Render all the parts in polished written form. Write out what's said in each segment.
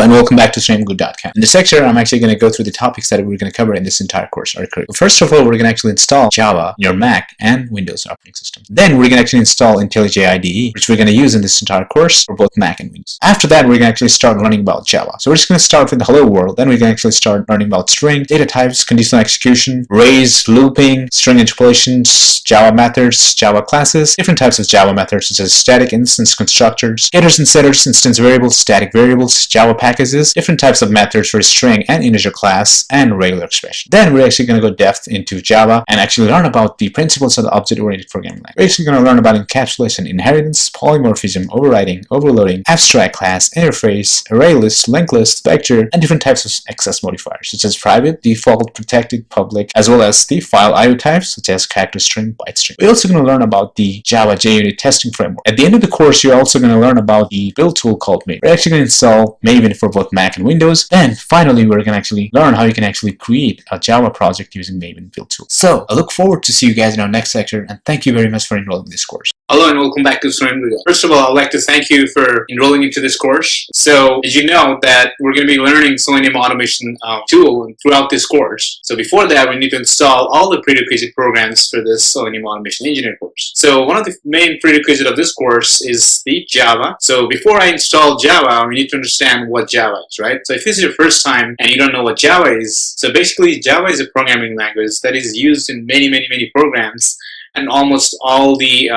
Hello and welcome back to StreamGood.com. In this lecture, I'm actually going to go through the topics that we're going to cover in this entire course. First of all, we're going to actually install Java in your Mac and Windows operating system. Then we're going to actually install IntelliJ IDE, which we're going to use in this entire course for both Mac and Windows. After that, we're going to actually start learning about Java. So we're just going to start with the hello world. Then we're going to actually start learning about string, data types, conditional execution, arrays, looping, string interpolations, Java methods, Java classes, different types of Java methods such as static instance constructors, getters and setters, instance variables, static variables, Java packages, different types of methods for string and integer class, and regular expression. Then we're actually going to go depth into Java and actually learn about the principles of the object-oriented programming language. We're actually going to learn about encapsulation, inheritance, polymorphism, overriding, overloading, abstract class, interface, array list, linked list, vector, and different types of access modifiers such as private, default, protected, public, as well as the file IO types such as character string, byte string. We're also going to learn about the Java JUnit testing framework. At the end of the course, you're also going to learn about the build tool called Maven. We're actually going to install Maven for both Mac and Windows. Then finally, we're going to actually learn how you can actually create a Java project using Maven build tool. So I look forward to see you guys in our next lecture, and thank you very much for enrolling in this course. Hello and welcome back to StreamGood. First of all, I'd like to thank you for enrolling into this course. So as you know that we're going to be learning Selenium automation tool throughout this course. So before that, we need to install all the prerequisite programs for this Selenium automation engineer course. So one of the main prerequisites of this course is the Java. So before I install Java, we need to understand what Java is, right? So if this is your first time and you don't know what Java is, so basically Java is a programming language that is used in many programs, and almost all the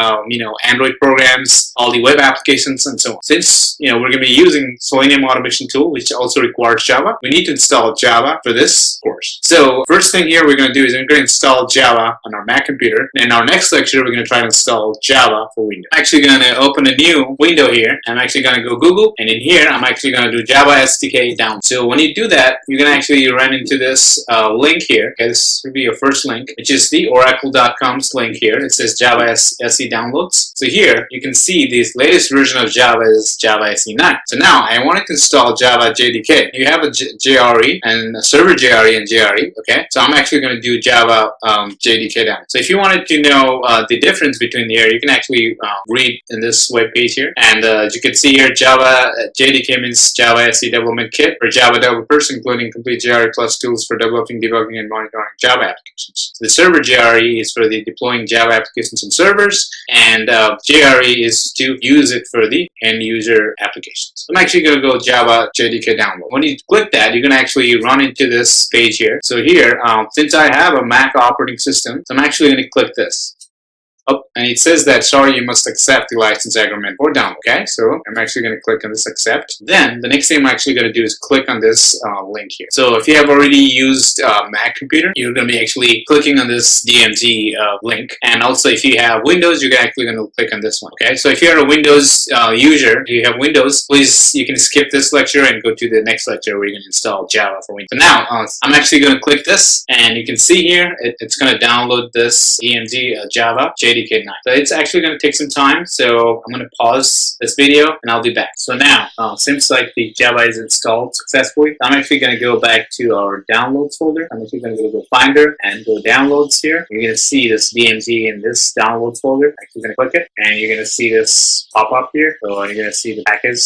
Android programs, all the web applications, and so on. Since we're going to be using Selenium automation tool, which also requires Java, we need to install Java for this course. So first thing here we're going to do is we're going to install Java on our Mac computer. In our next lecture, we're going to try to install Java for Windows. I'm actually going to open a new window here. I'm actually going to go Google, and in here I'm actually going to do Java SDK down. So when you do that, you're going to actually run into this link here. Okay, this will be your first link, which is the oracle.com's link here. It says Java SE downloads. So here you can see this latest version of Java is Java SE 9. So now I wanted to install Java JDK. You have a JRE and a server JRE and JRE. Okay, so I'm actually going to do Java JDK down. So if you wanted to know the difference between here, you can actually read in this web page here. And as you can see here, Java JDK means Java SE Development Kit for Java developers, including complete JRE plus tools for developing, debugging, and monitoring Java applications. So the server JRE is for the deploying Java applications and servers, and JRE is to use it for the end user applications. I'm actually going to go Java JDK download. When you click that, you're going to actually run into this page here. So here, since I have a Mac operating system, so I'm actually going to click this. Oh, and it says that, sorry, you must accept the license agreement or download. Okay, so I'm actually going to click on this accept. Then the next thing I'm actually going to do is click on this link here. So if you have already used Mac computer, you're going to be actually clicking on this DMZ link. And also if you have Windows, you're actually going to click on this one. Okay, so if you're a Windows user, you have Windows, please, you can skip this lecture and go to the next lecture where you're going to install Java for Windows. So now I'm actually going to click this, and you can see here it's going to download this DMZ Java JDK 9. So it's actually going to take some time, so I'm going to pause this video and I'll be back. So now, seems like the Java is installed successfully. I'm actually going to go back to our downloads folder. I'm actually going to go to Finder and go downloads here. You're going to see this DMZ in this downloads folder. I'm actually going to click it, and you're going to see this pop up here. So you're going to see the package.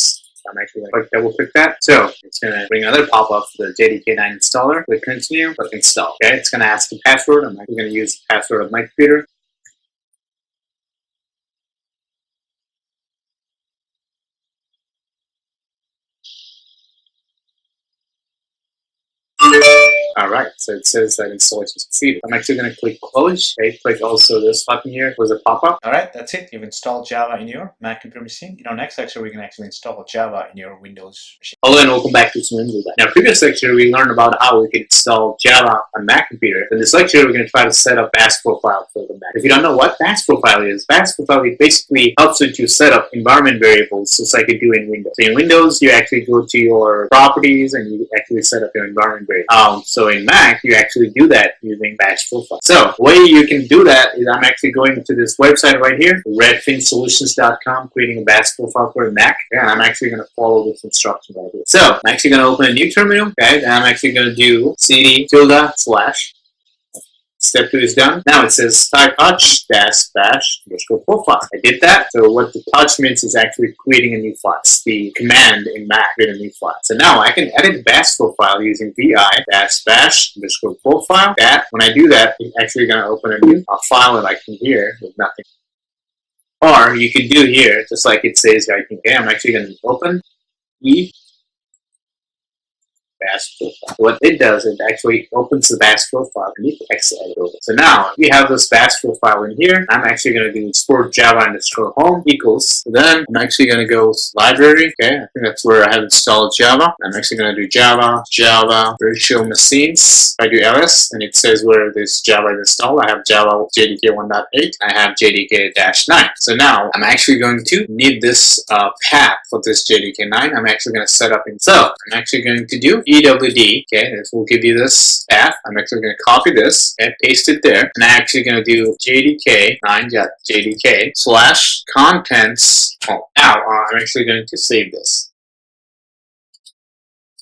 I'm actually going to double click that. So it's going to bring another pop-up for the JDK 9 installer. Click continue, click install. Okay, it's going to ask the password. I'm actually going to use the password of my computer. Alright, so it says that installation succeeded. I'm actually going to click close. Okay, click also this button here for the pop-up. Alright, that's it. You've installed Java in your Mac computer machine. In our next lecture, we can actually install Java in your Windows machine. Hello and welcome back to StreamGood. In our previous lecture, we learned about how we can install Java on Mac computer. In this lecture, we're going to try to set up bash profile for the Mac. If you don't know what bash profile is basically helps you to set up environment variables just like you do in Windows. So in Windows, you actually go to your properties and you actually set up your environment variables. So in Mac, you actually do that using bash profile. So the way you can do that is I'm actually going to this website right here, redfinsolutions.com, creating a bash profile for a Mac. And I'm actually going to follow this instruction right here. So I'm actually going to open a new terminal. Okay, and I'm actually going to do cd // Step 2 is done. Now it says type touch dash bash underscore profile. I did that. So what the touch means is actually creating a new file. It's the command in Mac, create a new file. So now I can edit the bash profile using vi dash bash underscore profile. That when I do that, it's actually going to open a new file like in here with nothing. Or you can do here, just like it says right here. I'm actually going to open e bash profile. What it does, it actually opens the bash profile and you can exit it over. So now we have this bash profile in here. I'm actually going to do export java underscore home equals. So then I'm actually going to go library. Okay, I think that's where I have installed Java. I'm actually going to do Java virtual machines. If I do ls and it says where this Java is installed, I have Java JDK 1.8. I have JDK-9. So now I'm actually going to need this path for this JDK 9. I'm actually going to set up in. So I'm actually going to do EWD, okay, this will give you this path. I'm actually going to copy this and paste it there. And I'm actually going to do JDK9.JDK slash contents. Oh, now I'm actually going to save this.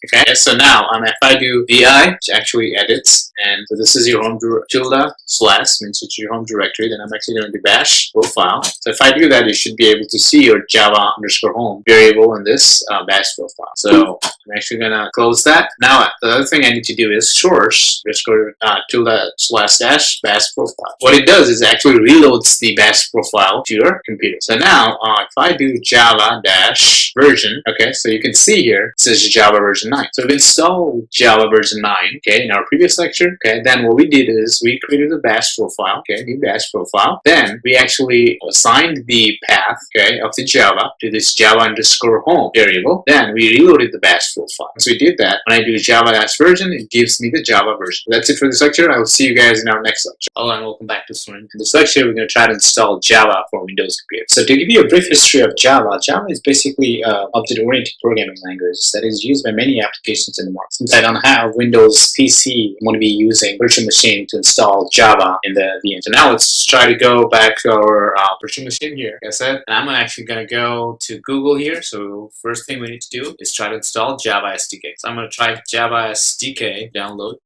Okay, so now if I do vi, which actually edits, and so this is your home tilde slash means it's your home directory, then I'm actually going to do bash profile. So if I do that, you should be able to see your java underscore home variable in this bash profile. So I'm actually going to close that. Now the other thing I need to do is source underscore tilde slash dash bash profile. What it does is actually reloads the bash profile to your computer. So now if I do java dash version, okay, so you can see here it says Java version 9. So we've installed Java version 9, okay, in our previous lecture. Okay, then what we did is we created a bash profile, okay, new bash profile. Then we actually assigned the path, okay, of the Java to this Java underscore home variable. Then we reloaded the bash profile. Once we did that, when I do Java dash version, it gives me the Java version. That's it for this lecture. I will see you guys in our next lecture. Hello and welcome back to Swim. In this lecture, we're going to try to install Java for Windows computers. So to give you a brief history of Java, Java is basically object-oriented programming language that is used by many applications in the market. Since I don't have Windows PC, I'm going to be using virtual machine to install Java in the VM. So now let's try to go back to our virtual machine here, like I said, and I'm actually going to go to Google here. So first thing we need to do is try to install Java SDK. So I'm going to try Java SDK download.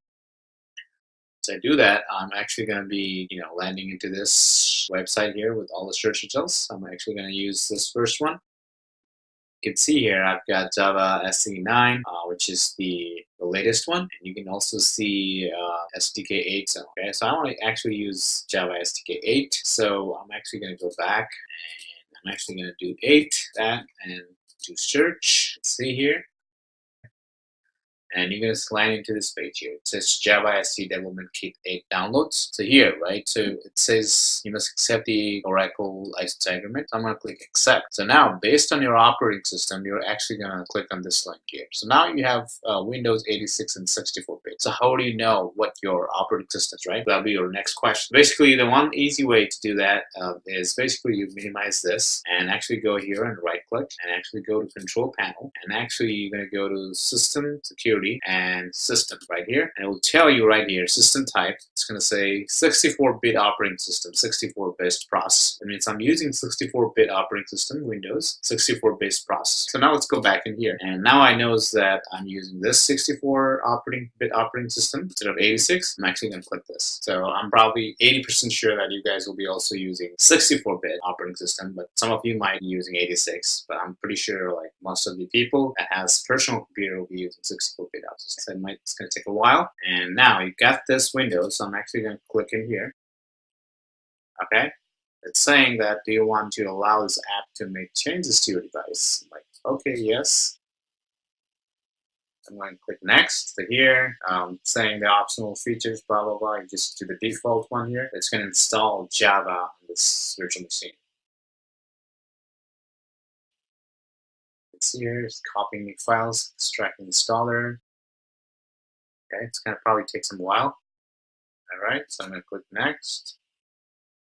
So I do that, I'm actually going to be, landing into this website here with all the search results. I'm actually going to use this first one. You can see here I've got Java SE9, which is the latest one, and you can also see SDK 8. Okay, so I want to actually use Java SDK 8. So I'm actually going to go back, and I'm actually going to do 8 that and do search. Let's see here. And you're going to land into this page here. It says Java SE Development Kit 8 downloads. So here, right? So it says you must accept the Oracle license agreement. I'm going to click accept. So now, based on your operating system, you're actually going to click on this link here. So now you have Windows 86 and 64-bit. So how do you know what your operating system is, right? That'll be your next question. Basically, the one easy way to do that is basically you minimize this and actually go here and right-click and actually go to Control Panel. And actually, you're going to go to System, Security, and System right here, and it will tell you right here system type. It's going to say 64-bit operating system, 64-bit processor. That means I'm using 64-bit operating system, Windows 64-bit processor. So now let's go back in here, and now I know that I'm using this 64-bit operating system instead of 86. I'm actually going to click this. So I'm probably 80% sure that you guys will be also using 64-bit operating system, but some of you might be using 86. But I'm pretty sure like most of the people that has personal computer will be using 64-bit. So it's going to take a while. And now you got this window, so I'm actually going to click in here. Okay, it's saying that do you want to allow this app to make changes to your device? I'm like, okay, yes. I'm going to click next. So here, saying the optional features, blah blah blah. You just do the default one here. It's going to install Java on this virtual machine. Here, it's copying the files, extracting the installer. Okay, it's going to probably take some while. All right, so I'm going to click next.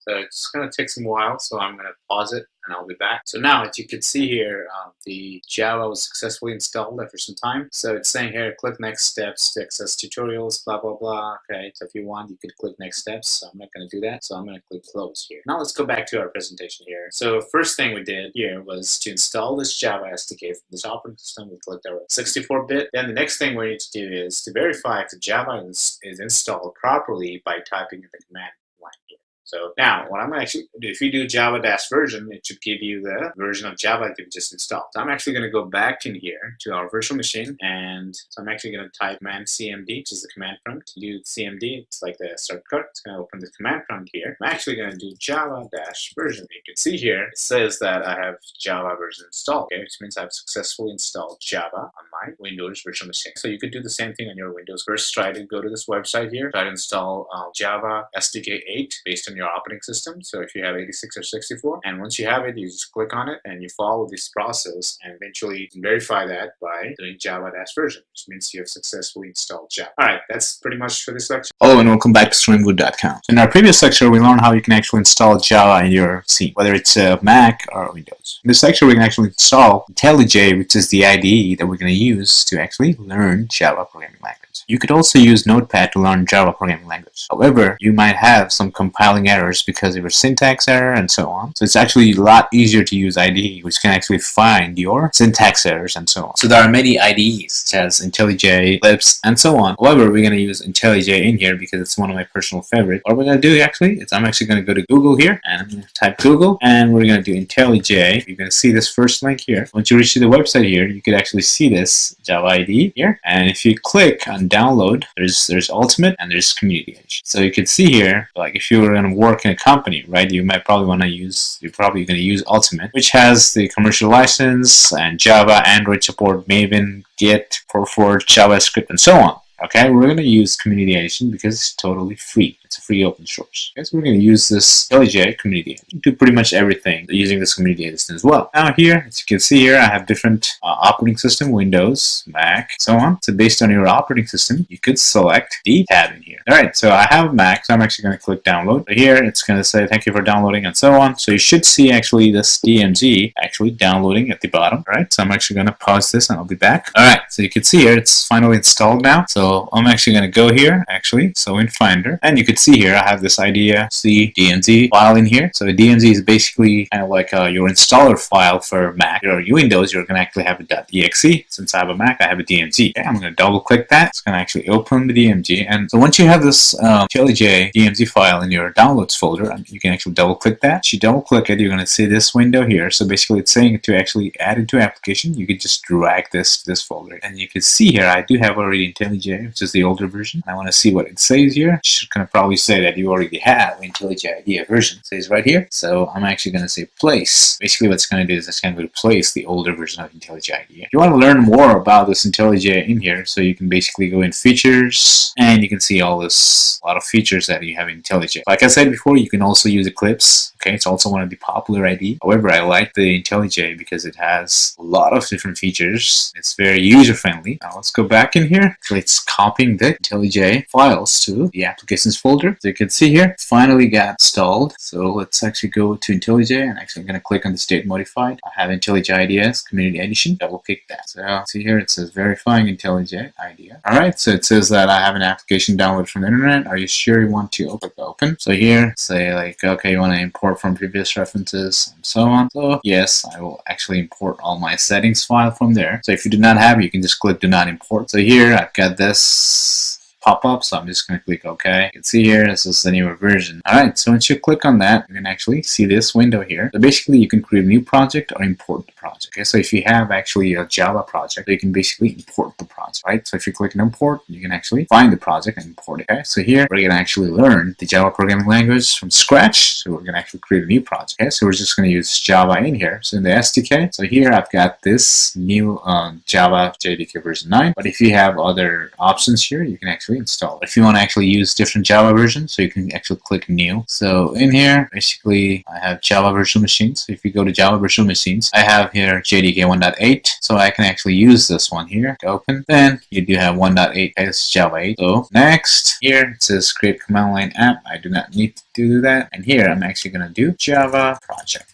So it's going to take some while, so I'm going to pause it and I'll be back. So now, as you can see here, the Java was successfully installed after some time. So it's saying here, click next steps to access tutorials, blah, blah, blah. Okay, so if you want, you could click next steps. So I'm not going to do that. So I'm going to click close here. Now let's go back to our presentation here. So first thing we did here was to install this Java SDK from this operating system. We clicked our 64-bit. Then the next thing we need to do is to verify if the Java is installed properly by typing in the command line here. So now, what I'm actually, if you do java-version, it should give you the version of Java that you've just installed. So I'm actually going to go back in here to our virtual machine, and so I'm actually going to type command cmd, which is the command prompt. Do cmd, it's like the shortcut. It's going to open the command prompt here. I'm actually going to do java-version. You can see here, it says that I have Java version installed, okay, which means I've successfully installed Java on my Windows virtual machine. So you could do the same thing on your Windows. First, try to go to this website here, try to install Java SDK 8 based on your operating system. So if you have 86 or 64, and once you have it, you just click on it and you follow this process, and eventually you can verify that by doing java-version, which means you have successfully installed Java. All right, that's pretty much for this lecture. Hello and welcome back to Streamwood.com. In our previous lecture, we learned how you can actually install Java in your scene, whether it's a Mac or Windows. In this lecture, we can actually install IntelliJ, which is the IDE that we're going to use to actually learn Java programming language. You could also use Notepad to learn Java programming language. However, you might have some compiling errors because of your syntax error and so on. So it's actually a lot easier to use IDE, which can actually find your syntax errors and so on. So there are many IDEs, such as IntelliJ, Eclipse, and so on. However, we're going to use IntelliJ in here because it's one of my personal favorites. What we're going to do actually is I'm actually going to go to Google here, and I'm going to type Google, and we're going to do IntelliJ. You're going to see this first link here. Once you reach the website here, you could actually see this Java IDE here. And if you click on download, there's Ultimate and there's Community Edition. So you can see here, like if you were going to work in a company, right, you might probably want to use, you're probably going to use Ultimate, which has the commercial license and Java, Android support, Maven, Git, Perforce, JavaScript, and so on. Okay, we're going to use Community Edition because it's totally free. It's a free open source. Okay, so we're going to use this IntelliJ Community Edition. Do pretty much everything using this Community Edition as well. Now here, as you can see here, I have different operating system, Windows, Mac, so on. So based on your operating system, you could select the tab in here. All right, so I have Mac, so I'm actually going to click download. So here, it's going to say thank you for downloading and so on. So you should see actually this DMG actually downloading at the bottom. All right, so I'm actually going to pause this and I'll be back. All right, so you can see here, it's finally installed now. So I'm actually going to go here, actually, so in Finder, and you could see here I have this idea C DMZ file in here. So the DMZ is basically kind of like your installer file for Mac. Or Windows, you're going to actually have a .exe. Since I have a Mac, I have a DMZ. Okay, I'm going to double click that. It's going to actually open the DMZ. And so once you have this IntelliJ DMZ file in your downloads folder, you can actually double click that. If you double click it, you're going to see this window here. So basically it's saying to actually add it to application, you could just drag this to this folder. And you can see here, I do have already IntelliJ, which is the older version. I want to see what it says here. It should kind of probably say that you already have IntelliJ IDEA version. It says right here. So I'm actually going to say place. Basically what it's going to do is it's going to replace the older version of IntelliJ IDEA. If you want to learn more about this IntelliJ in here, so you can basically go in features and you can see all this, a lot of features that you have in IntelliJ. Like I said before, you can also use Eclipse. Okay, it's also one of the popular IDE. However, I like the IntelliJ because it has a lot of different features. It's very user-friendly. Now let's go back in here. So it's copying the IntelliJ files to the applications folder. So you can see here, it finally got installed. So let's actually go to IntelliJ, and actually I'm going to click on the state modified. I have IntelliJ IDEA's Community Edition. Double click that. So see here, it says verifying IntelliJ IDEA. All right, so it says that I have an application downloaded from the internet. Are you sure you want to open? So here, say like, okay, you want to import from previous references and so on. So yes, I will actually import all my settings file from there. So if you do not have it, you can just click do not import. So here I've got this pop up, so I'm just going to click OK. You can see here, this is the newer version. Alright, so once you click on that, you can actually see this window here. So basically, you can create a new project or import the project. Okay, so if you have actually a Java project, you can basically import the project, right? So if you click on import, you can actually find the project and import it. Okay, so here we're going to actually learn the Java programming language from scratch. So we're going to actually create a new project. Okay, so we're just going to use Java in here. So in the SDK, so here I've got this new Java JDK version 9. But if you have other options here, you can actually actually install. If you want to actually use different Java versions, so you can actually click new. So in here, basically, I have Java virtual machines. So if you go to Java virtual machines, I have here JDK 1.8. So I can actually use this one here to open. Then you do have 1.8. Okay, this is Java 8. So next, here it says create command line app. I do not need to do that. And here I'm actually going to do Java project.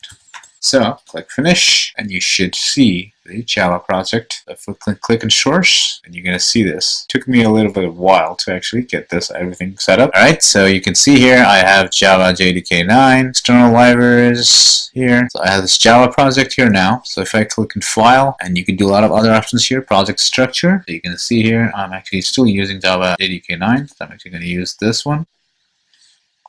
So click finish, and you should see the Java project. If we click on source, and you're going to see this. It took me a little bit of a while to actually get this everything set up. Alright, so you can see here I have Java JDK 9, external libraries here. So I have this Java project here now. So if I click on file, and you can do a lot of other options here, project structure. So you can see here I'm actually still using Java JDK 9. So I'm actually going to use this one.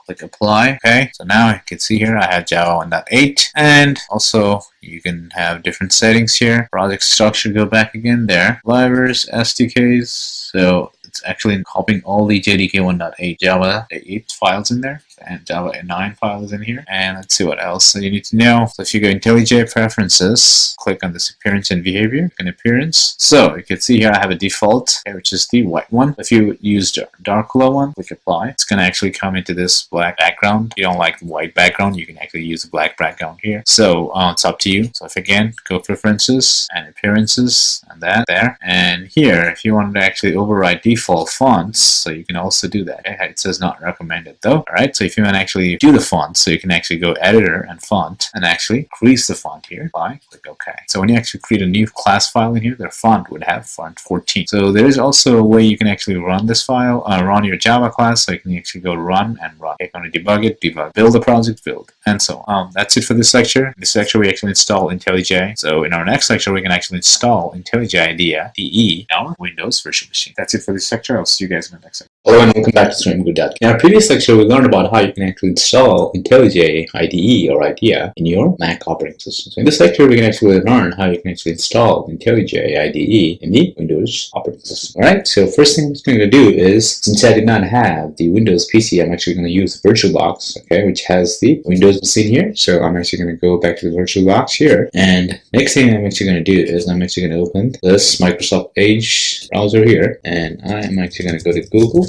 Click apply. Okay, so now you can see here I have Java 1.8, and also you can have different settings here. Project structure, go back again there. Libraries, SDKs. So it's actually copying all the JDK 1.8 Java 8 files in there, and Java 9 files in here. And let's see what else you need to know. So if you go IntelliJ preferences, click on this appearance and behavior and appearance. So you can see here I have a default, which is the white one. If you use the dark color one, click apply. It's going to actually come into this black background. If you don't like the white background, you can actually use the black background here. So it's up to you. So if again, go preferences and appearances and that there. And here, if you want to actually override default fonts, so you can also do that. Okay? It says not recommended though. Alright, so if you want to actually do the font, so you can actually go editor and font and actually increase the font here by click OK. So when you actually create a new class file in here, their font would have font 14. So there is also a way you can actually run this file, run your Java class. So you can actually go run and run. Click on to debug it, debug, build the project, build, and so on. That's it for this lecture. In this lecture, we actually install IntelliJ. So in our next lecture, we can actually install IntelliJ IDEA DE in our Windows virtual machine. That's it for this lecture. I'll see you guys in the next lecture. Hello and welcome back to StreamGood.com. In our previous lecture, we learned about how you can actually install IntelliJ IDE or IDEA in your Mac operating system. So in this lecture, we can actually learn how you can actually install IntelliJ IDE in the Windows operating system. Alright, so first thing I'm going to do is, since I did not have the Windows PC, I'm actually going to use VirtualBox, okay, which has the Windows machine here. So I'm actually going to go back to the VirtualBox here. And next thing I'm actually going to do is I'm actually going to open this Microsoft Edge browser here. And I'm actually going to go to Google.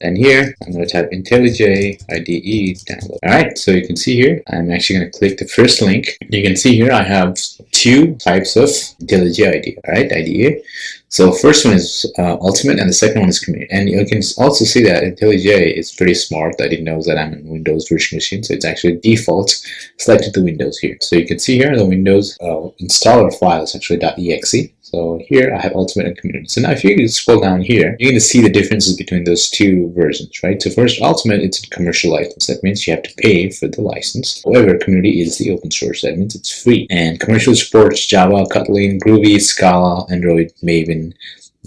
And here, I'm going to type IntelliJ IDE download. Alright, so you can see here, I'm actually going to click the first link. You can see here, I have two types of IntelliJ IDEA, alright, IDEA. So first one is Ultimate, and the second one is Community. And you can also see that IntelliJ is pretty smart, that it knows that I'm in Windows virtual machine, so it's actually default selected the Windows here. So you can see here, the Windows installer file is actually .exe. So here I have Ultimate and Community. So now if you scroll down here, you're going to see the differences between those two versions, right? So first, Ultimate, it's a commercial license. That means you have to pay for the license. However, Community is the open source. That means it's free. And commercial supports Java, Kotlin, Groovy, Scala, Android, Maven,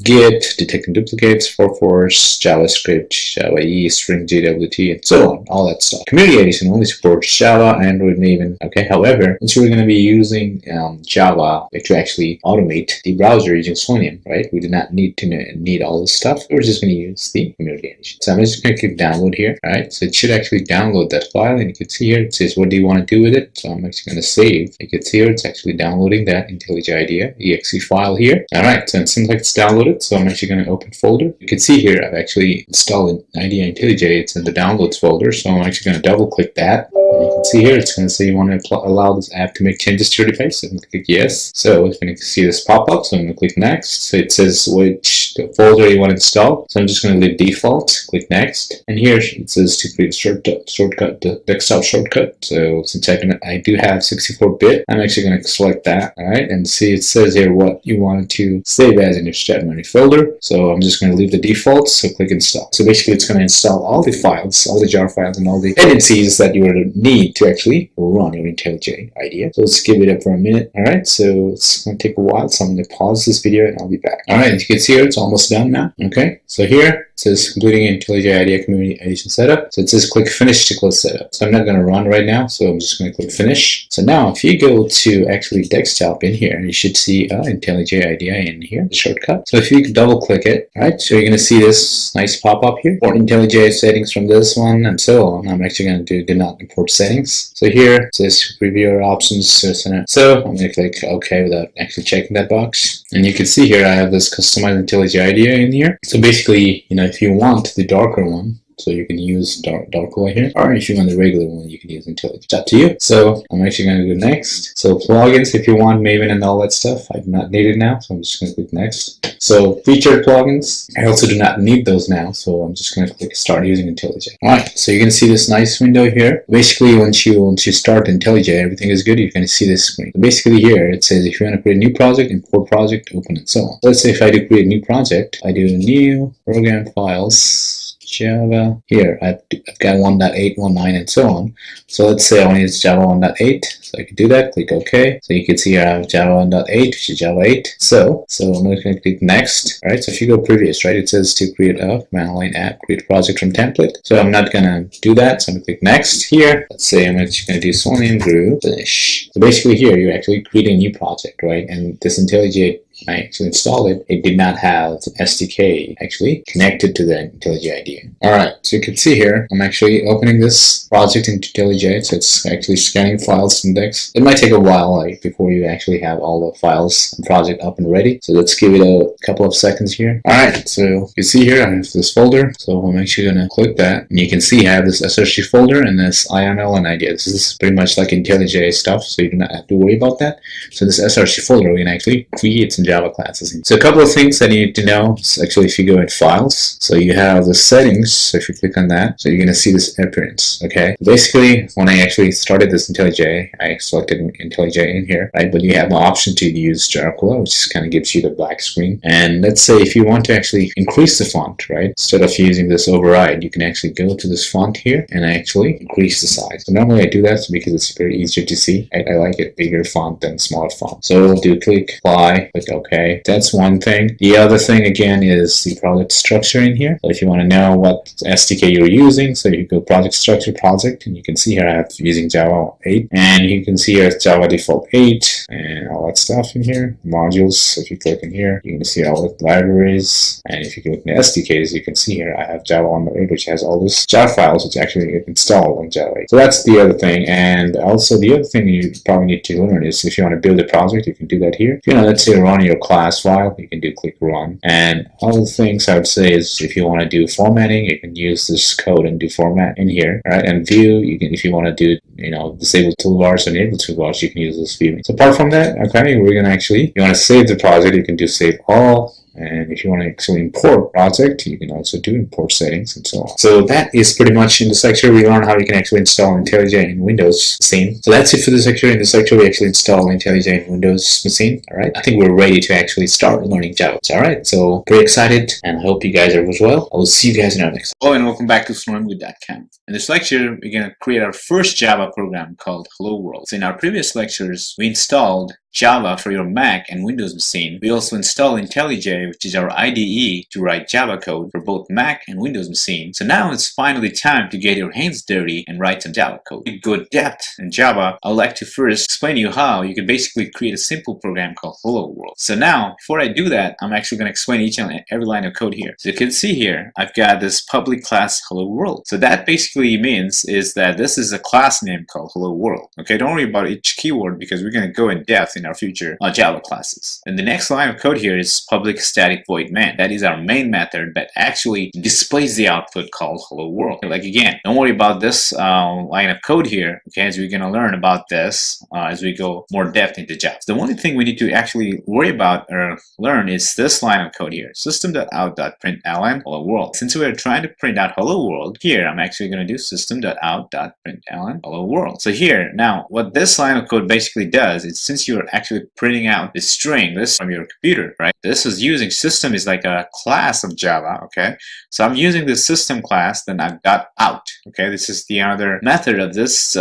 Git, detecting duplicates, Force, JavaScript, Java EE, String, JWT, and so on, all that stuff. Community Edition only supports Java, Android, Maven. Okay, however, since we're going to be using Java to actually automate the browser using Selenium, right? We do not need to need all this stuff. We're just going to use the Community Edition. So I'm just going to click download here, right? So it should actually download that file, and you can see here it says what do you want to do with it. So I'm actually going to save. You can see here it's actually downloading that IntelliJ IDEA exe file here. All right, so it seems like it's downloaded. So I'm actually going to open folder. You can see here I've actually installed IDEA IntelliJ. It's in the downloads folder. So I'm actually going to double click that. And you can see here it's going to say you want to allow this app to make changes to your device. So I'm going to click yes. So it's going to see this pop up. So I'm going to click next. So it says which folder you want to install. So I'm just going to leave default. Click next. And here it says to create a shortcut, desktop shortcut. So since I do have 64-bit, I'm actually going to select that. All right, and see it says here what you want to save as in your start menu folder. So I'm just going to leave the default. So click install. So basically it's going to install all the files, all the jar files, and all the dependencies that you would need to actually run your IntelliJ IDEA. So let's give it up for a minute. All right, so it's going to take a while. So I'm going to pause this video and I'll be back. All right, as you can see here, it's almost done now. Okay, so here it says completing IntelliJ IDEA Community Edition setup. So it says click finish to close setup. So I'm not going to run right now. So I'm just going to click finish. So now if you go to actually desktop in here, you should see IntelliJ IDEA in here, the shortcut. So if you double click it, all right, so you're going to see this nice pop up here. Import IntelliJ settings from this one and so on. I'm actually going to do not import settings. So here it says review your options. So I'm going to click OK without actually checking that box. And you can see here I have this customized IntelliJ IDEA in here. So basically, you if you want the darker one, so you can use dark color here, or if you want the regular one, you can use IntelliJ. It's up to you. So I'm actually going to go next. So plugins, if you want Maven and all that stuff, I do not need it now, so I'm just going to click next. So featured plugins, I also do not need those now, so I'm just going to click start using IntelliJ. Alright, so you can see this nice window here. Basically, once you start IntelliJ, everything is good. You're going to see this screen. So basically here, it says if you want to create a new project, import project, open, and so on. Let's say if I do create a new project, I do new program files, Java. Here, I've got 1.8, 1.9, and so on. So let's say I want to use Java 1.8. So I can do that. Click OK. So you can see here I have Java 1.8, which is Java 8. So I'm going to click next. All right. So if you go previous, right, it says to create a command line app, create a project from template. So I'm not going to do that. So I'm going to click next here. Let's say I'm actually going to do Selenium Groove finish. So basically here you actually create a new project, right? And this IntelliJ, I actually installed it. It did not have SDK actually connected to the IntelliJ IDE. Alright, so you can see here, I'm actually opening this project in IntelliJ, so it's actually scanning files index. It might take a while, like before you actually have all the files and project up and ready. So let's give it a couple of seconds here. Alright, so you see here I have this folder. So I'm actually gonna click that, and you can see I have this SRC folder and this IML and IDEA. This is pretty much like IntelliJ stuff, so you do not have to worry about that. So this SRC folder we can actually create some Java classes. So a couple of things that you need to know is actually if you go in files, so you have the settings. So if you click on that, so you're going to see this appearance. Okay, basically when I actually started this IntelliJ, I selected IntelliJ in here, right? But you have the option to use Dracula, which kind of gives you the black screen. And let's say if you want to actually increase the font, right, instead of using this override, you can actually go to this font here and actually increase the size. So normally I do that because it's very easier to see. I like it bigger font than smaller font. So do click apply, click OK. That's one thing. The other thing again is the project structure in here. So if you want to know what SDK you're using, so you go project structure project, and you can see here I have using Java 8, and you can see here it's Java default 8 and all that stuff in here. Modules, so if you click in here, you can see all the libraries, and if you click in the SDKs, you can see here I have Java 1.8, which has all these Java files which actually get installed on Java 8. So that's the other thing. And also the other thing you probably need to learn is if you want to build a project, you can do that here. If you know, let's say run your class file, you can do click run. And other things I would say is if you want to do formatting, you can use this code and do format in here, right? And view, you can, if you want to do, disable toolbars and enable toolbars, you can use this viewing. So apart from that, okay, we're gonna actually, you want to save the project, you can do save all. And if you want to actually import project, you can also do import settings and so on. So that is pretty much in this lecture. We learned how you can actually install IntelliJ in Windows Machine. So that's it for this lecture. In this lecture, we actually install IntelliJ in Windows Machine. All right. I think we're ready to actually start learning Java. All right. So very excited, and I hope you guys are as well. I will see you guys in our next. Hello and welcome back to fluentwith.com. In this lecture, we're going to create our first Java program called Hello World. So in our previous lectures, we installed Java for your Mac and Windows machine. We also installed IntelliJ, which is our IDE to write Java code for both Mac and Windows machine. So now it's finally time to get your hands dirty and write some Java code. To go depth in Java, I'd like to first explain to you how you can basically create a simple program called Hello World. So now, before I do that, I'm actually going to explain each and every line of code here. So you can see here, I've got this public class Hello World. So that basically means is that this is a class name called Hello World. Okay, don't worry about each keyword because we're going to go in depth in our future Java classes. And the next line of code here is public static void main. That is our main method that actually displays the output called Hello World. Like again, don't worry about this line of code here, okay, as we're going to learn about this as we go more depth into Java. So the only thing we need to actually worry about or learn is this line of code here, system.out.println hello world. Since we're trying to print out hello world, here I'm actually going to do system.out.println hello world. So here, now what this line of code basically does is since you're actually printing out the string this from your computer, right? This is using system is like a class of Java, okay? So I'm using the system class, then I've got out, okay? This is the other method of this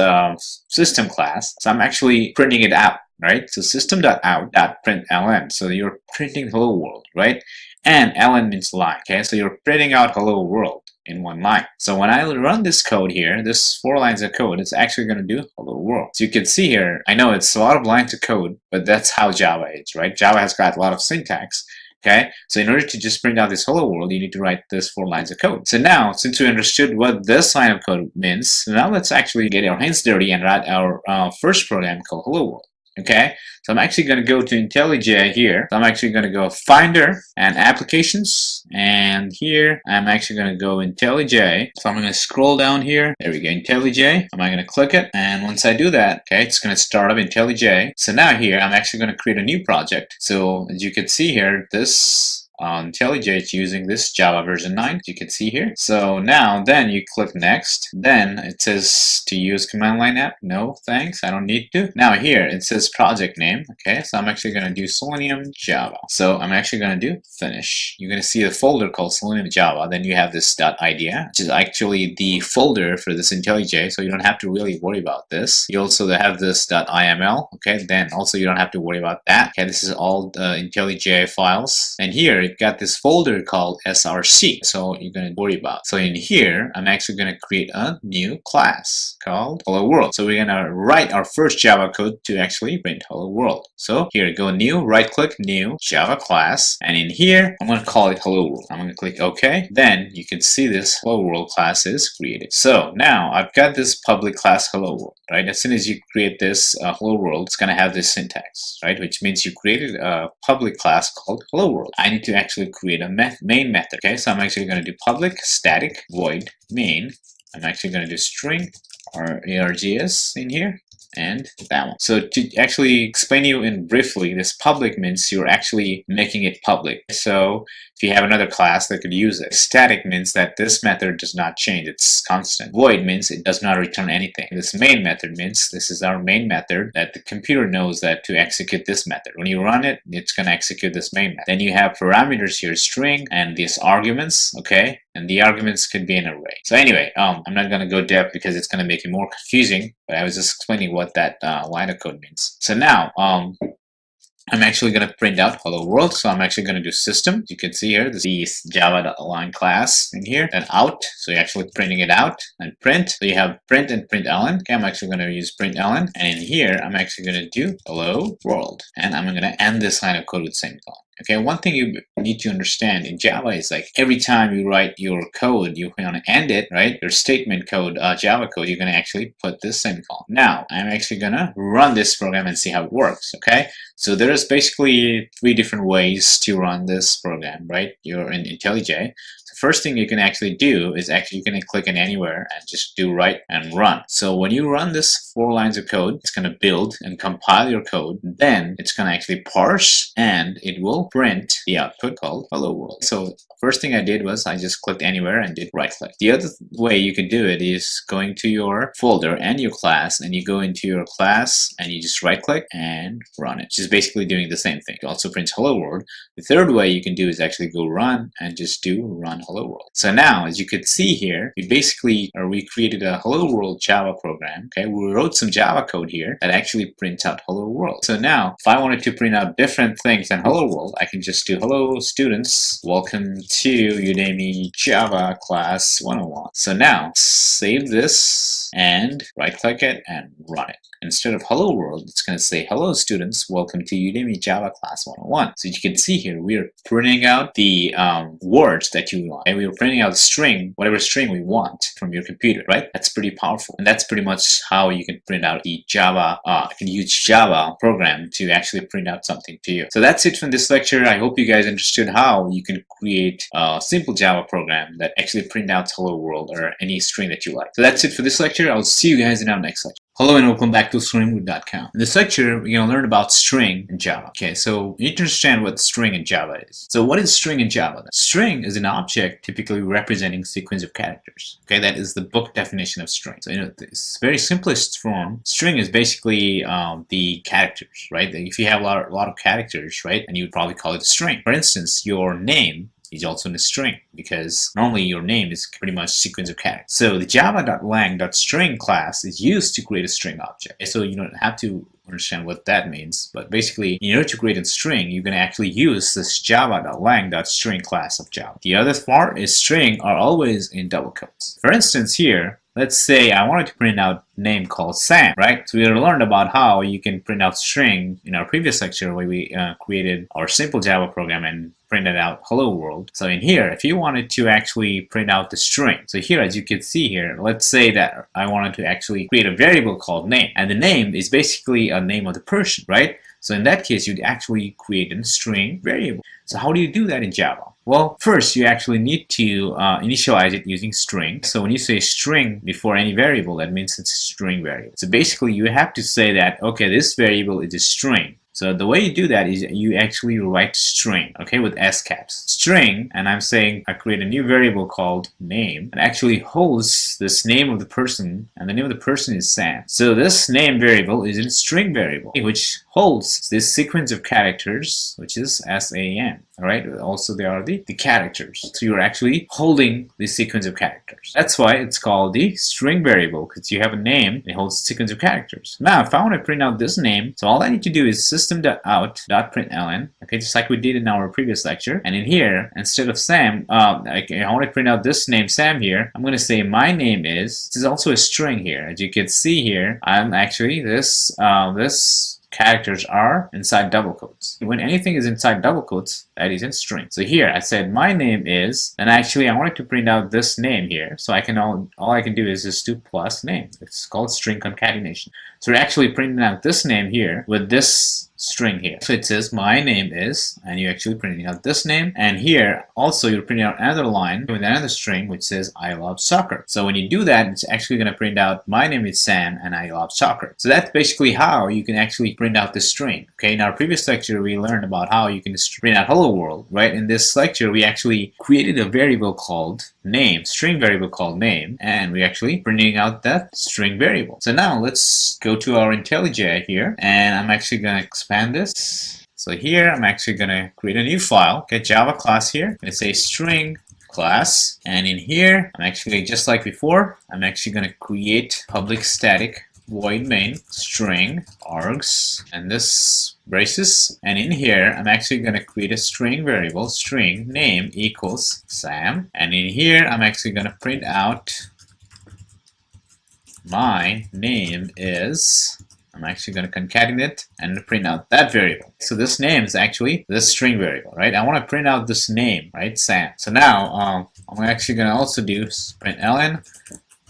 system class. So I'm actually printing it out, right? So system.out.println. So you're printing hello world, right? And ln means line, okay? So you're printing out hello world in one line. So when I run this code here, this 4 lines of code, it's actually going to do hello world. So you can see here, I know it's a lot of lines of code, but that's how Java is, right? Java has got a lot of syntax. Okay, so in order to just print out this hello world, you need to write this 4 lines of code. So now, since we understood what this line of code means, now let's actually get our hands dirty and write our first program called Hello World. Okay, so I'm actually going to go to IntelliJ here. So I'm actually going to go Finder and Applications, and here I'm actually going to go IntelliJ. So I'm going to scroll down here. There we go, IntelliJ. I'm going to click it, and once I do that, okay, it's going to start up IntelliJ. So now here I'm actually going to create a new project. So as you can see here, this IntelliJ is using this Java version 9, you can see here. So now then you click next, then it says to use command line app. No thanks, I don't need to. Now here it says project name. Okay, so I'm actually going to do Selenium Java. So I'm actually going to do finish. You're going to see a folder called Selenium Java. Then you have this .idea, which is actually the folder for this IntelliJ, so you don't have to really worry about this. You also have this .iml. Okay, then also you don't have to worry about that. Okay, this is all the IntelliJ files, and here it got this folder called src, so you're going to worry about. So in here I'm actually going to create a new class called hello world. So we're going to write our first Java code to actually print hello world. So here, go new, right click, new Java class, and in here I'm going to call it hello world. I'm going to click OK. Then you can see this hello world class is created. So now I've got this public class hello world, right? As soon as you create this hello world, it's going to have this syntax, right? Which means you created a public class called hello world. I need to actually create a main method. Okay, so I'm actually going to do public static void main. I'm actually going to do string or args in here, and that one. So to actually explain you in briefly, this public means you're actually making it public. So if you have another class that could use it. Static means that this method does not change, it's constant. Void means it does not return anything. This main method means this is our main method that the computer knows that to execute this method. When you run it, it's going to execute this main method. Then you have parameters here, string, and these arguments, okay? And the arguments could be an array. So anyway, I'm not going to go depth because it's going to make it more confusing, but I was just explaining what that line of code means. So now, I'm actually going to print out hello world. So I'm actually going to do system. You can see here, this is java.align class in here, and out. So you're actually printing it out, and print. So you have print and println. Okay, I'm actually going to use println. And in here, I'm actually going to do hello world. And I'm going to end this line of code with semicolon. Okay, one thing you need to understand in Java is like every time you write your code, you want to end it, right? Your statement code, Java code, you're going to actually put this semicolon. Now, I'm actually going to run this program and see how it works, okay? So there's basically 3 different ways to run this program, right? You're in IntelliJ. First thing you can actually do is actually you can click in anywhere and just do write and run. So when you run this 4 lines of code, it's going to build and compile your code. Then it's going to actually parse and it will print the output called hello world. So first thing I did was I just clicked anywhere and did right click. The other way you can do it is going to your folder and your class, and you go into your class and you just right click and run it. Which is basically doing the same thing. It also prints hello world. The third way you can do is actually go run and just do run hello world. So now, as you could see here, we created a hello world Java program. Okay, we wrote some Java code here that actually prints out hello world. So now, if I wanted to print out different things than hello world, I can just do hello students, welcome to Udemy Java class 101. So now, save this and right click it and run it. Instead of hello world, it's going to say hello students, welcome to Udemy Java class 101. So you can see here, we are printing out the words that you want. And we are printing out a string, whatever string we want from your computer, right? That's pretty powerful. And that's pretty much how you can print out the Java, you can use Java program to actually print out something to you. So that's it from this lecture. I hope you guys understood how you can create a simple Java program that actually print out hello world or any string that you like. So that's it for this lecture. I'll see you guys in our next lecture. Hello and welcome back to StringRoot.com. In this lecture, we're going to learn about string in Java. Okay, so you need to understand what string in Java is. So what is string in Java? String is an object typically representing sequence of characters. Okay, that is the book definition of string. So this very simplest form, string is basically the characters, right? If you have a lot of characters, right, and you would probably call it a string. For instance, your name is also in a string, because normally your name is pretty much sequence of characters. So the java.lang.string class is used to create a string object. So you don't have to understand what that means, but basically in order to create a string, you're going to actually use this java.lang.string class of Java. The other part is string are always in double quotes. For instance here, let's say I wanted to print out name called Sam, right? So we learned about how you can print out string in our previous lecture where we created our simple Java program and printed out hello world. So in here, if you wanted to actually print out the string, so here as you can see here, let's say that I wanted to actually create a variable called name, and the name is basically a name of the person, right? So in that case, you'd actually create a string variable. So how do you do that in Java? Well, first you actually need to initialize it using string. So when you say string before any variable, that means it's a string variable. So basically you have to say that, okay, this variable is a string. So the way you do that is you actually write string, okay, with S caps. String, and I'm saying I create a new variable called name, and actually holds this name of the person, and the name of the person is Sam. So this name variable is a string variable, which holds this sequence of characters, which is SAM. Alright, also there are the characters. So you're actually holding the sequence of characters. That's why it's called the string variable, because you have a name, it holds a sequence of characters. Now, if I want to print out this name, so all I need to do is system.out.println, okay, just like we did in our previous lecture. And in here, instead of Sam, I want to print out this name Sam here, I'm going to say my name is, this is also a string here. As you can see here, I'm actually, this characters are inside double quotes. When anything is inside double quotes, that is in string. So here I said my name is, and actually I wanted to print out this name here. So I can all I can do is just do plus name. It's called string concatenation. So we're actually printing out this name here with this string here. So it says my name is, and you're actually printing out this name. And here also you're printing out another line with another string which says I love soccer. So when you do that, it's actually going to print out my name is Sam and I love soccer. So that's basically how you can actually print out the string. Okay, in our previous lecture we learned about how you can print out hello world, right? In this lecture we actually created a variable called name, string variable called name, and we're actually printing out that string variable. So now let's go to our IntelliJ here, and I'm actually going to expand this. So here I'm actually going to create a new file, okay, Java class here. I'm going to say string class, and in here I'm actually, just like before, I'm actually going to create public static void main string args and this braces, and in here I'm actually going to create a string variable string name equals Sam, and in here I'm actually going to print out my name is, I'm actually going to concatenate and print out that variable. So this name is actually this string variable, right? I want to print out this name, right, Sam. So now I'm actually going to also do println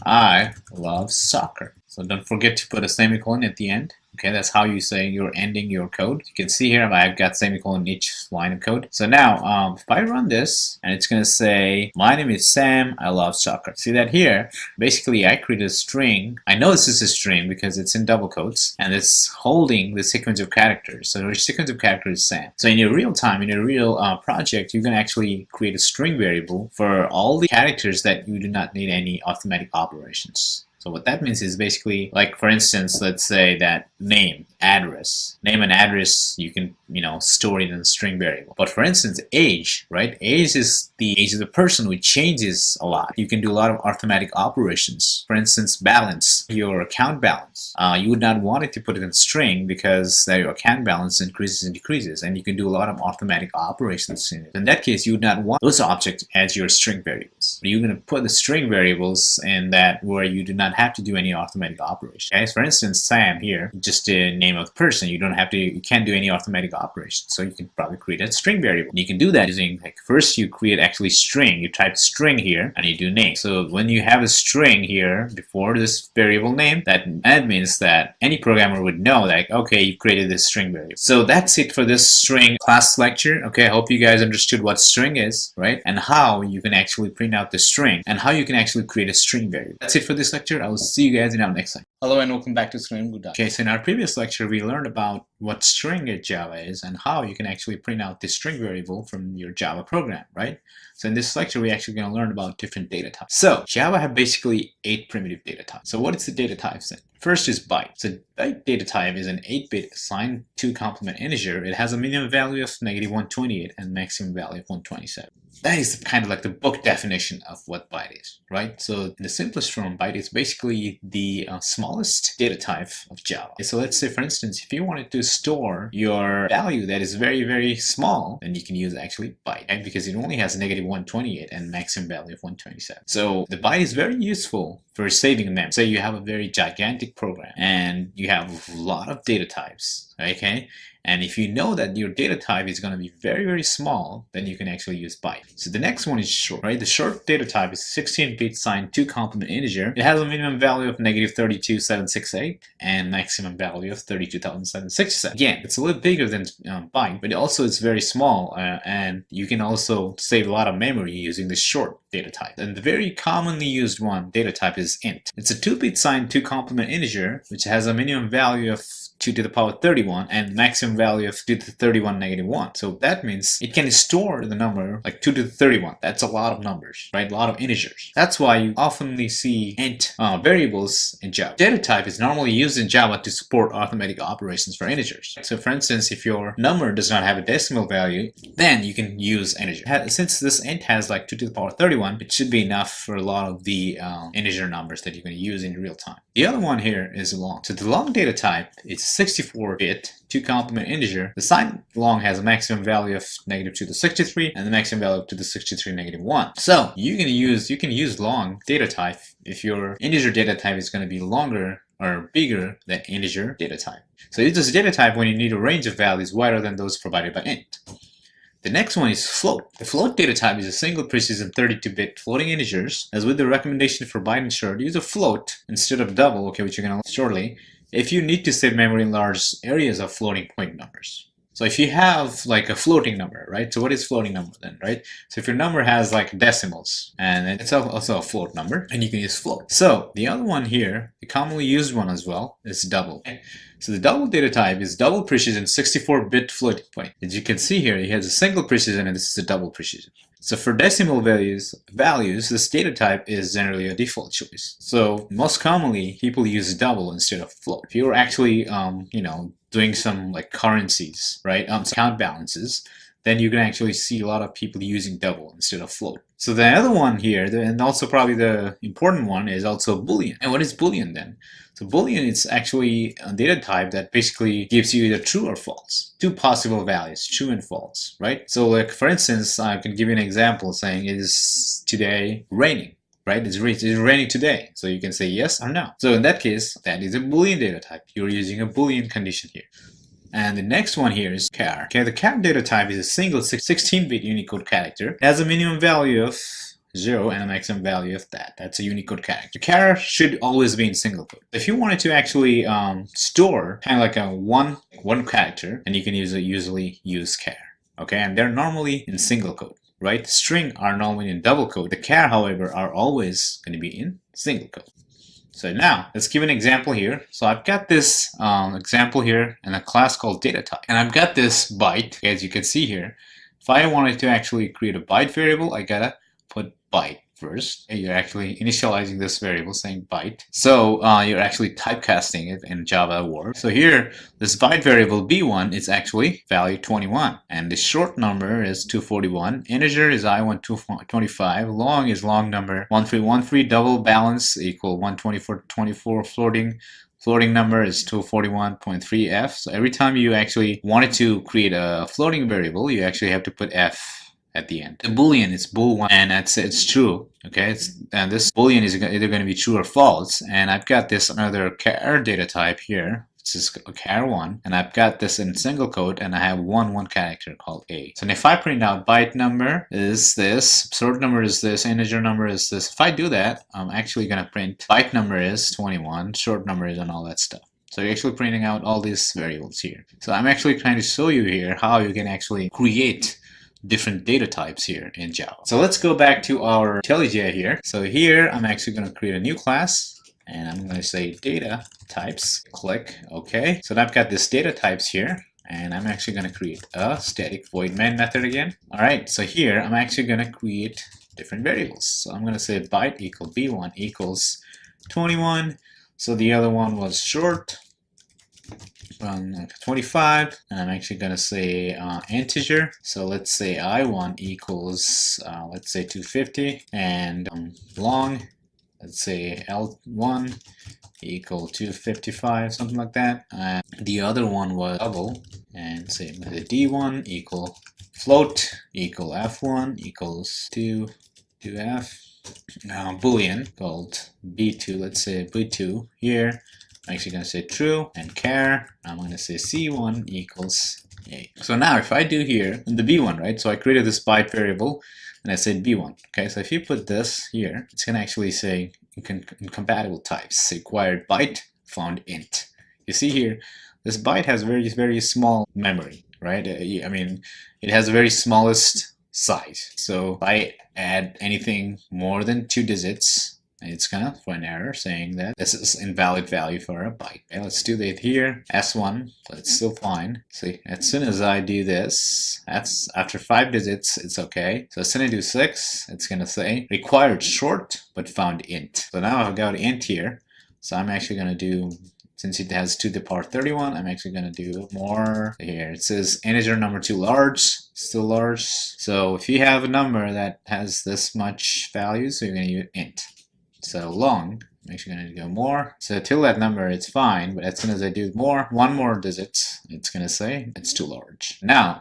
I love soccer. So don't forget to put a semicolon at the end. Okay, that's how you say you're ending your code. You can see here I've got semicolon in each line of code. So now if I run this, and it's going to say my name is Sam, I love soccer. See that here? Basically I created a string. I know this is a string because it's in double quotes and it's holding the sequence of characters. So the sequence of characters is Sam. So in your real time, in your real project, you can actually create a string variable for all the characters that you do not need any arithmetic operations. So what that means is basically, like for instance, let's say that name, address, name and address, you can, store it in a string variable. But for instance, age, right? Age is the age of the person, which changes a lot. You can do a lot of arithmetic operations. For instance, balance, your account balance. You would not want it to put it in string because your account balance increases and decreases, and you can do a lot of arithmetic operations in it. In that case, you would not want those objects as your string variables. But you're going to put the string variables in that where you do not have to do any arithmetic operation. Okay? For instance, Sam here, just the name of the person. You can't do any arithmetic operation. So you can probably create a string variable. You can do that using, like, first you create actually string. You type string here and you do name. So when you have a string here before this variable name, that means that any programmer would know that, okay, you created this string variable. So that's it for this string class lecture. Okay, I hope you guys understood what string is, right? And how you can actually print out the string and how you can actually create a string variable. That's it for this lecture. I will see you guys in our next lecture. Hello and welcome back to Screen. Okay, so in our previous lecture, we learned about what string in Java is and how you can actually print out the string variable from your Java program, right? So in this lecture, we're actually going to learn about different data types. So Java have basically 8 primitive data types. So what is the data types then? First is byte. So byte data type is an 8-bit assigned to complement integer. It has a minimum value of -128 and maximum value of 127. That is kind of like the book definition of what byte is, right? So in the simplest form, byte is basically the smallest data type of Java. So let's say, for instance, if you wanted to store your value that is very, very small, then you can use actually byte, right? Because it only has -128 and maximum value of 127. So the byte is very useful for saving memory. Say you have a very gigantic program and you have a lot of data types, okay? And if you know that your data type is going to be very, very small, then you can actually use byte. So the next one is short, right? The short data type is 16-bit signed 2 complement integer. It has a minimum value of -32,768 and maximum value of 32,767. Again, it's a little bigger than byte, but also it's very small, and you can also save a lot of memory using the short data type. And the very commonly used one data type is int. It's a 2-bit signed 2 complement integer, which has a minimum value of 2 to the power 31 and maximum value of 2 to the 31 -1. So that means it can store the number like 2 to the 31. That's a lot of numbers, right? A lot of integers. That's why you often see int variables in Java. Data type is normally used in Java to support arithmetic operations for integers. So for instance, if your number does not have a decimal value, then you can use integer. Since this int has like 2 to the power 31, it should be enough for a lot of the integer numbers that you're going to use in real time. The other one here is long. So the long data type, it's 64-bit 2 complement integer. The signed long has a maximum value of -2 to the 63 and the maximum value to the 63 -1. So you can use long data type if your integer data type is going to be longer or bigger than integer data type. So use this data type when you need a range of values wider than those provided by int. The next one is float. The float data type is a single precision 32-bit floating integers. As with the recommendation for byte and short, use a float instead of double, okay, which you're going to shortly, if you need to save memory in large areas of floating point numbers. So if you have like a floating number, right? So what is floating number then, right? So if your number has like decimals and it's also a float number, and you can use float. So the other one here, the commonly used one as well, is double. Okay? So the double data type is double precision 64-bit floating point. As you can see here, it has a single precision and this is a double precision. So for decimal values, this data type is generally a default choice. So most commonly, people use double instead of float. If you're actually, doing some like currencies, right, account balances, then you can actually see a lot of people using double instead of float. So the other one here, and also probably the important one, is also Boolean. And what is Boolean then? So Boolean is actually a data type that basically gives you either true or false. 2 possible values, true and false, right? So like for instance, I can give you an example saying, is today raining? Right? It's raining today. So you can say yes or no. So in that case, that is a Boolean data type. You're using a Boolean condition here. And the next one here is char. Okay, the char data type is a single 16-bit Unicode character. It has a minimum value of 0 and a maximum value of that. That's a Unicode character. Char should always be in single quote. If you wanted to actually store kind of like a one character, then you can usually use char. Okay, and they're normally in single quote. Right? String are normally in double quote. The char, however, are always going to be in single quote. So now, let's give an example here. So I've got this example here in a class called Datatype. And I've got this byte, as you can see here. If I wanted to actually create a byte variable, I gotta put byte first. You're actually initializing this variable saying byte. So you're actually typecasting it in Java Word. So here, this byte variable b1 is actually value 21. And the short number is 241. Integer is I1 225. Long is long number 1313. Double balance equal 124. Floating number is 241.3f. So every time you actually wanted to create a floating variable, you actually have to put f at the end. The Boolean is bool1, and it's true. Okay, and this Boolean is either going to be true or false. And I've got this another char data type here. This is char1, and I've got this in single quote, and I have one character called a. So if I print out byte number is this, short number is this, integer number is this. If I do that, I'm actually going to print byte number is 21, short number is, and all that stuff. So you're actually printing out all these variables here. So I'm actually trying to show you here how you can actually create different data types here in Java. So let's go back to our IntelliJ here. So here I'm actually going to create a new class, and I'm going to say data types. Click OK. So now I've got this data types here, and I'm actually going to create a static void main method again. All right, so here I'm actually going to create different variables. So I'm going to say byte equal b1 equals 21. So the other one was short. 25, and I'm actually going to say integer. So let's say I1 equals let's say 250, and long let's say L1 equal to 55, something like that. And the other one was double, and same with the D1 equal float equal F1 equals 2F. Boolean called B2, let's say B2 here. I'm actually going to say true, and char, I'm going to say C1 equals A. So now if I do here in the B1, right, so I created this byte variable and I said B1. Okay, so if you put this here, it's going to actually say incompatible types, required byte, found int. You see here, this byte has very small memory, right? I mean, it has the very smallest size. So if I add anything more than 2 digits, it's gonna throw an error saying that this is invalid value for a byte. Okay, let's do that here. S1, but it's still fine. See, as soon as I do this, that's after 5 digits, it's okay. So as soon as I do 6, it's gonna say required short but found int. So now I've got int here. So I'm actually gonna do, since it has 2 to the power 31, I'm actually gonna do more here. It says integer number 2 large, still large. So if you have a number that has this much value, so you're gonna use int. So long, I'm actually going to go more. So till that number, it's fine, but as soon as I do one more digit, it's going to say it's too large. Now,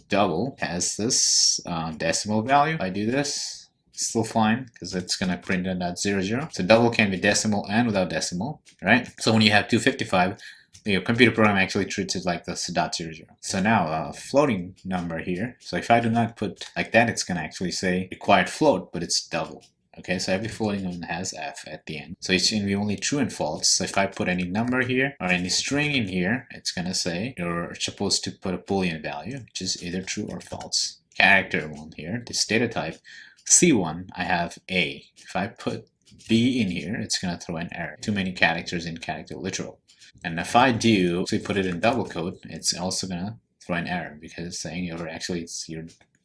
double has this decimal value. If I do this, it's still fine because it's going to print it at 00. So double can be decimal and without decimal, right? So when you have 255, your computer program actually treats it like this .00. So now a floating number here. So if I do not put like that, it's going to actually say required float, but it's double. Okay, so every floating one has f at the end. So it's going to be only true and false. So if I put any number here or any string in here, it's going to say you're supposed to put a Boolean value, which is either true or false. Character one here, this data type, C1, I have A. If I put B in here, it's going to throw an error. Too many characters in character literal. And if I do, so you put it in double quote, it's also going to throw an error because it's saying you're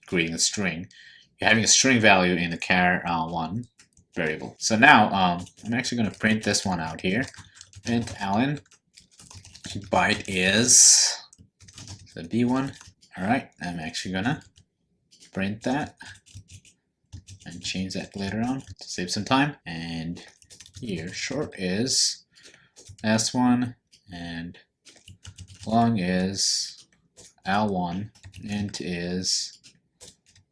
creating a string. You're having a string value in the char1 variable. So now I'm actually going to print this one out here. Print Allen byte is the B1. All right, I'm actually going to print that and change that later on to save some time. And here short is S1 and long is L1. Int is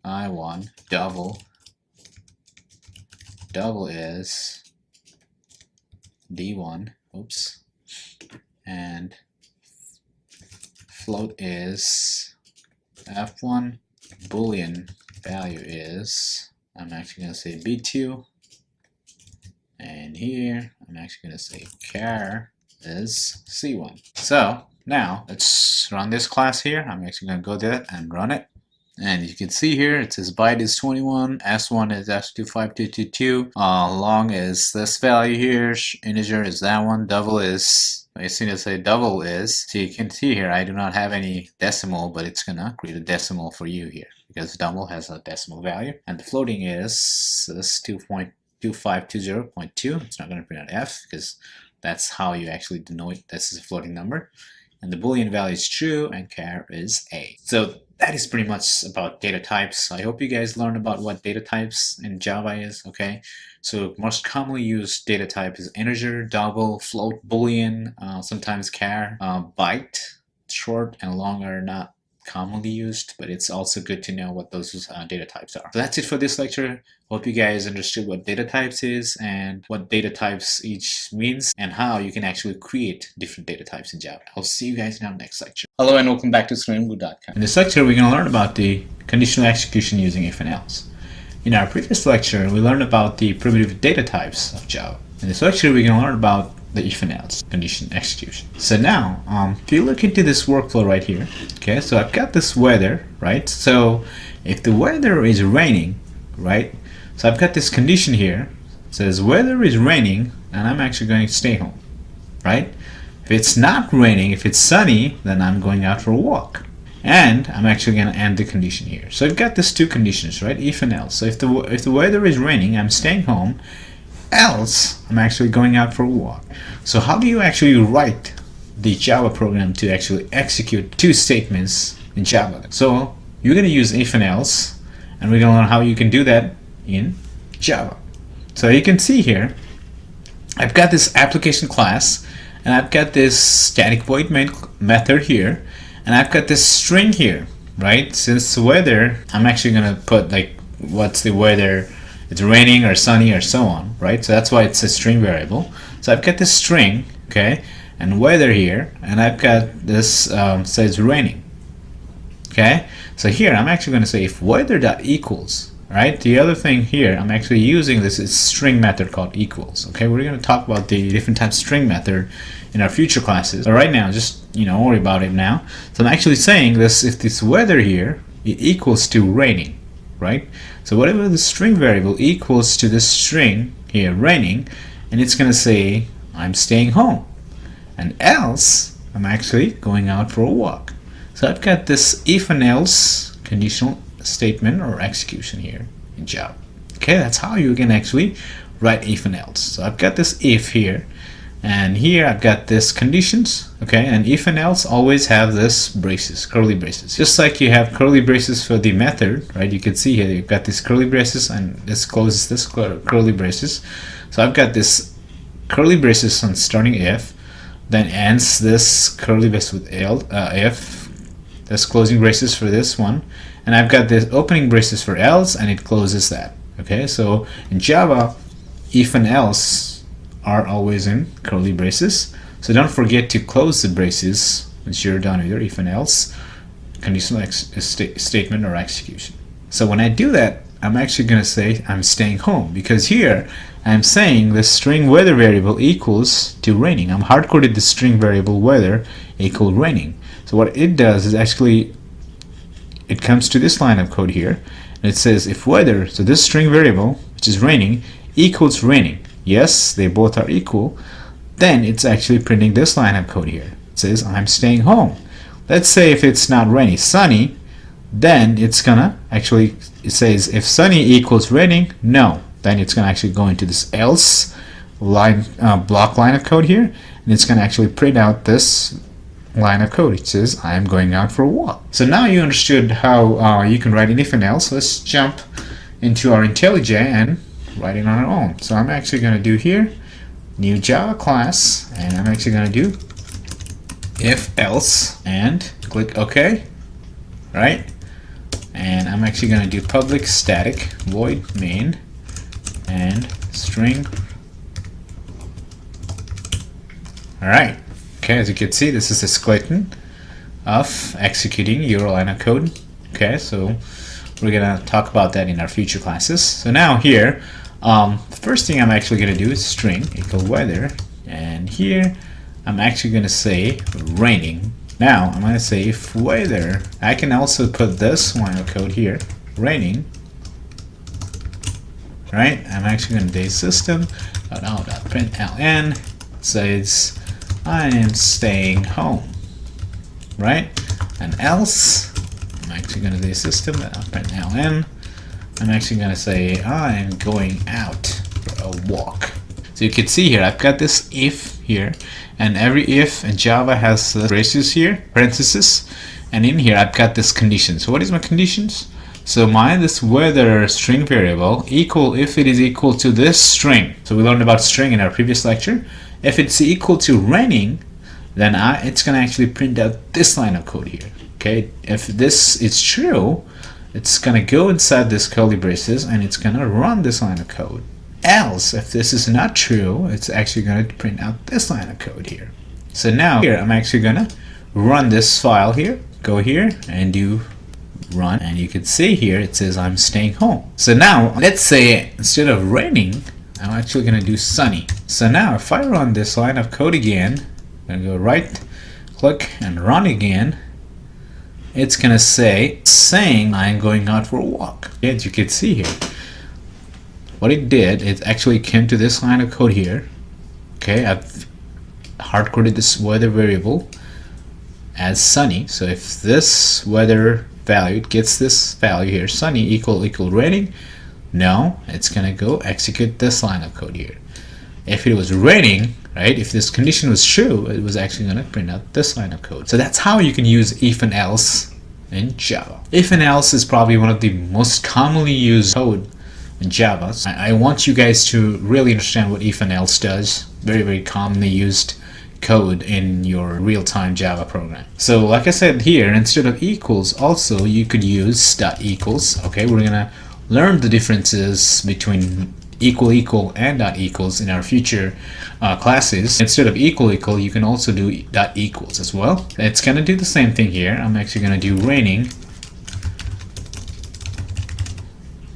I1, double is D1, oops, and float is F1, Boolean value is, I'm actually going to say B2, and here I'm actually going to say char is C1. So now let's run this class here. I'm actually going to go there and run it. And you can see here, it says byte is 21, S1 is S25222, long is this value here, integer is that one, double is, as soon as I say double is, so you can see here, I do not have any decimal, but it's gonna create a decimal for you here, because double has a decimal value, and the floating is this 2.2520.2, it's not gonna print out F, because that's how you actually denote this is a floating number. And the Boolean value is true and char is A. So that is pretty much about data types. I hope you guys learned about what data types in Java is, okay? So most commonly used data type is integer, double, float, Boolean, sometimes char, byte, short and long are not commonly used, but it's also good to know what those data types are. So that's it for this lecture. Hope you guys understood what data types is and what data types each means and how you can actually create different data types in Java. I'll see you guys in our next lecture. Hello and welcome back to ScreenBlue.com. In this lecture, we're going to learn about the conditional execution using if and else. In our previous lecture, we learned about the primitive data types of Java. In this lecture, we're going to learn about the if and else condition execution. So now, if you look into this workflow right here, okay, so I've got this weather, right? So if the weather is raining, right? So I've got this condition here, it says weather is raining and I'm actually going to stay home, right? If it's not raining, if it's sunny, then I'm going out for a walk. And I'm actually going to end the condition here. So I've got these two conditions, right? If and else. So if the weather is raining, I'm staying home. Else, I'm actually going out for a walk. So how do you actually write the Java program to actually execute two statements in Java? So you're going to use if and else, and we're going to learn how you can do that in Java. So you can see here, I've got this application class, and I've got this static void main method here, and I've got this string here, right? Since weather, I'm actually gonna put like what's the weather, it's raining or sunny or so on, right? So that's why it's a string variable. So I've got this string, okay, and weather here, and I've got this says raining, okay. So here I'm actually going to say if weather dot equals, right? The other thing here I'm actually using this is string method called equals. Okay, we're going to talk about the different types of string method in our future classes. But right now, just don't worry about it now. So I'm actually saying this: if this weather here it equals to raining, right? So whatever the string variable equals to this string here raining, and it's going to say I'm staying home, and else I'm actually going out for a walk. So I've got this if and else conditional statement or execution here in Java. Okay, that's how you can actually write if and else. So I've got this if here, and here I've got this conditions. Okay, and if and else always have this braces, curly braces. Just like you have curly braces for the method, right? You can see here you've got these curly braces, and this closes this curly braces. So I've got this curly braces on starting if, then ends this curly brace with if. There's closing braces for this one, and I've got this opening braces for else, and it closes that. Okay, so in Java, if and else are always in curly braces. So don't forget to close the braces once you're done with your if and else conditional statement or execution. So when I do that, I'm actually going to say I'm staying home, because here I'm saying the string weather variable equals to raining. I'm hard-coded the string variable weather equal raining. So what it does is actually it comes to this line of code here, and it says if weather, so this string variable which is raining, equals raining, yes, they both are equal, then it's actually printing this line of code here. It says I'm staying home. Let's say if it's not rainy, sunny, then it's gonna actually, it says if sunny equals raining, no, then it's gonna actually go into this else line block line of code here, and it's gonna actually print out this line of code. It says I am going out for a walk. So now you understood how you can write an if and else. Let's jump into our IntelliJ and write it on our own. So I'm actually going to do here new Java class, and I'm actually going to do if else and click OK, right? And I'm actually going to do public static void main and string. All right. Okay, as you can see, this is a skeleton of executing your line of code. Okay, so we're gonna talk about that in our future classes. So now here, the first thing I'm actually gonna do is string equal weather, and here I'm actually gonna say raining. Now I'm gonna say if weather, I can also put this line of code here, raining. Right? I'm actually gonna do system.out.println says I am staying home, right? And else, I'm actually going to do system.out.println. I'm actually going to say I am going out for a walk. So you can see here, I've got this if here, and every if in Java has braces here, parentheses, and in here I've got this condition. So what is my conditions? So this weather string variable equal if it is equal to this string. So we learned about string in our previous lecture. If it's equal to raining, then it's going to actually print out this line of code here. Okay, if this is true, it's going to go inside this curly braces and it's going to run this line of code. Else, if this is not true, it's actually going to print out this line of code here. So now here, I'm actually going to run this file here, go here and do run, and you can see here it says I'm staying home. So now let's say instead of raining, I'm actually going to do sunny. So now if I run this line of code again, I'm going to go right click and run again, it's going to say saying I'm going out for a walk. As you can see here, what it did, it actually came to this line of code here. Okay, I've hard-coded this weather variable as sunny. So if this weather value gets this value here, sunny equal raining, no, it's gonna go execute this line of code here. If it was raining, right, if this condition was true, it was actually gonna print out this line of code. So that's how you can use if and else in Java. If and else is probably one of the most commonly used code in Java. So I want you guys to really understand what if and else does. Very, very commonly used code in your real-time Java program. So like I said here, instead of equals, also you could use dot equals. Okay, we're gonna learn the differences between equal and dot equals in our future classes. Instead of equal, you can also do dot equals as well. It's gonna do the same thing here. I'm actually gonna do raining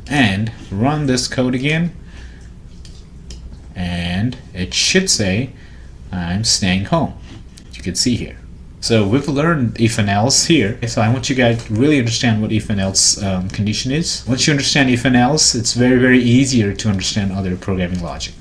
and run this code again, and it should say I'm staying home. You can see here. So we've learned if and else here. So I want you guys to really understand what if and else condition is. Once you understand if and else, it's very, very easier to understand other programming logic.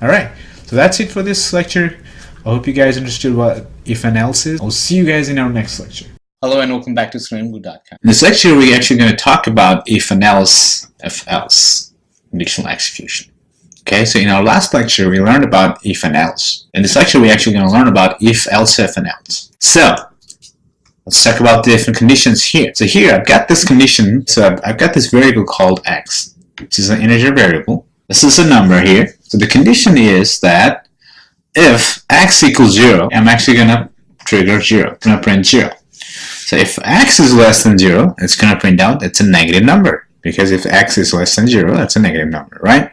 Alright, so that's it for this lecture. I hope you guys understood what if and else is. I'll see you guys in our next lecture. Hello and welcome back to screenblue.com. In this lecture, we're actually going to talk about if and else, if else, conditional execution. Okay, so in our last lecture, we learned about if and else. In this lecture, we're actually going to learn about if, ElseIf, and else. So, let's talk about the different conditions here. So here, I've got this condition. So I've got this variable called x, which is an integer variable. This is a number here. So the condition is that if x equals 0, I'm actually going to trigger 0. I'm going to print 0. So if x is less than 0, it's going to print out it's a negative number. Because if x is less than 0, that's a negative number, right?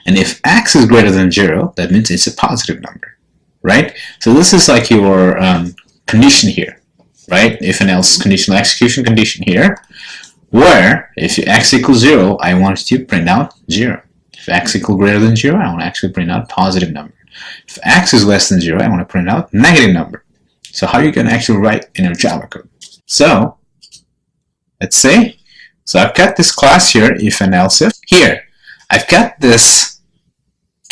And if x is greater than 0, that means it's a positive number, right? So this is like your condition here, right? If and else conditional execution condition here, where if x equals 0, I want to print out 0. If x equals greater than 0, I want to actually print out positive number. If x is less than 0, I want to print out negative number. So how are you going to actually write in your Java code? So let's say, so I've got this class here, if and else if. Here, I've got this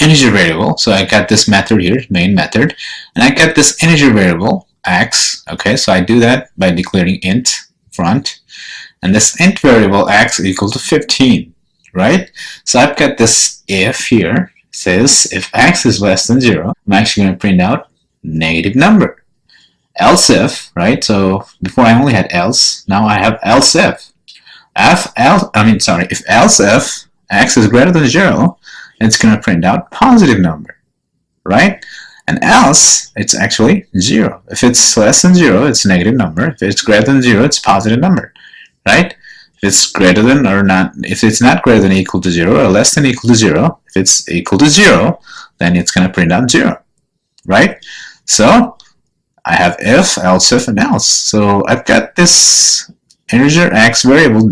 integer variable. So I got this method here, main method, and I got this integer variable x. Okay, so I do that by declaring int front, and this int variable x equal to 15, right? So I've got this if here says if x is less than 0, I'm actually going to print out negative number. Else if, right? So before I only had else, now I have else if. If else if x is greater than 0, it's going to print out positive number, right? And else, it's actually 0. If it's less than 0, it's a negative number. If it's greater than 0, it's a positive number, right? If it's greater than or not, if it's not greater than equal to 0 or less than equal to 0, if it's equal to 0, then it's going to print out 0, right? So I have if, else if, and else. So I've got this integer x variable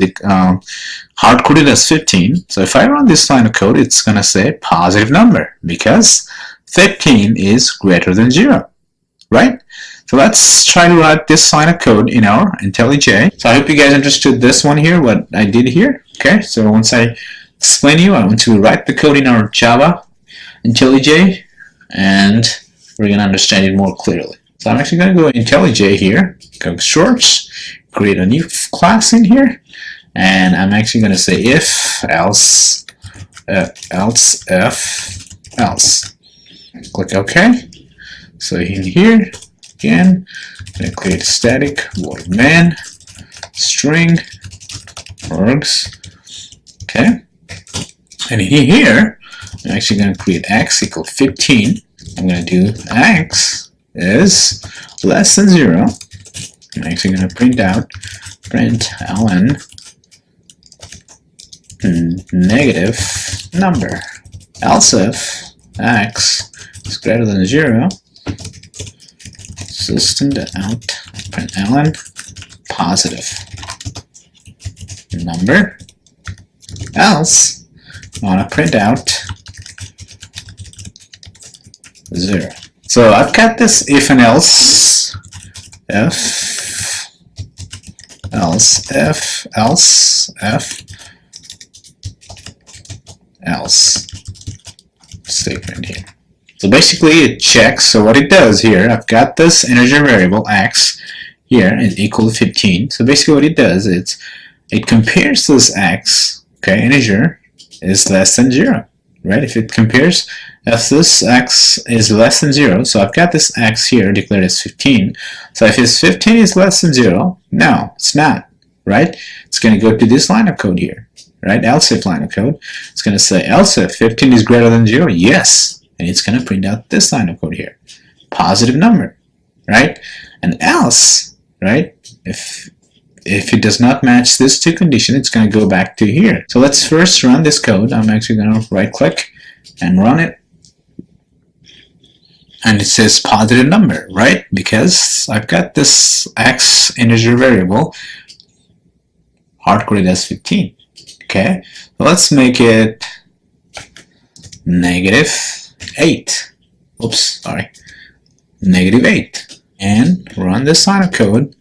hard-coded as 15. So if I run this line of code, it's going to say positive number because 15 is greater than 0, right? So let's try to write this line of code in our IntelliJ. So I hope you guys understood this one here, what I did here. Okay, so once I explain to you, I want to write the code in our Java IntelliJ, and we're going to understand it more clearly. So I'm actually going to go IntelliJ here, go shorts, create a new class in here, and I'm actually going to say if, else, if, else. Click OK. So in here, again, I'm going to create a static void main string args. Okay. And in here, I'm actually going to create x equal 15. I'm going to do x is less than 0. I'm actually going to print out print ln negative number. Else if x is greater than 0, system.out print ln positive number. Else I want to print out 0. So I've got this if and else, if, else, if, else, if, else statement here. So basically it checks. So what it does here, I've got this integer variable x here is equal to 15. So basically what it does is it compares this x, okay, integer is less than 0, right? If it compares, if this x is less than 0, so I've got this x here declared as 15. So if it's 15 is less than 0, no, it's not, right? It's going to go to this line of code here, right? ElseIf line of code. It's going to say else if 15 is greater than 0, yes. And it's going to print out this line of code here, positive number, right? And else, right, if it does not match this two condition, it's going to go back to here. So let's first run this code. I'm actually going to right click and run it. And it says positive number, right? Because I've got this x integer variable hard-coded as 15. Okay, so let's make it -8. Oops, sorry. -8. And run this line of code.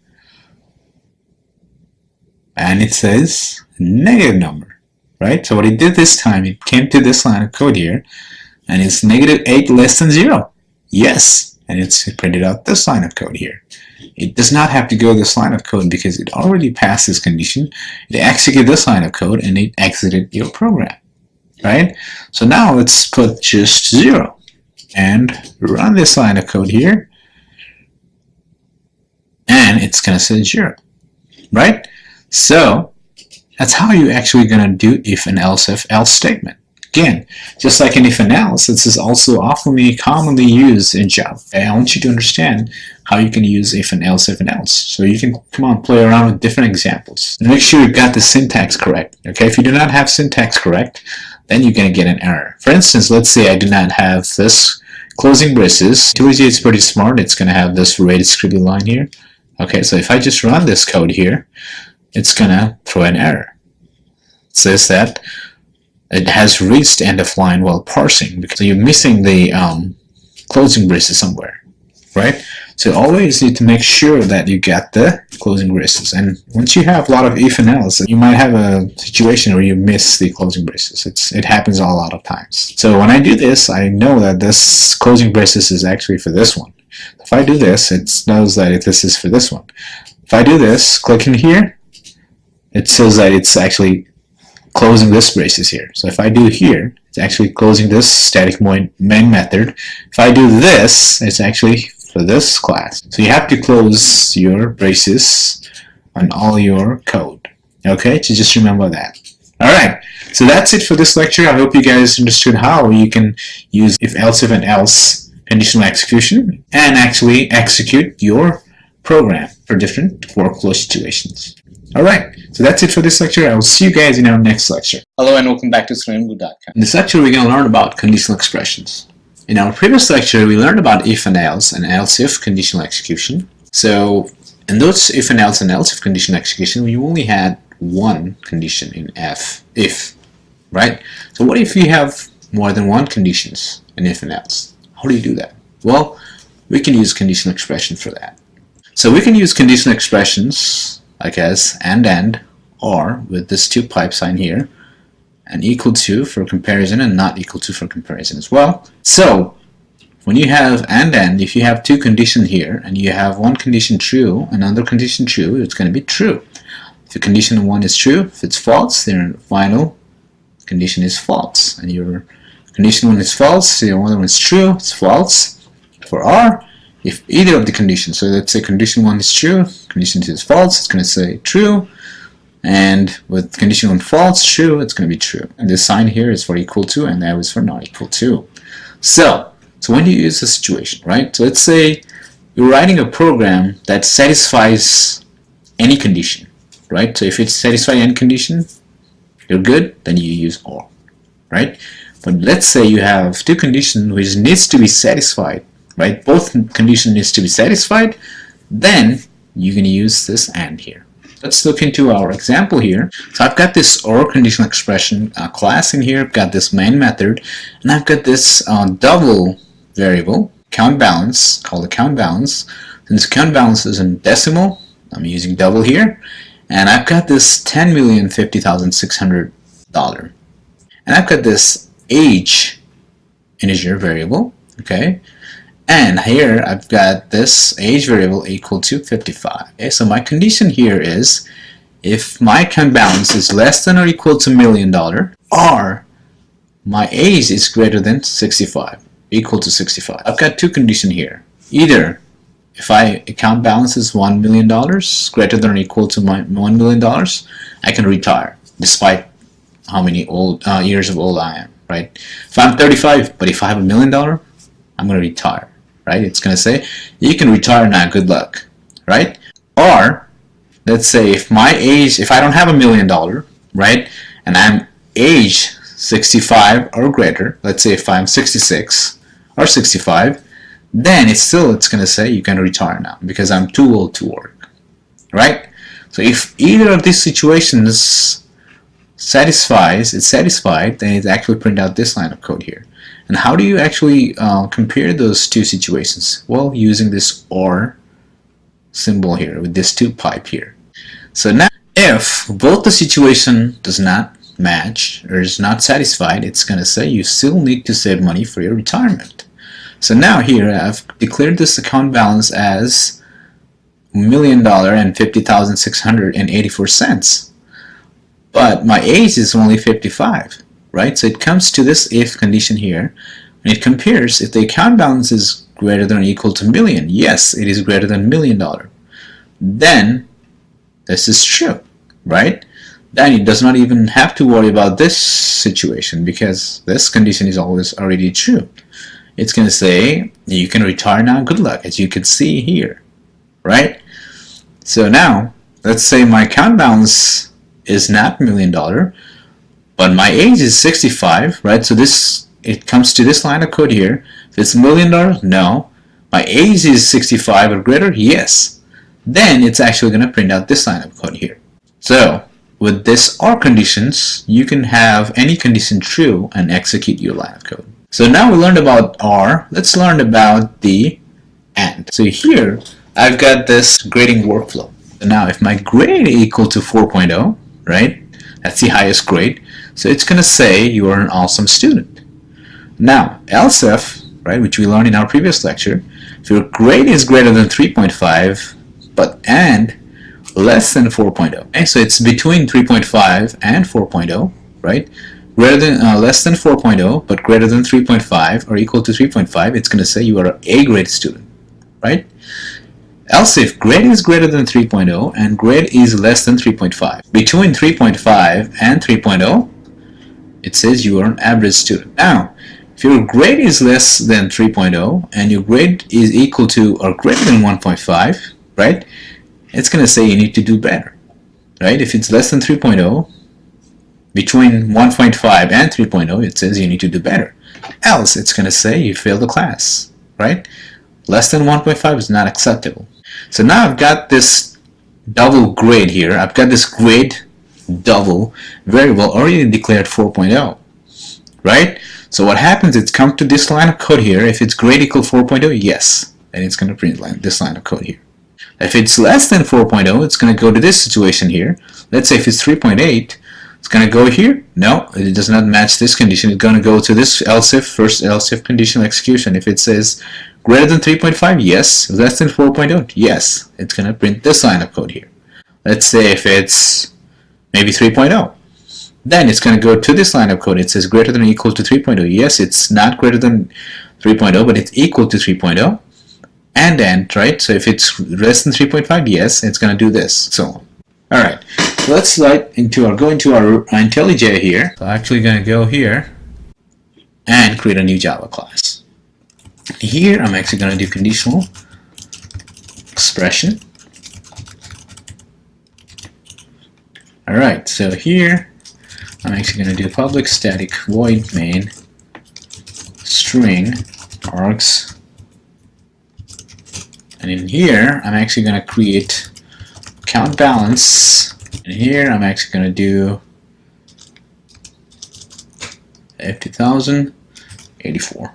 And it says negative number, right? So what it did this time, it came to this line of code here, and it's -8 less than 0. Yes, and it's printed out this line of code here. It does not have to go this line of code because it already passed this condition. It executed this line of code and it exited your program, right? So now let's put just 0 and run this line of code here, and it's going to say 0, right? So that's how you're actually going to do if and else statement. Again, just like in if and else, this is also often commonly used in Java. Okay? I want you to understand how you can use if and else. So you can come on, play around with different examples. And make sure you got the syntax correct. Okay, if you do not have syntax correct, then you're going to get an error. For instance, let's say I do not have this closing braces. 2 is pretty smart. It's going to have this rated scribbly line here. Okay, so if I just run this code here, it's going to throw an error. It says that it has reached end of line while parsing, because you're missing the closing braces somewhere, right? So you always need to make sure that you get the closing braces. And once you have a lot of if and else, you might have a situation where you miss the closing braces. It happens a lot of times. So when I do this, I know that this closing braces is actually for this one. If I do this, it knows that this is for this one. If I do this, click in here, it says that it's actually closing this braces here. So if I do here, it's actually closing this static main method. If I do this, it's actually for this class. So you have to close your braces on all your code. Okay, so just remember that. Alright, so that's it for this lecture. I hope you guys understood how you can use if, else, and else conditional execution and actually execute your program for different workflow situations. Alright, so that's it for this lecture. I will see you guys in our next lecture. Hello and welcome back to SleepingGood.com. In this lecture, we're going to learn about conditional expressions. In our previous lecture, we learned about if and else if conditional execution. So in those if and else if conditional execution, we only had one condition in if, right? So what if you have more than one conditions in if and else? How do you do that? Well, we can use conditional expression for that. So we can use conditional expressions like as and or with this two pipe sign here, and equal to for comparison and not equal to for comparison as well. So when you have and if you have two conditions here and you have one condition true, another condition true, it's going to be true. If the condition 1 is true, if it's false, then final condition is false. And your condition 1 is false, the other one is true, it's false. For R, if either of the conditions, so let's say condition 1 is true, condition 2 is false, it's going to say true, and with condition 1 false, true, it's going to be true. And this sign here is for equal to, and that was for not equal to. So when do you use this situation, right? So let's say you're writing a program that satisfies any condition, right? So if it satisfies any condition, you're good, then you use OR, right? But let's say you have two conditions which needs to be satisfied, right? Both conditions needs to be satisfied, then you're going to use this AND here. Let's look into our example here. So I've got this OR conditional expression class in here. I've got this main method, and I've got this double variable, count balance, called the count balance. Since count balance is in decimal, I'm using double here. And I've got this $10,050,600. And I've got this age integer variable, okay? And here I've got this age variable equal to 55. Okay, so my condition here is if my account balance is less than or equal to $1 million, or my age is greater than 65, equal to 65. I've got two conditions here. Either if my account balance is $1 million, greater than or equal to my $1 million, I can retire despite how many years of old I am, right? If I'm 35, but if I have $1 million, I'm going to retire, right? It's going to say, you can retire now, good luck, right? Or, let's say if I don't have $1 million, right, and I'm age 65 or greater, let's say if I'm 66 or 65, then it's going to say you can retire now because I'm too old to work, right? So if either of these situations it's satisfied, then it actually print out this line of code here. And how do you actually compare those two situations? Well, using this OR symbol here with this two pipe here. So now if both the situation does not match or is not satisfied, it's going to say you still need to save money for your retirement. So now here I've declared this account balance as $1,050,684, but my age is only 55, right? So it comes to this if condition here, and it compares if the account balance is greater than or equal to million. Yes, it is greater than $1 million. Then this is true, right? Then it does not even have to worry about this situation because this condition is always already true. It's going to say you can retire now, good luck, as you can see here, right? So now let's say my account balance is not $1 million, but my age is 65, right? So it comes to this line of code here. If it's $1 million, no. My age is 65 or greater, yes. Then it's actually going to print out this line of code here. So with this OR conditions, you can have any condition true and execute your line of code. So now we learned about OR. Let's learn about the AND. So here I've got this grading workflow. So now if my grade is equal to 4.0, right? That's the highest grade. So it's going to say you are an awesome student. Now ElseIf, right, which we learned in our previous lecture, if your grade is greater than 3.5 and less than 4.0. Okay, so it's between 3.5 and 4.0, right? Greater than less than 4.0 but greater than 3.5 or equal to 3.5, it's going to say you are an A grade student, right? Else if grade is greater than 3.0 and grade is less than 3.5, between 3.5 and 3.0, it says you are an average student. Now if your grade is less than 3.0 and your grade is equal to or greater than 1.5, right, it's going to say you need to do better, right? If it's less than 3.0, between 1.5 and 3.0, it says you need to do better. Else it's going to say you failed the class, right? Less than 1.5 is not acceptable. So now I've got this double grade here. I've got this grade double variable already declared 4.0, right? So what happens, it's come to this line of code here. If it's grade equal 4.0, yes, then it's going to print this line of code here. If it's less than 4.0, it's going to go to this situation here. Let's say if it's 3.8, it's going to go here. No, it does not match this condition. It's going to go to this ElseIf, first ElseIf conditional execution. If it says greater than 3.5, yes. Less than 4.0, yes. It's going to print this line of code here. Let's say if it's maybe 3.0. Then it's going to go to this line of code. It says greater than or equal to 3.0. Yes, it's not greater than 3.0, but it's equal to 3.0. And end, right? So if it's less than 3.5, yes, it's going to do this, so on. Alright, so let's go into our IntelliJ here. So I'm actually going to go here and create a new Java class. Here I'm actually going to do conditional expression. Alright, so here I'm actually going to do public static void main string args, and in here I'm actually going to create count balance, and here I'm actually going to do 50,084.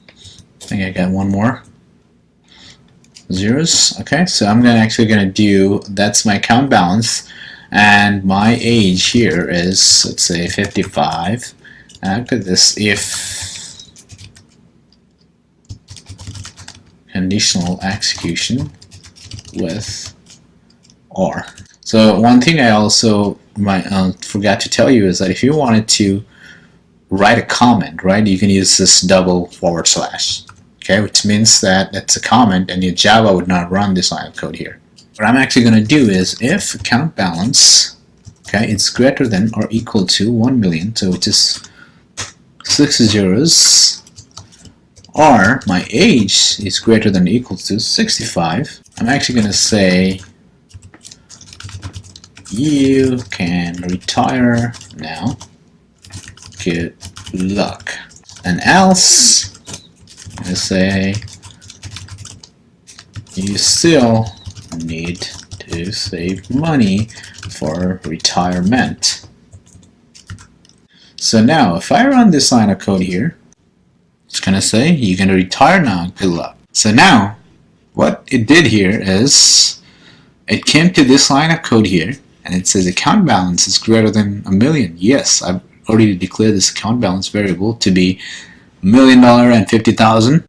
I think I got one more zeros. Okay, so I'm actually going to do, that's my count balance, and my age here is, let's say, 55. And I've got this if conditional execution with OR. So one thing I also forgot to tell you is that if you wanted to write a comment, right, you can use this double /, okay, which means that that's a comment and your Java would not run this line of code here. What I'm actually going to do is if count balance Okay, it's greater than or equal to 1 million, so it is 6 zeros, or my age is greater than or equal to 65. I'm actually going to say you can retire now. Good luck. And else, I'm going to say you still need to save money for retirement. So now if I run this line of code here, it's going to say you're going to retire now, good luck. So now what it did here is it came to this line of code here and it says account balance is greater than $1 million. Yes, I've already declared this account balance variable to be $1,050,000.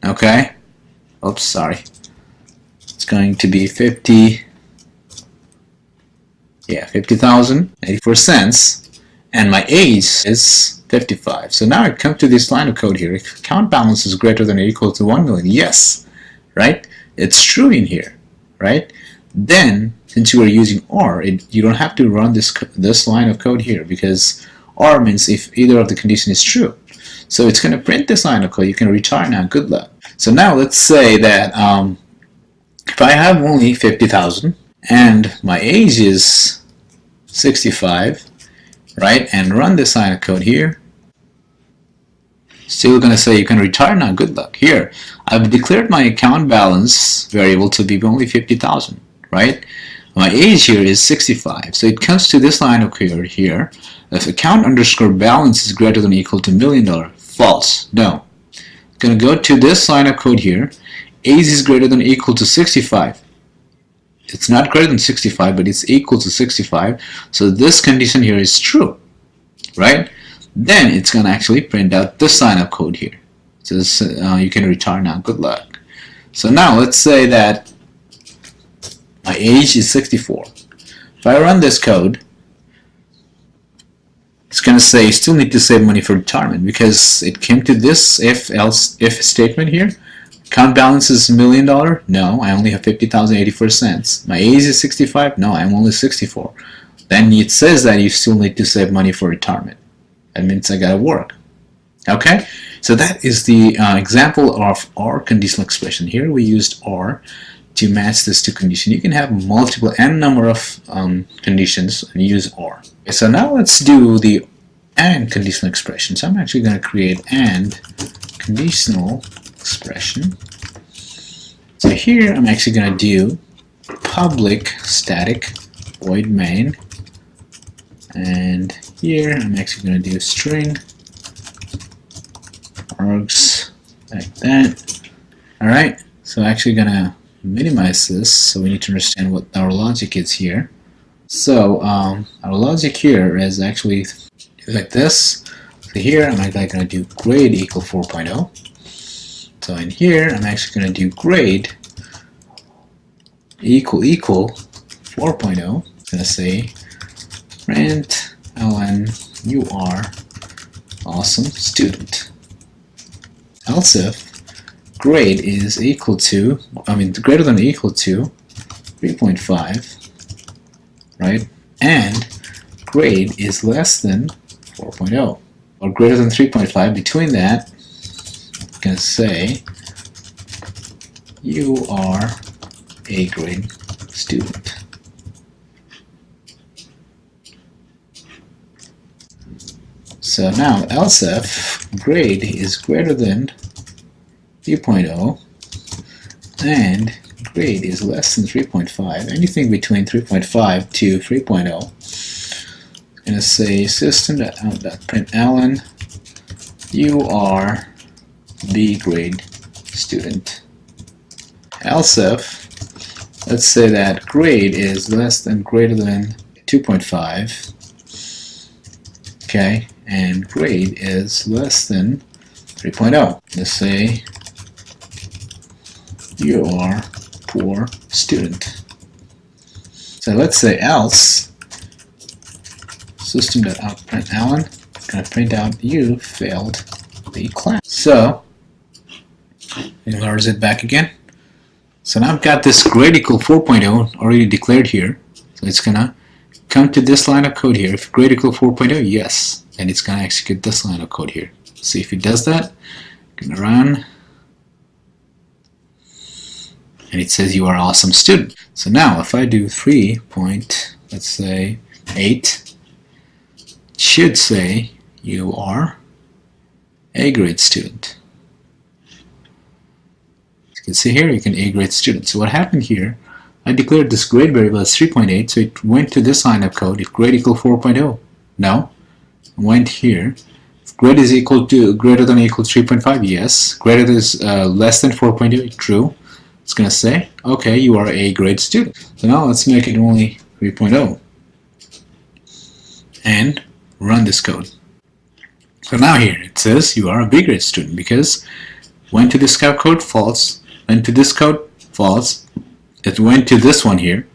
Okay, oops, sorry. It's going to be 50,084 cents, and my age is 55. So now I come to this line of code here. If account balance is greater than or equal to 1 million, yes, right? It's true in here, right? Then, since you are using OR, you don't have to run this line of code here, because OR means if either of the condition is true. So it's going to print this line of code. You can retire now. Good luck. So now let's say that if I have only 50,000 and my age is 65, right, and run this line of code here, still going to say you can retire now. Good luck. Here, I've declared my account balance variable to be only 50,000, right? My age here is 65, so it comes to this line of code here. If account underscore balance is greater than or equal to $1 million, false. No. It's going to go to this line of code here. Age is greater than or equal to 65. It's not greater than 65, but it's equal to 65. So this condition here is true, right? Then it's going to actually print out this line of code here. It says you can retire now. Good luck. So now let's say that my age is 64. If I run this code, it's going to say you still need to save money for retirement because it came to this if statement here. Account balance is $1 million. No, I only have 50,084 cents. My age is 65. No, I'm only 64. Then it says that you still need to save money for retirement. That means I gotta work. Okay, so that is the example of OR conditional expression. Here we used OR to match this to condition. You can have multiple n number of conditions and use OR. Okay, so now let's do the AND conditional expression. So I'm actually going to create AND conditional expression. So here I'm actually going to do public static void main, and here I'm actually going to do string args like that. Alright, so I'm actually going to minimize this, so we need to understand what our logic is here. So our logic here is actually like this. So here I'm actually going to do grade equal 4.0. So in here I'm actually going to do grade equal 4.0. I'm going to say print ln you are awesome student. Else if grade is equal to, greater than or equal to 3.5, right? And grade is less than 4.0 or greater than 3.5. Between that, I'm going to say you are a grade student. So now else if grade is greater than 3.0 and grade is less than 3.5, anything between 3.5 to 3.0, I'm going to say system.out.println you are B grade student. Else if, let's say that grade is less than greater than 2.5, okay, and grade is less than 3.0. Let's say you are poor student. So let's say else system.out.println is going to print out you failed the class. So enlarge it back again. So now I've got this grade equal 4.0 already declared here. So it's going to come to this line of code here. If grade equal 4.0, yes, and it's going to execute this line of code here. See if it does that. I'm going to run. And it says you are an awesome student. So now if I do 3 point, let's say 8, it should say you are A grade student. As you can see here, you can A grade student. So what happened here, I declared this grade variable as 3.8, so it went to this line of code. If grade equal 4.0, no, went here. If grade is equal to greater than or equal to 3.5, yes. Greater than less than 4.0, true. It's going to say, okay, you are A grade student. So now let's make it only 3.0 and run this code. So now here it says you are a B grade student because went to this code, false, went to this code, false, it went to this one here.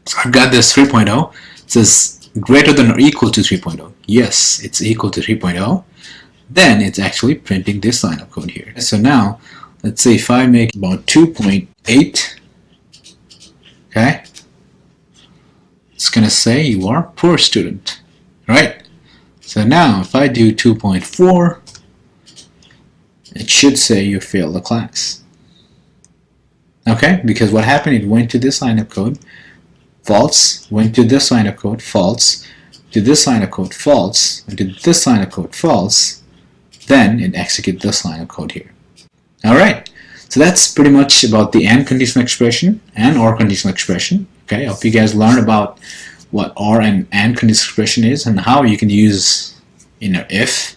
So I've got this 3.0, it says greater than or equal to 3.0. Yes, it's equal to 3.0. Then it's actually printing this line of code here. So now let's say if I make about 2.8, okay, it's going to say you are a poor student, right? So now if I do 2.4, it should say you failed the class. Okay, because what happened, it went to this line of code, false, went to this line of code, false, to this line of code, false, and to this line of code, false, then it executes this line of code here. Alright, so that's pretty much about the AND conditional expression and OR conditional expression. Okay, I hope you guys learned about what OR and AND conditional expression is and how you can use, if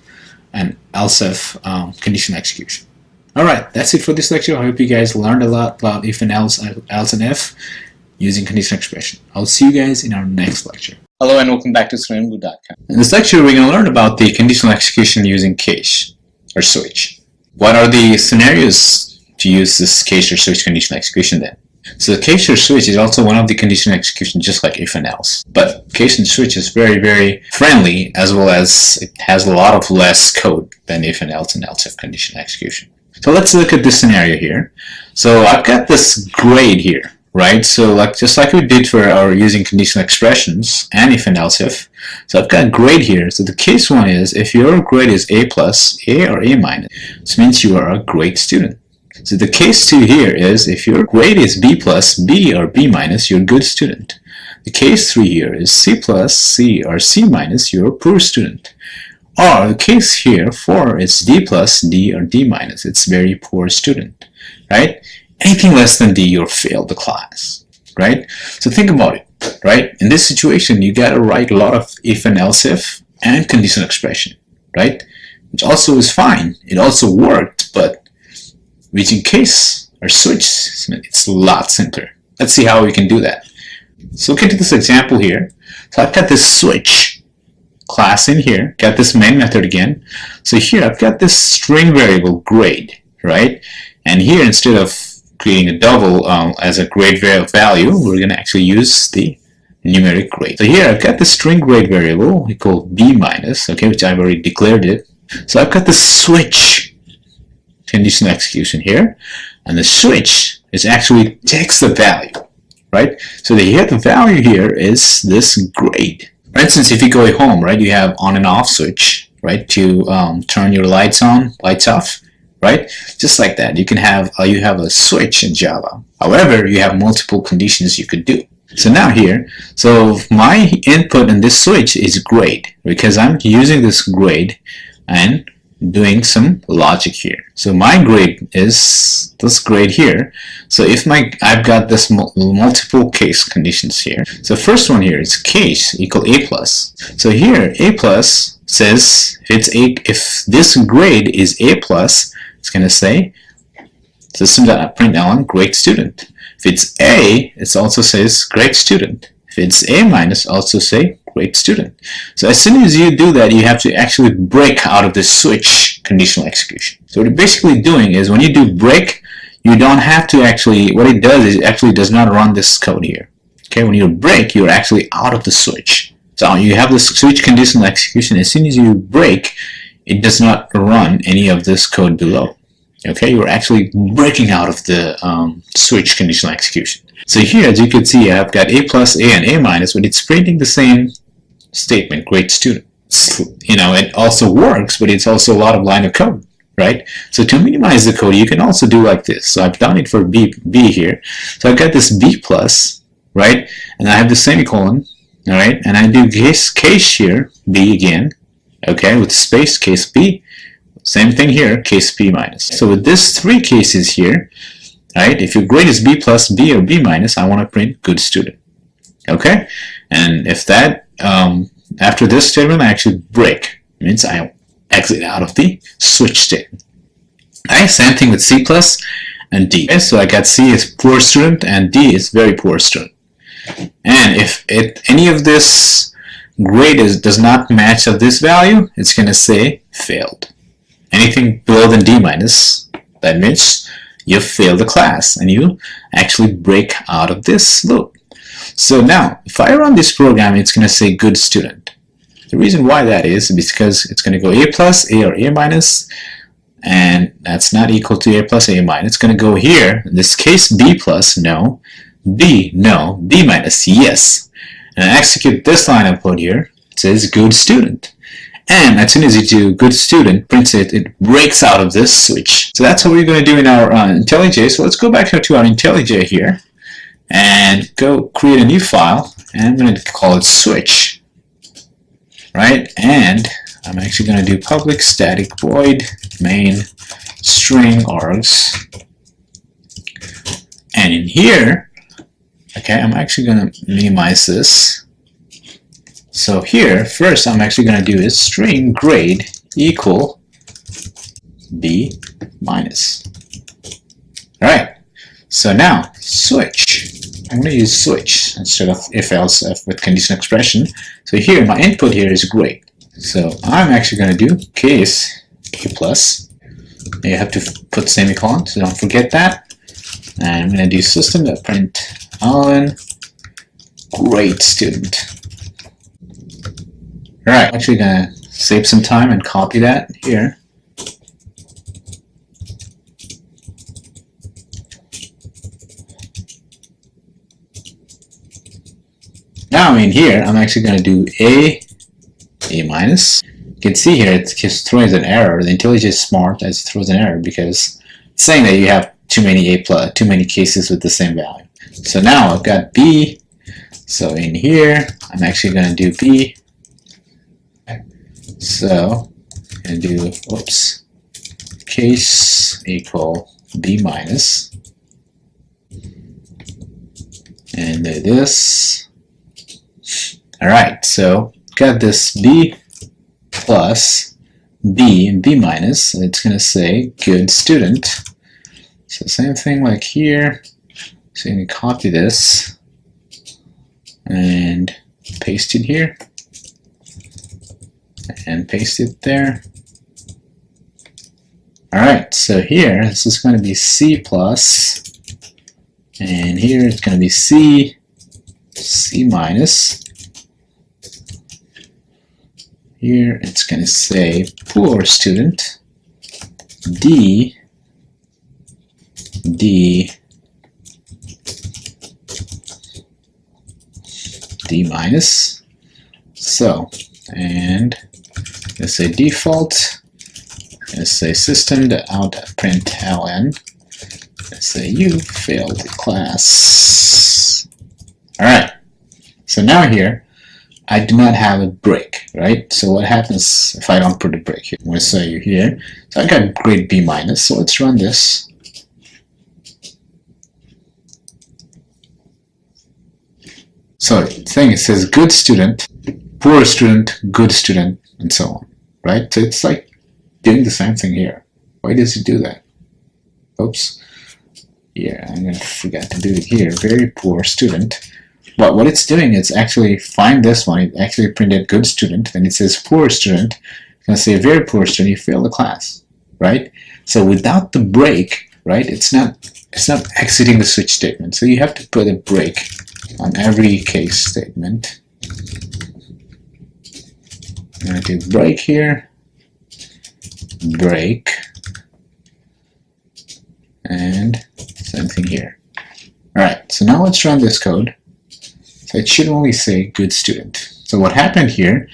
and ElseIf conditional execution. Alright, that's it for this lecture. I hope you guys learned a lot about if and else and if using conditional expression. I'll see you guys in our next lecture. Hello and welcome back to SlearningBlue.com. In this lecture, we're going to learn about the conditional execution using case or switch. What are the scenarios to use this case or switch conditional execution then? So the case or switch is also one of the conditional execution just like if and else. But case and switch is very, very friendly, as well as it has a lot of less code than if and ElseIf conditional execution. So let's look at this scenario here. So I've got this grade here, right? So just like we did for our using conditional expressions and if and ElseIf. So I've got grade here. So the case one is if your grade is A plus, A or A minus, this means you are a great student. So the case 2 here is if your grade is B plus, B or B minus, you're a good student. The case 3 here is C plus, C or C minus, you're a poor student. Or the case here 4 is D plus, D or D minus, it's very poor student, right? Anything less than D, you'll fail the class, right? So think about it, right? In this situation, you gotta write a lot of if and ElseIf and conditional expression, right? Which also is fine. It also worked, but using case or switch, it's a lot simpler. Let's see how we can do that. So look into this example here. So I've got this switch class in here, got this main method again. So here I've got this string variable grade, right? And here instead of creating a double as a grade value, we're going to actually use the numeric grade. So here I've got the string grade variable equal B minus, okay, which I've already declared it. So I've got the switch conditional execution here, and the switch is actually takes the value, right? So the value here is this grade. For instance, if you go home, right, you have on and off switch, right, to turn your lights on, lights off, right? Just like that, you can have you have a switch in Java. However, you have multiple conditions you could do. So now here, so my input in this switch is grade because I'm using this grade and doing some logic here. So my grade is this grade here. So if I've got this multiple case conditions here. So first one here is case equal A plus. So here A plus says if this grade is A plus, it's going to say system.println great student. If it's A, it also says great student. If it's A minus, also say great student. So as soon as you do that, you have to actually break out of the switch conditional execution. So what you're basically doing is when you do break, you don't have to actually, what it does is it actually does not run this code here. Okay, when you break, you're actually out of the switch. So you have the switch conditional execution. As soon as you break, it does not run any of this code below. Okay, you're actually breaking out of the switch conditional execution. So here, as you can see, I've got A plus, A, and A minus, but it's printing the same statement, great student. It also works, but it's also a lot of line of code, right? So to minimize the code, you can also do like this. So I've done it for B here. So I've got this B plus, right? And I have the semicolon, all right? And I do case here, B again, okay, with space, case B. Same thing here, case B minus. So with this 3 cases here, right, if your grade is B plus, B, or B minus, I want to print good student, okay? And if that, after this statement, I actually break, it means I exit out of the switch statement. Alright, same thing with C plus and D. Okay, so I got C is poor student and D is very poor student. And if any of this grade does not match up this value, it's going to say failed. Anything below than D minus, that means you failed the class and you actually break out of this loop. So now, if I run this program, it's going to say good student. The reason why that is because it's going to go A plus, A, or A minus, and that's not equal to A plus, A minus. It's going to go here, in this case, B plus, no, B, no, B minus, yes. And I execute this line of code here. It says good student. And as soon as you do good student, prints it, it breaks out of this switch. So that's what we're going to do in our IntelliJ. So let's go back to our IntelliJ here and go create a new file. And I'm going to call it switch, right? And I'm actually going to do public static void main string args. And in here, okay, I'm actually going to minimize this. So here, first I'm actually going to do is string grade equal B minus. Alright, so now switch. I'm going to use switch instead of if/else/if with conditional expression. So here, my input here is grade. So I'm actually going to do case A plus. You have to put semicolon, so don't forget that. And I'm going to do system.print on great student. Alright, I'm actually going to save some time and copy that here. Now in here, I'm actually going to do A minus. You can see here it just throws an error. The IntelliJ is smart as it throws an error because it's saying that you have too many cases with the same value. So now I've got B. So in here, I'm actually going to do B. So I'm going to do, oops, case equal B minus. And do this. Alright, so got this B plus B and B minus, and it's going to say good student. So same thing like here. So I'm going to copy this and paste it here and paste it there. Alright, so here this is going to be C plus, and here it's going to be C minus. Here it's going to say poor student, D minus. So, and let's say default, let's say system.out.println, let's say you failed the class. Alright, so now here I do not have a break, right? So what happens if I don't put a break here? I'm going to say you here. So I got grade B minus, so let's run this. So the thing, it says good student, poor student, good student, and so on, right? So it's like doing the same thing here. Why does it do that? Oops. Yeah, I'm going to forget to do it here. Very poor student. But what it's doing is actually find this one. It actually printed good student. Then it says poor student. It's going to say very poor student. You failed the class, right? So without the break, right? It's not exiting the switch statement. So you have to put a break on every case statement. I'm going to do break here. Break. And same thing here. Alright, so now let's run this code. So it should only say good student. So what happened here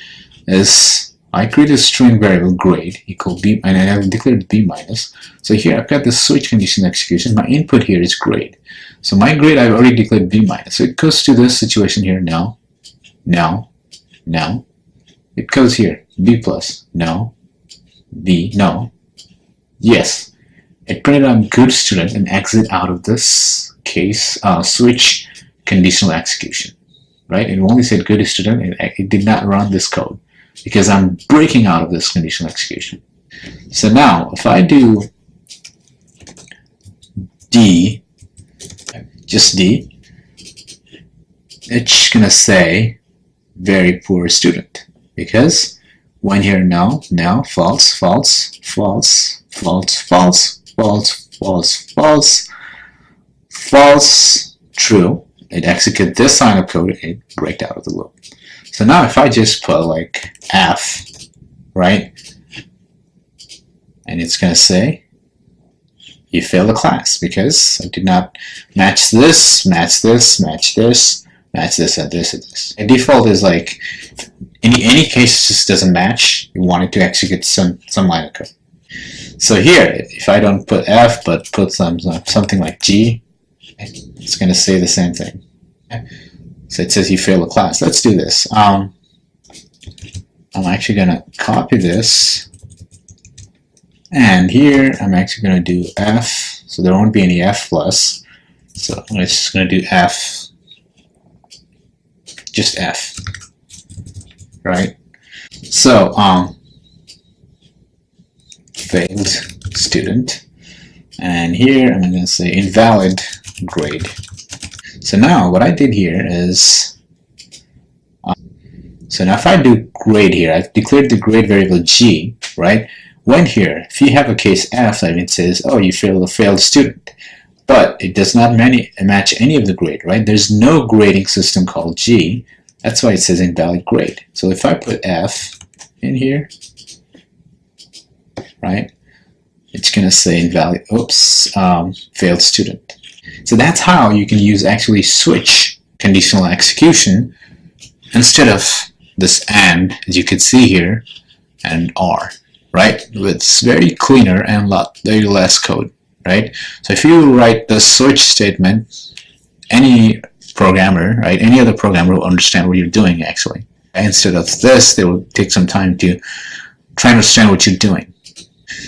is I created a string variable grade equal b, and I declared b minus. So here I've got the switch conditional execution. My input here is grade. So my grade I've already declared b minus. So it goes to this situation here, no, no, no. It goes here, b plus, no, b, no, yes. It printed out good student and exit out of this case switch conditional execution, right? It only said good student, and it did not run this code because I'm breaking out of this conditional execution. So now if I do D, just D, it's gonna say very poor student, because when here no, no, false, false, false, false, false, false, false, false, false, true, it executes this line of code, it breaks out of the loop. So now if I just put like F, right, and it's gonna say you failed the class because I did not match this, match this, match this, match this, and this, and this. And default is like any case just doesn't match. You want it to execute some line of code. So here, if I don't put F but put something like G, it's going to say the same thing. So it says you failed the class. Let's do this. I'm actually going to copy this, and here I'm actually going to do F. So there won't be any F plus. So I'm just going to do F, just F, right? So failed student, and here I'm going to say invalid grade. So now what I did here is, so now if I do grade here, I've declared the grade variable G, right? When here, if you have a case F, that it says, oh, you failed a failed student, but it does not match any of the grade, right? There's no grading system called G. That's why it says invalid grade. So if I put F in here, right, it's going to say invalid, failed student. So that's how you can use actually switch conditional execution instead of this AND, as you can see here, and OR, right? It's very cleaner and very less code, right? So if you write the switch statement, any programmer, right, any other programmer will understand what you're doing actually. Instead of this, they will take some time to try and understand what you're doing.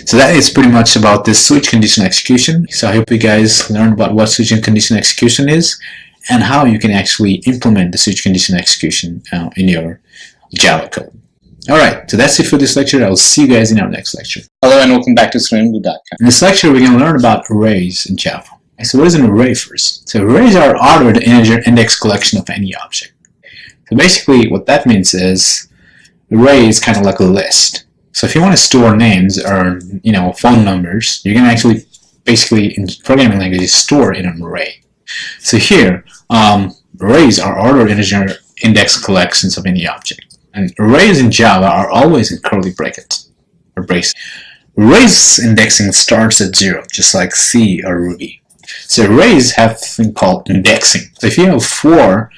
So that is pretty much about this switch conditional execution. So I hope you guys learned about what switch and conditional execution is and how you can actually implement the switch conditional execution in your Java code. Alright, so that's it for this lecture. I will see you guys in our next lecture. Hello and welcome back to SlearningBlue.com. In this lecture, we're going to learn about arrays in Java. So what is an array first? So arrays are ordered integer index collection of any object. So basically what that means is array is kind of like a list. So if you want to store names or phone numbers, you can actually basically in programming languages store in an array. So here arrays are ordered integer index collections of any object. And arrays in Java are always in curly brackets or braces. Arrays indexing starts at 0, just like C or Ruby. So arrays have a thing called indexing. So if you have 4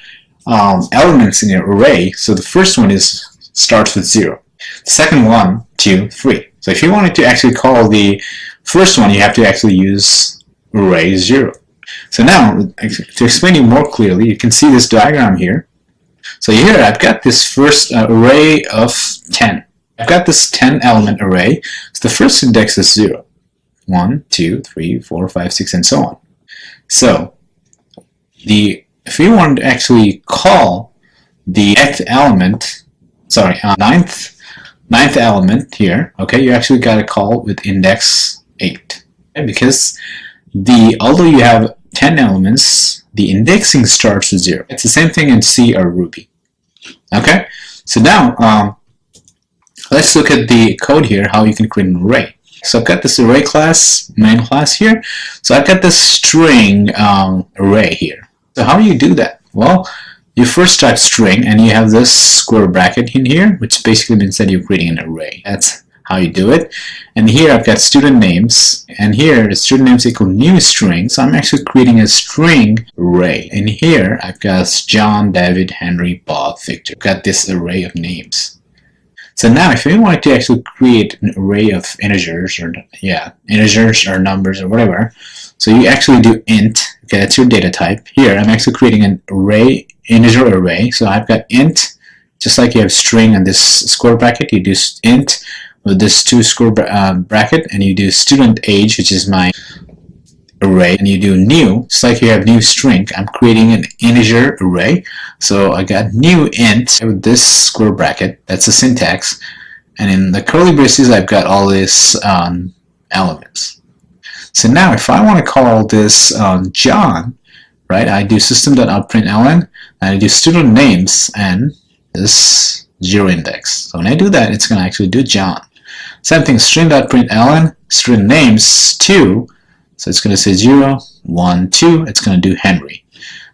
elements in your array, so the first one starts with 0. The second one, 2, 3. So if you wanted to actually call the first one, you have to actually use array 0. So now, to explain it more clearly, you can see this diagram here. So here I've got this first array of 10. I've got this 10 element array. So the first index is 0. 1, 2, 3, 4, 5, 6, and so on. So if you want to actually call the ninth element here, okay, you actually got to call with index 8. Okay, because although you have 10 elements, the indexing starts with 0. It's the same thing in C or Ruby. Okay, so now let's look at the code here, how you can create an array. So I've got this array class, main class here. So I've got this string array here. So how do you do that? Well, you first start string and you have this square bracket in here, which basically means that you're creating an array. That's how you do it. And here I've got student names, and here the student names equal new string, so I'm actually creating a string array. And here I've got John, David, Henry, Bob, Victor. I've got this array of names. So now if you wanted to actually create an array of integers or numbers or whatever, so you actually do int. Okay, that's your data type. Here I'm actually creating an array, integer array. So I've got int, just like you have string and this square bracket, you do int with this 2 square bracket, and you do student age, which is my array, and you do new, just like you have new string. I'm creating an integer array, so I got new int with this square bracket. That's the syntax, and in the curly braces I've got all these elements. So now if I want to call this John, right, I do system.out.println, and I do student names and this 0 index. So when I do that, it's going to actually do John. Same thing, string.println, student names 2, so it's going to say 0, 1, 2, it's going to do Henry.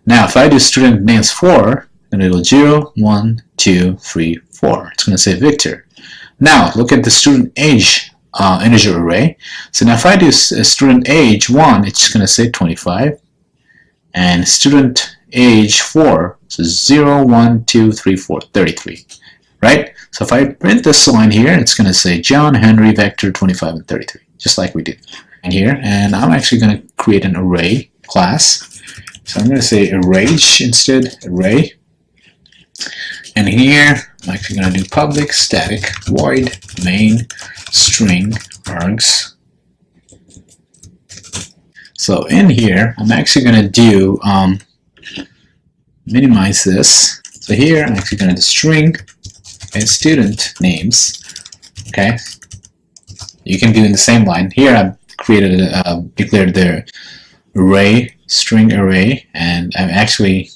Now if I do student names 4, then it will 0, 1, 2, 3, 4. It's going to say Victor. Now look at the student age integer array. So now if I do student age 1, it's going to say 25, and student age 4, so 0, 1, 2, 3, 4, 33. Right? So if I print this line here, it's going to say John, Henry, Vector, 25, and 33, just like we did. And here, and I'm actually going to create an array class. So I'm going to say array instead, array. And here, I'm actually going to do public static void main string args. So in here, I'm actually going to do minimize this. So here, I'm actually going to do string and student names. Okay, you can do in the same line. Here, I've created declared the array, string array, and I've actually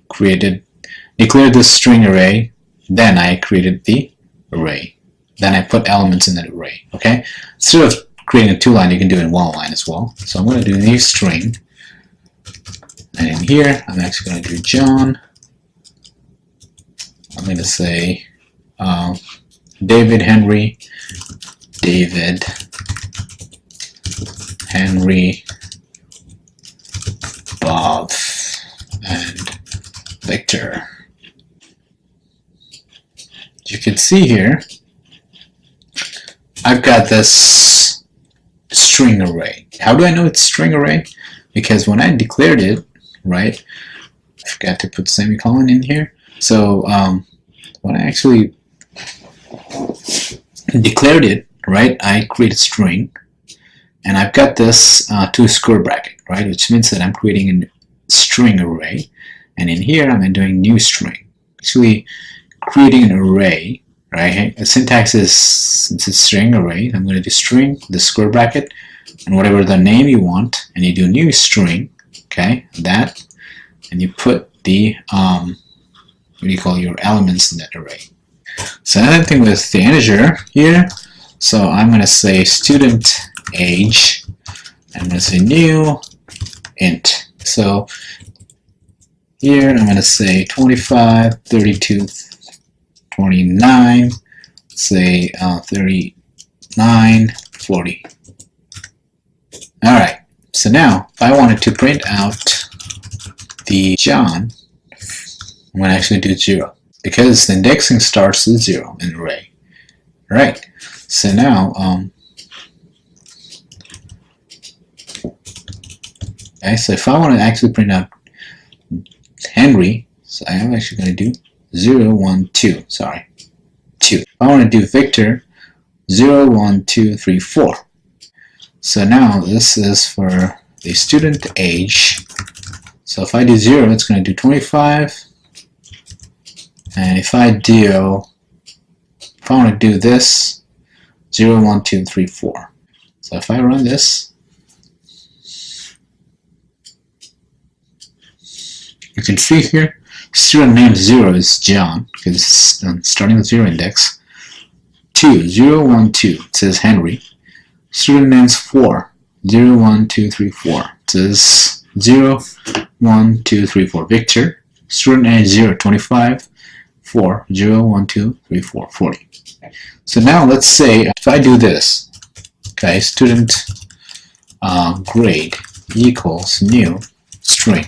declared this string array. Then I created the array. Then I put elements in that array. Okay, instead of creating a 2-line, you can do it in 1 line as well. So I'm going to do new string, and in here I'm actually going to do John. I'm going to say David, Henry, David, Henry, Bob, and Victor. As you can see here, I've got this string array. How do I know it's string array? Because when I declared it, right, I forgot to put semicolon in here. So when I actually declared it, right, I created string, and I've got this 2 square bracket, right, which means that I'm creating a string array, and in here I'm doing new string. Actually creating an array, right? The syntax is, since it's string array, I'm going to do string, the square bracket, and whatever the name you want, and you do new string, okay, that, and you put the what do you call your elements in that array. So another thing with the integer here, so I'm going to say student age, I'm going to say new int. So here I'm going to say 25, 32, 29, say 39, 40. Alright, so now if I wanted to print out the John, I'm going to actually do 0, because the indexing starts with 0 in array. Alright, so now okay, so if I want to actually print out Henry, so I'm actually going to do 0, 1, 2, sorry, 2. If I want to do Victor, 0, 1, 2, 3, 4. So now this is for the student age. So if I do 0, it's going to do 25. And if I want to do this, 0, 1, 2, 3, 4. So if I run this, you can see here, student name 0 is John, because it's starting with 0 index. 2, 0, 1, 2, it says Henry. Student names 4, 0, 1, 2, 3, 4, it says 0, 1, 2, 3, 4, Victor. Student age 0, 25, 4, 0, 1, 2, 3, 4, 40. So now let's say if I do this, okay, student grade equals new string.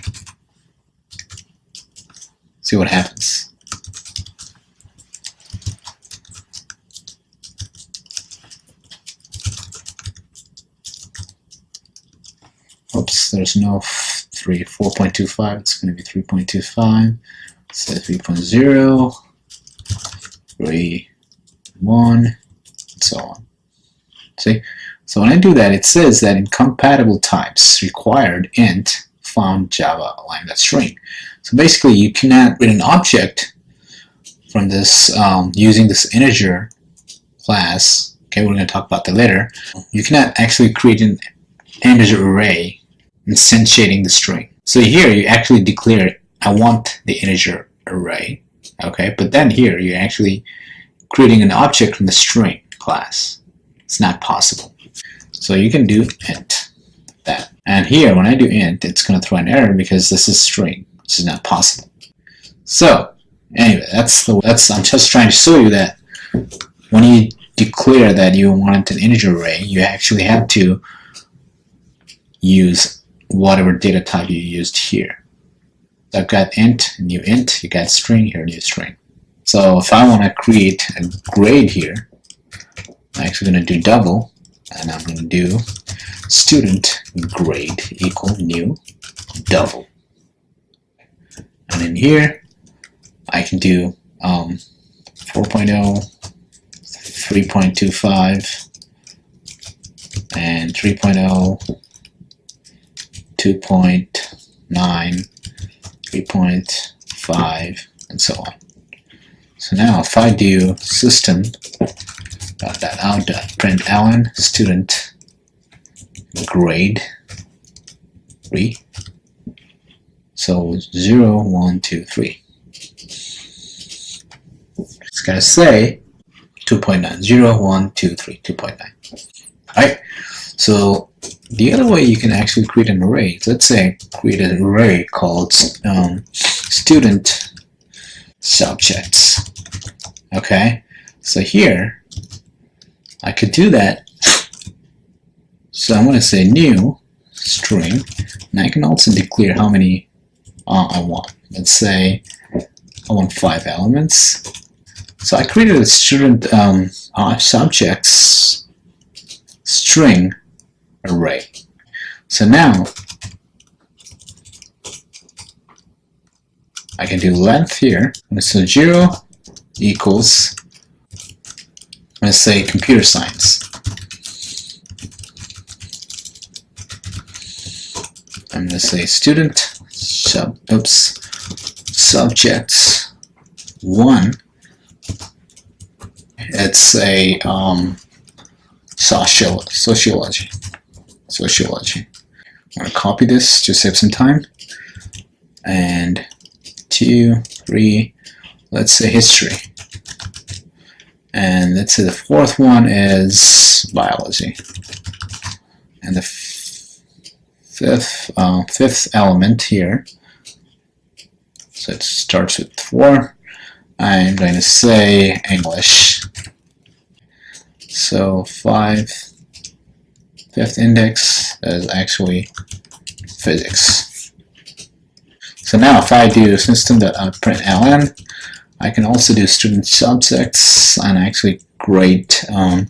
See what happens. Oops, there's no 4.25, it's going to be 3.25. So 3.0, 3, 1, and so on. See? So when I do that, it says that incompatible types required int found Java lambda string. So basically, you cannot create an object from this using this integer class. Okay, we're going to talk about that later. You cannot actually create an integer array instantiating the string. So here you actually declare, I want the integer array. Okay, but then here you're actually creating an object from the string class. It's not possible. So you can do int that. And here when I do int, it's going to throw an error because this is string. This is not possible. So anyway, I'm just trying to show you that when you declare that you want an integer array, you actually have to use whatever data type you used here. So I've got int, new int, you got string here, new string. So if I want to create a grade here, I'm actually going to do double, and I'm going to do student grade equal new double. And in here, I can do 4.0, 3.25, and 3.0, 2.9, 3.5, and so on. So now if I do system.out.println student grade 3, so 0, 1, 2, 3. It's going to say 2.9, 0, 1, 2, 3, 2.9. Alright, so the other way you can actually create an array, let's say create an array called student subjects. Okay, so here I could do that. So I'm going to say new string, and I can also declare how many I want. Let's say I want 5 elements. So I created a student subjects string array. So now I can do length here. So 0 equals, I'm going to say computer science. I'm going to say student subjects 1. It's a sociology. I'm going to copy this to save some time. And 2, 3, let's say history. And let's say the 4th one is biology. And the 5th element here, so it starts with 4. I'm going to say English. So 5th index is actually physics. So now if I do system.out.println, I can also do student subjects and actually grade the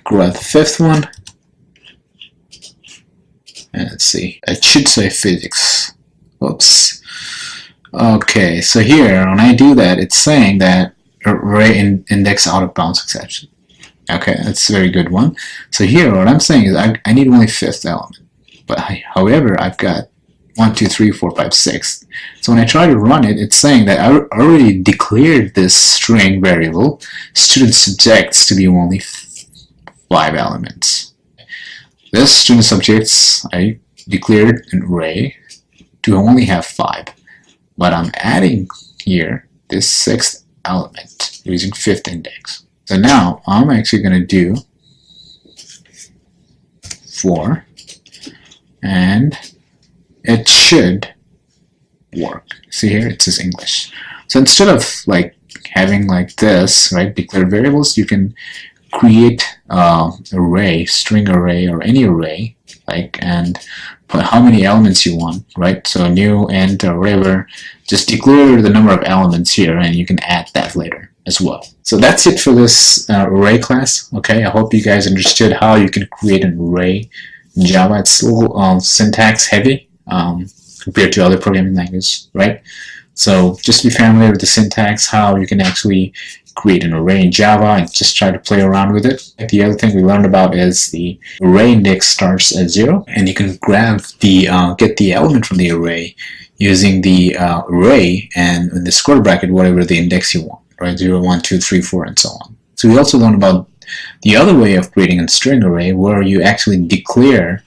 5th one. And let's see, it should say physics. Whoops. Okay, so here when I do that, it's saying that array index out of bounds exception. Okay, that's a very good one. So here what I'm saying is I need only 5th element. But however, I've got 1, 2, 3, 4, 5, 6. So when I try to run it, it's saying that I already declared this string variable student subjects to be only 5 elements. This student subjects, I declared an array to only have 5. But I'm adding here this 6th element using 5th index. So now I'm actually going to do 4, and it should work. See here, it says English. So instead of like having like this, right, declare variables, you can create array, string array, or any array, like, and put how many elements you want, right? So new, int, or whatever. Just declare the number of elements here, and you can add that later as well. So that's it for this array class. Okay, I hope you guys understood how you can create an array in Java. It's a little syntax heavy compared to other programming languages, right? So just be familiar with the syntax, how you can actually create an array in Java, and just try to play around with it. The other thing we learned about is the array index starts at 0, and you can grab the get the element from the array using the array and in the square bracket whatever the index you want, right? 0, 1, 2, 3, 4, and so on. So we also learned about the other way of creating a string array, where you actually declare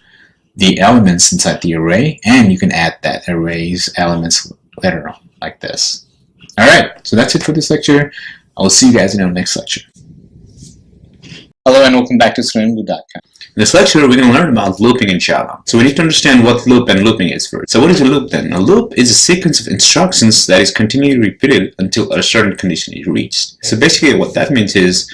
the elements inside the array, and you can add that array's elements later on, like this. Alright, so that's it for this lecture. I will see you guys in our next lecture. Hello and welcome back to StreamBlue.com. In this lecture, we're going to learn about looping in Java. So we need to understand what loop and looping is first. So what is a loop then? A loop is a sequence of instructions that is continually repeated until a certain condition is reached. So basically what that means is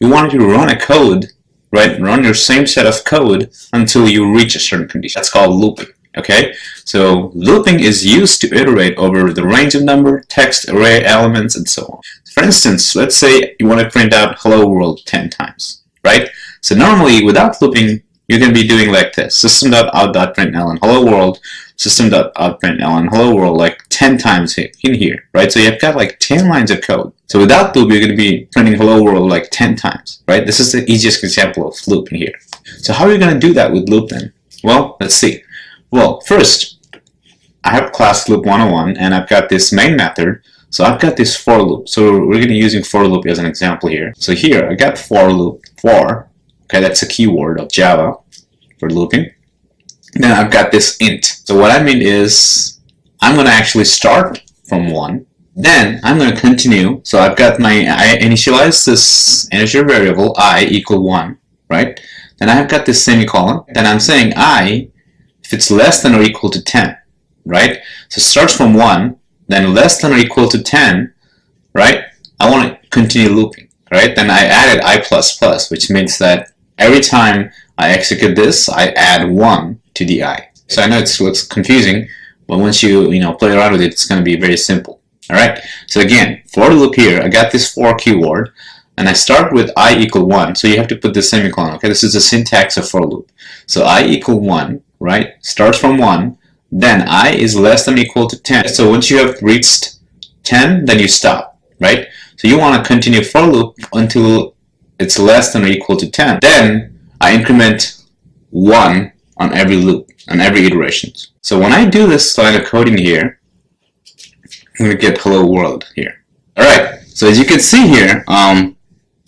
you want to run a code, right? Run your same set of code until you reach a certain condition. That's called looping. Okay, so looping is used to iterate over the range of number, text, array, elements, and so on. For instance, let's say you want to print out hello world 10 times, right? So normally without looping, you're going to be doing like this: system.out.println hello world, system.out.println hello world, like 10 times in here, right? So you've got like 10 lines of code. So without loop, you're going to be printing hello world like 10 times, right? This is the easiest example of loop in here. So how are you going to do that with loop then? Well, let's see. Well, first, I have class loop101, and I've got this main method. So I've got this for loop. So we're going to be using for loop as an example here. So here, I got for loop, for. Okay, that's a keyword of Java for looping. Then I've got this int. So what I mean is, I'm going to actually start from 1. Then I'm going to continue. So I've got I initialize this integer variable I equal 1, right? Then I've got this semicolon. Then I'm saying I, if it's less than or equal to 10, right? So it starts from 1, then less than or equal to 10, right? I want to continue looping, right? Then I added I++, which means that every time I execute this, I add 1 to the I. So I know it looks confusing, but once you play around with it, it's going to be very simple. All right. So again, for loop here, I got this for keyword, and I start with I equal 1. So you have to put the semicolon. Okay, this is the syntax of for loop. So I equal 1. Right? Starts from 1, then I is less than or equal to 10. So once you have reached 10, then you stop, right? So you want to continue for loop until it's less than or equal to 10. Then I increment 1 on every loop, on every iteration. So when I do this line of coding here, I'm going to get hello world here. Alright, so as you can see here,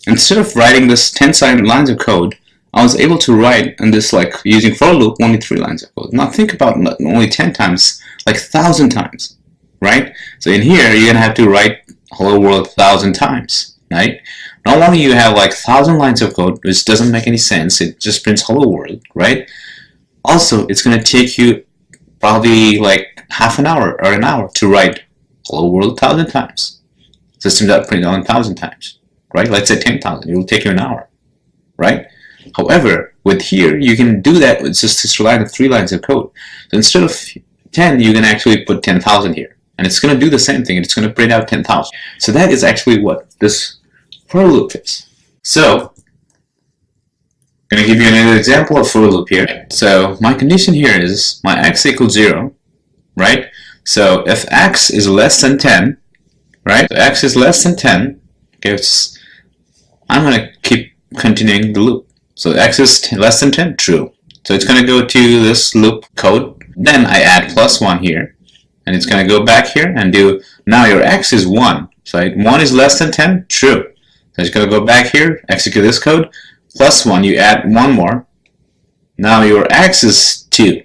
instead of writing this 10 lines of code, I was able to write in this, like, using for loop, only 3 lines of code. Now think about only 10 times, like 1,000 times, right? So in here, you're going to have to write hello world 1,000 times, right? Not only you have like 1,000 lines of code, which doesn't make any sense, it just prints hello world, right? Also, it's going to take you probably like half an hour or an hour to write hello world 1,000 times. System.println 1,000 times, right? Let's say 10,000. It will take you an hour, right? However, with here, you can do that with just 3 lines of code. So instead of 10, you can actually put 10,000 here. And it's going to do the same thing. It's going to print out 10,000. So that is actually what this for loop is. So I'm going to give you another example of for loop here. So my condition here is my x equals 0, right? So if x is less than 10, right? So x is less than 10, okay, I'm going to keep continuing the loop. So x is less than 10, true. So it's going to go to this loop code. Then I add +1 here. And it's going to go back here and do, now your x is 1. So 1 is less than 10, true. So it's going to go back here, execute this code. +1, you add 1 more. Now your x is 2.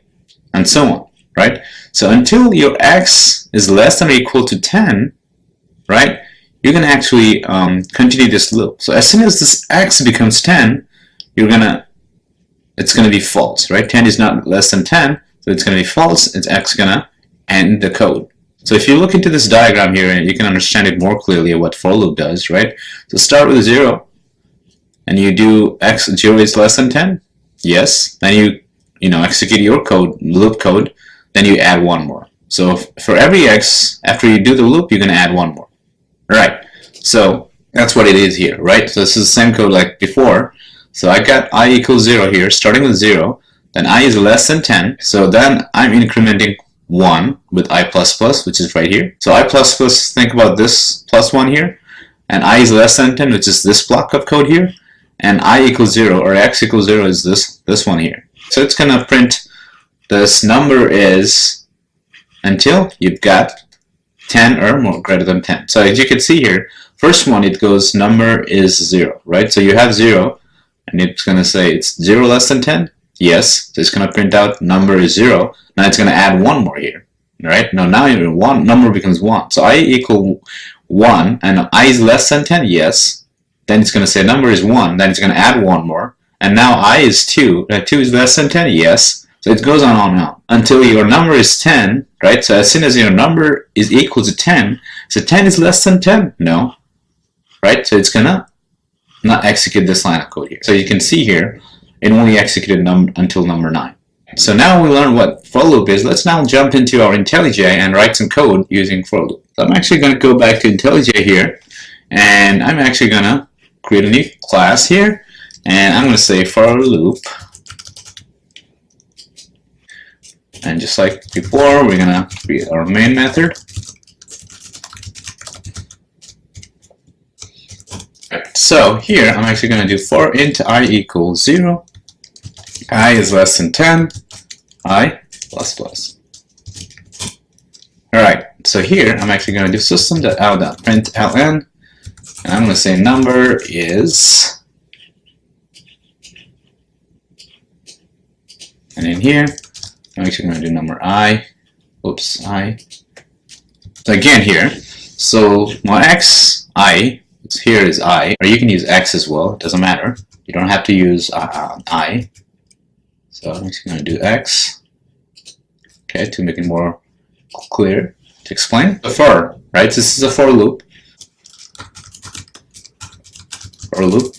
And so on, right? So until your x is less than or equal to 10, right, you can actually continue this loop. So as soon as this x becomes 10, it's gonna be false, right? 10 is not less than 10, so it's gonna be false. It's x gonna end the code. So if you look into this diagram here, you can understand it more clearly what for loop does, right? So start with 0, and you do x 0 is less than 10. Yes. Then you execute your code, loop code. Then you add one more. So for every x, after you do the loop, you're going to add one more. All right. So that's what it is here, right? So this is the same code like before. So I got I equals 0 here, starting with 0. Then I is less than 10. So then I'm incrementing 1 with I++, which is right here. So I++, think about this plus 1 here. And I is less than 10, which is this block of code here. And I equals 0 or x equals 0 is this one here. So it's going to print this number is until you've got 10 or more greater than 10. So as you can see here, first one it goes number is 0, right? So you have 0 and it's going to say it's 0 less than 10. Yes, so it's going to print out number is 0. Now it's going to add one more here, right? Now your one number becomes 1. So I equal 1 and I is less than 10. Yes. Then it's going to say number is 1. Then it's going to add one more. And now I is 2. 2 is less than 10. Yes. So it goes on and on until your number is 10, right? So as soon as your number is equal to 10, so 10 is less than 10. No, right? So it's going to not execute this line of code here. So you can see here, it only executed until number 9. So now we learn what for loop is. Let's now jump into our IntelliJ and write some code using for loop. So I'm actually going to go back to IntelliJ here, and I'm actually going to create a new class here, and I'm going to say for loop. And just like before, we're going to create our main method. So here, I'm actually going to do for int I equals 0, I is less than 10, I++. Alright, so here, I'm actually going to do system.out.println, and I'm going to say number is, and in here, I'm actually going to do number I. So again here, so my x, I, here is I, or you can use x as well, it doesn't matter. You don't have to use I. So I'm just going to do x, okay, to make it more clear to explain. The for, right? This is a for loop. For loop.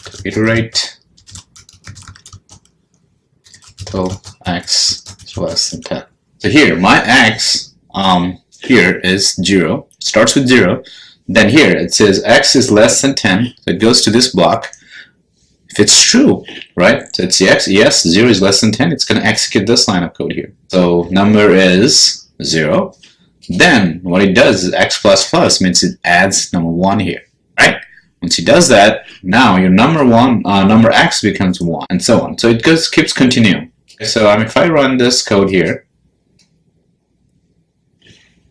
To iterate till x is less than 10. So here, my x here is 0, starts with 0. Then here it says x is less than 10, so it goes to this block. If it's true, right? So it's yes, 0 is less than 10, it's going to execute this line of code here. So number is 0. Then what it does is x++ means it adds number 1 here, right? Once it does that, now your number x becomes 1, and so on. So it keeps continuing. So if I run this code here,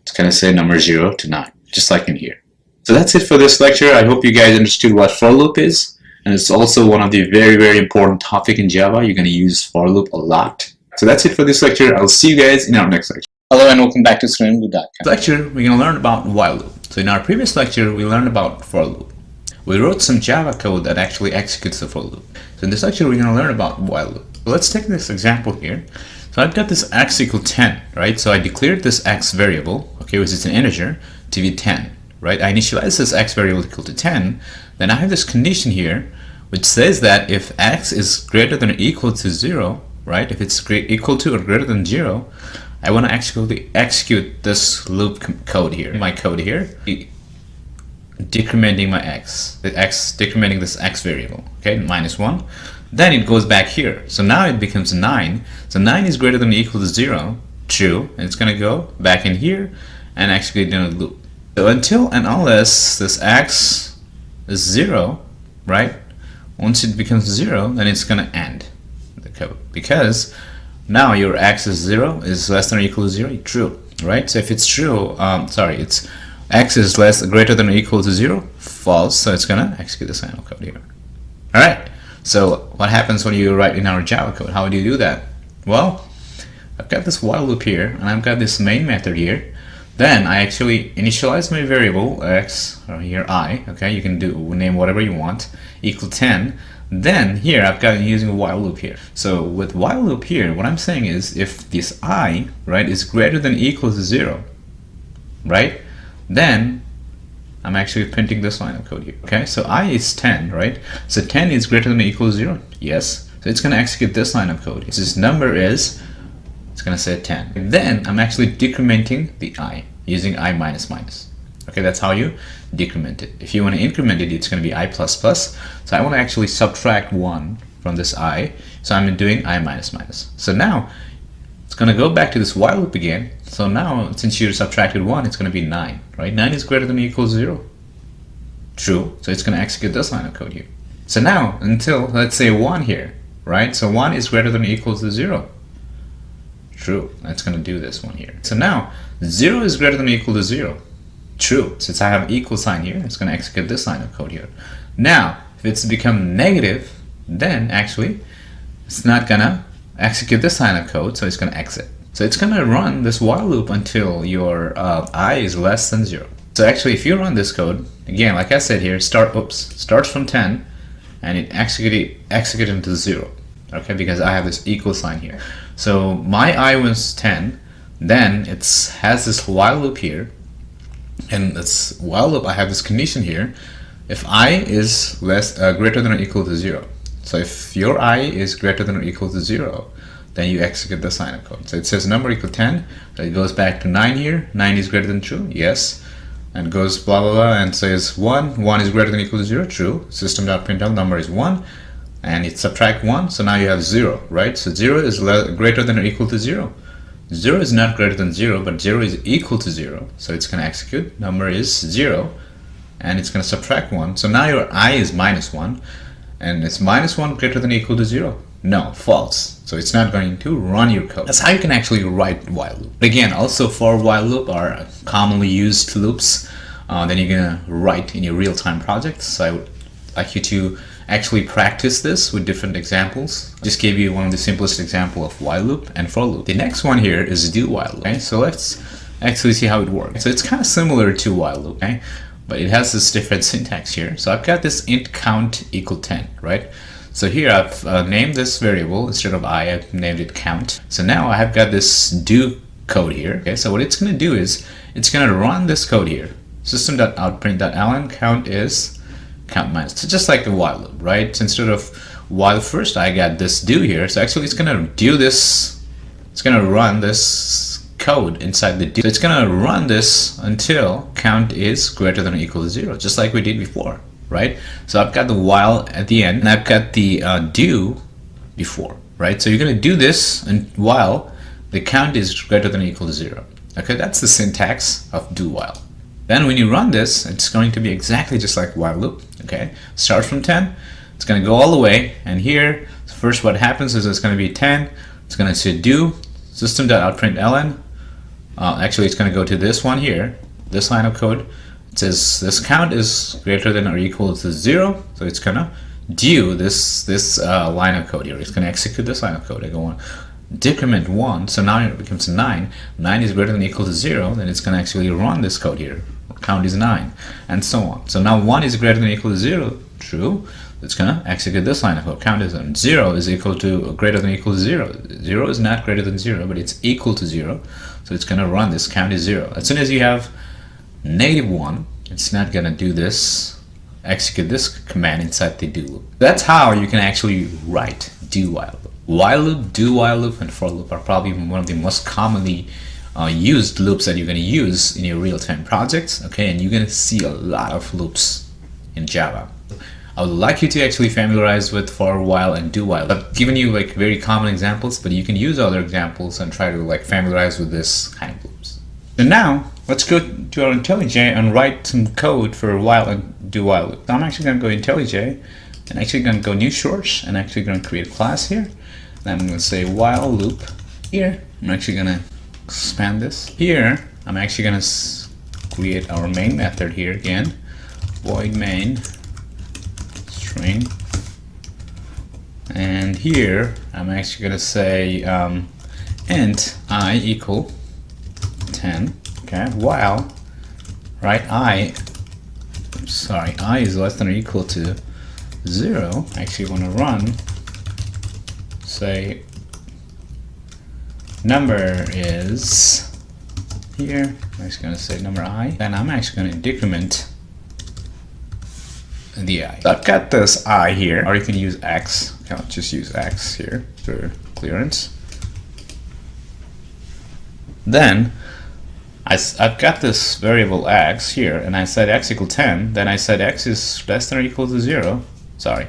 it's going to say number 0 to 9, just like in here. So that's it for this lecture. I hope you guys understood what for loop is. And it's also one of the very, very important topic in Java. You're going to use for loop a lot. So that's it for this lecture. I'll see you guys in our next lecture. Hello and welcome back to StudentBlue.com. This lecture, we're going to learn about while loop. So in our previous lecture, we learned about for loop. We wrote some Java code that actually executes the for loop. So in this lecture, we're going to learn about while loop. So let's take this example here. So I've got this x equal 10, right? So I declared this x variable, okay, which is an integer, to be 10, right? I initialize this x variable equal to 10. Then I have this condition here, which says that if x is greater than or equal to 0, right? If it's equal to or greater than 0, I want to actually execute this loop code here, my code here, decrementing my x, decrementing this x variable, okay, -1. Then it goes back here. So now it becomes 9. So 9 is greater than or equal to 0, true, and it's going to go back in here and execute in a loop. So until and unless this x is 0, right? Once it becomes 0, then it's going to end the code, because now your x is 0 is less than or equal to 0, true, right? So if it's true, it's x is greater than or equal to 0, false, so it's going to execute this line of code here. All right, so what happens when you write in our Java code? How do you do that? Well, I've got this while loop here, and I've got this main method here. Then I actually initialize my variable x, or here I, okay, you can name whatever you want, equal 10. Then here I've got using a while loop here. So with while loop here, what I'm saying is if this I, right, is greater than or equal to 0, right, then I'm actually printing this line of code here. Okay, so I is 10, right? So 10 is greater than or equal to 0? Yes. So it's going to execute this line of code. So this number is, it's going to say 10. And then I'm actually decrementing the I using I minus minus. Okay, that's how you decrement it. If you want to increment it, it's going to be I plus plus. So I want to actually subtract 1 from this I. So I'm doing I minus minus. So now it's going to go back to this while loop again. So now, since you subtracted 1, it's going to be 9, right? 9 is greater than or equal to 0. True. So it's going to execute this line of code here. So now, until, let's say 1 here, right? So 1 is greater than or equal to 0. True. That's going to do this one here. So now, 0 is greater than or equal to 0. True. Since I have equal sign here, it's going to execute this line of code here. Now, if it's become negative, then actually, it's not going to execute this line of code, so it's going to exit. So it's going to run this while loop until your I is less than 0. So actually, if you run this code, again, like I said here, starts from 10, and it execute into 0. Okay, because I have this equal sign here. So my I was 10, then it has this while loop here, and this while loop, I have this condition here. If I is greater than or equal to 0. So if your I is greater than or equal to 0, then you execute this line of code. So it says number equal 10, so it goes back to 9 here. 9 is greater than true, yes. And goes blah blah blah and says 1. 1 is greater than or equal to 0, true. System.println number is 1, and it subtract 1, so now you have 0, right? So 0 is greater than or equal to 0. 0 is not greater than 0, but 0 is equal to 0. So it's going to execute. Number is 0, and it's going to subtract 1. So now your I is minus 1, and it's minus 1 greater than or equal to 0. No, false. So it's not going to run your code. That's how you can actually write while loop. Again, also for while loop are commonly used loops that you're going to write in your real-time project. So I would like you to actually practice this with different examples. Just gave you one of the simplest example of while loop and for loop. The next one here is do while loop. Okay, so let's actually see how it works. So it's kind of similar to while loop, okay? But it has this different syntax here. So I've got this int count equal 10, right? So here I've named this variable instead of I've named it count. So now I have got this do code here. Okay, so what it's going to do is it's going to run this code here. System.out.println count is count minus. So just like the while loop, right? So instead of while first I got this do here. So actually it's going to do this. It's going to run this code inside the do. So it's going to run this until count is greater than or equal to 0, just like we did before. Right? So I've got the while at the end, and I've got the do before, right? So you're going to do this and while the count is greater than or equal to 0. Okay, that's the syntax of do while. Then when you run this, it's going to be exactly just like while loop. Okay, start from 10, it's going to go all the way, and here, first what happens is it's going to be 10, it's going to say do, system.out.println, actually it's going to go to this one here, this line of code. It says this count is greater than or equal to 0, so it's gonna do this line of code here. It's gonna execute this line of code. I go on decrement 1, so now it becomes 9. 9 is greater than or equal to 0, then it's gonna actually run this code here. Count is 9, and so on. So now 1 is greater than or equal to 0, true. It's gonna execute this line of code. Count is 0 is equal to greater than or equal to 0. 0 is not greater than 0, but it's equal to 0, so it's gonna run this count is 0. As soon as you have -1, it's not gonna do this, execute this command inside the do loop. That's how you can actually write do while loop. While loop, do while loop, and for loop are probably one of the most commonly used loops that you're gonna use in your real-time projects. Okay, and you're gonna see a lot of loops in Java. I would like you to actually familiarize with for while and do while. I've given you like very common examples, but you can use other examples and try to like familiarize with this kind of loops. So now let's go to our IntelliJ and write some code for while and do while loop. So I'm actually going to go IntelliJ and actually going to go new source and actually going to create a class here. And I'm going to say while loop here. I'm actually going to expand this. Here I'm actually going to create our main method here again. Void main string. And here I'm actually going to say int I equal 10, okay, while, right, I is less than or equal to 0, I actually want to run, say, number is here, I'm actually going to say number I, then I'm actually going to decrement the I. So I've got this I here, or you can use X, okay, I'll just use X here for clearance. Then I've got this variable x here, and I said x equal 10, then I said x is less than or equal to 0, sorry,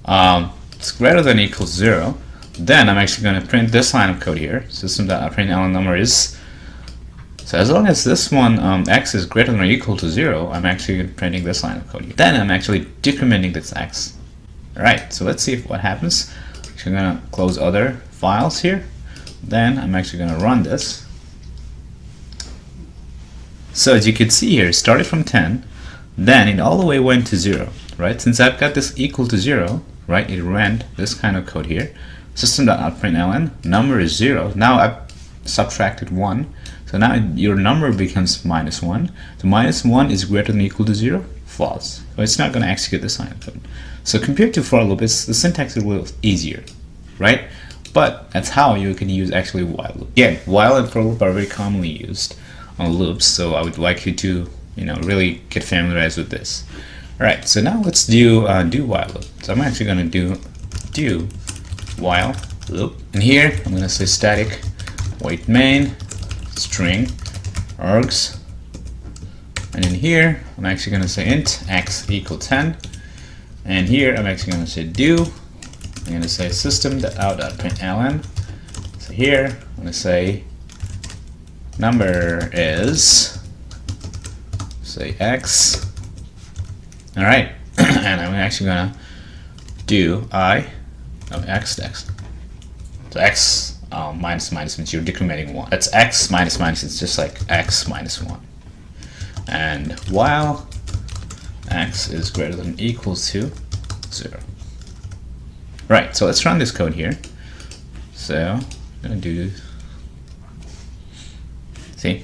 it's greater than or equal to 0, then I'm actually going to print this line of code here, system.println number is, so as long as this one, x is greater than or equal to 0, I'm actually printing this line of code here. Then I'm actually decrementing this x. Alright, so let's see what happens. I'm going to close other files here, then I'm actually going to run this. So as you can see here, it started from 10, then it all the way went to 0, right? Since I've got this equal to 0, right, it ran this kind of code here. System.out.println, number is 0. Now I've subtracted 1, so now your number becomes -1. So -1 is greater than or equal to 0, false. So it's not going to execute this line of code. So compared to for loop, the syntax is a little easier, right? But that's how you can use actually while loop. Again, while and for loop are very commonly used on loops, so I would like you to, really get familiarized with this. Alright, so now let's do while loop. So I'm actually going to do while loop, and here I'm going to say static void main string args, and in here I'm actually going to say int x equal 10, and here I'm actually going to say do. I'm going to say system.out.println. So here I'm going to say number is, say, x. All right, and I'm actually gonna do x. So x minus means you're decrementing 1. That's x minus it's just like x minus 1. And while x is greater than or equal to 0. Right, so let's run this code here. So I'm gonna do. See,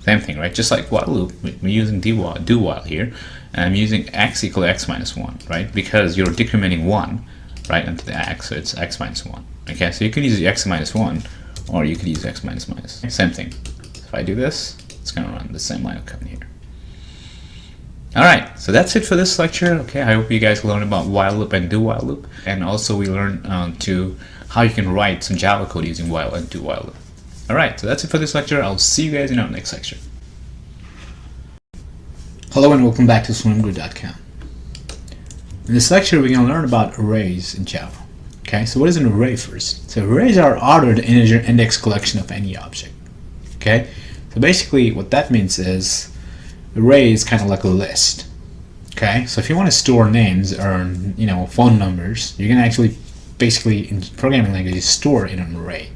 same thing, right? Just like while loop, we're using do while here, and I'm using x equal to x minus 1, right? Because you're decrementing 1, right, into the x, so it's x minus 1. Okay, so you can use x minus 1, or you could use x minus minus. Same thing. If I do this, it's going to run the same line of code here. Alright, so that's it for this lecture. Okay, I hope you guys learned about while loop and do while loop, and also we learned how you can write some Java code using while and do while loop. Alright, so that's it for this lecture. I'll see you guys in our next lecture. Hello and welcome back to swimgrid.com. In this lecture, we're going to learn about arrays in Java. Okay, so what is an array first? So arrays are ordered integer index collection of any object. Okay, so basically what that means is array is kind of like a list. Okay, so if you want to store names or phone numbers, you can actually basically in programming language store in an array.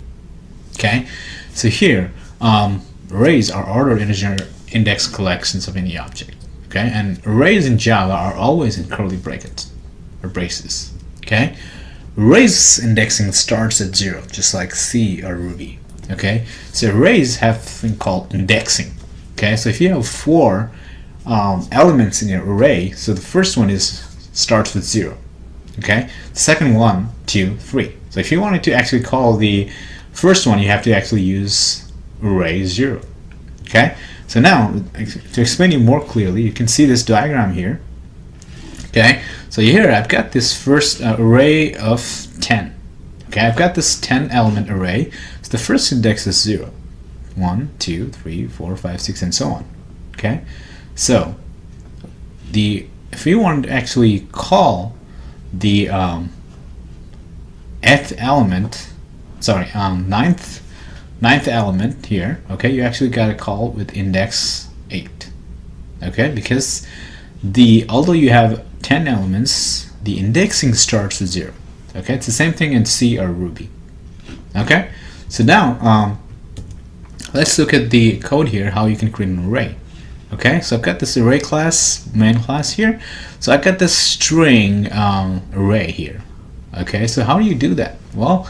Okay, so here arrays are ordered integer index collections of any object. Okay, and arrays in Java are always in curly brackets or braces. Okay, arrays indexing starts at 0, just like C or Ruby. Okay, so arrays have a thing called indexing. Okay, so if you have 4 elements in your array, so the first one starts with 0. Okay, the second one, 2, 3. So if you wanted to actually call the first one, you have to actually use array 0. Okay, so now to explain you more clearly, you can see this diagram here. Okay, so here I've got this first array of 10. Okay, I've got this 10 element array. So the first index is 0. 1, 2, 3, 4, 5, 6, and so on. Okay, so if you want to actually call the ninth element here, okay, you actually got to call with index 8. Okay, because although you have 10 elements, the indexing starts with 0. Okay, it's the same thing in C or Ruby. Okay, so now let's look at the code here, how you can create an array. Okay, so I've got this array class, main class here. So I've got this string array here. Okay, so how do you do that? Well,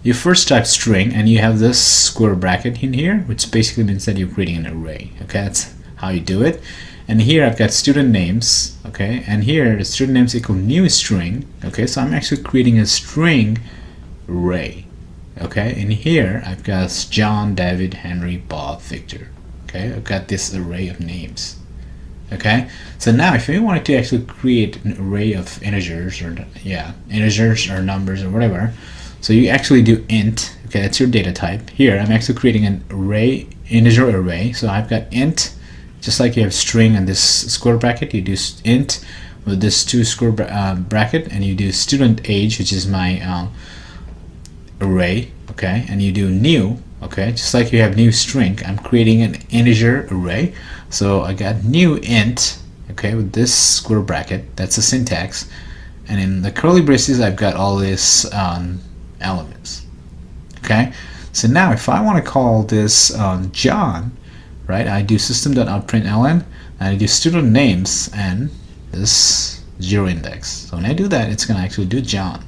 you first type string and you have this square bracket in here, which basically means that you're creating an array. Okay, that's how you do it. And here I've got student names, okay, and here the student names equal new string. Okay, so I'm actually creating a string array. Okay, and here I've got John, David, Henry, Bob, Victor. Okay, I've got this array of names. Okay, so now if we wanted to actually create an array of integers, or integers or numbers or whatever, so you actually do int. Okay, that's your data type. Here I'm actually creating an array, integer array. So I've got int, just like you have string and this square bracket, you do int with this two square bracket, and you do student age, which is my array. Okay, and you do new. Okay, just like you have new string, I'm creating an integer array. So I got new int, okay, with this square bracket. That's the syntax. And in the curly braces, I've got all these elements. Okay, so now if I want to call this John, right, I do system.out.println, and I do student names and this 0 index. So when I do that, it's going to actually do John.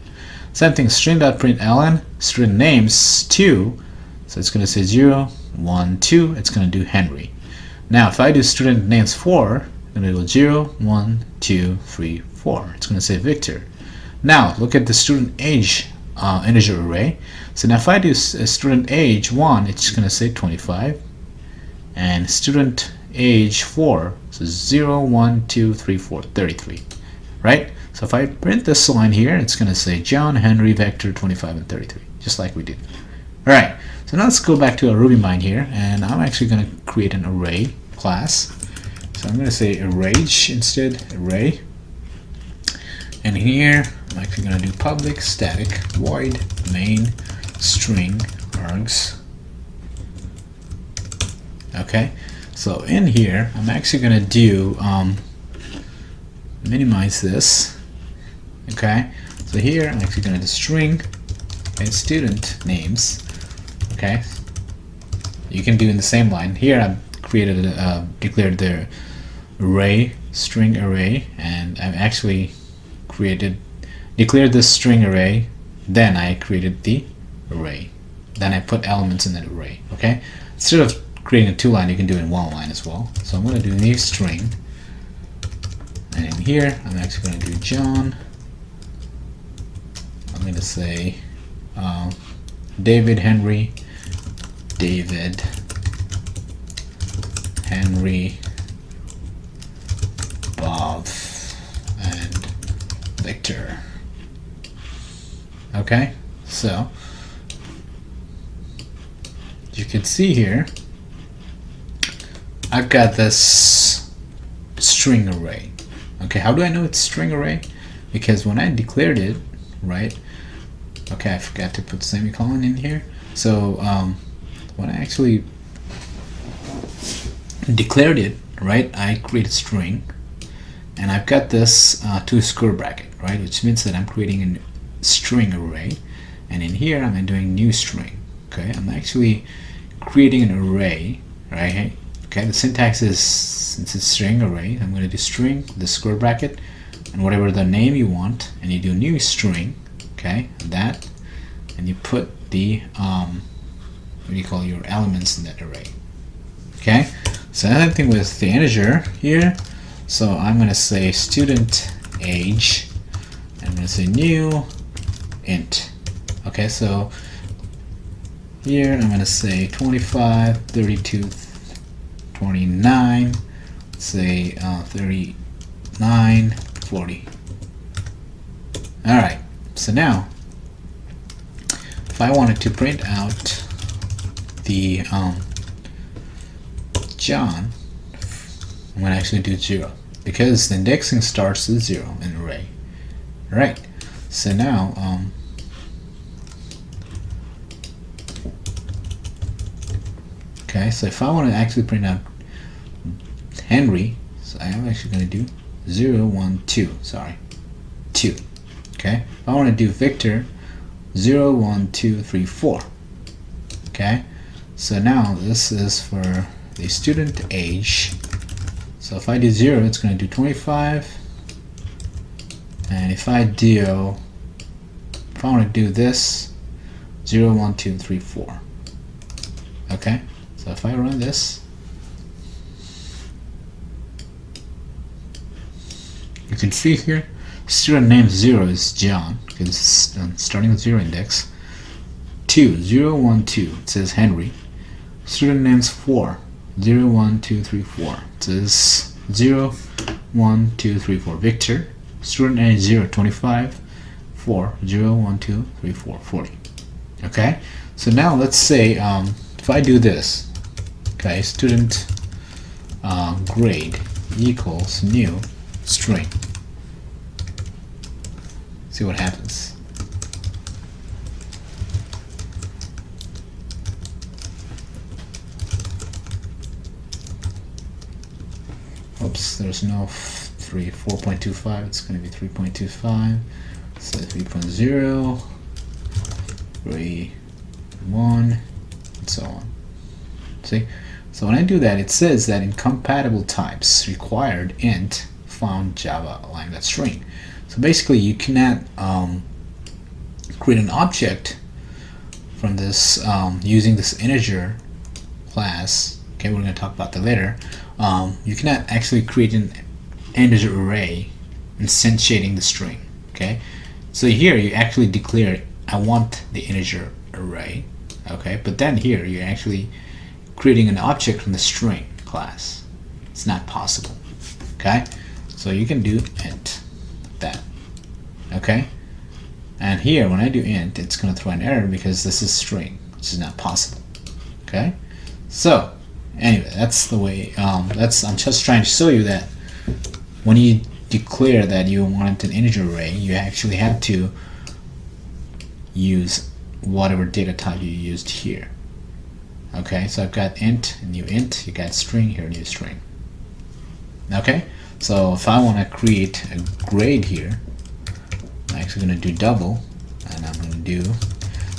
Same thing, string.println, student names 2, so it's going to say 0, 1, 2, it's going to do Henry. Now if I do student names 4, I'm going to go 0, 1, 2, 3, 4, it's going to say Victor. Now look at the student age integer array. So now if I do student age 1, it's going to say 25, and student age 4, so 0, 1, 2, 3, 4, 33, right? So if I print this line here, it's going to say John, Henry, Victor, 25, and 33, just like we did. All right, so now let's go back to our RubyMine here, and I'm actually going to create an array class. So I'm going to say array instead, array. And here I'm actually going to do public static void main string args. Okay, so in here I'm actually going to do minimize this. Okay, so here I'm actually going to do string and student names. Okay, you can do in the same line. Here I've created declared the array, string array, and I've actually declared this string array, then I created the array, then I put elements in that array. Okay, instead of creating a 2-line, you can do it in 1 line as well. So I'm going to do new string, and in here I'm actually going to do John. I'm going to say David, Henry, David, Henry, Bob, and Victor. Okay, so you can see here I've got this string array. Okay, how do I know it's string array? Because when I declared it, right, okay, I forgot to put semicolon in here. So when I actually declared it, right, I create a string, and I've got this 2 square bracket, right, which means that I'm creating a string array, and in here I'm doing new string. Okay, I'm actually creating an array, right? Okay, the syntax is, since it's string array, I'm going to do string, the square bracket, and whatever the name you want, and you do new string. Okay, that, and you put the what do you call your elements in that array. Okay, so another thing with the integer here, so I'm going to say student age, and I'm going to say new int. Okay, so here I'm going to say 25, 32, 29, say 39, 40. Alright, so now if I wanted to print out the John, I'm going to actually do 0 because the indexing starts with 0 in array. Alright, so now okay, so if I want to actually print out Henry, so I'm actually going to do 0, 1, 2, sorry, 2. Okay, if I want to do Victor, 0, 1, 2, 3, 4. Okay, so now this is for the student age. So if I do 0, it's going to do 25. And if I want to do this, 0, 1, 2, 3, 4. Okay, so if I run this, you can see here student name 0 is John because it's starting with 0 index. 2, 0, 1, 2, it says Henry. Student names 4, 0, 1, 2, 3, 4, it says 0, 1, 2, 3, 4, Victor. Student age 0, 25, 4, 0, 1, 2, 3, 4, 40. Okay, so now let's say if I do this, okay, student grade equals new string. See what happens. Oops, there's no 4.25, it's going to be 3.25, so 3.0, 3, 1, and so on. See? So when I do that, it says that incompatible types required int found Java lambda string. So basically you cannot create an object from this using this integer class. Okay, we're going to talk about that later. You cannot actually create an integer array instantiating the string. Okay, so here you actually declare I want the integer array. Okay, but then here you're actually creating an object from the string class. It's not possible. Okay, so you can do int that. Okay, and here when I do int, it's going to throw an error because this is string, which is not possible. Okay, so anyway, that's the way. I'm just trying to show you that when you declare that you want an integer array, you actually have to use whatever data type you used here. Okay, so I've got int, new int, you got string here, new string. Okay, so if I want to create a grade here, I'm actually going to do double, and I'm going to do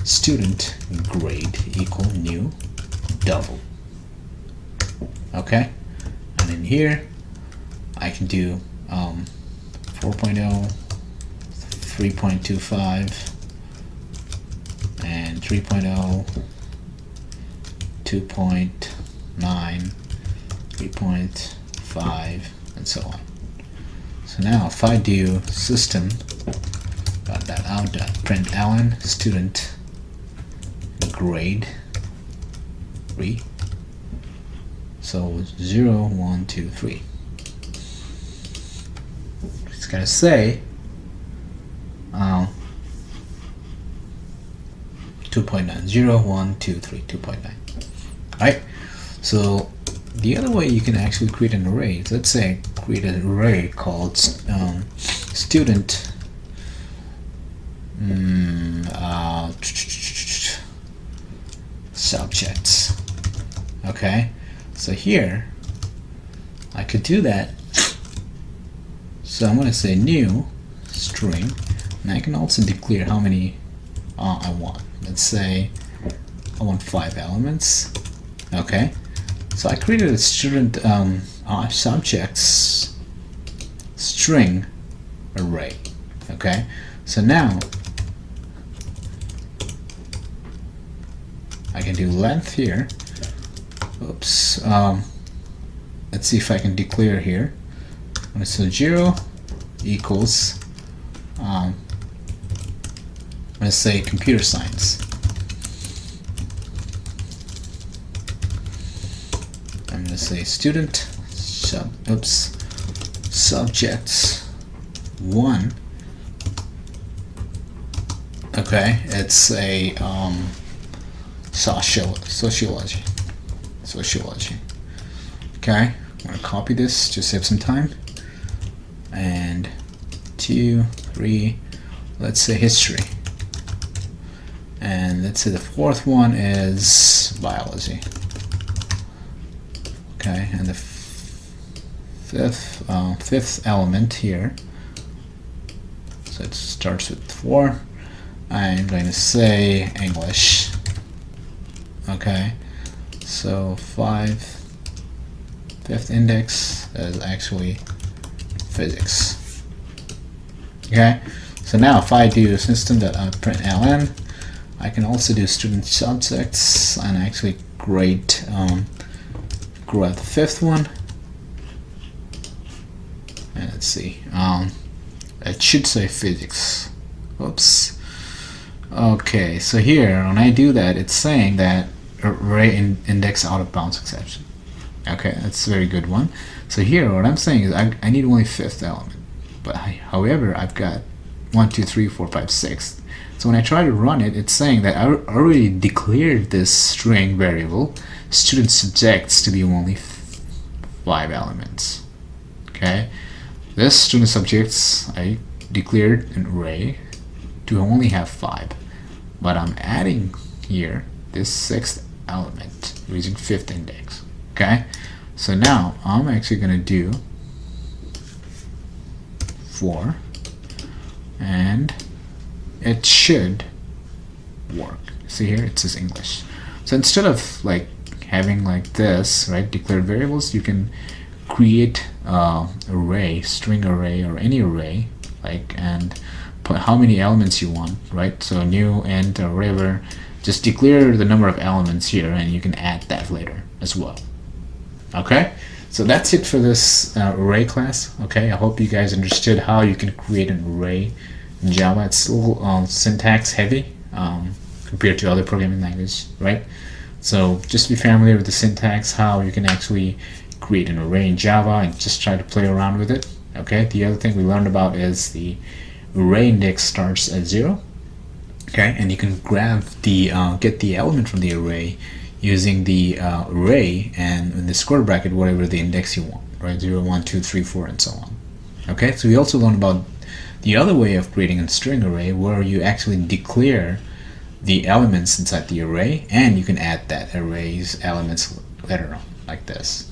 student grade equal new double. Okay, and in here I can do 4.0, 3.25, and 3.0, 2.9, 3.5, and so on. So now if I do system.out.println student grade 3, so 0, 1, 2, 3. It's gonna say 2.9, 0, 1, 2, 3, 2.9. Right? So the other way you can actually create an array is, let's say, create an array called student subjects. Okay, so here I could do that. So I'm going to say new string, and I can also declare how many I want. Let's say I want 5 elements. Okay, so I created a student subjects string array. Okay, so now I can do length here. Oops. Let's see if I can declare here. So 0 equals let's say computer science. I'm going to say student subjects 1. Okay, it's a sociology. Okay, I'm going to copy this to save some time. And 2, 3, let's say history. And let's say the 4th one is biology. Okay, and the fifth element here, so it starts with 4. I'm going to say English. Okay, so 5th index is actually physics. Okay, so now if I do system.out.println I can also do student subjects and actually grab the fifth one. And let's see, it should say physics. Oops. Okay, so here when I do that, it's saying that array index out of bounds exception. Okay, that's a very good one. So here what I'm saying is I need only fifth element, but however I've got 1, 2, 3, 4, 5, 6. So when I try to run it, it's saying that I already declared this string variable student subjects to be only 5 elements. Okay, this student subjects I declared an array to only have 5, but I'm adding here this 6th element using 5th index. Okay, so now I'm actually going to do 4, and it should work. See here, it says English. So instead of like having like this, right, declared variables, you can create array, string array, or any array, like, and put how many elements you want, right? So new, int, or whatever. Just declare the number of elements here, and you can add that later as well. Okay, so that's it for this array class. Okay, I hope you guys understood how you can create an array in Java. It's a little syntax heavy compared to other programming languages, right? So just be familiar with the syntax, how you can actually create an array in Java, and just try to play around with it. Okay, the other thing we learned about is the array index starts at 0. Okay, and you can grab the get the element from the array using the array, and in the square bracket whatever the index you want, right? 0, 1, 2, 3, 4, and so on. Okay, so we also learned about the other way of creating a string array, where you actually declare the elements inside the array, and you can add that array's elements later on, like this.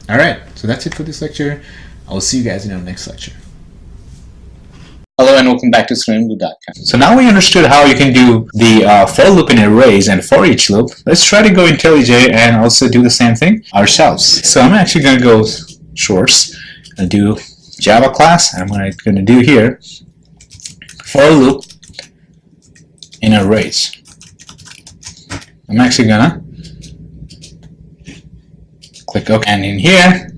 Alright, so that's it for this lecture. I will see you guys in our next lecture. Hello and welcome back to StudentBlue.com. So now we understood how you can do the for loop in arrays and for each loop. Let's try to go IntelliJ and also do the same thing ourselves. So I'm actually going to go source and do Java class, and I'm going to do here for loop in arrays. I'm actually going to click OK, and in here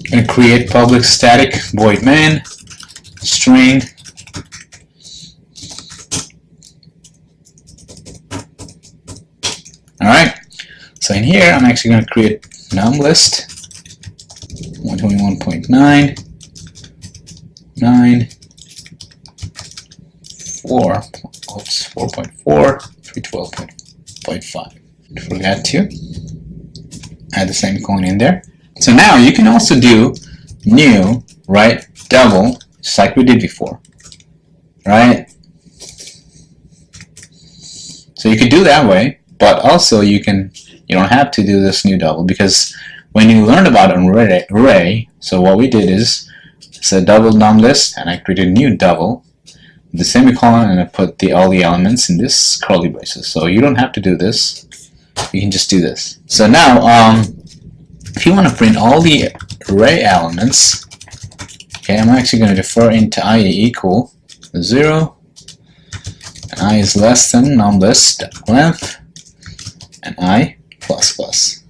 I'm going to create public static void main string Alright, so in here I'm actually going to create num list 121.9 4.4 312.5. Forgot to add the semicolon in there. So now you can also do new, right, double, just like we did before, right? So you could do that way, but also you don't have to do this new double, because when you learned about an array, so what we did is it's a double num list, and I created a new double, the semicolon, and I put all the elements in this curly braces. So you don't have to do this, you can just do this. So now if you want to print all the array elements, okay, I'm actually going to defer into I equal 0, and I is less than numList length, and I plus plus.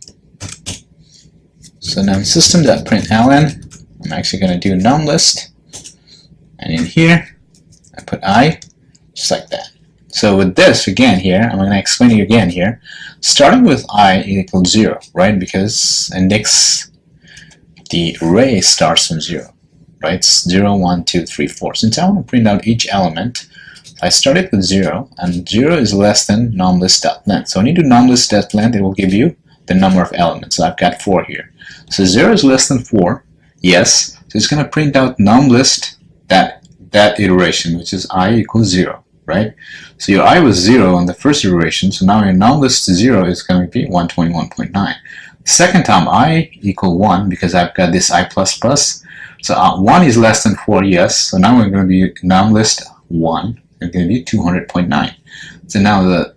So now system.println, I'm actually going to do numList, and in here I put I, just like that. So with this again here, I'm going to explain it again here, starting with I equals 0, right? Because index, the array starts from 0, right? It's 0, 1, 2, 3, 4. Since I want to print out each element, I started with 0, and 0 is less than numList.length. So when you do numList.length, it will give you the number of elements. So I've got 4 here. So 0 is less than 4, yes. So it's going to print out numList, that iteration, which is I equals 0. Right? So your I was 0 on the first iteration, so now your numList 0 is going to be 121.9. Second time I equal 1, because I've got this I++, so 1 is less than 4, yes, so now we're going to be numList 1, it's going to be 200.9. So now the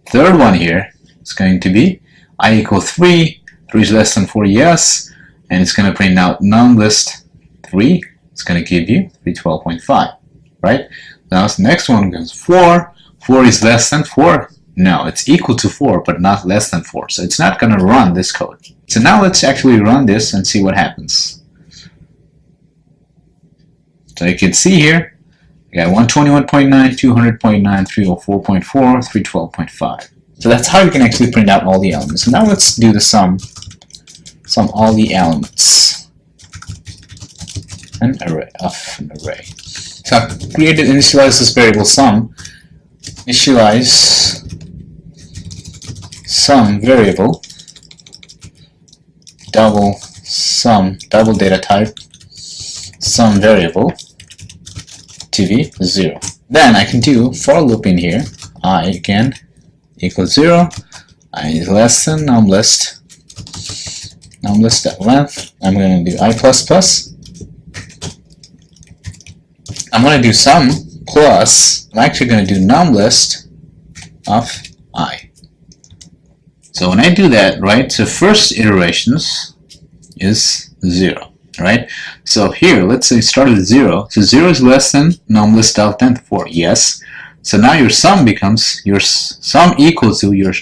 third one here is going to be I equal 3, 3 is less than 4, yes, and it's going to print out numList 3, It's going to give you 312.5, right? Now the next one goes 4. 4 is less than 4. No, it's equal to 4, but not less than 4. So it's not going to run this code. So now let's actually run this and see what happens. So you can see here, we got 121.9, 200.9, 304.4, 312.5. So that's how you can actually print out all the elements. So now let's do the sum all the elements. An array of an array. So I've initialize this variable sum. Initialize sum variable double data type sum variable to be 0. Then I can do for loop in here. I again equals 0. I is less than numList at length. I'm going to do I plus plus. I'm going to do sum plus. I'm actually going to do numList of I. So when I do that, right, so first iterations is 0, right? So here, let's say start with 0. So 0 is less than numList of length 4. Yes. So now your sum becomes, your sum equals to your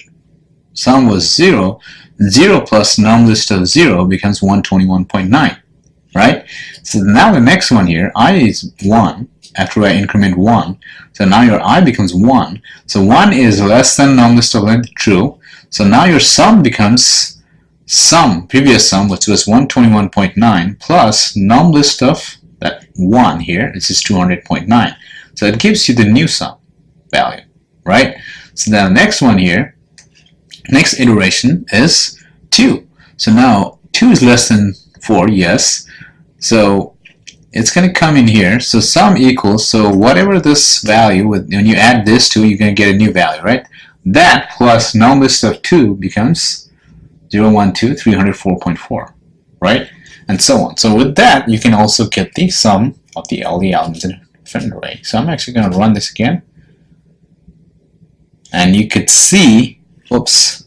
sum was 0. 0 plus numList of 0 becomes 121.9, right? So now the next one here, I is 1 after I increment 1. So now your I becomes 1. So 1 is less than numList of length, true. So now your sum becomes previous sum, which was 121.9 plus numList of that 1 here, this is 200.9. So it gives you the new sum value, right? So now the next one here, next iteration is 2. So now 2 is less than 4, yes. So it's going to come in here. So sum equals, so whatever this value, when you add this to, you're going to get a new value, right? That plus numList of 2 becomes 012, 304.4, right? And so on. So with that, you can also get the sum of all the elements in a different array. So I'm actually going to run this again. And you could see, whoops,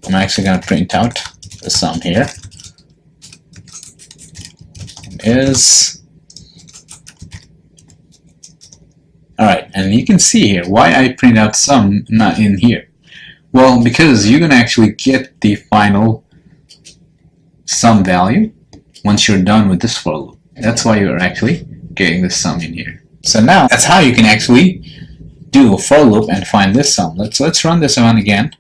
I'm actually going to print out the sum here. Alright, and you can see here why I print out sum not in here. Well, because you're going to actually get the final sum value once you're done with this for loop. That's why you're actually getting the sum in here. So now that's how you can actually do a for loop and find this sum. Let's run this one again.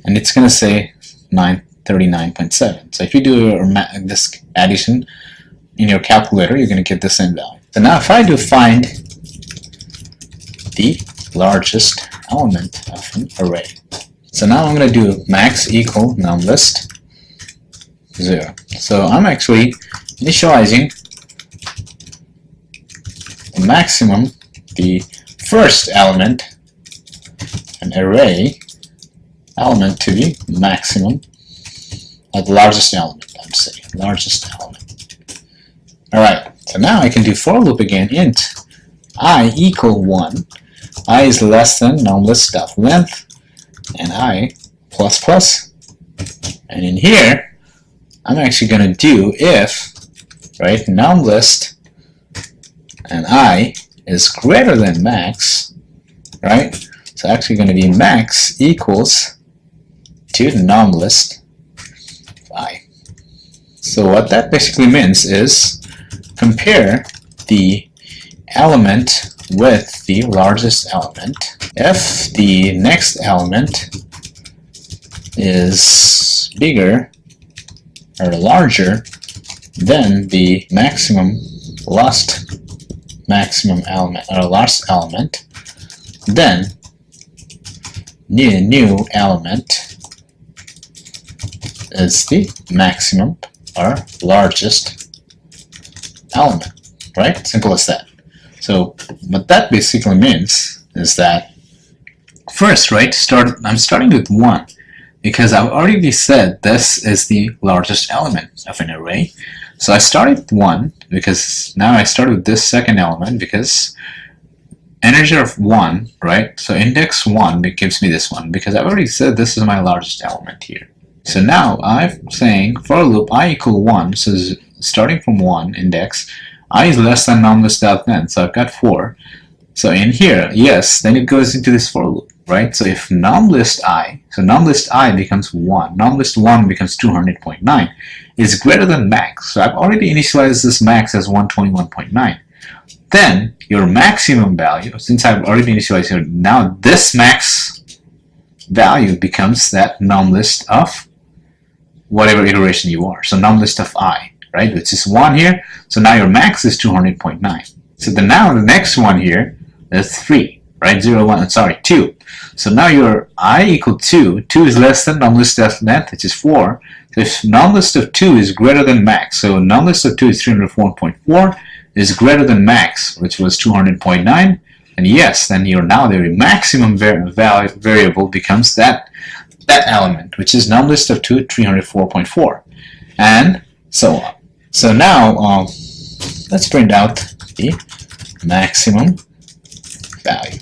And it's going to say 939.7. So if you do this addition in your calculator, you're going to get the same value. So now if I do find the largest element of an array. So now I'm going to do max equal numList 0. So I'm actually initializing the maximum, the first element, an array element to be maximum at the largest element, I'm saying, largest element. Alright, so now I can do for loop again, int I equal 1, I is less than numList of length, and I plus plus. And in here, I'm actually going to do if, right, numList and I is greater than max, right? So actually going to be max equals to numList of I. So what that basically means is compare the element with the largest element. If the next element is bigger or larger than the last maximum element or last element, then the new element is the maximum or largest element, right? Simple as that. So what that basically means is that first, right, I'm starting with 1 because I've already said this is the largest element of an array. So I started with 1 because now I start with this second element because integer of 1, right? So index 1 gives me this one because I've already said this is my largest element here. So now I'm saying for loop I equal 1, so starting from 1 index, I is less than nonlist.length, so I've got 4. So in here, yes, then it goes into this for loop, right? So if nonlist I, so nonlist I becomes 1, nonlist 1 becomes 200.9, is greater than max. So I've already initialized this max as 121.9. Then your maximum value, since I've already initialized here, now this max value becomes that nonlist of whatever iteration you are. So nonlist of I, right? Which is 1 here. So now your max is 200.9. So then now the next one here is 3, right? 0, 1, sorry, 2. So now your I equal 2. 2 is less than nonlist of length, which is 4. So if nonlist of 2 is greater than max, so nonlist of 2 is 304.4, is greater than max, which was 200.9, and yes, then your now the maximum variable becomes that element, which is nonlist of 2, 304.4, and so on. So now let's print out the maximum value.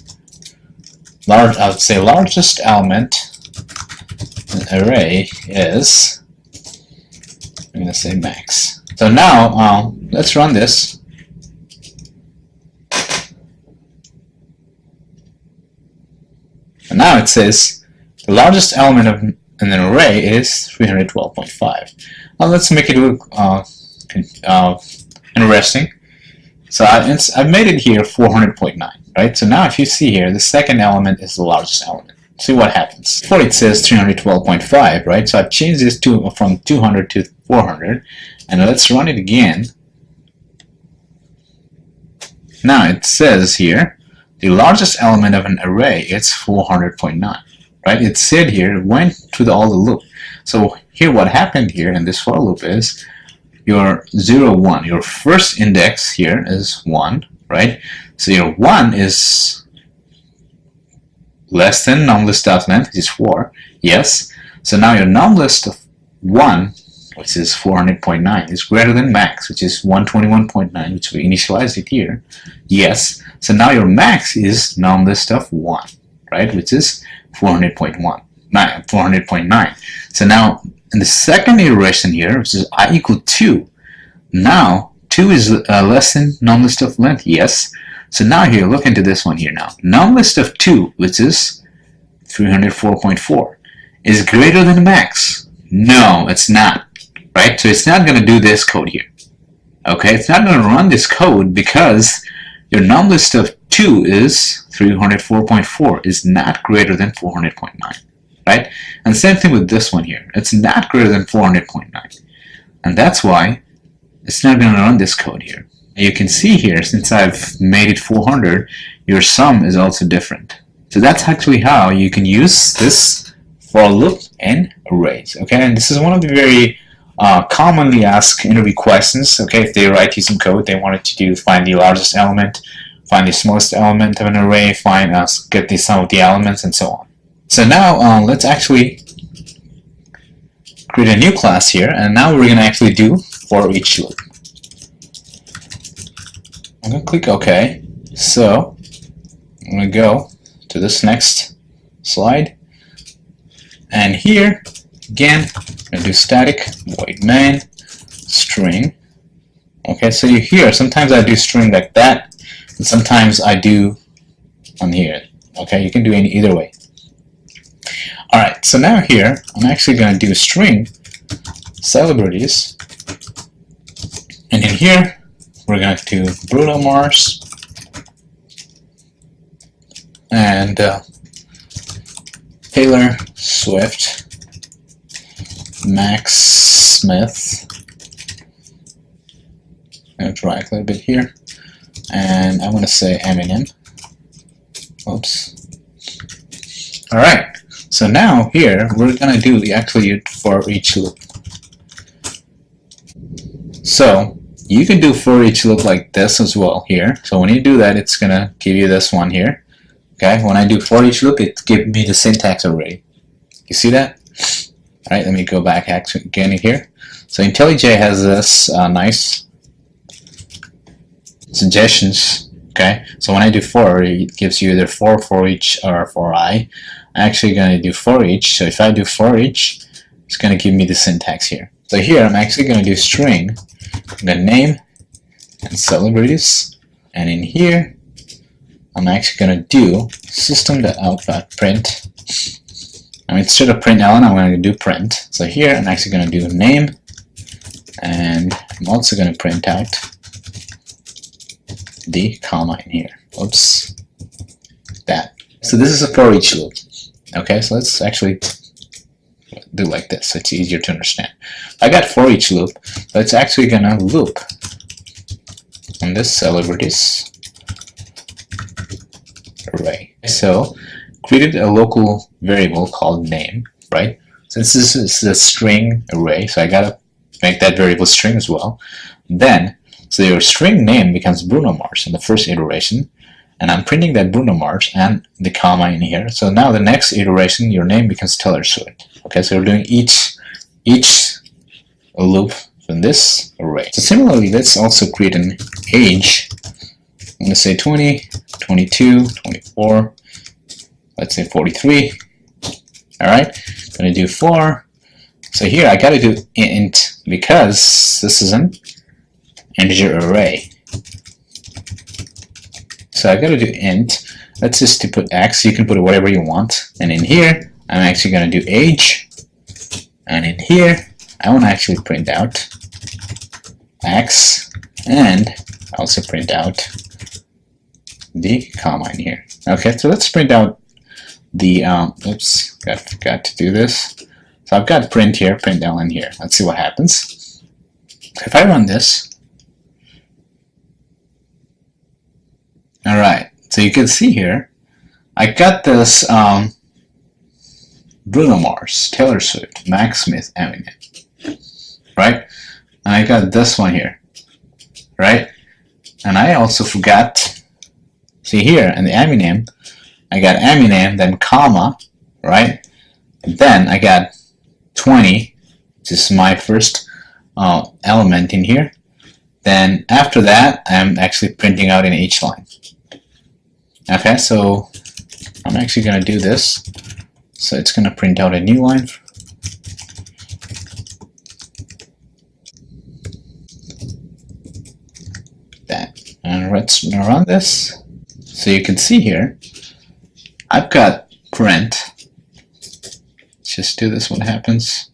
I would say largest element in an array is, I'm going to say max. So now let's run this. And now it says the largest element of in an array is 312.5. Now let's make it look interesting. So I've made it here 400.9, right? So now if you see here, the second element is the largest element. See what happens. Before it says 312.5, right? So I've changed this from 200 to 400, and let's run it again. Now it says here, the largest element of an array is 400.9, right? It said here, it went through all the loop. So here what happened here in this for loop is your 0, 1, your first index here is 1, right? So your 1 is less than nonlist.length, which is 4, yes. So now your nonlist of 1, which is 400.9, is greater than max, which is 121.9, which we initialized it here, yes. So now your max is nonlist of 1, right, which is 400.9. So now in the second iteration here, which is I equal 2, now 2 is less than nonlist of length, yes. So now here, look into this one here now. Nonlist of 2, which is 304.4, is greater than max. No, it's not, right? So it's not going to do this code here. Okay, it's not going to run this code because your nonlist of 2 is 304.4 is not greater than 400.9, right? And same thing with this one here. It's not greater than 400.9. And that's why it's not going to run this code here. You can see here, since I've made it 400, your sum is also different. So that's actually how you can use this for loop in arrays. Okay, and this is one of the very commonly asked interview questions. Okay, if they write you some code, they wanted to find the largest element, find the smallest element of an array, get the sum of the elements, and so on. So now let's actually create a new class here, and now we're going to actually do for each loop. I'm going to click OK. So I'm going to go to this next slide, and here again I'm going to do static void main string. Okay, so you hear sometimes I do string like that, and sometimes I do on here. Okay, you can do it either way. Alright, so now here I'm actually going to do string celebrities, and in here we're going to do Bruno Mars and Taylor Swift, Max Smith. I'm going to drag a little bit here, and I'm going to say Eminem. Oops. Alright, so now here we're going to do actually for each loop. So you can do for each loop like this as well here. So when you do that, it's going to give you this one here. Okay, when I do for each loop, it gives me the syntax already. You see that? Alright, let me go back again here. So IntelliJ has this nice suggestions. Okay, so when I do for, it gives you either for each or for I. I'm actually going to do for each. So if I do for each, it's going to give me the syntax here. So here I'm actually going to do string, the name and celebrities, and in here I'm actually going to do system.out.print. Instead of println, I'm going to do print. So here I'm actually going to do name, and I'm also going to print out the comma in here. Oops, that. So this is a for each loop. Okay, so let's actually do like this so it's easier to understand. I got for each loop, so it's actually going to loop on this celebrities array. So created a local variable called name, right? Since this is a string array, so I gotta make that variable string as well. Then, so your string name becomes Bruno Mars in the first iteration, and I'm printing that Bruno Mars and the comma in here. So now the next iteration, your name becomes Taylor Swift. Okay, so we're doing each loop in this array. So similarly, let's also create an age. I'm gonna say 20, 22, 24. Let's say 43. All right, I'm gonna do 4. So here I gotta do int because this is an integer array. So I gotta do int. Let's just to put x. You can put whatever you want. And in here, I'm actually gonna do age. And in here, I want to actually print out x, and also print out the comma in here. Okay, so let's print out the oops, forgot to do this. So I've got print here, print ln here. Let's see what happens. If I run this, all right. So you can see here, I got this Bruno Mars, Taylor Swift, Max Smith, Eminem, right? And I got this one here, right? And I also forgot. See here in the Eminem, I got Eminem, then comma, right? And then I got 20, which is my first element in here. Then after that, I'm actually printing out in each line. Okay, so I'm actually going to do this. So it's going to print out a new line. That. And let's run this. So you can see here, I've got print. Let's just do this, what happens.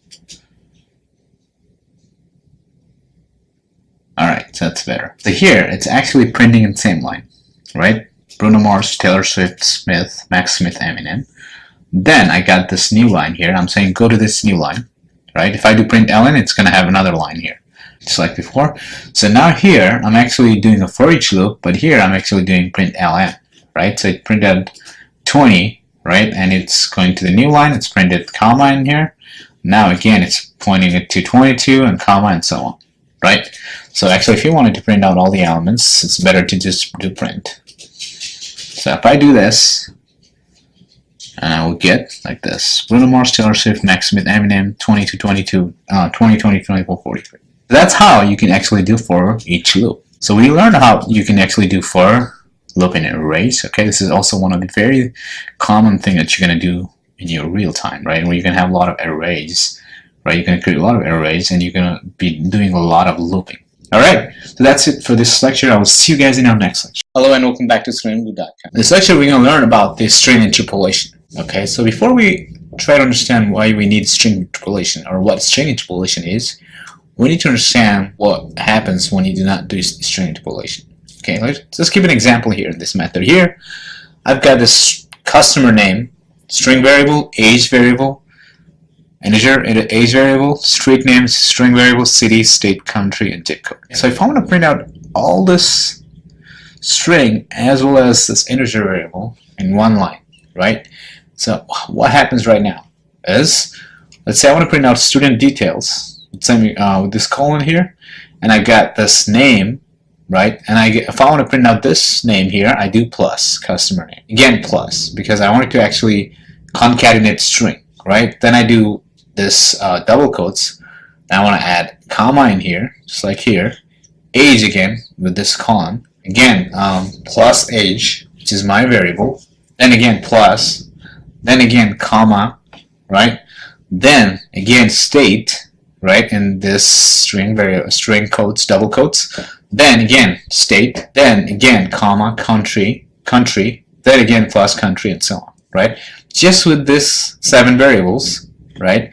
Alright, so that's better. So here, it's actually printing in the same line, right? Bruno Mars, Taylor Swift, Smith, Max Smith, Eminem. Then I got this new line here. I'm saying go to this new line, right? If I do print ln, it's going to have another line here, just like before. So now here, I'm actually doing a for each loop, but here I'm actually doing print ln, right? So it printed 20, right? And it's going to the new line. It's printed comma in here. Now again, it's pointing it to 22 and comma and so on, right? So actually, if you wanted to print out all the elements, it's better to just do print. So if I do this, and I will get like this: Bruno Mars, Taylor Swift, Max Smith, Eminem, 20 to 22, 20, 20, 24, 43. That's how you can actually do for each loop. So we learned how you can actually do for loop in arrays. Okay, this is also one of the very common thing that you're going to do in your real time, right? Where you can have a lot of arrays, right? You're going to create a lot of arrays, and you're going to be doing a lot of looping. All right, so that's it for this lecture. I will see you guys in our next lecture. Hello and welcome back to screenblue.com. In this lecture, we're going to learn about the string interpolation. Okay, so before we try to understand why we need string interpolation or what string interpolation is, we need to understand what happens when you do not do string interpolation. Okay, let's give an example here in this method. Here, I've got this customer name, string variable, age variable, integer age variable, street name, string variable, city, state, country, and zip code. So if I want to print out all this string as well as this integer variable in one line, right? So what happens right now is, let's say I want to print out student details. Let's say with this colon here, and I got this name, right? And if I want to print out this name here, I do plus customer name. Again, plus, because I want it to actually concatenate string, right? Then I do this double quotes, and I want to add comma in here, just like here, age again with this colon, again plus age, which is my variable, then again plus, then again comma, right? then again state, right, in this string quotes, double quotes, then again state, then again comma, country, then again plus country, and so on, right? Just with this 7 variables, right,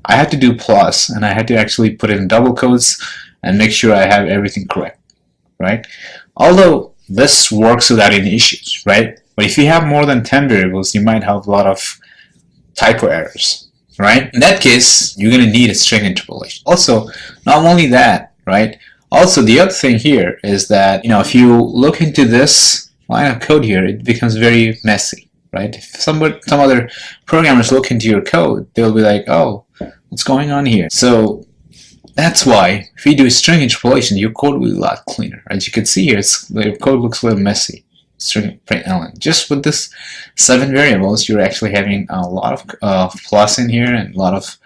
I had to do plus, and I had to actually put it in double quotes and make sure I have everything correct, right? Although this works without any issues, right? But if you have more than 10 variables, you might have a lot of typo errors, right? In that case, you're going to need a string interpolation. Also, not only that, right? Also, the other thing here is that, if you look into this line of code here, it becomes very messy, right? If some other programmers look into your code, they'll be like, oh, what's going on here? So that's why if you do string interpolation, your code will be a lot cleaner. As you can see here, your code looks a little messy. String println. Just with this 7 variables, you're actually having a lot of plus in here and a lot of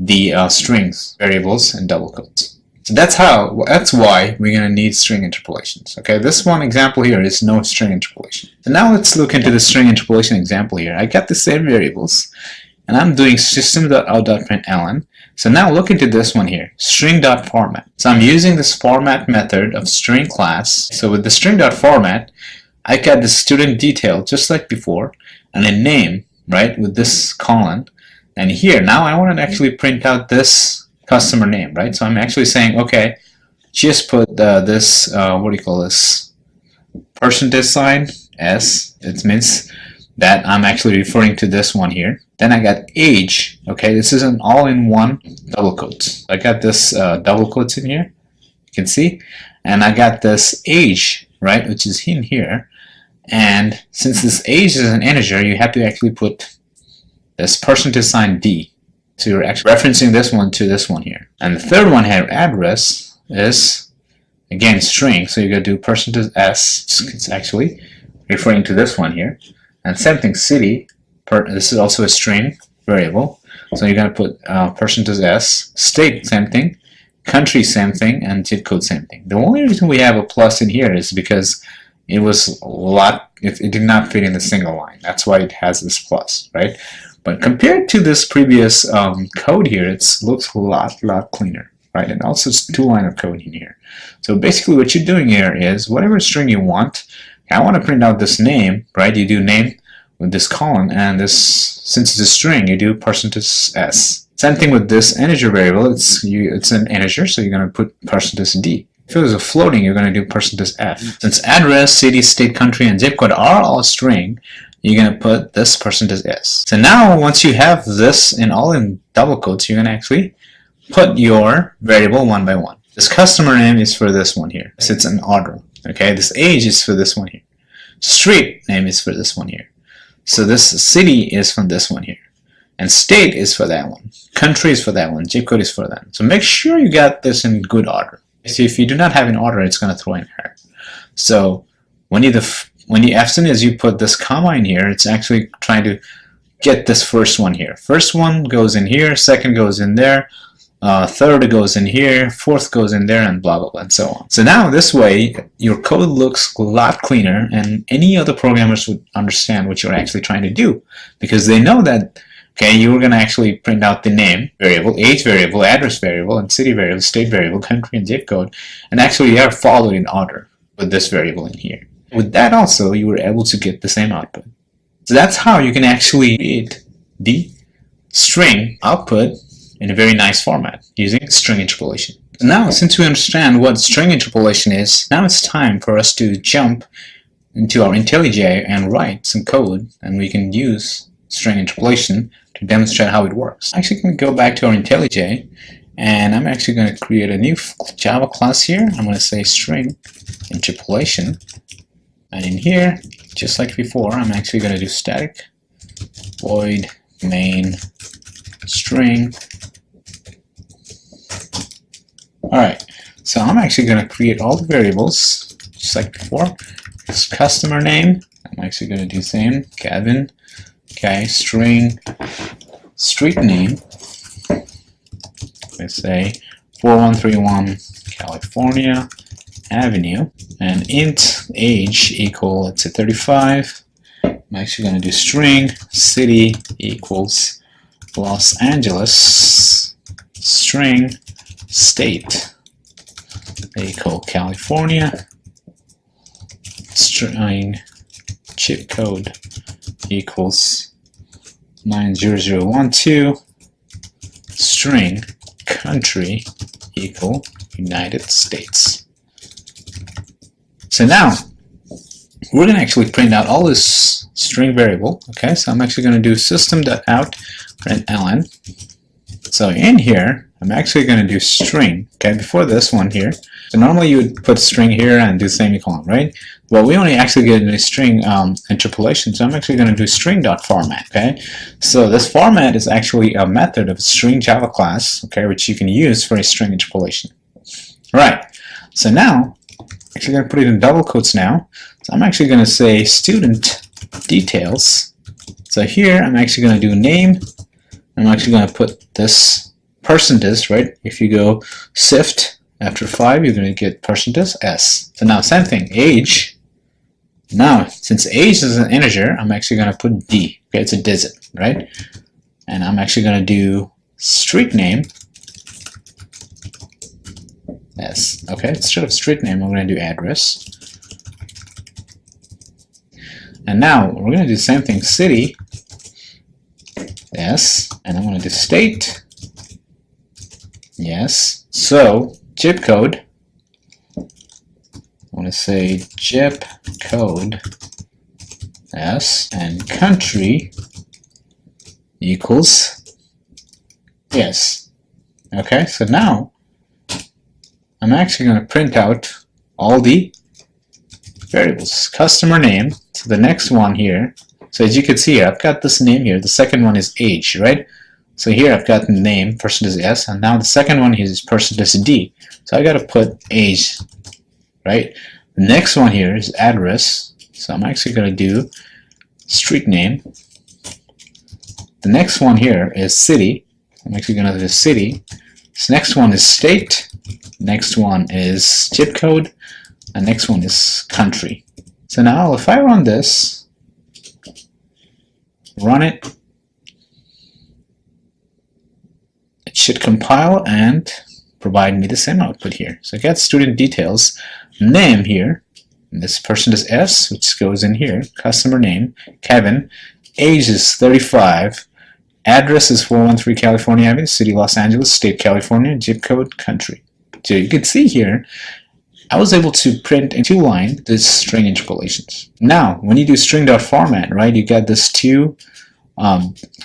the strings variables and double quotes. So that's why we're going to need string interpolations. Okay, this one example here is no string interpolation. So now let's look into the string interpolation example here. I got the same variables, and I'm doing system.out.println. So now look into this one here, string.format. So I'm using this format method of string class. So with the string.format, I got the student detail just like before, and a name, right, with this colon. And here, now I want to actually print out this customer name, right? So I'm actually saying, okay, just put this, what do you call this, %sign s. It means that I'm actually referring to this one here. Then I got age, okay, this is an all-in-one double quotes. I got this double quotes in here, you can see, and I got this age, right, which is in here. And since this age is an integer, you have to actually put this %sign d. So you're actually referencing this one to this one here. And the third one here, address, is again string. So you're going to do %s. It's actually referring to this one here. And same thing, city. This is also a string variable. So you're going to put %s. State, same thing. Country, same thing. And zip code, same thing. The only reason we have a plus in here is because it was a lot, it did not fit in the single line. That's why it has this plus, right? But compared to this previous code here, it looks a lot cleaner, right? And also it's 2 line of code in here. So basically what you're doing here is whatever string you want, I want to print out this name, right? You do name with this colon, and this, since it's a string, you do %s. Same thing with this integer variable, it's an integer, so you're going to put %d. If it was a floating, you're going to do %f. Since address, city, state, country, and zip code are all string, you're going to put this %s. So now, once you have this all in double quotes, you're going to actually put your variable one by one. This customer name is for this one here. So it's an order. Okay, this age is for this one here. Street name is for this one here. So this city is from this one here. And state is for that one. Country is for that one. Zip code is for that one. So make sure you got this in good order. So if you do not have an order, it's going to throw an error. So as soon as you put this comma in here, it's actually trying to get this first one here. First one goes in here, second goes in there, third goes in here, fourth goes in there, and blah blah blah and so on. So now this way your code looks a lot cleaner, and any other programmers would understand what you're actually trying to do, because they know that you're going to actually print out the name variable, age variable, address variable, and city variable, state variable, country, and zip code, and actually you are followed in order with this variable in here. With that also, you were able to get the same output. So that's how you can actually create the string output in a very nice format using string interpolation. Now, since we understand what string interpolation is, now it's time for us to jump into our IntelliJ and write some code, and we can use string interpolation to demonstrate how it works. I'm actually going to go back to our IntelliJ, and I'm actually going to create a new Java class here. I'm going to say string interpolation, and in here, just like before, I'm actually going to do static void main string. Alright, so I'm actually going to create all the variables just like before. This customer name, I'm actually going to do same, Gavin. Okay, string street name, let's say 4131 California Avenue, and int age equal, let's say 35. I'm actually going to do string city equals Los Angeles string state equal California string chip code equals 90012 string country equal United States. So now we're going to actually print out all this string variable. Okay, so I'm actually going to do system.out println. So in here, I'm actually going to do string. Okay, before this one here. So normally you would put string here and do semicolon, right? Well, we only actually get a string interpolation, so I'm actually going to do string.format. Okay, so this format is actually a method of a string Java class, okay, which you can use for a string interpolation. Right. So now, actually going to put it in double quotes now. So I'm actually going to say student details. So here I'm actually going to do name. I'm actually going to put this percentage, right? If you go sift after 5, you're going to get percentage s. So now same thing, age. Now, since age is an integer, I'm actually going to put d. Okay, it's a digit, right? And I'm actually going to do street name s. Okay, instead of street name, I'm going to do address. And now we're going to do the same thing, city s, and I'm going to do state yes. So zip code, I want to say zip code s, and country equals yes. Okay, so now I'm actually going to print out all the variables. Customer name, so the next one here, so as you can see here, I've got this name here, the second one is age, right? So here I've got the name, percentage s, and now the second one here is percentage d. So I got to put age, right? The next one here is address, so I'm actually going to do street name. The next one here is city, I'm actually going to do city. This next one is state, next one is zip code, and next one is country. So now if I run this, run it, it should compile and provide me the same output here. So I got student details, name here, and this person is S, which goes in here, customer name, Kevin, age is 35, address is 413 California Avenue, city Los Angeles, state California, zip code, country. So you can see here, I was able to print in 2 lines this string interpolations. Now, when you do string.format, right, you got this 2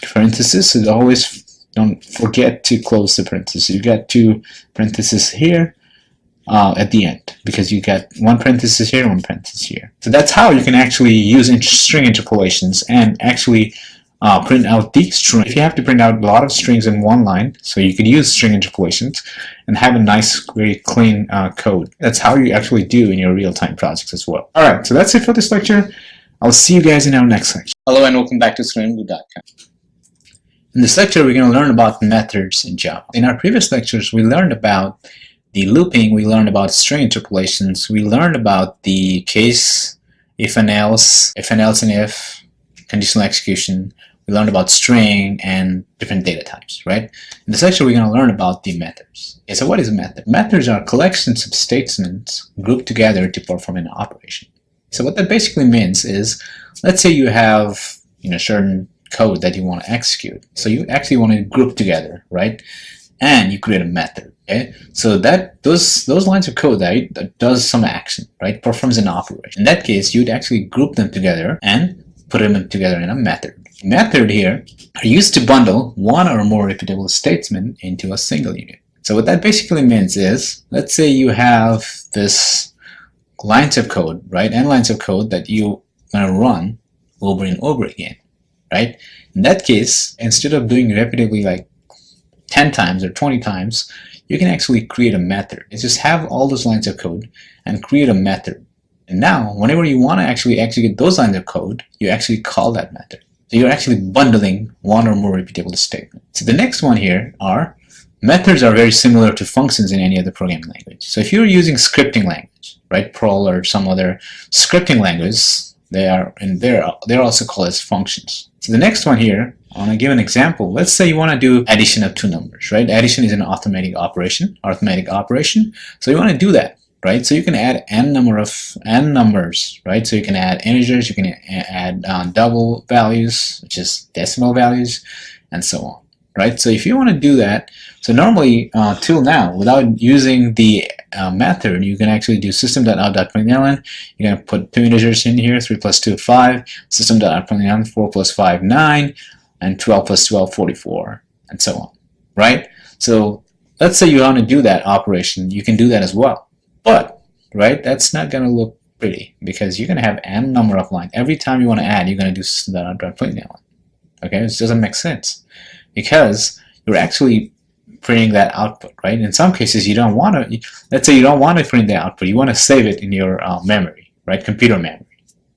parentheses, so always don't forget to close the parentheses. You got 2 parentheses here at the end, because you got 1 parenthesis here, 1 parenthesis here. So that's how you can actually use string interpolations and actually print out the string. If you have to print out a lot of strings in 1 line, so you could use string interpolations and have a nice, very clean code. That's how you actually do in your real-time projects as well. Alright, so that's it for this lecture. I'll see you guys in our next lecture. Hello and welcome back to StudentBlue.com. In this lecture, we're going to learn about methods in Java. In our previous lectures, we learned about the looping, we learned about string interpolations, we learned about the case, if and else and if, conditional execution, we learned about string and different data types, right? In this lecture, we're going to learn about the methods. Okay, so what is a method? Methods are collections of statements grouped together to perform an operation. So what that basically means is, let's say you have certain code that you want to execute. So you actually want to group together, right? And you create a method. Okay, so that those lines of code that does some action, right, performs an operation. In that case, you'd actually group them together and put them together in a method. Method here are used to bundle 1 or more repeatable statements into a single unit. So what that basically means is, let's say you have this lines of code, right, and lines of code that you want to run over and over again, right? In that case, instead of doing repeatedly like 10 times or 20 times, you can actually create a method. It's just have all those lines of code and create a method. And now, whenever you want to actually execute those lines of code, you actually call that method. So you're actually bundling 1 or more repeatable statements. So the next one here are, methods are very similar to functions in any other programming language. So if you're using scripting language, right, Perl or some other scripting language, they're also called as functions. So the next one here I want to give an example. Let's say you want to do addition of two numbers, right? Addition is an automatic operation, So you want to do that, right? So you can add n numbers, right? So you can add integers, you can add double values, which is decimal values, and so on, right? So if you want to do that, so normally till now, without using the method, you can actually do system.out.println. You're going to put two integers in here, 3 plus 2, 5, system.out.println, 4 plus 5, 9, and 12 plus 12, 44, and so on, right? So let's say you want to do that operation, you can do that as well. But, right, that's not going to look pretty because you're going to have n number of lines. Every time you want to add, you're going to do system.out.println. Okay, this doesn't make sense because you're actually printing that output, right? In some cases, you don't want to, let's say you don't want to print the output, you want to save it in your memory, right? Computer memory,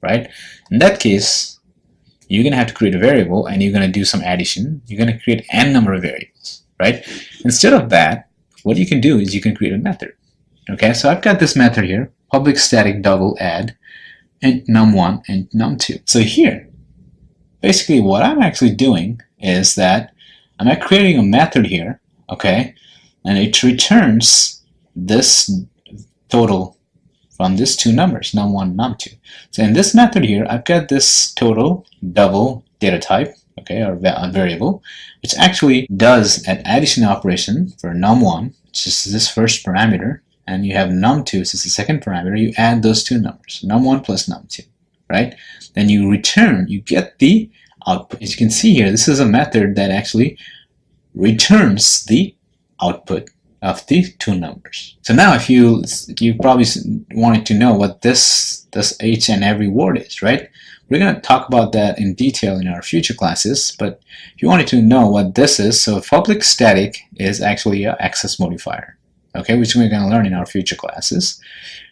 right? In that case, you're going to have to create a variable and you're going to do some addition. You're going to create n number of variables, right? Instead of that, what you can do is you can create a method. Okay, so I've got this method here, public static double add int num1 and num2. So here, basically what I'm actually doing is that I'm creating a method here, okay, and it returns this total from these two numbers, num1, num2. So in this method here, I've got this total double data type, okay, or variable, which actually does an addition operation for num1, which is this first parameter, and you have num2, which is the second parameter. You add those two numbers, num1 plus num2, right? Then you return, you get the output. As you can see here, this is a method that actually returns the output of the two numbers. So now if you probably wanted to know what this each and every word is, right? We're going to talk about that in detail in our future classes, but if you wanted to know what this is, so public static is actually an access modifier, okay, which we're going to learn in our future classes.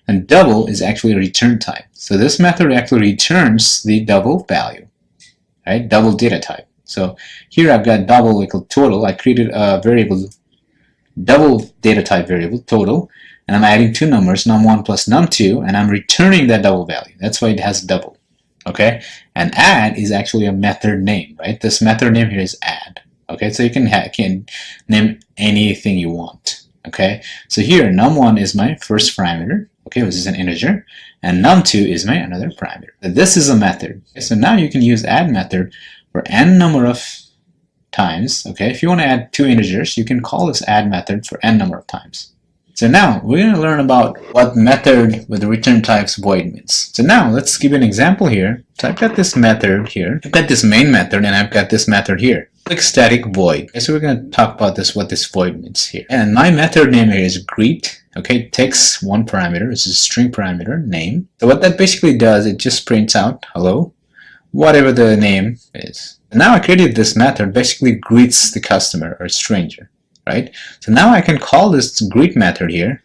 And double is actually a return type. So this method actually returns the double value, right? Double data type. So here I've got double equal total. I created a variable, double data type variable, total, and I'm adding two numbers, num1 plus num2, and I'm returning that double value. That's why it has double, okay? And add is actually a method name, right? This method name here is add, okay? So you can name anything you want. Okay, so here num1 is my first parameter, okay, which is an integer, and num2 is my another parameter. This is a method. Okay, so now you can use add method for n number of times. Okay, if you want to add two integers, you can call this add method for n number of times. So now we're going to learn about what method with the return types void means. So now let's give an example here. So I've got this method here, I've got this main method, and I've got this method here. Click static void. Okay, so we're going to talk about this, what this void means here. And my method name here is greet. Okay, it takes one parameter, which is a string parameter, name. So what that basically does, it just prints out hello, whatever the name is. And now I created this method, basically greets the customer or stranger, right? So now I can call this greet method here.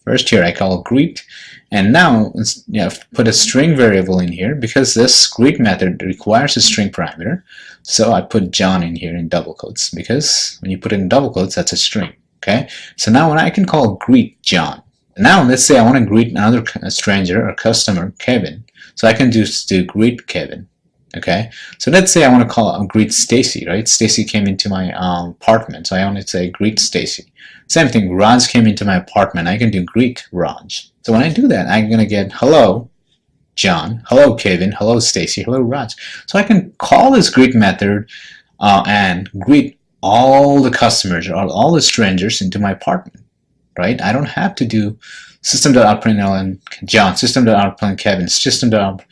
First here I call greet, and now put a string variable in here because this greet method requires a string parameter. So I put John in here in double quotes because when you put it in double quotes, that's a string. Okay, so now when I can call greet John. Now let's say I want to greet another stranger or customer, Kevin. So I can just do greet Kevin. Okay, so let's say I want to call greet Stacy, right? Stacy came into my apartment, so I want to say greet Stacy. Same thing, Raj came into my apartment. I can do greet Raj. So when I do that, I'm gonna get hello John, hello Kevin, hello Stacy, hello Raj. So I can call this greet method and greet all the customers or all the strangers into my apartment, right? I don't have to do system.out.println John, system.out.println Kevin, system.out,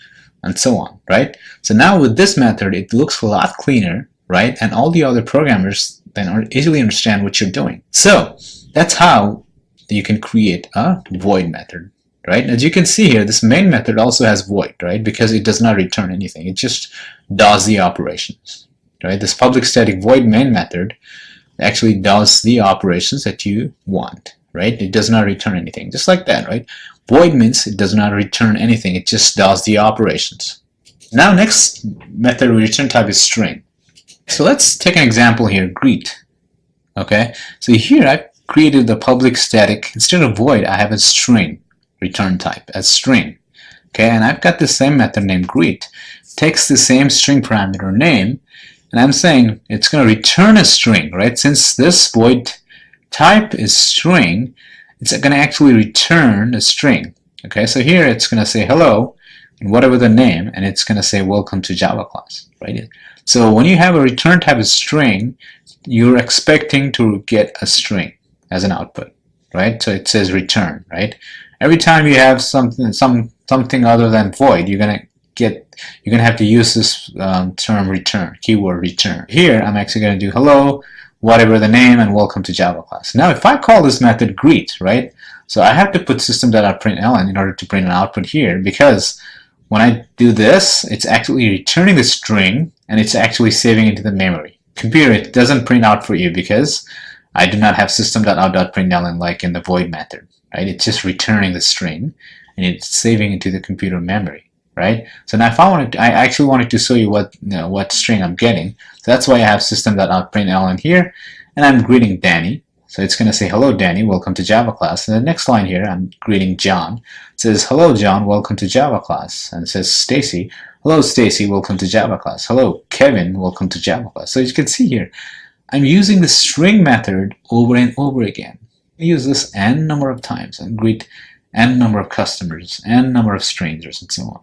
and so on, right? So now with this method, it looks a lot cleaner, right? And all the other programmers then easily understand what you're doing. So that's how you can create a void method, right? As you can see here, this main method also has void, right? Because it does not return anything. It just does the operations, right? This public static void main method actually does the operations that you want, right? It does not return anything, just like that, right? Void means it does not return anything. It just does the operations. Now next method return type is string. So let's take an example here, greet. Okay, so here I've created the public static. Instead of void, I have a string return type as string. Okay, and I've got the same method named greet. Takes the same string parameter name and I'm saying it's going to return a string, right? Since this void type is string, it's going to actually return a string. Okay, so here it's going to say hello, and whatever the name, and it's going to say welcome to Java class, right? So when you have a return type of string, you're expecting to get a string as an output, right? So it says return, right? Every time you have something other than void, you're gonna have to use this term return, keyword return. Here I'm actually going to do hello, whatever the name, and welcome to Java class. Now if I call this method greet, right? So I have to put system.out.println in order to print an output here, because when I do this, it's actually returning the string and it's actually saving into the memory. Computer, it doesn't print out for you because I do not have system.out.println like in the void method, right? It's just returning the string and it's saving into the computer memory, right? So now if I actually wanted to show you what string I'm getting. So that's why I have system.out.println here, and I'm greeting Danny. So it's going to say, hello, Danny, welcome to Java class. And the next line here, I'm greeting John. It says, hello, John, welcome to Java class. And it says, Stacy, hello, Stacy, welcome to Java class. Hello, Kevin, welcome to Java class. So you can see here, I'm using the string method over and over again. I use this n number of times and greet n number of customers, n number of strangers, and so on,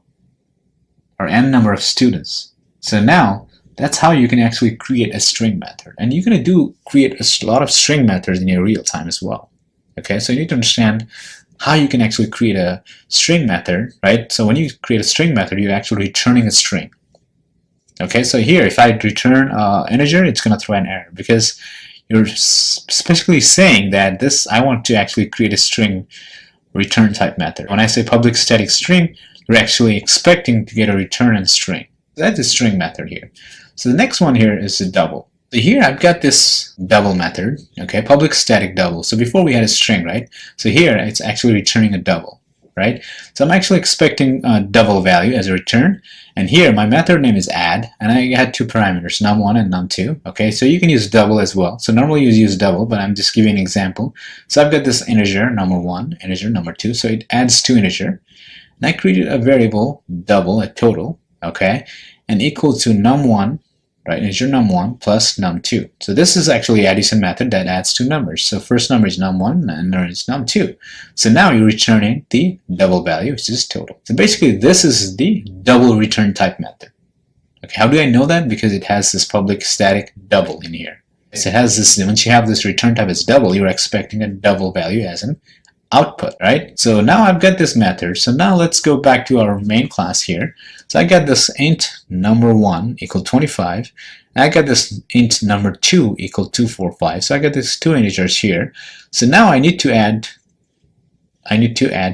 or n number of students. So now, that's how you can actually create a string method. And you're going to create a lot of string methods in your real time as well. Okay, so you need to understand how you can actually create a string method, right? So when you create a string method, you're actually returning a string. Okay, so here, if I return integer, it's going to throw an error because you're specifically saying that I want to actually create a string return type method. When I say public static string, you're actually expecting to get a return and string. That's the string method here. So the next one here is a double. So here I've got this double method, okay, public static double. So before we had a string, right? So here it's actually returning a double, right? So I'm actually expecting a double value as a return. And here my method name is add, and I had two parameters, num1 and num2. Okay, so you can use double as well. So normally you use double, but I'm just giving an example. So I've got this integer number1, integer number2. So it adds two integer. And I created a variable double, a total, okay, and equal to num1, right, integer num1 plus num2. So this is actually addition method that adds two numbers. So first number is num1 and there is num2. So now you're returning the double value, which is total. So basically this is the double return type method. Okay, how do I know that? Because it has this public static double in here. So it has this, once you have this return type as double, you're expecting a double value as an output, right? So now I've got this method. So now let's go back to our main class here. So I got this int number1 equal 25. And I got this int number2 equal 245. So I got these two integers here. So now I need to add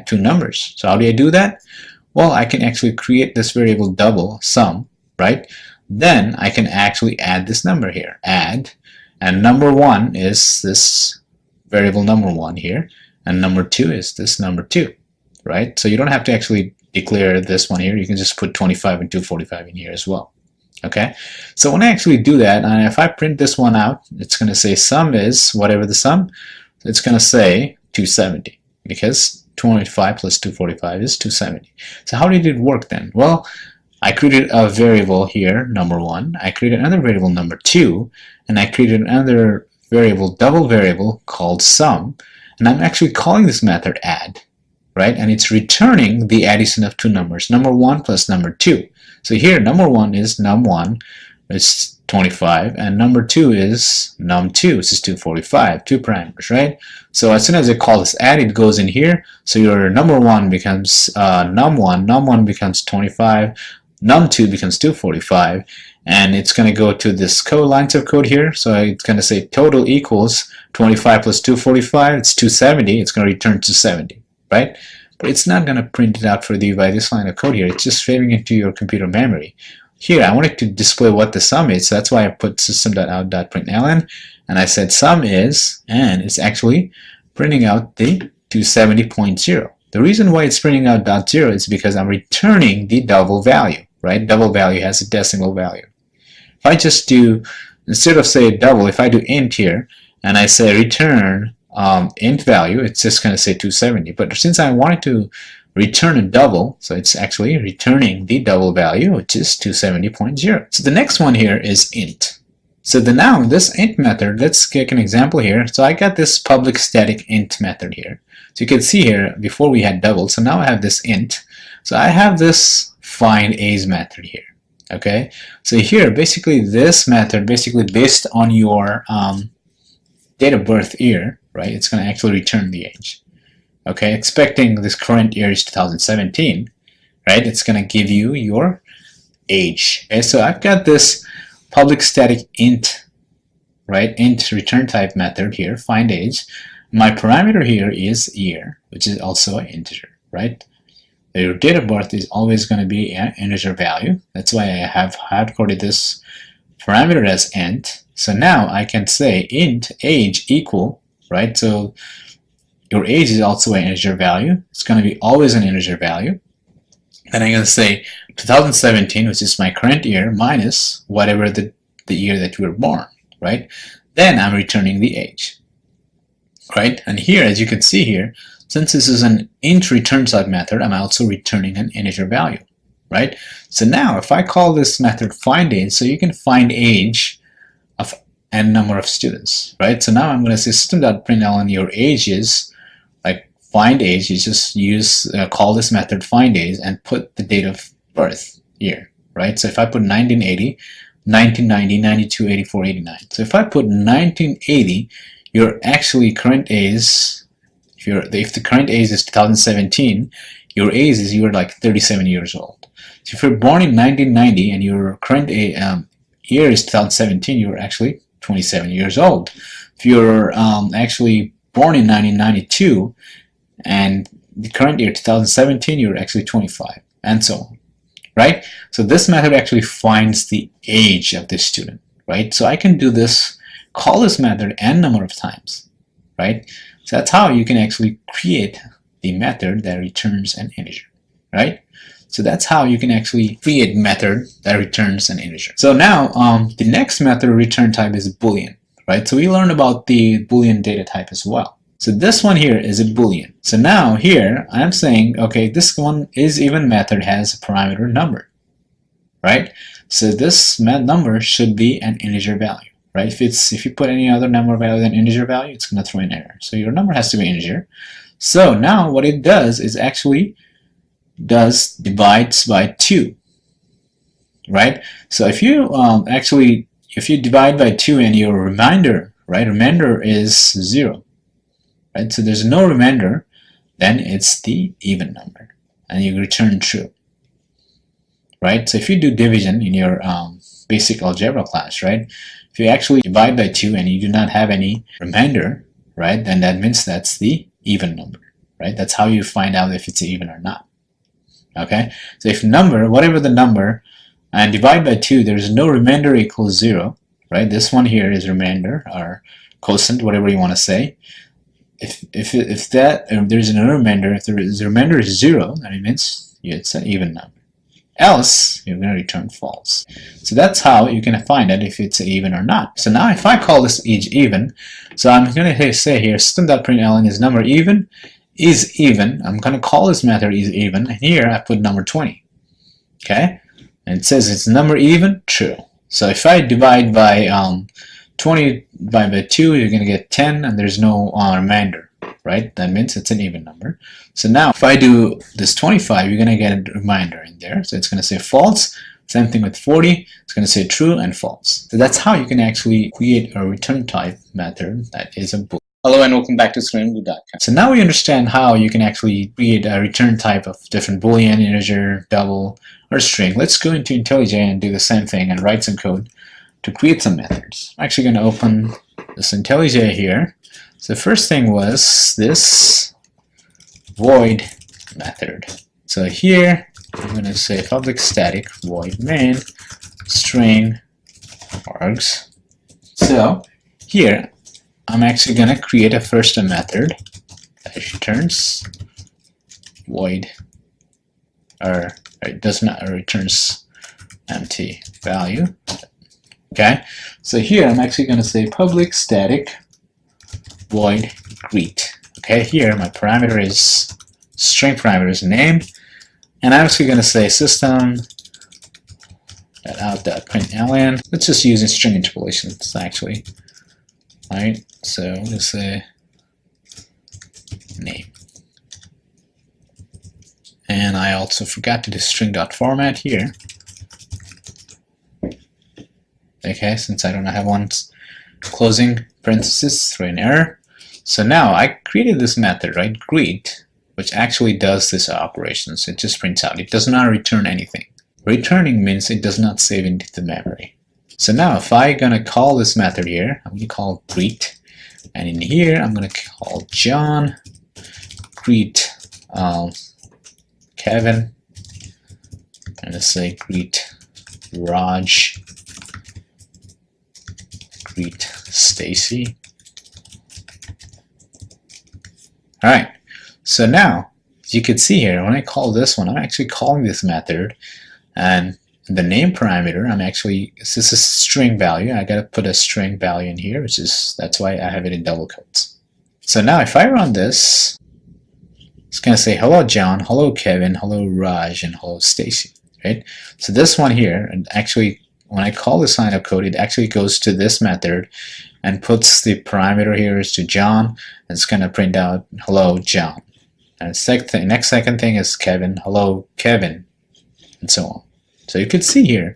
two numbers. So how do I do that? Well, I can actually create this variable double sum, right? Then I can actually add this number here, add, and number1 is this variable number1 here. And number 2 is this number 2, right? So you don't have to actually declare this one here. You can just put 25 and 245 in here as well. Okay? So when I actually do that, and if I print this one out, it's going to say sum is whatever the sum. It's going to say 270 because 25 plus 245 is 270. So how did it work then? Well, I created a variable here, number1. I created another variable, number 2, and I created another variable, double variable called sum. And I'm actually calling this method add, right? And it's returning the addition of two numbers, number1 plus number 2. So here, number1 is num1, it's 25, and number 2 is num2, which is 245, two parameters, right? So as soon as I call this add, it goes in here. So your number1 becomes num1 becomes 25, num2 becomes 245, and it's going to go to this lines of code here. So it's going to say total equals 25 plus 245, it's 270, it's going to return 270, right? But it's not going to print it out for you by this line of code here. It's just saving it to your computer memory. Here, I wanted to display what the sum is, so that's why I put system.out.println, and I said sum is, and it's actually printing out the 270.0. The reason why it's printing out .0 is because I'm returning the double value, right? Double value has a decimal value. If I just do, instead of say double, if I do int here, and I say return int value, it's just going to say 270. But since I wanted to return a double. So it's actually returning the double value, which is 270.0. So the next one here is int. So now this int method, let's take an example here. So I got this public static int method here. So you can see here, before we had double, so now I have this int. So I have this find age method here. Okay, so here basically this method, basically based on your date of birth year, right, it's going to actually return the age. Okay, expecting this current year is 2017, right, it's going to give you your age. Okay, so I've got this public static int, right, int return type method here, find age. My parameter here is year, which is also an integer, right? Your date of birth is always going to be an integer value. That's why I have hard-coded this parameter as int. So now I can say int age equal, right? So your age is also an integer value. It's going to be always an integer value. Then I'm going to say 2017, which is my current year, minus whatever the year that you were born, right? Then I'm returning the age, right? And here, as you can see here, since this is an int return type method, I'm also returning an integer value, right? So now if I call this method find age, so you can find age of n number of students, right? So now I'm going to say system.println your age is, like find age, you just use call this method find age and put the date of birth year, right? So if I put 1980, 1990, 92, 84, 89. So if I put 1980, your actually current age, if the current age is 2017, your age is you're like 37 years old. So if you're born in 1990 and your current year is 2017, you're actually 27 years old. If you're actually born in 1992 and the current year 2017, you're actually 25, and so on, right? So this method actually finds the age of the student, right? So I can do this, call this method n number of times, right? So that's how you can actually create the method that returns an integer, right? So that's how you can actually create a method that returns an integer. So now the next method return type is Boolean, right? So we learned about the Boolean data type as well. So this one here is a Boolean. So now here I'm saying, okay, this one is even method has a parameter number, right? So this number should be an integer value. Right? If you put any other number value than integer value, it's going to throw an error. So your number has to be integer. So now what it does is actually divides by 2. Right? So if you if you divide by 2 and your remainder, right? Remainder is 0. Right? So there's no remainder, then it's the even number, and you return true. Right? So if you do division in your basic algebra class, right? If you actually divide by 2 and you do not have any remainder, right, then that means that's the even number, right? That's how you find out if it's even or not. Okay, so if number, whatever the number, and divide by 2, there's no remainder equals 0, right? This one here is remainder or quotient, whatever you want to say. If there's no remainder, if the remainder is 0, then it means it's an even number. Else, you're going to return false. So that's how you can find out if it's even or not. So now if I call this age even, so I'm going to say here system.println is number even is even. I'm going to call this method is even. Here I put number 20. Okay, and it says it's number even, true. So if I divide by 20 by 2, you're going to get 10, and there's no remainder, right? That means it's an even number. So now if I do this 25, you're going to get a reminder in there. So it's going to say false. Same thing with 40. It's going to say true and false. So that's how you can actually create a return type method that is a bool. Hello and welcome back to StudentBlue.com. So now we understand how you can actually create a return type of different Boolean, integer, double, or string. Let's go into IntelliJ and do the same thing and write some code to create some methods. I'm actually going to open this IntelliJ here. So the first thing was this void method. So here I'm going to say public static void main string args. So here I'm actually going to create a first method that returns void, or it does not returns empty value. Okay, so here I'm actually going to say public static void greet. Okay, here my parameter is string parameter is name, and I'm actually going to say system.out.println. Let's just use string interpolations actually. Alright, so let's say name. And I also forgot to do string.format here. Okay, since I don't have one closing parenthesis, throw an error. So now I created this method, right, greet, which actually does this operations. It just prints out. It does not return anything. Returning means it does not save into the memory. So now if I'm gonna call this method here, I'm gonna call greet, and in here I'm gonna call John, greet Kevin, and let's say greet Raj, greet Stacy. Alright, so now as you can see here, when I call this one, I'm actually calling this method, and the name parameter, this is a string value. I gotta put a string value in here, that's why I have it in double quotes. So now if I run this, it's gonna say hello John, hello Kevin, hello Raj, and hello Stacy, right? So this one here, and actually when I call this line of code, it actually goes to this method and puts the parameter here is to John, and it's gonna print out hello John. And the next second thing is Kevin, hello Kevin, and so on. So you can see here,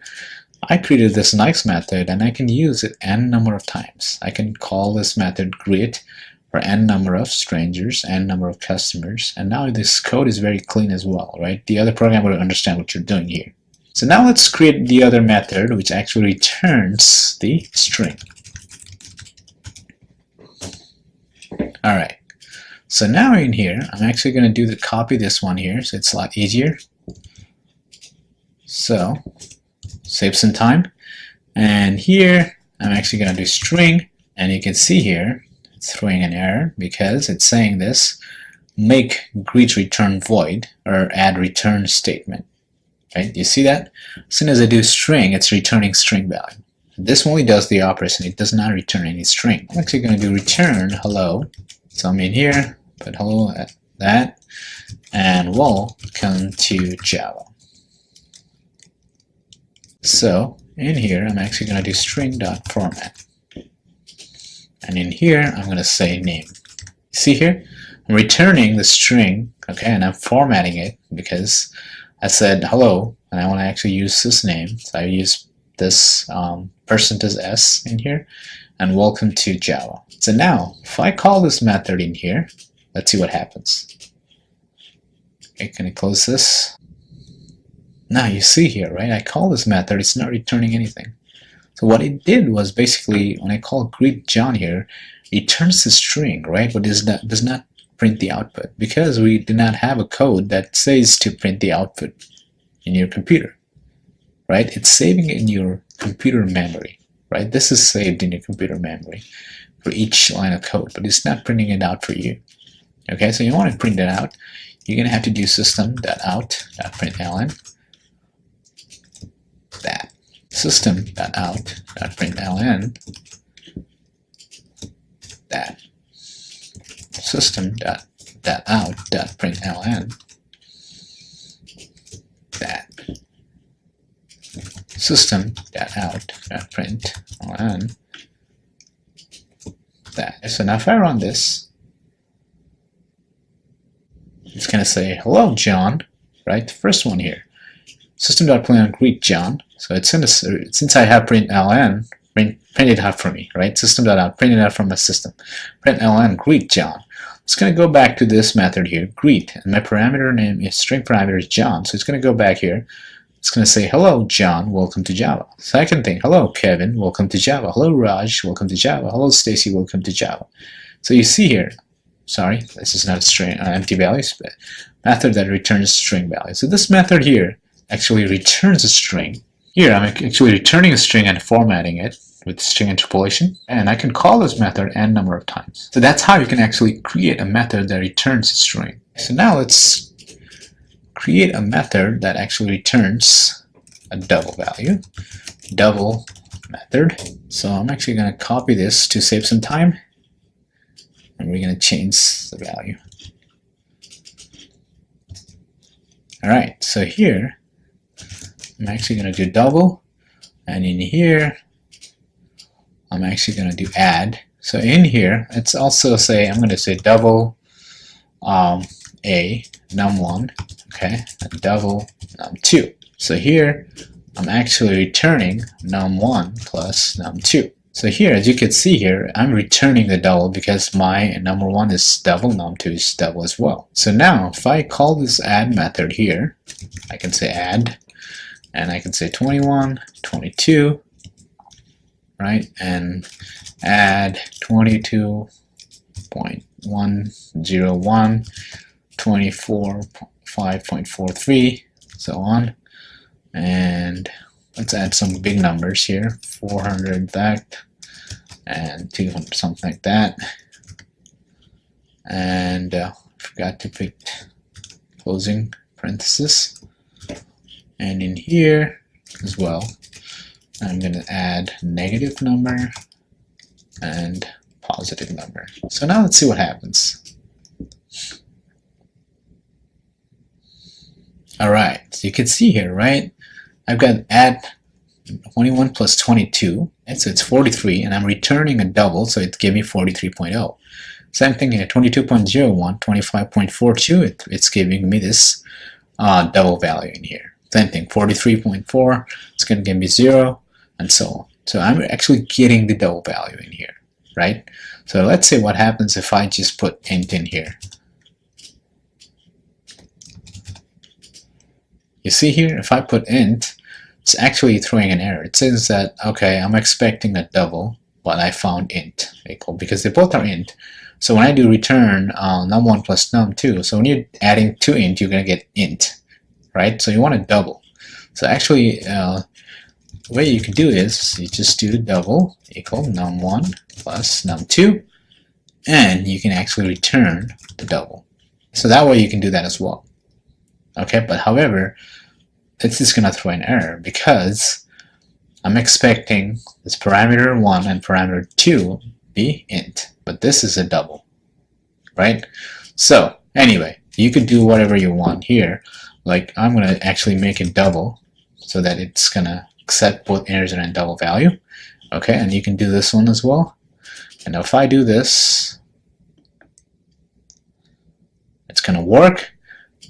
I created this nice method and I can use it n number of times. I can call this method greet for n number of strangers, n number of customers, and now this code is very clean as well, right? The other program will understand what you're doing here. So now let's create the other method which actually returns the string. Alright, so now in here, I'm actually going to copy this one here, so it's a lot easier. So, save some time, and here I'm actually going to do string, and you can see here it's throwing an error because it's saying this make greet return void or add return statement. Right? You see that? As soon as I do string, it's returning string value. This only does the operation, it does not return any string. I'm actually going to do return hello. So I'm in here, put hello at that, and welcome to Java. So in here, I'm actually going to do string.format. And in here, I'm going to say name. See here? I'm returning the string, okay, and I'm formatting it because I said hello, and I want to actually use this name. So I use this %s in here, and welcome to Java. So now, if I call this method in here, let's see what happens. Okay, can I close this? Now you see here, right? I call this method, it's not returning anything. So what it did was basically, when I call greet John here, it turns the string, right? But does not print the output because we do not have a code that says to print the output in your computer, right? It's saving in your computer memory, right? This is saved in your computer memory for each line of code, but it's not printing it out for you. Okay, so you want to print it out, you're going to have to do system.out.println that system.out.println that system.out.println that system.out.println that. So now if I run this, it's going to say hello John, right? The first one here, system.println greet John. So it's since I have println, print it out for me, right? System.out, print it out from my system. Println greet John. It's going to go back to this method here, greet, and my parameter name is string parameter is John. So it's going to go back here. It's going to say hello John, welcome to Java. Second thing, hello Kevin, welcome to Java. Hello Raj, welcome to Java. Hello Stacy, welcome to Java. So you see here, sorry, this is not a string, empty values, but method that returns string value. So this method here actually returns a string. Here I'm actually returning a string and formatting it with string interpolation, and I can call this method n number of times. So that's how you can actually create a method that returns a string. So now let's create a method that actually returns a double value, double method. So I'm actually going to copy this to save some time, and we're going to change the value. All right, so here I'm actually going to do double, and in here I'm actually going to do add. So in here, let's also say I'm going to say double a num1, okay, and double num2. So here I'm actually returning num1 plus num2. So here, as you can see here, I'm returning the double because my number 1 is double, num2 is double as well. So now if I call this add method here, I can say add, and I can say 21, 22, right, and add 22.101, 24.5.43, so on. And let's add some big numbers here, 400 that, and 200, something like that. And forgot to put closing parenthesis. And in here as well, I'm going to add negative number and positive number. So now let's see what happens. All right, so you can see here, right? I've got add 21 plus 22, and so it's 43, and I'm returning a double, so it gave me 43.0. Same thing here, 22.01, 25.42, it's giving me this double value in here. Same thing, 43.4, it's going to give me 0, and so on. So I'm actually getting the double value in here, right? So let's say what happens if I just put int in here. You see here, if I put int, it's actually throwing an error. It says that, okay, I'm expecting a double, but I found int equal, because they both are int. So when I do return num1 plus num2, so when you're adding to int, you're going to get int, right? So you want a double. So actually, the way you can do is you just do the double equal num1 plus num2, and you can actually return the double. So that way you can do that as well. Okay, but however, it's just going to throw an error because I'm expecting this parameter 1 and parameter 2 be int, but this is a double, right? So anyway, you could do whatever you want here. Like I'm going to actually make it double so that it's going to accept both integer and double value. Okay, and you can do this one as well. And if I do this, it's going to work.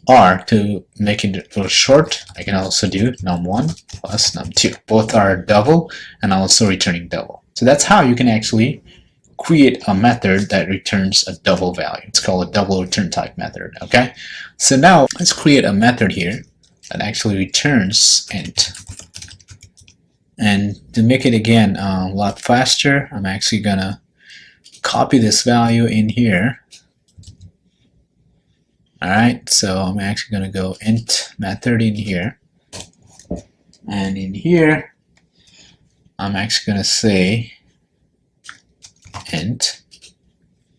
Or to make it a little short, I can also do num1 plus num2. Both are double and also returning double. So that's how you can actually create a method that returns a double value. It's called a double return type method. Okay. So now let's create a method here that actually returns int. And to make it again a lot faster, I'm actually gonna copy this value in here. Alright, so I'm actually going to go int method in here, and in here I'm actually going to say int.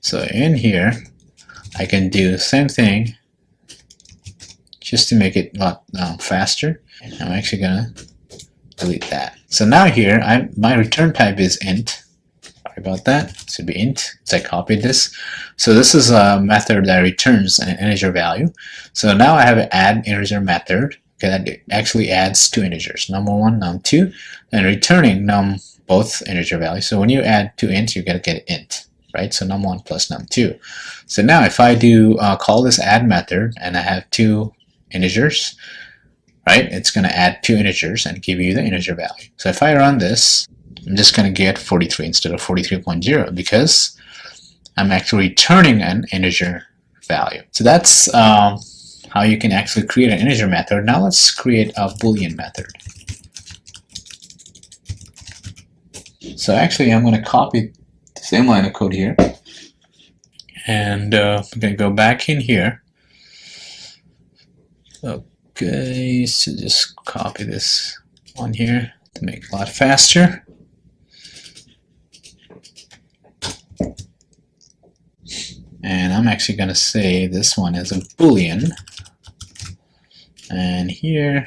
So in here I can do the same thing just to make it a lot faster. I'm actually going to delete that. So now here my return type is int. Sorry about that. It should be int. So I copied this. So this is a method that returns an integer value. So now I have an add integer method. Okay, that actually adds two integers, num1, num2, and returning both integer values. So when you add two ints, you're gonna get int, right? So num1 plus num2. So now if I do call this add method and I have two integers, right? It's gonna add two integers and give you the integer value. So if I run this, I'm just going to get 43 instead of 43.0 because I'm actually returning an integer value. So that's how you can actually create an integer method. Now let's create a Boolean method. So actually I'm going to copy the same line of code here, and I'm going to go back in here. Okay, so just copy this one here to make it a lot faster. And I'm actually going to say this one is a Boolean, and here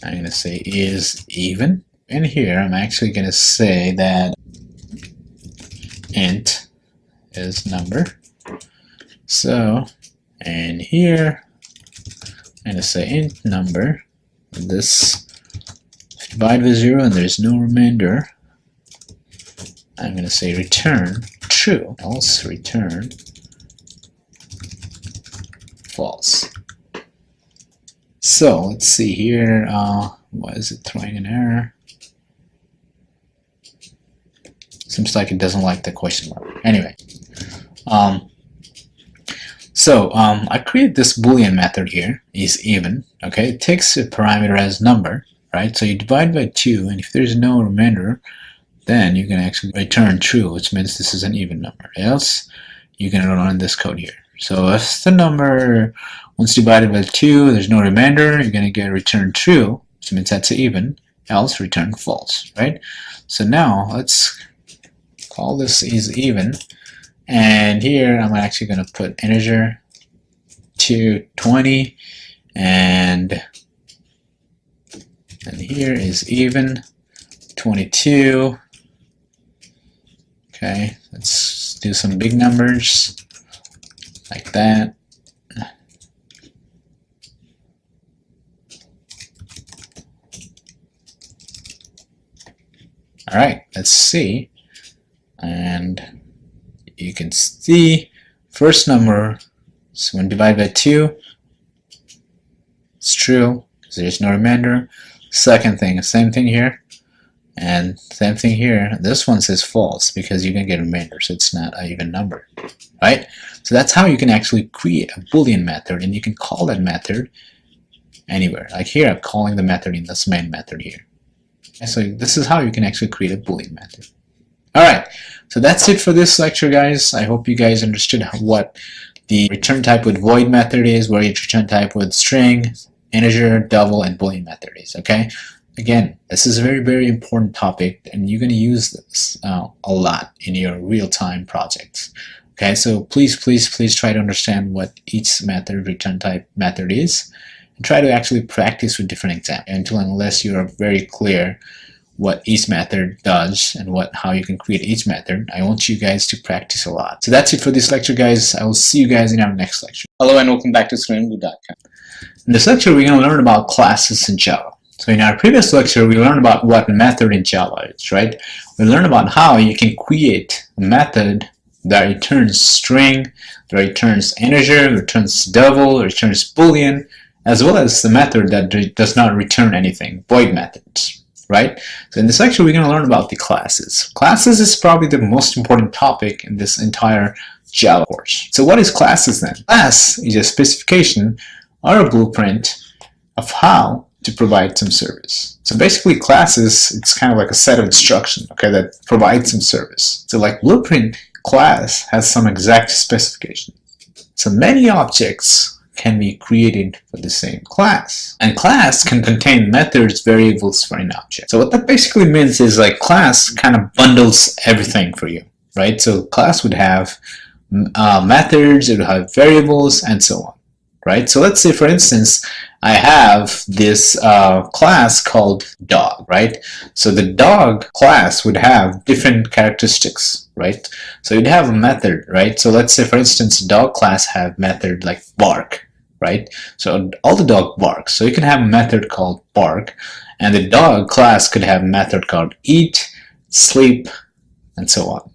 I'm going to say is even. And here I'm actually going to say that int is number. So, and here I'm going to say int number. This divide by 0 and there's no remainder. I'm going to say return true, else return false. So let's see here. Why is it throwing an error? Seems like it doesn't like the question mark. Anyway, I create this Boolean method here, is even. Okay, it takes a parameter as number, right? So you divide by 2, and if there's no remainder, then you can actually return true, which means this is an even number. Else, you can run this code here. So if the number, once divided by 2, there's no remainder, you're going to get return true, which means that's even. Else, return false, right? So now let's call this is even, and here I'm actually going to put integer to 20, and here is even 22. Okay, let's do some big numbers like that. All right, let's see. And you can see first number, so when divided by 2, it's true because there's no remainder. Second thing, same thing here, and same thing here. This one says false because you can get remainder, so it's not an even number, right? So that's how you can actually create a Boolean method, and you can call that method anywhere. Like here, I'm calling the method in this main method here. And so this is how you can actually create a Boolean method. Alright, so that's it for this lecture, guys. I hope you guys understood what the return type with void method is, where each return type with string, integer, double, and Boolean method is, okay? Again, this is a very, very important topic, and you're going to use this a lot in your real-time projects. Okay, so please try to understand what each method, return type method is, and try to actually practice with different examples unless you are very clear what each method does and how you can create each method. I want you guys to practice a lot. So that's it for this lecture, guys. I will see you guys in our next lecture. Hello and welcome back to StudentBlue.com. In this lecture, we're going to learn about classes in Java. So in our previous lecture, we learned about what method in Java is, right? We learned about how you can create a method that returns string, that returns integer, returns double, returns Boolean, as well as the method that does not return anything, void methods. Right? So in this lecture, we're going to learn about the classes. Classes is probably the most important topic in this entire Java course. So what is classes then? Class is a specification or a blueprint of how to provide some service. So basically classes, it's kind of like a set of instructions, okay, that provides some service. So like blueprint, class has some exact specification. So many objects can be created for the same class. And class can contain methods, variables for an object. So what that basically means is like class kind of bundles everything for you, right? So class would have methods, it would have variables, and so on, right? So let's say, for instance, I have this class called dog, right? So the dog class would have different characteristics, right? So you'd have a method, right? So let's say, for instance, dog class have method like bark, right? So all the dog barks. So you can have a method called bark, and the dog class could have a method called eat, sleep, and so on,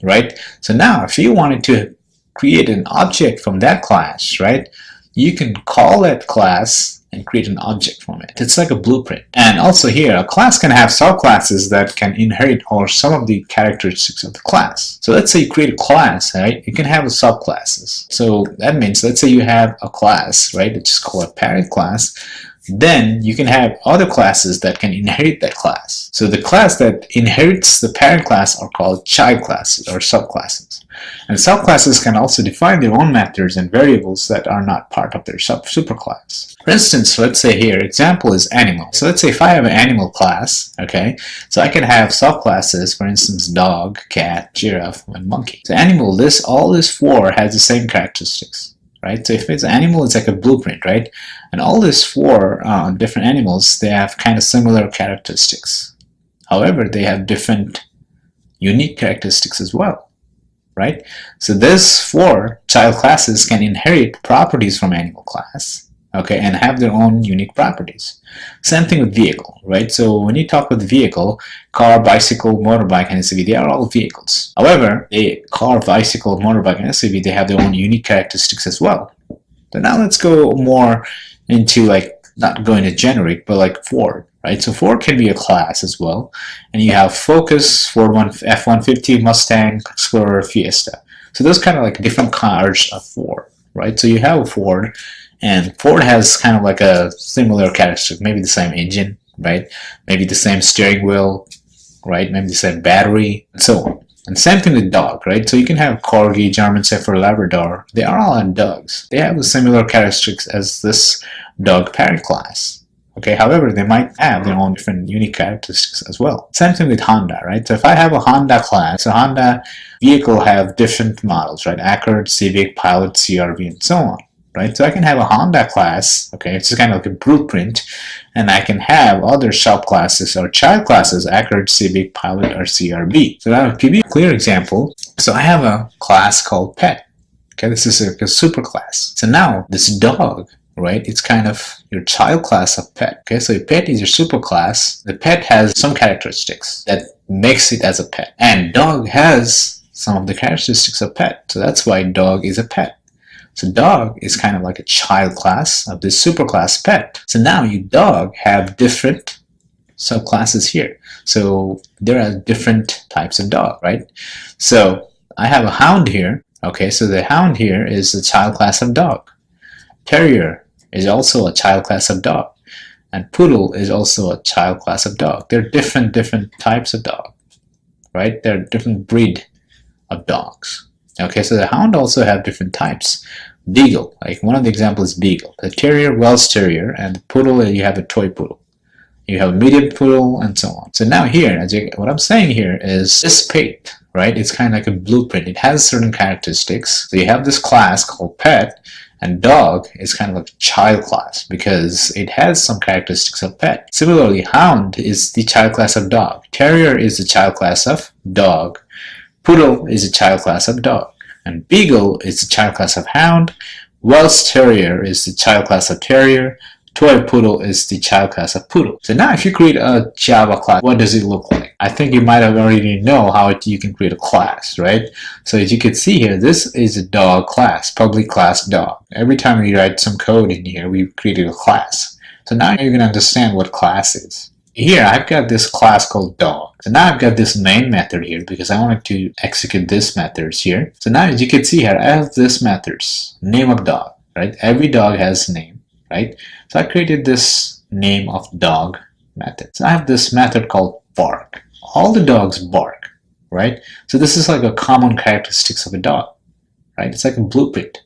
right? So now if you wanted to create an object from that class, right, you can call that class and create an object from it. It's like a blueprint. And also here, a class can have subclasses that can inherit or some of the characteristics of the class. So let's say you create a class, right? You can have subclasses. So that means, let's say you have a class, right? It's just called a parent class. Then you can have other classes that can inherit that class. So the class that inherits the parent class are called child classes or subclasses. And subclasses can also define their own methods and variables that are not part of their superclass. For instance, let's say here, example is animal. So let's say if I have an animal class, okay, so I can have subclasses, for instance, dog, cat, giraffe, and monkey. So animal, all this four has the same characteristics, right? So if it's an animal, it's like a blueprint, right? And all these four different animals, they have kind of similar characteristics. However, they have different unique characteristics as well. Right? So these four child classes can inherit properties from animal class, okay, and have their own unique properties. Same thing with vehicle, right? So when you talk with vehicle, car, bicycle, motorbike, and SUV, they are all vehicles. However, a car, bicycle, motorbike, and SUV, they have their own unique characteristics as well. So now let's go more into like, not going to generic, but like Ford, right? So Ford can be a class as well. And you have Focus, Ford F-150, Mustang, Explorer, Fiesta. So those kind of like different cars of Ford, right? So you have a Ford, and Ford has kind of like a similar characteristic, maybe the same engine, right? Maybe the same steering wheel, right? Maybe the same battery, and so on. And same thing with dog, right? So you can have Corgi, German Shepherd, Labrador. They are all dogs. They have the similar characteristics as this dog parent class. Okay, however, they might have their own different unique characteristics as well. Same thing with Honda, right? So if I have a Honda class, so Honda vehicle have different models, right? Accord, Civic, Pilot, CRV, and so on. Right? So I can have a Honda class, okay, it's kind of like a blueprint, and I can have other subclasses or child classes, Accord, Civic, Pilot, or CRV. So I'll give you a clear example. So I have a class called Pet. Okay, this is a super class. So now this dog, right, it's kind of your child class of Pet. Okay, so Pet is your super class. The Pet has some characteristics that makes it as a pet, and dog has some of the characteristics of Pet. So that's why dog is a pet. So dog is kind of like a child class of this superclass Pet. So now you dog have different subclasses here. So there are different types of dog, right? So I have a hound here. Okay, so the hound here is a child class of dog. Terrier is also a child class of dog. And poodle is also a child class of dog. They're different types of dog, right? They're different breed of dogs. Okay, so the hound also have different types. Beagle, like one of the examples is Beagle. The Terrier, Welsh Terrier, and the poodle, you have a toy poodle. You have a medium poodle, and so on. So now here, what I'm saying here is this Pet, right? It's kind of like a blueprint. It has certain characteristics. So you have this class called Pet, and dog is kind of like a child class because it has some characteristics of Pet. Similarly, hound is the child class of dog. Terrier is the child class of dog. Poodle is a child class of dog, and Beagle is the child class of hound. Welsh Terrier is the child class of terrier. Toy poodle is the child class of poodle. So now if you create a Java class, what does it look like? I think you might have already know how you can create a class, right? So as you can see here, this is a dog class, public class dog. Every time we write some code in here, we created a class. So now you're going to understand what class is. Here I've got this class called dog. So now I've got this main method here because I wanted to execute this methods here. So now as you can see here, I have this methods, name of dog, right? Every dog has a name, right? So I created this name of dog method. So I have this method called bark. All the dogs bark, right? So this is like a common characteristics of a dog, right? It's like a blueprint.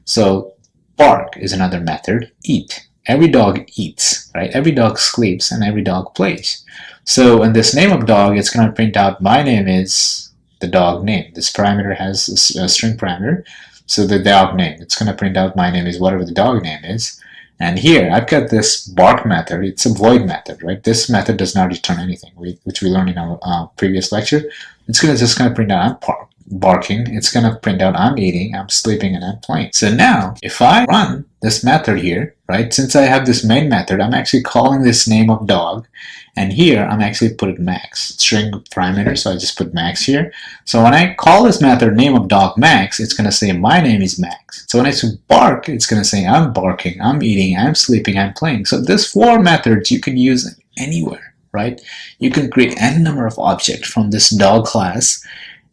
So bark is another method. Eat. Every dog eats, right? Every dog sleeps and every dog plays. So in this name of dog, it's going to print out my name is the dog name. This parameter has a string parameter. So the dog name, it's going to print out my name is whatever the dog name is. And here I've got this bark method. It's a void method, right? This method does not return anything, which we learned in our previous lecture. It's just going to print out I'm barking. It's going to print out I'm eating, I'm sleeping, and I'm playing. So now if I run this method here, right? Since I have this main method, I'm actually calling this name of dog. And here I'm actually put max, string parameter. So I just put max here. So when I call this method name of dog max, it's going to say my name is max. So when I say bark, it's going to say I'm barking, I'm eating, I'm sleeping, I'm playing. So this 4 methods you can use anywhere, right? You can create n number of objects from this dog class,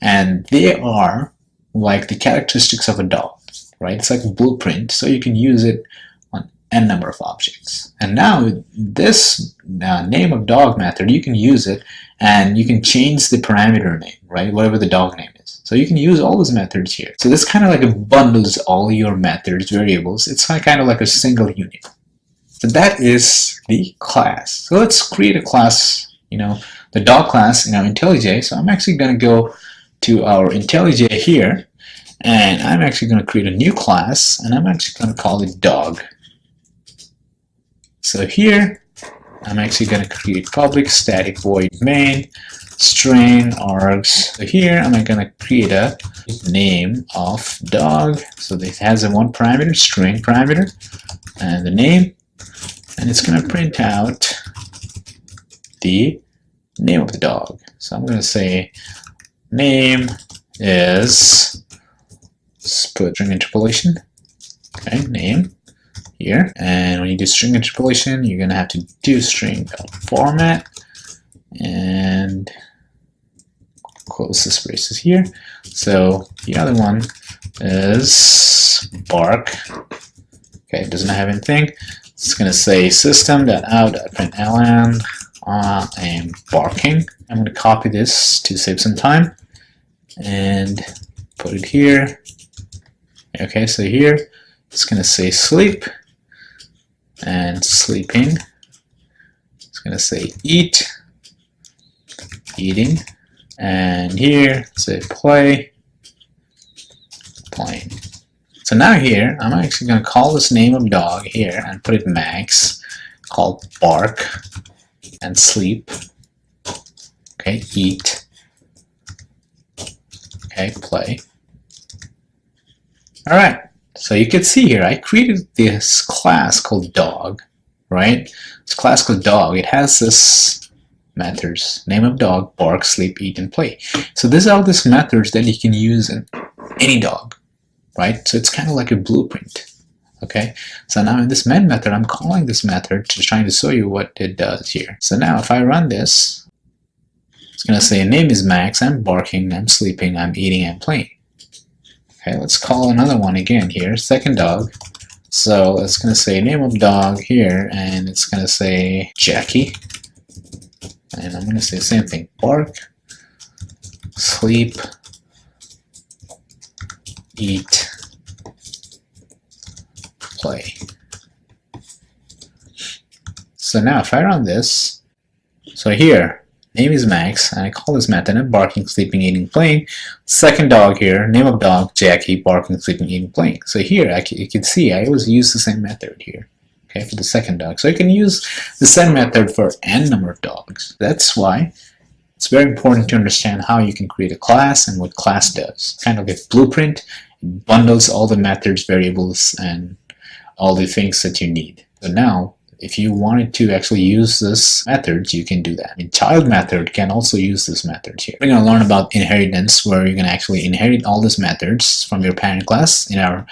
and they are like the characteristics of a dog, right? It's like a blueprint, so you can use it on n number of objects. And now this name of dog method, you can use it and you can change the parameter name, right? Whatever the dog name is. So you can use all those methods here. So this kind of like bundles all your methods, variables. It's kind of like a single unit. So that is the class. So let's create a class, the dog class in our IntelliJ. So I'm actually going to go to our IntelliJ here, and I'm actually going to create a new class, and I'm actually going to call it dog. So here, I'm actually going to create public static void main string args. So here, I'm going to create a name of dog. So this has a one parameter, string parameter. and the name, and it's going to print out the name of the dog. So I'm going to say name is, let's put string interpolation, okay, name here, and when you do string interpolation, you're going to have to do string.format and close this braces here. So the other one is bark. Okay, it doesn't have anything. It's going to say system.out.println I'm barking. I'm going to copy this to save some time and put it here. Okay, so here it's going to say sleep and sleeping. It's going to say eat, eating, and here say play, playing. So now here I'm actually going to call this name of dog here and put it max, called bark, and sleep, okay, eat, okay, play. Alright, so you can see here I created this class called dog, right? This class called dog, it has this methods, name of dog, bark, sleep, eat, and play. So these are all these methods that you can use in any dog, right? So it's kind of like a blueprint. Okay, so now in this main method, I'm calling this method to trying to show you what it does here. So now if I run this, it's going to say name is Max, I'm barking, I'm sleeping, I'm eating, I'm playing. Okay, let's call another one again here, second dog. So it's going to say name of dog here, and it's going to say Jackie. And I'm going to say the same thing, bark, sleep, eat, play. So now if I run this, so here, name is Max, and I call this method, I'm barking, sleeping, eating, playing. Second dog here, name of dog, Jackie, barking, sleeping, eating, playing. So here, you can see I always use the same method here, okay, for the second dog. So you can use the same method for n number of dogs. That's why it's very important to understand how you can create a class and what class does. It's kind of like a blueprint. It bundles all the methods, variables, and all the things that you need. So now, if you wanted to actually use this method, you can do that. I mean, child method can also use this method here. We're going to learn about inheritance, where you're going to actually inherit all these methods from your parent class in our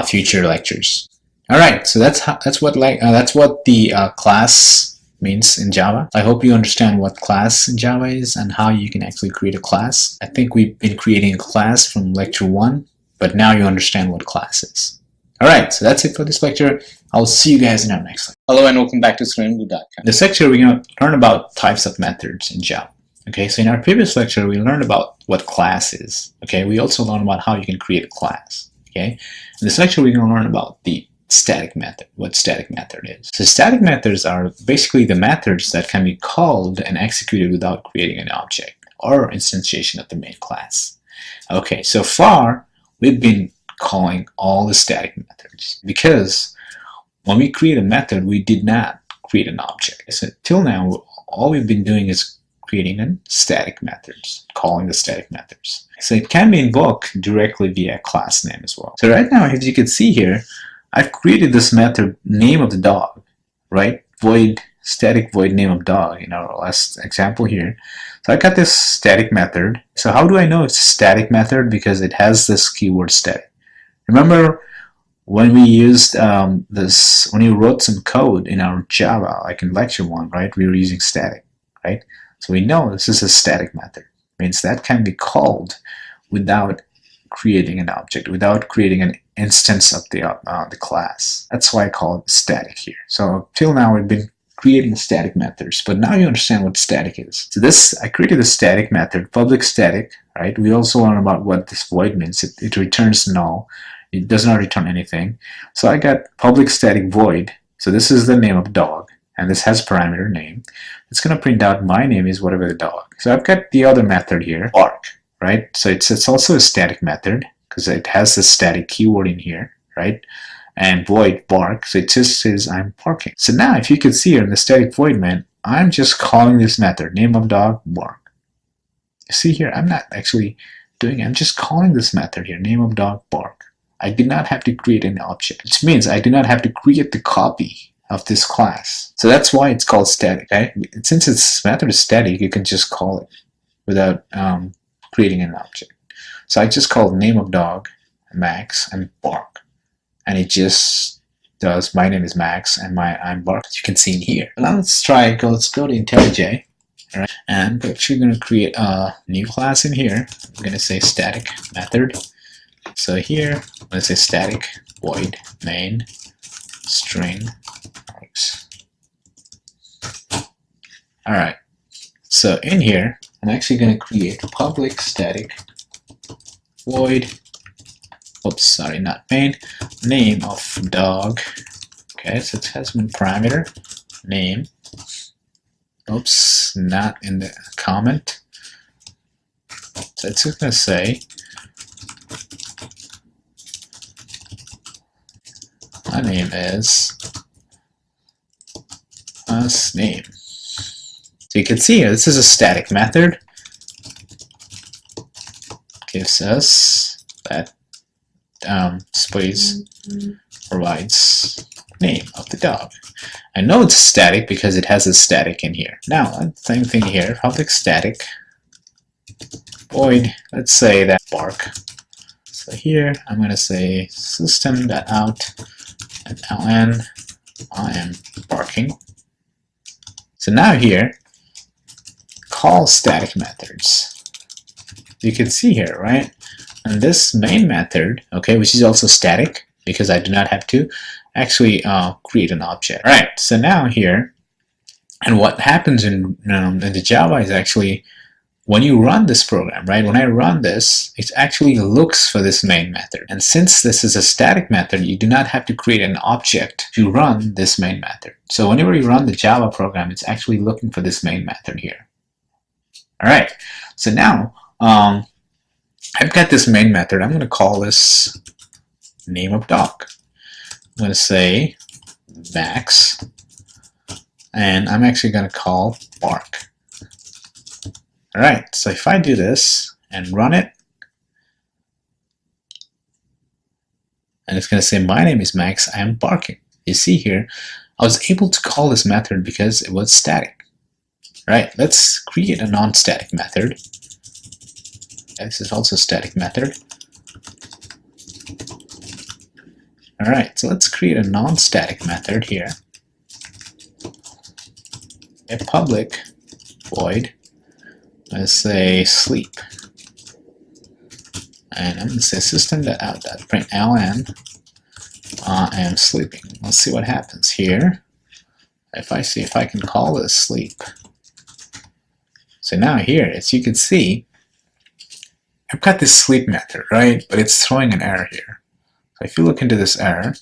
future lectures. All right, so that's what the class means in Java. I hope you understand what class in Java is and how you can actually create a class. I think we've been creating a class from lecture 1, but now you understand what class is. Alright, so that's it for this lecture. I'll see you guys in our next lecture. Hello and welcome back to StudentBlue.com. In this lecture, we're going to learn about types of methods in Java. Okay, so in our previous lecture, we learned about what class is. Okay, we also learned about how you can create a class. Okay, in this lecture, we're going to learn about the static method, what static method is. So static methods are basically the methods that can be called and executed without creating an object or instantiation of the main class. Okay, so far, we've been calling all the static methods because when we create a method, we did not create an object. So till now, all we've been doing is creating a static methods, calling the static methods. So it can be invoked directly via class name as well. So right now, as you can see here, I've created this method name of the dog, right? Void, static void name of dog in our last example here. So I got this static method. So how do I know it's a static method? Because it has this keyword static. Remember when we used this, when you wrote some code in our Java, like in lecture 1, right? We were using static, right? So we know this is a static method. It means that can be called without creating an object, without creating an instance of the class. That's why I call it static here. So till now we've been creating static methods, but now you understand what static is. So this, I created a static method, public static, right? We also learn about what this void means. It returns null. It does not return anything. So I got public static void. So this is the name of dog, and this has parameter name. It's going to print out my name is whatever the dog. So I've got the other method here, bark, right? So it's also a static method because it has the static keyword in here, right? And void bark, so it just says I'm barking. So now if you can see here in the static void main, I'm just calling this method, name of dog, bark. You see here, I'm not actually doing it. I'm just calling this method here, name of dog, bark. I do not have to create an object, which means I do not have to create the copy of this class. So that's why it's called static. Okay? Since this method is static, you can just call it without creating an object. So I just call name of dog, Max, and bark, and it just does my name is Max and I'm bark, as you can see in here. Now let's try. Let's go to IntelliJ. All right, and we're actually going to create a new class in here. I'm going to say static method. So here, let's say static void main string marks. All right. So in here, I'm actually going to create a public static void. Oops, sorry, not main. Name of dog. Okay, so it has one parameter. Name. Oops, not in the comment. So it's just going to say my name is name. So you can see here, this is a static method. Gives us that space provides name of the dog. I know it's static because it has a static in here. Now, same thing here, public static void, let's say that bark. So here, I'm going to say system.out and ln I am barking. So now here, call static methods. You can see here, right? And this main method, okay, which is also static because I do not have to actually create an object. All right, so now here, and what happens in the Java is actually when you run this program, right? When I run this, it actually looks for this main method. And since this is a static method, you do not have to create an object to run this main method. So whenever you run the Java program, it's actually looking for this main method here. All right, so now I've got this main method. I'm going to call this name of dog. I'm going to say Max, and I'm actually going to call bark. All right, so if I do this and run it, and it's going to say my name is Max, I am barking. You see here, I was able to call this method because it was static. Right, let's create a non-static method. This is also a static method. All right, so let's create a non-static method here. A public void. Let's say sleep, and I'm going to say system.out.println I am sleeping. Let's see what happens here. If I see if I can call this sleep. So now here, as you can see, I've got this sleep method, right? But it's throwing an error here. So if you look into this error,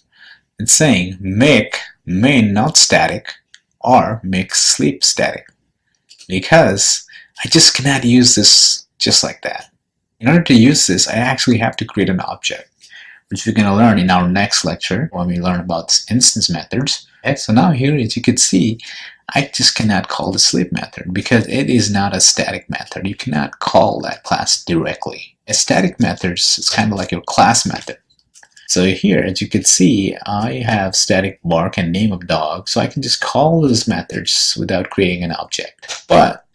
it's saying make main not static or make sleep static, because I just cannot use this just like that. In order to use this, I actually have to create an object, which we're going to learn in our next lecture when we learn about instance methods. Okay, so now here, as you can see, I just cannot call the sleep method because it is not a static method. You cannot call that class directly. A static method is kind of like your class method. So here, as you can see, I have static bark and name of dog, so I can just call those methods without creating an object. But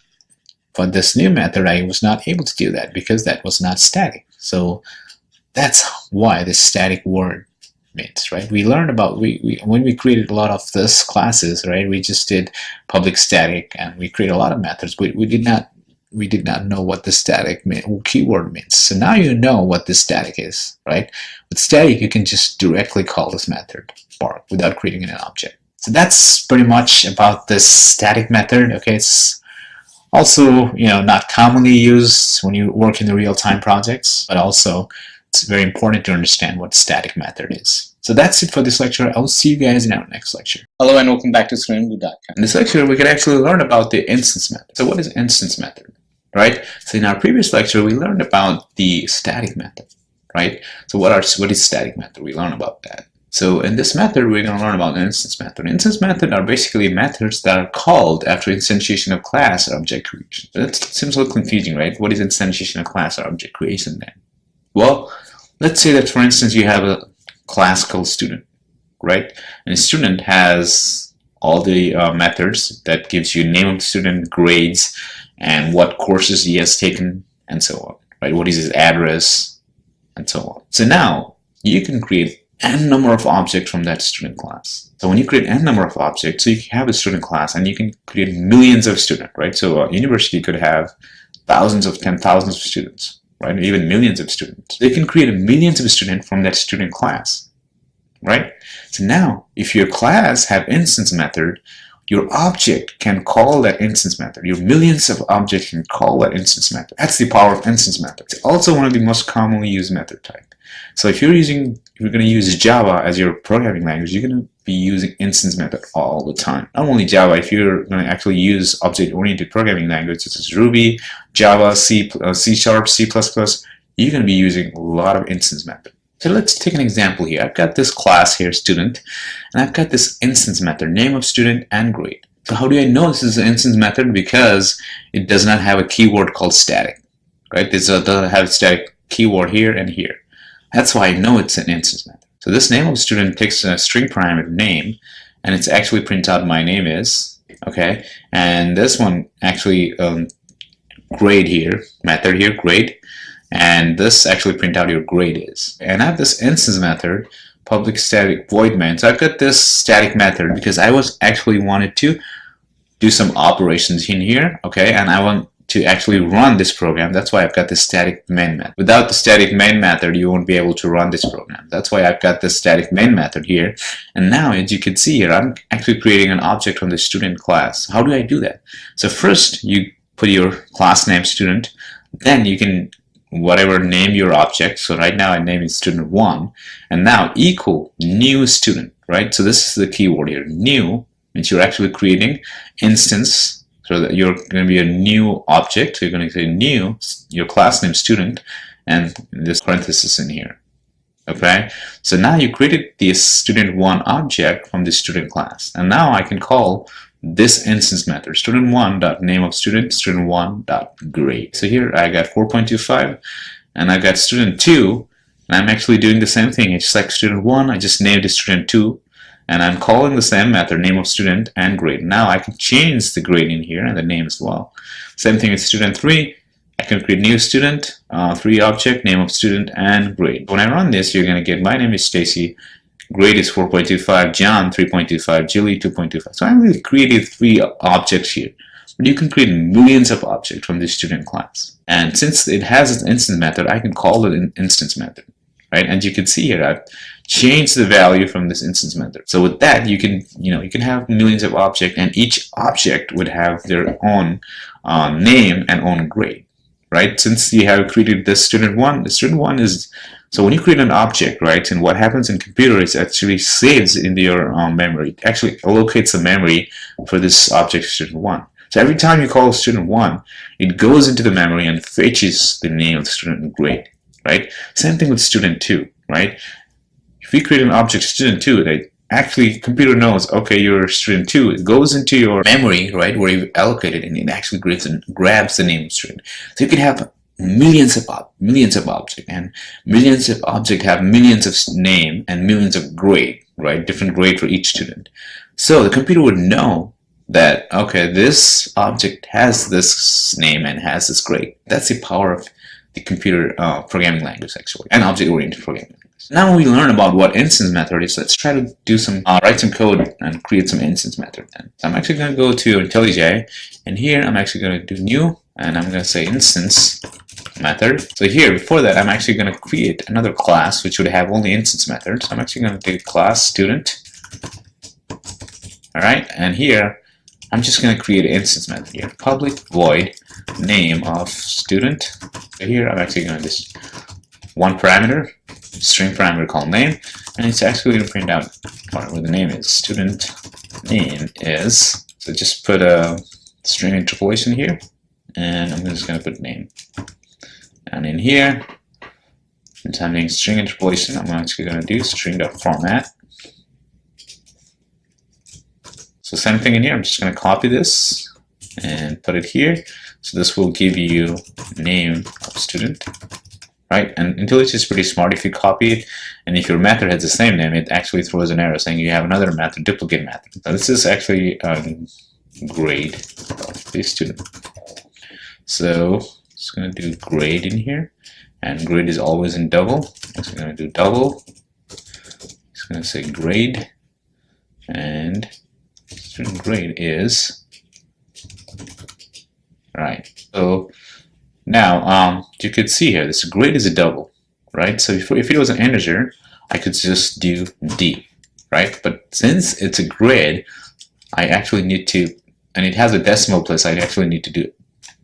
for this new method, I was not able to do that because that was not static. So that's why this static word means, right? We learned about, when we created a lot of this classes, right? We just did public static and we created a lot of methods, but we did not know what the static keyword means. So now you know what this static is, right? With static, you can just directly call this method bark without creating an object. So that's pretty much about this static method. Okay, it's also, not commonly used when you work in the real-time projects, but also it's very important to understand what static method is. So that's it for this lecture. I will see you guys in our next lecture. Hello and welcome back to screenblue.com. In this lecture, we can actually learn about the instance method. So what is instance method, right? So in our previous lecture, we learned about the static method, right? So what is static method? We learned about that. So in this method, we're going to learn about instance method. Instance method are basically methods that are called after instantiation of class or object creation. That seems a little confusing, right? What is instantiation of class or object creation then? Well, Let's say that, for instance, you have a class called student, right? And a student has all the methods that gives you name of the student, grades, and what courses he has taken, and so on, right? What is his address, and so on. So now you can create n number of objects from that student class. So when you create n number of objects, so you can have a student class and you can create millions of students, right? So a university could have thousands of 10,000s of students, right? Even millions of students. They can create millions of students from that student class, right? So now if your class have instance method, your object can call that instance method. Your millions of objects can call that instance method. That's the power of instance method. It's also one of the most commonly used method type. So if you're going to use Java as your programming language, you're going to be using instance method all the time. Not only Java, if you're going to actually use object-oriented programming languages such as Ruby, Java, C#, C++, you're going to be using a lot of instance method. So let's take an example here. I've got this class here, student, and I've got this instance method, name of student and grade. So how do I know this is an instance method? Because it does not have a keyword called static, right? This doesn't have a static keyword here and here. That's why I know it's an instance method. So this name of student takes a string parameter name, and it's actually prints out my name is, okay? And this one actually grade here, method here, grade, and this actually print out your grade is. And I have this instance method, public static void main. So I've got this static method because I was actually wanted to do some operations in here, okay? And I want to actually run this program. That's why I've got this static main method. Without the static main method, you won't be able to run this program. That's why I've got this static main method here. And now, as you can see here, I'm actually creating an object from the student class. How do I do that? So first, you put your class name student, then you can whatever name your object. So right now I name it student1, and now equal new student, right? So this is the keyword here, new, means you're actually creating instance, so that you're going to be a new object. So you're going to say new, your class name student, and this parenthesis in here. Okay, so now you created this student1 object from the student class, and now I can call this instance method, student1.name of student, student1.grade. So here I got 4.25, and I got student2, and I'm actually doing the same thing. It's like student1, I just named it student2, and I'm calling the same method, name of student and grade. Now I can change the grade in here and the name as well. Same thing with student3. I can create new student, 3 object, name of student and grade. When I run this, you're going to get my name is Stacy, grade is 4.25, John 3.25, Julie 2.25. So I really created 3 objects here. But you can create millions of objects from this student class. And since it has an instance method, I can call it an instance method, right? And you can see here I've changed the value from this instance method. So with that, you can have millions of objects, and each object would have their own name and own grade, right? Since you have created this student1, the student1 is, so when you create an object, right, and what happens in computer is actually saves into your memory. It actually allocates the memory for this object student1. So every time you call student1, it goes into the memory and fetches the name of the student and grade, right? Same thing with student2, right? If we create an object student2, that actually computer knows, okay, you're student2, it goes into your memory, right, where you've allocated, and it actually grabs the name of student. So you can have millions of objects, and millions of objects have millions of name and millions of grade, right, different grade for each student. So the computer would know that, okay, this object has this name and has this grade. That's the power of the computer programming language, actually, and object-oriented programming language. Now we learn about what instance method is. Let's try to do some write some code and create some instance method. Then so I'm actually going to go to IntelliJ, and here I'm actually going to do new, and I'm going to say instance method. So here, before that, I'm actually going to create another class which would have only instance methods. So I'm actually going to take class student. All right, and here I'm just going to create an instance method here, public void name of student. So here I'm actually going to just one parameter, string parameter called name, and it's actually going to print out where the name is. Student name is, so just put a string interpolation here, and I'm just going to put name. And in here, since I'm doing string interpolation, I'm actually going to do string.format. So same thing in here, I'm just going to copy this and put it here. So this will give you name of student. right? And IntelliJ is pretty smart. If you copy it, and if your method has the same name, it actually throws an error saying you have another method, duplicate method. So this is actually grade of the student. So it's going to do grade in here, and grade is always in double. It's going to do double. It's going to say grade, and student grade is right. So now you could see here this grade is a double, right? So if it was an integer, I could just do D, right? But since it's a grid, I actually need to, and it has a decimal place, I actually need to do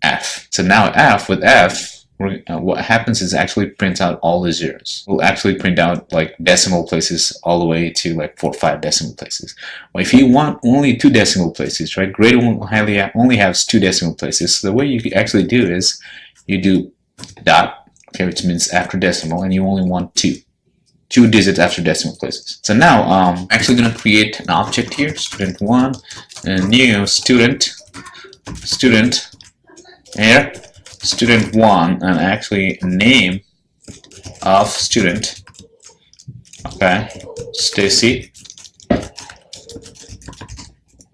F. So now with F, what happens is actually print out all the zeros. We'll actually print out like decimal places all the way to like 4 or 5 decimal places. Well, if you want only 2 decimal places, right? Grade only has 2 decimal places. So the way you actually do is you do dot, okay, which means after decimal, and you only want 2 digits after decimal places. So now I'm actually going to create an object here, student1, and new student here, student1, and actually name of student, okay, Stacy,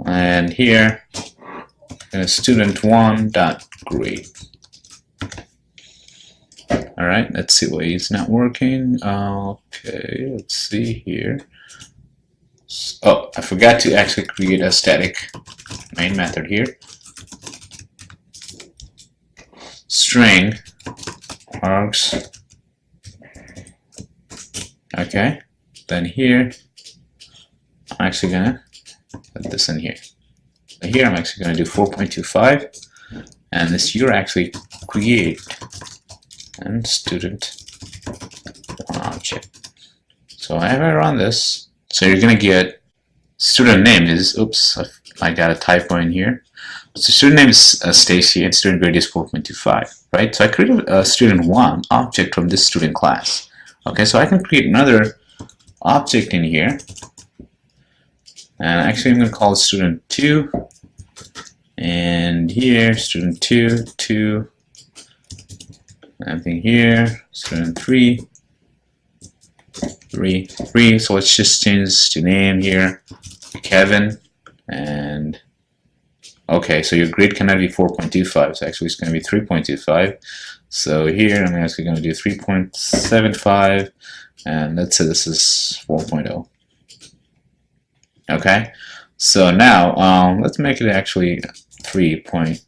and here student1 dot grade. All right, let's see why it's not working. Okay, let's see here. Oh, I forgot to actually create a static main method here. String args. Okay, then here I'm actually gonna put this in here. So here I'm actually gonna do 4.25, and this you're actually create and student object. So if I run this, so you're gonna get student name is, oops, I got a typo in here. So student name is Stacy, and student grade is 4.25, right? So I created a student1 object from this student class. Okay, so I can create another object in here, and actually I'm gonna call it student2, and here student2, 2. Anything here, student 3, 3. So let's just change this to name here, Kevin, and okay, so your grade cannot be 4.25, so actually it's going to be 3.25. So here I'm actually going to do 3.75, and let's say this is 4.0. Okay, so now let's make it actually 3.10,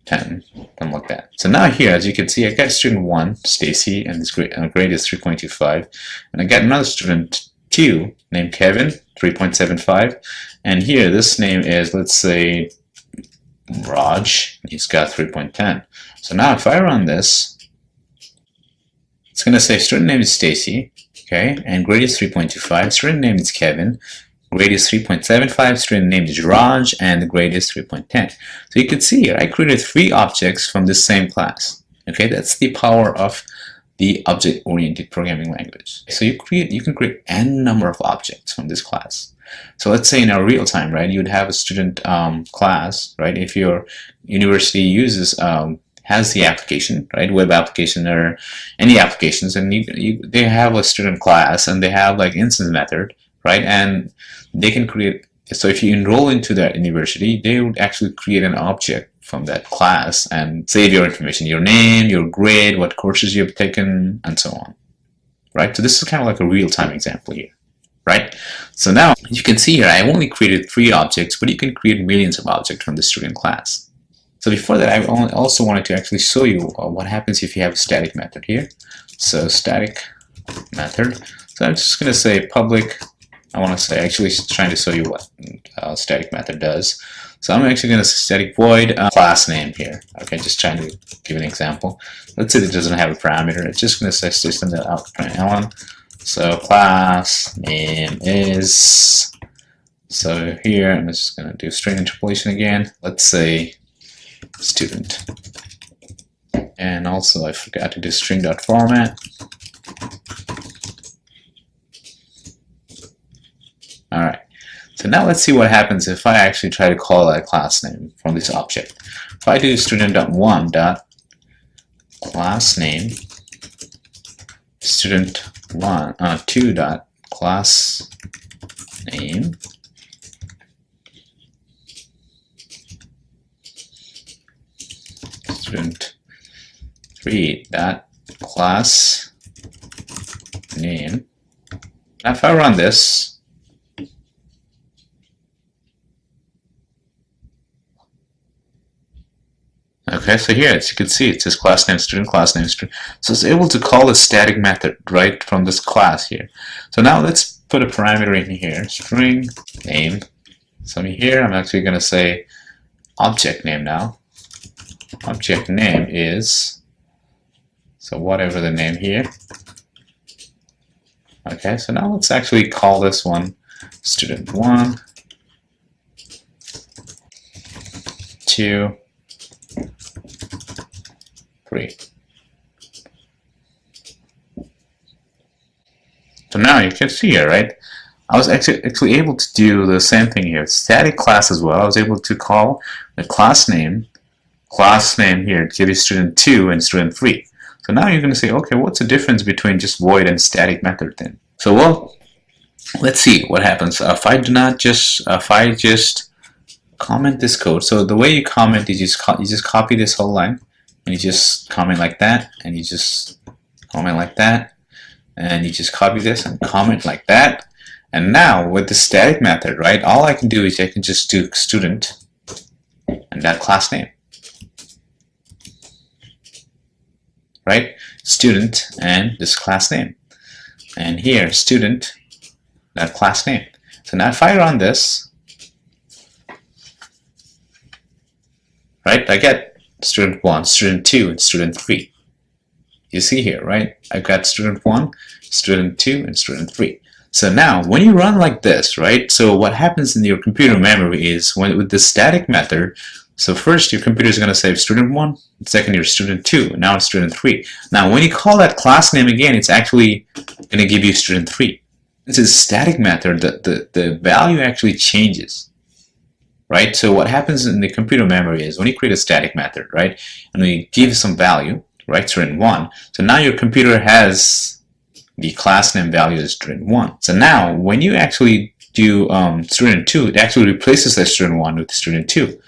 something like that. So now here, as you can see, I got student 1, Stacy, and this grade is 3.25, and I got another student 2 named Kevin, 3.75, and here this name is, let's say, Raj, he's got 3.10. So now if I run this, it's going to say student name is Stacy, okay, and grade is 3.25, student name is Kevin, grade is 3.75, student name is Raj, and the grade is 3.10. So you can see here, I created 3 objects from the same class. Okay, that's the power of the object-oriented programming language. So you can create n number of objects from this class. So let's say in our real time, right, you'd have a student class, right? If your university uses has the application, right, web application or any applications, and they have a student class and they have like instance method, right, and they can create. So if you enroll into that university, they would actually create an object from that class and save your information, your name, your grade, what courses you've taken, and so on, right? So this is kind of like a real-time example here, right? So now you can see here, I only created 3 objects, but you can create millions of objects from the student class. So before that, I also wanted to actually show you what happens if you have a static method here. So static method. So I'm just going to say public. I want to say, actually trying to show you what static method does. So I'm actually going to say static void class name here. Okay, just trying to give an example. Let's say it doesn't have a parameter. It's just going to say system.out.println. So class name is. So here I'm just going to do string interpolation again. Let's say student. And also I forgot to do string.format. Alright, so now let's see what happens if I actually try to call that class name from this object. If I do student.1 class name student2 dot class name student3 dot class name. Now if I run this, okay, so here as you can see it says class name student, class name student. So it's able to call a static method right from this class here. So now let's put a parameter in here, string name. So here I'm actually going to say object name now. Object name is, so whatever the name here. Okay, so now let's actually call this one student1, 2, 3. So now you can see here, right? I was actually able to do the same thing here. Static class as well. I was able to call the class name here to give you student2 and student3. So now you're going to say, okay, what's the difference between just void and static method then? So well, let's see what happens if I just comment this code. So the way you comment is you just copy this whole line and you just comment like that, and you just comment like that, and you just copy this and comment like that. And now with the static method, right, all I can do is I can just do student and that class name. Right, student and this class name, and here student that class name. So now if I run this, right, I get student1, student2, and student3. You see here, right, I've got student1, student2, and student3. So now when you run like this, right, so what happens in your computer memory is with the static method, so first your computer is going to save student1, second your student2, now it's student3. Now when you call that class name again, it's actually going to give you student3. This is a static method, the value actually changes. Right? So what happens in the computer memory is when you create a static method, right, and we give some value, right, student1, so now your computer has the class name value as student1. So now when you actually do student2, it actually replaces that student1 with student2.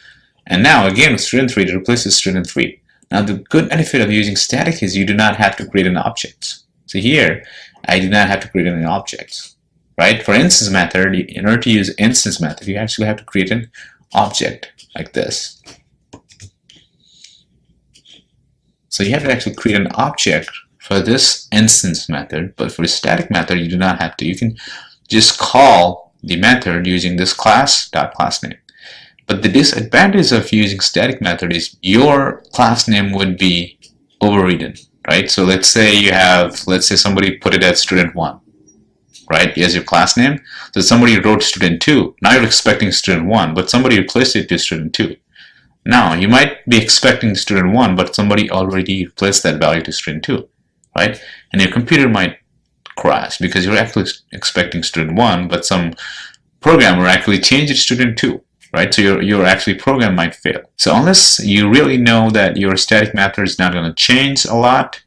And now again with student3, it replaces student3. Now the good benefit of using static is you do not have to create an object. So here, I do not have to create any objects. Right? For instance method, in order to use instance method, you actually have to create an object like this. So you have to actually create an object for this instance method, but for the static method, you do not have to. You can just call the method using this class.className. But the disadvantage of using static method is your class name would be overridden, right? So let's say somebody put it as student1, right, as your class name. So somebody wrote student2. Now you're expecting student1, but somebody replaced it to student2. Now you might be expecting student1, but somebody already replaced that value to student2, right? And your computer might crash because you're actually expecting student1, but some programmer actually changed it to student2. Right, so your actually program might fail. So unless you really know that your static method is not going to change a lot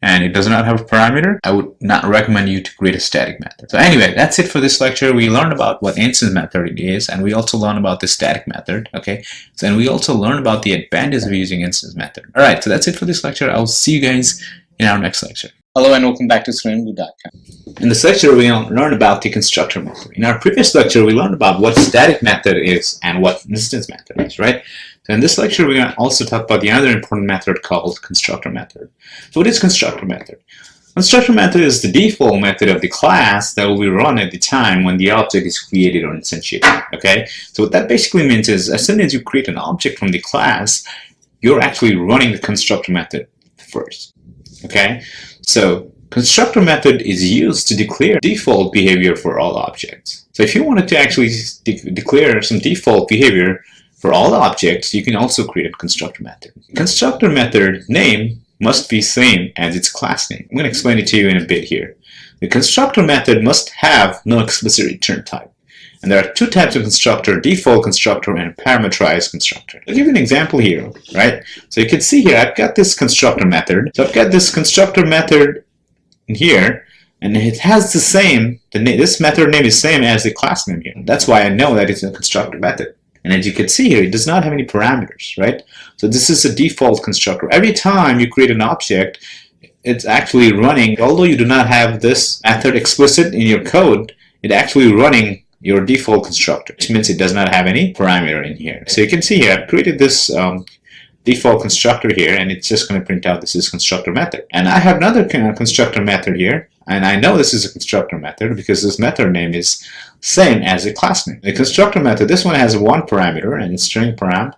and it does not have a parameter, I would not recommend you to create a static method. So anyway, that's it for this lecture. We learned about what instance method is, and we also learned about the static method. Okay, so and we also learned about the advantages of using instance method. All right, so that's it for this lecture. I'll see you guys in our next lecture. Hello and welcome back to StudentBlue.com. In this lecture, we're going to learn about the constructor method. In our previous lecture, we learned about what static method is and what instance method is, right? So in this lecture, we're going to also talk about the other important method called constructor method. So what is constructor method? Constructor method is the default method of the class that will be run at the time when the object is created or instantiated, okay? So what that basically means is as soon as you create an object from the class, you're actually running the constructor method first, okay? So constructor method is used to declare default behavior for all objects. So if you wanted to actually declare some default behavior for all objects, you can also create a constructor method. Constructor method name must be same as its class name. I'm going to explain it to you in a bit here. The constructor method must have no explicit return type. And there are two types of constructor, default constructor and parameterized constructor. I'll give you an example here, right? So you can see here, I've got this constructor method. So I've got this constructor method in here, and it has the same, this method name is same as the class name here. That's why I know that it's a constructor method. And as you can see here, it does not have any parameters, right? So this is a default constructor. Every time you create an object, it's actually running, although you do not have this method explicit in your code, it's actually running your default constructor, which means it does not have any parameter in here. So you can see here, I've created this default constructor here, and it's just going to print out this is constructor method. And I have another constructor method here, and I know this is a constructor method because this method name is same as the class name. The constructor method, this one has one parameter, and it's string param,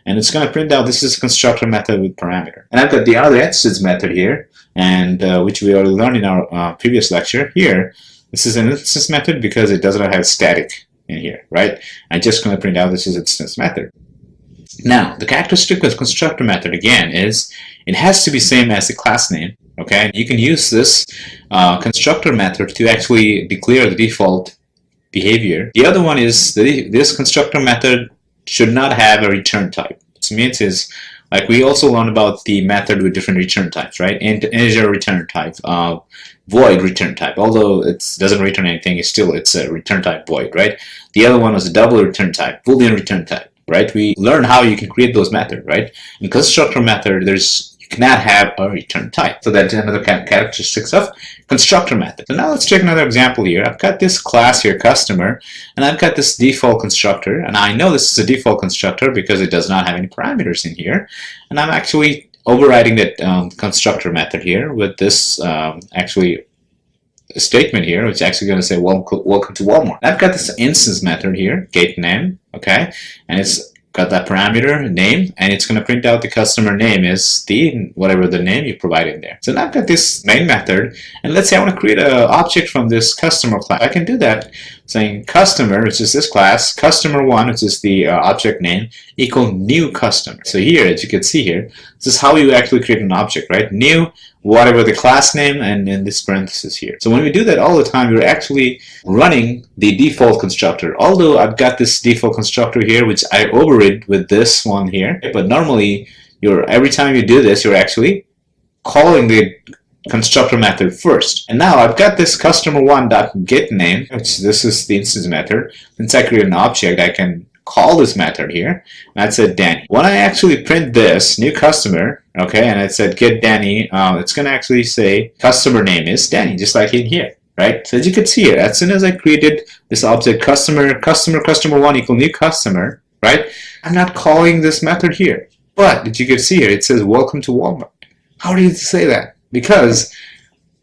and it's going to print out this is a constructor method with parameter. And I've got the other instance method here, and which we already learned in our previous lecture here. This is an instance method because it does not have static in here, right? I'm just going to print out this is instance method. Now, the characteristic of constructor method again is it has to be same as the class name. Okay, you can use this constructor method to actually declare the default behavior. The other one is this constructor method should not have a return type. What it means is, like we also learned about the method with different return types, right? Integer return type, void return type. Although it doesn't return anything, it's a return type void, right? The other one was a double return type, Boolean return type, right? We learned how you can create those methods, right? In constructor method, you cannot have a return type. So that's another characteristics of constructor method. So now let's take another example here. I've got this class here, customer, and I've got this default constructor, and I know this is a default constructor because it does not have any parameters in here. And I'm actually overriding that constructor method here with this actually statement here, which is actually going to say welcome to Walmart. I've got this instance method here, get name, okay, and it's got that parameter name, and it's going to print out the customer name is the whatever the name you provide in there. So now I've got this main method, and let's say I want to create an object from this customer class. I can do that saying customer, which is this class, customer1, which is the object name, equal new customer. So here, as you can see here, this is how you actually create an object, right? New, whatever the class name, and in this parenthesis here. So when we do that all the time, we're actually running the default constructor. Although I've got this default constructor here, which I overrid with this one here, but normally every time you do this, you're actually calling the constructor method first. And now I've got this customer1.getName, which this is the instance method. Since I create an object, I can call this method here, and I said Danny. When I actually print this new customer, okay, and I said get Danny, it's going to actually say customer name is Danny, just like in here, right? So as you can see here, as soon as I created this object customer1 equal new customer, right? I'm not calling this method here, but as you can see here, it says welcome to Walmart. How did it say that? Because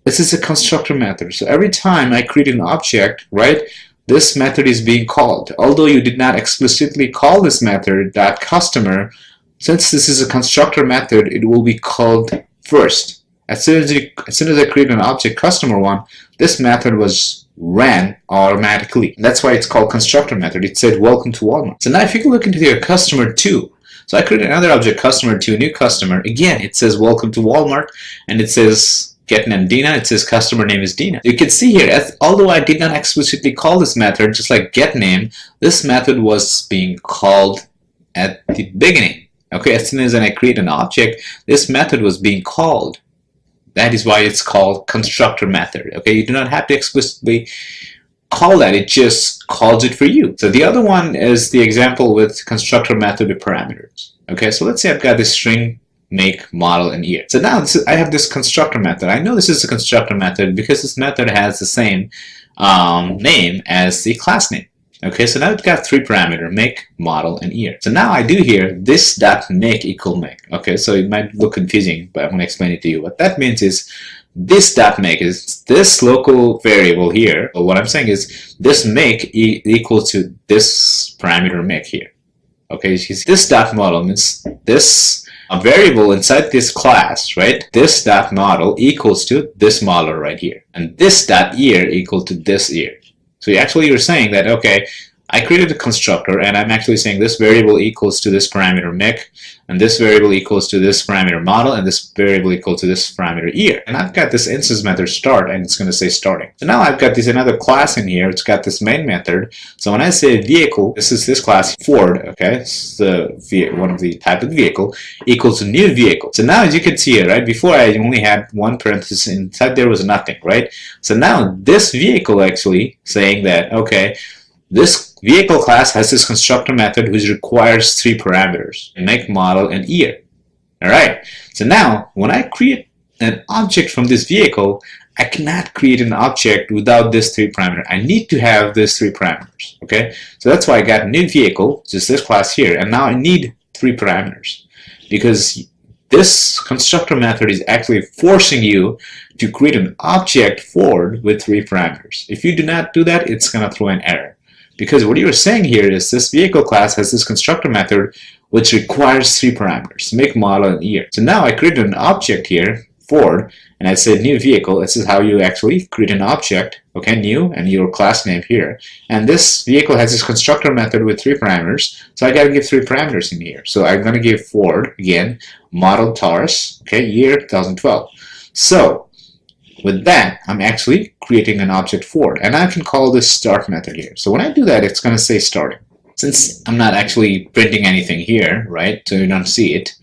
this is a constructor method. So every time I create an object, right, this method is being called. Although you did not explicitly call this method .customer, since this is a constructor method, it will be called first. As soon as I create an object customer1, this method was ran automatically. That's why it's called constructor method. It said welcome to Walmart. So now if you can look into your customer2, so I created another object customer2, new customer. Again, it says welcome to Walmart, and it says get name Dina, it says customer name is Dina. You can see here, although I did not explicitly call this method, just like get name, this method was being called at the beginning. Okay, as soon as I create an object, this method was being called. That is why it's called constructor method. Okay, you do not have to explicitly call that, it just calls it for you. So the other one is the example with constructor method with parameters. Okay, so let's say I've got this string make, model, and year. So now I have this constructor method. I know this is a constructor method because this method has the same name as the class name. Okay, so now it's got three parameters, make, model, and year. So now I do here this dot make equal make. Okay, so it might look confusing, but I'm going to explain it to you. What that means is this dot make is this local variable here. But what I'm saying is this make equals to this parameter make here. Okay, this dot model means this variable inside this class, right? This dot model equals to this model right here, and this dot year equal to this year. So you're saying that, okay, I created a constructor and I'm actually saying this variable equals to this parameter mic, and this variable equals to this parameter model, and this variable equals to this parameter year. And I've got this instance method start, and it's going to say starting. So now I've got this another class in here. It's got this main method. So when I say vehicle, this is this class Ford, okay? It's the one of the type of vehicle equals new vehicle. So now as you can see here, right? Before I only had one parenthesis, inside there was nothing, right? So now this vehicle actually saying that, okay, this vehicle class has this constructor method which requires 3 parameters: make, model, and year. Alright, so now when I create an object from this vehicle, I cannot create an object without this 3 parameter. I need to have this 3 parameters. Okay, so that's why I got new vehicle, which is this class here, and now I need 3 parameters because this constructor method is actually forcing you to create an object Ford with 3 parameters. If you do not do that, it's going to throw an error. Because what you're saying here is this vehicle class has this constructor method which requires 3 parameters: make, model, and year. So now I created an object here, Ford, and I said new vehicle. This is how you actually create an object, okay, new, and your class name here. And this vehicle has this constructor method with 3 parameters, so I got to give 3 parameters in here. So I'm going to give Ford, again, model Taurus, okay, year 2012. So with that, I'm actually creating an object Ford, and I can call this start method here. So when I do that, it's going to say starting. Since I'm not actually printing anything here, right, so you don't see it,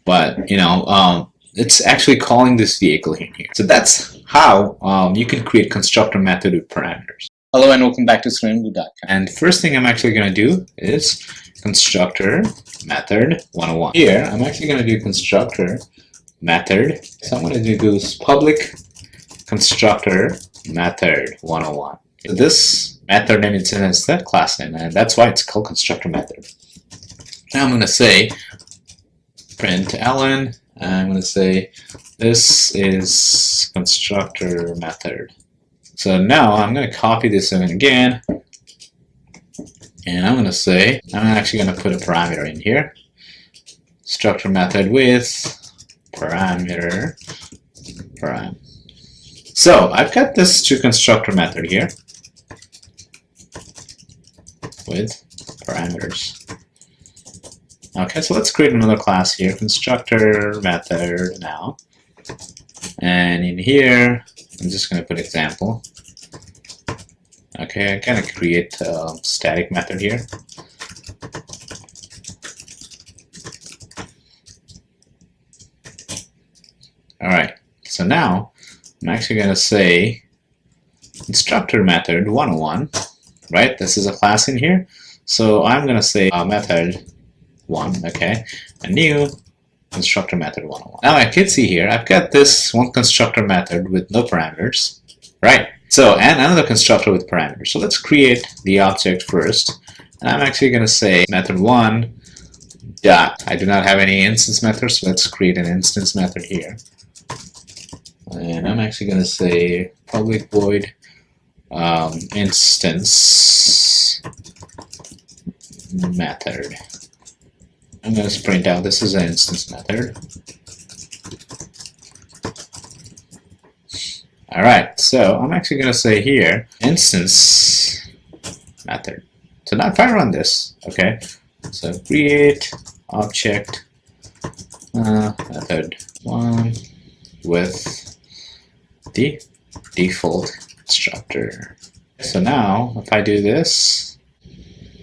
but you know, it's actually calling this vehicle here. So that's how you can create constructor method with parameters. Hello and welcome back to StudentBlue.com. And first thing I'm actually going to do is constructor method 101. Here, I'm actually going to do constructor method. So I'm going to do public constructor method 101. So this method name is the class name, and that's why it's called constructor method. Now I'm going to say println, and I'm going to say this is constructor method. So now I'm going to copy this in again, and I'm going to say I'm actually going to put a parameter in here. Structure method with parameter param. So I've got this to constructor method here with parameters. Okay, so let's create another class here, constructor method now. And in here, I'm just going to put example. Okay, I'm going to create a static method here. Alright, so now I'm actually going to say constructor method 101, right? This is a class in here. So I'm going to say method 1, okay, a new constructor method 101. Now I can see here, I've got this one constructor method with no parameters, right? So, and another constructor with parameters. So let's create the object first. And I'm actually going to say method 1 dot. I do not have any instance methods, so let's create an instance method here. And I'm actually going to say public void instance method. I'm going to print out this is an instance method. Alright, so I'm actually going to say here instance method. So now if I run this, okay, so create object method 1 with the default constructor. So now if I do this,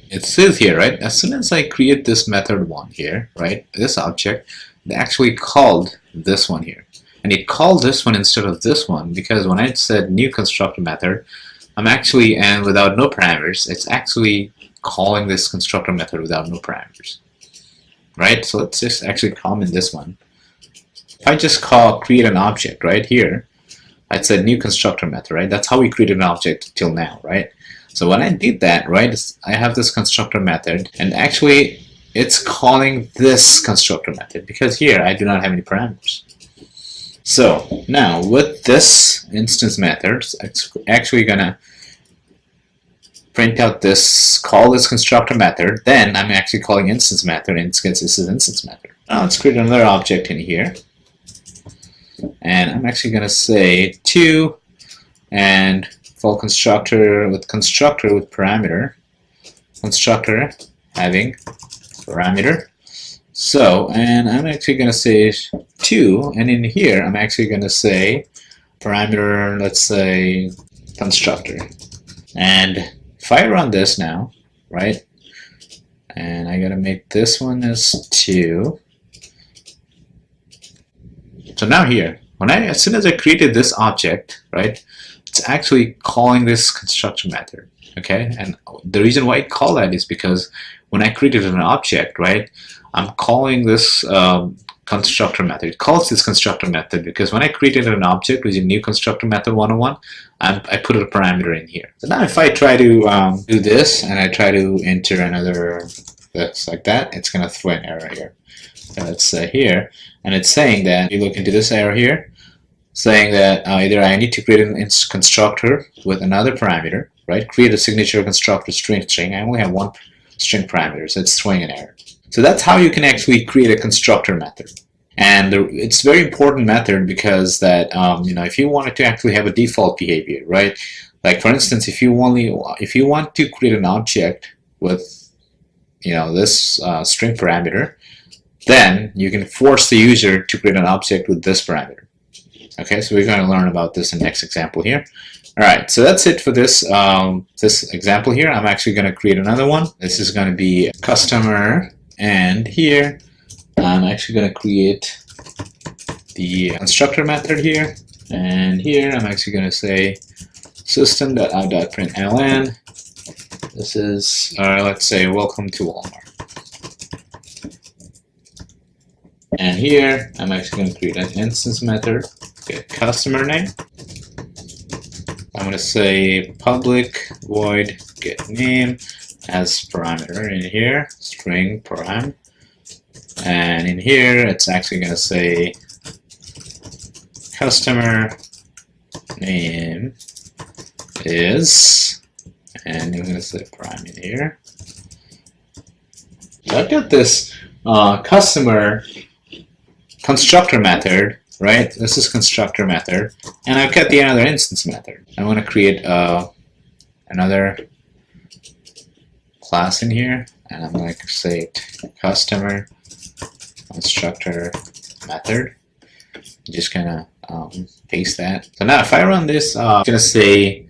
it says here, right, as soon as I create this method 1 here, right, this object, it actually called this one here. And it called this one instead of this one because when I said new constructor method, I'm actually, and without no parameters, it's actually calling this constructor method without no parameters. Right? So let's just actually comment this one. If I just create an object right here, I said new constructor method, right? That's how we created an object till now, right? So when I did that, right, I have this constructor method, and actually it's calling this constructor method because here I do not have any parameters. So now with this instance method, it's actually gonna print out this, call this constructor method, then I'm actually calling instance method, and this is instance method. Now let's create another object in here. And I'm actually going to say 2 and full constructor with parameter. constructor having parameter. So, and I'm actually going to say 2, and in here I'm actually going to say parameter, let's say constructor. And if I run this now, right, and I got to make this one as 2. So now here, as soon as I created this object, right, it's actually calling this constructor method. Okay, and the reason why I call that is because when I created an object, right, I'm calling this constructor method. It calls this constructor method because when I created an object with a new constructor method 101, I put a parameter in here. So now if I try to do this and I try to enter another this like that, it's going to throw an error here. And let's say here, and it's saying that, you look into this error here, saying that either I need to create an constructor with another parameter, right? Create a signature constructor string. I only have one string parameter, so it's throwing an error. So that's how you can actually create a constructor method. And it's a very important method because that if you wanted to actually have a default behavior, right? Like for instance, if you want to create an object with this string parameter, then you can force the user to create an object with this parameter. Okay, so we're going to learn about this in the next example here. All right, so that's it for this this example here. I'm actually going to create another one. This is going to be customer, and here I'm actually going to create the constructor method here, and here I'm actually going to say system.out.println. This is let's say welcome to Walmart. And here I'm actually going to create an instance method, get customer name. I'm going to say public void get name as parameter in here, string param. And in here it's actually going to say customer name is, and I'm going to say param in here. So I've got this customer constructor method, right? This is constructor method, and I've got the another instance method. I want to create another class in here, and I'm going to say customer constructor method. Just kind of paste that. So now if I run this, I'm going to say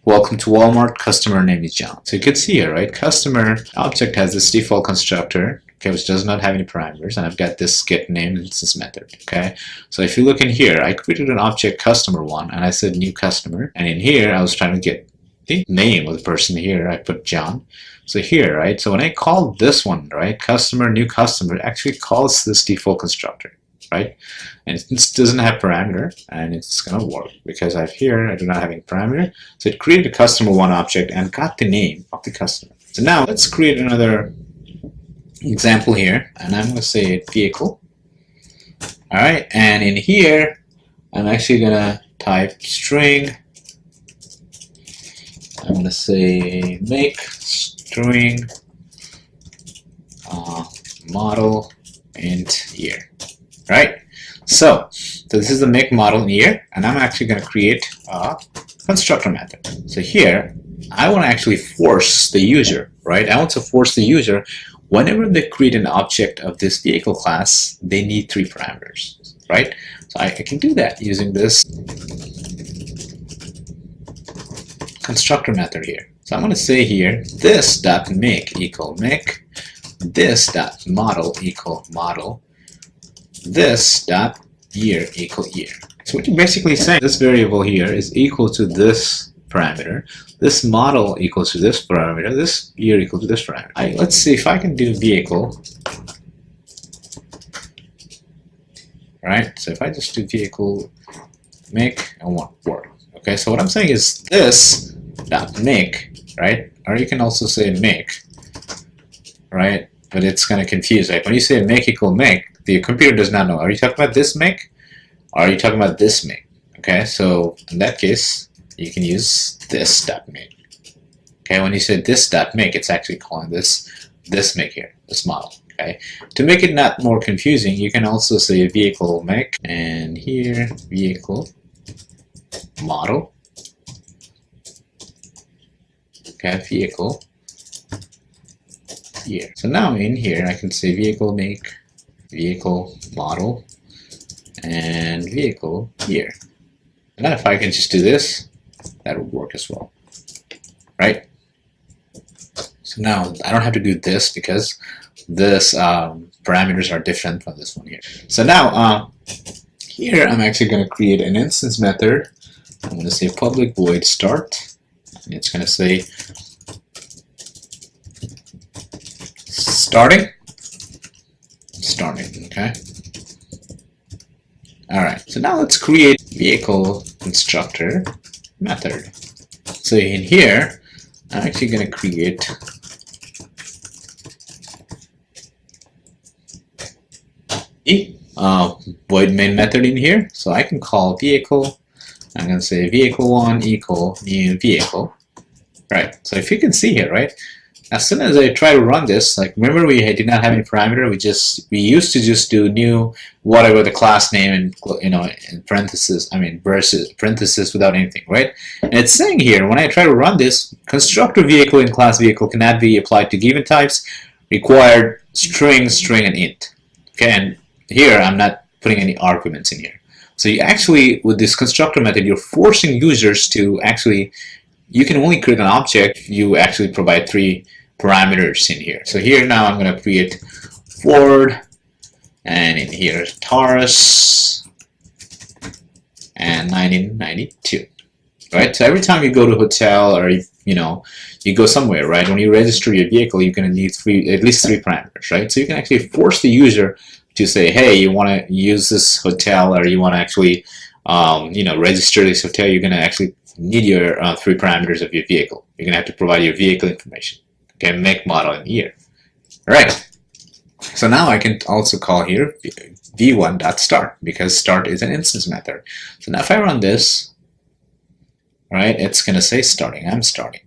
welcome to Walmart, customer name is John. So you can see here, right? Customer object has this default constructor, okay, which does not have any parameters, and I've got this get name instance method. Okay, so if you look in here, I created an object customer one, and I said new customer, and in here I was trying to get the name of the person. Here I put John. So here, right, so when I call this one, right, customer new customer, it actually calls this default constructor, right, and it doesn't have parameter, and it's gonna work because I do not have any parameter. So it created a customer one object and got the name of the customer. So now let's create another example here, and I'm going to say vehicle. All right, and in here I'm actually going to type string. I'm going to say make string model int year. Right, so this is the make model in year, and I'm actually going to create a constructor method. So here I want to actually force the user, right? I want to force the user, whenever they create an object of this vehicle class, they need 3 parameters, right? So I can do that using this constructor method here. So I'm going to say here this dot make equal make, this dot model equal model, this dot year equal year. So what you're basically saying, this variable here is equal to this parameter, this model equals to this parameter, this year equals to this parameter. Let's see if I can do vehicle. Right, so if I just do vehicle make, it won't work. Okay, so what I'm saying is this dot make, right, or you can also say make, right, but it's kind of confused. Like when you say make equal make, the computer does not know, are you talking about this make or are you talking about this make? Okay, so in that case you can use this dot make. Okay, when you say this dot make, it's actually calling this make here, this model. Okay, to make it not more confusing, you can also say vehicle make, and here vehicle model. Okay, vehicle year. So now in here I can say vehicle make, vehicle model, and vehicle year. And now if I can just do this, that would work as well, right? So now I don't have to do this because this parameters are different from this one here. So now here I'm actually going to create an instance method. I'm going to say public void start, and it's going to say starting, okay? Alright, so now let's create vehicle constructor method. So in here, I'm actually going to create a void main method in here. So I can call vehicle. I'm going to say vehicle1 equal new vehicle. Right, so if you can see here, right, as soon as I try to run this, like remember we did not have any parameter, we used to just do new whatever the class name and in parentheses, versus parentheses without anything, right? And it's saying here when I try to run this, constructor vehicle and class vehicle cannot be applied to given types, required string, and int. Okay, and here I'm not putting any arguments in here. So you actually, with this constructor method, you're forcing users to actually, you can only create an object if you actually provide 3 parameters in here. So here now I'm going to create Ford, and in here Taurus, and 1992. Right? So every time you go to a hotel or you go somewhere, right? When you register your vehicle, you're going to need at least 3 parameters, right? So you can actually force the user to say, hey, you want to use this hotel, or you want to actually register this hotel. You're going to actually need your 3 parameters of your vehicle. You're going to have to provide your vehicle information, okay, make, model, and year. All right. So now I can also call here v1.start, because start is an instance method. So now if I run this, right, it's going to say starting. I'm starting.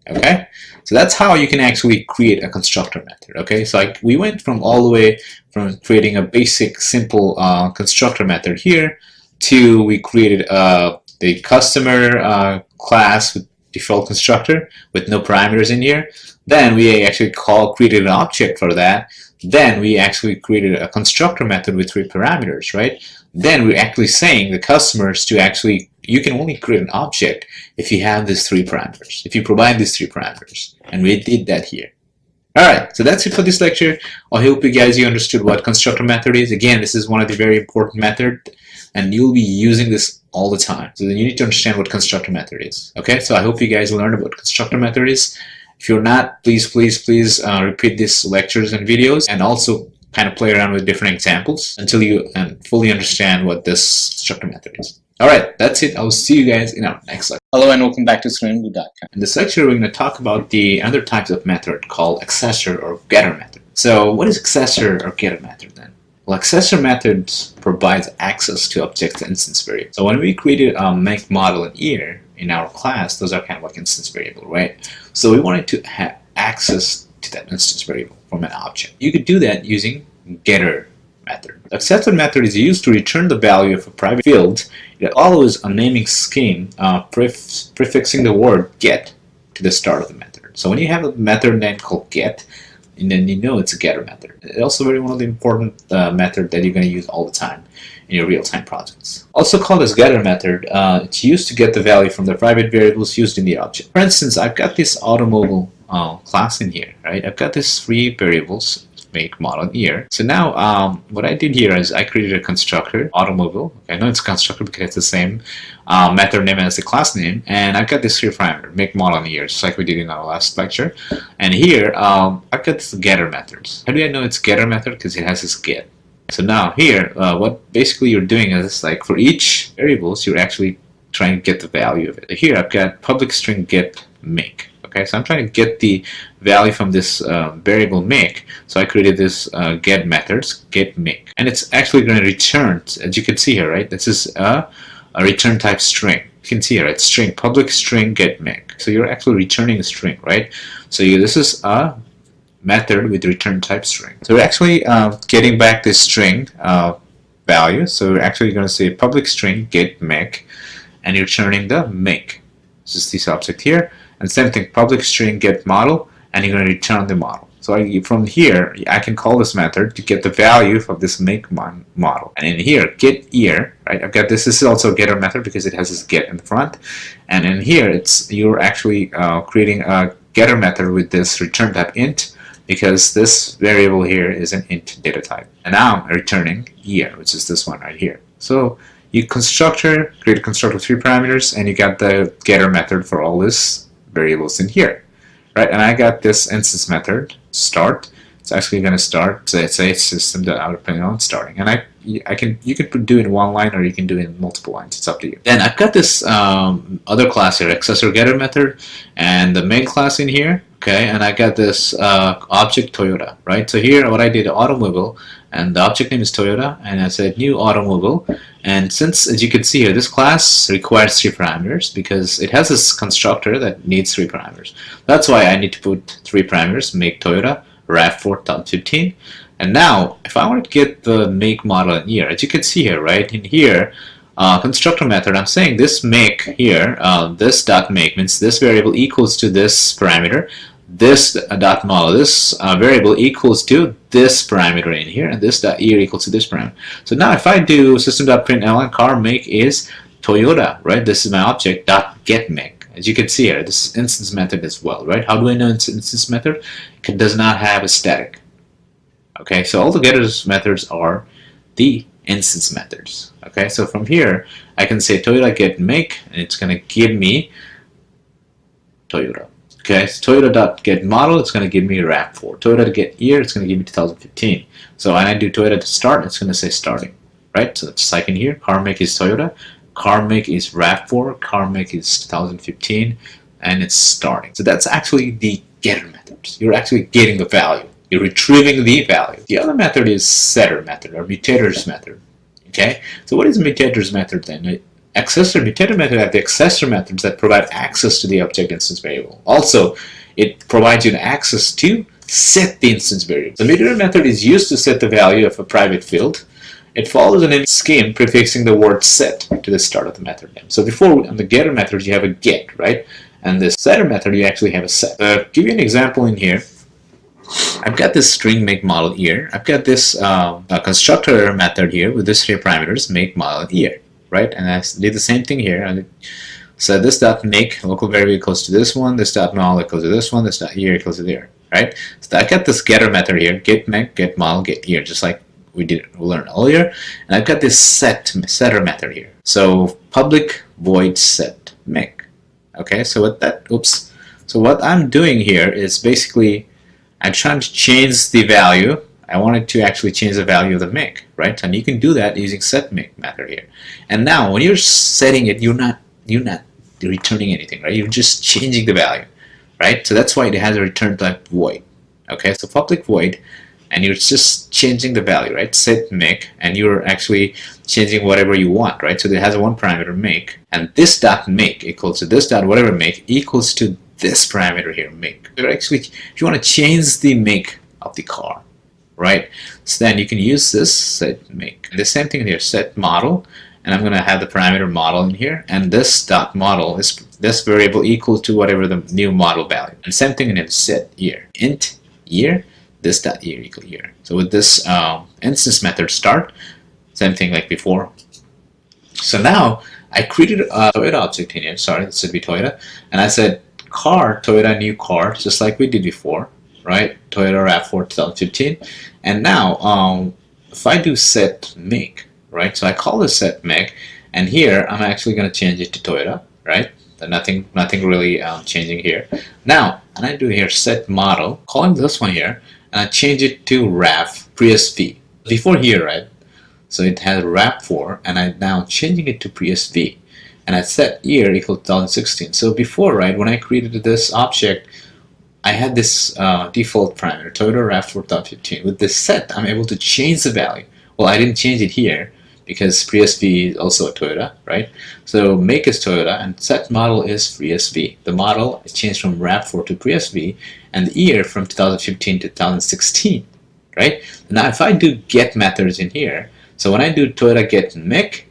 Okay. So that's how you can actually create a constructor method. Okay. So we went from all the way from creating a basic, simple constructor method here to we created the customer class with default constructor with no parameters in here. Then we actually created an object for that. Then we actually created a constructor method with 3 parameters, right? Then we're actually saying the customers to actually, you can only create an object if you have these 3 parameters, if you provide these 3 parameters. And we did that here. Alright, so that's it for this lecture. I hope you understood what constructor method is. Again, this is one of the very important methods, and you'll be using this all the time. So then you need to understand what constructor method is. Okay, so I hope you guys learned what constructor method is. If you're not, please repeat these lectures and videos, and also kind of play around with different examples until you fully understand what this constructor method is. Alright, that's it. I'll see you guys in our next lecture. Hello and welcome back to StudentBlue.com. In this lecture, we're going to talk about the other types of method called accessor or getter method. So what is accessor or getter method then? Well, accessor methods provides access to objects and instance variables. So when we created a make, model, and year in our class, those are kind of like instance variable, right? So we wanted to have access to that instance variable from an object. You could do that using getter method. The accessor method is used to return the value of a private field. It allows a naming scheme prefixing the word get to the start of the method. So when you have a method name called get, and then you know it's a getter method. It's also one of the important methods that you're going to use all the time in your real-time projects. Also called as getter method, it's used to get the value from the private variables used in the object. For instance, I've got this automobile class in here, right? I've got these 3 variables, make, model, and year. So now what I did here is I created a constructor, automobile. Okay, I know it's a constructor because it's the same method name as the class name, and I've got this 3 parameter, make, model, and year, just like we did in our last lecture. And here I've got this getter methods. How do I know it's getter method? Because it has this get. So now here, what basically you're doing is like for each variables, you're actually trying to get the value of it. Here I've got public string get make. Okay, so I'm trying to get the value from this variable make. So I created this get methods, get make, and it's actually going to return, as you can see here, right? This is a return type string. You can see here, it's string, public string get make. So you're actually returning a string, right? So this is a method with return type string. So we're actually getting back this string value. So we're actually going to say public string get make, and you're returning the make. This is this object here. And same thing, public string get model, and you're going to return the model. So from here, I can call this method to get the value of this make model. And in here, get year, right? I've got this. This is also a getter method because it has this get in the front. And in here, you're actually creating a getter method with this return type int, because this variable here is an int data type. And now I'm returning year, which is this one right here. So you create a constructor with 3 parameters, and you got the getter method for all these variables in here. Right, and I got this instance method start. It's actually going to start. So it's a system.out starting, and you can do it in one line or you can do it in multiple lines. It's up to you. Then I've got this other class here, accessor getter method, and the main class in here. Okay, and I got this object Toyota. Right, so here what I did, automobile, and the object name is Toyota, and I said new automobile. And since, as you can see here, this class requires 3 parameters because it has this constructor that needs 3 parameters. That's why I need to put 3 parameters: make Toyota, RAV4 2015. And now, if I want to get the make, model, and year, as you can see here, right in here, constructor method, I'm saying this make here, this dot make means this variable equals to this parameter. This dot model, this variable equals to this parameter in here, and this dot year equals to this parameter. So now if I do system.println car make is Toyota, right? This is my object dot get make. As you can see here, this is instance method as well, right? How do I know it's instance method? It does not have a static. Okay, so all the getters methods are the instance methods. Okay, so from here I can say Toyota get make, and it's going to give me Toyota. Okay, so Toyota.get model, it's going to give me RAV4. Toyota.get year, it's going to give me 2015. So when I do Toyota to start, it's going to say starting. Right, so it's like in here, car make is Toyota, car make is RAV4, car make is 2015, and it's starting. So that's actually the getter methods. You're actually getting the value. You're retrieving the value. The other method is setter method or mutator's method. Okay, so what is mutator's method then? Mutator method are the accessor methods that provide access to the object instance variable. Also, it provides you access to set the instance variable. The mutator method is used to set the value of a private field. It follows an scheme prefixing the word set to the start of the method name. So before, on the getter method, you have a get, right? And the setter method, you actually have a set. Give you an example in here. I've got this string make model year. I've got this constructor method here with these 3 parameters, make model year. Right, and I did the same thing here. I said this dot make local variable equals to this one, this dot model equals to this one, this dot year equals to there. Right, so I got this getter method here, get make, get model, get year, just like we learned earlier. And I've got this setter method here. So public void set make. Okay, so what I'm doing here is basically I'm trying to change the value. I wanted to actually change the value of the make, right? And you can do that using set make method here. And now when you're setting it, you're not returning anything, right? You're just changing the value, right? So that's why it has a return type void. Okay, so public void, and you're just changing the value, right? Set make, and you're actually changing whatever you want, right? So it has a 1 parameter make, and this dot make equals to this dot whatever make equals to this parameter here make. So actually, if you want to change the make of the car, right? So then you can use this set make. And the same thing here, set model, and I'm going to have the parameter model in here, and this dot model is this variable equal to whatever the new model value. And same thing in set year, int year, this dot year equal year. So with this instance method start, same thing like before. So now I created a Toyota object in here. Sorry, this should be Toyota, and I said car Toyota new car, just like we did before. Right, Toyota RAV4 2015, and now if I do set make, right? So I call this set make, and here I'm actually going to change it to Toyota, right? So nothing really changing here. Now, and I do here set model, calling this one here, and I change it to RAV PreSV. Before here, right? So it has RAV4, and I'm now changing it to PreSV, and I set year equal to 2016. So before, right, when I created this object, I had this default parameter, Toyota RAV4 2015. With this set, I'm able to change the value. Well, I didn't change it here because PreSV is also a Toyota, right? So make is Toyota and set model is PreSV. The model is changed from RAV4 to PreSV, and the year from 2015 to 2016, right? Now, if I do get methods in here, so when I do Toyota get make,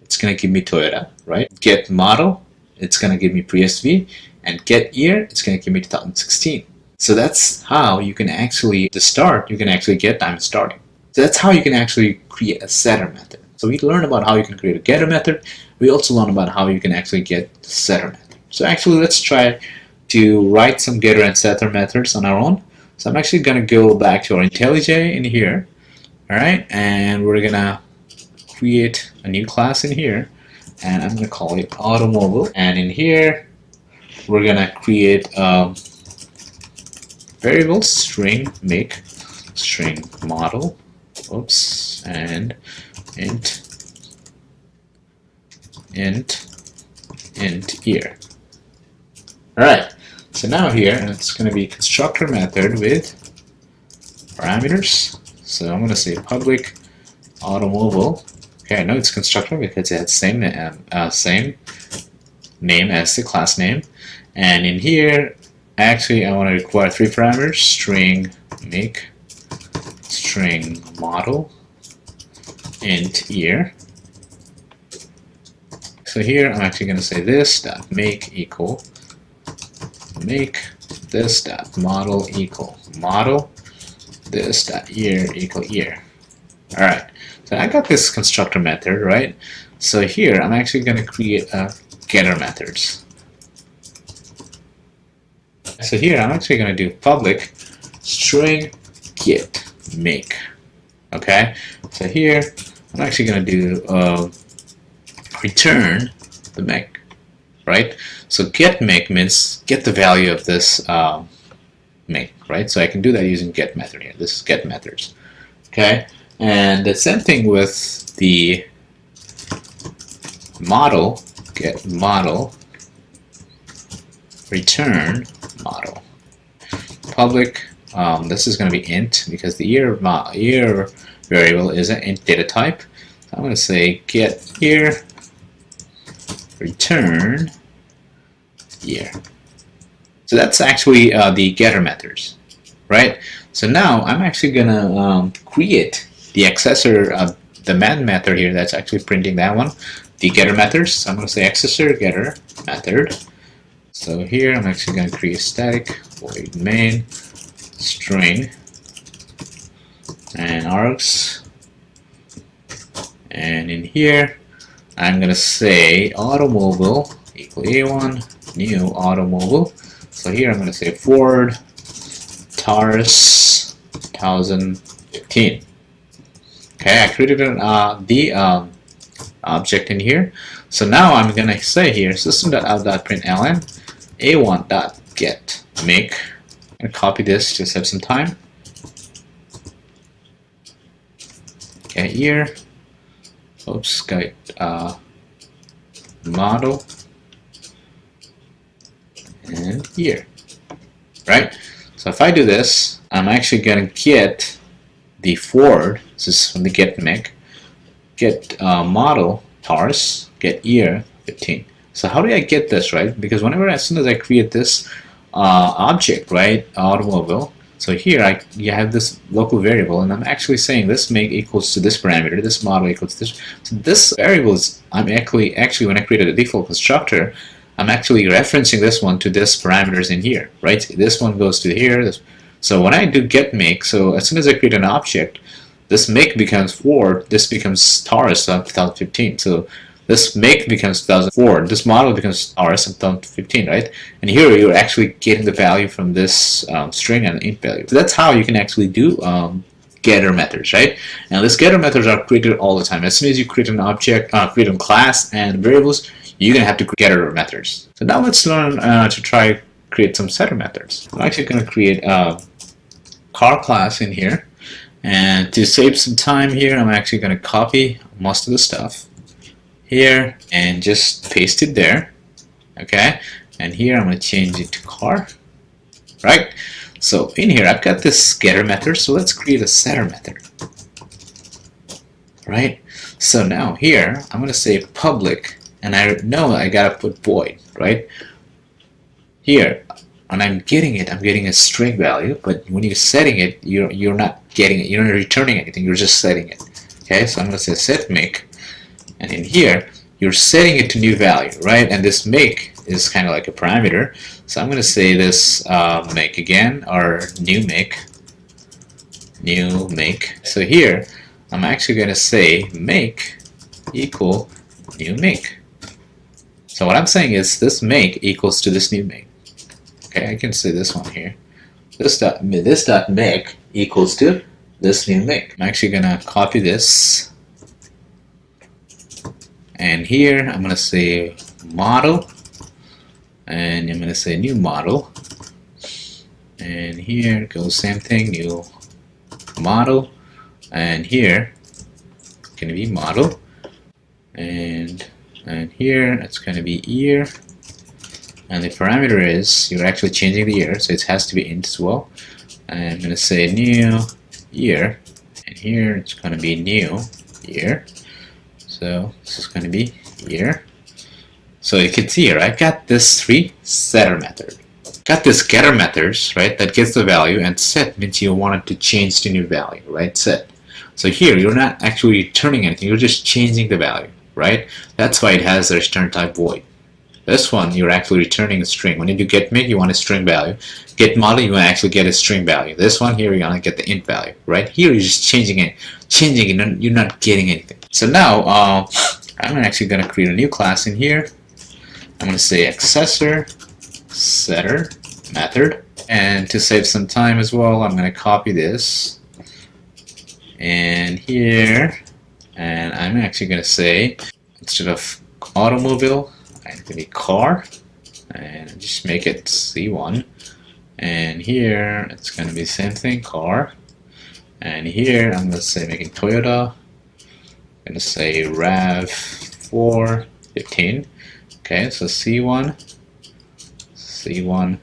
it's going to give me Toyota, right? Get model, it's going to give me PreSV. And get year, it's going to give me 2016. So that's how you can actually, to start, you can actually get time starting. So that's how you can actually create a setter method. So we learned about how you can create a getter method. We also learned about how you can actually get the setter method. So actually, let's try to write some getter and setter methods on our own. So I'm actually going to go back to our IntelliJ in here. All right, and we're going to create a new class in here. And I'm going to call it automobile. And in here, we're going to create a variable string make string model. Oops, and int year. Alright, so now here it's going to be constructor method with parameters. So I'm going to say public automobile. Okay, I know it's constructor because it has same name as the class name. And in here, actually I want to require 3 parameters: string make string model int year. So here I'm actually going to say this dot make equal make this dot model equal model this dot year equal year. All right, so I got this constructor method, right? So here I'm actually going to create a getter methods. So here I'm actually going to do public string get make. Okay, so here I'm actually going to do return the make, right? So get make means get the value of this make, right? So I can do that using get method here. This is get methods. Okay, and the same thing with the model, get model return model. Public, this is going to be int because the year variable is an int data type. So I'm going to say get year return year. So that's actually the getter methods, right? So now I'm actually going to create the accessor, the man method here that's actually printing that one, the getter methods. So I'm going to say accessor getter method. So here I'm actually going to create static void main string and args, and in here I'm going to say automobile equal a1 new automobile. So here I'm going to say Ford Taurus 2015. Okay, I created an, the object in here. So now I'm going to say here system.out.println a1.get make. I'm going to copy this to save some time. Okay, year. Oops, got model and year. Right? So if I do this, I'm actually going to get the Ford. This is from the get make. Get model Taurus, get year 15. So how do I get this, right? Because whenever, as soon as I create this object, right, automobile, so here you have this local variable, and I'm actually saying this make equals to this parameter, this model equals to this. So this variable is, I'm actually when I created a default constructor, I'm actually referencing this one to this parameters in here, right? This one goes to here. So when I do get make, so as soon as I create an object, this make becomes Ford, this becomes Taurus 2015. So this make becomes 2004, this model becomes Taurus 2015, right? And here you're actually getting the value from this string and int value. So that's how you can actually do getter methods, right? And these getter methods are created all the time. As soon as you create an object, create a class and variables, you're gonna have to create getter methods. So now let's learn to try create some setter methods. I'm actually gonna create a car class in here. And to save some time here, I'm actually going to copy most of the stuff here and just paste it there. Okay, and here I'm going to change it to car. Right? So in here I've got this getter method, so let's create a setter method. Right? So now here I'm going to say public, and I know I got to put void, right? Here, when I'm getting it, I'm getting a string value, but when you're setting it, you're not getting it, you're not returning anything, you're just setting it. Okay, so I'm going to say set make, and in here you're setting it to new value, right? And this make is kind of like a parameter, So I'm going to say this make again, or new make. So here I'm actually going to say make equal new make. So what I'm saying is this make equals to this new make. Okay, I can say this one here. This dot make equals to this new make. I'm actually going to copy this. And here I'm going to say model. And I'm going to say new model. And here goes same thing, new model. And here it's going to be model. And here it's going to be year. And the parameter is, you're actually changing the year, so it has to be int as well. And I'm going to say new year. And here it's going to be new year. So this is going to be year. So you can see here, I got this three setter method. Got this getter methods, right, that gets the value, and set means you want it to change to new value, right, set. So here, you're not actually returning anything, you're just changing the value, right? That's why it has the return type void. This one, you're actually returning a string. When you do get make, you want a string value. Get model, you want to actually get a string value. This one here, you want to get the int value, right? Here, you're just changing it, you're not getting anything. So now, I'm actually going to create a new class in here. I'm going to say accessor setter method, and to save some time as well, I'm going to copy this and here, and I'm actually going to say instead of automobile, I'm going to be car, and just make it C1, and here it's going to be same thing, car, and here I'm going to say making Toyota, I'm going to say RAV4 15. Okay, so C1, C1,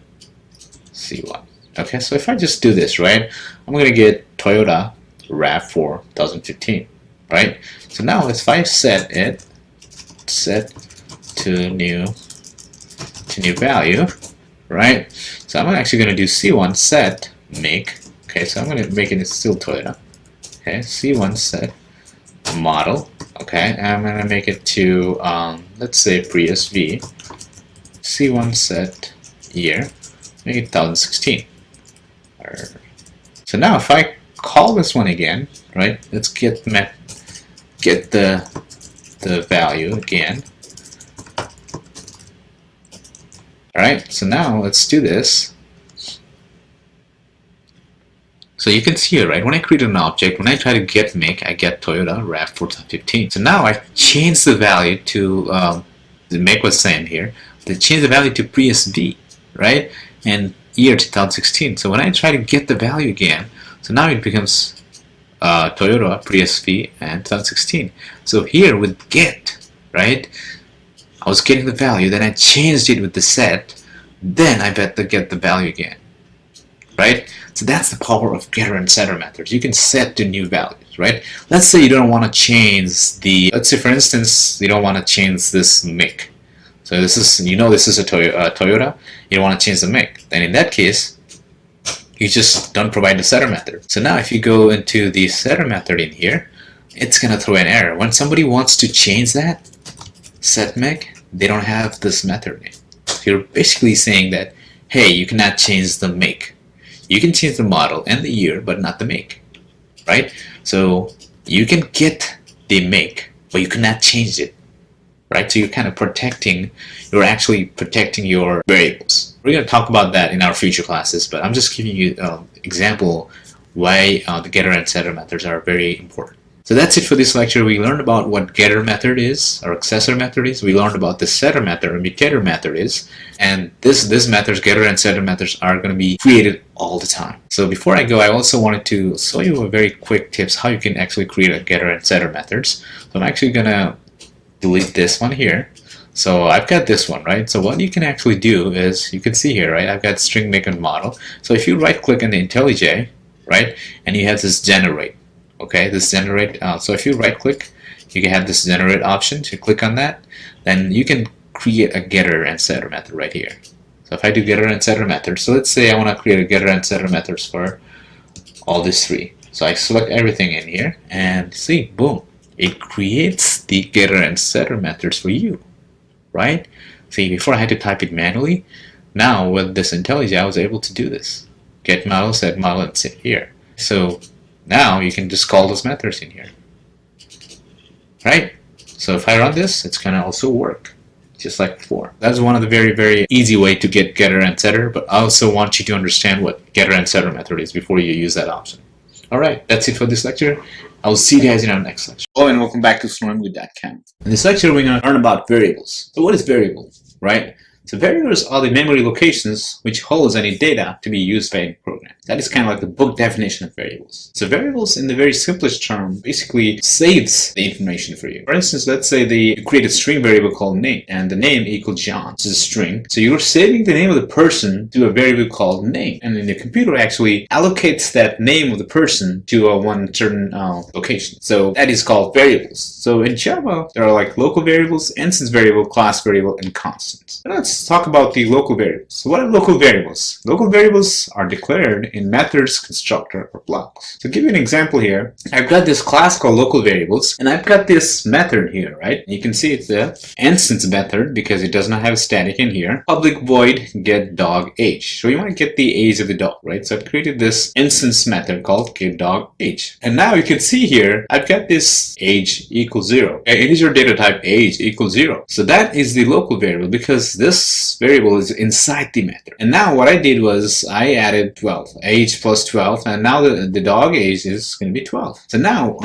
C1. Okay, so if I just do this, right, I'm going to get Toyota RAV4 2015, right? So now if I set to new value, right? So I'm actually going to do C1 set make. Okay, so I'm going to make it still Toyota. Okay, C1 set model. Okay, I'm going to make it to let's say Prius V. C1 set year, make it 2016. So now if I call this one again, right? Let's get the value again. All right. So now let's do this. So you can see it, right? When I create an object, when I try to get make, I get Toyota RAV4 15. So now I change the value to the make was same here. They change the value to Prius V, right? And year 2016. So when I try to get the value again, so now it becomes Toyota Prius V and 2016. So here with get, right? I was getting the value, then I changed it with the set, then I bet to get the value again, right? So that's the power of getter and setter methods. You can set to new values, right? Let's say you don't want to change the, let's say for instance, you don't want to change this make. So this is, this is a Toyota, you don't want to change the make. Then in that case, you just don't provide the setter method. So now if you go into the setter method in here, it's going to throw an error. When somebody wants to change that, set make, they don't have this method name. So you're basically saying that, hey, you cannot change the make. You can change the model and the year, but not the make, right? So you can get the make, but you cannot change it, right? So you're kind of you're actually protecting your variables. We're going to talk about that in our future classes, but I'm just giving you an example why the getter and setter methods are very important. So that's it for this lecture. We learned about what getter method is, or accessor method is. We learned about the setter method or mutator method is. And this methods, getter and setter methods, are going to be created all the time. So before I go, I also wanted to show you a very quick tips how you can actually create a getter and setter methods. So I'm actually going to delete this one here. So I've got this one, right? So what you can actually do is, you can see here, right? I've got string make and model. So if you right click on the IntelliJ, right? And you have this generate. Okay, this generate, so if you right click, you can have this generate option. So you click on that, then you can create a getter and setter method right here. So if I do getter and setter method, so let's say I want to create a getter and setter methods for all these three. So I select everything in here and see, boom, it creates the getter and setter methods for you, right? See, before I had to type it manually, now with this IntelliJ, I was able to do this. Get model, set model, and sit here. So now you can just call those methods in here. Right? So if I run this, it's going to also work. Just like before. That's one of the very easy way to get getter and setter, but I also want you to understand what getter and setter method is before you use that option. Alright, that's it for this lecture. I will see you guys in our next lecture. Hello and welcome back to SnowRunWith.com. In this lecture, we're going to learn about variables. So what is variable, right? So variables are the memory locations which holds any data to be used by any program. That is kind of like the book definition of variables. So variables, in the very simplest term, basically saves the information for you. For instance, let's say you create a string variable called name, and the name equals John. This is a string. So you're saving the name of the person to a variable called name, and then the computer actually allocates that name of the person to one certain location. So that is called variables. So in Java, there are like local variables, instance variable, class variable, and constants. So let's talk about the local variables. So what are local variables? Local variables are declared in methods, constructor, or blocks. So to give you an example here, I've got this class called local variables, and I've got this method here, right? You can see it's the instance method because it does not have a static in here. Public void get dog age. So you want to get the age of the dog, right? So I've created this instance method called get dog age. And now you can see here, I've got this age equals 0. Integer data type age equals 0. So that is the local variable because this variable is inside the method. And now what I did was I added 12, age plus 12, and now the dog age is going to be 12. So now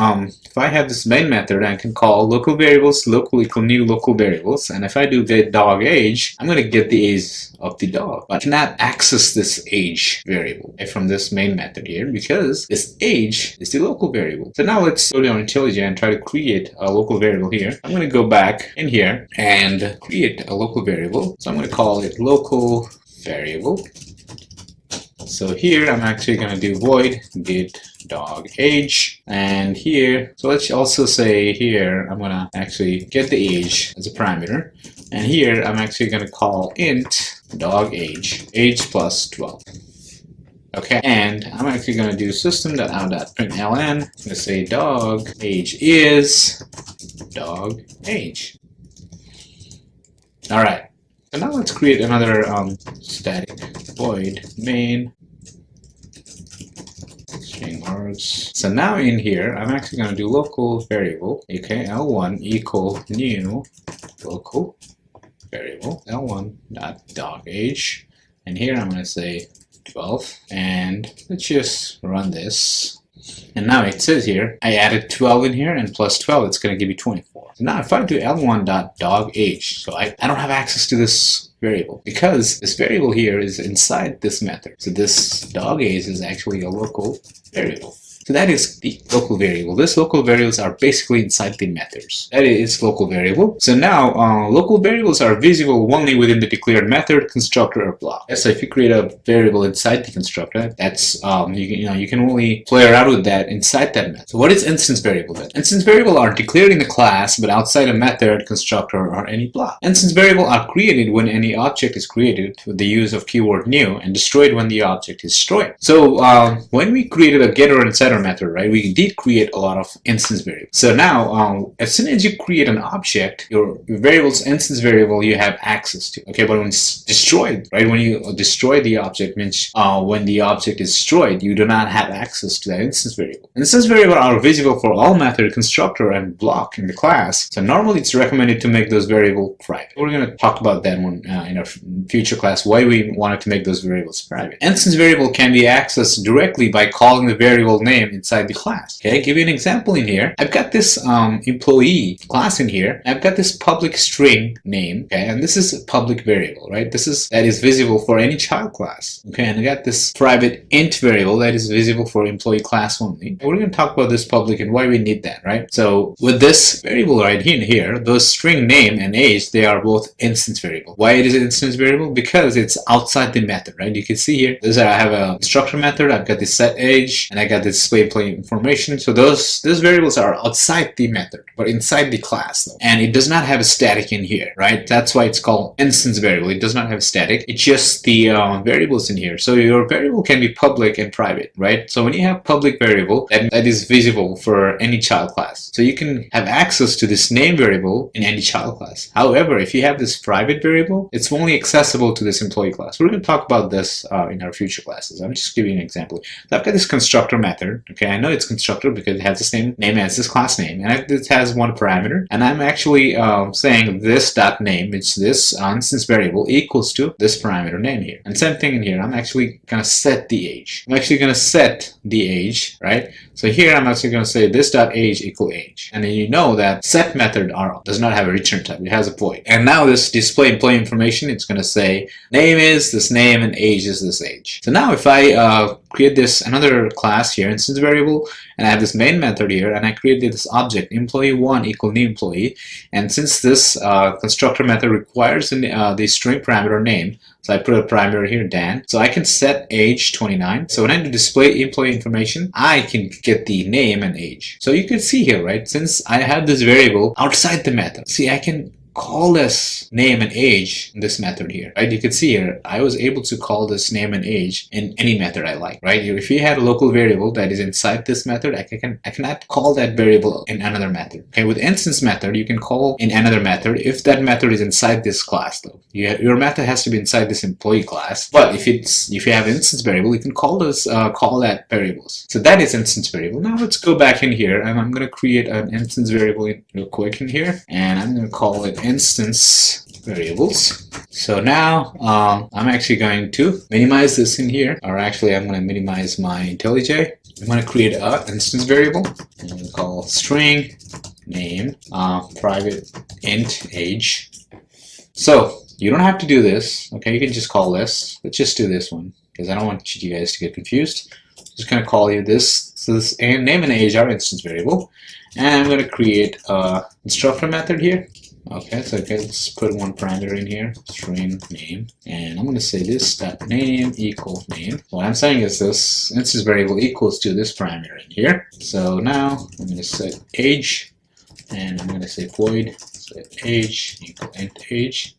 if I have this main method, I can call local variables local equal new local variables, and if I do get dog age, I'm going to get the age of the dog. But I cannot access this age variable from this main method here because this age is the local variable. So now let's go down IntelliJ and try to create a local variable here. I'm going to go back in here and create a local variable. So I'm going to call it local variable. So here I'm actually going to do void get dog age, and here, so let's also say here I'm going to actually get the age as a parameter, and here I'm actually going to call int dog age plus 12. Okay, and I'm actually going to do system.out.println. I'm going to say dog age is dog age. All right. So now let's create another static void main string args. So now in here, I'm actually going to do local variable, okay, L1 equal new local variable L1 dot dog age, and here I'm going to say 12, and let's just run this. And now it says here, I added 12 in here, and plus 12, it's going to give you 24. So now if I do L1.dogAge, so I don't have access to this variable because this variable here is inside this method. So this dog age is actually a local variable. So that is the local variable. These local variables are basically inside the methods. That is local variable. So now local variables are visible only within the declared method, constructor, or block. So if you create a variable inside the constructor, that's you can only play around with that inside that method. So what is instance variable then? Instance variable are declared in the class but outside a method, constructor, or any block. Instance variable are created when any object is created with the use of keyword new and destroyed when the object is destroyed. So when we created a getter and setter method, right, we did create a lot of instance variables. So now as soon as you create an object, your variable's instance variable you have access to. Okay, but when it's destroyed, right, when you destroy the object, means when the object is destroyed, you do not have access to that instance variable. Instance variable are visible for all method, constructor, and block in the class. So normally it's recommended to make those variables private. We're going to talk about that one in our future class, why we wanted to make those variables private. Instance variable can be accessed directly by calling the variable name inside the class. Okay, I'll give you an example in here. I've got this employee class in here. I've got this public string name, okay, and this is a public variable, right? That is visible for any child class. Okay, and I got this private int variable that is visible for employee class only. We're going to talk about this public and why we need that, right? So with this variable right here, those string name and age, they are both instance variable. Why it is an instance variable? Because it's outside the method, right? You can see here, I have a constructor method. I've got this set age, and I got this display employee information. So those variables are outside the method, but inside the class though. And it does not have a static in here, right? That's why it's called instance variable. It does not have a static. It's just the variables in here. So your variable can be public and private, right? So when you have public variable, that is visible for any child class. So you can have access to this name variable in any child class. However, if you have this private variable, it's only accessible to this employee class. We're going to talk about this in our future classes. I'm just giving you an example. So I've got this constructor method. Okay, I know it's constructor because it has the same name as this class name, and it has one parameter. And I'm actually saying this dot name, which this instance variable equals to this parameter name here. And same thing in here. I'm actually going to set the age. I'm actually going to set the age, right? So here I'm actually going to say this dot age equal age. And then you know that set method does not have a return type. It has a void. And now this display employee information, it's going to say name is this name and age is this age. So now if I create this another class here, instance variable, and I have this main method here, and I created this object employee1 equal new employee, and since this constructor method requires the string parameter name, so I put a parameter here, Dan. So I can set age 29. So when I do display employee information, I can get the name and age. So you can see here, right? Since I have this variable outside the method, see, I can call this name and age in this method here, right? You can see here, I was able to call this name and age in any method I like, right? If you had a local variable that is inside this method, I cannot call that variable in another method. Okay, with instance method, you can call in another method if that method is inside this class though. Your method has to be inside this employee class, but if you have instance variable, you can call that variables. So that is instance variable. Now let's go back in here, and I'm going to create an instance variable real quick in here, and I'm going to call it instance variables. So now I'm actually going to minimize this in here, or actually I'm going to minimize my IntelliJ. I'm going to create an instance variable, and I'm going to call string name private int age. So you don't have to do this, okay? You can just call this. Let's just do this one because I don't want you guys to get confused. I'm just going to call you this. So this name and age are instance variable, and I'm going to create a constructor method here. Okay, so let's put one parameter in here, string name, and I'm going to say this dot name equal name. What I'm saying is this instance variable equals to this parameter in here. So now I'm going to set age, and I'm going to say void set age equal int age,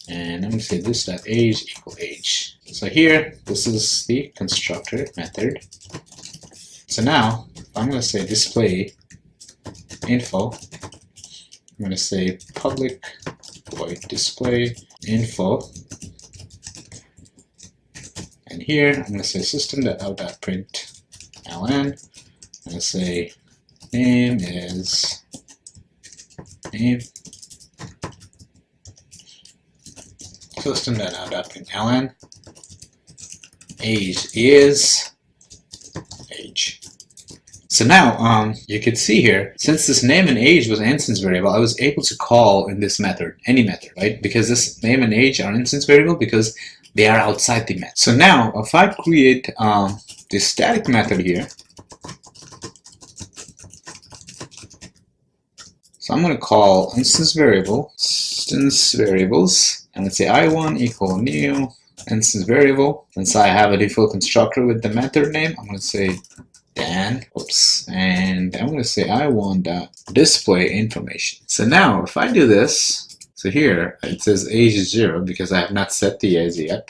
and I'm going to say this dot age equal age. So here, this is the constructor method. So now I'm going to say display info. I'm going to say public void display info, and here I'm going to say system.out.println. I'm going to say name is name, system.out.println, age is age. So now you can see here, since this name and age was an instance variable, I was able to call in this method, any method, right? Because this name and age are instance variable because they are outside the method. So now if I create this static method here, so I'm going to call instance variables, and let's say I1 equal new instance variable. Since I have a default constructor with the method name, I'm going to say Dan, oops, and I'm going to say I1.display information. So now if I do this, so here it says age is 0 because I have not set the age yet.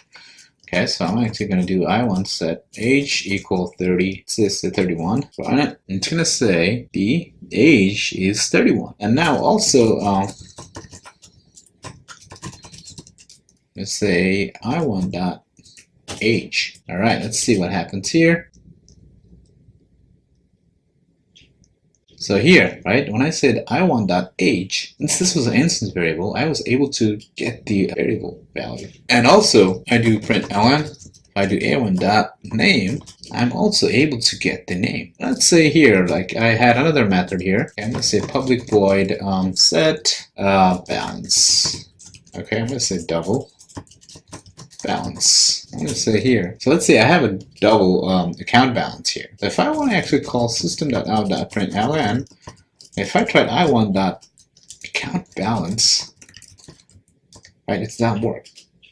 Okay, so I'm actually going to do I1 set age equal 30, it says 31. So it's going to say the age is 31. And now also, let's say I1.age. All right, let's see what happens here. So here, right, when I said I1.age, since this was an instance variable, I was able to get the variable value. And also, I do println, if I do A1.name, I'm also able to get the name. Let's say here, like I had another method here. Okay, I'm going to say public void set balance. Okay, I'm going to say double balance. I'm going to say here. So let's say I have a double account balance here. So if I want to actually call system.out.println, if I tried I1.account balance, right, it does not work.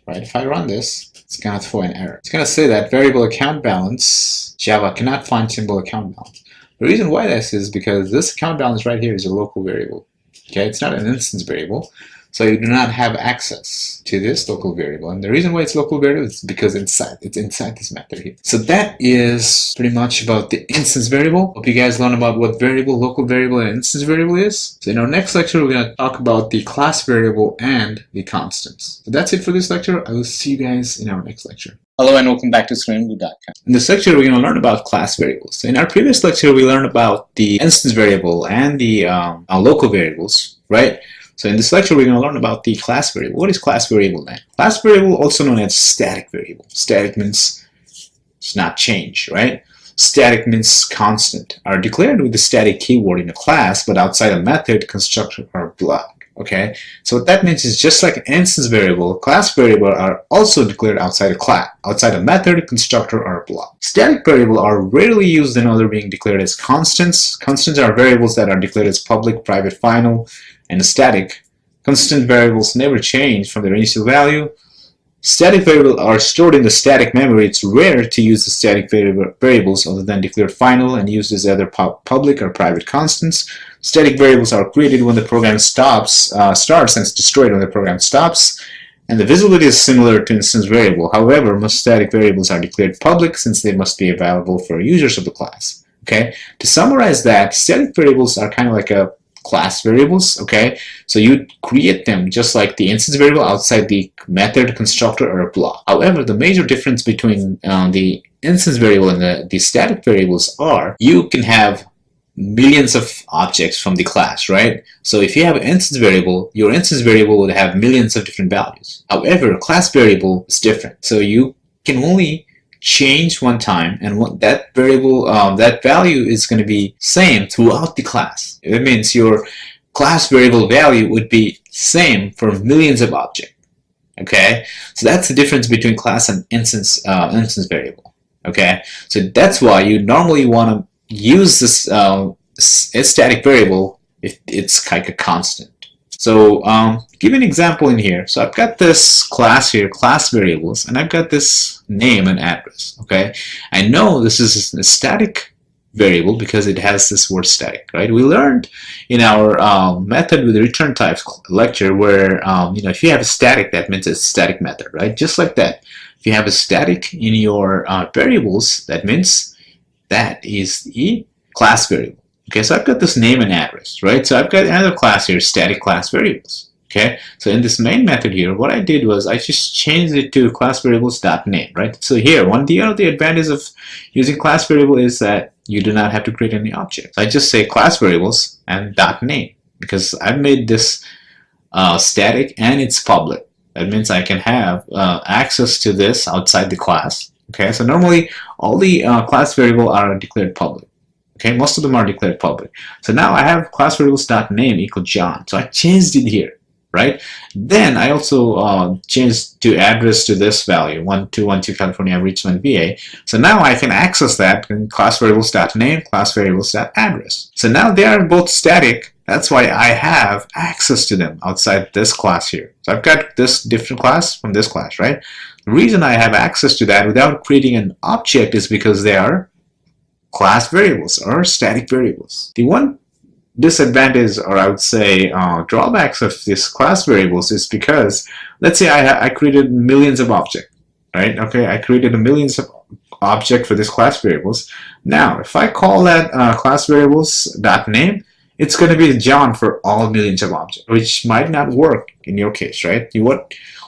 Right? If I run this, it's going to throw an error. It's going to say that variable account balance Java cannot find symbol account balance. The reason why this is because this account balance right here is a local variable. Okay, it's not an instance variable, so you do not have access to this local variable. And the reason why it's local variable is because it's inside this method here. So that is pretty much about the instance variable. Hope you guys learn about what variable, local variable, and instance variable is. So in our next lecture, we're going to talk about the class variable and the constants. So that's it for this lecture. I will see you guys in our next lecture. Hello and welcome back to StudentBlue.com. In this lecture, we're going to learn about class variables. In our previous lecture, we learned about the instance variable and the local variables, right? So in this lecture, we're going to learn about the class variable. What is class variable then? Class variable, also known as static variable. Static means it's not change, right? Static means constant, are declared with the static keyword in a class, but outside a method, constructor, or block. Okay, so what that means is just like an instance variable, class variable are also declared outside a class, outside a method, constructor, or block. Static variable are rarely used in other being declared as constants. Constants are variables that are declared as public, private, final, and static. Constant variables never change from their initial value. Static variables are stored in the static memory. It's rare to use the static variables other than declared final and used as either public or private constants. Static variables are created when the program starts and it's destroyed when the program stops. And the visibility is similar to instance variable. However, most static variables are declared public since they must be available for users of the class. Okay. To summarize that, static variables are kind of like a class variables, okay? So you create them just like the instance variable outside the method, constructor, or a block. However, the major difference between the instance variable and the static variables are you can have millions of objects from the class, right? So if you have an instance variable, your instance variable would have millions of different values. However, a class variable is different. So you can only change one time, and that variable, that value is going to be same throughout the class. It means your class variable value would be same for millions of objects. Okay, so that's the difference between class and instance variable. Okay, so that's why you normally want to use this static variable if it's like a constant. So give an example in here. So I've got this class here, class variables, and I've got this name and address. Okay, I know this is a static variable because it has this word static, right? We learned in our method with the return types lecture where if you have a static, that means it's a static method, right? Just like that. If you have a static in your variables, that means that is the class variable. Okay, so I've got this name and address, right? So I've got another class here, static class variables. Okay, so in this main method here, what I did was I just changed it to class variables.name, right? So here, one the advantage of using class variable is that you do not have to create any objects. I just say class variables and .name because I've made this static and it's public. That means I can have access to this outside the class. Okay, so normally all the class variables are declared public. Okay, most of them are declared public. So now I have class variables.name equal John. So I changed it here, right? Then I also changed to address to this value, 1212 California, Richmond, VA. So now I can access that in class variables.name, class variables.address. So now they are both static. That's why I have access to them outside this class here. So I've got this different class from this class, right? The reason I have access to that without creating an object is because they are class variables or static variables. The one disadvantage, or I would say drawbacks of this class variables is because, let's say I created millions of objects, right? Okay, I created millions of objects for this class variables. Now, if I call that class variables.name, it's going to be John for all millions of objects, which might not work in your case, right? You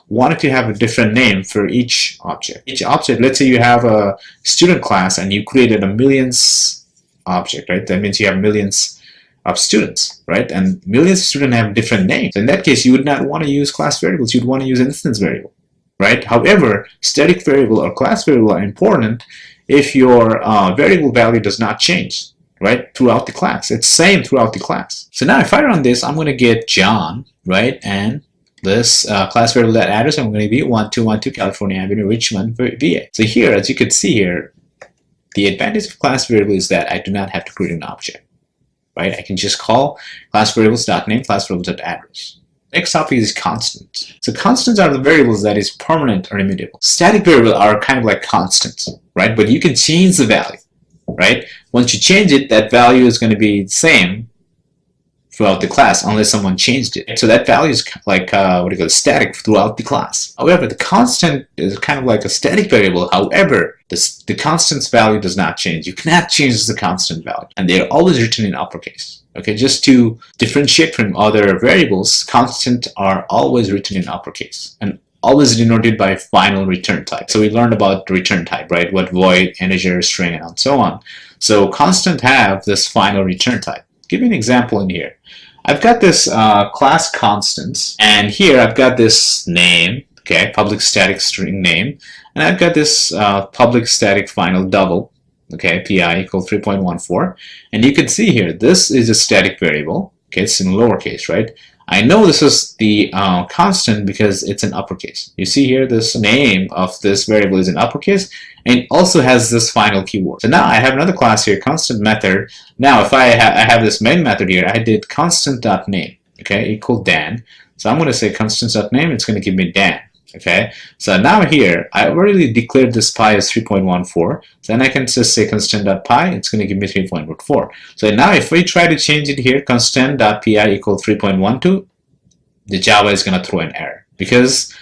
wanted to have a different name for each object. Each object, let's say you have a student class and you created a millions object, right? That means you have millions of students, right? And millions of students have different names. In that case, you would not want to use class variables. You'd want to use instance variable, right? However, static variable or class variable are important if your variable value does not change, right? Throughout the class. It's same throughout the class. So now if I run this, I'm going to get John, right? And this class variable that address, I'm going to be 1212 California Avenue, Richmond, VA. So here, as you can see here, the advantage of class variable is that I do not have to create an object, right? I can just call class variables.name, class variables.address. Next topic is constants. So constants are the variables that is permanent or immutable. Static variables are kind of like constants, right? But you can change the value. right? Once you change it, that value is going to be the same throughout the class unless someone changed it. So that value is like what do you call it, static throughout the class. However, the constant is kind of like a static variable. However, the constant's value does not change. You cannot change the constant value, and they're always written in uppercase. Okay, just to differentiate from other variables, constant are always written in uppercase and always denoted by final return type. So we learned about the return type, right? What void, integer, string, and so on. So constant have this final return type. Give me an example in here. I've got this class constants, and here I've got this name, okay, public static string name, and I've got this public static final double, okay, pi equal 3.14, and you can see here this is a static variable, okay, it's in lowercase, right? I know this is the constant because it's in uppercase. You see here this name of this variable is in uppercase, and it also has this final keyword. So now I have another class here, constant method. Now if I have this main method here, I did constant.name, okay, equal Dan. So I'm going to say constant.name, it's going to give me Dan. Okay, so now here I already declared this pi as 3.14, so then I can just say constant.pi, it's going to give me 3.14. So now if we try to change it here, constant.pi equal 3.12, the Java is going to throw an error because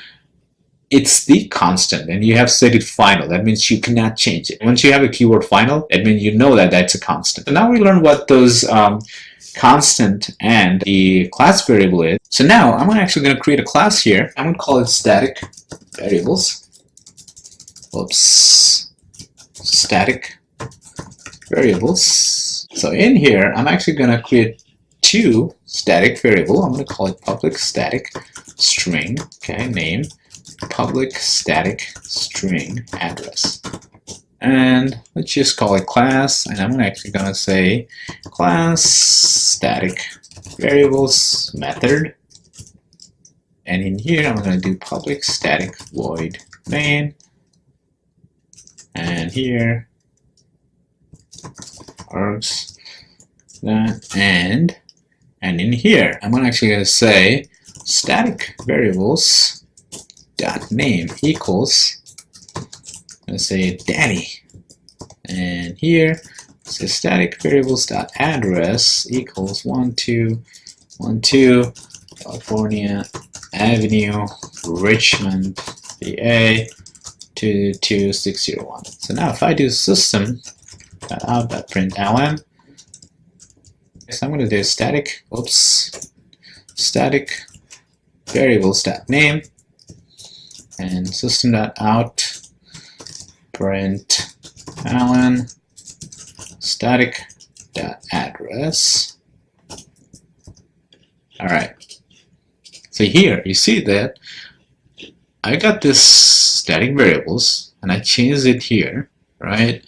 it's the constant and you have set it final. That means you cannot change it. Once you have a keyword final, that means you know that that's a constant. So now we learn what those constant and the class variable is. So now I'm actually going to create a class here. I'm going to call it static variables. Oops. Static variables. So in here, I'm actually going to create two static variable. I'm going to call it public static string, okay, name, public static string address. And let's just call it class, and I'm actually going to say class static variables method, and in here I'm going to do public static void main, and here args that, and in here I'm actually going to say static variables dot name equals, let's say Danny, and here say static variables dot address equals 1212 California Avenue, Richmond, PA 22601. So now if I do system out.println, so I'm going to do static variables dot name and system.out println static dot address. All right. So here you see that I got this static variables and I changed it here, right?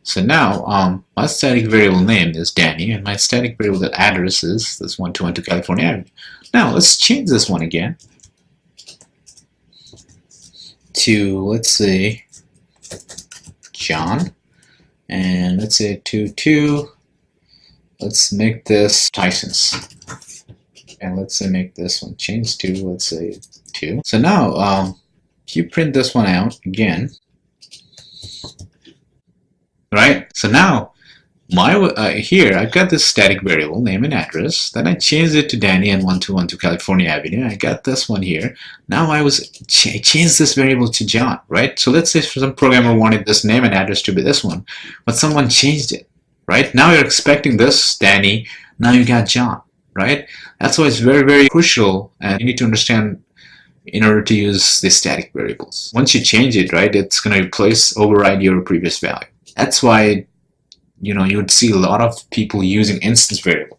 So now my static variable name is Danny and my static variable address is this 1212 California Avenue. Now let's change this one again to, let's say, John, and let's say 22. Let's make this Tyson's, and let's say make this one change to, let's say, 2. So now if you print this one out again, right? So now my here I've got this static variable name and address. Then I changed it to Danny and 1212 California Avenue. I got this one here. Now I changed this variable to John, right? So let's say some programmer wanted this name and address to be this one, but someone changed it, right? Now you're expecting this Danny. Now you got John, right? That's why it's very, very crucial, and you need to understand in order to use the static variables. Once you change it, right, it's going to override your previous value. That's why, you know, you would see a lot of people using instance variable.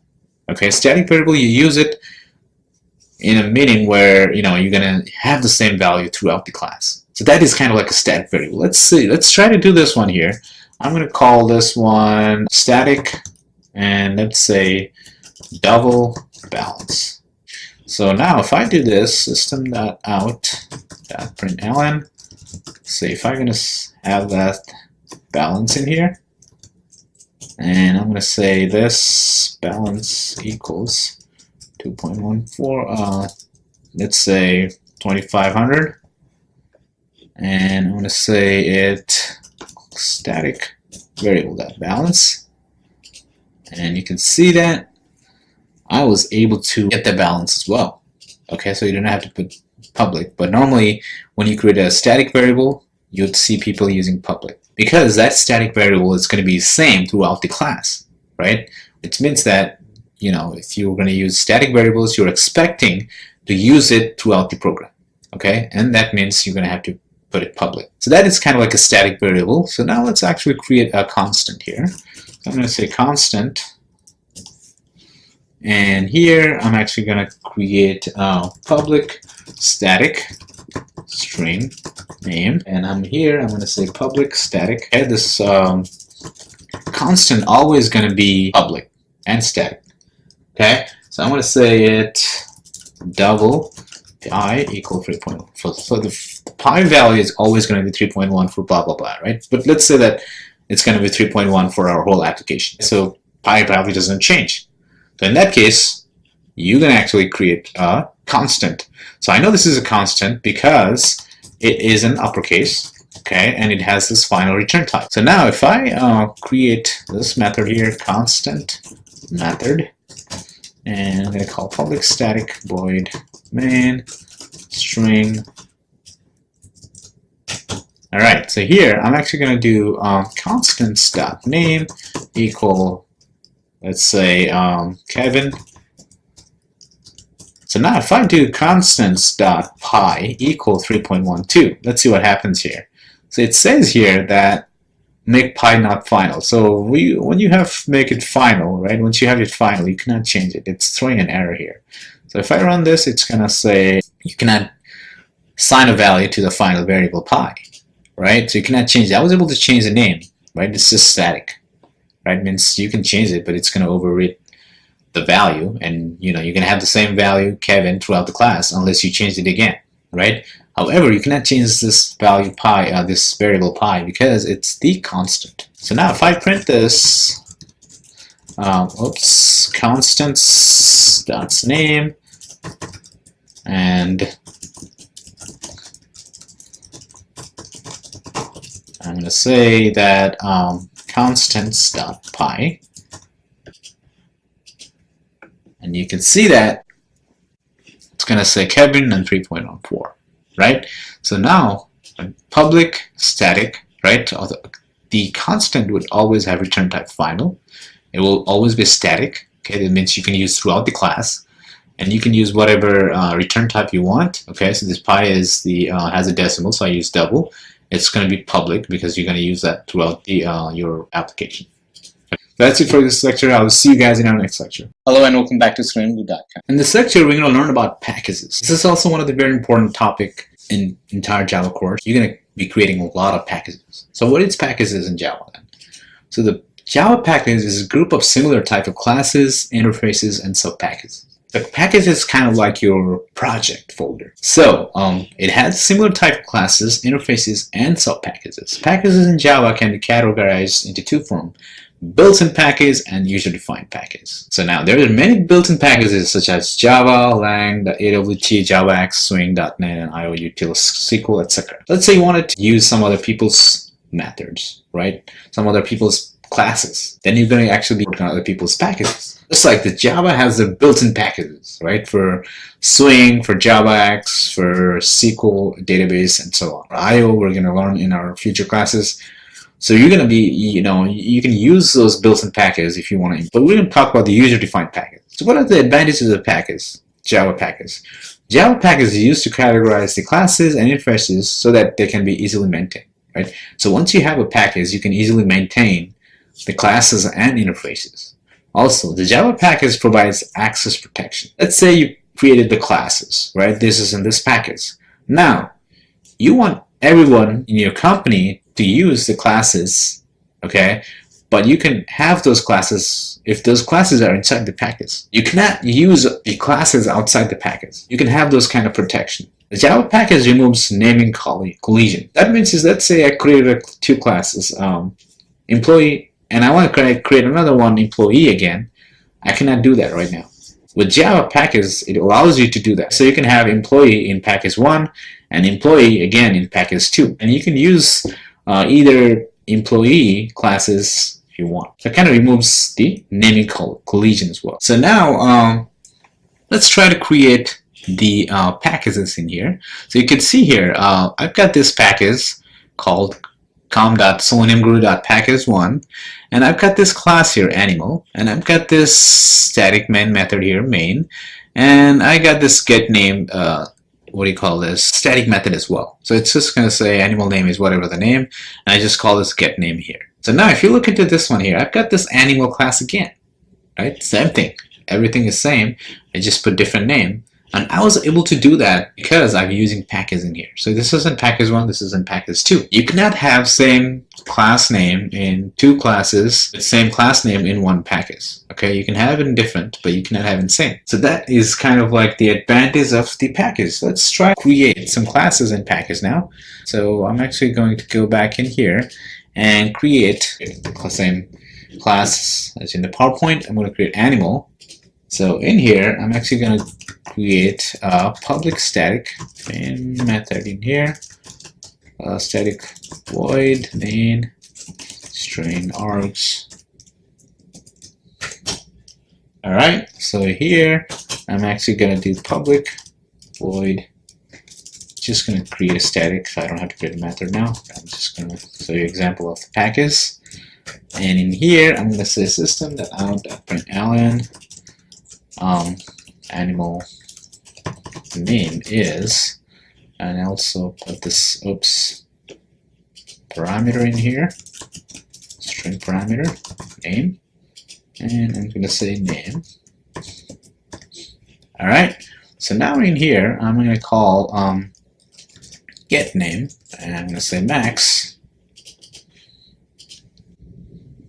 Okay, static variable, you use it in a meaning where, you know, you're gonna have the same value throughout the class. So that is kind of like a static variable. Let's see, let's try to do this one here. I'm gonna call this one static, and let's say double balance. So now if I do this, system.out.println, say if I'm gonna have that balance in here, and I'm going to say this balance equals 2.14, let's say 2500, and I'm going to say it static variable.balance, and you can see that I was able to get the balance as well. Okay, so you don't have to put public, but normally when you create a static variable, you'd see people using public because that static variable is going to be the same throughout the class, right? It means that, you know, if you're going to use static variables, you're expecting to use it throughout the program, okay? And that means you're going to have to put it public. So that is kind of like a static variable. So now let's actually create a constant here. I'm going to say constant, and here I'm actually going to create a public static string name, and I'm going to say public static. Okay, this constant always going to be public and static. Okay, so I'm going to say it double pi equal 3.1. So the pi value is always going to be 3.1 for blah blah blah, right? But let's say that it's going to be 3.1 for our whole application. So pi value doesn't change. So in that case, you can actually create a constant. So I know this is a constant because it is an uppercase, okay, and it has this final return type. So now if I create this method here, constant method, and I'm going to call public static void main string. All right, so here I'm actually going to do constants.name equal, let's say Kevin. So now if I do constants.pi equal 3.12, let's see what happens here. So it says here that make pi not final. So when you have make it final, right? Once you have it final, you cannot change it. It's throwing an error here. So if I run this, it's gonna say you cannot assign a value to the final variable pi, right? So you cannot change it. I was able to change the name, right? It's just static, right? It means you can change it, but it's gonna override the value, and you know you can have the same value Kevin throughout the class unless you change it again, right? However, you cannot change this value pi, this variable pi, because it's the constant. So now if I print this, constants dot name, and I'm going to say that constants dot pi. And you can see that it's going to say Kevin and 3.14, right? So now, public static, right? The constant would always have return type final. It will always be static. Okay, that means you can use throughout the class, and you can use whatever return type you want. Okay, so this pi is the has a decimal, so I use double. It's going to be public because you're going to use that throughout the your application. That's it for this lecture. I will see you guys in our next lecture. Hello and welcome back to StudentBlue.com. In this lecture, we're going to learn about packages. This is also one of the very important topic in entire Java course. You're going to be creating a lot of packages. So what is packages in Java then? So the Java package is a group of similar type of classes, interfaces, and sub-packages. The package is kind of like your project folder. So it has similar type of classes, interfaces, and sub-packages. Packages in Java can be categorized into two forms: built-in package and user-defined package. So now there are many built-in packages such as Java, Lang, AWT, JavaX, Swing, .NET, and IOUtil, SQL, etc. Let's say you wanted to use some other people's methods, right? Some other people's classes. Then you're going to actually be working on other people's packages. Just like the Java has the built-in packages, right? For Swing, for JavaX, for SQL database, and so on. For IO, we're going to learn in our future classes. So you're going to be, you know, you can use those built-in packages if you want to. But we're going to talk about the user-defined package. So what are the advantages of the package? Java package. Java package is used to categorize the classes and interfaces so that they can be easily maintained, right? So once you have a package, you can easily maintain the classes and interfaces. Also, the Java package provides access protection. Let's say you created the classes, right? This is in this package. Now, you want everyone in your company to use the classes, okay? But you can have those classes if those classes are inside the package. You cannot use the classes outside the package. You can have those kind of protection. The Java package removes naming collision. That means is, let's say I created two classes, employee, and I want to create another one, employee again. I cannot do that right now. With Java package, it allows you to do that. So you can have employee in package 1 and employee again in package 2. And you can use either employee classes if you want. So it kind of removes the naming collision as well. So now let's try to create the packages in here. So you can see here, I've got this package called com.seleniumguru.package1, and I've got this class here, animal, and I've got this static main method here, main, and I got this get name, what do you call this, static method as well. So it's just going to say animal name is whatever the name, and I just call this get name here. So now if you look into this one here, I've got this animal class again, right? Same thing. Everything is same. I just put different name. And I was able to do that because I'm using package in here. So this isn't package 1, this isn't package 2. You cannot have same class name in two classes, the same class name in one package. Okay, you can have it in different, but you cannot have it in same. So that is kind of like the advantage of the package. Let's try to create some classes in package now. So I'm actually going to go back in here and create the same class as in the PowerPoint. I'm going to create animal. So in here, I'm actually going to create a public static main method in here, static void main string args. All right, so here I'm actually going to do public void. Just going to create a static, so I don't have to create a method now. I'm just going to show you an example of the package. And in here, I'm going to say system.out.println animal name is, and also put this parameter in here, string parameter name, and I'm going to say name. All right, so now in here I'm going to call get name, and I'm going to say max.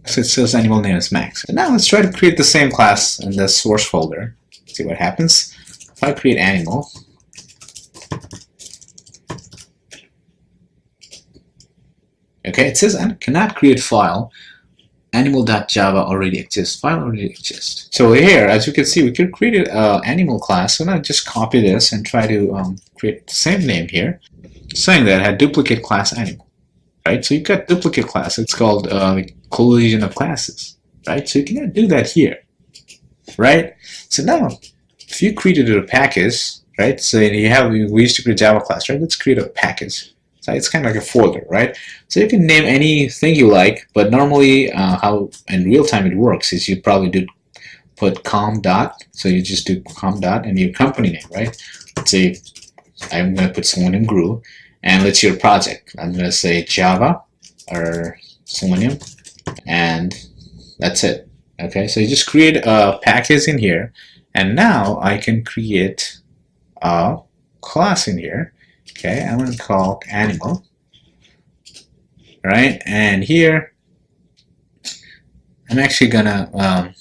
So it says animal name is max. So now let's try to create the same class in the source folder. See what happens. If I create animal, okay, it says I cannot create file. Animal.java already exists. File already exists. So here, as you can see, we could create an animal class. So now just copy this and try to create the same name here, saying that I had duplicate class animal. Right? So you've got duplicate class. It's called collision of classes. Right? So you cannot do that here. Right? So now, if you created a package, right? So we used to create a Java class, right? Let's create a package. So it's kind of like a folder, right? So you can name anything you like, but normally how in real time it works is you probably do put com dot. So you just do com dot and your company name, right? Let's say I'm going to put Selenium Guru, and let's your project. I'm going to say Java or Selenium, and that's it. Okay, so you just create a package in here, and now I can create a class in here. Okay, I'm going to call animal, right? And here I'm actually going to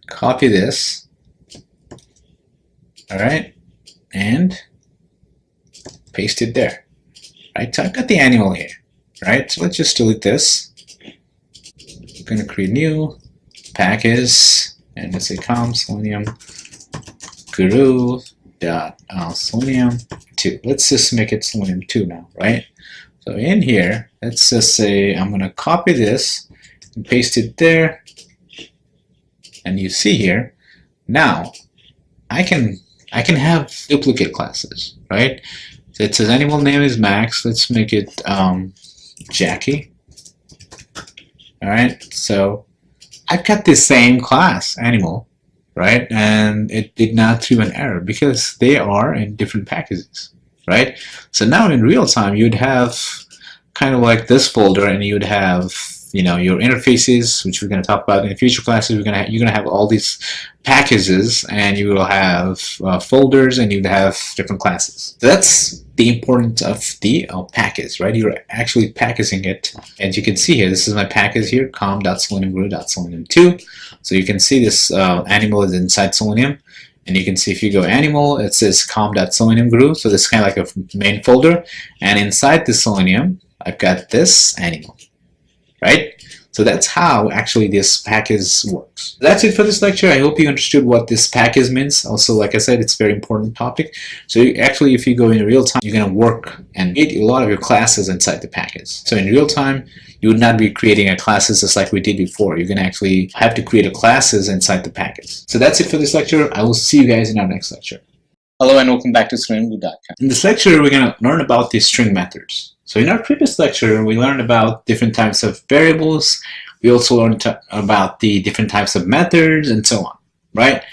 copy this, all right, and paste it there, right? So I've got the animal here, right? So let's just delete this. I'm going to create new package, and let's say com selenium guru dot selenium 2. Let's just make it selenium 2 now, right? So in here, let's just say I'm going to copy this and paste it there, and you see here now I can have duplicate classes, right? So it says animal name is Max. Let's make it Jackie. All right, so I've got the same class animal, right? And it did not throw an error because they are in different packages, right? So now in real time, you'd have kind of like this folder, and you'd have, you know, your interfaces, which we're going to talk about in future classes. You're going to have all these packages, and you will have folders, and you'd have different classes. So that's the importance of the package, right? You're actually packaging it. As you can see here, this is my package here, com.seleniumguru.selenium2. So you can see this animal is inside Selenium, and you can see if you go animal, it says com.seleniumguru. So this is kind of like a main folder, and inside the Selenium, I've got this animal, right? So So that's how actually this package works. That's it for this lecture. I hope you understood what this package means. Also, like I said, it's a very important topic. So actually, if you go in real time, you're going to work and create a lot of your classes inside the package. So in real time, you would not be creating a classes just like we did before. You're going to actually have to create a classes inside the package. So that's it for this lecture. I will see you guys in our next lecture. Hello and welcome back to StreamView.com. In this lecture, we're going to learn about the string methods. So in our previous lecture, we learned about different types of variables. We also learned about the different types of methods and so on, right?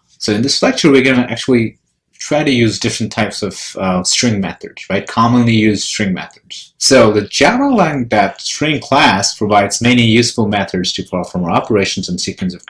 So in this lecture, we're going to actually try to use different types of string methods, right? Commonly used string methods. So the Java-lang.string class provides many useful methods to perform operations and sequence of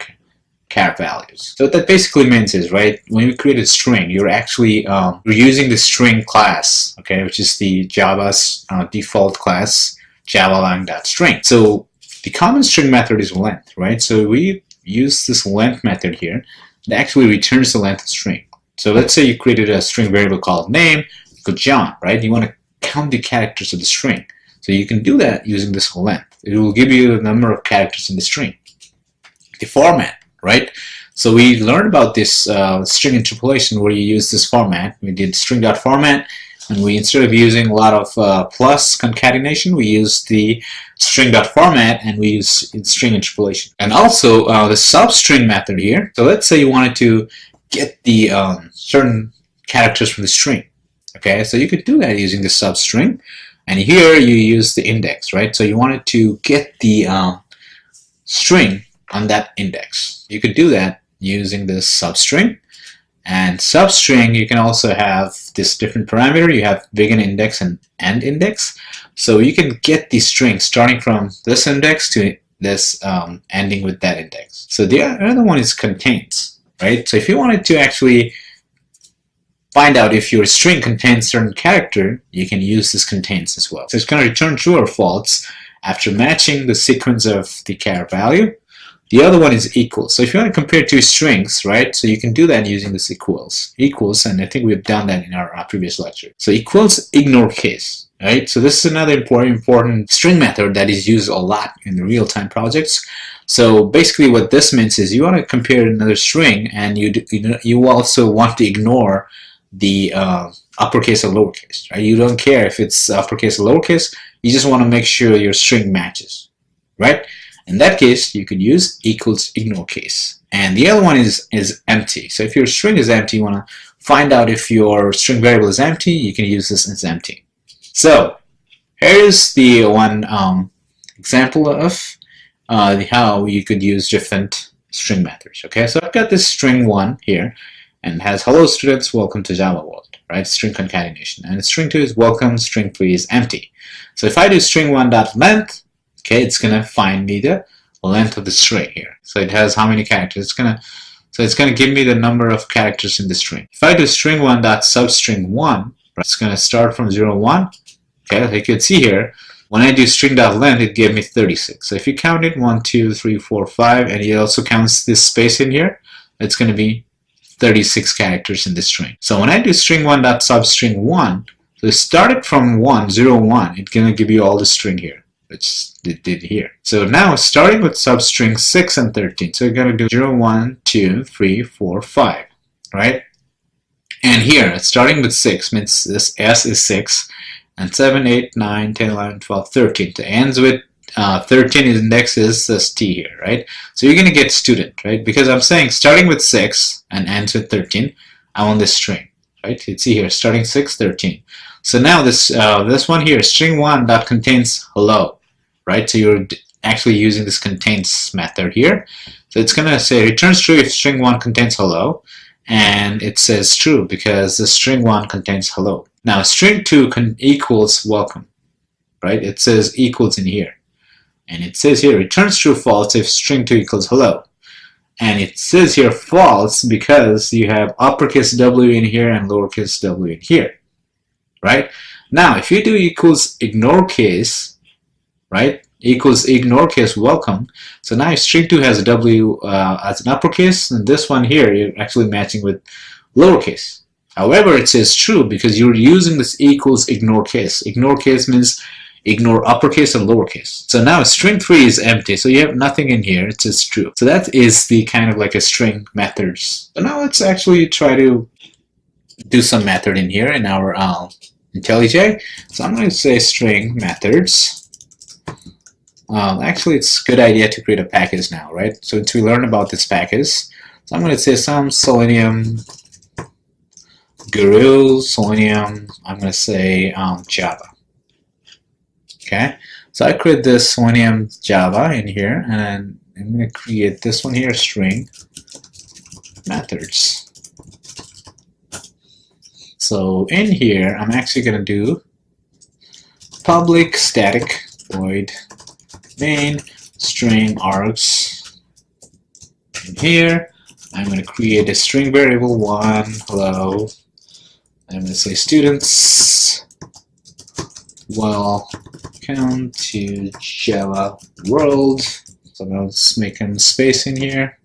char values. So what that basically means is, right, when you create a string, you're actually you're using the string class, okay, which is the Java's default class, Java-lang.string. So the common string method is length, right? So we use this length method here that actually returns the length of string. So let's say you created a string variable called name, equal John, right? You want to count the characters of the string. So you can do that using this length. It will give you the number of characters in the string. The format, right? So we learned about this string interpolation where you use this format. We did string.format, and we, instead of using a lot of plus concatenation, we use the string.format and we use string interpolation. And also the substring method here. So let's say you wanted to get the certain characters from the string. Okay, so you could do that using the substring. And here you use the index, right? So you wanted to get the string on that index. You could do that using this substring. And substring, you can also have this different parameter. You have begin index and end index. So you can get the string starting from this index to this ending with that index. So the other one is contains, right? So if you wanted to actually find out if your string contains certain character, you can use this contains as well. So it's going to return true or false after matching the sequence of the char value. The other one is equals. So if you want to compare two strings, right, so you can do that using this equals, and I think we've done that in our previous lecture. So equals ignore case, right? So this is another important string method that is used a lot in the real-time projects. So basically what this means is you want to compare another string, and you also want to ignore the uppercase or lowercase, right? You don't care if it's uppercase or lowercase. You just want to make sure your string matches, right? In that case, you could use equals ignore case. And the other one is empty. So if your string is empty, you want to find out if your string variable is empty, you can use this as empty. So here's the one example of how you could use different string methods. Okay, so I've got this string 1 here, and it has hello students, welcome to Java world, right? String concatenation. And string 2 is welcome, string 3 is empty. So if I do string 1.length, okay, it's gonna find me the length of the string here. So it has how many characters? It's gonna give me the number of characters in the string. If I do string 1.substring 1, it's gonna start from 0, 1. Okay, like you can see here, when I do string.length, it gave me 36. So if you count it 1, 2, 3, 4, 5, and it also counts this space in here, it's gonna be 36 characters in the string. So when I do string 1.substring 1, so it started from 1, 0, 1, it's gonna give you all the string here, which it did here. So now starting with substring 6 and 13, so you're going to do 0, 1, 2, 3, 4, 5, right? And here, starting with 6 means this S is 6, and 7, 8, 9, 10, 11, 12, 13. It ends with 13 index is this T here, right? So you're going to get student, right? Because I'm saying starting with 6 and ends with 13, I want this string, right? You see here, starting 6, 13. So now this one here, string 1 that contains hello, right? So you're actually using this contains method here. So it's going to say returns true if string 1 contains hello, and it says true because the string 1 contains hello. Now string 2 equals welcome, right? It says equals in here, and it says here returns true false if string 2 equals hello, and it says here false because you have uppercase W in here and lowercase w in here, right? Now if you do equals ignore case, right, equals ignore case welcome, so now string 2 has a W as an uppercase, and this one here you're actually matching with lowercase. However, it says true because you're using this equals ignore case. Ignore case means ignore uppercase and lowercase. So now string 3 is empty, so you have nothing in here, it's just true. So that is the kind of like a string methods. So now let's actually try to do some method in here in our IntelliJ. So I'm going to say string methods. Actually, it's a good idea to create a package now, right? So to learn about this package, so I'm going to say some Selenium Guru, Selenium, I'm going to say Java. Okay, so I create this Selenium Java in here, and I'm going to create this one here, string methods. So in here, I'm actually going to do public static void main string args. In here, I'm going to create a string variable 1 hello. I'm going to say students welcome to Java world. So I'm going to make a space in here.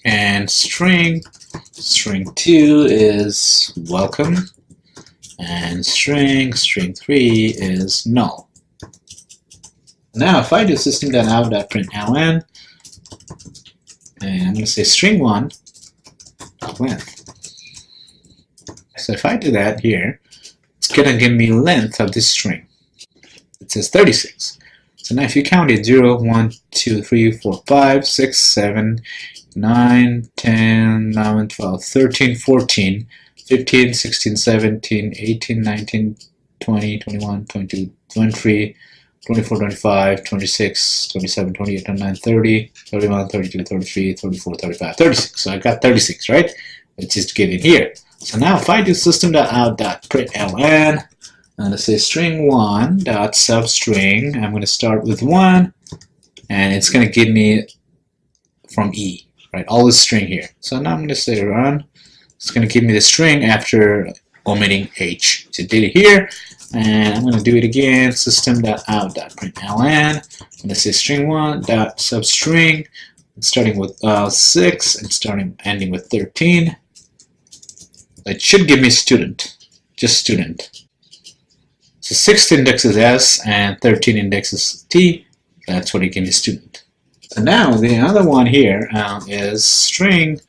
And string 2 is welcome, and string 3 is null. Now if I do system.out.println, and I'm going to say string 1 length. So if I do that here, it's going to give me length of this string. It says 36. So now if you count it, 0, 1, 2, 3, 4, 5, 6, 7, 9, 10, 11, 12, 13, 14, 15, 16, 17, 18, 19, 20, 21, 22, 23, 24, 25, 26, 27, 28, 29, 30, 31, 32, 33, 34, 35, 36. So I got 36, right? Let's just get in here. So now if I do system.out.println, I'm going to say string1.substring. I'm going to start with 1, and it's going to give me from E, right? All this string here. So now I'm going to say run. It's going to give me the string after omitting H. So did it here, and I'm going to do it again. System.out.println. I'm going to say string1.substring. Starting with 6 and ending with 13. It should give me student, just student. So 6th index is S and 13 index is T. That's what you give me student. So now the other one here is string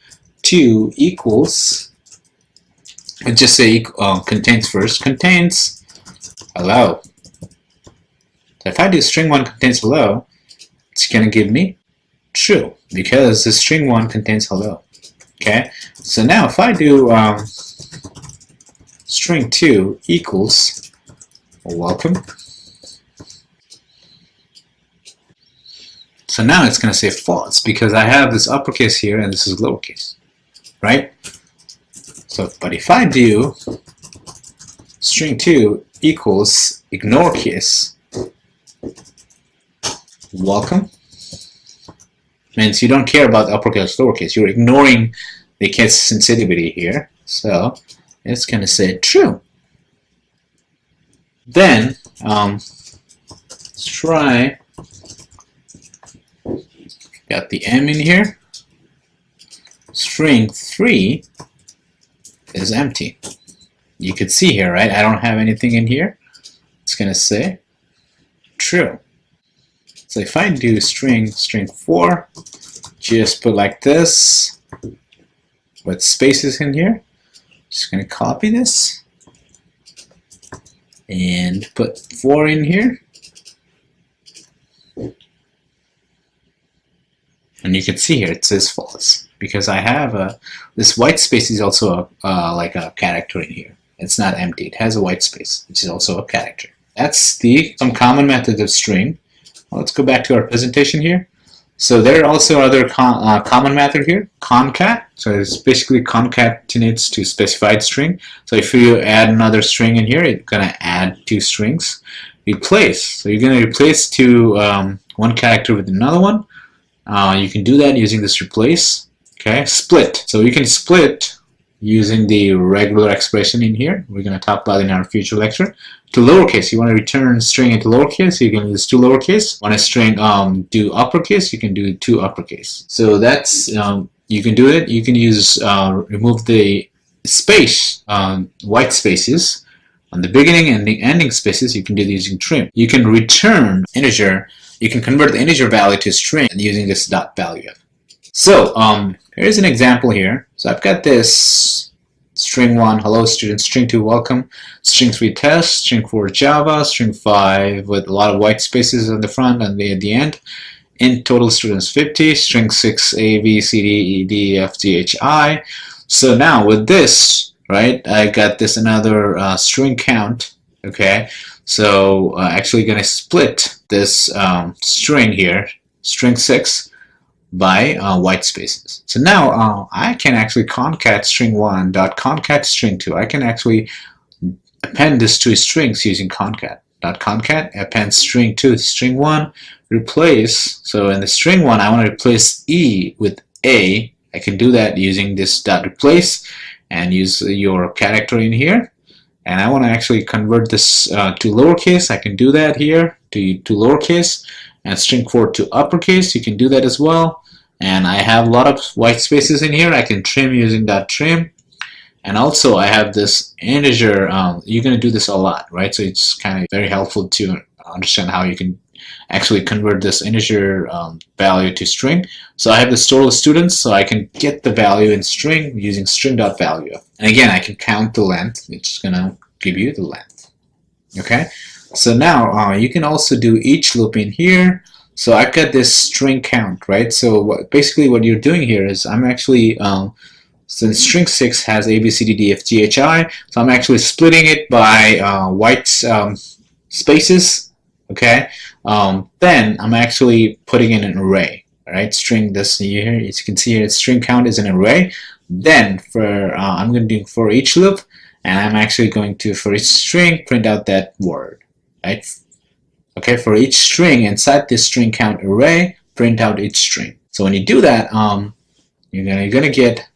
2 equals, let's just say contains first, contains hello. So if I do string 1 contains hello, it's going to give me true because the string 1 contains hello. Okay, so now if I do string 2 equals welcome, so now it's going to say false because I have this uppercase here and this is lowercase, right? So, but if I do string 2 equals ignore case welcome, means you don't care about uppercase lowercase, you're ignoring the case sensitivity here, so it's going to say true. Then let's try, got the M in here, string 3 is empty. You can see here, right? I don't have anything in here. It's going to say true. So if I do string 4, just put like this with spaces in here. Just going to copy this and put 4 in here. And you can see here it says false because I have this white space is also like a character in here. It's not empty. It has a white space, which is also a character. That's some common methods of string. Well, let's go back to our presentation here. So there are also other common method here, concat. So it's basically concatenates to specified string. So if you add another string in here, it's going to add 2 strings. Replace. So you're going to replace one character with another one. You can do that using this replace. Okay, split. So you can split using the regular expression in here. We're going to talk about in our future lecture. To lowercase, you want to return string into lowercase, you can use 2 lowercase. Want a string do uppercase, you can do 2 uppercase. So that's you can do it. You can use remove the space, white spaces, On the beginning and the ending spaces, you can do this using trim. You can return integer. You can convert the integer value to string using this dot value. So here's an example here. So I've got this string 1, hello students, string 2, welcome, string 3, test, string 4, Java, string 5 with a lot of white spaces on the front and at the end. In total students 50, string 6, A, B, C, D, E, D, F, G, H, I. So now with this, right, I got this another string count, okay? So actually going to split this string here, string 6, by white spaces. So now I can actually concat string 1 dot concat string 2. I can actually append this to strings using concat. Dot concat append string 2 to string 1, replace. So in the string 1 I want to replace E with A. I can do that using this dot replace and use your character in here. And I want to actually convert this to lowercase. I can do that here to lowercase, and string 4 to uppercase. You can do that as well. And I have a lot of white spaces in here. I can trim using dot trim. And also I have this integer. You're going to do this a lot, right? So it's kind of very helpful to understand how you can actually convert this integer value to string. So I have this total students, so I can get the value in string using string.value. And again, I can count the length, which is going to give you the length. Okay, so now you can also do each loop in here. So I've got this string count, right? So basically what you're doing here is I'm actually, since string 6 has A, B, C, D, D, F, G, H, I, so I'm actually splitting it by white spaces, okay? Then I'm actually putting in an array, right? String this here, as you can see here, string count is an array. Then for I'm going to do for each loop, and I'm actually going to, for each string, print out that word, right? Okay, for each string inside this string count array, print out each string. So when you do that, you're gonna get,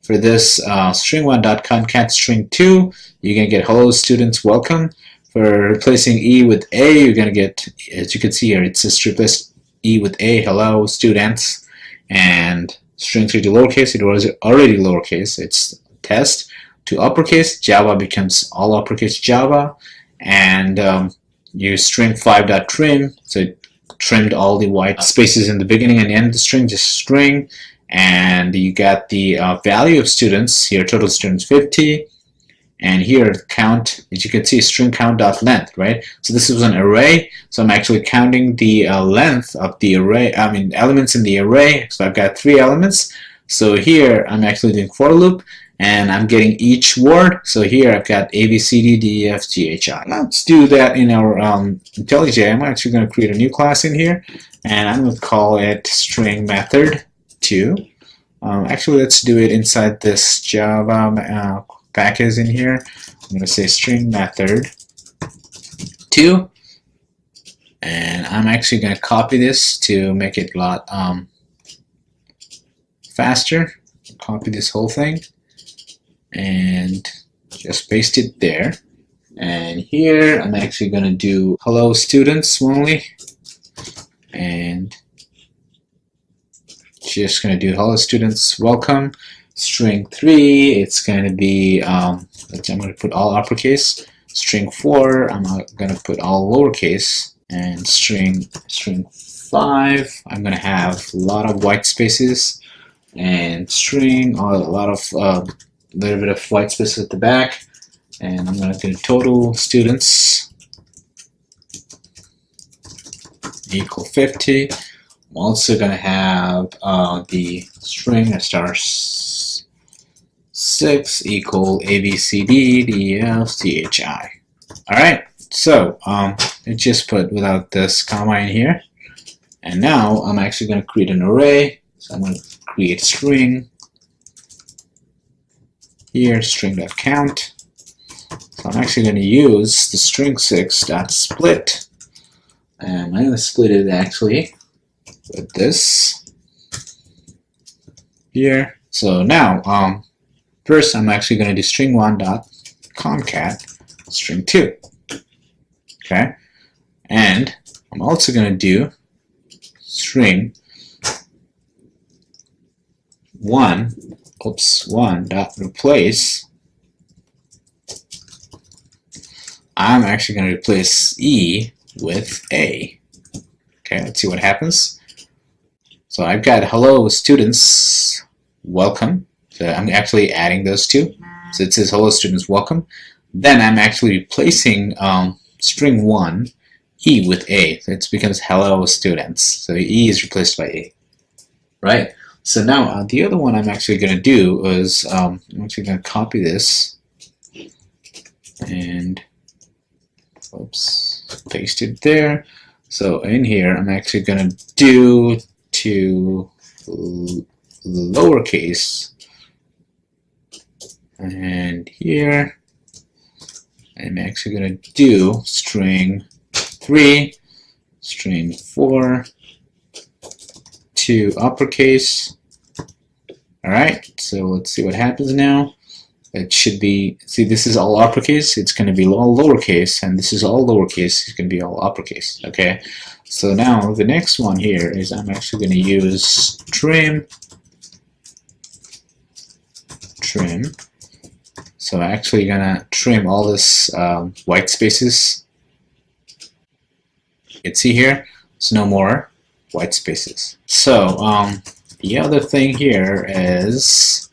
for this string 1 dot concat string 2, you're gonna get hello students, welcome. For replacing E with A, you're gonna get, as you can see here, it's just replaced E with A, hello students, and string 3 to lowercase, it was already lowercase, it's test. To uppercase, Java becomes all uppercase Java, and use string 5.trim, so it trimmed all the white spaces in the beginning and end of the string, just string, and you got the value of students here, total students 50, and here count, as you can see, string count.length, right? So this was an array, so I'm actually counting the length of the array, elements in the array. So I've got 3 elements. So here I'm actually doing for loop, and I'm getting each word. So here I've got A, B, C, D, D, E, F, G, H, I. Let's do that in our IntelliJ. I'm actually going to create a new class in here, and I'm going to call it string method 2. Actually, let's do it inside this Java package in here. I'm going to say string method 2, and I'm actually going to copy this to make it a lot faster. Copy this whole thing and just paste it there. And here I'm actually going to do hello students only, and just going to do hello students, welcome. String 3, it's going to be I'm going to put all uppercase. String 4, I'm going to put all lowercase. And string 5, I'm going to have a lot of white spaces. And string, a lot of little bit of white space at the back, and I'm going to do total students equal 50. I'm also going to have the string star 6 equal A, B, C, D, D, E, F, G, H, I. Alright, so I just put without this comma in here, and now I'm actually going to create an array. So I'm going to create string here, string.count. So I'm actually going to use the string 6.split, and I'm going to split it actually with this here. So now first I'm actually going to do string 1.concat string 2. Okay, and I'm also going to do string 1 dot replace I'm actually going to replace E with A. Okay, let's see what happens. So I've got hello students, welcome. So I'm actually adding those two. So it says hello students, welcome. Then I'm actually replacing string 1, E with A. So it becomes hello students. So E is replaced by A. Right? So now the other one I'm actually going to do is I'm actually going to copy this and oops, paste it there. So in here I'm actually going to do to lowercase, and here I'm actually going to do string 3, string 4 to uppercase. Alright, so let's see what happens now. It should be, see, this is all uppercase, it's going to be all lowercase, and this is all lowercase, it's going to be all uppercase. Okay, so now the next one here is I'm actually going to use trim. So I'm actually going to trim all this white spaces. You can see here, there's no more white spaces. So the other thing here is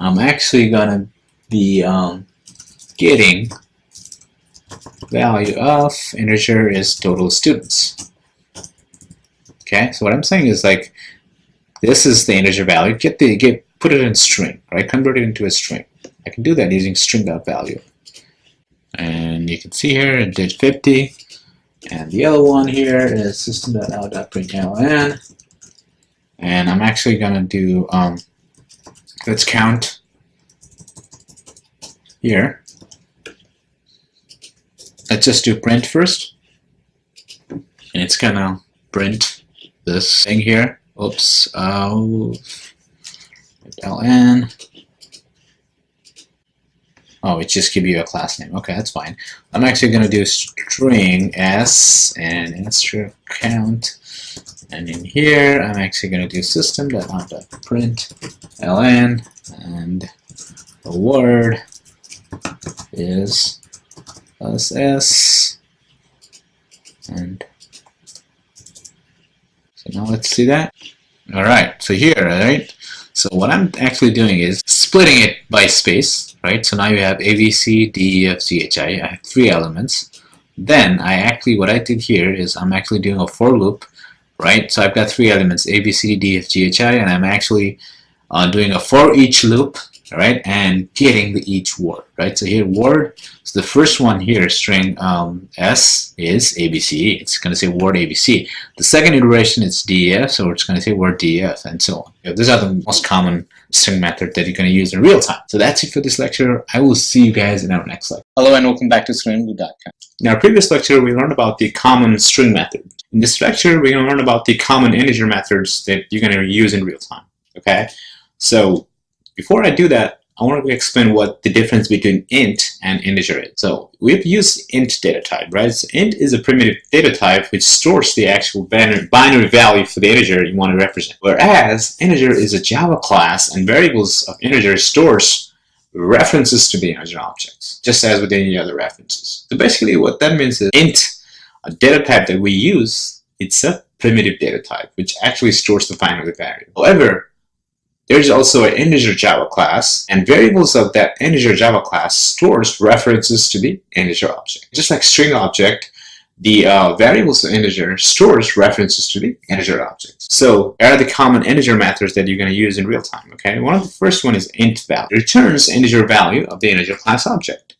I'm actually going to be getting value of integer is total students. Okay, so what I'm saying is like this is the integer value. Put it in string, right? Convert it into a string. I can do that using string.value. And you can see here it did 50. And the other one here is system.out.println. And I'm actually gonna do let's count here. Let's just do print first. And it's gonna print this thing here. Oops. ln. Oh, it just give you a class name. Okay, that's fine. I'm actually going to do string s and answer count. And in here, I'm actually going to do system.out.println, and the word is +s. And so now let's see that. All right, so here, right? So what I'm actually doing is splitting it by space, right? So now you have A, B, C, D, E, F, G, H, I. I have 3 elements. Then what I did here is I'm actually doing a for loop, right? So I've got 3 elements, A, B, C, D, E, F, G, H, I, and I'm actually doing a for each loop, right? And getting the each word, right? So here word, so the first one here, string S is ABC. It's going to say word ABC. The second iteration is DEF, so it's going to say word DEF, and so on. These are the most common string method that you're going to use in real time. So that's it for this lecture. I will see you guys in our next lecture. Hello and welcome back to StreamView.com. In our previous lecture, we learned about the common string method. In this lecture, we're going to learn about the common integer methods that you're going to use in real time. Okay? So before I do that, I want to explain what the difference between int and integer is. So we've used int data type, right? So int is a primitive data type which stores the actual binary value for the integer you want to represent. Whereas integer is a Java class, and variables of integer stores references to the integer objects, just as with any other references. So basically what that means is int, a data type that we use, it's a primitive data type which actually stores the binary value. However, there's also an integer Java class, and variables of that integer Java class stores references to the integer object. Just like string object, the variables of integer stores references to the integer objects. So here are the common integer methods that you're going to use in real time. Okay, one of the first one is int value. It returns integer value of the integer class object.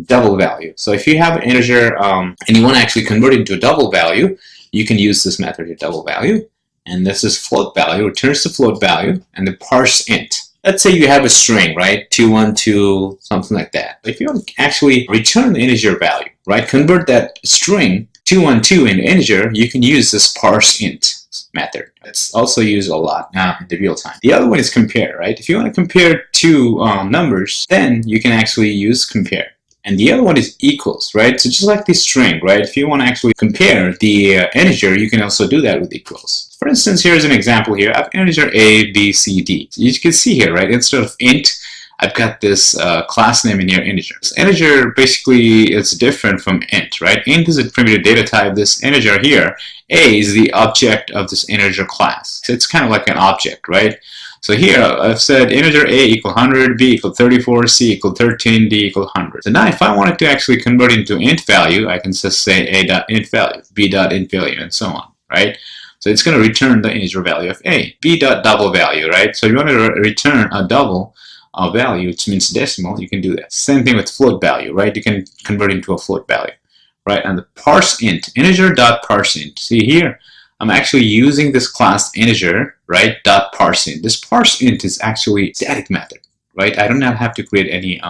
Double value. So if you have an integer and you want to actually convert it into a double value, you can use this method here, double value. And this is float value, returns the float value, and the parse int. Let's say you have a string, right? 212, something like that. If you want to actually return the integer value, right? Convert that string 212 into integer, you can use this parse int method. It's also used a lot now in the real time. The other one is compare, right? If you want to compare two numbers, then you can actually use compare. And the other one is equals, right? So just like the string, right? If you want to actually compare the integer, you can also do that with equals. For instance, here's an example here. I have integer A, B, C, D. So you can see here, right? Instead of int, I've got this class name in here, integer. This integer basically is different from int, right? Int is a primitive data type. This integer here, a, is the object of this integer class. So it's kind of like an object, right? So here I've said integer a equal 100, b equal 34, c equal 13, d equal 100. So now if I wanted to actually convert it into int value, I can just say a dot int value, b dot int value, and so on, right? So it's going to return the integer value of a. B dot double value, right? So if you want to return a double value, which means decimal, you can do that. Same thing with float value, right? You can convert it into a float value, right? And the parse int, integer dot parse int. See here, I'm actually using this class integer, right? Dot parse int. This parse int is actually a static method, right? I do not have to create any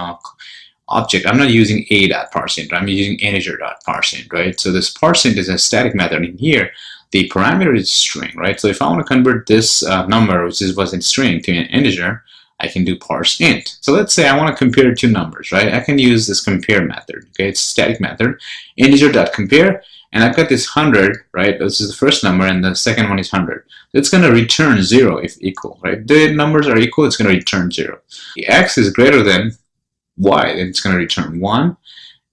object. I'm not using a dot parse int. I'm using integer dot parse int, right? So this parse int is a static method. In here, the parameter is string, right? So if I want to convert this number, which was in string, to an integer, I can do parse int. So let's say I want to compare two numbers, right? I can use this compare method. Okay, it's a static method, integer.compare, and I've got this 100, right? This is the first number, and the second one is 100. It's going to return 0 if equal, right? The numbers are equal, it's going to return 0. If x is greater than y, then it's going to return 1.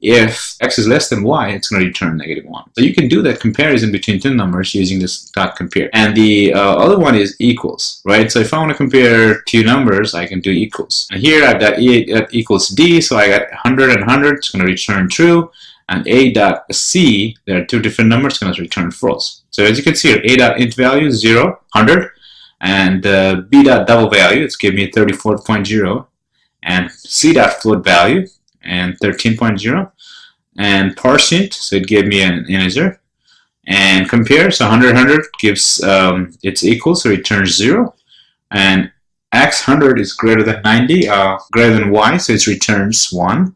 If x is less than y, it's going to return -1. So you can do that comparison between two numbers using this dot compare. And the other one is equals, right? So if I want to compare two numbers, I can do equals. And here I've got a equals d, so I got 100 and 100. It's going to return true. And a dot c, there are two different numbers, going to return false. So as you can see here, a dot int value is 0, 100, and b dot double value, it's giving me 34.0, and c dot float value, and 13.0, and parse int, so it gave me an integer, and compare, so 100, 100 gives it's equal, so it returns 0, and x 100 is greater than 90, greater than y, so it returns 1,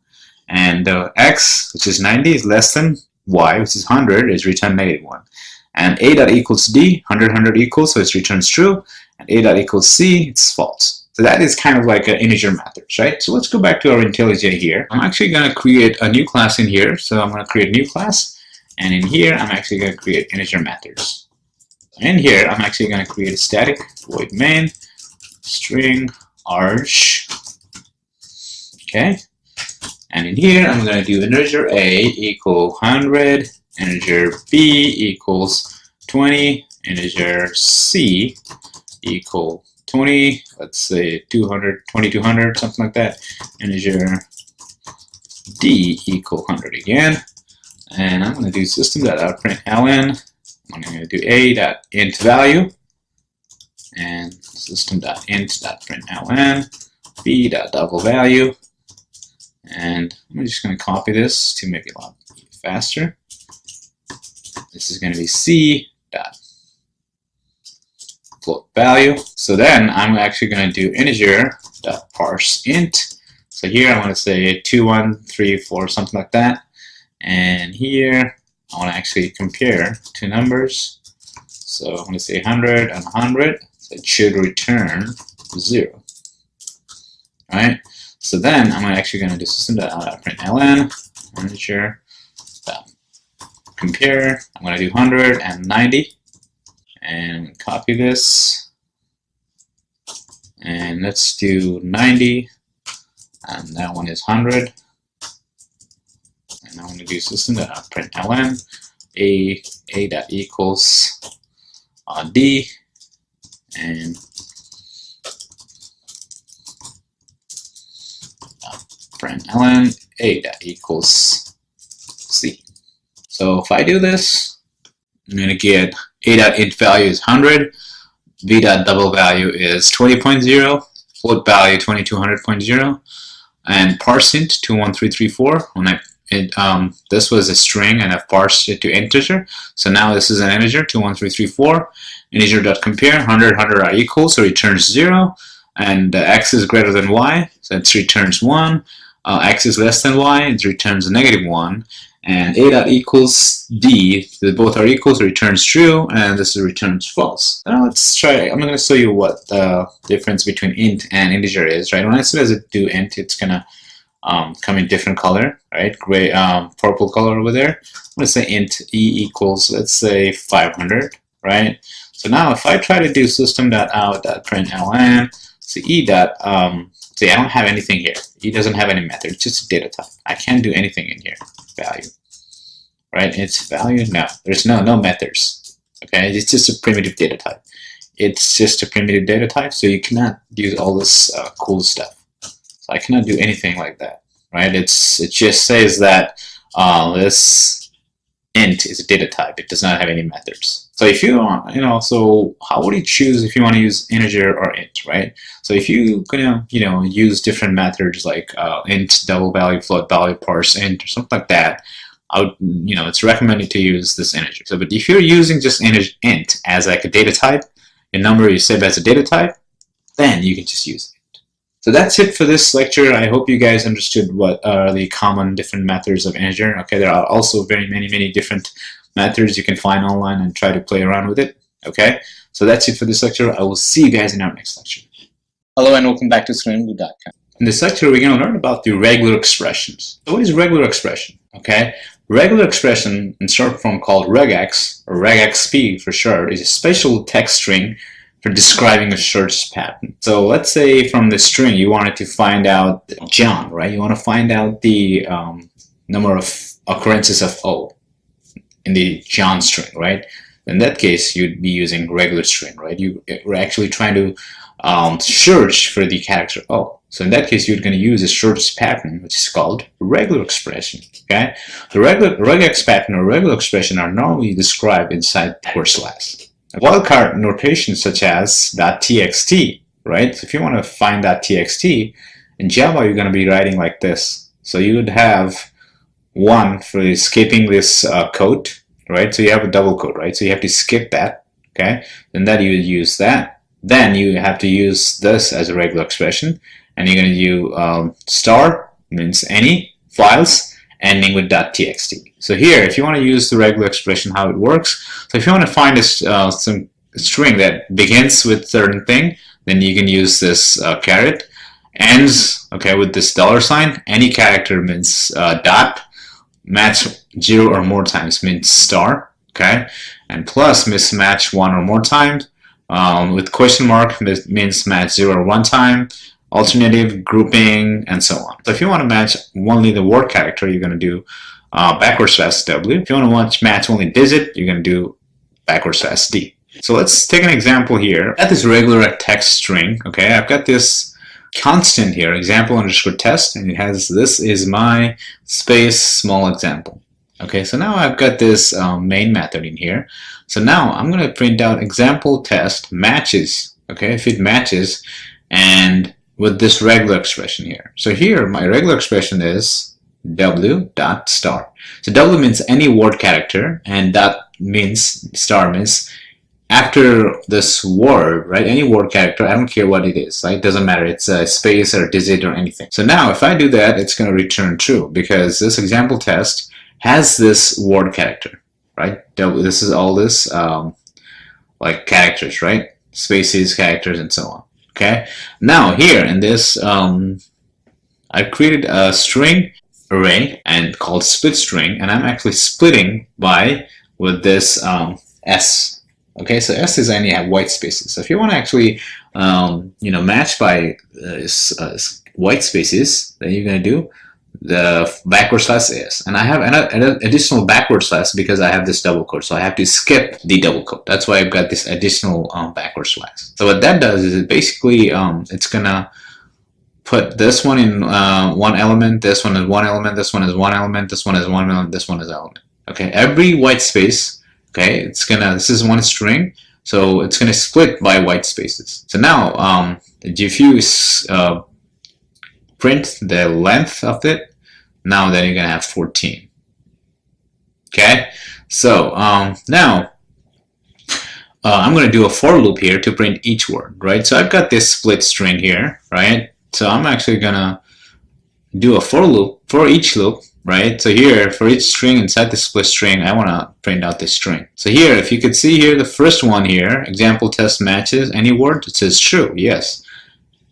and x, which is 90, is less than y, which is 100, is returned -1, and a dot equals d, 100, 100 equals, so it returns true, and a dot equals c, it's false. So that is kind of like an integer methods, right? So let's go back to our IntelliJ here. I'm actually going to create a new class in here. So I'm going to create a new class. And in here, I'm actually going to create integer methods. In here, I'm actually going to create a static void main string arch. Okay. And in here, I'm going to do integer a equal 100, integer b equals 20, integer c equal 20, let's say 200, 2200, something like that. Integer d equal 100 again. And I'm going to do system.out.println. I'm going to do a.int value and system.int.println b.double value. And I'm just going to copy this to make it a lot faster. This is going to be c dot float value. So then I'm actually going to do integer dot parse int. So here I'm going to say 2, 1, 3, 4, something like that. And here I want to actually compare two numbers. So I'm going to say 100 and 100. So it should return 0. Right? So then I'm actually going to do system.out.println integer dot compare. I'm going to do 100 and 90. And copy this, and let's do 90, and that one is 100, and I'm going to do system.out.println a dot equals d, and println a dot equals c. So if I do this, I'm going to get a.int value is 100, b.double value is 20.0, float value 2200.0, and parse int 21334. When this was a string and I've parsed it to integer, so now this is an integer 21334. Integer.compare 100, 100 are equal, so it returns 0, and x is greater than y, so it returns 1. X is less than y, it returns -1. And a dot equals d, both are equal, so it returns true, and this returns false. Now let's try, I'm going to show you what the difference between int and integer is, right? When I say as do int, it's going to come in different color, right? Gray, purple color over there. I'm going to say int e equals, let's say 500, right? So now if I try to do system.out.println, so e dot See, I don't have anything here. He doesn't have any method. It's just a data type. I can't do anything in here. Value. Right? It's value. No, there's no methods. Okay, it's just a primitive data type. It's just a primitive data type, so you cannot use all this cool stuff. So I cannot do anything like that. Right? It just says that this int is a data type. It does not have any methods. So if you want, so how would you choose if you want to use integer or int, right? So if you gonna, use different methods like int, double value, float value, parse int, or something like that, I would, it's recommended to use this integer. So, but if you're using just int as like a data type, a number you save as a data type, then you can just use it. So that's it for this lecture. I hope you guys understood what are the common different methods of integer. Okay, there are also many different methods you can find online and try to play around with it. Okay, so that's it for this lecture. I will see you guys in our next lecture. Hello and welcome back to ScreenBlue.com. In this lecture, we're going to learn about the regular expressions. So what is regular expression? Okay, regular expression in short form called regex, or regexp for short, is a special text string for describing a search pattern. So let's say from the string you wanted to find out John, right? You want to find out the number of occurrences of O in the John string, right? In that case, you'd be using regular string, right? You're actually trying to search for the character O. So in that case, you're going to use a search pattern, which is called regular expression. Okay, the regex pattern or regular expression are normally described inside course class. Wildcard notation such as .txt, right? So if you want to find .txt in Java, you're going to be writing like this. So you would have one for escaping this code, right? So you have a double quote, right? So you have to skip that, okay? And then you would use that. Then you have to use this as a regular expression, and you're going to use star, means any files ending with .txt. So here, if you want to use the regular expression, how it works. So if you want to find some string that begins with certain thing, then you can use this caret. Ends, okay, with this $sign. Any character means dot. Match 0 or more times means star. Okay, and plus mismatch 1 or more times. With question mark means match 0 or 1 time. Alternative, grouping, and so on. So if you want to match only the word character, you're going to do /w. If you want to match only digit, you're going to do /d. So let's take an example here. I've got this regular text string. Okay, I've got this constant here, example underscore test, and it has this is my space small example. Okay, so now I've got this main method in here. So now I'm going to print out example test matches. Okay, if it matches, and with this regular expression here. So here, my regular expression is w dot star. So w means any word character, and dot means star means after this word, right? Any word character, I don't care what it is, right? It doesn't matter. It's a space or a digit or anything. So now, if I do that, it's going to return true because this example test has this word character, right? This is all this like characters, right? Spaces, characters, and so on. Okay, now here in this, I've created a string array and called split string, and I'm actually splitting with this s. Okay, so s is any white spaces. So if you want to actually, match by white spaces, then you're going to do the /s, and I have an additional / because I have this double quote, so I have to skip the double quote. That's why I've got this additional /. So what that does is it basically it's gonna put this one in one element, this one is one element, this one is one element, this one is one element, this one is element. Okay, every white space. Okay, this is one string, so it's gonna split by white spaces. So now if you print the length of it, now then you're going to have 14. Okay, so now I'm going to do a for loop here to print each word, right? So I've got this split string here, right? So I'm actually going to do a for loop for each loop, right? So here, for each string inside the split string, I want to print out this string. So here, if you could see here, the first one here, example test matches any word, it says true, yes.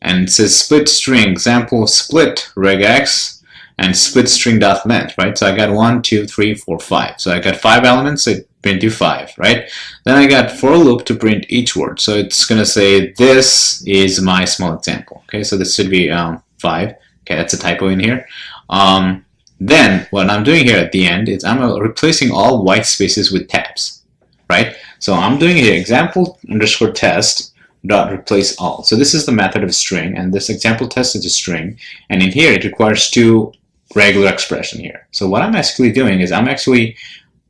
And it says split string, example split regex, and split string dot length, right? So I got 1, 2, 3, 4, 5. So I got 5 elements. It print you 5, right? Then I got for loop to print each word. So it's going to say this is my small example. Okay, so this should be 5. Okay, that's a typo in here. Then what I'm doing here at the end is I'm replacing all white spaces with tabs, right? So I'm doing here example underscore test dot replace all. So this is the method of a string, and this example test is a string, and in here it requires 2 regular expression here. So what I'm actually doing is I'm actually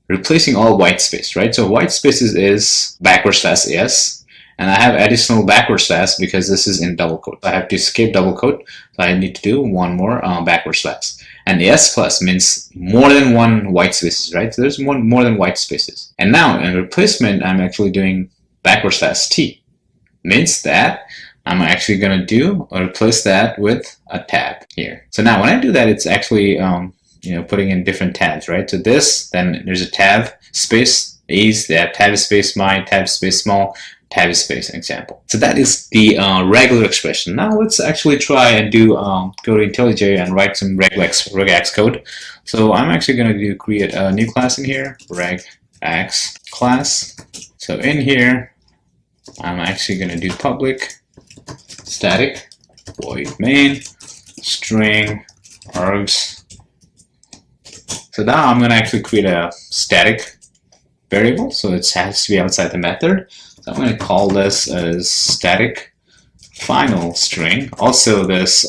replacing all white space, right? So white spaces is backward slash s, and I have additional backward slash because this is in double quote. I have to skip double quote, so I need to do one more backward slash. And the s plus means more than one white spaces, right? So there's more than white spaces. And now in replacement, I'm actually doing backward slash t. Means that I'm actually going to do or replace that with a tab here. So now when I do that, it's actually putting in different tabs, right? So this, then there's a tab space is that tab space my tab space small tab space example. So that is the regular expression. Now let's actually try and do go to IntelliJ and write some regex code. So I'm actually going to create a new class in here, regex class. So in here, I'm actually going to do public static void main string args. So now I'm going to actually create a static variable, so it has to be outside the method. So I'm going to call this as static final string. Also, this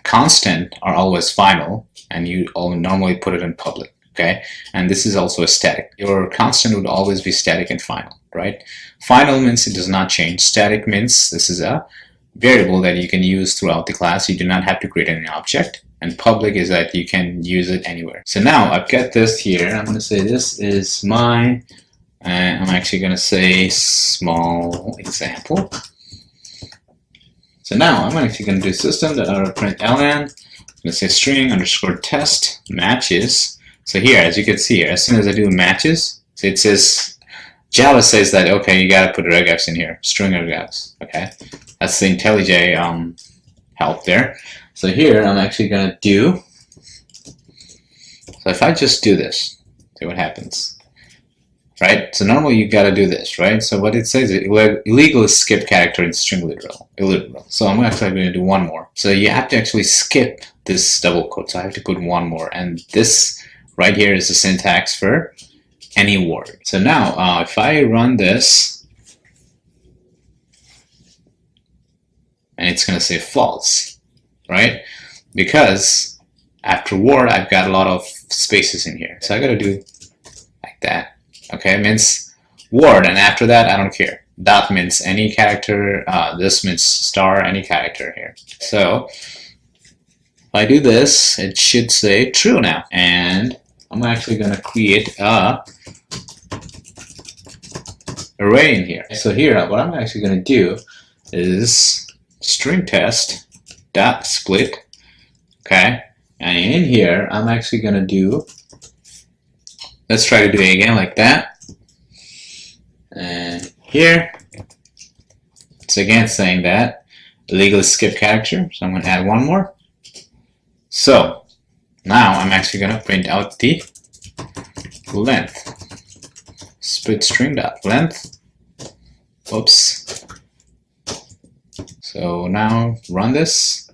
constant are always final, and you all normally put it in public. Okay, and this is also a static. Your constant would always be static and final, right? Final means it does not change. Static means this is a variable that you can use throughout the class. You do not have to create any object. And public is that you can use it anywhere. So now I've got this here. I'm going to say this is my, and I'm actually going to say small example. So now I'm actually going to do system.out.println. I'm going to say string underscore test matches. So here, as you can see here, as soon as I do matches, so it says, Java says that, okay, you got to put regex in here, string regex, okay? That's the IntelliJ help there. So here, I'm actually going to do, so if I just do this, see what happens, right? So normally you got to do this, right? So what it says is illegal is skip character in string illiteral. So I'm actually going to do one more. So you have to actually skip this double quote. So I have to put one more, and this right here is the syntax for any word. So now, if I run this, and it's going to say false, right? Because after word, I've got a lot of spaces in here. So I got to do like that. Okay, it means word, and after that, I don't care. Dot means any character. This means star, any character here. So if I do this, it should say true now, and I'm actually going to create a array in here. So here, what I'm actually going to do is string test dot split. Okay, and in here, I'm actually going to do. Let's try to do it again like that. And here, it's again saying that illegal skip character. So I'm going to add one more. So now I'm actually going to print out the length. Split string dot length. Oops. So now run this,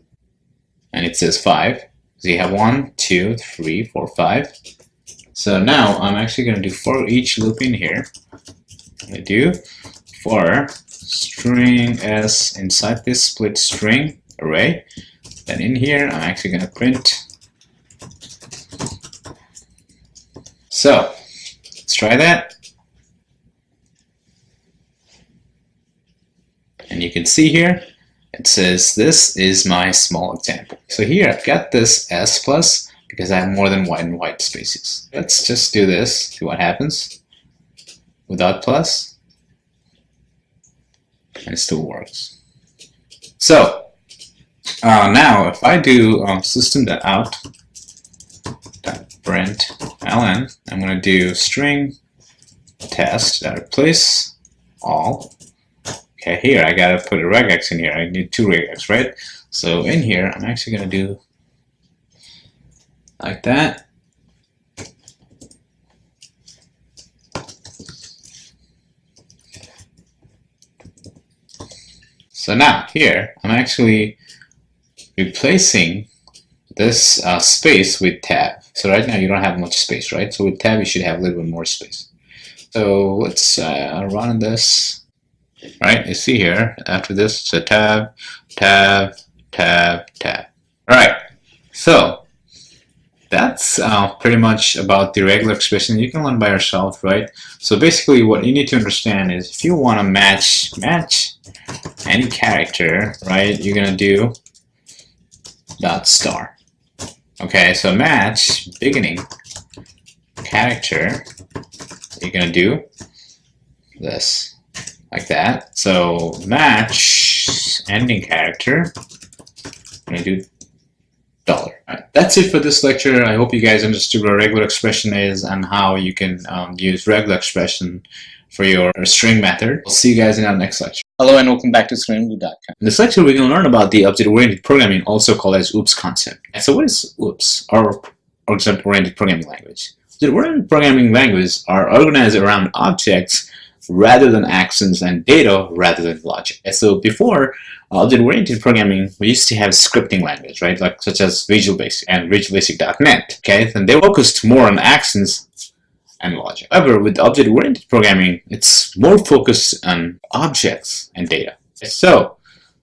and it says 5. So you have 1, 2, 3, 4, 5. So now I'm actually going to do for each loop in here. I do for string s inside this split string array. Then in here I'm actually going to print. So let's try that. And you can see here it says this is my small example. So here I've got this s plus because I have more than white spaces. Let's just do this, see what happens. Without plus, and it still works. So now if I do system.out.println, I'm going to do string test.replace all. Okay, here I gotta put a regex in here. I need 2 regex, right? So in here, I'm actually gonna do like that. So now here, I'm actually replacing this space with tab. So right now you don't have much space, right? So with tab you should have a little bit more space. So let's run this. Right, you see here, after this, it's a tab, tab, tab, tab. Alright, so that's pretty much about the regular expression. You can learn by yourself, right? So basically what you need to understand is if you want to match any character, right, you're going to do dot star. Okay, so match beginning character, you're going to do this. Like that. So match ending character, I'm going to do $. Right. That's it for this lecture. I hope you guys understood what a regular expression is and how you can use regular expression for your string method. We'll see you guys in our next lecture. Hello and welcome back to screenblue.com. In this lecture, we're going to learn about the object-oriented programming, also called as OOPS concept. And so what is OOPS, or object-oriented programming language? Object-oriented programming languages are organized around objects rather than actions and data rather than logic. And so before object-oriented programming, we used to have scripting language, right? Like such as Visual Basic and VisualBasic.net. Okay, and they focused more on actions and logic. However, with object-oriented programming, it's more focused on objects and data.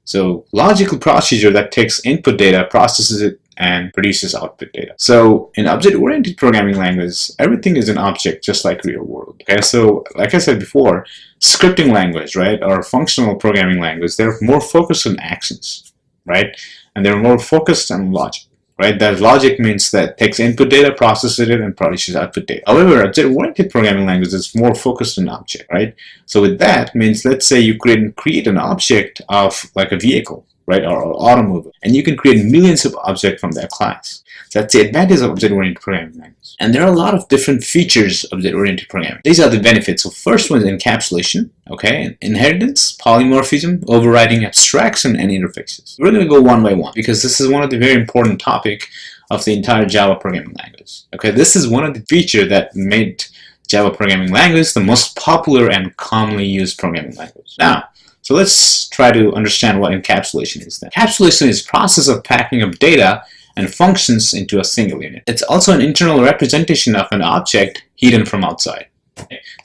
So logical procedure that takes input data, processes it, and produces output data. So in object-oriented programming language, everything is an object, just like real world. Okay, so like I said before, scripting language, right, or functional programming language, they're more focused on actions, right, and they're more focused on logic. Right, that logic means that takes input data, processes it, and produces output data. However, object-oriented programming language is more focused on object, right? So with that means, let's say you create an object of like a vehicle, right, or an automobile, and you can create millions of objects from that class. So that's the advantage of object-oriented programming language. And there are a lot of different features of object-oriented programming. These are the benefits. So first one is encapsulation, okay, inheritance, polymorphism, overriding, abstraction, and interfaces. We're going to go one by one because this is one of the very important topic of the entire Java programming language. Okay, this is one of the features that made Java programming language the most popular and commonly used programming language. Now, so let's try to understand what encapsulation is then. Encapsulation is the process of packing up data and functions into a single unit. It's also an internal representation of an object hidden from outside.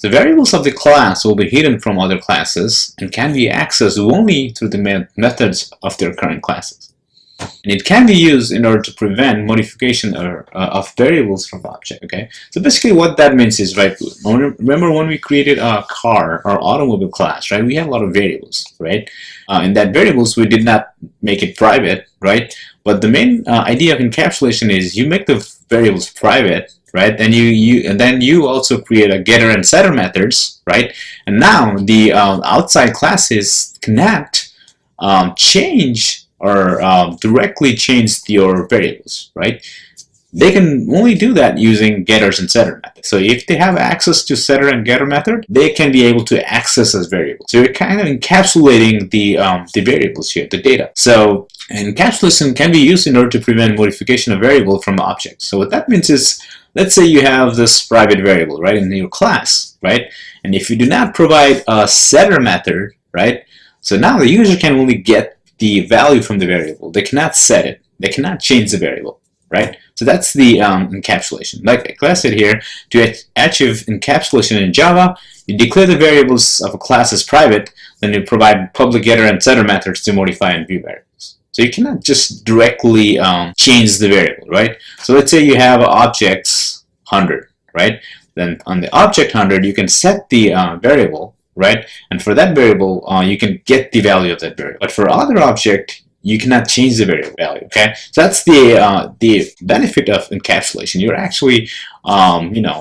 The variables of the class will be hidden from other classes and can be accessed only through the methods of their current classes. And it can be used in order to prevent modification of variables from object. Okay, so basically what that means is, right, remember when we created a car or automobile class, right, we had a lot of variables, right? In that variables we did not make it private, right? But the main idea of encapsulation is you make the variables private, right? And then you also create a getter and setter methods, right? And now the outside classes cannot change or directly change your variables, right? They can only do that using getters and setter methods. So if they have access to setter and getter method, they can be able to access as variables. So you're kind of encapsulating the variables here, the data. So encapsulation can be used in order to prevent modification of variable from objects. So what that means is, let's say you have this private variable, right, in your class, right? And if you do not provide a setter method, right, so now the user can only get the value from the variable. They cannot set it. They cannot change the variable, right? So that's the encapsulation. Like I said here, to achieve encapsulation in Java, you declare the variables of a class as private, then you provide public getter and setter methods to modify and view variables. So you cannot just directly change the variable, right? So let's say you have objects 100, right? Then on the object 100, you can set the variable, right? And for that variable, you can get the value of that variable. But for other object, you cannot change the variable value. Okay, so that's the benefit of encapsulation. You're actually,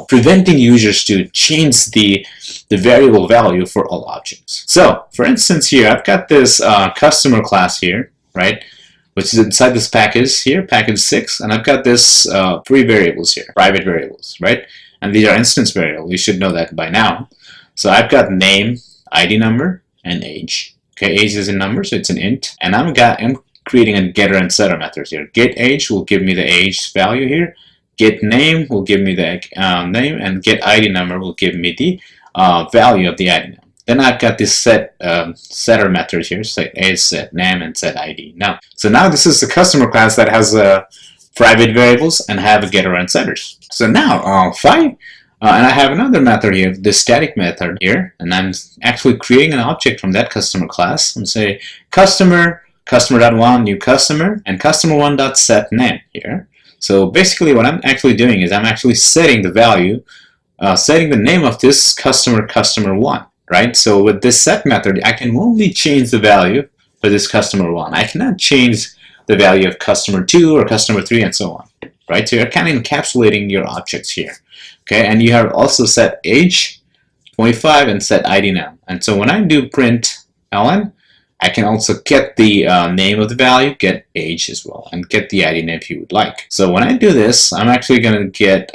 preventing users to change the variable value for all objects. So, for instance, here I've got this customer class here, right, which is inside this package here, package 6, and I've got this 3 variables here, private variables, right, and these are instance variables. You should know that by now. So I've got name, ID number, and age. Okay, age is a number, so it's an int, and I'm creating a getter and setter method here. Get age will give me the age value here. get name will give me the name, and get ID number will give me the value of the ID number. Then I've got this setter method here, set age, set name, and set ID num. So now this is the customer class that has private variables and have a getter and setters. So now if I and I have another method here, this static method here, and I'm actually creating an object from that customer class. I'm say customer.1 new customer, and customer1.set name here. So basically what I'm actually doing is I'm actually setting the value, setting the name of this customer1, right? So with this set method, I can only change the value for this customer1. I cannot change the value of customer2 or customer3 and so on, right? So you're kind of encapsulating your objects here, okay? And you have also set age 25 and set ID num. And so when I do print ln, I can also get the name of the value, get age as well, and get the ID name if you would like. So when I do this, I'm actually going to get,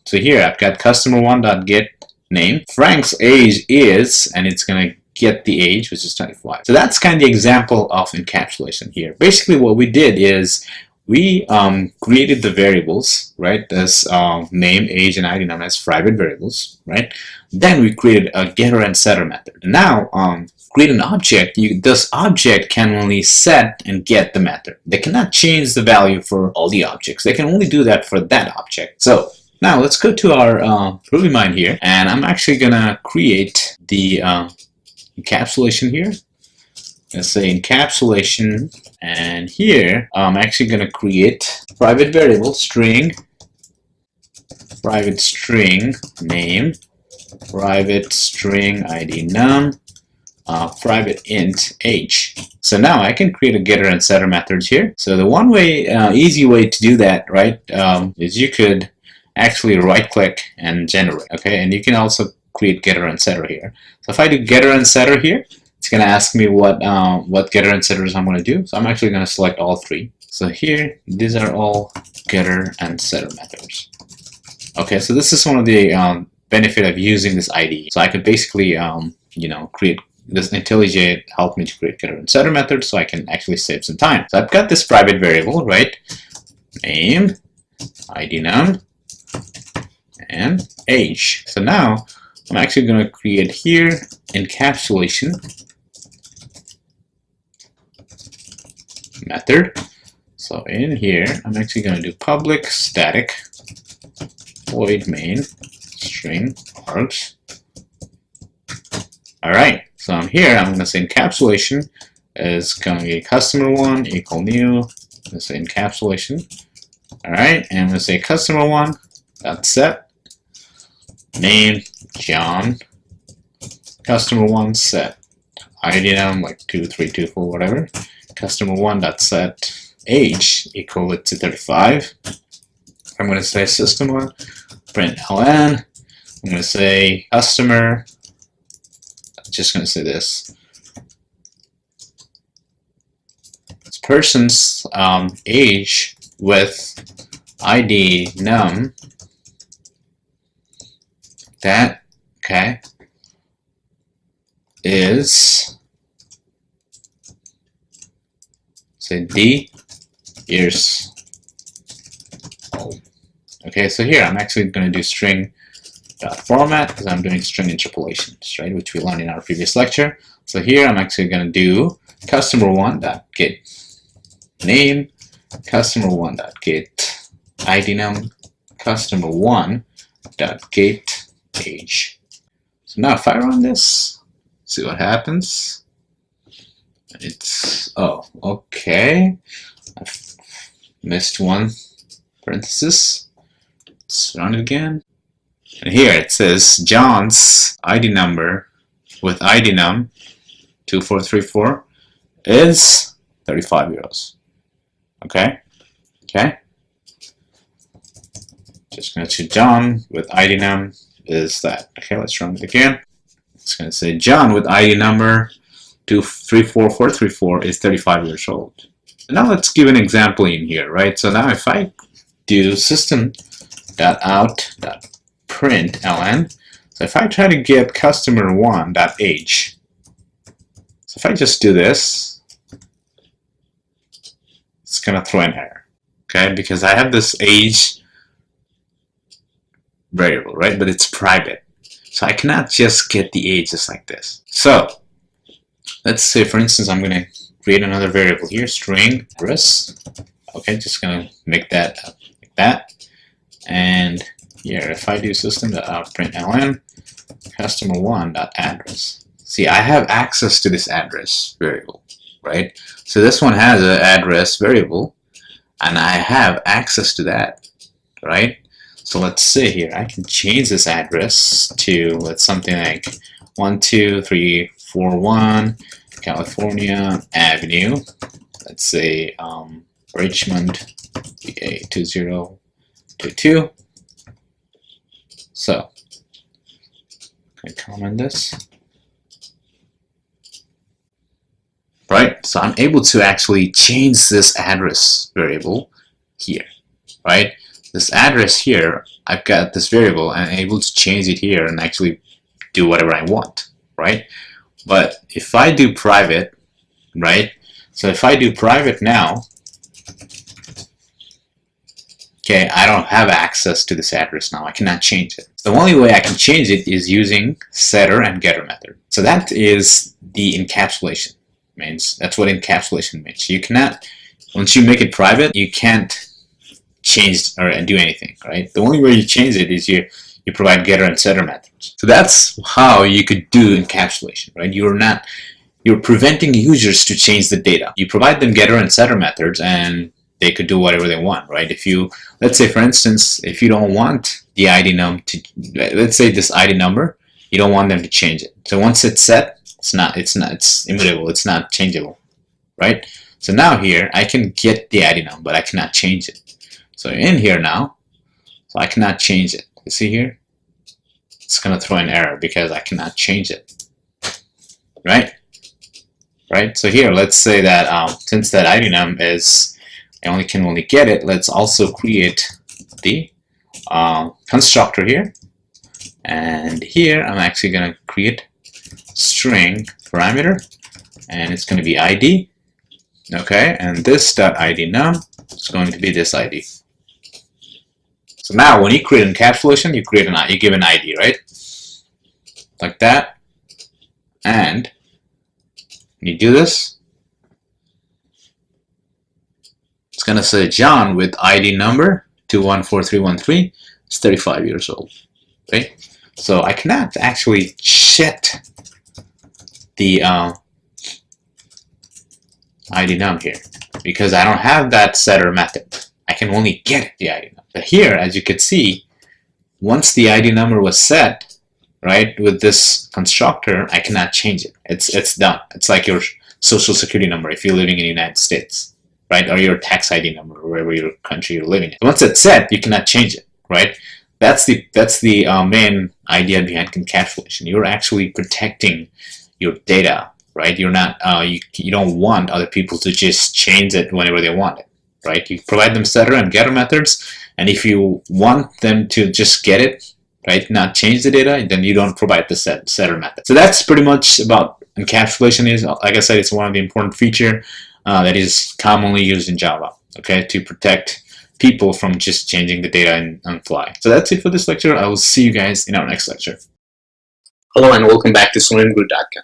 so here I've got customer1.get name. Frank's age is, and it's going to get the age, which is 25. So that's kind of the example of encapsulation here. Basically what we did is we created the variables, right? This name, age, and ID number as private variables, right? Then we created a getter and setter method. Now, create an object, this object can only set and get the method. They cannot change the value for all the objects. They can only do that for that object. So now let's go to our RubyMine here, and I'm actually gonna create the encapsulation here. Let's say encapsulation, and here I'm actually gonna create private variable string, private string name, private string ID num, private int age. So now I can create a getter and setter methods here. So the one way, easy way to do that, right, is you could actually right click and generate, okay? And you can also create getter and setter here. So if I do getter and setter here, it's going to ask me what getter and setters I'm going to do. So I'm actually going to select all three. So here, these are all getter and setter methods. Okay, so this is one of the benefit of using this IDE. So I could basically, you know, create this IntelliJ helped me to create getter and setter methods, so I can actually save some time. So I've got this private variable, right? Name, ID num, and age. So now I'm actually going to create here encapsulation method. So in here, I'm actually going to do public static void main string args. All right. So I'm here. I'm going to say encapsulation is going to be customer1 equal new. I'm going to say encapsulation. All right, and I'm going to say customer1 dot set name John. Customer1 set ID num like 2324 whatever. Customer1 dot set age equal it to 35. I'm going to say system1 print ln. I'm going to say customer. I'm just going to say this person's age with ID num. That okay is say D years old. Okay, so here I'm actually going to do string dot format because I'm doing string interpolations, right, which we learned in our previous lecture. So here I'm actually going to do customer1 dot get name, customer1 dot get ID num, customer1 dot get age. So now if I run this, see what happens. It's okay. I've missed one parenthesis. Let's run it again. And here it says John's ID number with ID num 2434 is 35 euros. Okay. Okay. Just going to say John with ID num is that. Okay, let's run it again. It's going to say John with ID number 234434 is 35 years old. Now let's give an example in here, right? So now if I do system.out.println, so if I try to get customer1.age, so if I just do this, it's going to throw an error, okay? Because I have this age variable, right? But it's private. So I cannot just get the age just like this. So let's say, for instance, I'm going to create another variable here, string address. Okay, just going to make that like that. And here, if I do system.out.println customer1.address. See, I have access to this address variable, right? So this one has an address variable, and I have access to that, right? So let's say here, I can change this address to something like 12341 California Avenue. Let's say Richmond, VA 2022. So, can I comment this? Right, so I'm able to actually change this address variable here, right? This address here, I've got this variable and I'm able to change it here and actually do whatever I want, right? But if I do private, right? So if I do private now, okay, I don't have access to this address now. I cannot change it. The only way I can change it is using setter and getter method. So that is the encapsulation. Means that's what encapsulation means. You cannot, once you make it private, you can't change or do anything, right? The only way you change it is you provide getter and setter methods. So that's how you could do encapsulation, right? You're preventing users to change the data. You provide them getter and setter methods, and they could do whatever they want, right? If you, let's say for instance, if you don't want the ID num to, let's say this ID number, you don't want them to change it. So once it's set, it's immutable, it's not changeable, right? So now here, I can get the ID num, but I cannot change it. So in here now, so I cannot change it. You see here? It's gonna throw an error because I cannot change it, right? Right, so here, let's say that since that ID num is, I can only get it, let's also create the constructor here. And here, I'm actually going to create string parameter, and it's going to be ID. Okay, and this .id num is going to be this ID. So now, when you create encapsulation, you give an ID, right? Like that. And when you do this, it's going to say John with ID number 214313 is 35 years old. Okay, so I cannot actually set the ID num here because I don't have that setter method. I can only get the ID num. But here, as you can see, once the ID number was set, right, with this constructor, I cannot change it. It's done. It's like your social security number if you're living in the United States, right, or your tax ID number, or wherever your country you're living in. Once it's set, you cannot change it, right? That's the main idea behind encapsulation. You're actually protecting your data, right? You're not you don't want other people to just change it whenever they want it, right? You provide them setter and getter methods, and if you want them to just get it, right, not change the data, then you don't provide the setter method. So that's pretty much about encapsulation. Is, like I said, it's one of the important feature that is commonly used in Java, okay, to protect people from just changing the data on fly. So that's it for this lecture. I will see you guys in our next lecture. Hello and welcome back to SlearnGuru.com.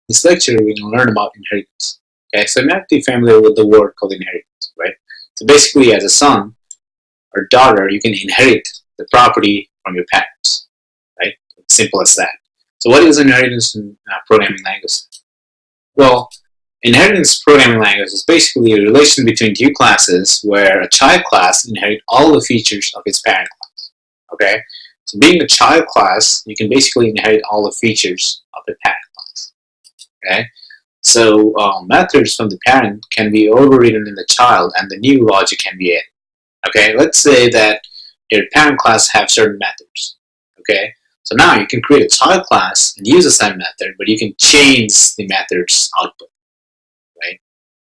This lecture we're going to learn about inheritance. Okay, so I'm not too familiar with the word called inheritance, right? So basically, as a son or daughter, you can inherit the property from your parents, right? Simple as that. So what is inheritance in programming language? Well, inheritance programming language is basically a relation between two classes where a child class inherits all the features of its parent class. Okay? So being a child class, you can basically inherit all the features of the parent class. Okay? So methods from the parent can be overridden in the child and the new logic can be added. Okay? Let's say that your parent class have certain methods. Okay? So now you can create a child class and use the same method, but you can change the method's output. Right?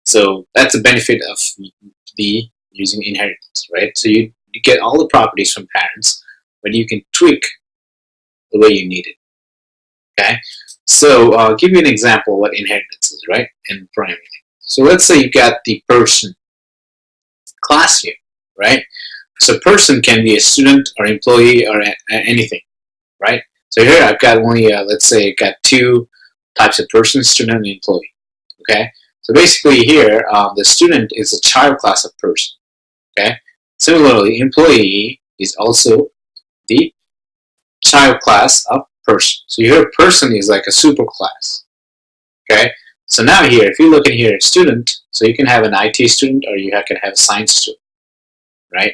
So that's a benefit of the using inheritance, right? So you get all the properties from parents, but you can tweak the way you need it. Okay? So I'll give you an example of what inheritance is, right? In programming. So let's say you got the person class here, right? So person can be a student or employee or anything, right? So here I've got only, let's say, got two types of person, student and employee. Okay. So basically here, the student is a child class of person. Okay. Similarly, employee is also the child class of person. So here, person is like a super class. Okay. So now here, if you look in here, student, so you can have an IT student or you can have a science student, right?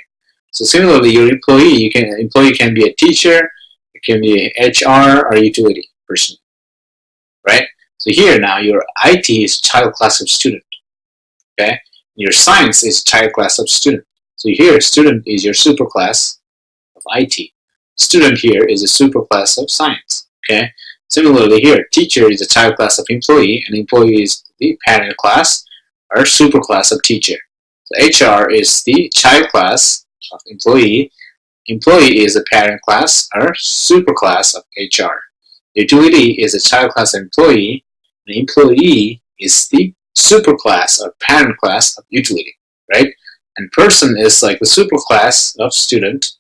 So similarly, your employee can be a teacher, it can be an HR or utility person, right? So here now your IT is child class of student, okay? Your science is child class of student. So here student is your superclass of IT. Student here is a superclass of science, okay? Similarly here, teacher is a child class of employee, and employee is the parent class or superclass of teacher. So HR is the child class of employee. Employee is a parent class or superclass of HR. Utility is a child class of employee, and employee is the superclass or parent class of utility, right? And person is like the superclass of student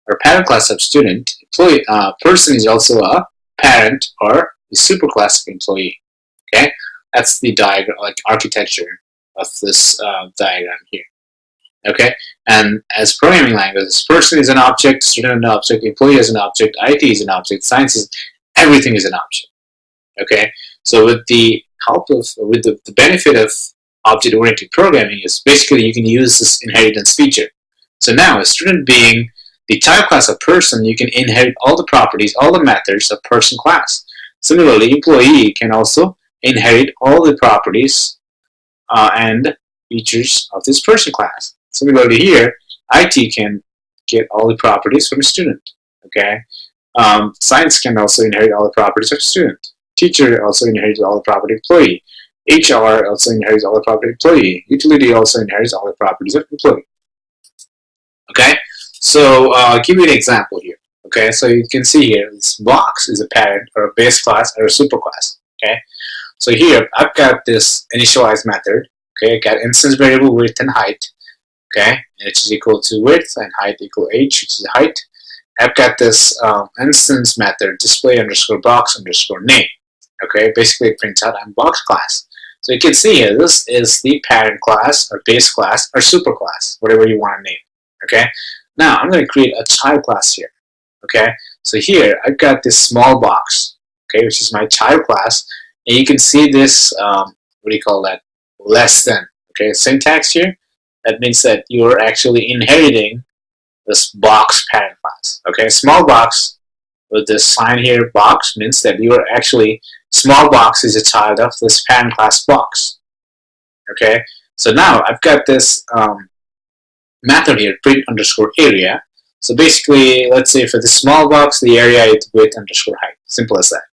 or parent class of student. Person is also a parent or the superclass of employee. Okay, that's the diagram, like architecture of this diagram here. Okay, and as programming languages, person is an object, student is an object, employee is an object, IT is an object, science is, everything is an object. Okay, so with the help of, with the benefit of object-oriented programming is basically you can use this inheritance feature. So now a student being the child class of person, you can inherit all the properties, all the methods of person class. Similarly, employee can also inherit all the properties and features of this person class. Similarly here, IT can get all the properties from a student. Okay, science can also inherit all the properties of a student. Teacher also inherits all the property of employee. HR also inherits all the property of employee. Utility also inherits all the properties of employee. Okay, so I'll give you an example here. Okay, so you can see here this box is a parent or a base class or a superclass. Okay, so here I've got this initialize method. Okay, I got instance variable width and height. Okay, which is equal to width and height equal age, which is height. I've got this instance method display underscore box underscore name. Okay, basically it prints out I'm box class. So you can see here this is the parent class or base class or superclass, whatever you want to name. Okay, now I'm going to create a child class here. Okay, so here I've got this small box. Okay, which is my child class, and you can see this what do you call that? Less than. Okay, syntax here. That means that you're actually inheriting this box parent class. Okay, small box with this sign here box means that you are actually, small box is a child of this parent class box. Okay, so now I've got this method here, print underscore area. So basically, let's say for the small box, the area is width underscore height. Simple as that.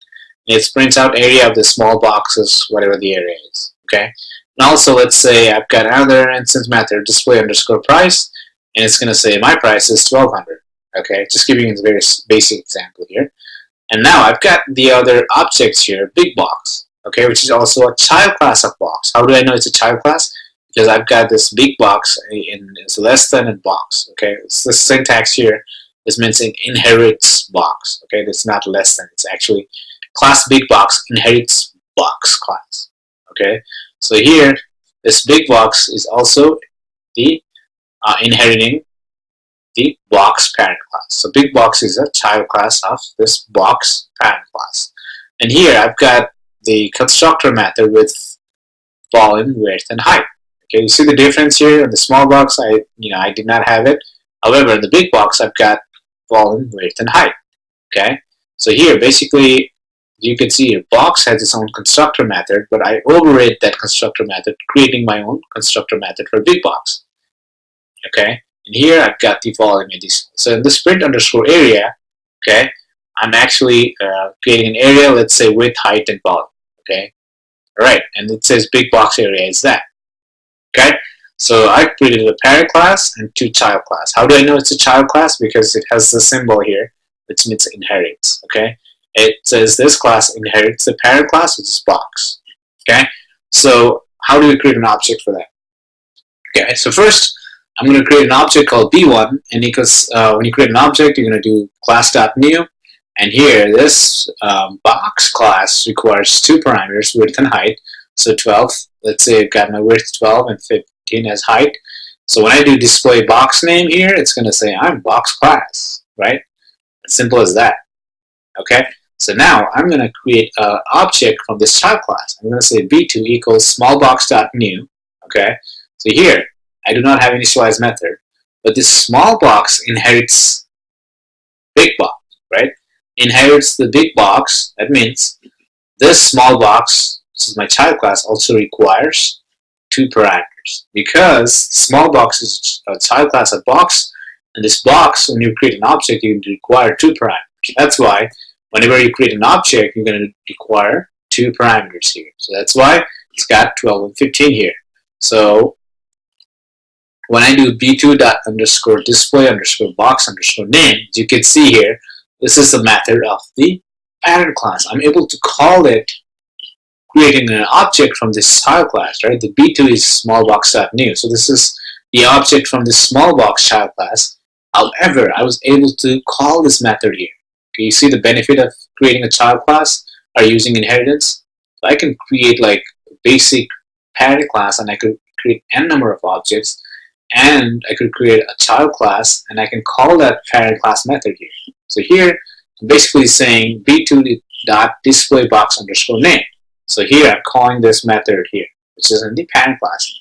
And it prints out area of the small boxes, whatever the area is. Okay, and also let's say I've got another instance method, display underscore price, and it's going to say my price is 1200. Okay, just giving you a very basic example here. And now I've got the other objects here, big box, okay, which is also a child class of box. How do I know it's a child class? Because I've got this big box in it's less than a box. Okay, it's the syntax here. This means it inherits box. Okay, it's not less than. It's actually class big box inherits box class. Okay, so here this big box is also the inheriting the box parent class. So big box is a child class of this box parent class. And here I've got the constructor method with volume, width, and height. Okay, you see the difference here in the small box. I did not have it. However, in the big box, I've got volume, width, and height. Okay, so here basically you can see a box has its own constructor method, but I override that constructor method, creating my own constructor method for big box. Okay. And here I've got the volume addition. So in this print underscore area, okay, I'm actually creating an area, let's say width, height, and volume. Okay, all right, and it says big box area is that. Okay, so I created a parent class and two child class. How do I know it's a child class? Because it has the symbol here, which means it inherits. Okay, it says this class inherits the parent class, which is box. Okay, so how do we create an object for that? Okay, so first, I'm going to create an object called B1, and because when you create an object, you're going to do class.new, and here this box class requires two parameters, width and height. So 12, let's say I've got my width 12 and 15 as height. So when I do display box name here, it's going to say I'm box class, right? As simple as that. Okay. So now I'm going to create an object from this child class. I'm going to say b2 equals smallbox.new. Okay. So here I do not have initialize method, but this small box inherits big box, right? Inherits the big box. That means this small box, this is my child class, also requires two parameters, because small box is a child class of box, and this box, when you create an object, you require two parameters. That's why whenever you create an object, you're going to require two parameters here. So that's why it's got 12 and 15 here. So when I do b2._display_box_name, you can see here, this is the method of the parent class. I'm able to call it creating an object from this child class, right? The b2 is smallbox.new. So this is the object from this smallbox child class. However, I was able to call this method here. Okay, you see the benefit of creating a child class or using inheritance? So I can create like a basic parent class, and I could create n number of objects, and I could create a child class, and I can call that parent class method here. So here, I'm basically saying b2.displayBox_name. So here I'm calling this method here, which is in the parent class.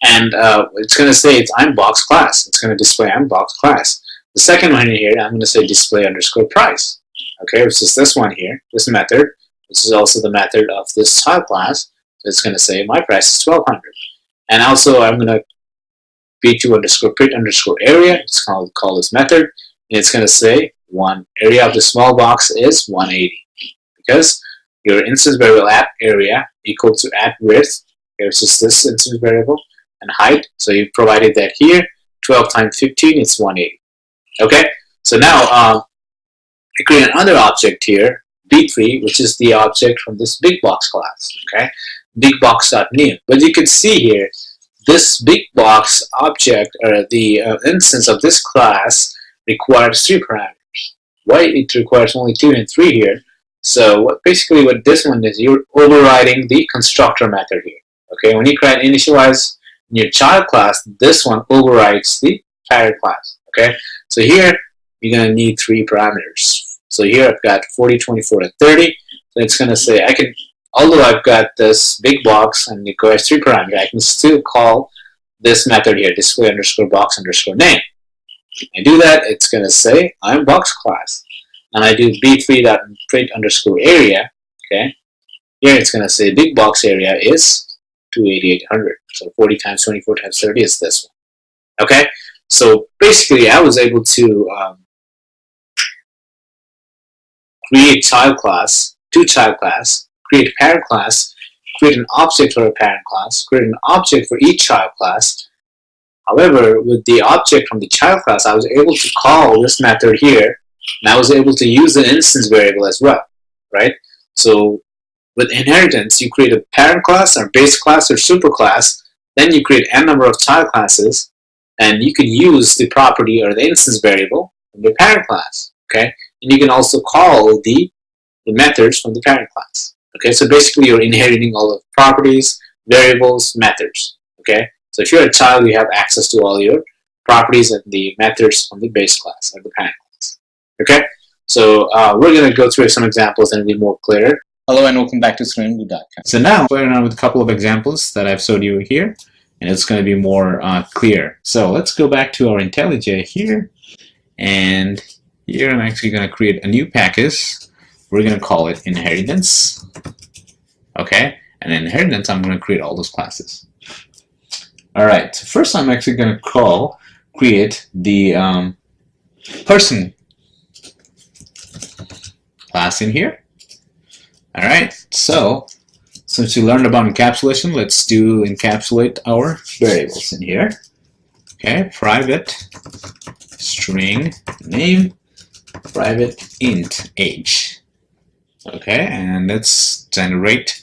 And it's going to say I'm box class. It's going to display I'm box class. The second one here, I'm going to say display_price. Okay, which is this one here, this method. This is also the method of this child class. So it's going to say my price is 1200. And also I'm going to b2_print_area. It's going to call this method. And it's going to say area of the small box is 180. Because your instance variable at area equal to at width, which is this instance variable, and height. So you provided that here. 12 times 15 is 180. Okay. So now I create another object here, b3, which is the object from this big box class. Okay. Bigbox.new. But you can see here, this big box object, or the instance of this class, requires three parameters. Why it requires only 2 and 3 here? So basically what this one is, you're overriding the constructor method here. Okay, when you create initialize in your child class, this one overrides the parent class. Okay, so here you're going to need 3 parameters. So here I've got 40, 24, and 30. So it's going to say I can, although I've got this big box and it requires 3 parameters, I can still call this method here, display_box_name. I do that, it's going to say I'm box class. And I do b3.print_area, okay, here it's going to say big box area is 28800. So 40 times 24 times 30 is this one. Okay, so basically I was able to create child class, 2 child class, create parent class, create an object for a parent class, create an object for each child class. However, with the object from the child class, I was able to call this method here, and I was able to use the instance variable as well, right? So with inheritance, you create a parent class or base class or superclass, then you create n number of child classes, and you can use the property or the instance variable from the parent class, okay? And you can also call the methods from the parent class, okay? So basically you're inheriting all of the properties, variables, methods, okay? So if you're a child, you have access to all your properties and the methods from the base class or the parent class. Okay, so we're going to go through some examples and it'll be more clear. Hello and welcome back to StudentView.com. So now we're going on with a couple of examples that I've showed you here, and it's going to be more clear. So let's go back to our IntelliJ here, and here I'm actually going to create a new package. We're going to call it inheritance. Okay, and in inheritance I'm going to create all those classes. Alright, so first I'm actually going to create the person class in here. Alright, so since we learned about encapsulation, let's encapsulate our variables in here. Okay, private string name, private int age. Okay, and let's generate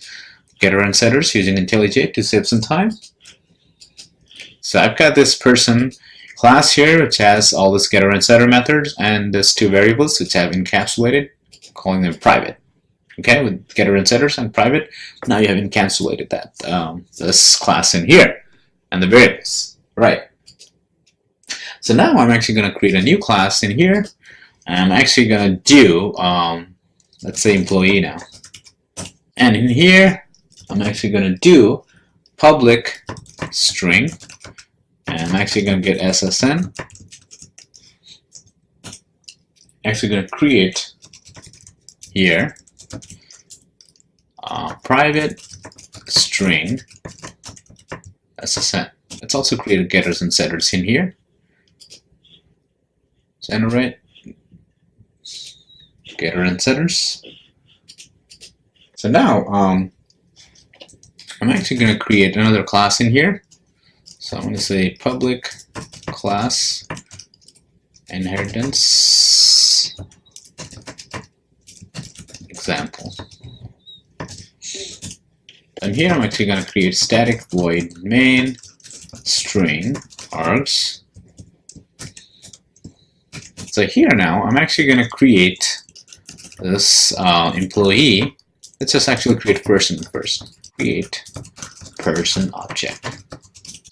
getter and setters using IntelliJ to save some time. So I've got this person class here which has all this getter and setter methods and these two variables which I've encapsulated, calling them private. Okay, with getter and setters and private, now you have encapsulated that this class in here and the variables. Right. So now I'm actually going to create a new class in here. I'm actually going to do let's say employee now, and in here I'm actually going to do public string, and I'm actually going to get SSN. Actually going to create here private string SSN. Let's also create getters and setters in here. Generate getter and setters. So now I'm actually going to create another class in here. So I'm going to say public class inheritance example. And here I'm actually going to create static void main string args. So here now I'm actually going to create this employee. Let's just actually create person first. Create person object.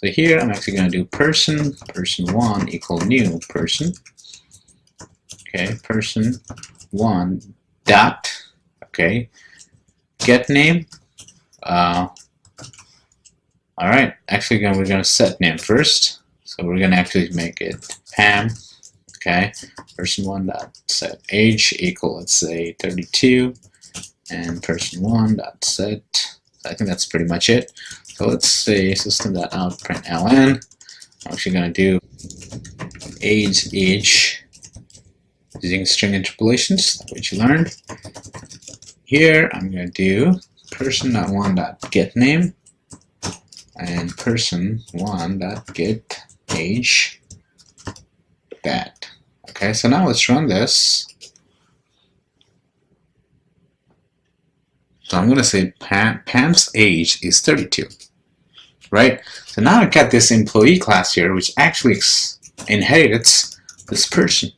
So here I'm actually going to do person1 equal new person. Okay, person1 dot, okay, get name. Alright, actually we're going to set name first. So we're going to actually make it Pam. Okay, person1 dot set age equal, let's say 32, and person1 dot set. So I think that's pretty much it. So let's say system.out println. I'm actually going to do age using string interpolations, which you learned. Here I'm going to do person.1.getName and person1.getAge. That. Okay, so now let's run this. So I'm going to say Pam's age is 32. Right? So now I got this employee class here, which actually inherits this person.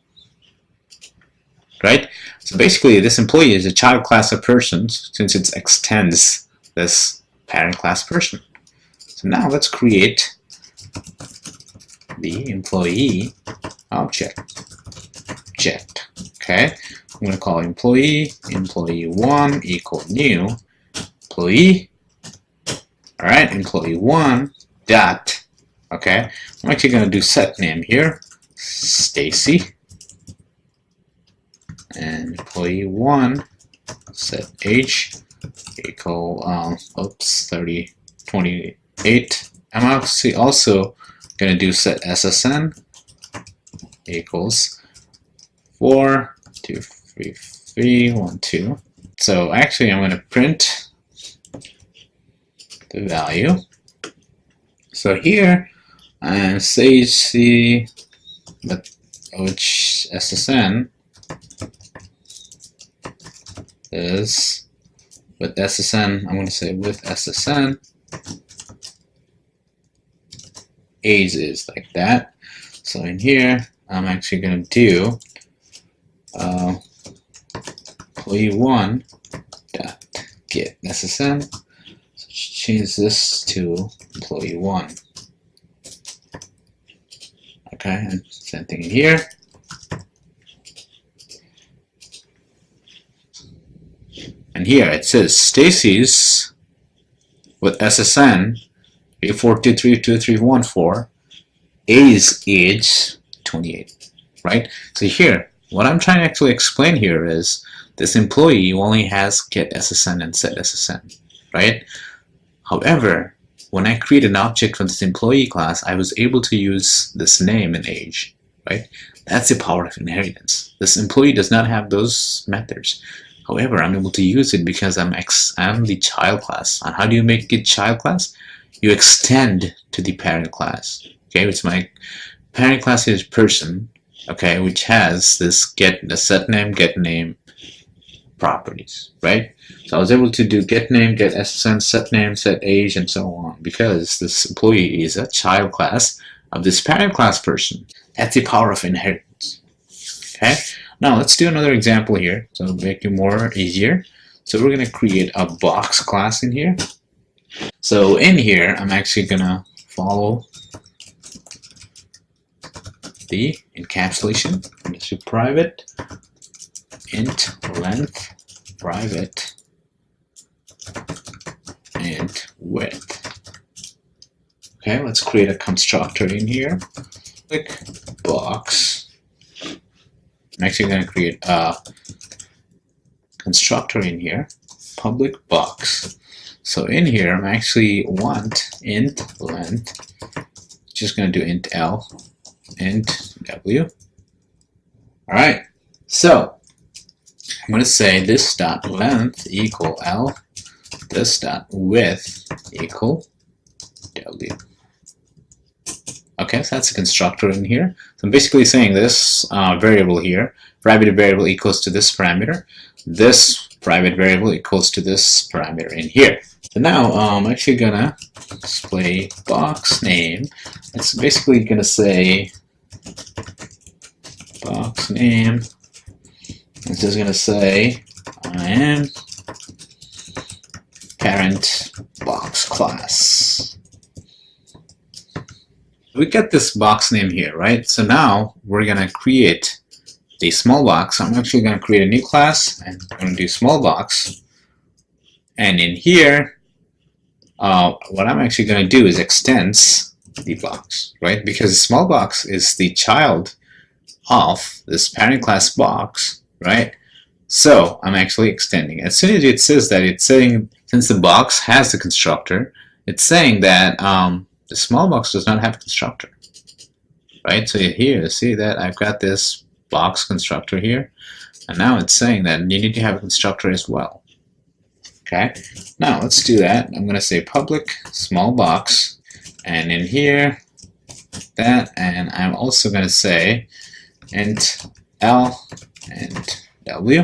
Right? So basically, this employee is a child class of persons since it extends this parent class person. So now let's create the employee object. Okay, I'm going to call employee1 equal new employee. All right, employee1 dot. Okay, I'm actually going to do set name here, Stacy, and employee1 set age equal 28. I'm actually also going to do set SSN equals 4233112. So actually I'm going to print the value. So here Stacy, which SSN is with SSN, I'm going to say with SSN age is like that. So in here I'm actually going to do employee1 dot get SSN. So change this to employee1. Okay, and same thing in here. And here it says Stacy's with SSN 4232314 age 28, right? So here, what I'm trying to actually explain here is this employee only has get SSN and set SSN, right? However, when I create an object for this employee class, I was able to use this name and age, right? That's the power of inheritance. This employee does not have those methods. However, I'm able to use it because I'm the child class. And how do you make it child class? You extend to the parent class. Okay, which my parent class is person. Okay, which has this the set name, get name properties, right? So I was able to do get name, get SSN, set name, set age, and so on because this employee is a child class of this parent class person. That's the power of inheritance. Okay. Now let's do another example here, so make it more easier. So we're gonna create a box class in here. So in here, I'm actually gonna follow the encapsulation. I'm going to do private int length, private int width. Okay, let's create a constructor in here. Click box. I'm actually going to create a constructor in here, public box. So in here, I'm actually want int length. Just going to do int L, int W. All right. So I'm going to say this dot length equal L, this dot width equal W. Okay, so that's a constructor in here. So I'm basically saying this variable here, private variable equals to this parameter. This private variable equals to this parameter in here. So now I'm actually gonna display box name. It's basically gonna say box name. It's just gonna say I am parent box class. We get this box name here, right? So now we're gonna create the small box. I'm actually gonna create a new class and I'm gonna do small box. And in here, what I'm actually gonna do is extends the box, right? Because small box is the child of this parent class box, right? So I'm actually extending. As soon as it says that, it's saying, since the box has the constructor, it's saying that the small box does not have a constructor, right? So here, see that I've got this box constructor here, and now it's saying that you need to have a constructor as well. Okay, now let's do that. I'm going to say public small box, and in here, that, and I'm also going to say int L and W.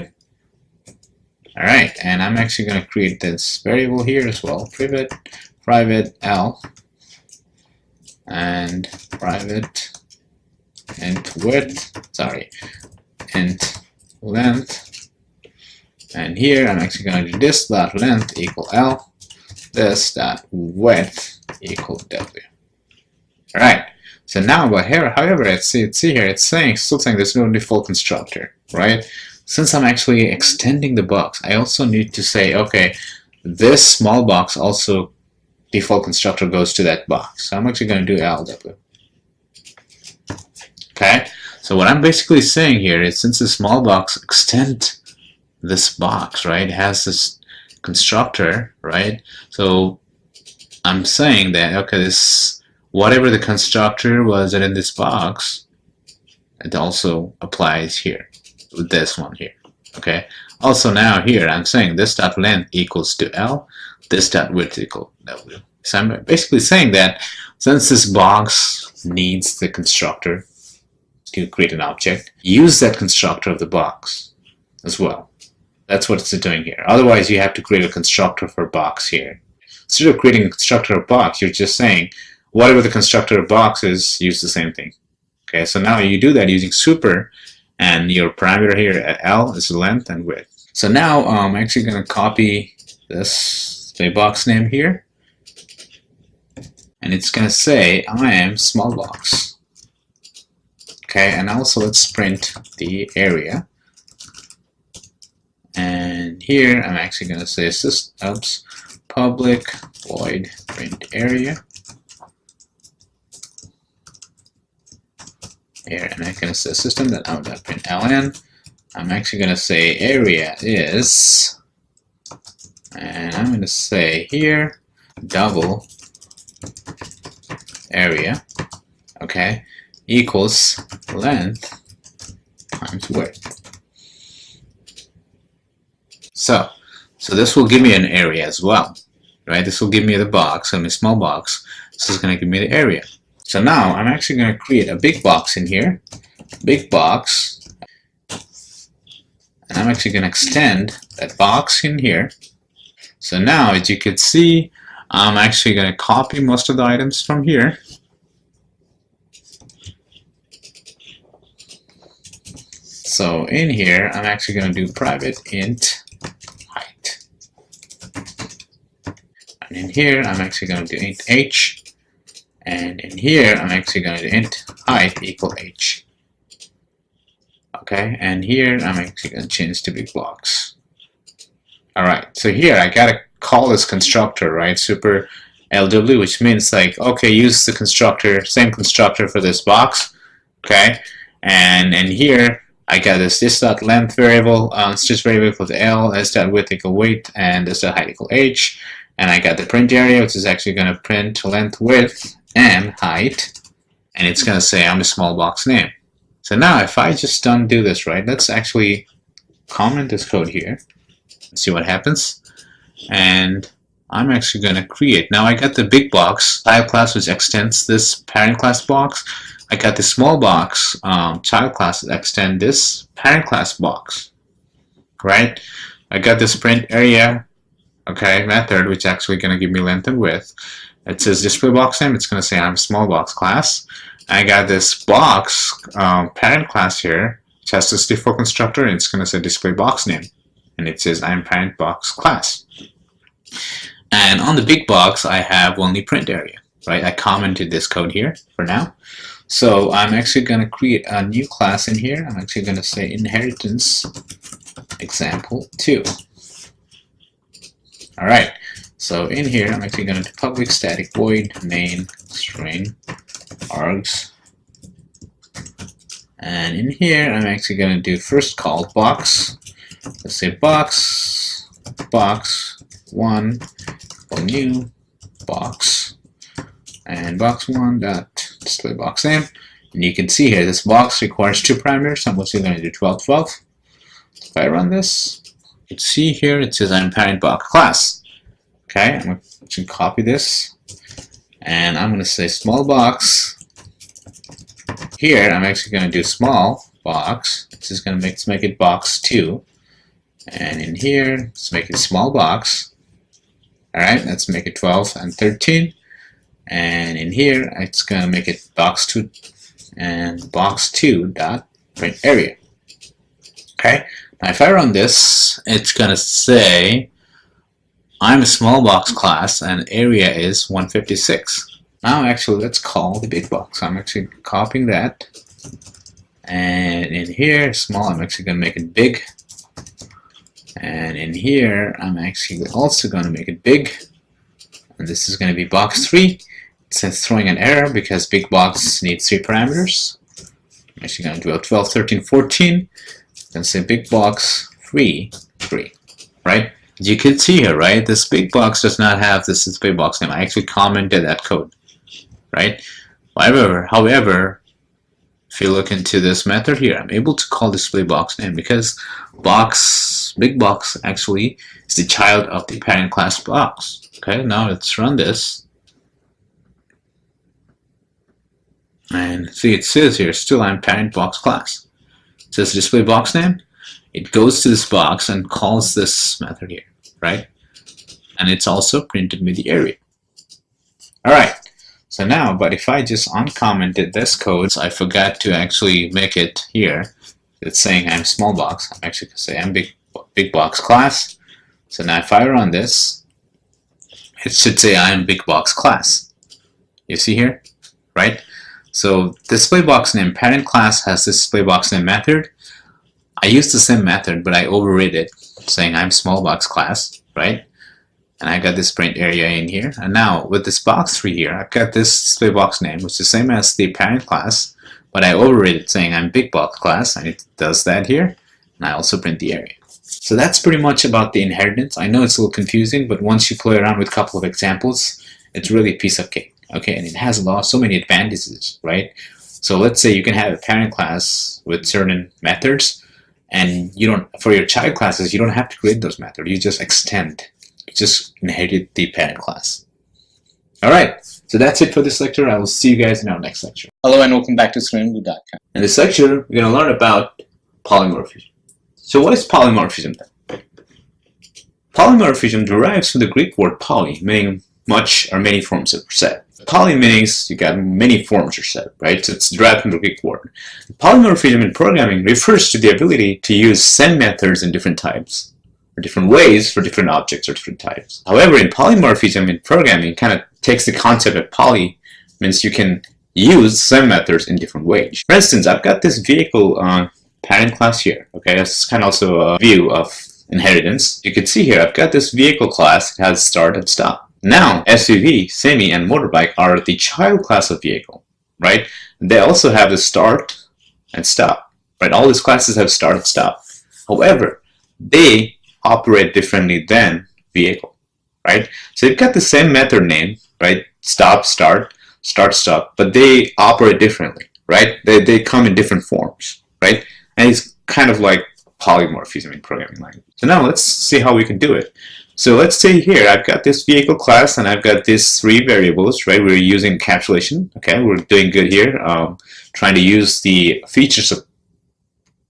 All right, and I'm actually going to create this variable here as well, private L and private int width, sorry, int length, and here I'm actually going to do this dot length equal L, this dot width equal W. All right. So now, but here, however, see here, it's still saying there's no default constructor, right? Since I'm actually extending the box, I also need to say, okay, this small box also default constructor goes to that box. So I'm actually going to do LW. Okay, so what I'm basically saying here is, since the small box extend this box, right, it has this constructor, right? So I'm saying that, okay, this whatever the constructor was in this box, it also applies here with this one here. Okay. Also now here I'm saying this dot length equals to L, this dot width equal W. So I'm basically saying that since this box needs the constructor to create an object, use that constructor of the box as well. That's what it's doing here. Otherwise you have to create a constructor for box here. Instead of creating a constructor of box, you're just saying whatever the constructor of box is, use the same thing. Okay, so now you do that using super, and your parameter here at L is length and width. So now I'm actually going to copy this box name here, and it's going to say I am small box. Okay, and also let's print the area. And here I'm actually going to say public void print area. Here, and I'm going to say system.out.print ln. I'm actually going to say area is, and I'm going to say here double area, okay, equals length times width. So this will give me an area as well, right? This will give me the box, a small box. This is going to give me the area. So now I'm actually going to create a big box in here, big box, and I'm actually going to extend that box in here. So now, as you can see, I'm actually going to copy most of the items from here, So in here, I'm actually going to do private int height. And in here, I'm actually going to do int h. And in here, I'm actually going to do int height equal h. Okay, and here, I'm actually going to change to big blocks. Alright, so here, I got to call this constructor, right? Super LW, which means like, okay, use the constructor, same constructor for this box. Okay, and here, I got this.length variable, stretch variable equal to L, s.width equal weight, and s.height equal h. And I got the print area, which is actually going to print length, width, and height. And it's going to say I'm a small box name. So now if I just undo this, right, let's actually comment this code here and see what happens. And I'm actually going to create. Now I got the big box child class, which extends this parent class box. I got the small box child class that extend this parent class box, right? I got this print area, okay, method, which actually going to give me length and width. It says display box name. It's going to say I'm small box class. I got this box parent class here, which has this default constructor, and it's going to say display box name, and it says I'm parent box class. And on the big box, I have only print area, right? I commented this code here for now. So I'm actually going to create a new class in here. I'm actually going to say inheritance example 2. All right. So in here, I'm actually going to do public static void main string args. And in here, I'm actually going to do first call box. Let's say box 1 equal new box, and box 1 dot display box name. And you can see here this box requires 2 parameters. I'm also going to do 12 12. If I run this, you can see here it says I'm parent box class. Okay, I'm going to copy this, and I'm going to say small box. Here I'm actually going to do small box. This is going to make it box 2, and in here let's make it small box. All right, let's make it 12 and 13, and in here it's going to make it box 2 and box 2 dot print area. Okay, now if I run this, it's going to say I'm a small box class and area is 156. Now actually let's call the big box. I'm actually copying that, and in here small, I'm actually going to make it big, and in here I'm actually also going to make it big, and this is going to be box 3. It says throwing an error because big box needs 3 parameters. I'm actually going to do a 12 13 14 and say big box 3 3, right? You can see here, right, this big box does not have this display box name. I actually commented that code, right? However, if you look into this method here, I'm able to call display box name because big box actually is the child of the parent class box. Okay, now let's run this. And see, it says here, still I'm parent box class. It says display box name. It goes to this box and calls this method here, right? And it's also printed with the area. All right. So now, but if I just uncommented this code, so I forgot to actually make it here. It's saying I'm small box. I'm actually going to say I'm big box class. So now if I run this, it should say I'm big box class. You see here, right? So display box name parent class has this display box name method. I used the same method, but I overrid it, saying I'm small box class, right? And I got this print area in here. And now with this box 3 here, I've got this display box name, which is the same as the parent class, but I overrid it saying I'm big box class, and it does that here. And I also print the area. So that's pretty much about the inheritance. I know it's a little confusing, but once you play around with a couple of examples, it's really a piece of cake. Okay, and it has so many advantages, right? So let's say you can have a parent class with certain methods, and you don't, for your child classes, you don't have to create those methods. You just extend. You just inherit the parent class. All right, so that's it for this lecture. I will see you guys in our next lecture. Hello and welcome back to StudentBlue.com. In this lecture, we're going to learn about polymorphism. So what is polymorphism then? Polymorphism derives from the Greek word poly, meaning much or many forms are set. Poly means you got many forms are set, right? So it's derived from the Greek word. Polymorphism in programming refers to the ability to use same methods in different types or different ways for different objects or different types. However, in polymorphism in programming, kind of takes the concept of poly, means you can use same methods in different ways. For instance, I've got this vehicle parent class here. Okay, that's kind of also a view of inheritance. You can see here, I've got this vehicle class. It has start and stop. Now, SUV, semi, and motorbike are the child class of vehicle, right? They also have the start and stop, right? All these classes have start and stop. However, they operate differently than vehicle, right? So you've got the same method name, right? Stop, start, start, stop, but they operate differently, right? They come in different forms, right? And it's kind of like polymorphism in programming language. So now let's see how we can do it. So let's say here I've got this vehicle class and I've got these three variables, right? We're using encapsulation. Okay, we're doing good here. Trying to use the features of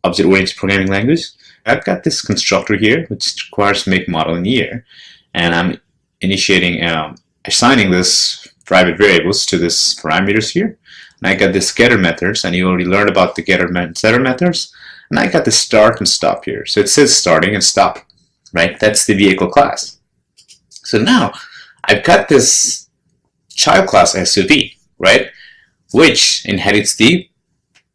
object-oriented programming language. I've got this constructor here, which requires make, model, and year, and I'm initiating, assigning this private variables to this parameters here. And I got this getter methods, and you already learned about the getter and setter methods. And I got the start and stop here. So it says starting and stop. Right? That's the vehicle class. So now I've got this child class SUV, right? Which inherits the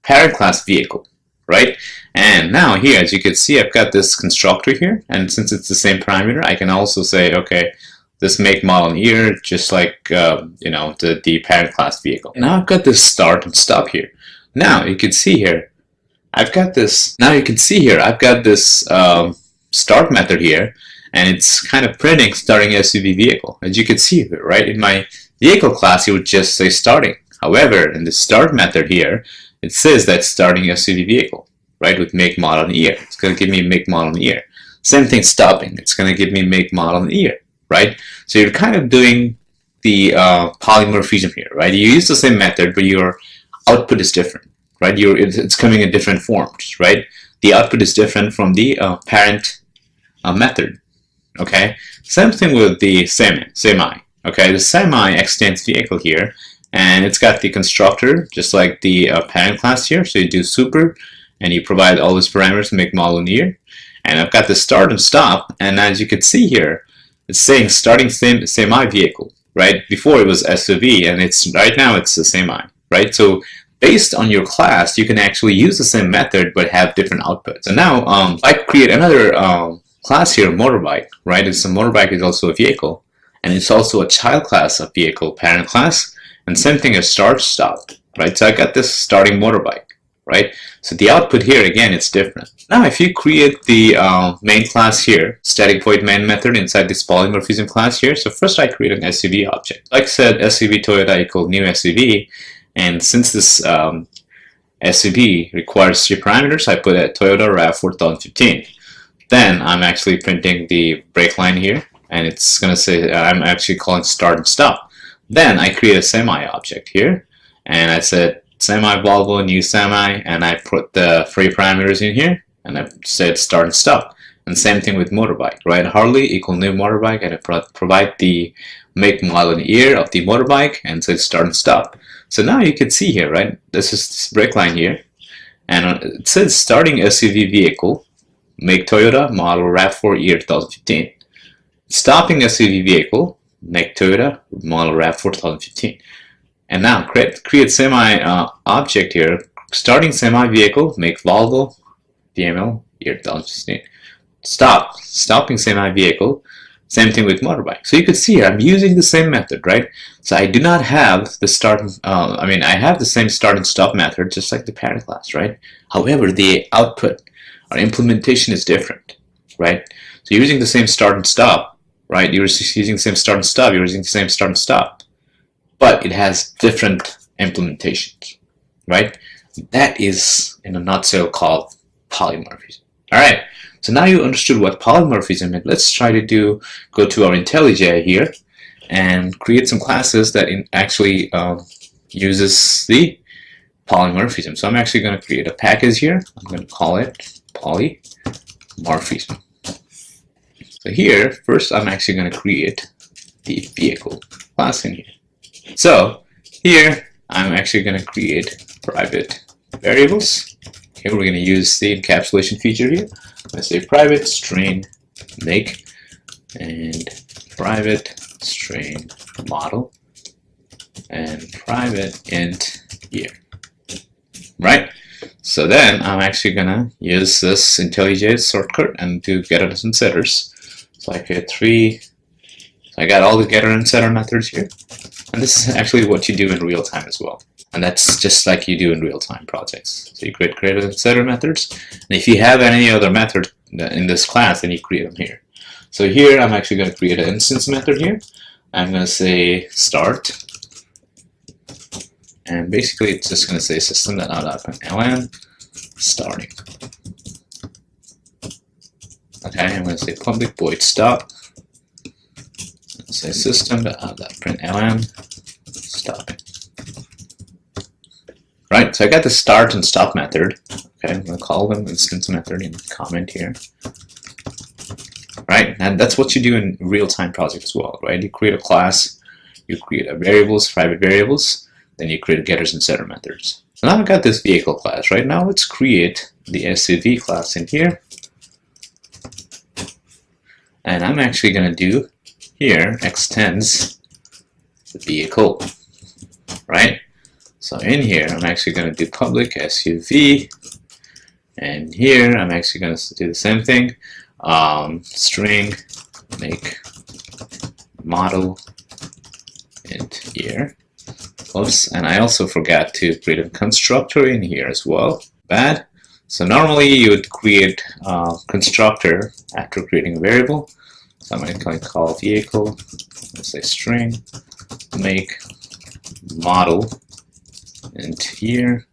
parent class vehicle, right? And now here, as you can see, I've got this constructor here. And since it's the same parameter, I can also say, okay, this make, model, and year, just like, you know, the parent class vehicle. And now I've got this start and stop here. Now you can see here, I've got this, start method here, and it's kind of printing starting SUV vehicle. As you can see here, right? In my vehicle class, it would just say starting. However, in the start method here, it says that starting SUV vehicle, right? With make, model, and year. It's going to give me make, model, and year. Same thing stopping. It's going to give me make, model, and year, right? So you're kind of doing the polymorphism here, right? You use the same method, but your output is different, right? It's coming in different forms, right? The output is different from the parent method. Okay, same thing with the semi. Okay, the semi extends vehicle here, and it's got the constructor just like the parent class here. So you do super, and you provide all these parameters, make, model, and year. And I've got the start and stop, and as you can see here, it's saying starting semi vehicle. Right before it was SUV, and it's right now it's a semi. Right, so based on your class, you can actually use the same method but have different outputs. And now I create another class here, motorbike, right? It's a motorbike is also a vehicle, and it's also a child class of vehicle, parent class, and same thing as start, stop, right? So I got this starting motorbike, right? So the output here, again, it's different. Now if you create the main class here, static void main method inside this polymorphism class here, so first I create an SUV object. Like I said, SUV Toyota equal new SUV. And since this SUV requires 3 parameters, I put a Toyota RAV4 2015. Then I'm actually printing the break line here, and it's going to say I'm actually calling start and stop. Then I create a semi object here, and I said semi Volvo new semi, and I put the 3 parameters in here, and I said start and stop. And same thing with motorbike, right? Harley equal new motorbike, and I provide the make, model, and year of the motorbike, and say start and stop. So now you can see here, right? This is this break line here, and it says starting SUV vehicle, make Toyota, model RAV4 year 2015. Stopping SUV vehicle, make Toyota, model RAV4 2015. And now create semi object here, starting semi vehicle, make Volvo, DML year 2015. Stopping semi vehicle. Same thing with motorbike. So you can see here, I'm using the same method, right? So I do not have the start, I have the same start and stop method, just like the parent class, right? However, the output or implementation is different, right? So you're using the same start and stop, right? You're using the same start and stop, you're using the same start and stop, but it has different implementations, right? That is, in a nutshell, called polymorphism. All right. So now you understood what polymorphism is. Let's try to go to our IntelliJ here and create some classes that actually uses the polymorphism. So I'm actually going to create a package here. I'm going to call it polymorphism. So here, first I'm actually going to create the vehicle class in here. So here I'm actually going to create private variables. Okay, we're going to use the encapsulation feature here. I'm going to say private string make and private string model and private int year. Right? So then I'm actually going to use this IntelliJ shortcut and do getters and setters. So I create three. So I got all the getter and setter methods here. And this is actually what you do in real time as well. And that's just like you do in real-time projects. So you create getter and setter methods. And if you have any other method in this class, then you create them here. So here I'm actually going to create an instance method here. I'm going to say start. And basically it's just going to say system.out.ln starting. Okay, I'm going to say public void stop. Say system.out.println stopping. Right, so I got the start and stop method. Okay, I'm going to call them instance method in comment here. Right, and that's what you do in real-time project as well, right? You create a class, you create a variables, private variables, then you create getters and setter methods. So now I've got this vehicle class. Right now, let's create the SUV class in here. And I'm actually going to do here extends the vehicle, right? So in here, I'm actually going to do public SUV, and here I'm actually going to do the same thing. String make model int year. Oops, and I also forgot to create a constructor in here as well. Bad. So normally you would create a constructor after creating a variable. So I'm going to call vehicle, let's say string make model int year,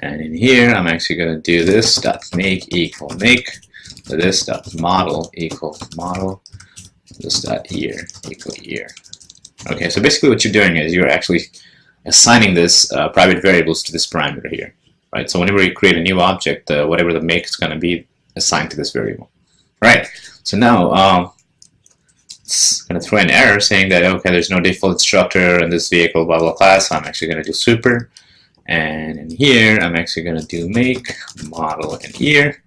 and in here I'm actually going to do this dot make equal make, this dot model equal model, this dot year equal year. Okay, so basically what you're doing is you're actually assigning this private variables to this parameter here, right? So whenever you create a new object, whatever the make is going to be assigned to this variable, right? So now it's going to throw an error saying that, okay, there's no default constructor in this vehicle blah blah class. So I'm actually going to do super, and in here I'm actually going to do make model in year.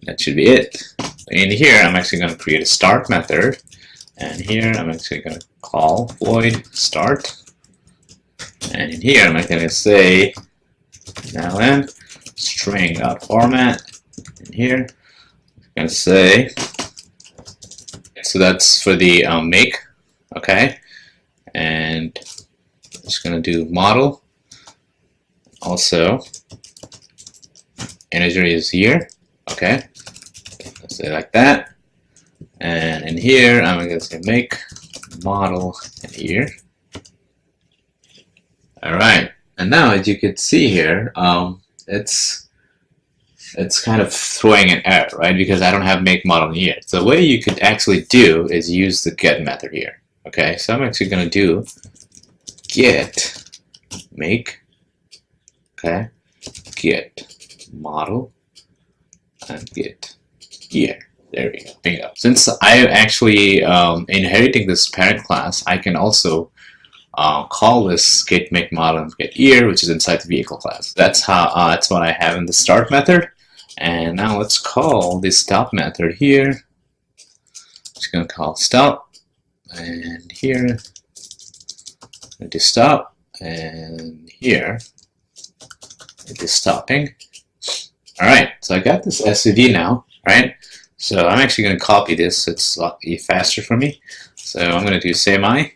That should be it. In here I'm actually going to create a start method, and here I'm actually going to call void start, and in here I'm going to say ln string.format. In here I'm going to say, so that's for the make, okay, and I'm just going to do model, also integer is year, okay, let's say like that, and in here I'm going to say make model and year. Alright, and now as you can see here, it's kind of throwing an error, right? Because I don't have make model and year. So the way you could actually do is use the get method here. Okay, so I'm actually going to do get make, okay, get model and get year. There we go. Bingo. Since I'm actually inheriting this parent class, I can also call this get make model and get year, which is inside the vehicle class. That's how that's what I have in the start method. And now let's call this stop method here. Just gonna call stop, and here it is stop, and here it is stopping. All right, so I got this SUV now, right? So I'm actually going to copy this. It's a lot faster for me. So I'm going to do semi.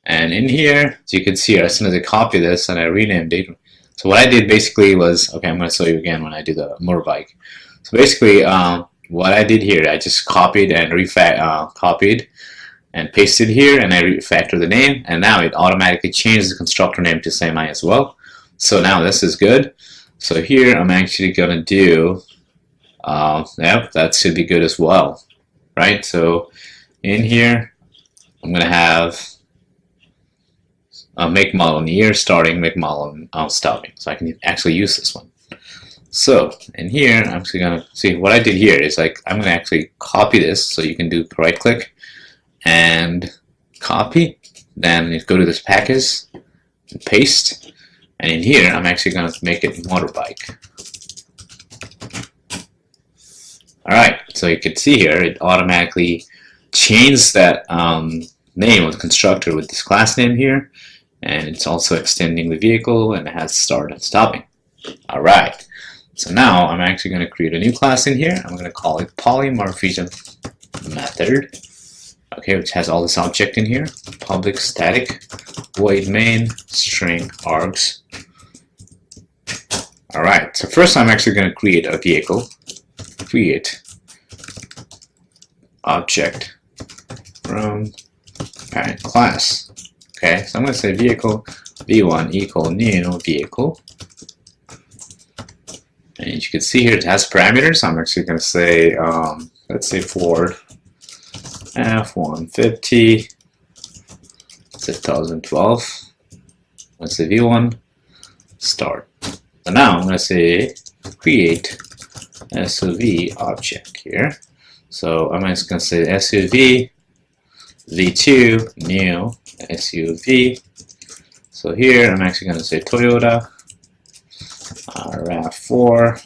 And in here, as you can see, as soon as I copy this and I renamed it, so what I did basically was, okay, I'm going to show you again when I do the motorbike. So basically, what I did here, I just copied and copied and pasted here, and I refactored the name, and now it automatically changes the constructor name to semi as well. So now this is good. So here I'm actually going to do, yep, that should be good as well, right? So in here, I'm going to have make model in year starting, make model stopping. So I can actually use this one. So in here, I'm actually going to see what I did here is like I'm going to actually copy this. So you can do right click and copy. Then you go to this package and paste. And in here, I'm actually going to make it motorbike. Alright, so you can see here, it automatically changed that name of the constructor with this class name here. And it's also extending the vehicle, and it has start and stopping. Alright, so now I'm actually going to create a new class in here. I'm going to call it polymorphism method. Okay, which has all this object in here. Public static void main string args. Alright, so first I'm actually going to create a vehicle. Create object from parent class. Okay, so I'm going to say vehicle v1 equal new vehicle. And you can see here it has parameters. I'm actually going to say, let's say Ford F-150, it's 2012. Let's say v1 start. So now I'm going to say create SUV object here. So I'm just going to say SUV v2 new SUV. So here I'm actually going to say Toyota RAV4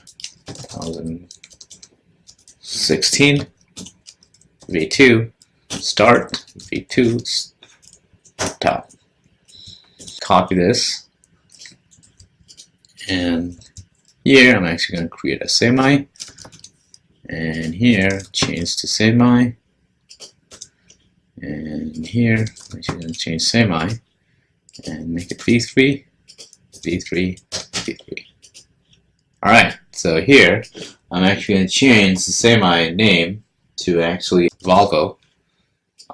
2016 v2 start v2 stop. Copy this, and here I'm actually going to create a semi, and here change to semi, and here I'm actually going to change semi and make it v3 v3 v3. Alright, so here I'm actually going to change the semi name to actually Volvo.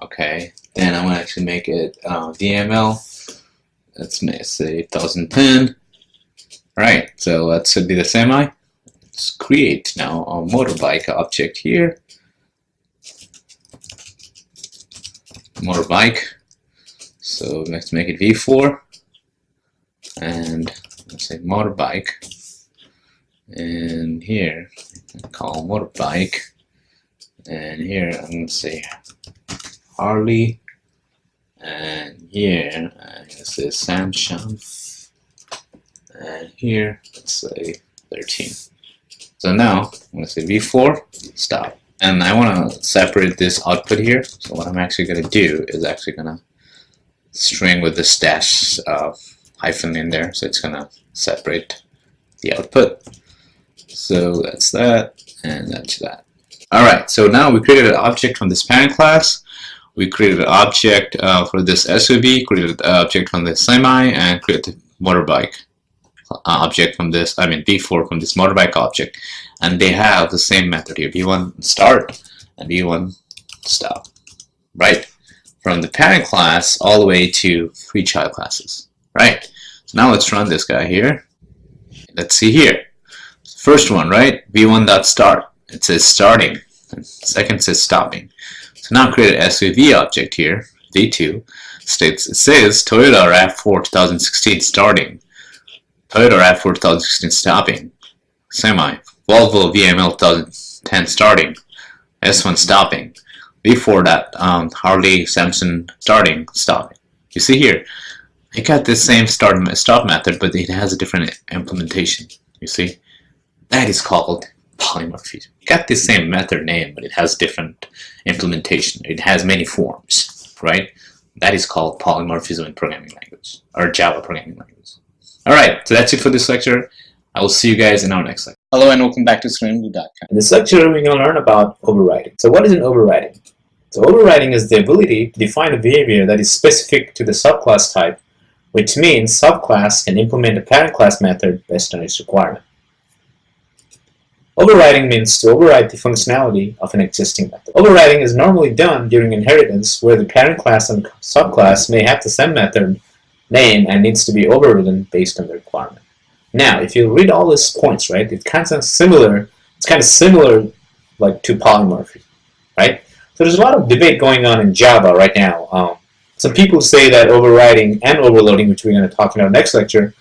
Okay, then I'm going to actually make it VML. Let's say 2010. Alright, so that should be the semi. Let's create now a motorbike object here. Motorbike. So let's make it V4. And let's say motorbike. And here, call motorbike. And here I'm going to say Harley. And here I'm going to say Samsung. And here, let's say 13. So now I'm going to say V4 stop. And I want to separate this output here. So what I'm actually going to do is actually going to string with this dash hyphen in there. So it's going to separate the output. So that's that, and that's that. Alright, so now we created an object from this parent class. We created an object for this SUV, created an object from this semi, and created a motorbike object from this, V4 from this motorbike object. And they have the same method here, v1 start and v1 stop. Right? From the parent class all the way to 3 child classes. Right? So now let's run this guy here. Let's see here. First one, right? v1.start. It says starting. And second says stopping. So now create an SUV object here, v2. It says Toyota RAV4 2016 starting. Toyota RAV4 2016 stopping. Semi. Volvo VML 2010 starting. S1 stopping. V4 Harley Samsung starting, stopping. You see here, it got the same stop method, but it has a different implementation. You see? That is called polymorphism. It got the same method name, but it has different implementation. It has many forms, right? That is called polymorphism in programming language, or Java programming language. Alright, so that's it for this lecture. I will see you guys in our next lecture. Hello and welcome back to StreamView.com. In this lecture, we're going to learn about overriding. So what is an overriding? So overriding is the ability to define a behavior that is specific to the subclass type, which means subclass can implement a parent class method based on its requirement. Overriding means to override the functionality of an existing method. Overriding is normally done during inheritance, where the parent class and subclass may have the same method name and needs to be overridden based on the requirement. Now, if you read all these points, right, it's kind of similar like to polymorphism, right? So there's a lot of debate going on in Java right now. Some people say that overriding and overloading, which we're going to talk about next lecture,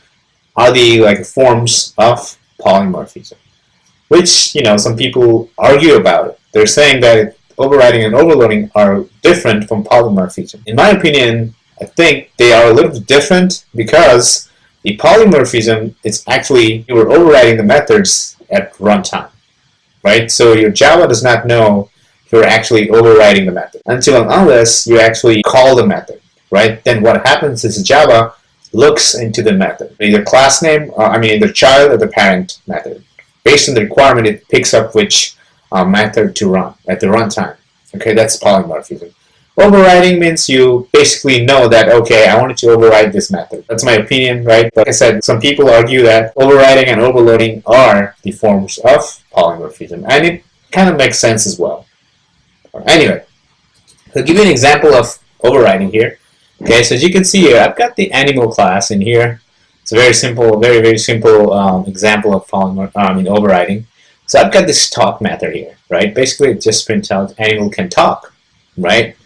are the forms of polymorphism. Which, some people argue about it. They're saying that overriding and overloading are different from polymorphism. In my opinion, I think they are a little bit different because the polymorphism is actually you are overriding the methods at runtime, right? So your Java does not know you're actually overriding the method until and unless you actually call the method, right? Then what happens is Java looks into the method, either class name, either child or the parent method. Based on the requirement, it picks up which method to run at the runtime. Okay, that's polymorphism. Overriding means you basically know that, okay, I wanted to override this method. That's my opinion, right? But like I said, some people argue that overriding and overloading are the forms of polymorphism, and it kind of makes sense as well. Anyway, I'll give you an example of overriding here. Okay, so as you can see here, I've got the animal class in here. It's a very simple, very simple example of overriding. So I've got this talk method here, right? Basically, it just prints out animal can talk, right?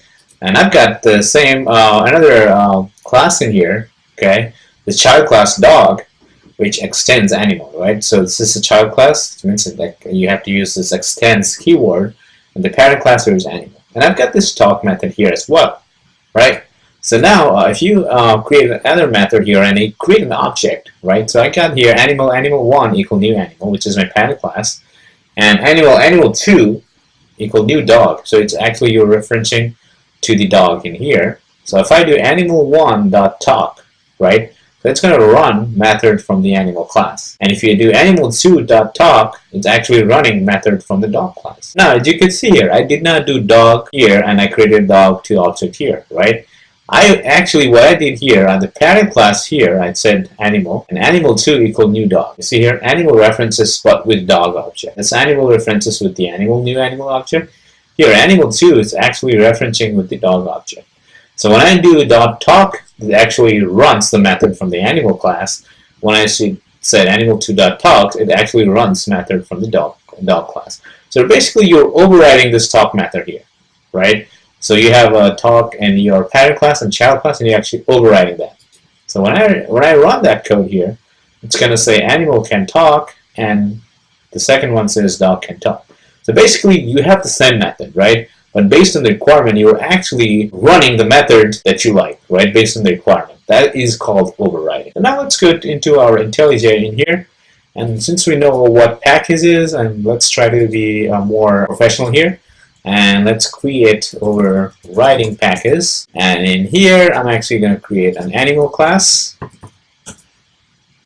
And I've got the same another class in here, okay? The child class dog, which extends animal, right? So this is a child class, which means that you have to use this extends keyword, and the parent class here is animal. And I've got this talk method here as well, right? So now, if you create another method here and you create an object, right? So I got here animal1 equal new animal, which is my parent class, and animal2 equal new dog. So it's actually you're referencing to the dog in here. So if I do animal1.talk, right? So it's going to run method from the animal class. And if you do animal2.talk, it's actually running method from the dog class. Now, as you can see here, I did not do dog here, and I created dog2 object here, right? What I did here, on the parent class here, I said animal, and animal2 equal new dog. You see here, animal references but with dog object. This animal references with the animal new animal object. Here, animal2 is actually referencing with the dog object. So when I do .talk, it actually runs the method from the animal class. When I said animal2.talk, it actually runs method from the dog class. So basically, you're overriding this talk method here, right? So you have a talk in your parent class and child class, and you're actually overriding that. So when I run that code here, it's going to say animal can talk, and the second one says dog can talk. So basically, you have the same method, right? But based on the requirement, you're actually running the method that you like, right? Based on the requirement. That is called overriding. So now let's go into our IntelliJ in here. And since we know what package is, and let's try to be more professional here. And let's create overriding package. And in here, I'm actually going to create an animal class.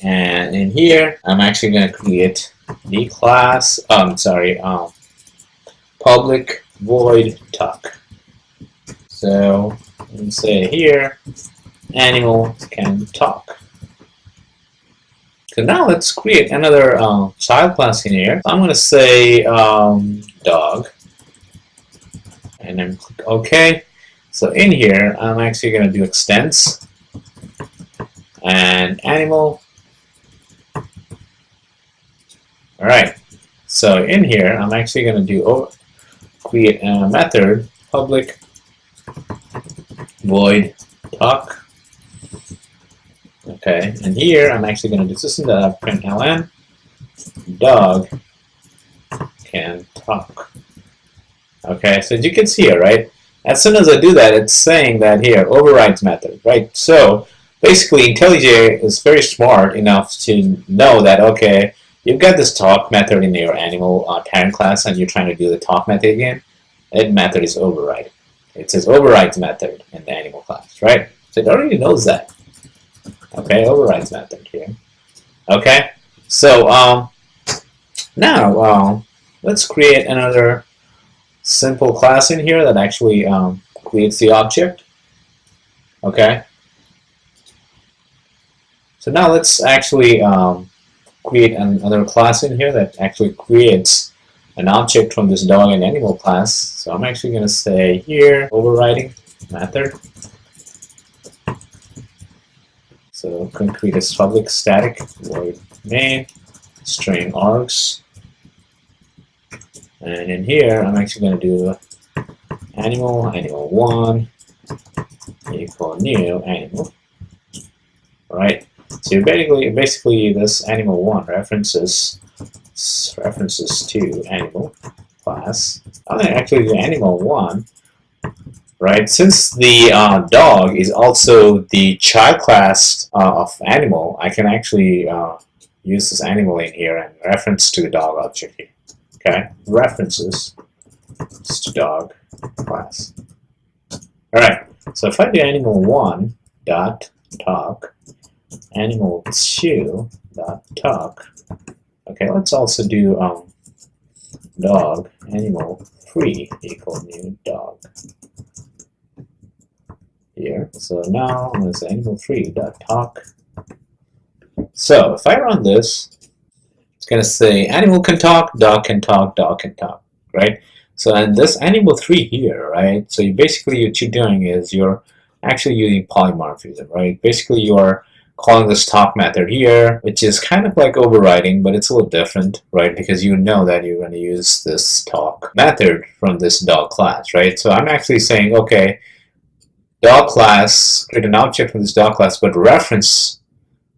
And in here, I'm actually going to create the class, public void talk. So let's say here, animal can talk. So now let's create another child class in here. I'm going to say dog. And then click OK. So in here, I'm actually going to do extends and animal. All right. So in here, I'm actually going to do create a method public void talk. Okay. And here, I'm actually going to do system.println dog can talk. Okay, so as you can see here, right? As soon as I do that, it's saying that here, overrides method, right? So basically, IntelliJ is very smart enough to know that, okay, you've got this talk method in your animal parent class, and you're trying to do the talk method again. That method is override. It says overrides method in the animal class, right? So it already knows that. Okay, overrides method here. Okay, so now let's create another simple class in here that actually creates the object. Okay. So now let's actually create another class in here that actually creates an object from this dog and animal class. So I'm actually going to say here overriding method. So I'm going to create this public static void main string args. And in here, I'm actually going to do animal1 equal new animal. All right. So basically, this animal1 references to animal class. I'm going to actually do animal1, right? Since the dog is also the child class of animal, I can actually use this animal in here and reference to the dog object here. Okay, references to dog class. All right, so if I do animal1 dot talk, animal2 dot talk. Okay, let's also do dog animal3 equal new dog here. So now I'm going to say animal3 dot talk. So if I run this, it's going to say animal can talk, dog can talk, dog can talk, right? So and this animal3 here, right? So basically what you're doing is you're actually using polymorphism, right? Basically you're calling this talk method here, which is kind of like overriding, but it's a little different, right? Because you know that you're going to use this talk method from this dog class, right? So I'm actually saying, okay, dog class, create an object from this dog class, but reference,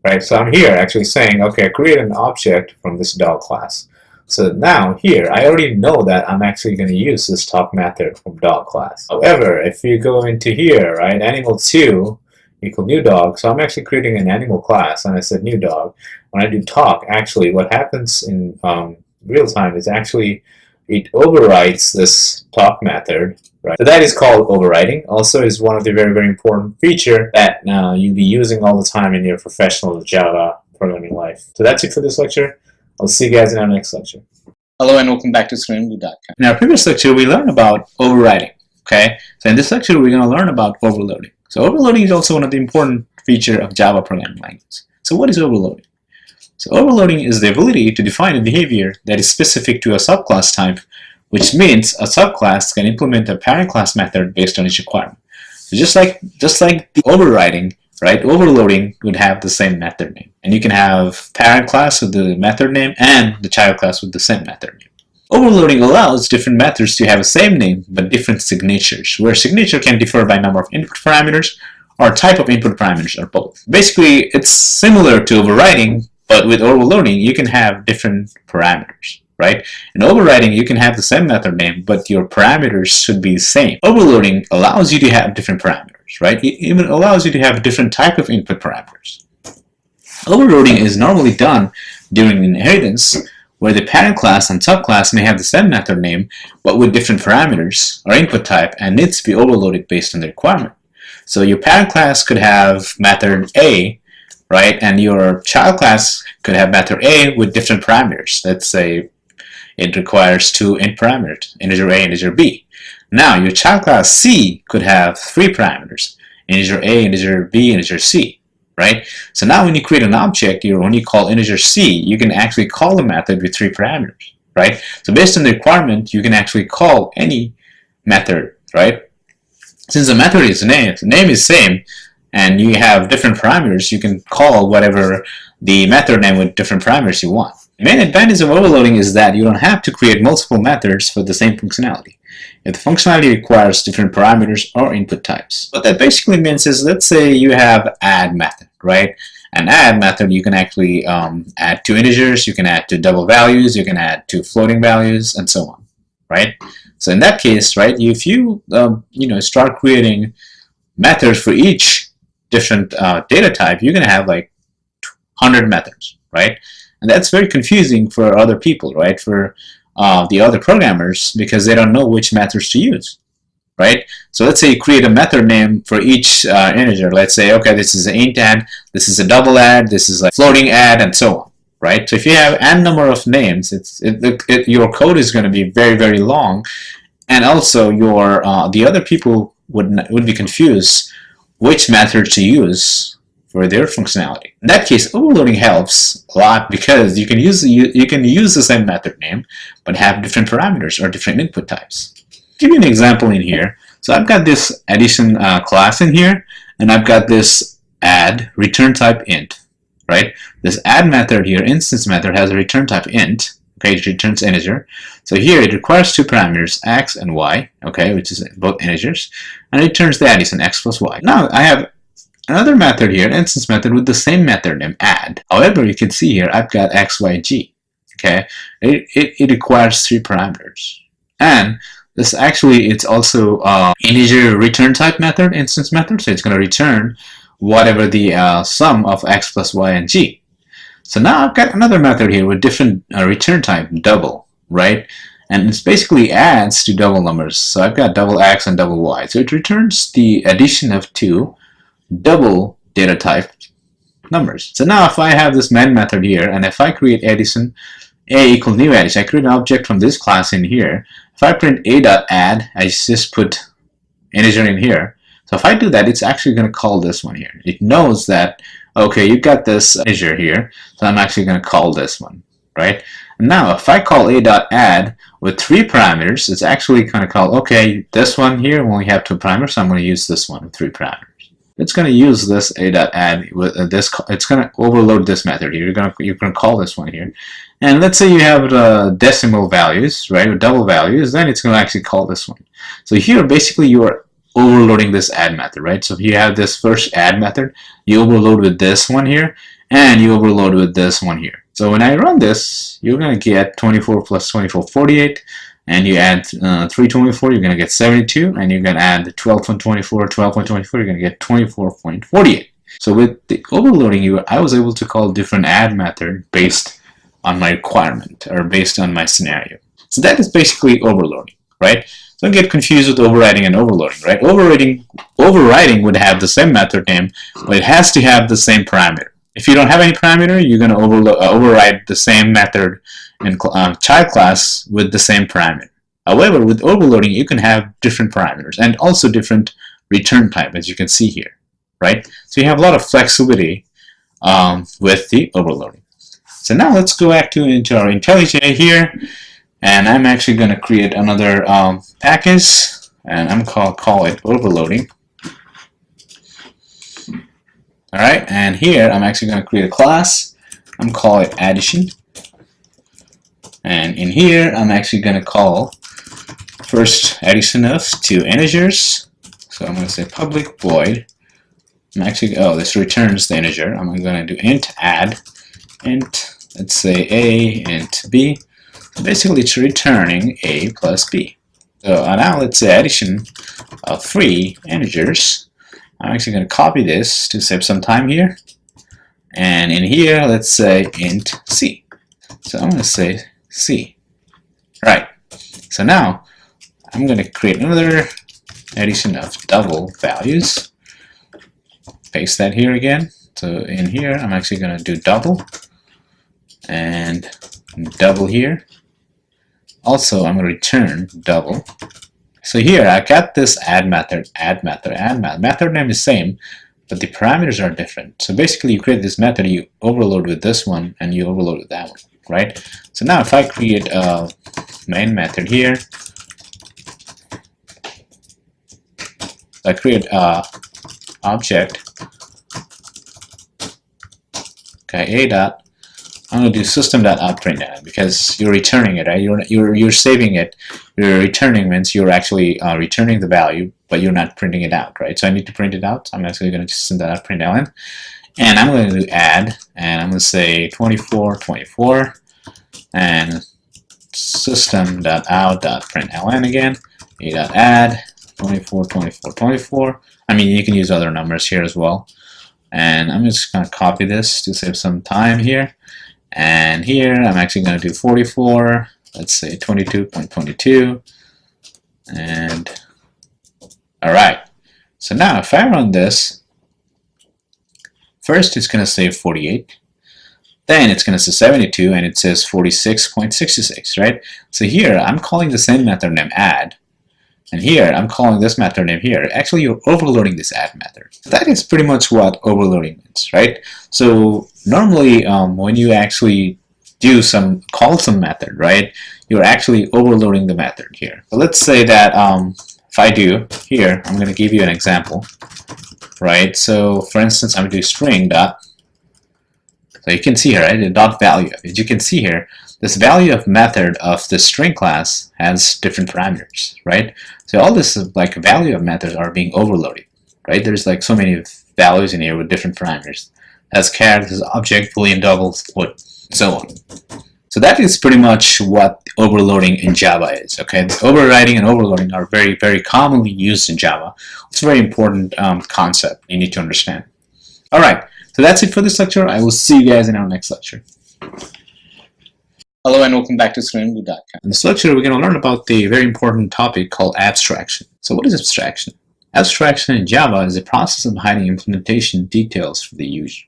right? So I'm here actually saying, okay, create an object from this dog class. So now here, I already know that I'm actually going to use this talk method from dog class. However, if you go into here, right, animal2 equal new dog, so I'm actually creating an animal class, and I said new dog. When I do talk, actually what happens in real time is actually it overrides this talk method, right? So that is called overriding. Also is one of the very, very important feature that you'll be using all the time in your professional Java programming life. So that's it for this lecture. I'll see you guys in our next lecture. Hello and welcome back to StudentBlue.com. In our previous lecture, we learned about overriding. Okay, so in this lecture, we're going to learn about overloading. So overloading is also one of the important features of Java programming language. So what is overloading? So overloading is the ability to define a behavior that is specific to a subclass type, which means a subclass can implement a parent class method based on its requirement. So just like the overriding, right? Overloading would have the same method name, and you can have parent class with the method name and the child class with the same method name. Overloading allows different methods to have the same name but different signatures, where signature can differ by number of input parameters or type of input parameters or both. Basically, it's similar to overriding, but with overloading, you can have different parameters, right? In overriding, you can have the same method name, but your parameters should be the same. Overloading allows you to have different parameters, right? It even allows you to have different type of input parameters. Overloading is normally done during inheritance, where the parent class and subclass may have the same method name, but with different parameters or input type, and needs to be overloaded based on the requirement. So your parent class could have method A, right? And your child class could have method A with different parameters. Let's say it requires 2 int parameters, integer A, integer B. Now your child class C could have 3 parameters, integer A, integer B, integer C, right? So now when you create an object, when you call integer C, you can actually call a method with 3 parameters, right? So based on the requirement, you can actually call any method, right? Since the method is the name is same, and you have different parameters, you can call whatever the method name with different parameters you want. The main advantage of overloading is that you don't have to create multiple methods for the same functionality if the functionality requires different parameters or input types. What that basically means is, let's say you have add method, right? An add method, you can actually add 2 integers, you can add 2 double values, you can add 2 floating values, and so on, right? So in that case, right, if you start creating methods for each different data type, you're going to have like 100 methods, right? And that's very confusing for other people, right? For the other programmers, because they don't know which methods to use, right? So let's say you create a method name for each integer. Let's say, okay, this is an int add, this is a double add, this is a floating add, and so on, right? So if you have n number of names, your code is going to be very, very long, and also your the other people would be confused which method to use for their functionality. In that case, overloading helps a lot because you can use the same method name but have different parameters or different input types. I'll give you an example in here. So I've got this addition class in here, and I've got this add return type int, right? This add method here, instance method, has a return type int. Okay, it returns integer. So here it requires 2 parameters, x and y, okay, which is both integers, and it returns the addition x plus y. Now I have another method here, an instance method with the same method name, add. However, you can see here I've got x, y, g. Okay, it requires 3 parameters. And this actually, it's also integer return type method, instance method. So it's going to return whatever the sum of x plus y and g. So now I've got another method here with different return type, double, right? And it's basically adds to double numbers. So I've got double x and double y. So it returns the addition of two double data type numbers. So now if I have this main method here, and if I create addition, a equal new addition, I create an object from this class in here. If I print a.add, I just put integer in here. So if I do that, it's actually going to call this one here. It knows that, okay, you've got this integer here, so I'm actually going to call this one, right? And now if I call a.add with 3 parameters, it's actually going to call, okay, this one here we only have 2 parameters, so I'm going to use this one with 3 parameters. It's going to use this a.add with this. It's going to overload this method here. You're going to call this one here, and let's say you have decimal values, right, with double values. Then it's going to actually call this one. So here, basically, you are overloading this add method, right? So if you have this first add method, you overload with this one here, and you overload with this one here. So when I run this, you're going to get 24 plus 24, 48. And you add 324, you're going to get 72, and you're going to add 12.24, 12.24, you're going to get 24.48. So with the overloading, I was able to call different add method based on my requirement or based on my scenario. So that is basically overloading, right? Don't get confused with overriding and overloading, right? Overriding would have the same method name, but it has to have the same parameter. If you don't have any parameter, you're going to override the same method in child class with the same parameter. However, with overloading, you can have different parameters and also different return type, as you can see here, right? So you have a lot of flexibility with the overloading. So now let's go back into our IntelliJ here, and I'm actually going to create another package, and I'm going to call it overloading. Alright, and here I'm actually going to create a class. I'm going to call it addition. And in here, I'm actually going to call first addition of 2 integers. So I'm going to say public void. I'm actually, this returns the integer. I'm going to do int add, int, let's say a, int b. Basically, it's returning a plus b. So now let's say addition of 3 integers. I'm actually going to copy this to save some time here. And in here, let's say int c. So I'm going to say c. Right. So now I'm going to create another addition of double values. Paste that here again. So in here, I'm actually going to do double and double here. Also, I'm going to return double. So here I got this add method. Method name is same, but the parameters are different. So basically, you create this method, you overload with this one, and you overload with that one, right? So now if I create a main method here, I create a object. Okay, I'm going to do system.out.println because you're returning it, right? You're saving it. You're returning means you're actually returning the value, but you're not printing it out, right? So I need to print it out. So I'm actually going to do system.out.println, and I'm going to do add, and I'm going to say 24, 24, and system.out.println again. A.add 24, 24, 24. I mean, you can use other numbers here as well. And I'm just going to copy this to save some time here. And here I'm actually going to do 44, let's say 22.22, and alright. So now if I run this, first it's going to say 48, then it's going to say 72, and it says 46.66, right? So here I'm calling the same method name add, and here I'm calling this method name here. Actually, you're overloading this add method. That is pretty much what overloading means, right? So normally when you actually call some method, right, you're actually overloading the method here. But let's say that if I do here, I'm going to give you an example, right? So for instance, I'm going to do string dot. So you can see here, right, the dot value. As you can see here, this value of method of the string class has different parameters, right? So all this like value of methods are being overloaded, right? There's like so many values in here with different parameters. As char, this is object, boolean, double, float, so on. So that is pretty much what overloading in Java is. Okay, overriding and overloading are very, very commonly used in Java. It's a very important concept you need to understand. All right, so that's it for this lecture. I will see you guys in our next lecture. Hello and welcome back to StudentBlue.com. In this lecture, we're going to learn about the very important topic called abstraction. So what is abstraction? Abstraction in Java is a process of hiding implementation details for the user.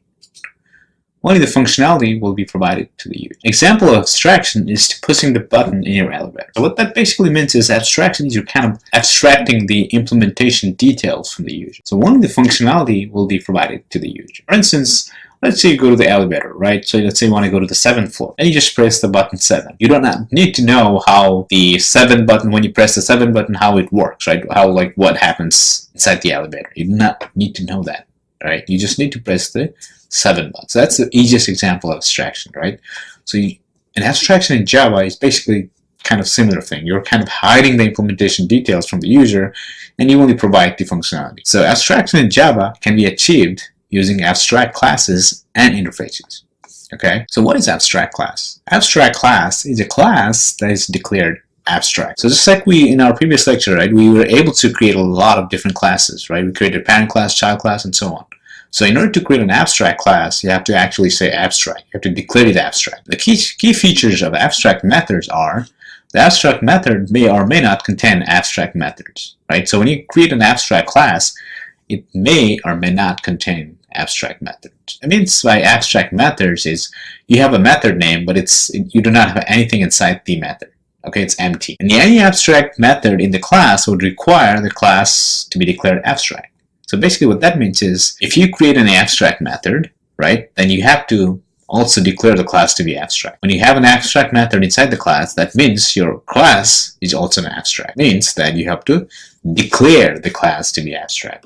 Only the functionality will be provided to the user. Example of abstraction is pushing the button in your elevator. So what that basically means is abstraction is you're kind of abstracting the implementation details from the user. So only the functionality will be provided to the user. For instance, let's say you go to the elevator, right? So let's say you want to go to the 7th floor, and you just press the button 7. You don't need to know how the 7 button, when you press the 7 button, how it works, right? How, like, what happens inside the elevator. You do not need to know that, right? You just need to press the 7 button. So that's the easiest example of abstraction, right? So an abstraction in Java is basically kind of similar thing. You're kind of hiding the implementation details from the user, and you only provide the functionality. So abstraction in Java can be achieved using abstract classes and interfaces. Okay, so what is abstract class? Abstract class is a class that is declared abstract. So just like we in our previous lecture, right, we were able to create a lot of different classes, right? We created parent class, child class, and so on. So in order to create an abstract class, you have to actually say abstract. You have to declare it abstract. The key features of abstract methods are the abstract method may or may not contain abstract methods, right? So when you create an abstract class, it may or may not contain abstract methods. It means by abstract methods is you have a method name, but you do not have anything inside the method. Okay, it's empty. And any abstract method in the class would require the class to be declared abstract. So basically what that means is if you create an abstract method, right, then you have to also declare the class to be abstract. When you have an abstract method inside the class, that means your class is also an abstract. It means that you have to declare the class to be abstract.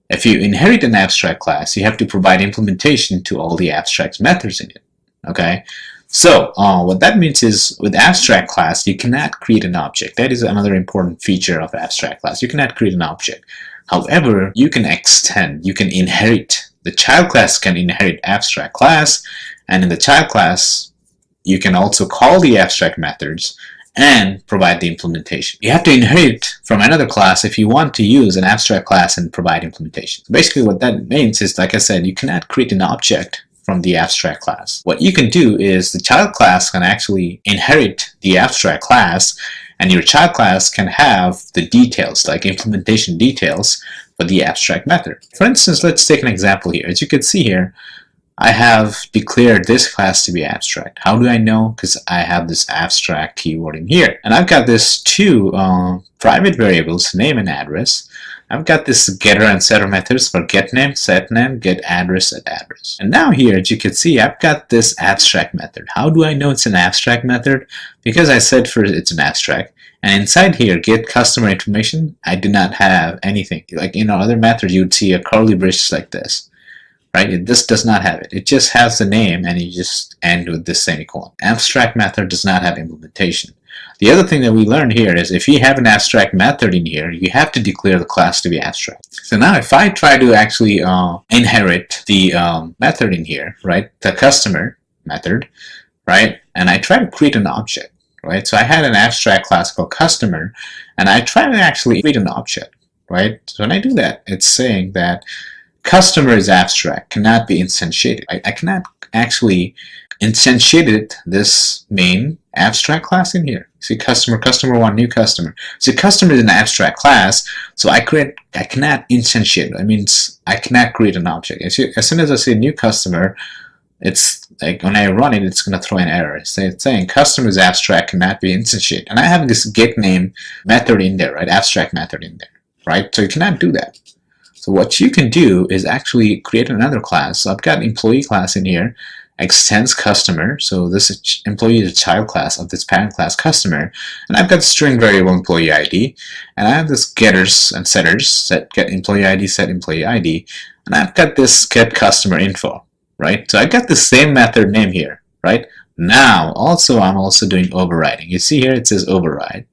If you inherit an abstract class, you have to provide implementation to all the abstract methods in it. Okay? So what that means is with abstract class, you cannot create an object. That is another important feature of abstract class. You cannot create an object. However, you can extend, you can inherit. The child class can inherit abstract class, and in the child class, you can also call the abstract methods and provide the implementation. You have to inherit from another class if you want to use an abstract class and provide implementation. So basically what that means is, like I said, you cannot create an object from the abstract class. What you can do is the child class can actually inherit the abstract class, and your child class can have the details, like implementation details for the abstract method. For instance, let's take an example here. As you can see here, I have declared this class to be abstract. How do I know? Because I have this abstract keyword in here. And I've got this two private variables, name and address. I've got this getter and setter methods for get name, set name, get address, set address. And now here, as you can see, I've got this abstract method. How do I know it's an abstract method? Because I said first it's an abstract. And inside here, get customer information, I do not have anything. Like in other methods, you would see a curly brace like this. Right? This does not have it. It just has the name, and you just end with this semicolon. Abstract method does not have implementation. The other thing that we learned here is if you have an abstract method in here, you have to declare the class to be abstract. So now if I try to actually inherit the method in here, right, the customer method, right, and I try to create an object, right, so I had an abstract class called customer, and I try to actually create an object, right, so when I do that, it's saying that customer is abstract, cannot be instantiated. I cannot actually instantiate this main abstract class in here. See, customer one, new customer. So customer is an abstract class, so I cannot instantiate it. That means I cannot create an object. As soon as I say new customer, it's like when I run it, it's going to throw an error. So it's saying customer is abstract, cannot be instantiated. And I have this get name method in there, right? Abstract method in there, right? So you cannot do that. So what you can do is actually create another class. So I've got employee class in here, extends customer. So this employee is a child class of this parent class customer. And I've got string variable employee ID. And I have this getters and setters, set get employee ID, set employee ID. And I've got this get customer info, right? So I've got the same method name here, right? Now, I'm also doing overriding. You see here it says override.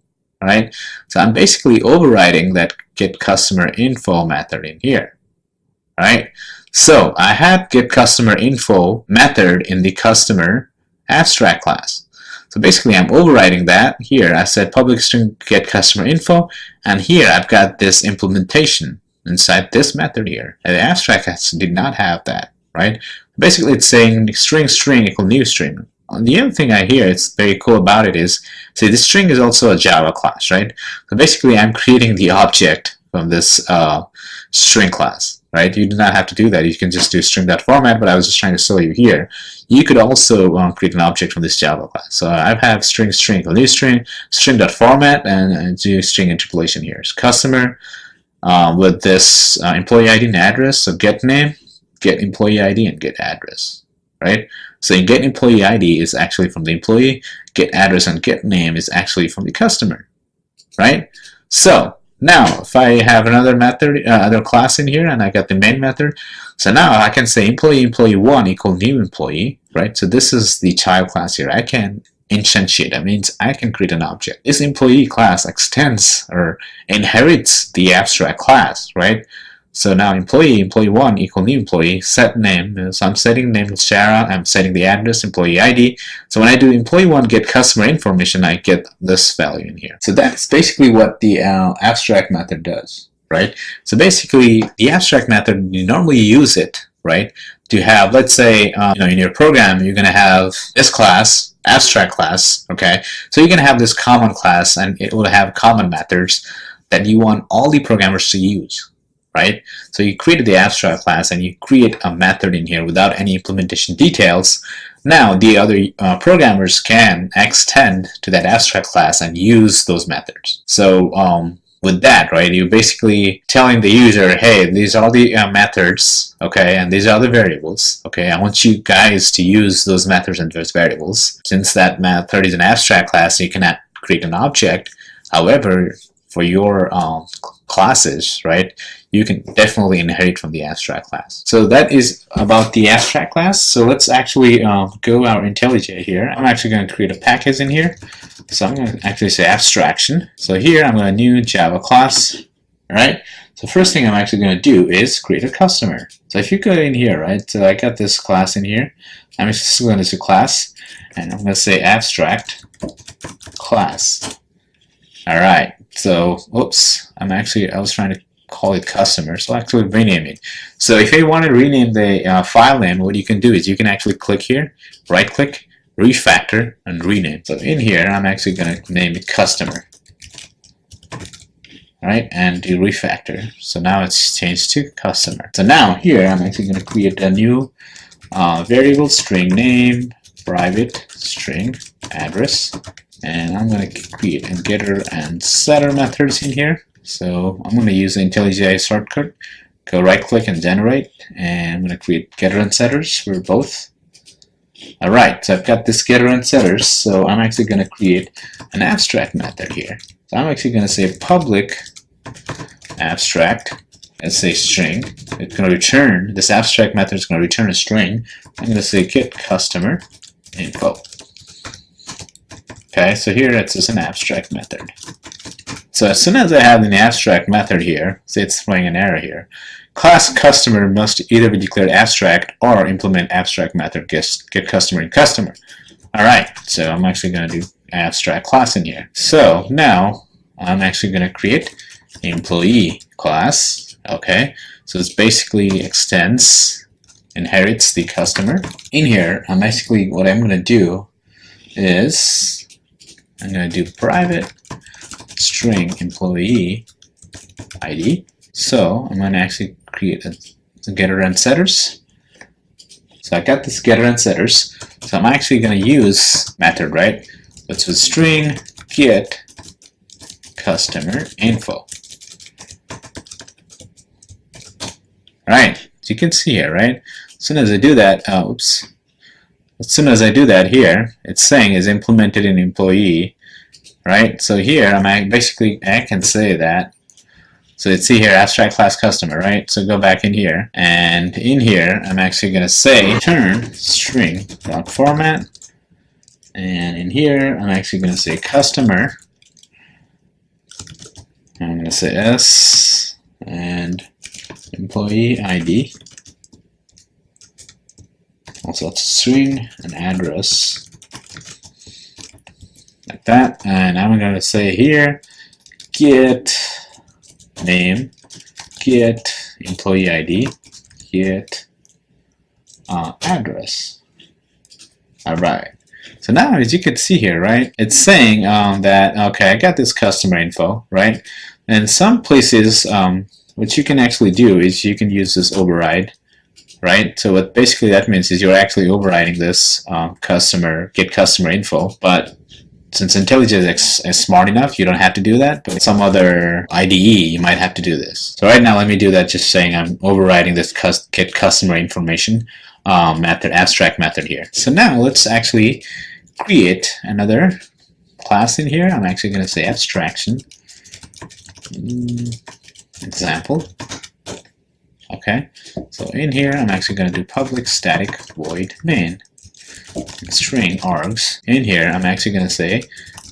Right? So I'm basically overriding that get customer info method in here. Right? So I had get customer info method in the customer abstract class. So basically I'm overriding that. Here I said public string get customer info, and here I've got this implementation inside this method here. And the abstract class did not have that, right? Basically it's saying string equal new string. The other thing I hear it's very cool about it is, see, this string is also a Java class, right? So basically I'm creating the object from this string class, right? You do not have to do that. You can just do string.format, but I was just trying to show you here. You could also create an object from this Java class. So I have string equal new string, string.format, and do string interpolation here. So customer with this employee ID and address, so get name, get employee ID, and get address, right? So get employee ID is actually from the employee, get address and get name is actually from the customer, right? So now if I have another method, other class in here, and I got the main method, so now I can say employee1 equal new employee, right? So this is the child class here. I can instantiate, that means I can create an object. This employee class extends or inherits the abstract class, right? So now employee1 equal new employee, set name, so I'm setting name with Sarah, I'm setting the address, employee ID. So when I do employee1 get customer information, I get this value in here. So that's basically what the abstract method does, right? So basically the abstract method, you normally use it, right, to have, let's say, in your program, you're going to have this class, abstract class, okay? So you're going to have this common class, and it will have common methods that you want all the programmers to use, right? So you created the abstract class and you create a method in here without any implementation details. Now the other programmers can extend to that abstract class and use those methods. So with that, right, you're basically telling the user, hey, these are the methods, okay, and these are the variables, okay, I want you guys to use those methods and those variables. Since that method is an abstract class, you cannot create an object. However, for your classes, right, you can definitely inherit from the abstract class. So that is about the abstract class. So let's actually go our IntelliJ here. I'm actually going to create a package in here. So I'm going to actually say abstraction. So here I'm going to new Java class, right? So first thing I'm actually going to do is create a customer. So if you go in here, right, so I got this class in here. I'm just going to do class, and I'm going to say abstract class. All right. So, oops, I was trying to call it customer, so I'll actually rename it. So if you want to rename the file name, what you can do is you can actually click here, right click, refactor, and rename. So in here, I'm actually going to name it customer. All right, and do refactor. So now it's changed to customer. So now here, I'm actually going to create a new variable string name, private string address. And I'm going to create a getter and setter methods in here. So I'm going to use the IntelliJ shortcut. Go right click and generate. And I'm going to create getter and setters for both. Alright, so I've got this getter and setters. So I'm actually going to create an abstract method here. So I'm actually going to say public abstract. Let's say string. It's going to return, this abstract method is going to return a string. I'm going to say get customer info. Okay, so here it's just an abstract method. So as soon as I have an abstract method here, say it's throwing an error here, class customer must either be declared abstract or implement abstract method get customer in customer. Alright, so I'm actually going to do abstract class in here. So now I'm actually going to create employee class. Okay, so this basically extends, inherits the customer. In here, what I'm going to do is I'm going to do private string employee ID. So I'm going to actually create a getter and setters. So I got this getter and setters. So I'm actually going to use method, right? Which was string get customer info. Right, so you can see here, right? As soon as I do that, as soon as I do that here, it's saying is implemented in employee, right? So here I can say that. So let's see here, abstract class customer, right? So go back in here, and in here I'm actually going to say return string dot format, and in here I'm actually going to say customer. I'm going to say S and employee ID. Also it's string and address. like that. And I'm going to say here, get name, get employee ID, get address. All right. So now, as you can see here, right, it's saying that, okay, I got this customer info, right? And some places, what you can actually do is you can use this override, right? So what basically that means is you're actually overriding this get customer info. But since IntelliJ is smart enough, you don't have to do that. But some other IDE, you might have to do this. So right now, let me do that, just saying I'm overriding this get customer information method, abstract method here. So now let's actually create another class in here. I'm actually going to say abstraction example. Okay, so in here I'm actually going to do public static void main string args. In here I'm actually going to say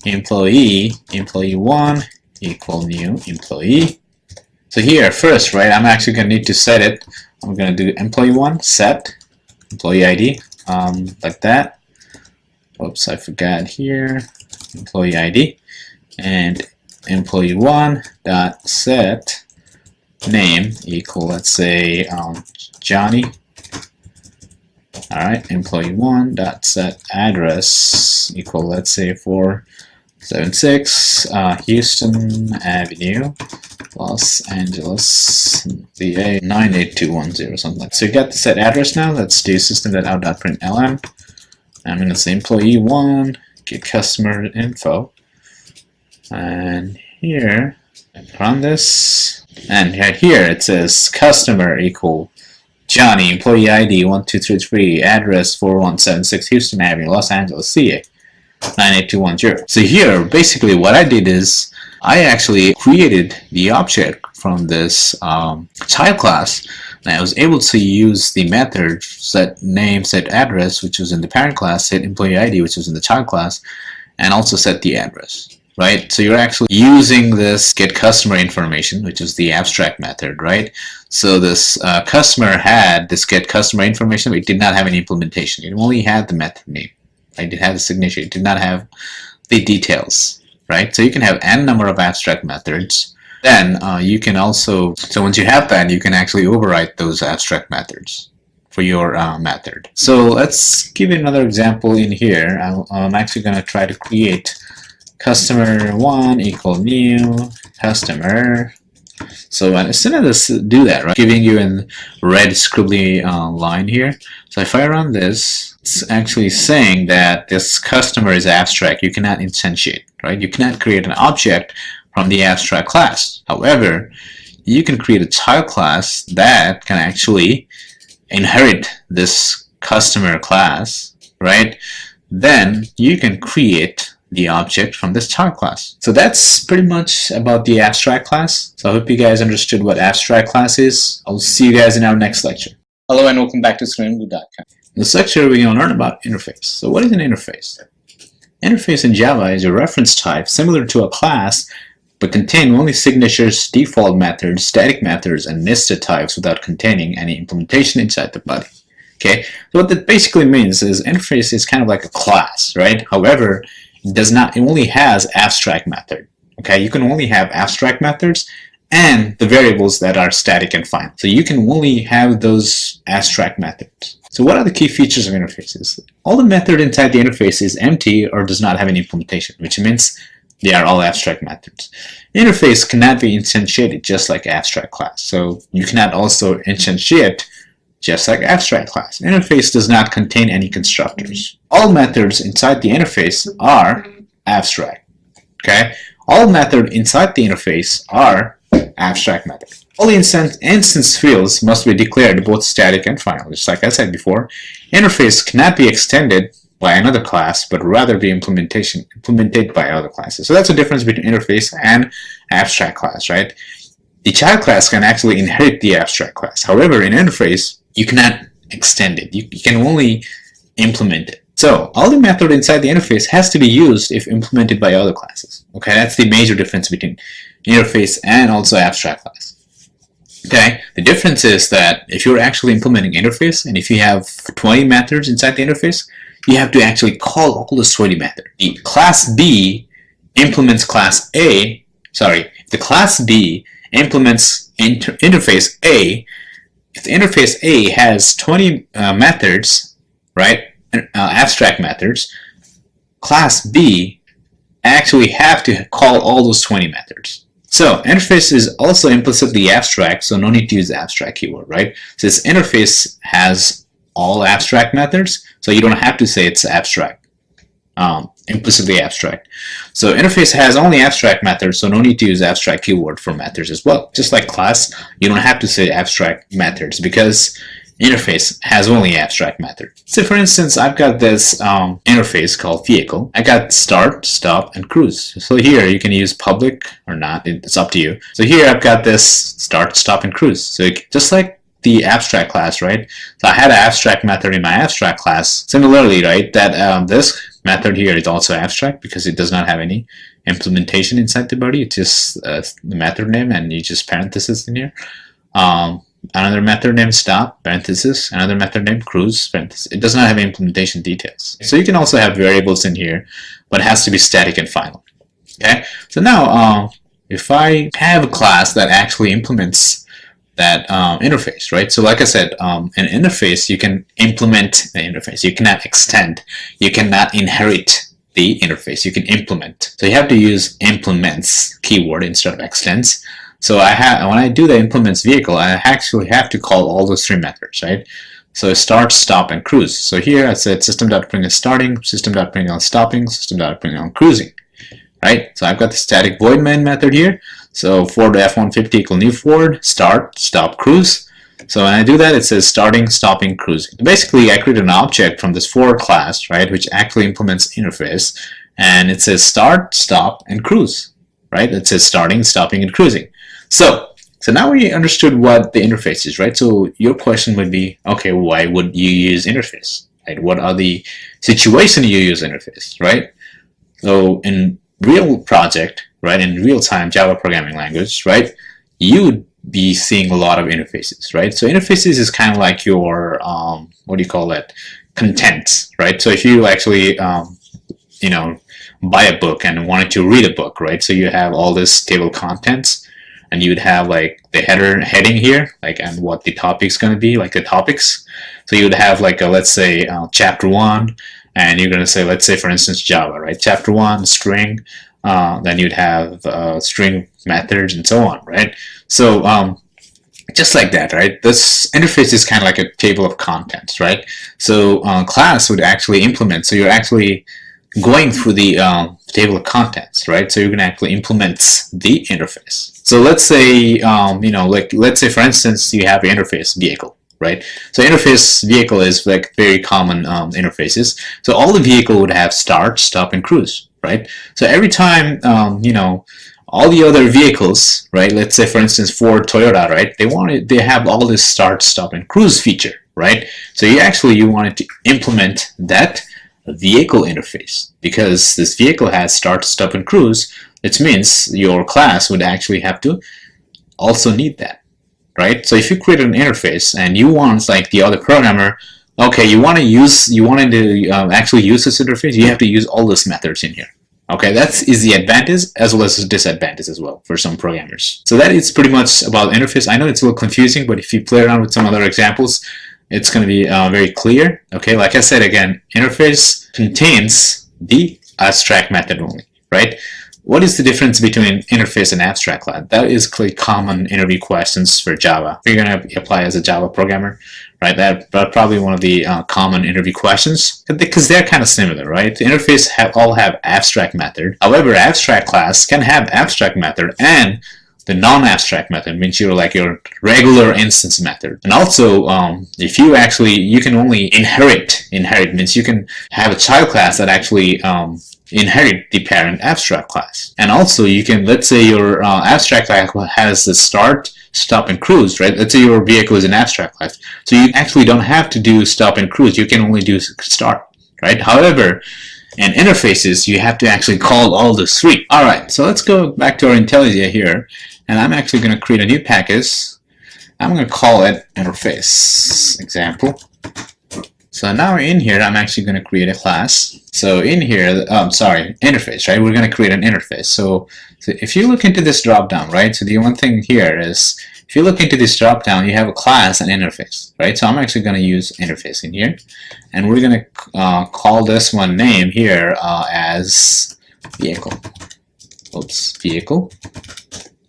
employee1 equal new employee. So here first, right, I'm actually going to need to set it. I'm going to do employee1 set employee ID like that. Oops, I forgot here. Employee ID and employee1 dot set name equal, let's say Johnny. All right, employee1 dot set address equal, let's say 476 Houston Avenue, Los Angeles, VA 98210, something like that. So you got the set address now. Let's do system.out.println. I'm going to say employee1 get customer info, and here run this, and right here it says customer equal Johnny, employee ID 1233, address 4176 Houston Avenue, Los Angeles, CA 98210. So here basically what I did is I actually created the object from this child class, and I was able to use the method set name, set address, which was in the parent class, set employee ID, which was in the child class, and also set the address, right? So you're actually using this get customer information, which is the abstract method, right? So this customer had this get customer information, but it did not have any implementation. It only had the method name, right? It had the signature. It did not have the details, right? So you can have n number of abstract methods. Then you can also, so once you have that, you can actually overwrite those abstract methods for your method. So let's give you another example in here. I'm actually going to try to create customer1 equal new customer. So as soon as I do that, right, giving you in red scribbly line here. So if I run this, it's actually saying that this customer is abstract. You cannot instantiate, right? You cannot create an object from the abstract class. However, you can create a child class that can actually inherit this customer class, right? Then you can create the object from this child class. So that's pretty much about the abstract class. So I hope you guys understood what abstract class is. I'll see you guys in our next lecture. Hello and welcome back to StreamView.com. In this lecture, we're going to learn about interface. So what is an interface? Interface in Java is a reference type similar to a class, but contain only signatures, default methods, static methods, and nested types without containing any implementation inside the body. Okay, so what that basically means is interface is kind of like a class, right? However, it only has abstract method. Okay, you can only have abstract methods and the variables that are static and final. So you can only have those abstract methods. So what are the key features of interfaces? All the method inside the interface is empty or does not have any implementation, which means they are all abstract methods. Interface cannot be instantiated just like abstract class. So you cannot also instantiate just like abstract class. Interface does not contain any constructors. All methods inside the interface are abstract. Okay? All methods inside the interface are abstract methods. All instance fields must be declared both static and final. Just like I said before, interface cannot be extended by another class, but rather be implemented by other classes. So that's the difference between interface and abstract class, right? The child class can actually inherit the abstract class. However, in interface, you cannot extend it. You can only implement it. So all the method inside the interface has to be used if implemented by other classes. Okay, that's the major difference between interface and also abstract class. Okay, the difference is that if you're actually implementing interface and if you have 20 methods inside the interface, you have to actually call all the 20 methods. The class B implements class A, sorry, the class B implements interface A. If the interface A has 20 methods, right, abstract methods, class B actually have to call all those 20 methods. So interface is also implicitly abstract, so no need to use abstract keyword, right? So this interface has all abstract methods, so you don't have to say it's abstract, implicitly abstract. So interface has only abstract methods, so no need to use abstract keyword for methods as well. Just like class, you don't have to say abstract methods because interface has only abstract method. So for instance, I've got this interface called vehicle. I got start, stop, and cruise. So here you can use public or not, it's up to you. So here I've got this start, stop, and cruise. So just like the abstract class, right? So I had an abstract method in my abstract class. Similarly, right, that this method here is also abstract because it does not have any implementation inside the body. It's just the method name and you just parenthesis in here. Another method named stop, parenthesis, another method named cruise, parenthesis. It does not have implementation details. So you can also have variables in here, but it has to be static and final. Okay, so now if I have a class that actually implements that interface, right? So like I said, an interface, you can implement the interface. You cannot extend. You cannot inherit the interface. You can implement. So you have to use implements keyword instead of extends. So when I do the implements vehicle, I actually have to call all those three methods, right? So start, stop, and cruise. So here I said system.println starting, system.println stopping, system.println cruising, right? So I've got the static void main method here. So for the F150 equal new forward, start, stop, cruise. So when I do that, it says starting, stopping, cruising. Basically, I created an object from this for class, right, which actually implements interface, and it says start, stop, and cruise, right? It says starting, stopping, and cruising. So now we understood what the interface is, right? So your question would be, okay, why would you use interface, right? What are the situations you use interface, right? So in real project, right, in real-time Java programming language, right, you would be seeing a lot of interfaces, right? So interfaces is kind of like your, what do you call that, content, right? So if you actually, you know, buy a book and wanted to read a book, right? So you have all this table of contents, and you would have like the heading here, like, and what the topic's going to be, like the topics. So you would have like a, let's say, chapter 1, and you're going to say, let's say, for instance, Java, right? Chapter 1, string, then you'd have string methods and so on, right? So just like that, right? This interface is kind of like a table of contents, right? So class would actually implement, so you're actually going through the table of contents, right? So you're going to actually implement the interface. So let's say, you know, like, let's say, for instance, you have an interface vehicle, right? So interface vehicle is like very common interfaces. So all the vehicle would have start, stop, and cruise, right? So every time, you know, all the other vehicles, right? Let's say, for instance, Ford, Toyota, right? They have all this start, stop, and cruise feature, right? So you wanted to implement that vehicle interface because this vehicle has start, stop, and cruise. It means your class would actually have to also need that, right? So if you create an interface and you want, like the other programmer, okay, you wanted to actually use this interface, you have to use all these methods in here. Okay, that is the advantage as well as the disadvantage as well for some programmers. So that is pretty much about interface. I know it's a little confusing, but if you play around with some other examples, it's going to be very clear. Okay, like I said again, interface contains the abstract method only, right? What is the difference between interface and abstract class? That is common interview questions for Java. If you're going to apply as a Java programmer, right? That's probably one of the common interview questions because they're kind of similar, right? The interface all have abstract method. However, abstract class can have abstract method and the non-abstract method means your regular instance method. And also, if you can only inherit means you can have a child class that actually inherit the parent abstract class. And also you can, let's say your abstract class has the start, stop, and cruise, right? Let's say your vehicle is an abstract class. So you actually don't have to do stop and cruise. You can only do start, right? However, in interfaces, you have to actually call all the three. All right, so let's go back to our IntelliJ here. And I'm actually going to create a new package. I'm going to call it interface example. So now in here, I'm actually going to create a class. So in here, interface, right? We're going to create an interface. So if you look into this dropdown, right? So the one thing here is, if you look into this dropdown, you have a class and interface, right? So I'm actually going to use interface in here, and we're going to call this one name here as vehicle. Oops, vehicle.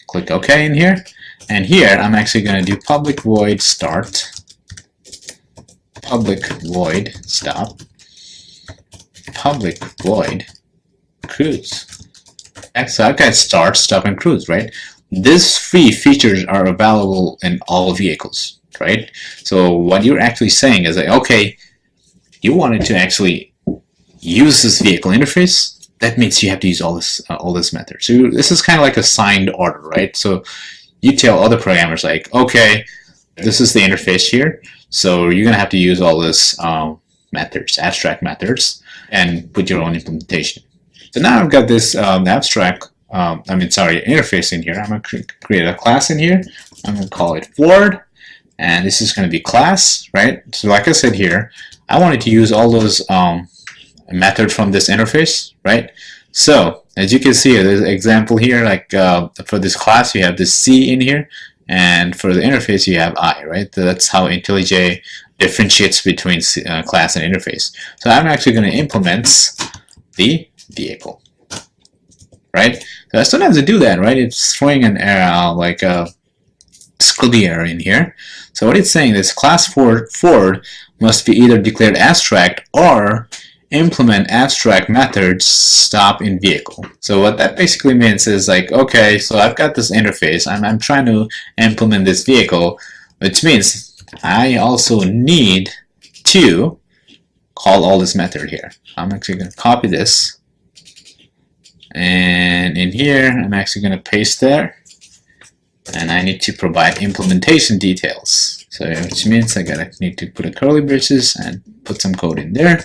Click OK in here, and here I'm actually going to do public void start, public void stop, public void cruise. So I've got start, stop, and cruise, right? These three features are available in all vehicles, right? So what you're actually saying is that, okay, you wanted to actually use this vehicle interface. That means you have to use all this method. So this is kind of like a signed order, right? So you tell other programmers like, okay, this is the interface here. So you're gonna have to use all this methods, abstract methods, and put your own implementation. So now I've got this interface in here. I'm going to create a class in here. I'm going to call it Ford, and this is going to be class, right? So like I said here, I wanted to use all those methods from this interface, right? So as you can see, there's an example here, like for this class, you have this C in here, and for the interface, you have I, right? That's how IntelliJ differentiates between class and interface. So I'm actually going to implement the vehicle, right? So as soon as I do that, right, it's throwing an error, like a squiggly error in here. So what it's saying is class Ford must be either declared abstract or implement abstract methods stop in vehicle. So what that basically means is like, okay, so I've got this interface, I'm trying to implement this vehicle, which means I also need to call all this method here. I'm actually going to copy this, and in here I'm actually going to paste there, and I need to provide implementation details. So which means I need to put a curly braces and put some code in there.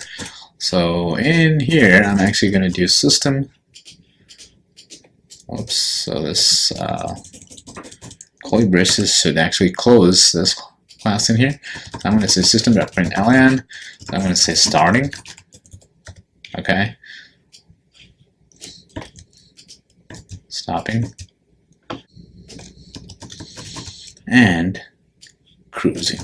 So in here I'm actually going to do system. Oops, so this curly braces should actually close this class in here. So I'm going to say system.println. So I'm going to say starting. Okay. Stopping. And cruising.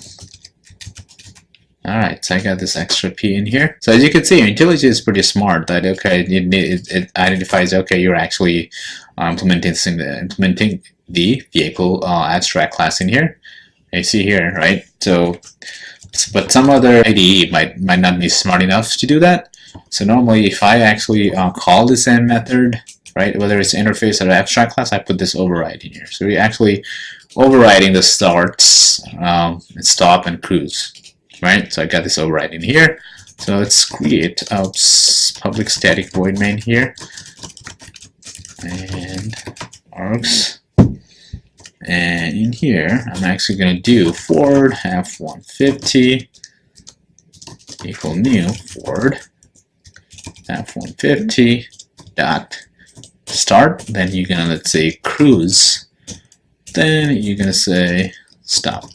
Alright, so I got this extra P in here. So as you can see, IntelliJ is pretty smart that, okay, it identifies, okay, you're actually implementing the vehicle abstract class in here. You see here, right? So, but some other IDE might not be smart enough to do that. So normally if I actually call this end method, right, whether it's interface or abstract class, I put this override in here. So we're actually overriding the start, stop, and cruise. Right, so I got this override in here. So let's create a public static void main here, and args, and in here I'm actually going to do Ford F150 equal new Ford F150 dot start. Then you're gonna, let's say, cruise. Then you're gonna say stop.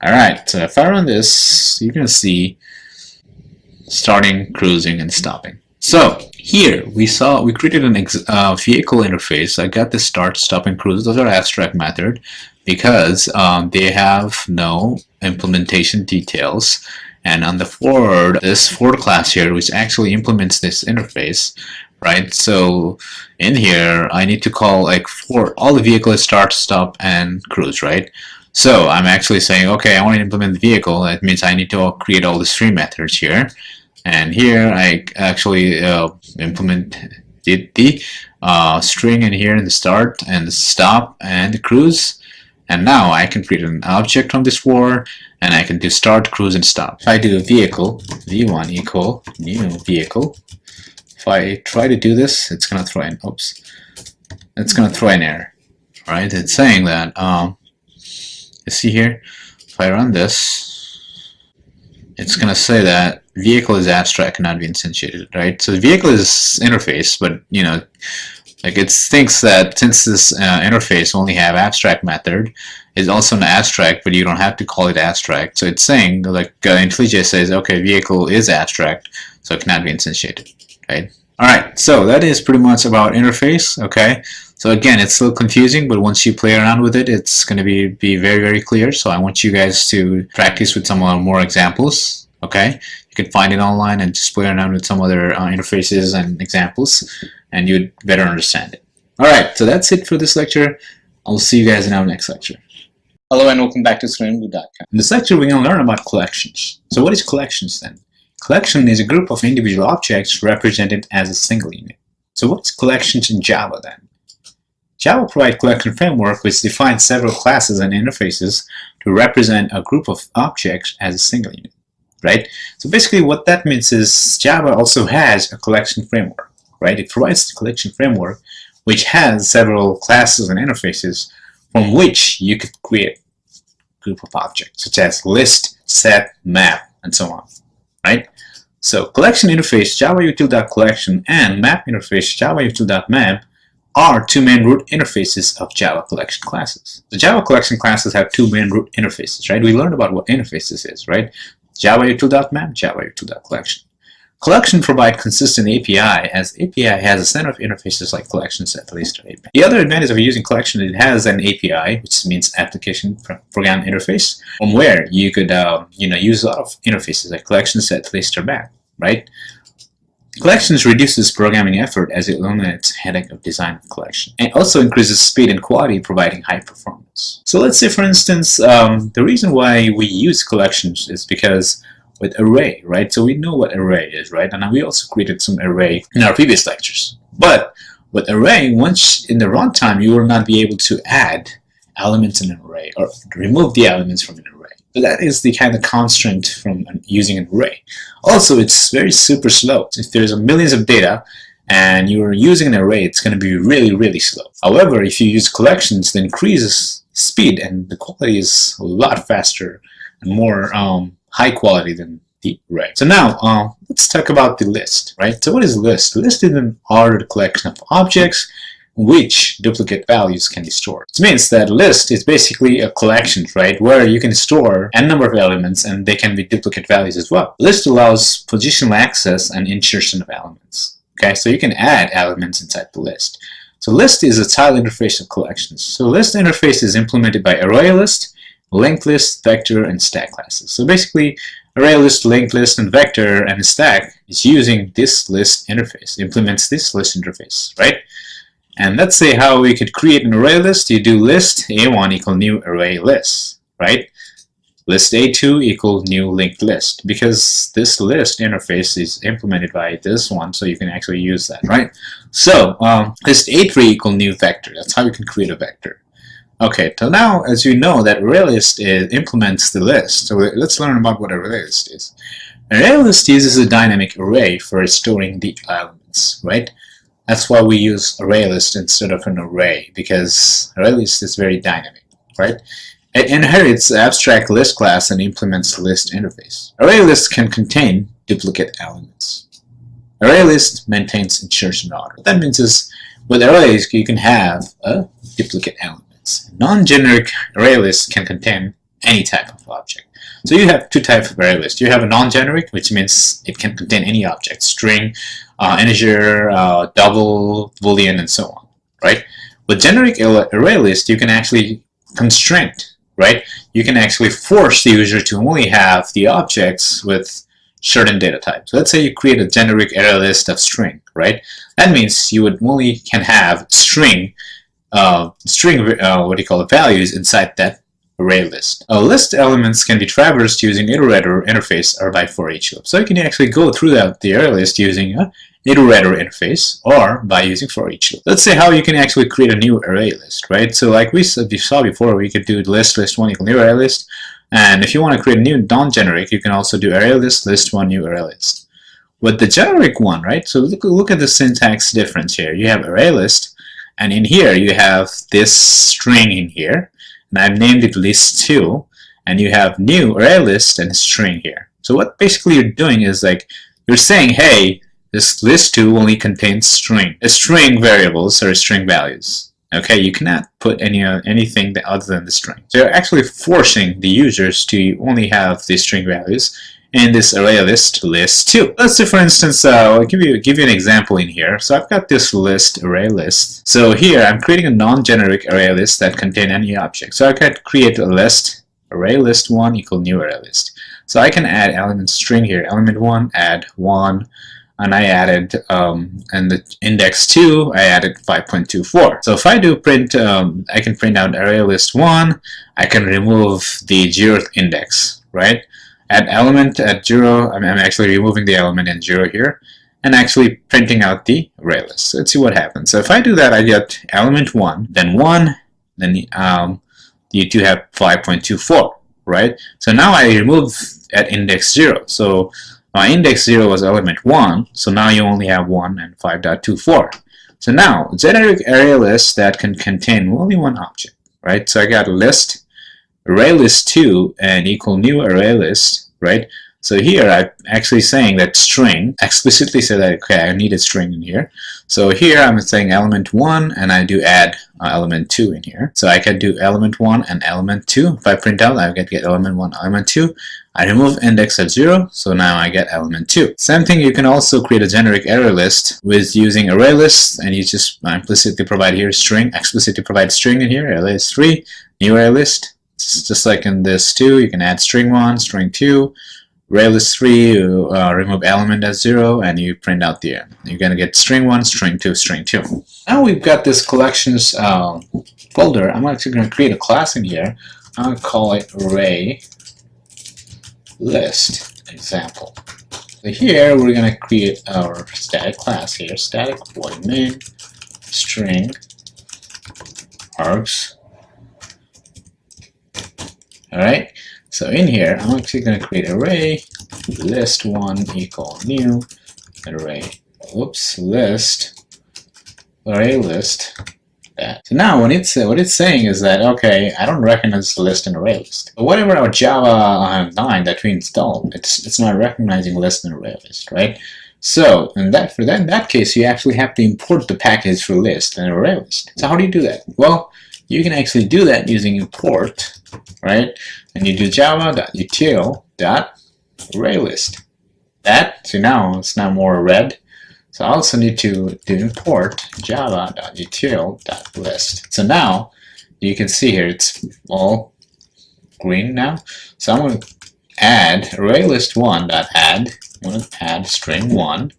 Alright, so if I run this, you're going to see starting, cruising, and stopping. So here we created an vehicle interface. I got the start, stop, and cruise. Those are abstract method because they have no implementation details. And on the Ford, this Ford class here, which actually implements this interface, right? So in here, I need to call like for all the vehicles start, stop, and cruise, right? So I'm actually saying, okay, I want to implement the vehicle. That means I need to create all these three methods here. And here I actually implemented the string in here in the start and the stop and the cruise. And now I can create an object from this for, and I can do start, cruise, and stop. If I do a vehicle, v1 equal new vehicle, if I try to do this, it's going to throw an, it's going to throw an error. Right? It's saying that, you see here, if I run this, it's going to say that vehicle is abstract, cannot be instantiated, right? So the vehicle is interface, but you know, Like it thinks that since this interface only have abstract method, it's also an abstract, but you don't have to call it abstract. So it's saying like IntelliJ says, okay, vehicle is abstract, so it cannot be instantiated, right? All right, so that is pretty much about interface. Okay, so again, it's still confusing, but once you play around with it, it's going to be very, very clear. So I want you guys to practice with some more examples. Okay, you can find it online and just play around with some other interfaces and examples, and you'd better understand it. All right, so that's it for this lecture. I'll see you guys in our next lecture. Hello and welcome back to StudentBlue.com. In this lecture, we're going to learn about collections. So what is collections then? Collection is a group of individual objects represented as a single unit. So what is collections in Java then? Java provides collection framework which defines several classes and interfaces to represent a group of objects as a single unit, right? So basically what that means is Java also has a collection framework, right? It provides the collection framework which has several classes and interfaces from which you could create a group of objects such as list, set, map, and so on, right? So collection interface JavaUtil.collection and map interface JavaUtil.map are two main root interfaces of Java collection classes. The Java collection classes have two main root interfaces, right? We learned about what interfaces is, right? JavaUtil.map, JavaUtil.collection. Collection provides consistent API, as API has a set of interfaces like collection, set, list, or API. The other advantage of using collection, it has an API, which means application program interface, from where you could use a lot of interfaces like collection, set, list, or map, right? Collections reduces programming effort as it eliminates headache of design of collection, and also increases speed and quality, providing high performance. So let's say, for instance, the reason why we use collections is because with array, right? So we know what array is, right? And we also created some array in our previous lectures. But with array, once in the runtime, you will not be able to add elements in an array or remove the elements from an array. So that is the kind of constraint from using an array. Also, it's very super slow. If there's millions of data and you're using an array, it's going to be really, really slow. However, if you use collections, the increases speed and the quality is a lot faster and more high quality than the array. So now let's talk about the list, right? So what is list? List is an ordered collection of objects which duplicate values can be stored. It means that list is basically a collection, right, where you can store n number of elements and they can be duplicate values as well. List allows positional access and insertion of elements. Okay, so you can add elements inside the list. So list is a child interface of collections. So list interface is implemented by array list, linked list, vector, and stack classes. So basically, array list, linked list, and vector and stack is using this list interface, implements this list interface, right? And let's say how we could create an array list. You do list A1 equal new array list, right? List A2 equal new linked list, because this list interface is implemented by this one, so you can actually use that, right? So list A3 equal new vector. That's how you can create a vector. Okay, so now as you know that array list implements the list, so let's learn about what array list is. Array list uses a dynamic array for storing the elements, right? That's why we use array list instead of an array, because array list is very dynamic, right? It inherits the abstract list class and implements the list interface. Array list can contain duplicate elements. Array list maintains insertion order. What that means is with arrays you can have a duplicate element. Non-generic array list can contain any type of object. So you have two types of array list. You have a non-generic, which means it can contain any object, string, integer, double, boolean, and so on, right? With generic array list, you can actually constrain, right? You can actually force the user to only have the objects with certain data types. So let's say you create a generic array list of string, right? That means you would only can have string values inside that array list. List elements can be traversed using iterator interface or by for each loop. So you can actually go through the array list using an iterator interface or by using for each loop. Let's say how you can actually create a new array list, right? So like we saw before, we could do list1 equal new array list, and if you want to create a new non-generic, you can also do array list1 new array list. With the generic one, right? So look at the syntax difference here. You have array list, and in here you have this string in here, and I've named it list2, and you have new array list and string here. So what basically you're doing is like you're saying, hey, this list2 only contains string variables or string values. Okay, you cannot put anything other than the string. So you're actually forcing the users to only have the string values in this array list list2. Let's say, for instance, I'll give you an example in here. So I've got this list array list. So here I'm creating a non-generic array list that contain any object. So I could create a list array list1 equal new array list. So I can add element string here, element1 add 1, and I added and the index 2 I added 5.24. So if I do print, I can print out array list 1. I can remove the 0th index, right? Add element at 0. I'm actually removing the element in 0 here, and actually printing out the array list. So let's see what happens. So if I do that, I get element 1, then 1, then you do have 5.24, right? So now I remove at index 0. So my index 0 was element 1, so now you only have 1 and 5.24. So now, generic array list that can contain only one object, right? So I got a list, array list 2, and equal new array list, right? So here I'm actually saying that string, explicitly say that, okay, I need a string in here. So here I'm saying element 1, and I do add element 2 in here. So I can do element 1 and element 2. If I print out, I get element 1, element 2. I remove index at 0, so now I get element 2. Same thing, you can also create a generic array list with using array lists, and you just implicitly provide here string, explicitly provide string in here, array list 3, new array list. It's just like in this 2, you can add string 1, string 2, array list 3, you remove element at 0, and you print out the end. You're going to get string 1, string 2, string 2. Now we've got this collections folder. I'm actually going to create a class in here. I'm going to call it array list example. So here we're going to create our static class here, static void main string args. Alright, so in here I'm actually going to create array list1 equal new array list array list that. So now when what it's saying is that, okay, I don't recognize the list and array list. But whatever our Java 9 that we installed, it's not recognizing list and array list, right? So in that case, you actually have to import the package for list and array list. So how do you do that? Well, you can actually do that using import, right? And you do java.util.arraylist. So now it's now more red. So I also need to import java.util.list. So now you can see here it's all green now. So I'm going to add ArrayList1.add. I'm going to add string 1,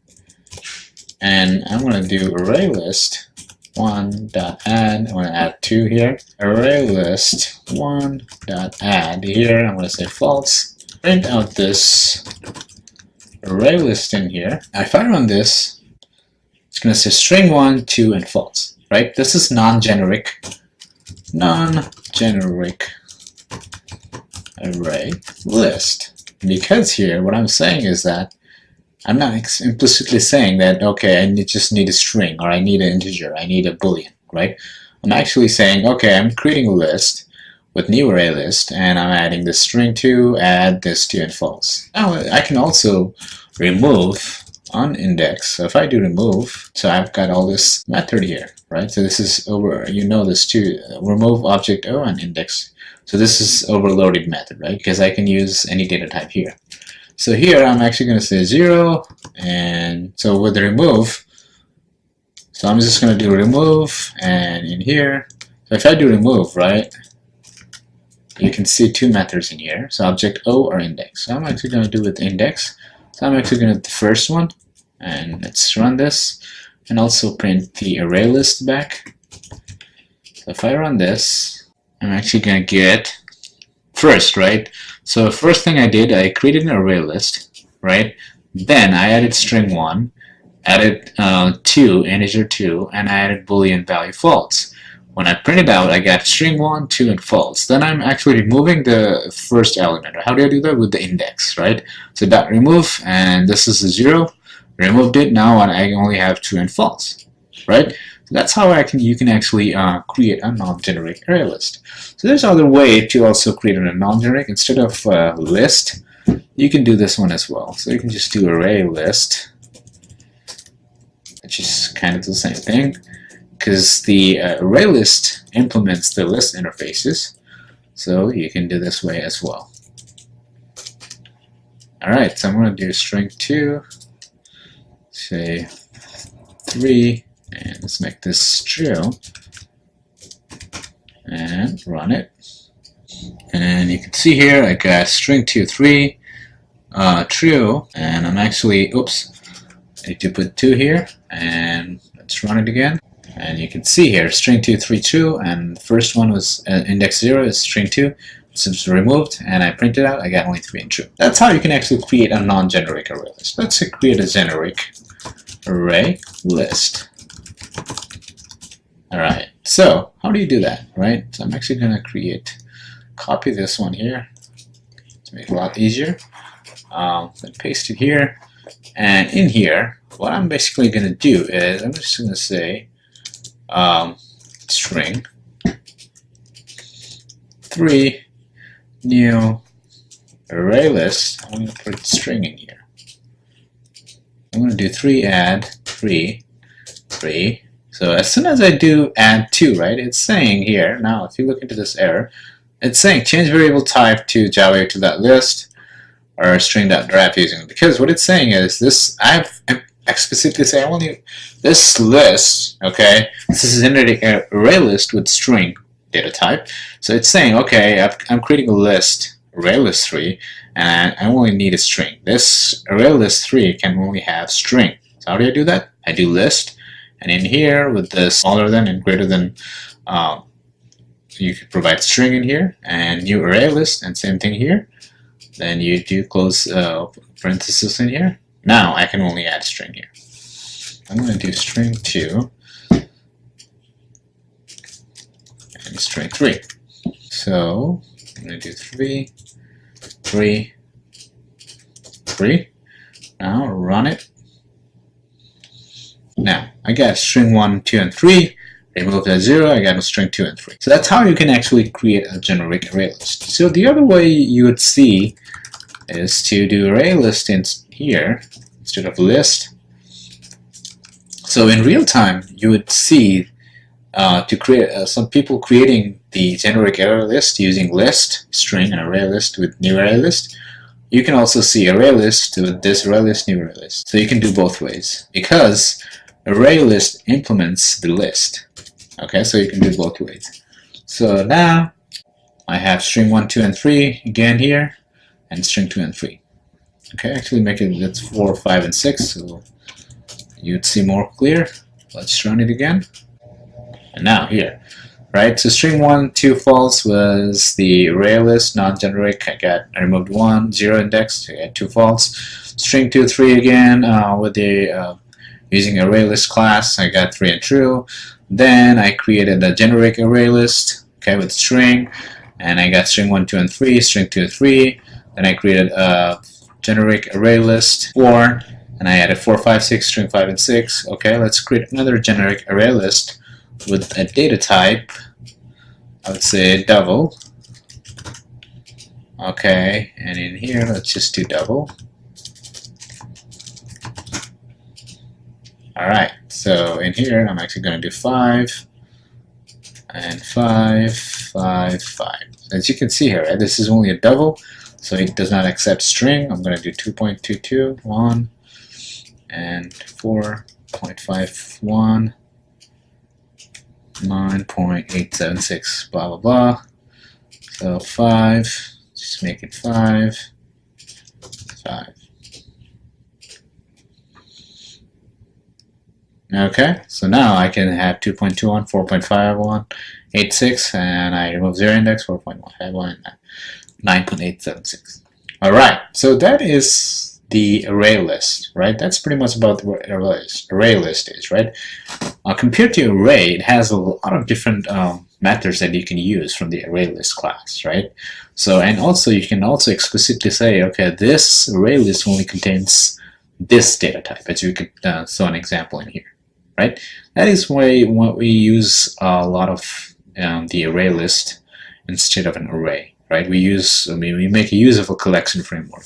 and I'm going to do ArrayList1.add. I'm going to add 2 here. ArrayList1.add here. I'm going to say false. Print out this ArrayList in here. If I run this, it's going to say string 1, 2, and false, right? This is non-generic array list. Because here, what I'm saying is that I'm not implicitly saying that, okay, I just need a string, or I need an integer, I need a boolean, right? I'm actually saying, okay, I'm creating a list with new array list, and I'm adding this string 2, add this 2, and false. Now, I can also remove on index. So if I do remove, so I've got all this method here, right? So this is this too, remove object O and index. So this is overloaded method, right? Because I can use any data type here. So here I'm actually going to say 0, and so with the remove, so I'm just going to do remove, and in here, so if I do remove, right, you can see 2 methods in here. So object O or index. So I'm actually going to do with index. So I'm actually going to do the first one, and let's run this, and also print the array list back. So if I run this, I'm actually going to get first, right? So first thing I did, I created an array list, right? Then I added string 1, added 2, integer 2, and I added boolean value false. When I print it out, I got string 1, 2, and false. Then I'm actually removing the first element. How do I do that? With the index, right? So dot remove, and this is a 0. Removed it. Now I only have 2 and false, right? So that's how you can actually create a non-generic array list. So there's other way to also create a non-generic. Instead of list, you can do this one as well. So you can just do array list which is kind of the same thing, because the array list implements the list interfaces. So you can do this way as well. Alright, so I'm going to do string 2, say 3, and let's make this true, and run it. And you can see here I got string 2, 3, true, and I'm actually, oops, I need to put 2 here, and let's run it again. And you can see here string 2, 3, true, and the first one was index 0 is string 2. Since it's removed and I printed out, I got only 3 and true. That's how you can actually create a non-generic array list. Let's say create a generic array list. Alright, so how do you do that, right? So I'm actually going to copy this one here to make it a lot easier. Then paste it here, and in here, what I'm basically going to do is I'm just going to say string 3 new array list. I'm going to put string in here. I'm going to do 3 add 3 3. So as soon as I do add 2, right, it's saying here, now if you look into this error, it's saying change variable type to Java to that list or string.wrap using it. Because what it's saying is this, I explicitly say I only this list, okay, this is an array list with string data type. So it's saying, okay, I'm creating a list, array list 3, and I only need a string. This array list 3 can only have string. So how do I do that? I do list, and in here with the smaller than and greater than, you can provide string in here, and new array list, and same thing here. Then you do close parenthesis in here. Now I can only add string here. I'm going to do string 2 and string 3. So I'm going to do 3, 3, 3. Now run it. Now I got string 1, 2, and 3. Remove that 0. I got a string 2 and 3. So that's how you can actually create a generic array list. So the other way you would see is to do array list in here instead of list. So in real time, you would see to create some people creating the generic array list using list, string, and array list with new array list. You can also see array list with this array list, new array list. So you can do both ways because array list implements the list. Okay, so you can do both ways. So now I have string 1, 2, and 3 again here, and string 2 and 3. Okay, actually make it that's 4, 5, and 6, so you'd see more clear. Let's run it again. And now here, right? So string 1, 2 false was the array list, non-generic. I removed 1, 0 index. I got 2 false. String 2, 3 again with the using array list class. I got 3 and true. Then I created a generic array list, okay, with string, and I got string 1, 2, and 3, string 2, 3. Then I created a generic array list 4, and I added 4, 5, 6, string 5, and 6. Okay, let's create another generic array list with a data type. I would say double. Okay, and in here let's just do double. Alright, so in here I'm actually going to do 5 and 5, 5, 5. As you can see here, right, this is only a double, so it does not accept string. I'm going to do 2.22, 1, and 4.51, 9.876, blah, blah, blah. So 5, just make it 5, 5. Okay, so now I can have 2.21, 4.51, 86, and I remove 0 index, 4.151, and 9.876. Alright, so that is the array list, right? That's pretty much about what array list is, right? Compared to array, it has a lot of different methods that you can use from the array list class, right? So, and also you can also explicitly say, okay, this array list only contains this data type, as you could show an example in here. Right? That is why we use a lot of the array list instead of an array. Right? We make use of a collection framework.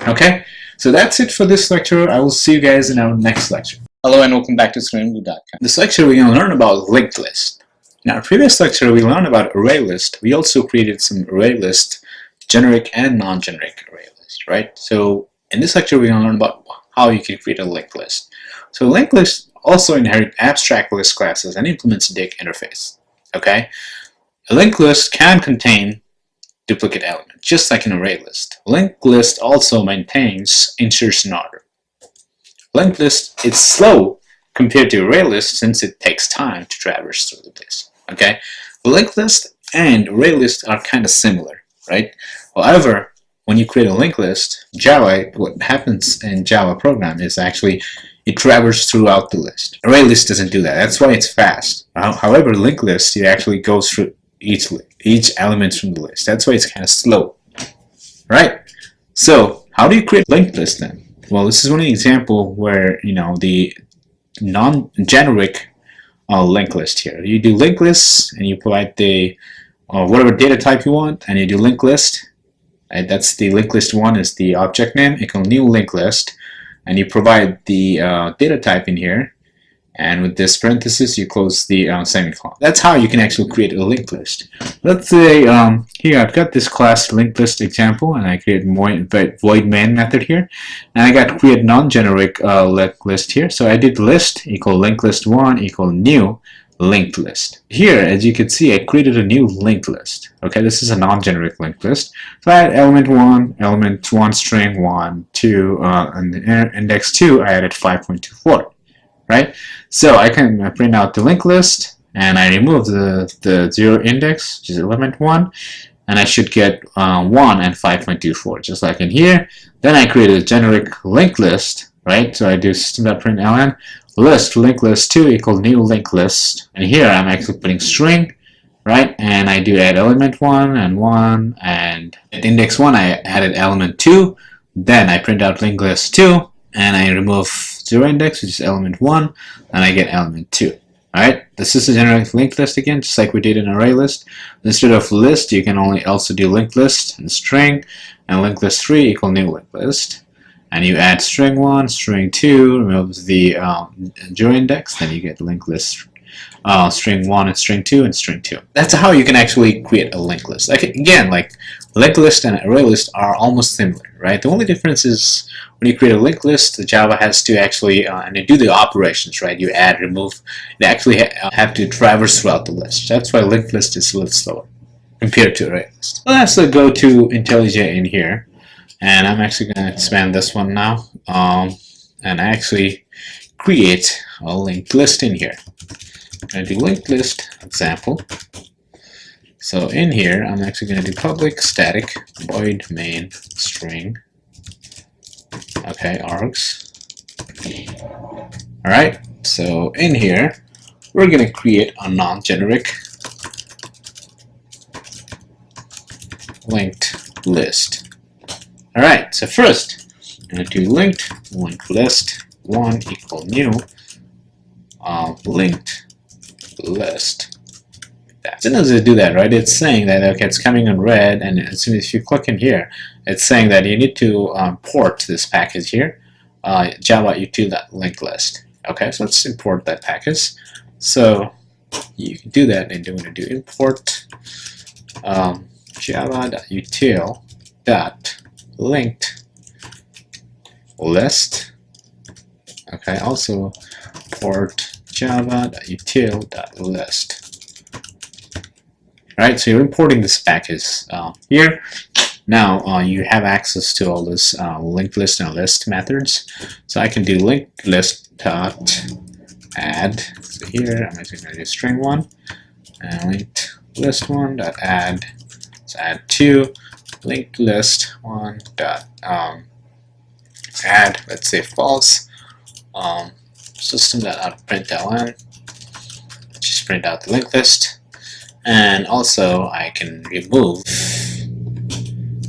Okay? So that's it for this lecture. I will see you guys in our next lecture. Hello and welcome back to StreamView.com. In this lecture, we're going to learn about linked list. In our previous lecture, we learned about array list. We also created some array list, generic and non-generic array list, right? So in this lecture, we're going to learn about how you can create a linked list. So linked list also inherits abstract list classes and implements a DIC interface, okay? A linked list can contain duplicate elements, just like an array list. Linked list also maintains insertion order. Linked list is slow compared to array list since it takes time to traverse through the list. Okay, linked list and array list are kind of similar, right? However, when you create a linked list, Java, what happens in Java program is actually it traverses throughout the list. Array list doesn't do that. That's why it's fast. However, linked list, it actually goes through each element from the list. That's why it's kind of slow, right? So how do you create linked list then? Well, this is one example where, you know, the non-generic linked list here. You do linked list and you provide the whatever data type you want, and you do linked list. And that's the linked list one is the object name equal new linked list, and you provide the data type in here. And with this parenthesis, you close the semicolon. That's how you can actually create a linked list. Let's say here I've got this class linked list example, and I create void main method here, and I got create non-generic linked list here. So I did list equal linked list one equal new linked list. Here, as you can see, I created a new linked list. Okay, this is a non-generic linked list. So I had element one string 1, 2, and the index 2 I added 5.24. Right? So I can print out the linked list, and I remove the 0 index, which is element 1, and I should get 1 and 5.24, just like in here. Then I create a generic linked list, right? So I do system.println list linked list 2 equal new linked list, and here I'm actually putting string, right? And I do add element 1, and at index 1 I added element 2. Then I print out linked list 2, and I remove 0 index, which is element 1, and I get element 2. Alright, this is a generic linked list again, just like we did in array list. Instead of list, you can also do linked list and string, and linked list 3 equal new linked list. And you add string 1, string 2, removes the 0 index, then you get linked list string 1 and string 2 and string 2. That's how you can actually create a linked list. Like, again, like linked list and array list are almost similar, right? The only difference is when you create a linked list, the Java has to actually and you do the operations, right? You add, remove. They actually have to traverse throughout the list. That's why linked list is a little slower compared to array list. Let's go to IntelliJ in here, and I'm actually going to expand this one now, and actually create a linked list in here. I'm going to do linked list example. So in here, I'm actually going to do public static void main string. Okay, args. Alright, so in here, we're going to create a non-generic linked list. Alright, so first, I'm going to do linked list 1 equal new linked list. As soon as you do that, right, it's saying that, okay, it's coming in red, and as soon as you click in here, it's saying that you need to port this package here, java util.linked list. Okay, so let's import that package. So you can do that, and you're going to do import java.util.linked list. Okay, also port java.util.list. Right, so you're importing this package here. Now you have access to all this linked list and list methods. So I can do linked list dot add. So here I'm actually going to do string 1 and linked list 1 dot add. So add 2 linked list 1 dot add. Let's say false. System.out.println. Just print out the linked list. And also I can remove,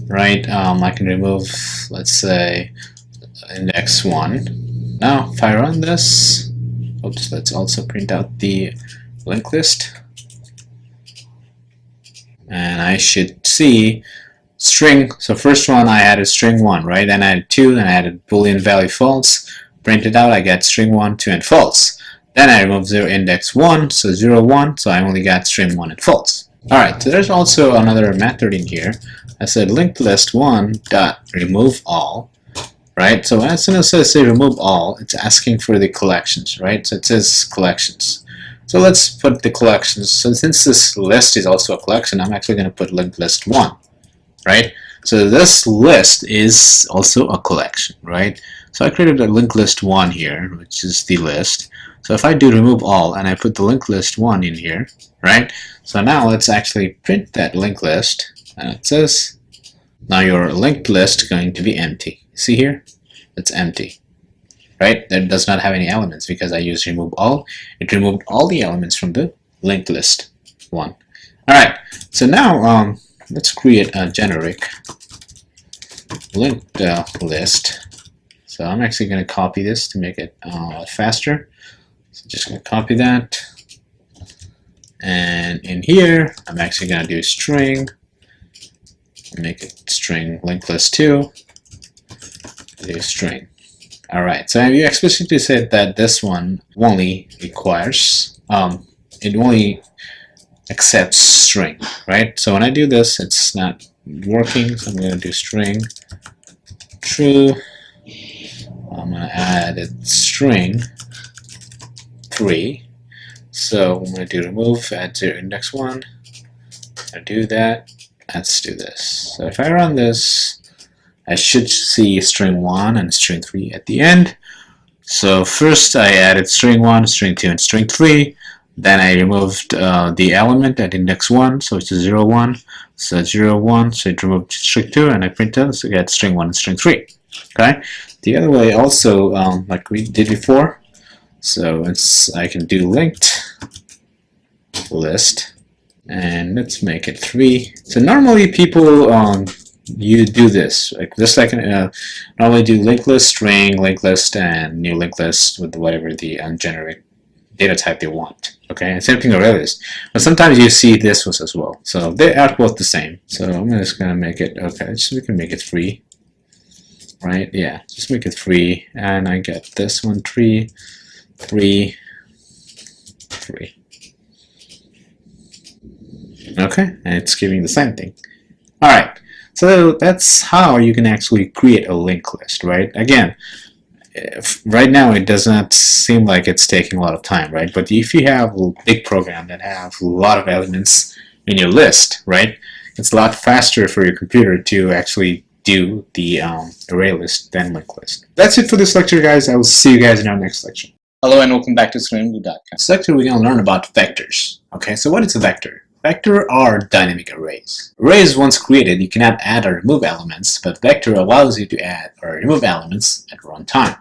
right, I can remove, let's say, index 1. Now if I run this, oops, let's also print out the linked list, and I should see string. So first one I added string 1, right, then I added 2, then I added boolean value false, print it out, I get string 1, 2, and false. Then I remove 0 index 1, so 0, 1, so I only got string 1 and false. Alright, so there's also another method in here. I said linked list 1 dot remove all, right? So as soon as I say remove all, it's asking for the collections, right? So it says collections. So let's put the collections. So since this list is also a collection, I'm actually going to put linked list 1, right? So this list is also a collection, right? So I created a linked list 1 here, which is the list. So if I do remove all and I put the linked list 1 in here, right? So now let's actually print that linked list, and it says now your linked list is going to be empty. See here? It's empty, right? That does not have any elements because I used remove all. It removed all the elements from the linked list 1. Alright, so now let's create a generic linked list. So I'm actually going to copy this to make it faster. So just going to copy that. And in here, I'm actually going to do string. Make it string linked list 2. Do string. Alright, so you explicitly said that this one only requires, it only accepts string, right? So when I do this, it's not working, so I'm going to do string true. I'm going to add a string 3. So I'm going to do remove, add 0 index 1. I do that. Let's do this. So if I run this, I should see string 1 and string 3 at the end. So first I added string 1, string 2, and string 3. Then I removed the element at index 1, so it's a 0, 1. So 0, 1, so it removed string 2, and I print it, so I get string 1 and string 3. Okay. The other way also, like we did before, so I can do linked list, and let's make it 3. So normally people you do this like just like normally do linked list, string, linked list, and new linked list with whatever the generic data type they want. Okay, and same thing array list. But sometimes you see this was as well. So they are both the same. So I'm just gonna make it we can make it 3. Right? Yeah, just make it 3, and I get this one 3, 3, 3. Okay, and it's giving the same thing. Alright, so that's how you can actually create a linked list, right? Again, right now it does not seem like it's taking a lot of time, right? But if you have a big program that have a lot of elements in your list, right, it's a lot faster for your computer to actually do the array list than linked list. That's it for this lecture, guys. I will see you guys in our next lecture. Hello and welcome back to ScreenBlue.com. This lecture we're going to learn about vectors. Okay, so what is a vector? Vector are dynamic arrays. Arrays once created, you cannot add or remove elements, but vector allows you to add or remove elements at runtime.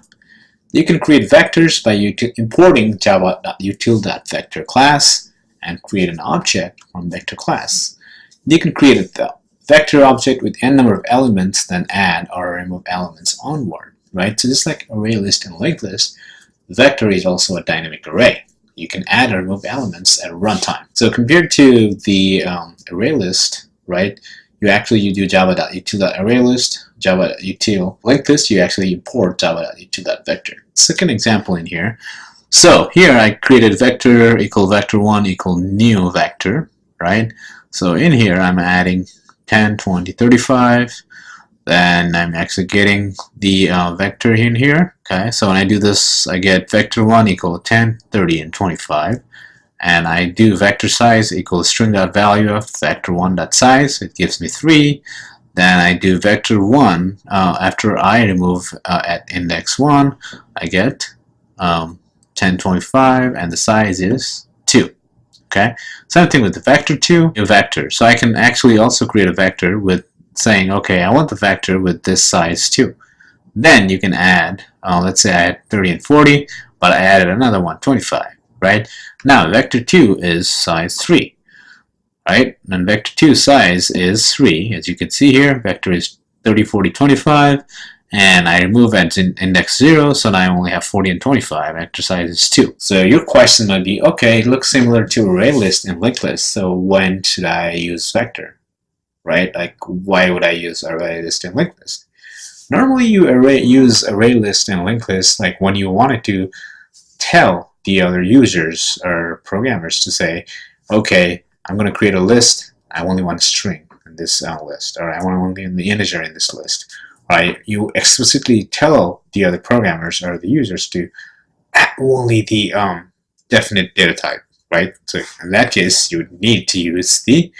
You can create vectors by importing java.util.vector class and create an object from vector class. You can create a vector object with n number of elements, then add or remove elements onward, right? So just like array list and linked list, vector is also a dynamic array. You can add or remove elements at runtime. So compared to the array list, right, you do java.util.arraylist, java.util linked list, you actually import java.util.vector. Second example in here. So here I created vector equal vector1 equal new vector, right? So in here I'm adding 10, 20, 35. Then I'm actually getting the vector in here. Okay, so when I do this, I get vector1 equal 10, 30, and 25. And I do vector size equals string.value of vector1.size. It gives me 3. Then I do vector1 after I remove at index 1, I get 10, 25, and the size is 2. Okay, same thing with the vector2, new vector. So I can actually also create a vector with saying, okay, I want the vector with this size too. Then you can add, let's say I had 30 and 40, but I added another one, 25, right? Now vector 2 is size 3, right? And vector 2 size is 3. As you can see here, vector is 30, 40, 25, and I remove at index 0, so now I only have 40 and 25. Vector size is 2. So your question might be, okay, it looks similar to array list and linked list, so when should I use vector? Right? Like, why would I use array list and linked list? Normally you use array list and linked list like when you wanted to tell the other users or programmers to say, okay, I'm going to create a list. I only want a string in this list, or I want only the integer in this list. Right? You explicitly tell the other programmers or the users to add only the definite data type. Right? So in that case, you would need to use the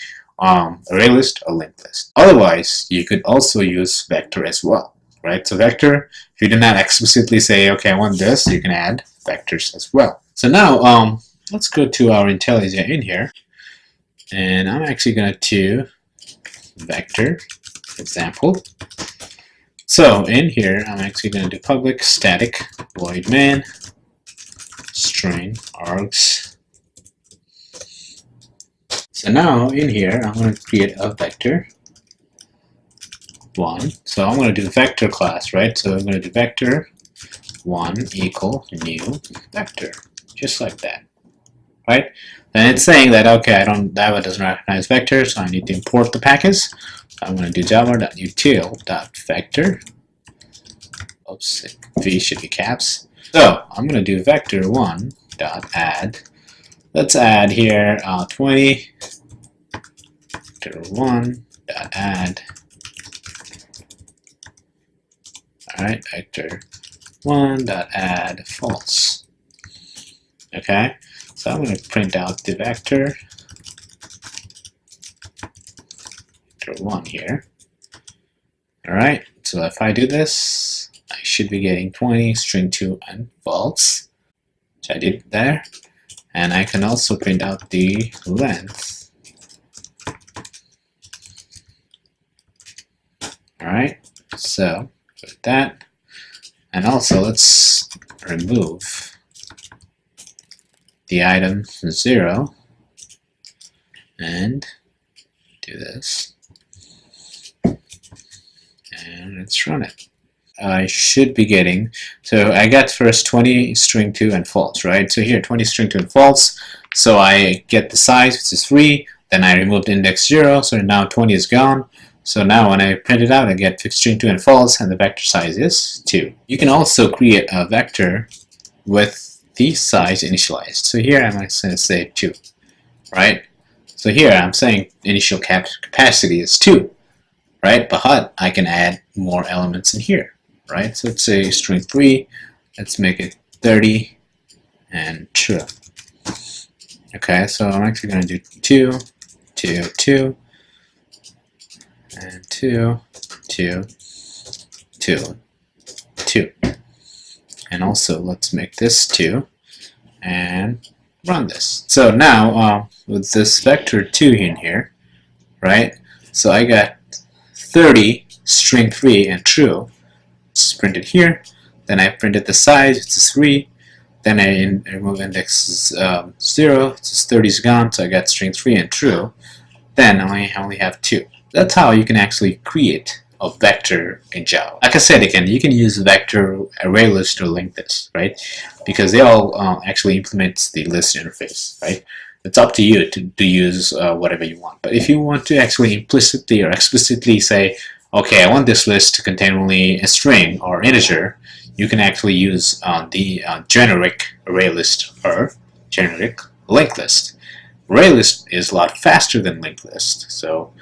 array list or linked list. Otherwise, you could also use vector as well. Right? So vector, if you do not explicitly say, okay, I want this, you can add vectors as well. So now let's go to our IntelliJ in here, and I'm actually going to vector example. So in here, I'm actually going to do public static void main string args. So now in here, I'm going to create a vector 1. So I'm going to do vector class, right? So I'm going to do vector 1 equal new vector, just like that, right? Then it's saying that, okay, Java doesn't recognize vectors, so I need to import the package. So I'm going to do java.util.vector. Oops, v should be caps. So I'm going to do vector 1.add. Let's add here 20. Vector 1.add. All right, vector 1.add false. Okay, so I'm going to print out the vector 1 here. All right, so if I do this, I should be getting 20, string 2, and false, which I did there. And I can also print out the length. All right, so put that. And also, let's remove the item 0 and do this. And let's run it. I should be getting, so I got first 20, string 2, and false, right? So here, 20, string 2, and false. So I get the size, which is 3. Then I removed index 0, so now 20 is gone. So now when I print it out, I get string 2 and false, and the vector size is 2. You can also create a vector with the size initialized. So here I'm going to say 2, right? So here I'm saying initial capacity is 2, right? But I can add more elements in here, right? So let's say string 3, let's make it 30 and true. Okay, so I'm actually going to do 2, 2, 2, and 2, 2, 2, 2. And also let's make this 2 and run this. So now with this vector 2 in here, right? So I got 30, string 3, and true. It's printed here. Then I printed the size, it's 3. Then I remove index 0, it's 30 is gone, so I got string 3 and true. Then I only have 2. That's how you can actually create a vector in Java. Like I said again, you can use vector, array list, or linked list, right? Because they all actually implement the list interface, right? It's up to you to use whatever you want. But if you want to actually implicitly or explicitly say, okay, I want this list to contain only a string or integer, you can actually use the generic array list or generic linked list. Array list is a lot faster than linked list, so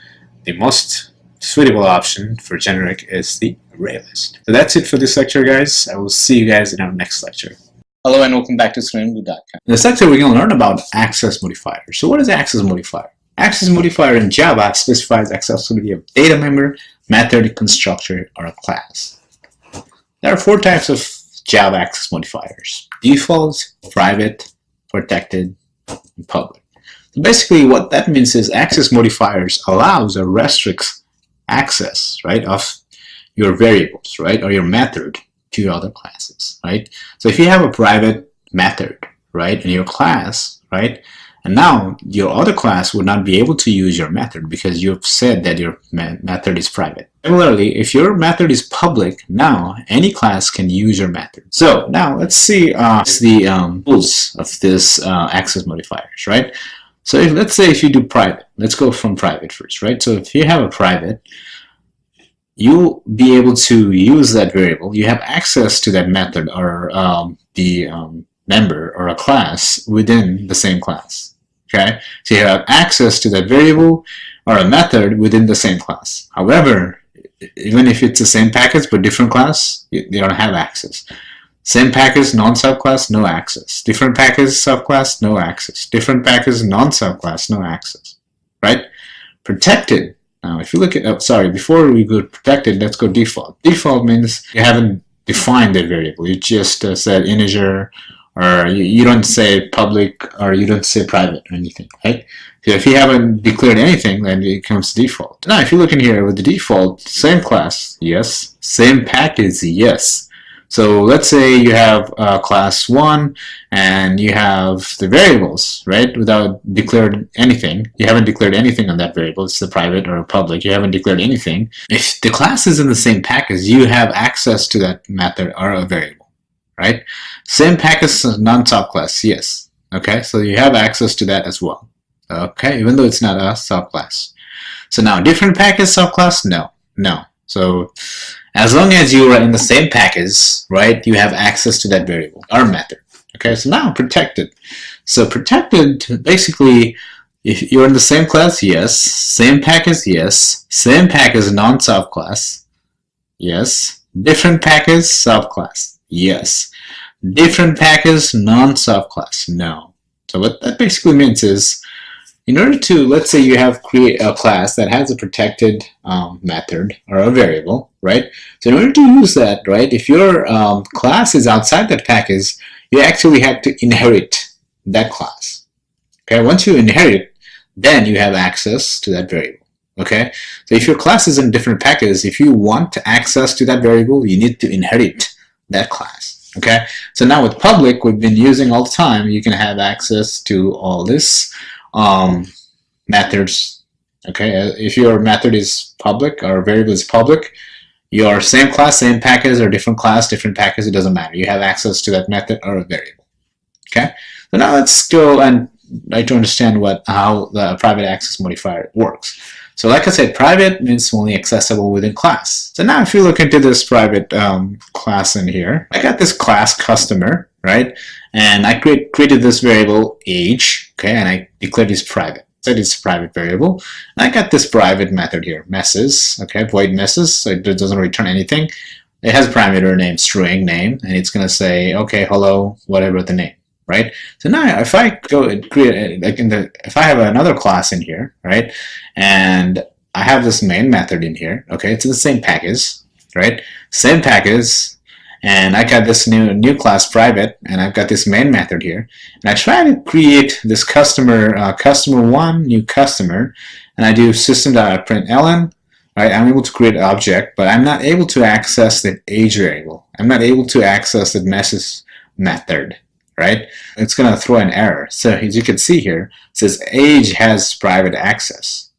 the most suitable option for generic is the array list. So that's it for this lecture, guys. I will see you guys in our next lecture. Hello and welcome back to screenblue.com. In this lecture, we're going to learn about access modifier. So what is access modifier? Access modifier in Java specifies accessibility of data member, method, constructor, or a class. There are 4 types of Java access modifiers: default, private, protected, and public. So basically what that means is access modifiers allows or restricts access, right, of your variables, right, or your method to your other classes, right? So if you have a private method, right, in your class, right, and now your other class would not be able to use your method because you've said that your method is private. Similarly, if your method is public, now any class can use your method. So now let's see the rules of this access modifiers, right? So let's say if you do private, let's go from private first, right? So if you have a private, you'll be able to use that variable. You have access to that method or the member or a class within the same class. Okay, so you have access to that variable or a method within the same class. However, even if it's the same package but different class, they don't have access. Same package, non-subclass, no access. Different package, subclass, no access. Different package, non-subclass, no access. Right? Protected. Now, if you look at, before we go protected, let's go default. Default means you haven't defined the variable. You just said integer, or you don't say public, or you don't say private or anything, right? So if you haven't declared anything, then it comes default. Now, if you look in here with the default, same class, yes. Same package, yes. So let's say you have class 1 and you have the variables, right? Without declared anything. You haven't declared anything on that variable. It's the private or public. You haven't declared anything. If the class is in the same package, you have access to that method or a variable, right? Same package, non-subclass, yes. Okay, so you have access to that as well. Okay, even though it's not a subclass. So now, different package, subclass? No, no. So as long as you are in the same package, right, you have access to that variable or method. Okay, so now protected. So protected, basically, if you're in the same class, yes. Same package, yes. Same package, non-subclass, yes. Different package, subclass, yes. Different package, non-subclass, no. So what that basically means is, in order to, let's say you have create a class that has a protected method or a variable, right? So in order to use that, right, if your class is outside that package, you actually have to inherit that class. Okay, once you inherit, then you have access to that variable. Okay, so if your class is in different packages, if you want access to that variable, you need to inherit that class. Okay, so now with public, we've been using all the time, you can have access to all this methods. Okay, if your method is public or variable is public, your same class, same package, or different class, different package, it doesn't matter. You have access to that method or a variable. Okay, so now let's go and try to understand how the private access modifier works. So like I said, private means only accessible within class. So now if you look into this private class in here, I got this class customer, right? And I created this variable age, okay, and I declared this private. So it's a private variable. And I got this private method here, messes, okay, void messes, so it doesn't return anything. It has a parameter named string name, and it's gonna say, okay, hello, whatever the name, right? So now if I go and create, like if I have another class in here, right, and I have this main method in here, okay, it's in the same package, right? Same package. And I got this new class private, and I've got this main method here. And I try to create this customer, customer1, new customer, and I do system.println. Right, I'm able to create an object, but I'm not able to access the age variable. I'm not able to access the message method. Right, it's going to throw an error. So as you can see here, it says age has private access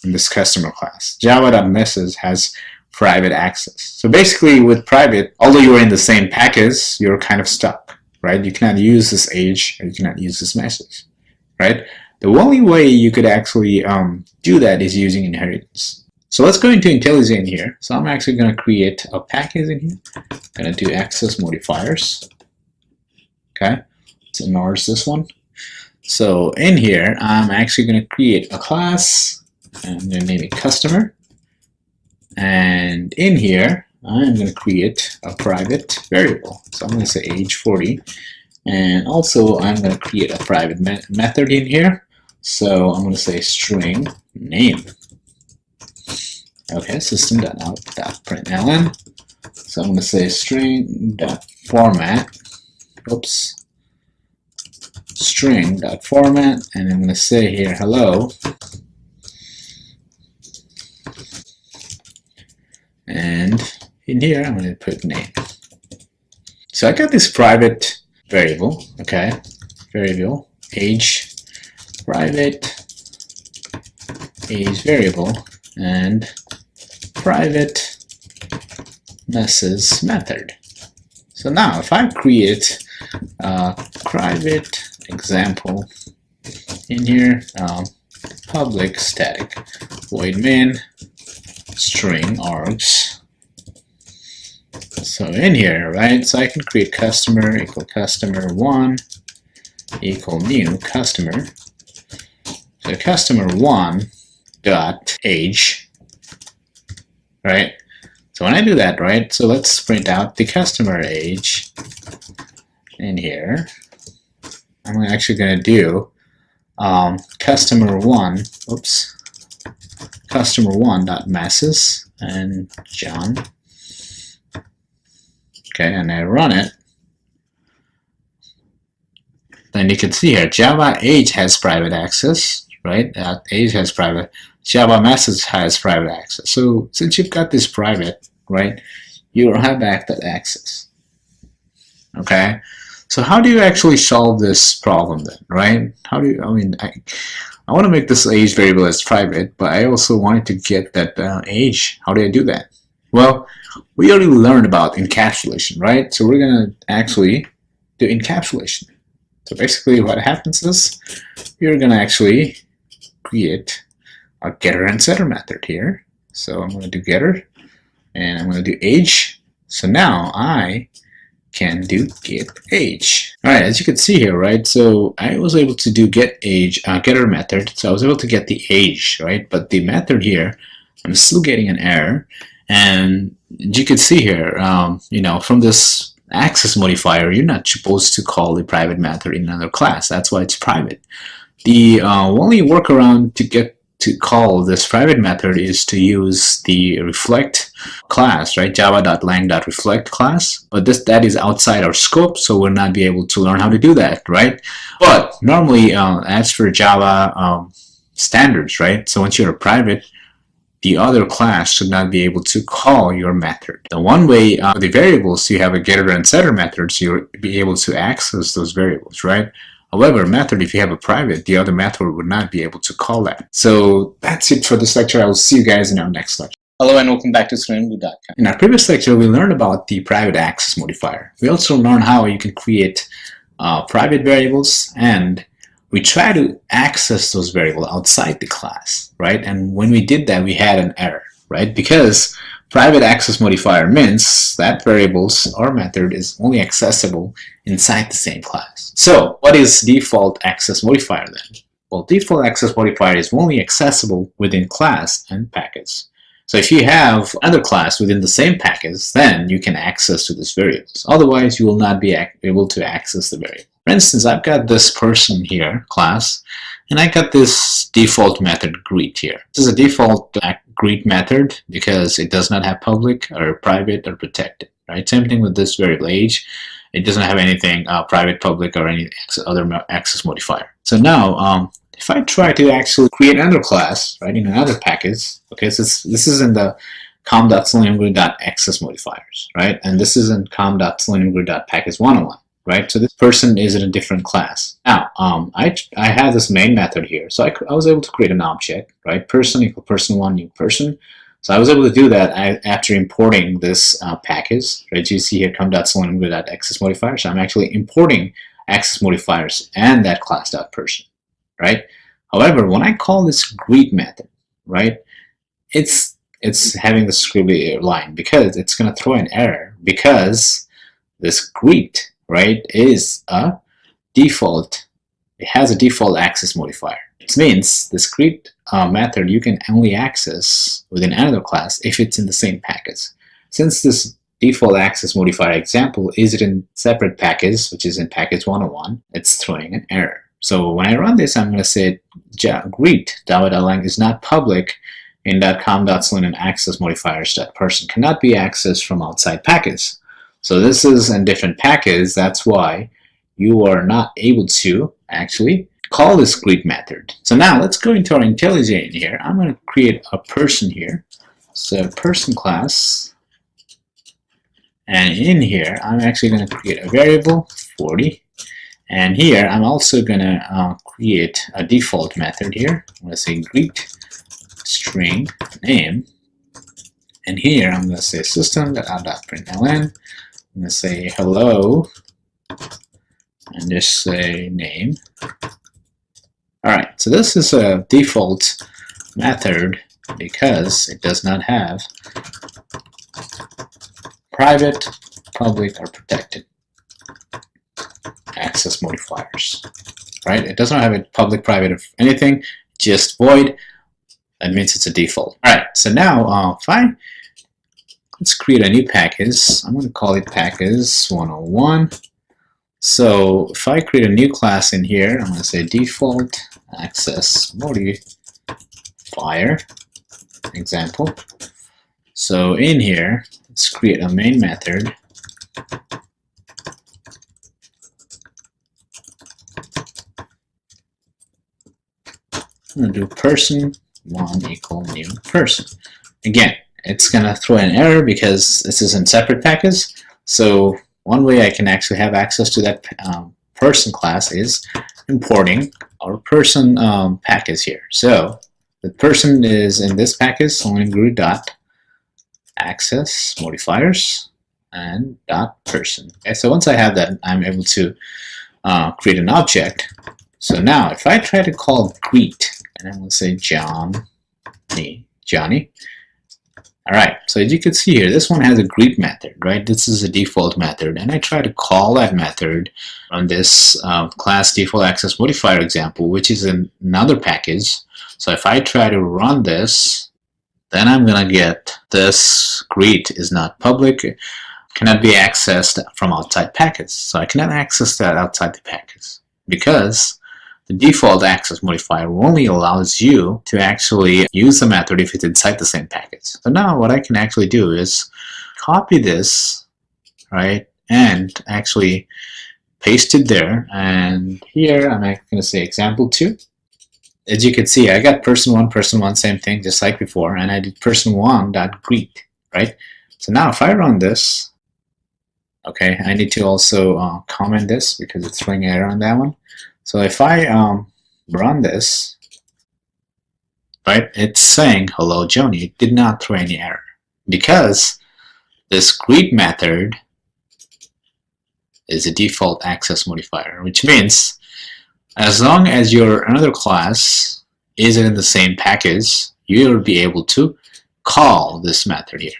in this customer class. Java.message has private access. So basically with private, although you're in the same package, you're kind of stuck, right? You cannot use this age, or you cannot use this message, right? The only way you could actually do that is using inheritance. So let's go into IntelliJ in here. So I'm actually going to create a package in here. I'm going to do access modifiers. Okay, let's ignore this one. So in here, I'm actually going to create a class, and I'm going to name it customer. And in here, I'm going to create a private variable. So I'm going to say age 40. And also, I'm going to create a private method in here. So I'm going to say string name. Okay, system.out.println. So I'm going to say string.format. Oops. String.format. And I'm going to say here hello. And in here, I'm going to put name. So I got this private variable, okay, variable, age, private, age variable, and private message method. So now if I create a private example in here, public static void main, string args. So in here, right, so I can create customer equal customer1 equal new customer. So customer1 dot age, right? So when I do that, right, so let's print out the customer age in here. I'm actually going to do customer1, oops, customer1 dot masses and John. Okay, and I run it. Then you can see here, Java age has private access, right? Age has private. Java message has private access. So since you've got this private, right, you don't have that access. Okay, so how do you actually solve this problem then, right? How do you, I want to make this age variable as private, but I also wanted to get that age. How do I do that? Well, we already learned about encapsulation, right? So we're going to actually do encapsulation. So basically what happens is you're going to actually create a getter and setter method here. So I'm going to do getter and I'm going to do age. So now I can do get age. All right, as you can see here, right? So I was able to do get age getter method. So I was able to get the age, right? But the method here, I'm still getting an error. And you can see here, you know, from this access modifier, you're not supposed to call the private method in another class. That's why it's private. The only workaround to get to call this private method is to use the reflect class, right? java.lang.reflect class. But that is outside our scope, so we'll not be able to learn how to do that, right? But normally, as for Java standards, right? So once you're a private, the other class should not be able to call your method. The one way the variables, you have a getter and setter methods, you'll be able to access those variables, right? However, method, if you have a private, the other method would not be able to call that. So that's it for this lecture. I will see you guys in our next lecture. Hello and welcome back to StudentBlue.com. In our previous lecture, we learned about the private access modifier. We also learned how you can create private variables, and we try to access those variables outside the class, right? And when we did that, we had an error, right? Because private access modifier means that variables or method is only accessible inside the same class. So what is default access modifier then? Well, default access modifier is only accessible within class and package. So if you have another class within the same package, then you can access to these variables. Otherwise, you will not be able to access the variable. For instance, I've got this person here, class, and I got this default method greet here. This is a default greet method because it does not have public or private or protected, right? Same thing with this variable age. It doesn't have anything private, public, or any other access modifier. So now, if I try to actually create another class, right, in another package, okay, so this is in the com.seleniumgrid.access modifiers, right? And this is in com.seleniumgrid.package101. Right, so this person is in a different class. Now, I have this main method here, so I was able to create an object, right? Person equal person1 new person. So I was able to do that after importing this package, right? You see here com.seleniumgrid.access modifier. So I'm actually importing access modifiers and that class.person, right? However, when I call this greet method, right, it's having the scribbly line because it's going to throw an error because this greet, right, is a default. It has a default access modifier. It means this greet method you can only access within another class if it's in the same package. Since this default access modifier example is in separate package, which is in package 101, it's throwing an error. So when I run this, I'm going to say greet java.lang is not public in .com.selenium access modifiers.person cannot be accessed from outside package. So this is a different package. That's why you are not able to actually call this greet method. So now let's go into our IntelliJ in here. I'm going to create a person here. So person class. And in here, I'm actually going to create a variable 40. And here, I'm also going to create a default method here. I'm going to say greet string name. And here, I'm going to say system.out.println. I'm going to say hello and just say name. Alright, so this is a default method because it does not have private, public, or protected access modifiers, right? It does not have a public, private, or anything, just void. That means it's a default. All right, so now let's create a new package. I'm going to call it package 101. So if I create a new class in here, I'm going to say default access modifier example. So in here, let's create a main method. I'm going to do person1 equal new person. Again, it's going to throw an error because this is in separate package. So one way I can actually have access to that person class is importing our person package here. So the person is in this package, so I'm going to do dot access modifiers and dot person. Okay, so once I have that, I'm able to create an object. So now if I try to call greet, and I'm going to say Johnny. All right, so as you can see here, this one has a greet method, right? This is a default method, and I try to call that method on this class default access modifier example, which is in another package. So if I try to run this, then I'm gonna get this greet is not public, cannot be accessed from outside package. So I cannot access that outside the package because the default access modifier only allows you to actually use the method if it's inside the same package. So now what I can actually do is copy this, right, and actually paste it there. And here I'm going to say example 2. As you can see, I got person1, same thing, just like before, and I did person1.greet, right? So now if I run this, okay, I need to also comment this because it's throwing error on that one. So if I run this, right, it's saying hello Johnny. It did not throw any error because this greet method is a default access modifier, which means as long as your another class is in the same package, you'll be able to call this method here.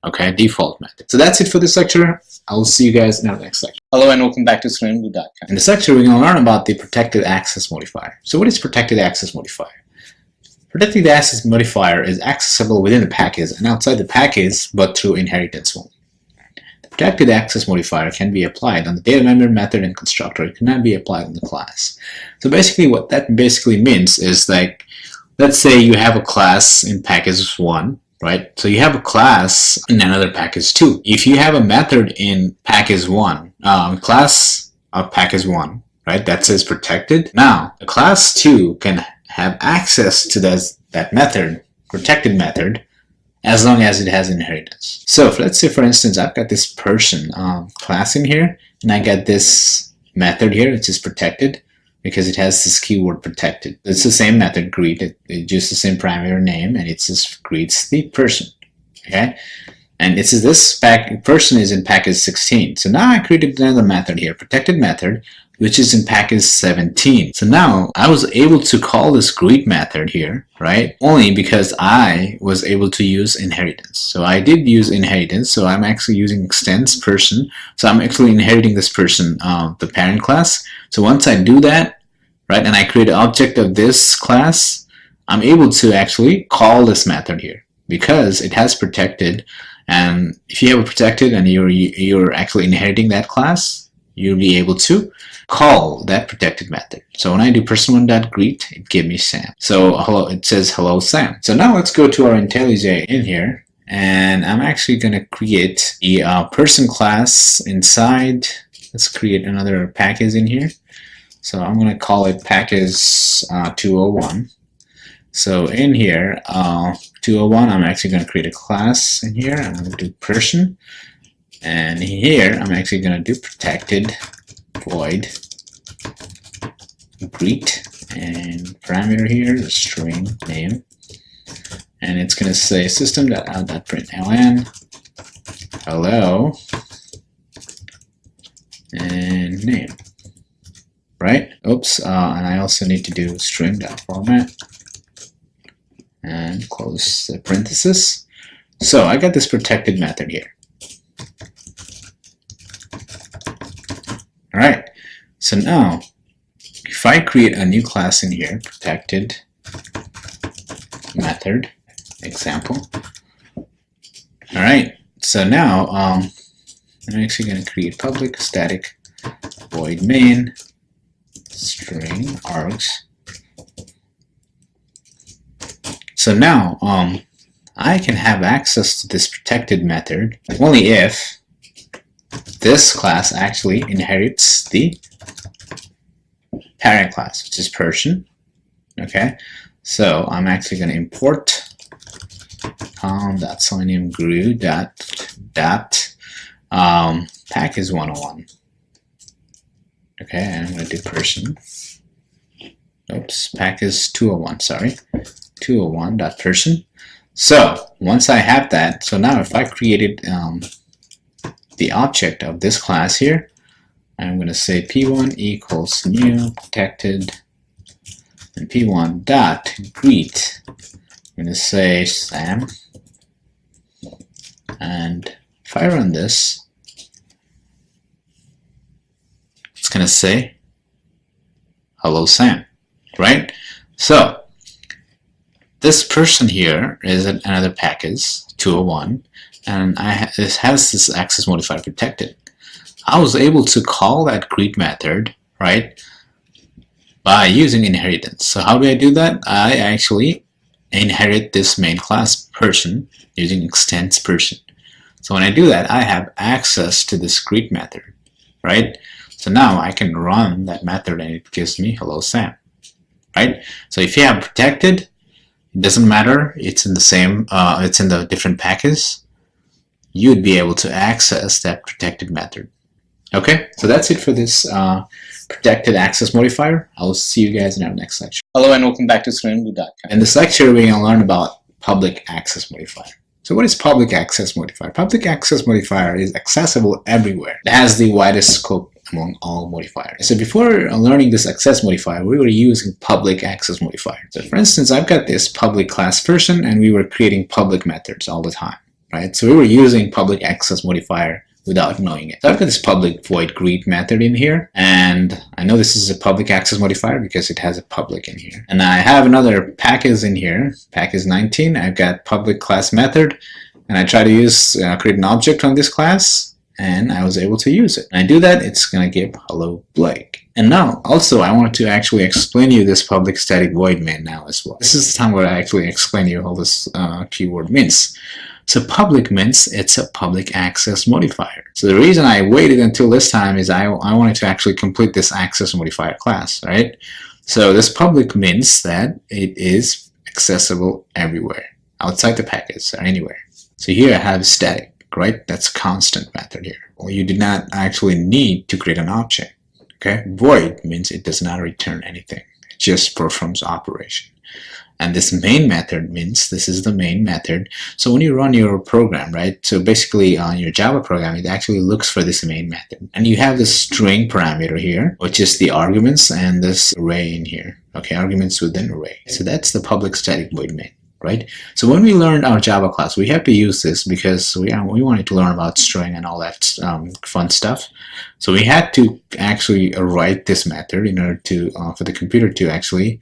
Okay, default method. So that's it for this lecture. I will see you guys in our next lecture. Hello and welcome back to screenblue.com. In this lecture, we're going to learn about the protected access modifier. So what is protected access modifier? Protected access modifier is accessible within the package and outside the package, but through inheritance only. The protected access modifier can be applied on the data member, method, and constructor. It cannot be applied on the class. So basically what that basically means is, like, let's say you have a class in package 1, right? So you have a class in another package 2. If you have a method in package 1, class of package 1, right, that says protected. Now, the class 2 can have access to that method, protected method, as long as it has inheritance. So let's say, for instance, I've got this person class in here, and I got this method here, which is protected, because it has this keyword protected. It's the same method, greet. It uses the same parameter name, and it just greets the person. Okay, and it says this person is in package 16. So now I created another method here, protected method, which is in package 17. So now I was able to call this greet method here, right? Only because I was able to use inheritance. So I did use inheritance. So I'm actually using extends person. So I'm actually inheriting this person, the parent class. So once I do that, right, and I create an object of this class, I'm able to actually call this method here because it has protected. And if you have a protected and you're actually inheriting that class, you'll be able to call that protected method. So when I do person1.greet, it gives me Sam. So hello, it says hello Sam. So now let's go to our IntelliJ in here, and I'm actually going to create the person class inside. Let's create another package in here. So I'm going to call it package 201. So in here, 201, I'm actually going to create a class in here. I'm going to do person. And here, I'm actually going to do protected void greet, and parameter here is string name. And it's going to say system.out.println hello and name. Right? Oops, and I also need to do string.format. and close the parenthesis. So I got this protected method here. All right. So now, if I create a new class in here, protected method example. All right. So now I'm actually going to create public static void main string args. So now I can have access to this protected method only if this class actually inherits the parent class, which is person. Okay, so I'm actually going to import com.selenium grew package 101. Okay, and I'm going to do person. Oops, package 201. Sorry, 201.person. So once I have that, so now if I created the object of this class here, I'm going to say p1 equals new protected and p1 dot greet. I'm going to say Sam, and if I run this, it's going to say hello Sam, right? So this person here is another package 201, and it has this access modifier protected. I was able to call that greet method, right, by using inheritance. So how do I do that? I actually inherit this main class person using extends person. So when I do that, I have access to this greet method, right? So now I can run that method and it gives me hello Sam, right? So if you have protected, it doesn't matter, it's in the same, it's in the different package, you would be able to access that protected method. Okay, so that's it for this protected access modifier. I will see you guys in our next lecture. Hello and welcome back to StudentBlue.com. In this lecture, we're going to learn about public access modifier. So what is public access modifier? Public access modifier is accessible everywhere. It has the widest scope among all modifiers. So before learning this access modifier, we were using public access modifier. So for instance, I've got this public class person and we were creating public methods all the time, right? So we were using public access modifier without knowing it. So I've got this public void greet method in here, and I know this is a public access modifier because it has a public in here. And I have another package in here, package 19. I've got public class method, and I try to use create an object from this class, and I was able to use it. When I do that, it's going to give hello Blake. And now, also, I want to actually explain you this public static void main now as well. This is the time where I actually explain you how this keyword means. So public means it's a public access modifier. So the reason I waited until this time is I wanted to actually complete this access modifier class, right? So this public means that it is accessible everywhere, outside the package or anywhere. So here I have static, right? That's constant method here. Well, you do not actually need to create an object, okay? Void means it does not return anything. It just performs operation. And this main method means this is the main method. So when you run your program, right? So basically on your Java program, it actually looks for this main method. And you have this string parameter here, which is the arguments and this array in here. Okay, arguments within array. So that's the public static void main, right? So when we learned our Java class, we have to use this because we wanted to learn about string and all that fun stuff. So we had to actually write this method in order to, for the computer to actually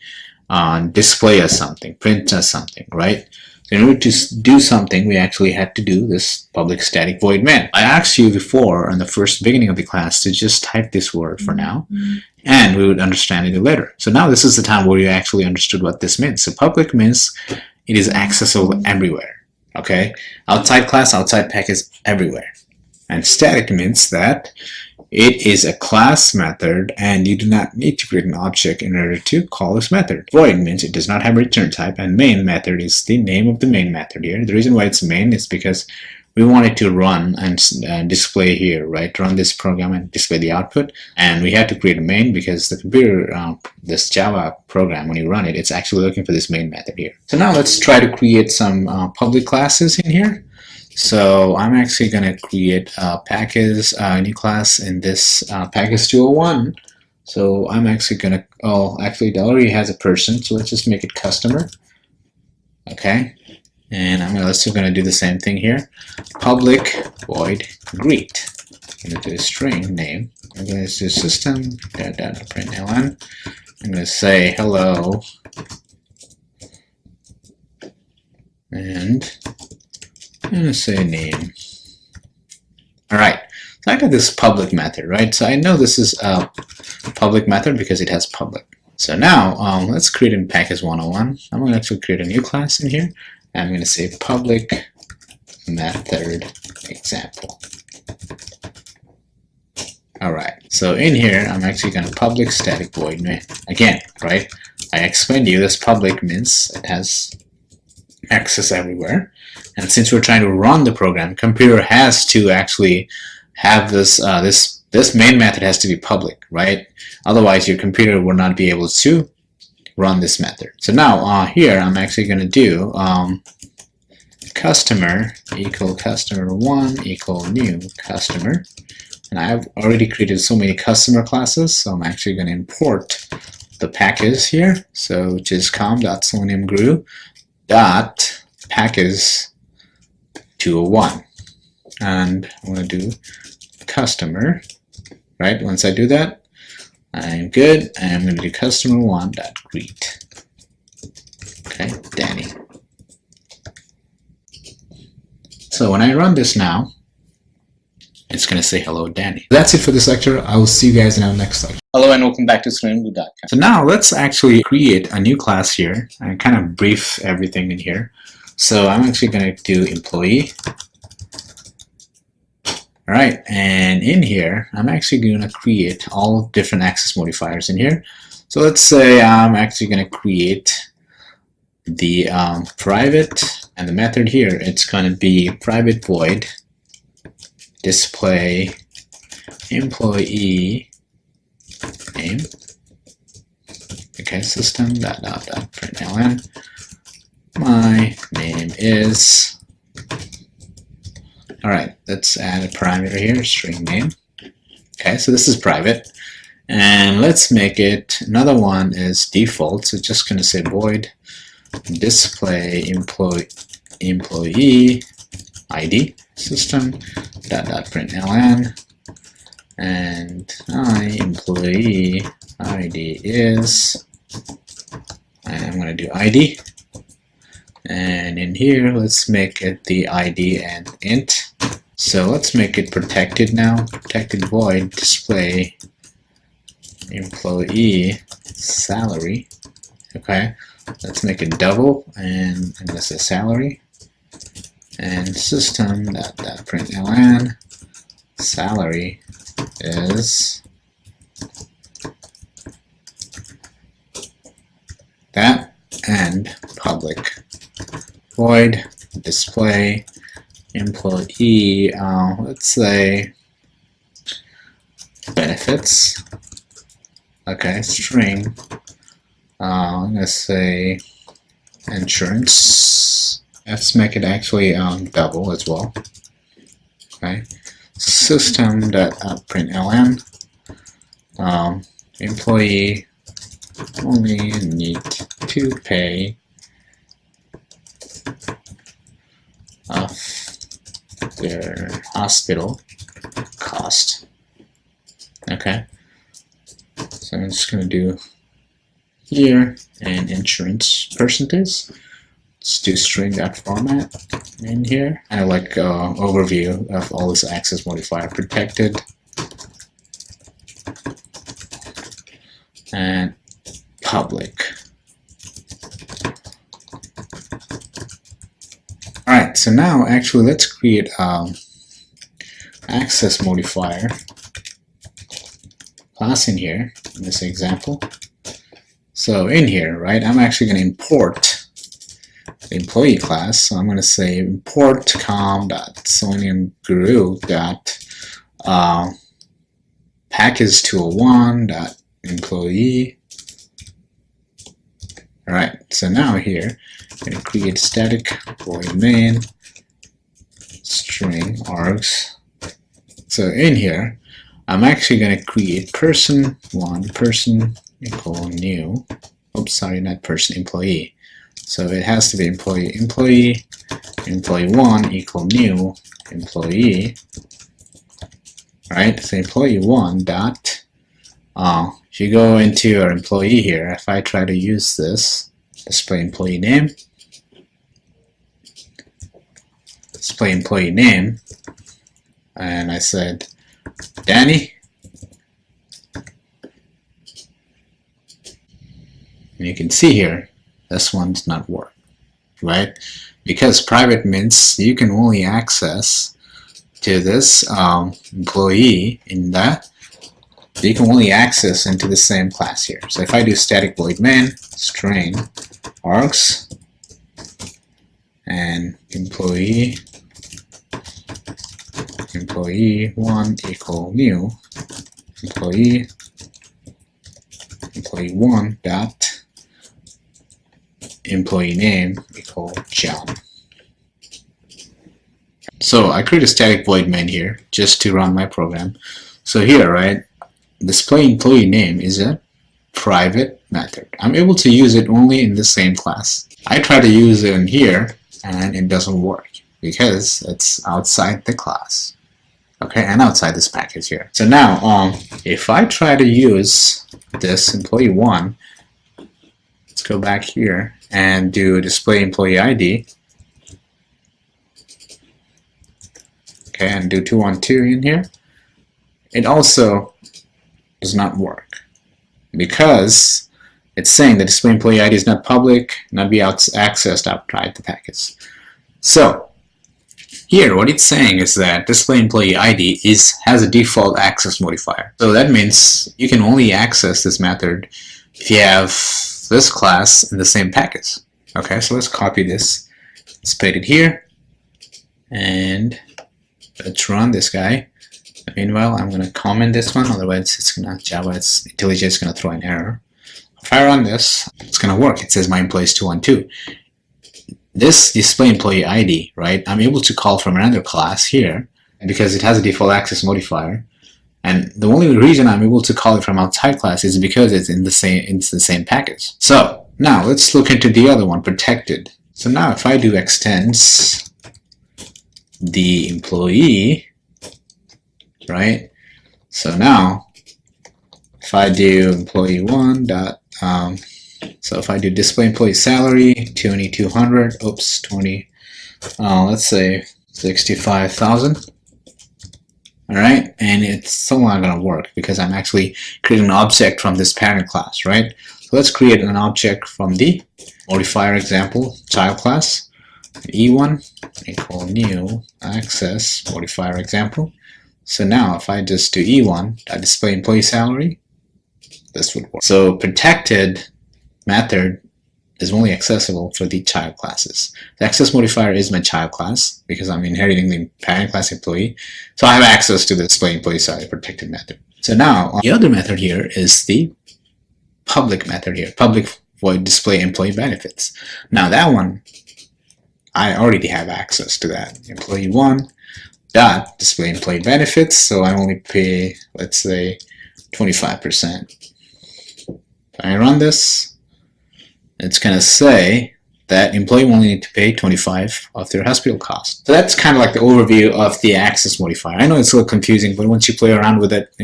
display us something, print us something, right? So in order to do something, we actually had to do this public static void main. I asked you before in the first beginning of the class to just type this word for now, and we would understand it later. So now this is the time where you actually understood what this means. So public means it is accessible everywhere, okay? Outside class, outside package, everywhere. And static means that it is a class method and you do not need to create an object in order to call this method. Void means it does not have a return type, and main method is the name of the main method here. The reason why it's main is because we want it to run and display here, right? Run this program and display the output. And we had to create a main because the computer, this Java program, when you run it, it's actually looking for this main method here. So now let's try to create some public classes in here. So I'm actually going to create a package, new class in this package 201. So I'm actually going to, oh, actually it already has a person, so let's just make it customer. Okay, and I'm also going to do the same thing here. Public void greet. I'm going to do a string name. I'm going to do system.println. I'm going to say hello, and I'm going to say name. All right, so I got this public method, right? So I know this is a public method because it has public. So now let's create in package 101. I'm going to actually create a new class in here. And I'm going to say public method example. All right, so in here, I'm actually going to public static void main. Again, right? I explained to you this public means it has access everywhere. And since we're trying to run the program, computer has to actually have this this main method has to be public, right? Otherwise, your computer will not be able to run this method. So now here, I'm actually going to do customer equal customer1 equal new customer. And I've already created so many customer classes, so I'm actually going to import the package here. So which is com.seleniumgrew.package201. And I'm going to do customer, right? Once I do that, I'm good. I'm going to do customer1.greet. Okay, Danny. So when I run this now, it's going to say hello, Danny. That's it for this lecture. I will see you guys in our next lecture. Hello and welcome back to StudentBlue.com. So now let's actually create a new class here and kind of brief everything in here. So I'm actually going to do employee. All right, and in here, I'm actually going to create all different access modifiers in here. So let's say I'm actually going to create the private, and the method here, it's going to be private void display employee name. Okay, system.println. My name is. All right, let's add a parameter here, string name. Okay, so this is private, and let's make it. Another one is default. So just going to say void display employee ID system.println, and my employee ID is, and I'm going to do ID, and in here let's make it the ID and int. So let's make it protected now. Protected void display employee salary. Okay, let's make it double, and I'm going to say salary, and system.println salary is that, and public void display employee, let's say benefits. Okay, string, I'm going to say insurance. Let's make it actually double as well. Okay, system.println employee only need to pay of their hospital cost. Okay, so I'm just going to do here and insurance percentage. Let's do string.format in here. And I like overview of all this access modifier protected and public. All right, so now actually let's create access modifier class in here in this example. So in here, right, I'm actually going to import the employee class. So I'm going to say import com.seleniumgrew.package201.employee. All right, so now here I'm going to create static void main string args. So in here, I'm actually going to create person1 person equal new. Oops, sorry, not person employee. So it has to be employee1 equal new employee, right? So employee1 dot, if you go into your employee here, if I try to use this, display employee name, and I said Danny, and you can see here, this one does not work, right? Because private means you can only access to this employee in that, you can only access into the same class here. So if I do static void main string args and employee1 equal new employee1 dot employee name equal John. So I create a static void main here just to run my program. So here, right, display employee name is a private method. I'm able to use it only in the same class. I try to use it in here and it doesn't work because it's outside the class, okay, and outside this package here. So now if I try to use this employee1, let's go back here and do display employee ID, okay, and do 212 in here, it also does not work because it's saying the display employee ID is not public, not be accessed outside the package. So here what it's saying is that display employee ID has a default access modifier. So that means you can only access this method if you have this class in the same package. Okay, so let's copy this, let's paste it here, and let's run this guy. Meanwhile, I'm going to comment this one, otherwise it's going to IntelliJ is going to throw an error. If I run this, it's going to work. It says my employee is 212. This display employee ID, right, I'm able to call from another class here because it has a default access modifier. And the only reason I'm able to call it from outside class is because it's in the same package. So now let's look into the other one, protected. So now if I do extends the employee, right? So now if I do employee1 dot so if I do display employee salary 2200, oops, 20, let's say 65,000. All right, and it's still not going to work because I'm actually creating an object from this parent class, right? So let's create an object from the modifier example child class, e1 equal new access modifier example. So now if I just do e1 display employee salary, this would work. So protected method is only accessible for the child classes. The access modifier is my child class because I'm inheriting the parent class employee. So I have access to the display employee salary protected method. So now the other method here is the public method here, public void display employee benefits. Now that one, I already have access to that. Employee1 dot display employee benefits. So I only pay, let's say, 25%. If I run this, it's going to say that employee will only need to pay 25 of their hospital cost. So that's kind of like the overview of the access modifier. I know it's a little confusing, but once you play around with it,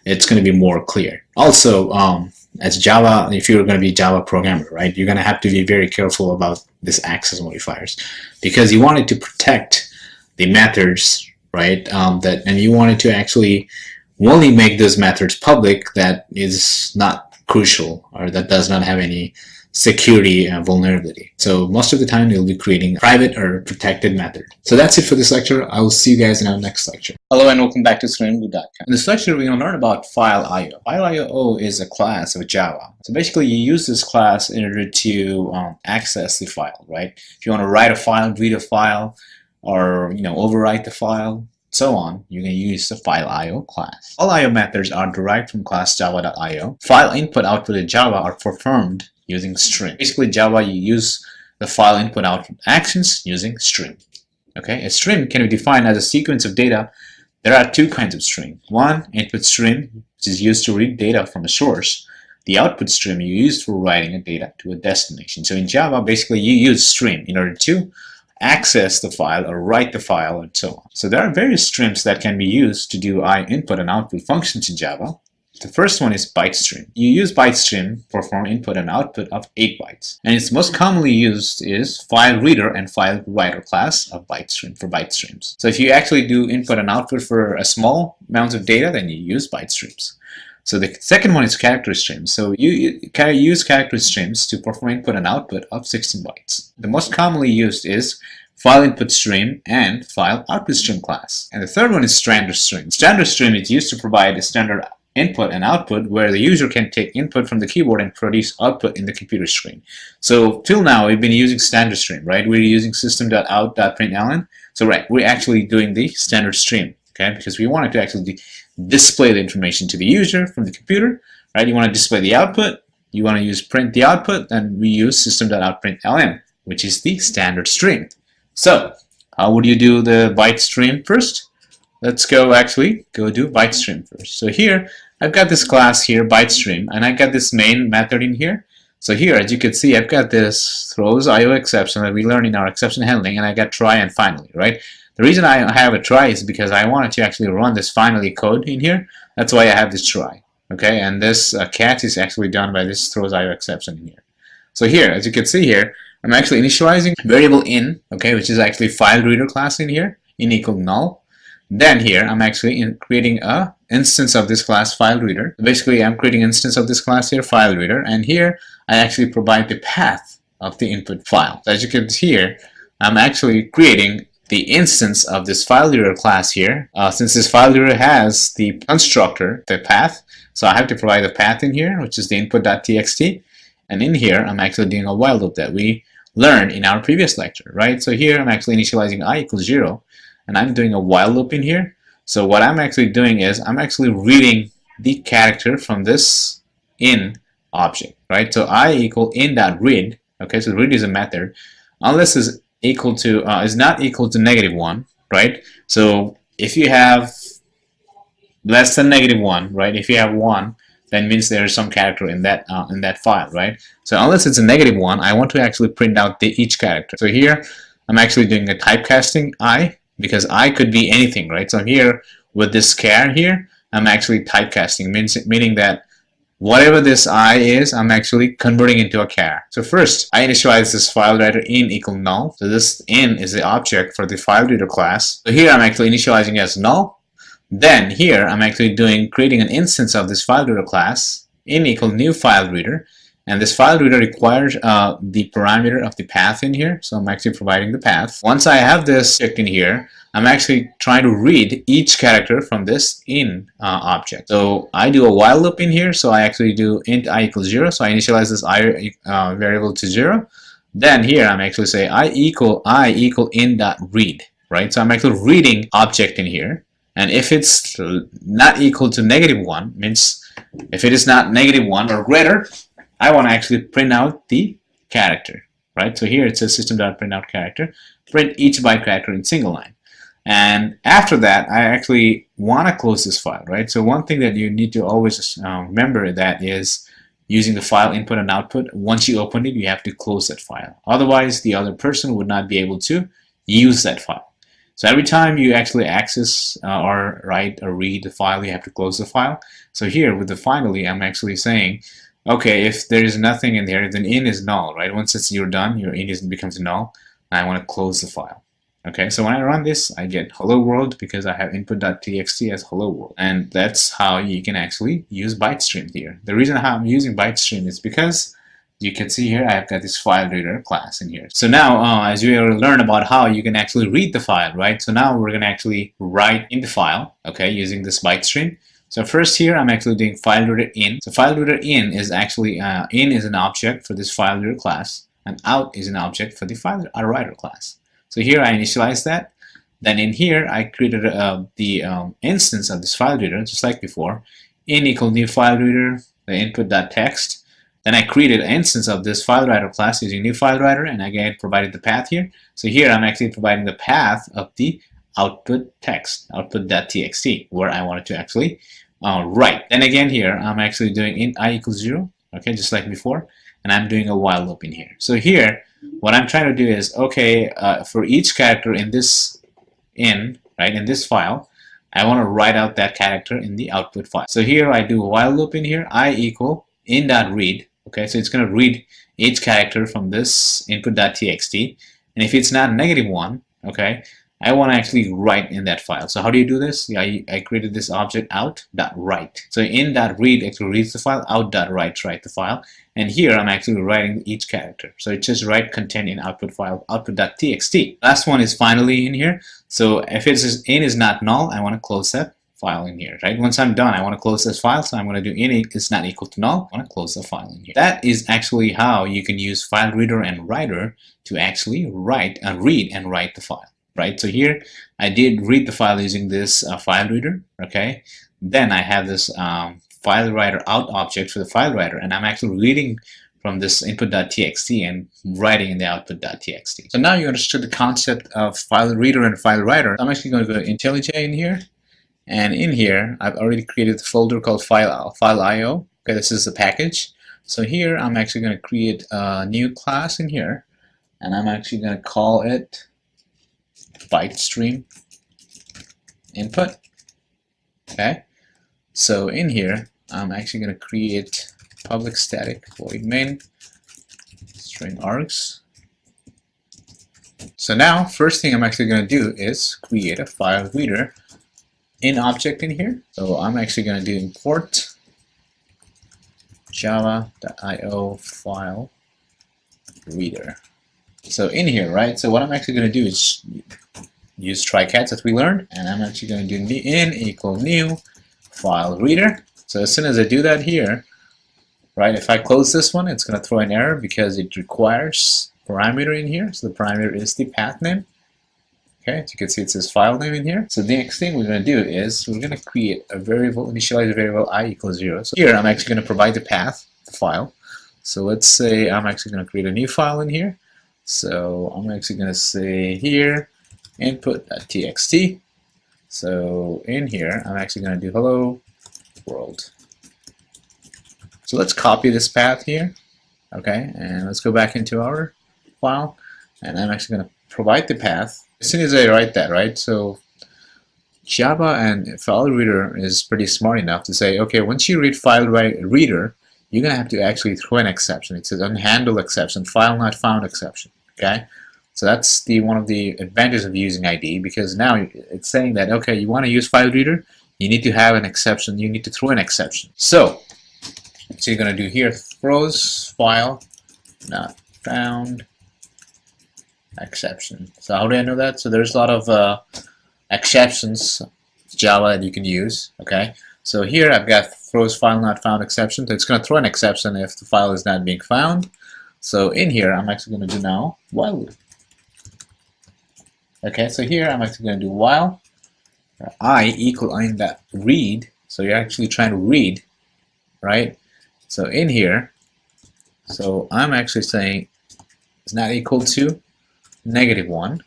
it's going to be more clear. Also, as Java, if you're going to be a Java programmer, right, you're going to have to be very careful about this access modifiers because you want it to protect the methods, right, and you want it to actually only make those methods public that is not crucial or that does not have any security vulnerability. So most of the time you'll be creating a private or protected method. So that's it for this lecture. I will see you guys in our next lecture. Hello and welcome back to ScreenBlue.com. In this lecture we're going to learn about file IO. File IO is a class of Java. So basically you use this class in order to access the file, right? If you want to write a file, read a file, or overwrite the file, so on, you can use the file IO class. All IO methods are derived from class java.io. File input output in Java are performed using string. Basically, Java, you use the file input output actions using string. Okay, a string can be defined as a sequence of data. There are two kinds of string. One, input string, which is used to read data from a source. the output stream you use for writing a data to a destination. So in Java, basically you use stream in order to access the file or write the file and so on. So there are various streams that can be used to do input and output functions in Java. The first one is byte stream. You use byte stream to perform input and output of 8 bytes. And its most commonly used is file reader and file writer class of byte stream for byte streams. So if you actually do input and output for a small amount of data, then you use byte streams. So the second one is character streams. So you use character streams to perform input and output of 16 bytes. The most commonly used is file input stream and file output stream class. And the third one is standard stream. Standard stream is used to provide a standard input and output where the user can take input from the keyboard and produce output in the computer screen. So till now we've been using standard stream, right? We're using system.out.println. So right, we're actually doing the standard stream, okay? Because we wanted to actually display the information to the user from the computer, right? You want to display the output, you want to use print the output, then we use system.out.println, which is the standard stream. So how would you do the byte stream first? Let's go do byte stream first. So here I've got this class here, byte stream, and I got this main method in here. So here, as you can see, I've got this throws IO exception that we learned in our exception handling, and I got try and finally, right? The reason I have a try is because I wanted to actually run this finally code in here. That's why I have this try, okay? And this catch is actually done by this throws IO exception in here. So here, as you can see here, I'm actually initializing variable in, okay, which is actually file reader class in here, in equal null. Then here, I'm actually creating a instance of this class file reader. Basically, I'm creating an instance of this class here, file reader, and here I actually provide the path of the input file. So as you can see here, I'm actually creating the instance of this file reader class here. Since this file reader has the constructor, the path, so I have to provide the path in here, which is the input.txt. And in here, I'm actually doing a while loop that we learned in our previous lecture, right? So here, I'm actually initializing I equals 0, and I'm doing a while loop in here. So what I'm actually doing is I'm actually reading the character from this in object, right? So I equal in.read, okay? So read is a method, unless is equal to is not equal to -1, right? So if you have less than -1, right? If you have 1, then means there is some character in that file, right? So unless it's a -1, I want to actually print out each character. So here I'm actually doing a typecasting I, because I could be anything, right? So here with this char here, I'm actually typecasting, meaning that whatever this I is, I'm actually converting into a char. So first, I initialize this file reader in equal null. So this in is the object for the file reader class. So here I'm actually initializing as null. Then here I'm actually creating an instance of this file reader class in equal new file reader. And this file reader requires the parameter of the path in here. So I'm actually providing the path. Once I have this checked in here, I'm actually trying to read each character from this in object. So I do a while loop in here. So I actually do int I equals 0. So I initialize this I variable to 0. Then here I'm actually say I equal in.read, right? So I'm actually reading object in here. And if it's not equal to -1, means if it is not -1 or greater, I want to actually print out the character, right? So here it says system.printout character, print each byte character in single line. And after that, I actually want to close this file, right? So one thing that you need to always remember that is using the file input and output. Once you open it, you have to close that file. Otherwise, the other person would not be able to use that file. So every time you actually access or write or read the file, you have to close the file. So here with the finally, I'm actually saying, okay, if there is nothing in there, then in is null, right? Once you're done, your in becomes null. I want to close the file. Okay, so when I run this, I get hello world because I have input.txt as hello world. And that's how you can actually use byte stream here. The reason how I'm using byte stream is because you can see here I've got this file reader class in here. So now as we learn about how you can actually read the file, right? So now we're going to actually write in the file, okay, using this byte stream. So first here I'm actually doing file reader in. So file reader in is actually in is an object for this file reader class, and out is an object for the file writer class. So here I initialize that. Then in here I created the instance of this file reader just like before. In equal new file reader, the input.text. Then I created an instance of this file writer class using new file writer, and again provided the path here. So here I'm actually providing the path of the output text, output.txt, where I wanted to actually right. Then again here, I'm actually doing int I equals 0, okay, just like before, and I'm doing a while loop in here. So here, what I'm trying to do is, okay, for each character in this in this file, I want to write out that character in the output file. So here I do a while loop in here, I equal in.read, okay, so it's going to read each character from this input.txt, and if it's not -1, okay, I want to actually write in that file. So how do you do this? Yeah, I created this object out.write. So in.read actually reads the file, out.write write the file, and here I'm actually writing each character. So it just write content in output file output.txt. Last one is finally in here. So if it's in is not null, I want to close that file in here, right? Once I'm done, I want to close this file, so I'm going to do in is not equal to null. I want to close the file in here. That is actually how you can use file reader and writer to actually read and write the file. Right, so here I did read the file using this file reader, okay? Then I have this file writer out object for the file writer, and I'm actually reading from this input.txt and writing in the output.txt. So now you understood the concept of file reader and file writer. I'm actually going to go to IntelliJ in here, and in here I've already created the folder called file.io. Okay, this is the package. So here I'm actually going to create a new class in here, and I'm actually going to call it byte stream input. Okay, so in here I'm actually going to create public static void main string args. So now first thing I'm actually going to do is create a file reader in object in here. So I'm actually going to do import java.io file reader. So in here, right, so what I'm actually going to do is use try-catch that we learned, and I'm actually going to do in equal new file reader. So as soon as I do that here, right, if I close this one, it's going to throw an error because it requires parameter in here. So the parameter is the path name. Okay, as you can see it says file name in here. So the next thing we're going to do is we're going to create a variable, initialize a variable I equals 0. So here I'm actually going to provide the path, the file. So let's say I'm actually going to create a new file in here. So I'm actually going to say here input.txt. So in here I'm actually going to do hello world. So let's copy this path here, okay, and let's go back into our file, and I'm actually going to provide the path. As soon as I write that, right, so Java and file reader is pretty smart enough to say, okay, once you read file reader, you're going to have to actually throw an exception. It says unhandled exception, file not found exception. Okay, so that's one of the advantages of using IDE, because now it's saying that, okay, you want to use file reader, you need to have an exception, you need to throw an exception. So you're going to do here throws file not found exception. So how do I know that? So there's a lot of exceptions Java that you can use. Okay, so here I've got throws file not found exception, so it's going to throw an exception if the file is not being found. So in here I'm actually going to do now while loop. Okay, so here I'm actually going to do while I equal in.read. So you're actually trying to read, right? So in here, so I'm actually saying it's not equal to -1,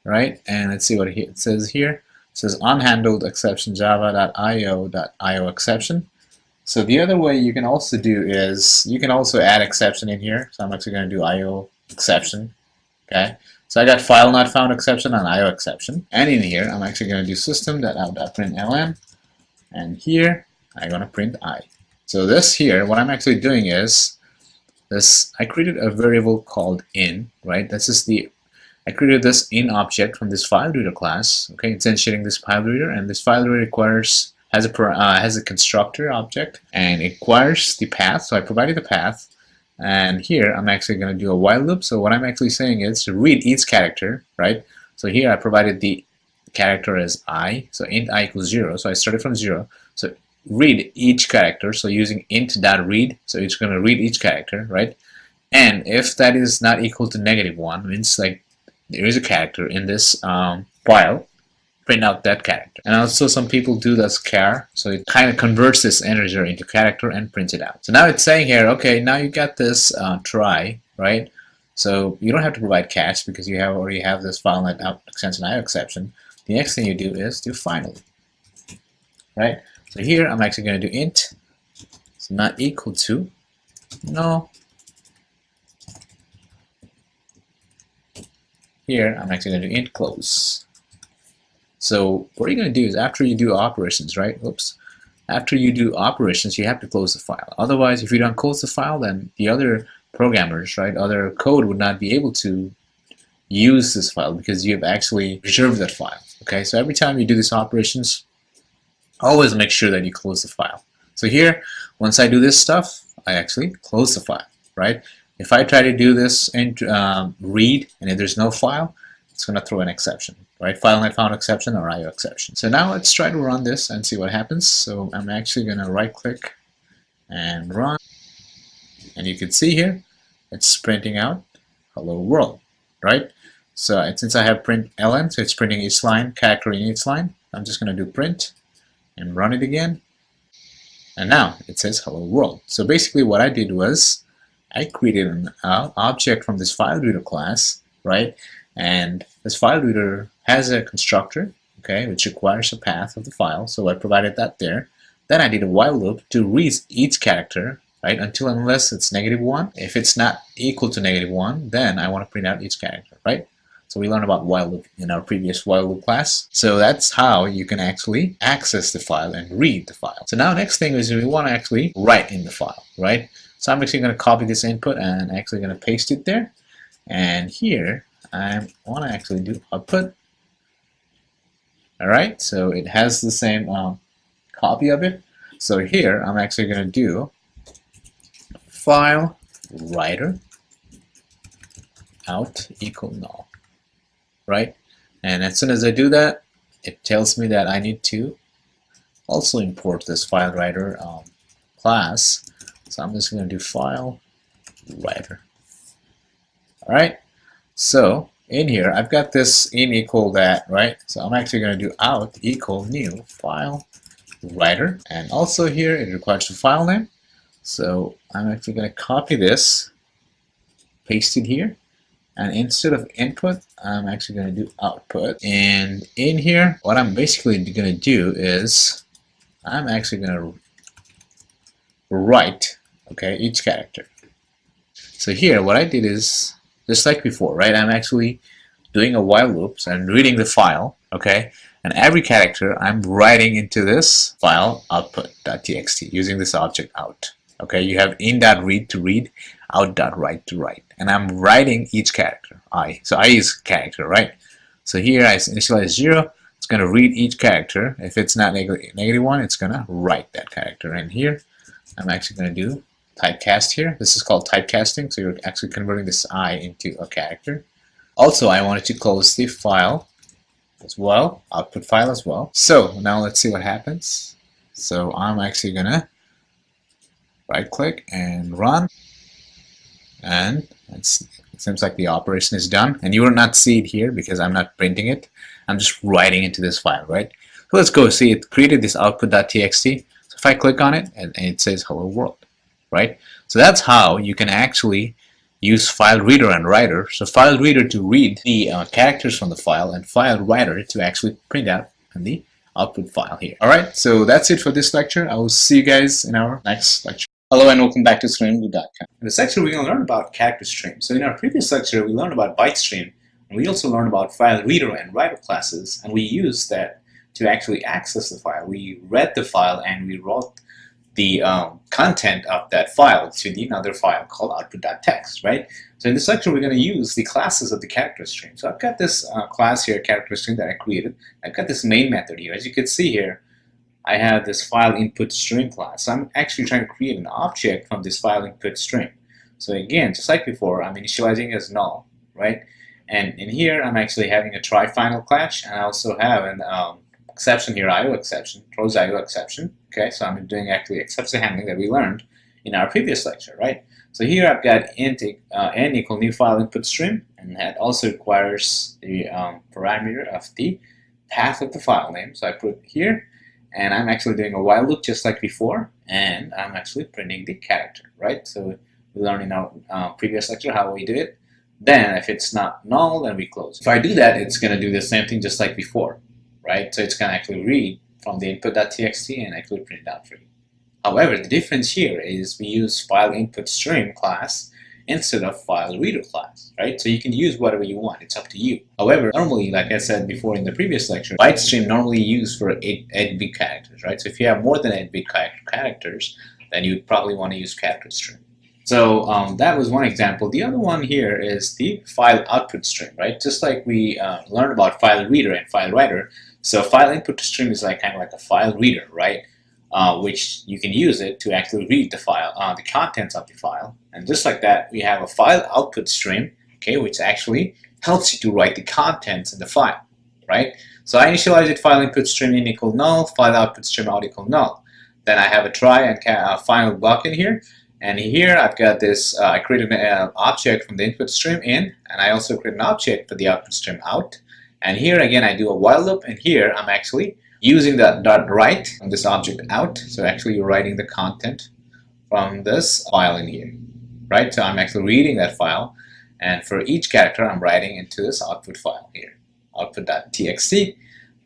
right? And let's see what it says here. It says unhandled exception java.io.io exception. So the other way you can also do is you can also add exception in here. So I'm actually going to do IO exception. Okay, so I got file not found exception and IO exception. And in here I'm actually going to do system.out.println, and here I'm going to print I. So this here, what I'm actually doing is this. I created a variable called in, right? This is I created this in object from this file reader class. Okay, it's initiating this file reader, and this file reader has a constructor object, and it requires the path. So I provided the path, and here I'm actually going to do a while loop. So what I'm actually saying is to read each character, right? So here I provided the character as I, so int I equals 0. So I started from 0. So read each character. So using int.read, so it's going to read each character, right? And if that is not equal to -1, means like there is a character in this file, print out that character. And also some people do this char, so it kind of converts this integer into character and prints it out. So now it's saying here, okay, now you got this try, right? So you don't have to provide catch because you already have this file net out extension IO exception. The next thing you do is do finally. right? So here I'm actually going to do int, so not equal to, no. Here I'm actually going to do int close. So what you're going to do is after you do operations, right? Oops. After you do operations, you have to close the file. Otherwise, if you don't close the file, then the other programmers, right, other code would not be able to use this file because you have actually reserved that file. Okay, so every time you do these operations, always make sure that you close the file. So here, once I do this stuff, I actually close the file, right? If I try to do this and read, and if there's no file, it's going to throw an exception, right? File not found exception or IO exception. So now let's try to run this and see what happens. So I'm actually going to right click and run, and you can see here it's printing out hello world, right? So since I have print ln, so it's printing each line, character in each line, I'm just going to do print and run it again, and now it says hello world. So basically what I did was I created an object from this file reader class, right? And this file reader has a constructor, okay, which requires a path of the file, so I provided that there. Then I did a while loop to read each character, right, until unless it's -1. If it's not equal to -1, then I want to print out each character, right? So we learned about while loop in our previous while loop class. So that's how you can actually access the file and read the file. So now next thing is we want to actually write in the file, right? So I'm actually going to copy this input and actually going to paste it there. And here I want to actually do output. All right, so it has the same copy of it. So here I'm actually going to do file writer out equal null, right? And as soon as I do that, it tells me that I need to also import this file writer class. So I'm just going to do file writer. All right. So in here, I've got this in equal that, right? So I'm actually going to do out equal new file writer. And also here, it requires the file name. So I'm actually going to copy this, paste it here. And instead of input, I'm actually going to do output. And in here, what I'm basically going to do is I'm actually going to write, okay, each character. So here, what I did is, just like before, right? I'm actually doing a while loop, so I'm reading the file, okay? And every character I'm writing into this file output.txt using this object out. Okay, you have in.read to read, out.write to write. And I'm writing each character, I. So I is character, right? So here I initialize 0, it's going to read each character. If it's not -1, it's going to write that character. And here, I'm actually going to do typecast here. This is called typecasting, so you're actually converting this I into a character. Also, I wanted to close the file as well, output file as well. So now let's see what happens. So I'm actually going to right click and run, and it seems like the operation is done, and you will not see it here because I'm not printing it. I'm just writing into this file, right? So let's go see it created this output.txt. So if I click on it, and it says hello world, right? So that's how you can actually use file reader and writer. So file reader to read the characters from the file, and file writer to actually print out on the output file here. All right, so that's it for this lecture. I will see you guys in our next lecture. Hello and welcome back to StreamBlue.com. In this lecture, we're going to learn about character stream. So in our previous lecture, we learned about byte stream, and we also learned about file reader and writer classes, and we used that to actually access the file. We read the file and we wrote the content of that file to another file called output.txt, right? So in this lecture, we're going to use the classes of the character stream. So I've got this class here, character stream, that I created. I've got this main method here. As you can see here, I have this file input string class. So I'm actually trying to create an object from this file input string. So again, just like before, I'm initializing as null, right? And in here, I'm actually having a try final clash, and I also have an exception here, IO exception, throws IO exception. Okay, so I'm doing actually exception handling that we learned in our previous lecture, right? So here I've got int n equal new file input stream, and that also requires the parameter of the path of the file name. So I put here, and I'm actually doing a while loop just like before, and I'm actually printing the character, right? So we learned in our previous lecture how we do it. Then if it's not null, then we close. If I do that, it's going to do the same thing just like before, right? So it's going to actually read from the input.txt and actually print it out for you. However, the difference here is we use file input stream class instead of file reader class, right? So you can use whatever you want, it's up to you. However, normally, like I said before in the previous lecture, byte stream normally used for 8-bit characters, right? So if you have more than 8-bit characters, then you'd probably want to use character stream. So that was one example. The other one here is the file output stream, right? Just like we learned about file reader and file writer. So file input stream is like kind of like a file reader, right? Which you can use it to actually read the file, the contents of the file. And just like that, we have a file output stream, okay, which actually helps you to write the contents in the file, right? So I initialize it file input stream in equal null, file output stream out equal null. Then I have a try and final block in here. And here I've got this, I created an object from the input stream in, and I also create an object for the output stream out. And here again I do a while loop, and here I'm actually using the .write from this object out. So actually you're writing the content from this file in here, right? So I'm actually reading that file, and for each character I'm writing into this output file here, output.txt.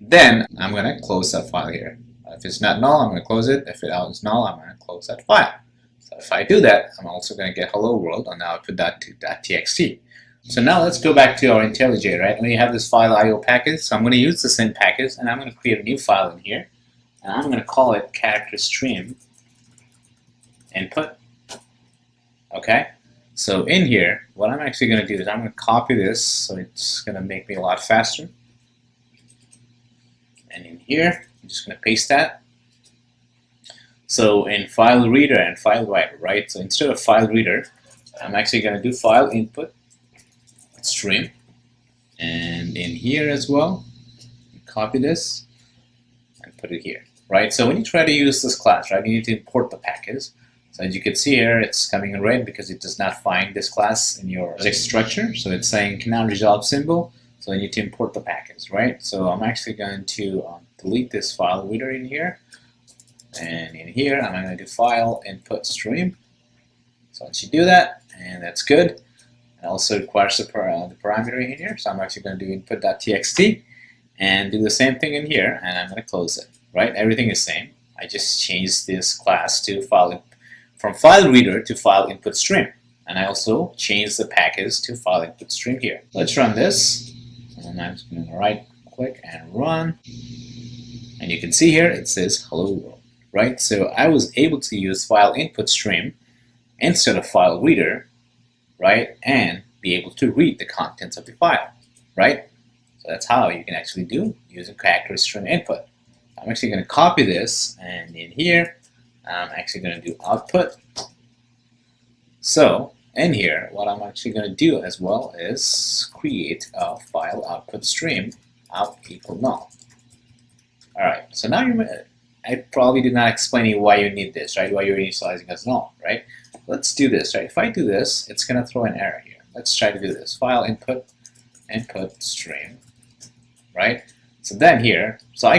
Then I'm going to close that file here. If it's not null, I'm going to close it. If it is null, I'm going to close that file. So if I do that, I'm also going to get hello world on output.txt. So now let's go back to our IntelliJ, right? We have this file IO package, so I'm going to use the same package, and I'm going to create a new file in here, and I'm going to call it character stream input. Okay, so in here, what I'm actually going to do is I'm going to copy this, so it's going to make me a lot faster. And in here, I'm just going to paste that. So in file reader and file writer, right? So instead of file reader, I'm actually going to do file input stream, and in here as well, copy this and put it here, right? So when you try to use this class, right, you need to import the package. So as you can see here, it's coming in red because it does not find this class in your object structure. So it's saying cannot resolve symbol. So you need to import the package, right? So I'm actually going to delete this file reader in here, and in here I'm going to do file input stream. So once you do that, and that's good. It also requires the parameter in here, so I'm actually going to do input.txt and do the same thing in here, and I'm going to close it, right? Everything is same. I just changed this class to from file reader to file input stream, and I also changed the package to file input stream here. Let's run this, and I'm just going to right click and run, and you can see here it says hello world, right? So I was able to use file input stream instead of file reader, right, and be able to read the contents of the file, right? So that's how you can actually do using character stream input. I'm actually going to copy this, and in here I'm actually going to do output. So in here, what I'm actually going to do as well is create a file output stream out equal null. All right, so now I probably did not explain you why you need this, right? Why you're initializing as null, right? Let's do this, right? If I do this, it's going to throw an error here. Let's try to do this. File input stream, right? So then here, so I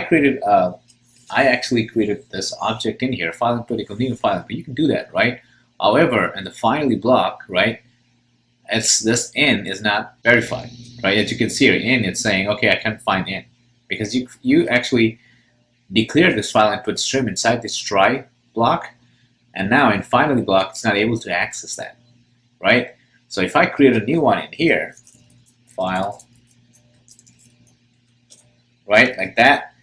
actually created this object in here, file input equal new file input. You can do that, right? However, in the finally block, right, this in is not verified, right? As you can see here, in it's saying, okay, I can't find in, because you actually declared this file input stream inside this try block. And now in finally block, it's not able to access that, right? So if I create a new one in here, file, right, like that,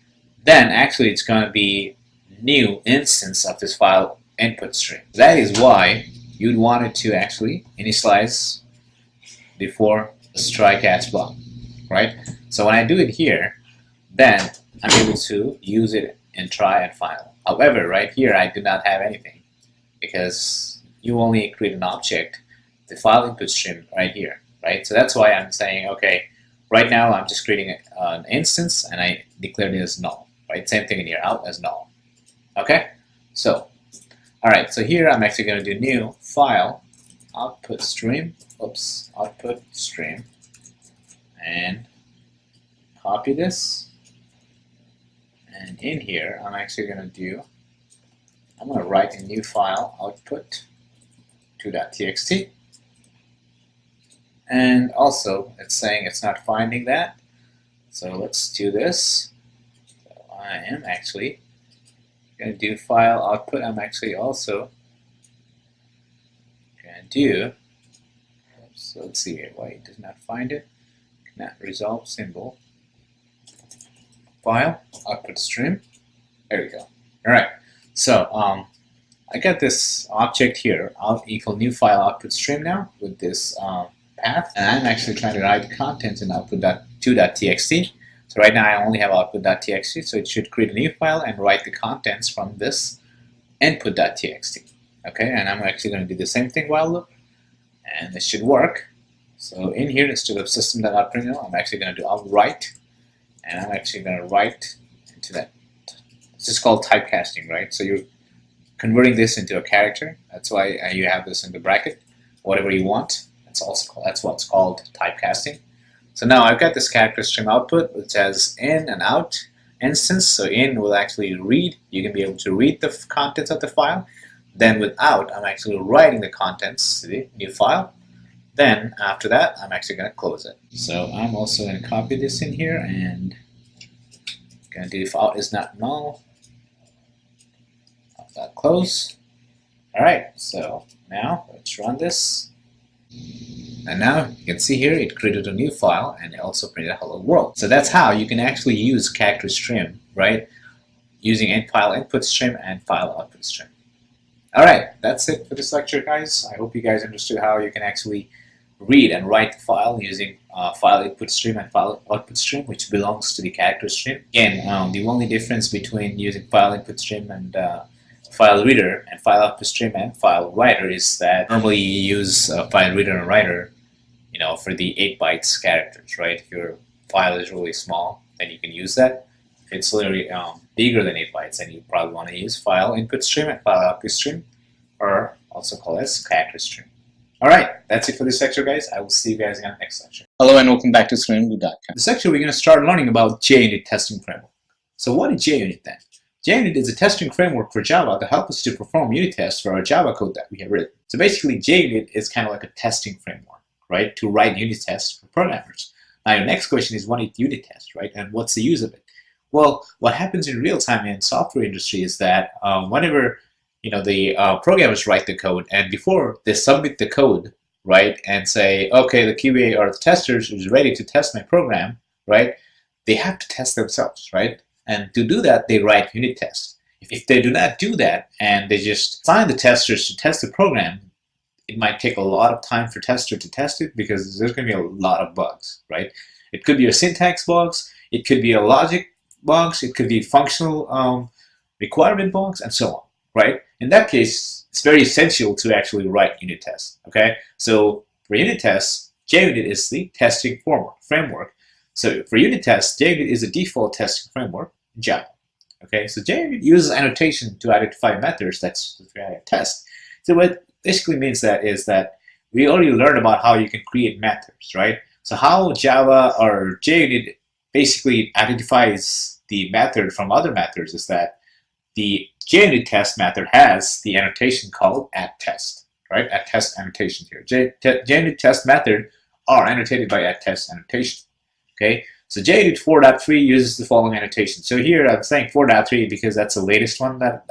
then actually it's going to be new instance of this file input stream. That is why you'd want it to actually initialize before this try catch block, right? So when I do it here, then I'm able to use it in try and final. However, right here I do not have anything, because you only create an object, the file input stream right here, right? So that's why I'm saying, okay, right now I'm just creating an instance and I declared it as null, right? Same thing in here, out as null. Okay, so, all right, so here I'm actually going to do new file output stream, output stream, and copy this, and in here I'm actually going to do, I'm going to write a new file, output 2.txt, and also it's saying it's not finding that, so let's do this. So I am actually going to do file output. I'm actually also going to do, so let's see here, why it does not find it, cannot resolve symbol, file output stream, there we go. Alright, so I got this object here, I'll equal new file output stream now with this path, and I'm actually trying to write the contents in output.2.txt. So right now I only have output.txt, so it should create a new file and write the contents from this input.txt. Okay, and I'm actually going to do the same thing while loop, and this should work. So in here, instead of system.out.println, I'm actually going to do write, and I'm actually going to write into that. This is called typecasting, right? So you're converting this into a character. That's why you have this in the bracket. Whatever you want. That's what's called typecasting. So now I've got this character stream output which has in and out instance. So in will actually read. You can be able to read the contents of the file. Then with out, I'm actually writing the contents to the new file. Then after that, I'm actually going to close it. So I'm also going to copy this in here and going to do if out is not null. Close. Alright, so now let's run this. And now you can see here it created a new file and it also printed a hello world. So that's how you can actually use character stream, right? Using file input stream and file output stream. Alright, that's it for this lecture, guys. I hope you guys understood how you can actually read and write the file using file input stream and file output stream, which belongs to the character stream. Again, the only difference between using file input stream and file reader and file output stream and file writer is that normally you use file reader and writer, you know, for the 8 bytes characters, right? If your file is really small, then you can use that. If it's literally bigger than 8 bytes, then you probably want to use file input stream and file output stream, or also called as character stream. Alright, that's it for this lecture, guys. I will see you guys again in the next lecture. Hello and welcome back to screeninview.com. This lecture we're going to start learning about JUnit testing framework. So what is JUnit then? JUnit is a testing framework for Java to help us to perform unit tests for our Java code that we have written. So basically, JUnit is kind of like a testing framework, right, to write unit tests for programmers. Now your next question is, what is unit test, right, and what's the use of it? Well, what happens in real time in software industry is that whenever the programmers write the code, and before they submit the code, right, and say, okay, the QA or the testers is ready to test my program, right, they have to test themselves, right? And to do that, they write unit tests. If they do not do that and they just assign the testers to test the program, it might take a lot of time for tester to test it because there's going to be a lot of bugs, right? It could be a syntax bugs, it could be a logic bugs, it could be functional requirement bugs, and so on, right? In that case, it's very essential to actually write unit tests, okay? So for unit tests, JUnit is the testing framework. So for unit tests, JUnit is a default testing framework in Java. Okay, so JUnit uses annotation to identify methods that's a test. So what basically means that is that we already learned about how you can create methods, right? So how Java or JUnit basically identifies the method from other methods is that the JUnit test method has the annotation called @test, right? @test annotation here. JUnit test method are annotated by @test annotation. Okay, so JUnit 4.3 uses the following annotation. So here I'm saying 4.3 because that's the latest one that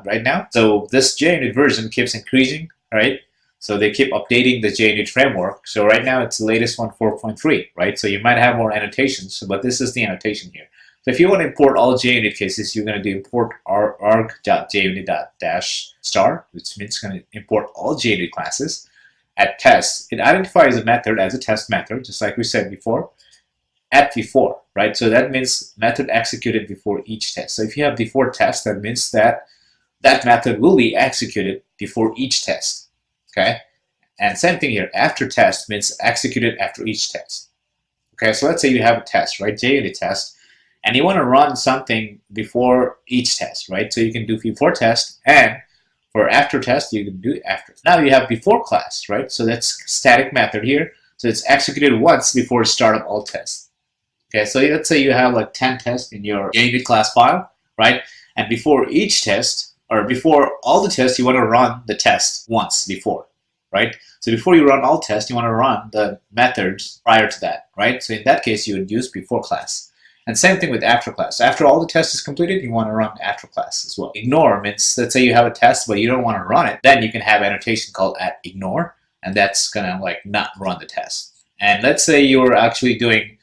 right now. So this JUnit version keeps increasing, right? So they keep updating the JUnit framework. So right now it's the latest one, 4.3, right? So you might have more annotations, but this is the annotation here. So if you want to import all JUnit cases, you're going to do import arg.junit-star, which means it's going to import all JUnit classes. @test, it identifies a method as a test method, just like we said before. @before, right? So that means method executed before each test. So if you have before test, that means that that method will be executed before each test, okay? And same thing here, after test means executed after each test. Okay, so let's say you have a test, right? JUnit test, and you want to run something before each test, right? So you can do before test, and for after test, you can do after. Now you have before class, right? So that's static method here. So it's executed once before start of all tests. Okay, so let's say you have like 10 tests in your JUnit class file, right? And before each test, or before all the tests, you want to run the test once before, right? So before you run all tests, you want to run the methods prior to that, right? So in that case, you would use before class. And same thing with after class. So after all the test is completed, you want to run after class as well. Ignore means, let's say you have a test but you don't want to run it, then you can have annotation called @ignore, and that's gonna like not run the test. And let's say you're actually doing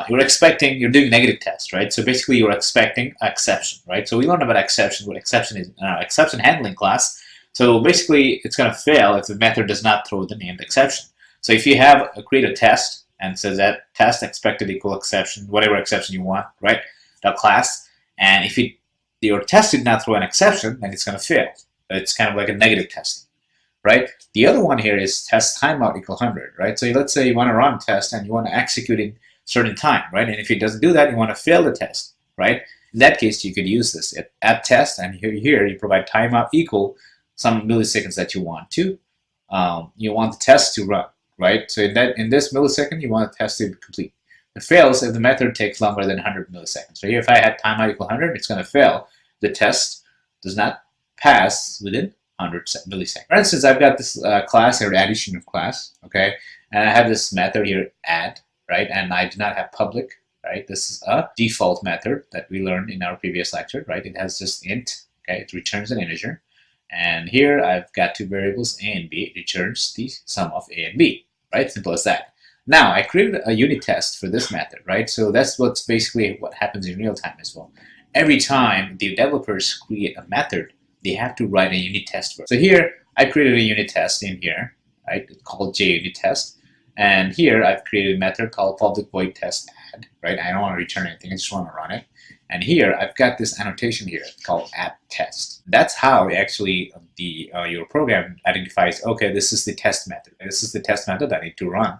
you're doing negative test, right? So basically you're expecting exception, right? So we learned about exception. What exception is, exception handling class. So basically it's going to fail if the method does not throw the named exception. So if you have create a test and says that test expected equal exception, whatever exception you want, right? The class, and if your test did not throw an exception, then it's going to fail. It's kind of like a negative testing, right? The other one here is test timeout equal 100, right? So let's say you want to run a test and you want to execute in certain time, right? And if it doesn't do that, you want to fail the test, right? In that case, you could use this at test, and here you provide timeout equal some milliseconds that you want to. You want the test to run, right? So in this millisecond, you want the test to complete. It fails if the method takes longer than 100 milliseconds. So here, if I had timeout equal 100, it's going to fail. The test does not pass within 100 milliseconds. For instance, I've got this class here, addition of class, okay, and I have this method here, add, right? And I do not have public, right? This is a default method that we learned in our previous lecture, right? It has just int, okay? It returns an integer. And here I've got two variables, a and b. It returns the sum of a and b, right? Simple as that. Now, I created a unit test for this method, right? So that's what's basically what happens in real time as well. Every time the developers create a method, they have to write a unit test first. So here, I created a unit test in here, right? It's called JUnit test. And here I've created a method called public void test add, right? I don't want to return anything, I just want to run it. And here I've got this annotation here called add test. That's how actually your program identifies, okay, this is the test method. This is the test method I need to run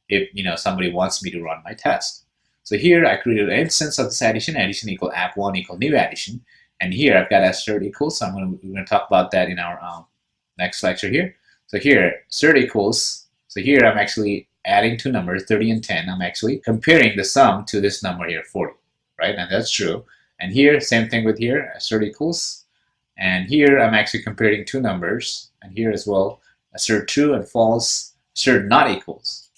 if somebody wants me to run my test. So here I created an instance of this addition equal app1 equal new addition. And here I've got assert equals, so we're going to talk about that in our next lecture here. So here assert equals, so here I'm actually adding two numbers, 30 and 10. I'm actually comparing the sum to this number here, 40, right? And that's true. And here, same thing with here, assert equals. And here I'm actually comparing two numbers. And here as well, assert true and false, assert not equals.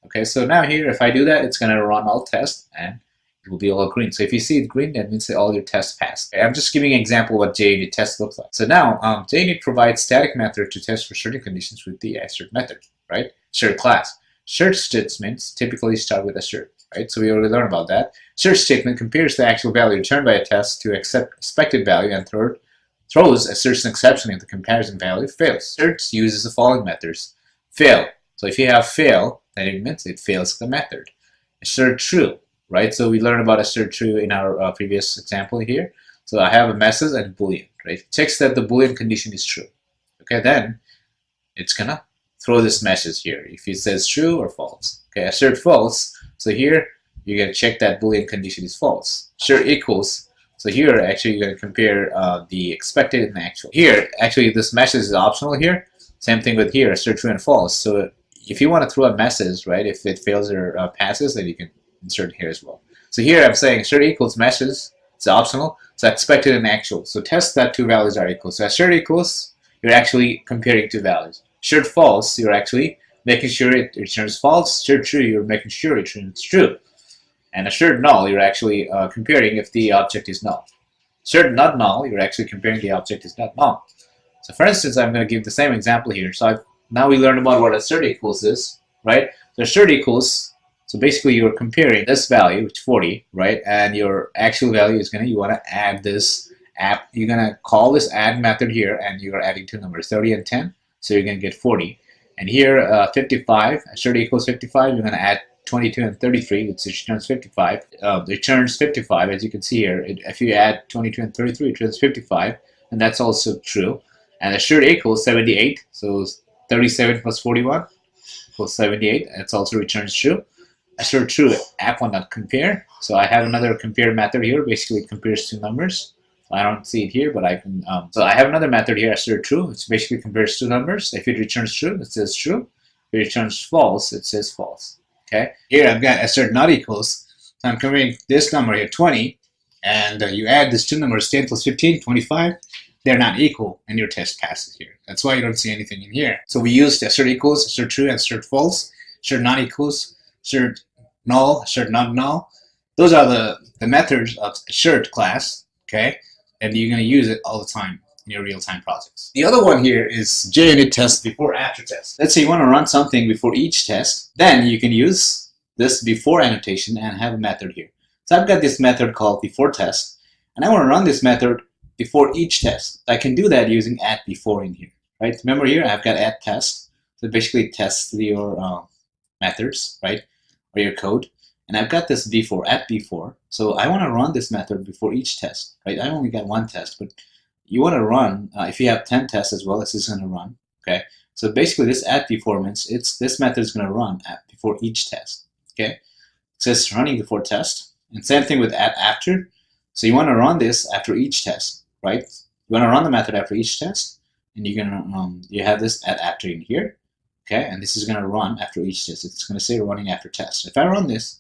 Okay, so now here, if I do that, it's going to run all tests and it will be all green. So if you see it green, that means that all your tests passed. Okay, I'm just giving an example of what JUnit test looks like. So now, JUnit provides static method to test for certain conditions with the assert method, right? Assert class. Search statements typically start with assert, right? So we already learned about that. Search statement compares the actual value returned by a test to expected value and throws a certain exception if the comparison value fails. Search uses the following methods. Fail. So if you have fail, then it means it fails the method. Assert true, right? So we learned about assert true in our previous example here. So I have a message and boolean, right? It checks that the boolean condition is true. Okay, then it's gonna throw this message here if it says true or false. Okay, assert false. So here you're gonna check that boolean condition is false. Assert equals. So here actually you're gonna compare the expected and the actual. Here actually this message is optional here. Same thing with here, assert true and false. So if you want to throw a message, right, if it fails or passes, then you can insert here as well. So here I'm saying assert equals message. It's optional. So expected and actual. So test that two values are equal. So assert equals, you're actually comparing two values. Assert false, you're actually making sure it returns false. Assert true, you're making sure it returns true. And assert null, you're actually comparing if the object is null. Assert not null, you're actually comparing the object is not null. So for instance, I'm going to give the same example here. So now we learned about what assert equals is, right? So assert equals, so basically you're comparing this value, which is 40, right? And your actual value is you want to add this app. You're going to call this add method here, and you're adding two numbers, 30 and 10. So you're going to get 40. And here, 55, assert equals 55, you're going to add 22 and 33, which returns 55. Returns 55, as you can see here. If you add 22 and 33, it returns 55, and that's also true. And assert equals 78, so 37 plus 41 equals 78. That's also returns true. Assert true, app1.compare. So I have another compare method here. Basically, it compares two numbers. I don't see it here, but I can. So I have another method here, assert true. It's basically compares two numbers. If it returns true, it says true. If it returns false, it says false. Okay. Here I've got assert not equals. So I'm comparing this number here, 20, and you add these two numbers, 10 plus 15, 25. They're not equal, and your test passes here. That's why you don't see anything in here. So we used assert equals, assert true, and assert false. Assert not equals, assert null, assert not null. Those are the methods of assert class, okay? And you're going to use it all the time in your real-time projects. The other one here is JUnit test before after test. Let's say you want to run something before each test, then you can use this before annotation and have a method here. So I've got this method called before test, and I want to run this method before each test. I can do that using add before in here, right? Remember here I've got add test, so basically tests your methods, right, or your code. And I've got this before, at before. So I want to run this method before each test, right? I only got one test, but you want to run, if you have 10 tests as well, this is going to run, okay? So basically this at before means this method is going to run at before each test, okay? It says running before test, and same thing with at after. So you want to run this after each test, right? You want to run the method after each test, and you're going to, you have this at after in here, okay? And this is going to run after each test. It's going to say running after test. If I run this,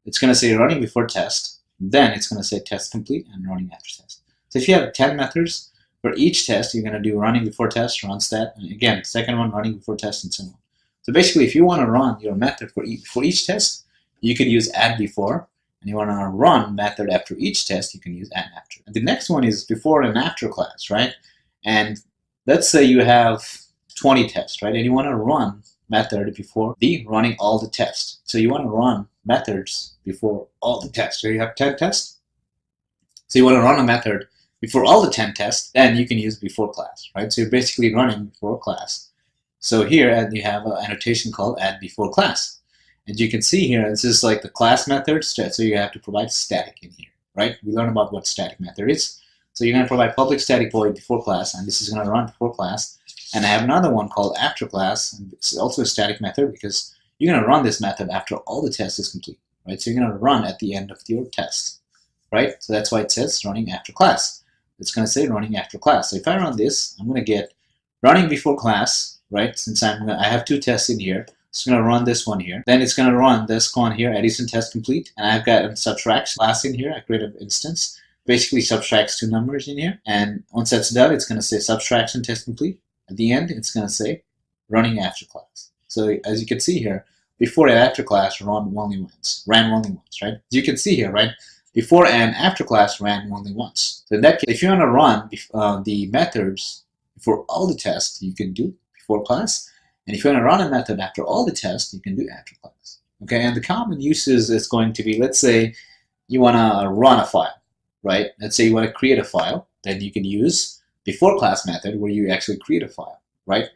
it's going to say running before test, then it's going to say test complete and running after test. So if you have 10 methods, for each test, you're going to do running before test, run stat, and again, second one running before test, and so on. So basically, if you want to run your method for each test, you can use add before, and you want to run method after each test, you can use add after. And the next one is before and after class, right? And let's say you have 20 tests, right? And you want to run method before the running all the tests. So you want to run methods before all the tests. So you have 10 tests. So you want to run a method before all the 10 tests, then you can use before class, right? So you're basically running before class. So here you have an annotation called add before class. And you can see here, this is like the class method, so you have to provide static in here, right? We learned about what static method is. So you're going to provide public static void before class, and this is going to run before class. And I have another one called after class, and this is also a static method because you're going to run this method after all the test is complete, right? So you're going to run at the end of your test, right? So that's why it says running after class. It's going to say running after class. So if I run this, I'm going to get running before class, right? Since I have two tests in here, it's going to run this one here. Then it's going to run this one here, addition test complete. And I've got a subtract class in here. I create an instance, basically subtracts two numbers in here. And once that's done, it's going to say subtraction test complete. At the end, it's going to say running after class. So as you can see here, before and after class ran only once, right? As you can see here, right? Before and after class ran only once. So in that case, if you want to run the methods for all the tests, you can do before class. And if you want to run a method after all the tests, you can do after class. Okay, and the common uses is going to be, let's say you want to run a file, right? Let's say you want to create a file, then you can use before class method where you actually create a file, right?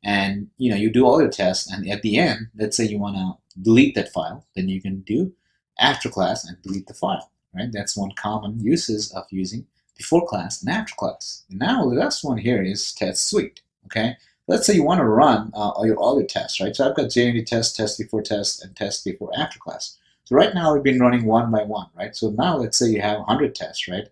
And you do all your tests, and at the end, let's say you want to delete that file, then you can do after class and delete the file, right? That's one common uses of using before class and after class. And now the last one here is test suite, okay? Let's say you want to run all your tests, right? So I've got JUnit test, test before test, and test before after class. So right now we've been running one by one, right? So now let's say you have 100 tests, right?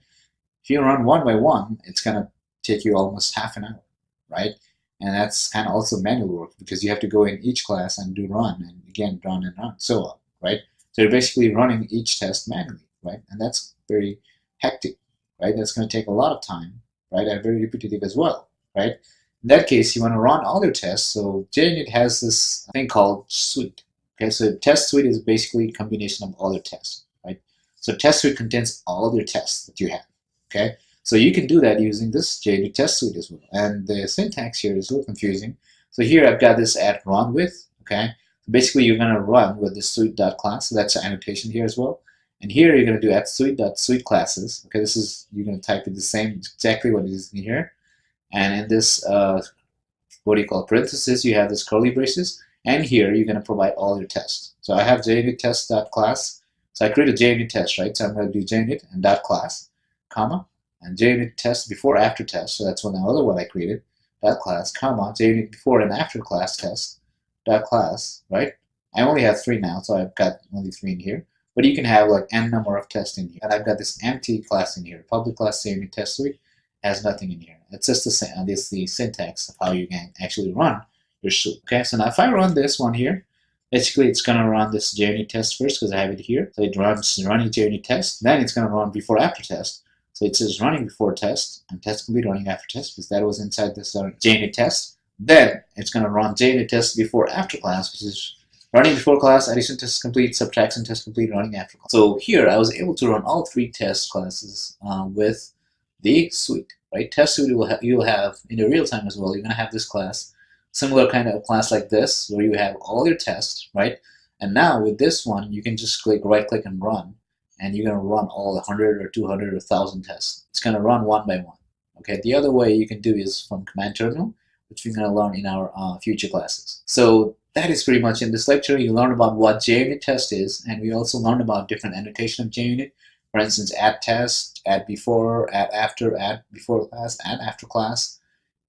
If you run one by one, it's going to take you almost half an hour, right? And that's kind of also manual work because you have to go in each class and do run, and again, run and run, so on, right? So you're basically running each test manually, right? And that's very hectic, right? That's going to take a lot of time, right? And very repetitive as well, right? In that case, you want to run all your tests. So JUnit has this thing called suite. Okay, so test suite is basically a combination of all your tests, right? So test suite contains all of your tests that you have. Okay, so you can do that using this JUnit test suite as well. And the syntax here is a little confusing. So here I've got this at run with. Okay, so basically you're going to run with the suite.class. So that's an annotation here as well. And here you're going to do at suite.suite classes. Okay, this is you're going to type it the same exactly what it is in here. And in this, what do you call parentheses, you have this curly braces. And here you're going to provide all your tests. So I have JUnit test.class. So I create a JUnit test, right? So I'm going to do JUnit and .class, comma, and JUnit test before after test. So that's one other one I created, .class, comma, JUnit before and after class test, .class, right? I only have 3 now, so I've got only 3 in here. But you can have like n number of tests in here. And I've got this empty class in here, public class JUnit test suite. Has nothing in here. It's just the syntax of how you can actually run your suite. Okay, so now if I run this one here, basically it's going to run this JUnit test first because I have it here. So it runs running JUnit test, then it's going to run before after test. So it says running before test and test complete running after test because that was inside this JUnit test. Then it's going to run JUnit test before after class, which is running before class, addition test complete, subtraction test complete, running after class. So here I was able to run all three test classes with the suite, right? Test suite you'll have in your real time as well. You're gonna have this class, similar kind of class like this, where you have all your tests, right? And now with this one, you can just right click and run, and you're gonna run all 100 or 200 or 1,000 tests. It's gonna run one by one. Okay. The other way you can do is from command terminal, which we're gonna learn in our future classes. So that is pretty much in this lecture. You learn about what JUnit test is, and we also learned about different annotation of JUnit. For instance, add test, add before, add after, add before class, add after class.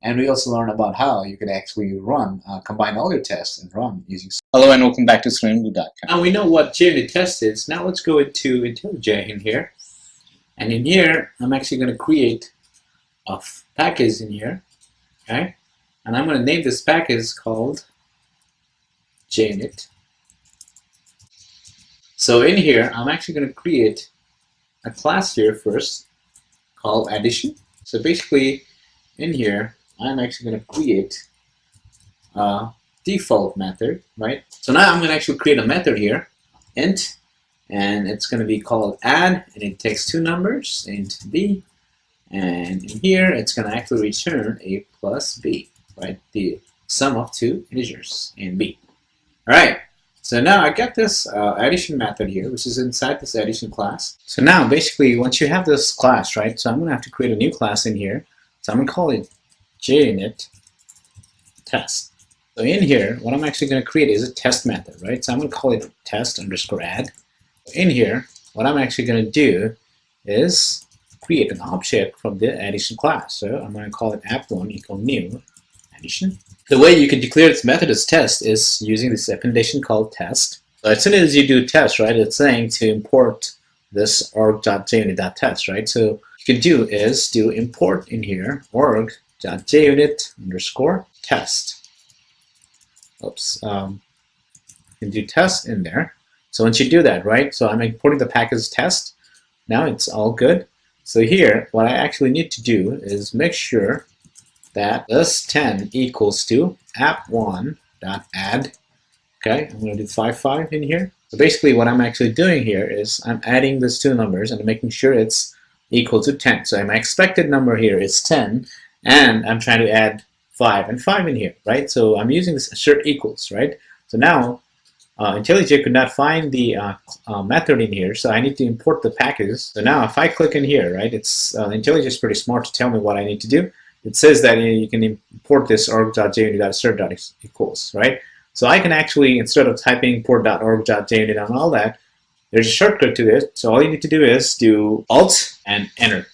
And we also learned about how you can actually run, combine all your tests and run using. Hello and welcome back to StreamView.com. Now we know what JUnit test is. Now let's go into IntelliJ in here. And in here, I'm actually going to create a package in here. Okay? And I'm going to name this package called JUnit. So in here, I'm actually going to create a class here first called addition. So basically, in here, I'm actually going to create a default method, right? So now I'm going to actually create a method here, int, and it's going to be called add, and it takes two numbers, int b, and in here it's going to actually return a plus b, right? The sum of two integers in b. All right. So now I got this addition method here, which is inside this addition class. So now basically once you have this class, right, so I'm going to have to create a new class in here. So I'm going to call it JUnit test. So in here, what I'm actually going to create is a test method, right? So I'm going to call it test underscore add. In here, what I'm actually going to do is create an object from the addition class. So I'm going to call it app1 equal new addition. The way you can declare this method as test is using this appendation called test. So as soon as you do test, right, it's saying to import this org.junit.test, right? So what you can do is do import in here org.junit underscore test. Oops. You can do test in there. So once you do that, right, so I'm importing the package test. Now it's all good. So here, what I actually need to do is make sure that this 10 equals to app1.add. Okay, I'm going to do 5 in here. So basically what I'm actually doing here is I'm adding these two numbers and making sure it's equal to 10. So my expected number here is 10, and I'm trying to add 5 and 5 in here, right? So I'm using this assert equals, right? So now IntelliJ could not find the method in here, so I need to import the package. So now if I click in here, right, it's IntelliJ is pretty smart to tell me what I need to do. It says that you can import this org.junit.assert.equals, right? So I can actually, instead of typing import.org.junit and all that, there's a shortcut to it. So all you need to do is do Alt and Enter.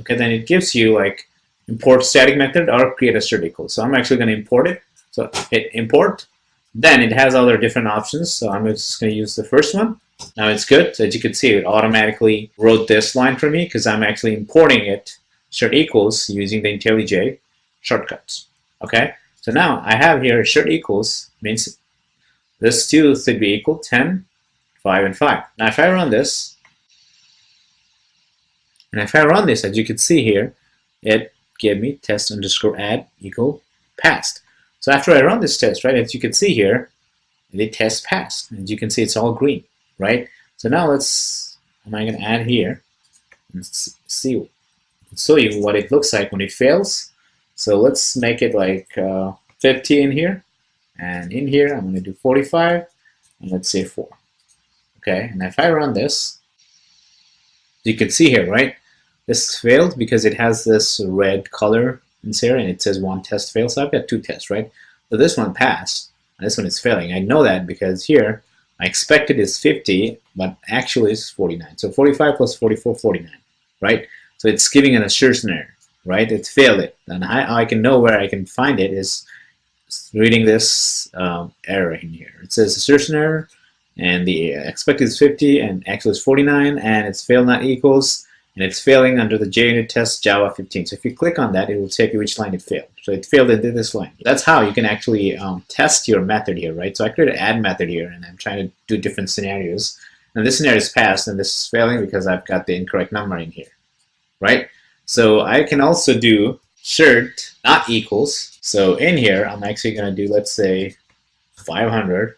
Okay, then it gives you like import static method or create assert equals. So I'm actually going to import it. So hit import. Then it has other different options. So I'm just going to use the first one. Now it's good. So as you can see, it automatically wrote this line for me because I'm actually importing it assert equals using the IntelliJ shortcuts. Okay, so now I have here assert equals means this two should be equal 10, 5, and 5. Now if I run this, as you can see here, it gave me test underscore add equal passed. So after I run this test, right, as you can see here, the test passed. As you can see, it's all green, right? So now I'm going to add here and see. Show you what it looks like when it fails. So let's make it like 50 in here, and in here I'm going to do 45, and let's say 4. Okay, and if I run this, you can see here, right, this failed because it has this red color in here, and it says one test failed. So I've got two tests, right? So this one passed, and this one is failing. I know that because here I expected is 50, but actually it's 49. So 45 plus 44, 49, right? So it's giving an assertion error, right? It failed it. And how I can know where I can find it is reading this error in here. It says assertion error, and the expected is 50, and actually it's 49, and it's failed not equals, and it's failing under the JUnit test Java 15. So if you click on that, it will take you which line it failed. So it failed into this line. That's how you can actually test your method here, right? So I created an add method here, and I'm trying to do different scenarios. And this scenario is passed, and this is failing because I've got the incorrect number in here. Right? So I can also do assert not equals. So in here, I'm actually going to do, let's say, 500,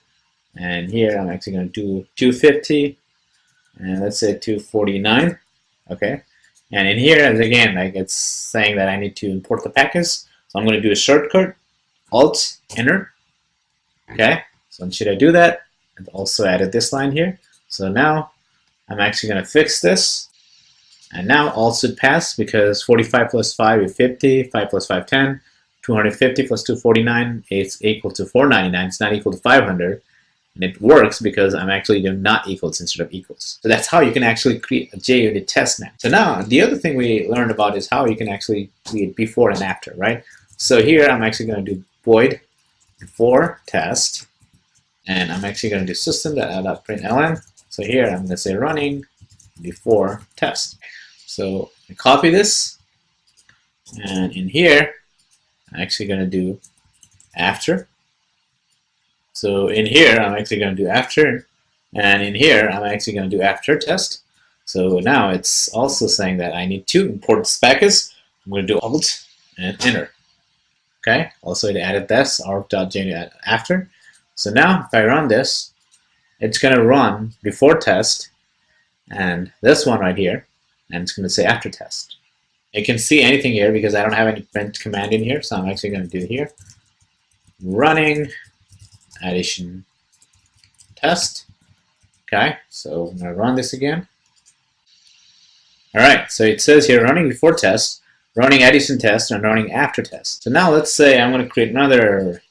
And here I'm actually going to do 250, and let's say 249. Okay. And in here, as again, like it's saying that I need to import the package. So I'm going to do a shortcut, Alt, Enter. Okay. So should I do that? I've also added this line here. So now I'm actually going to fix this. And now Alt should pass because 45 plus 5 is 50, 5 plus 5, 10, 250 plus 249 is equal to 499. It's not equal to 500. And it works because I'm actually doing not equals instead of equals. So that's how you can actually create a JUnit test now. So now the other thing we learned about is how you can actually create before and after, right? So here I'm actually going to do void before test, and I'm actually going to do system.out.println. So here I'm going to say running before test. So I copy this, and in here I'm actually going to do after. So in here, I'm actually going to do after, and in here, I'm actually going to do after test. So now it's also saying that I need to import this package. I'm going to do Alt and Enter. Okay. Also, it added this arc.juni after. So now, if I run this, it's going to run before test, and this one right here, and it's going to say after test. You can see anything here because I don't have any print command in here, so I'm actually going to do here running addition test. Okay, so I'm going to run this again. Alright, so it says here running before test, running addition test, and running after test. So now let's say I'm going to create another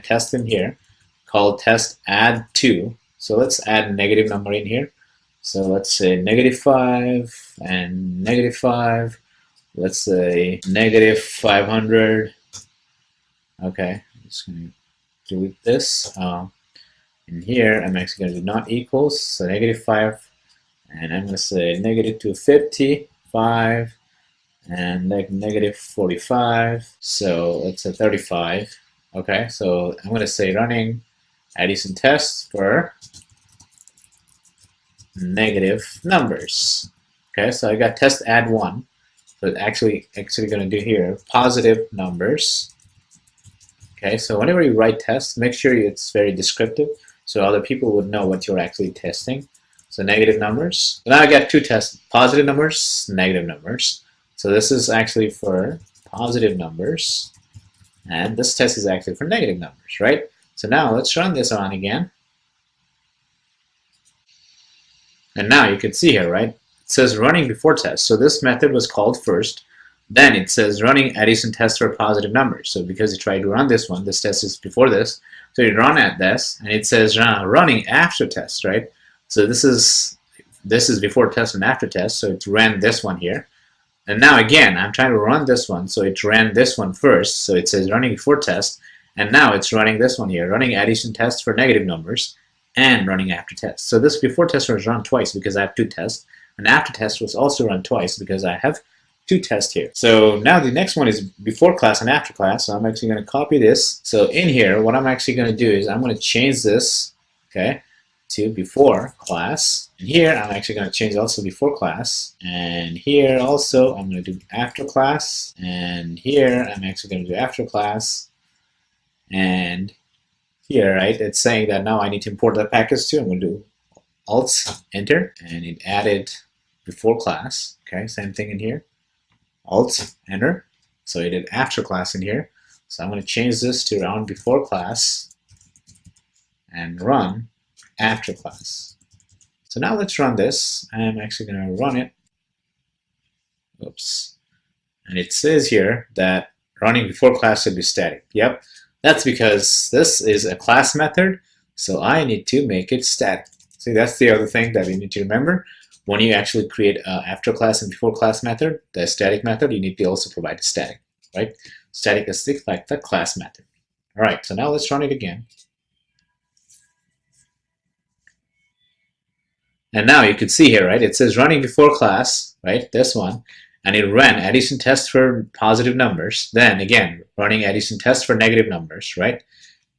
test in here called test add 2. So let's add a negative number in here. So let's say -5 and -5. Let's say -500. Okay, I'm just going to delete this. In here, I'm actually going to do not equals, so -5, and I'm going to say -255 and like -45. So let's say 35. Okay, so I'm going to say running addition test for negative numbers. Okay, so I got test add 1. So it's actually going to do here positive numbers. Okay, so whenever you write tests, make sure it's very descriptive so other people would know what you're actually testing. So negative numbers. So now I got two tests, positive numbers, negative numbers. So this is actually for positive numbers, and this test is actually for negative numbers, right? So now let's run this on again. And now you can see here, right? It says running before test. So this method was called first. Then it says running addition test for positive numbers. So because you tried to run this one, this test is before this. So you run at this, and it says running after test, right? So this is before test and after test. So it ran this one here. And now again, I'm trying to run this one. So it ran this one first. So it says running before test. And now it's running this one here, running addition test for negative numbers and running after test. So this before test was run twice because I have two tests. And after test was also run twice because I have two tests here. So now the next one is before class and after class. So I'm actually going to copy this. So in here, what I'm actually going to do is I'm going to change this, okay, to before class. And here I'm actually going to change also before class. And here also I'm going to do after class. And here I'm actually going to do after class. And here, right, it's saying that now I need to import that package too. I'm going to do Alt Enter, and it added before class. Okay, same thing in here. Alt Enter. So it did after class in here. So I'm going to change this to run before class and run after class. So now let's run this. I'm actually going to run it. Oops. And it says here that running before class should be static. Yep. That's because this is a class method, so I need to make it static. See, that's the other thing that we need to remember. When you actually create an after class and before class method, the static method, you need to also provide a static, right? Static is like the class method. All right, so now let's run it again. And now you can see here, right? It says running before class, right? This one. And it ran addition test for positive numbers. Then again, running addition test for negative numbers, right?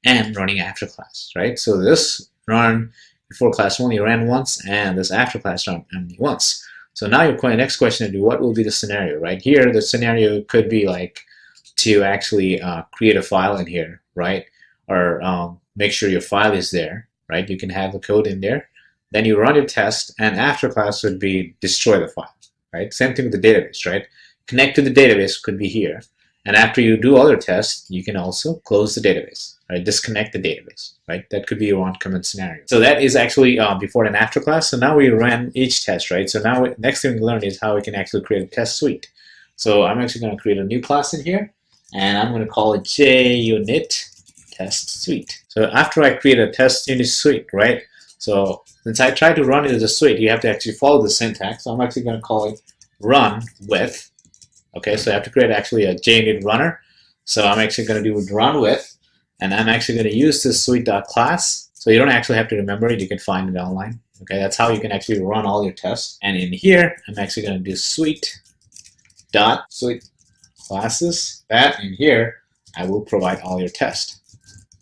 And running after class, right? So this run before class only ran once, and this after class ran only once. So now your next question is, what will be the scenario, right? Here, the scenario could be like to actually create a file in here, right? Or make sure your file is there. right? You can have the code in there. Then you run your test, and after class would be destroy the file, right? Same thing with the database, right? Connect to the database could be here. And after you do other tests, you can also close the database, right? Disconnect the database, right? That could be one common scenario. So that is actually before and after class. So now we ran each test, right? So now next thing we learn is how we can actually create a test suite. So I'm actually going to create a new class in here, and I'm going to call it JUnit test suite. So after I create a test unit suite, right? So since I try to run it as a suite, you have to actually follow the syntax. So I'm actually going to call it run with. Okay, so I have to create actually a JUnit runner. So I'm actually going to do run with, and I'm actually going to use this suite.class. So you don't actually have to remember it. You can find it online. Okay, that's how you can actually run all your tests. And in here, I'm actually going to do suite classes. That in here, I will provide all your tests,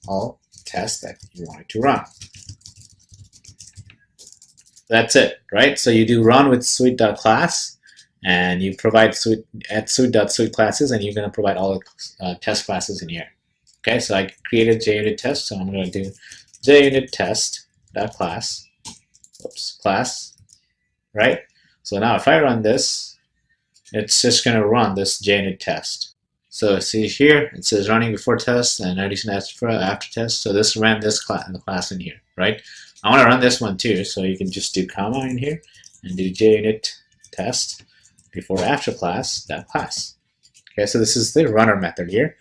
all tests that you want it to run. That's it, right? So you do run with suite.class. And you provide suite classes, and you're going to provide all the test classes in here. Okay, so I created JUnit test, so I'm going to do JUnit test.class, class, right? So now if I run this, it's just going to run this JUnit test. So see here, it says running before test and addition after test. So this ran this class in here, right? I want to run this one too, so you can just do comma in here and do JUnit test before after class that class. Okay, so this is the runner method here,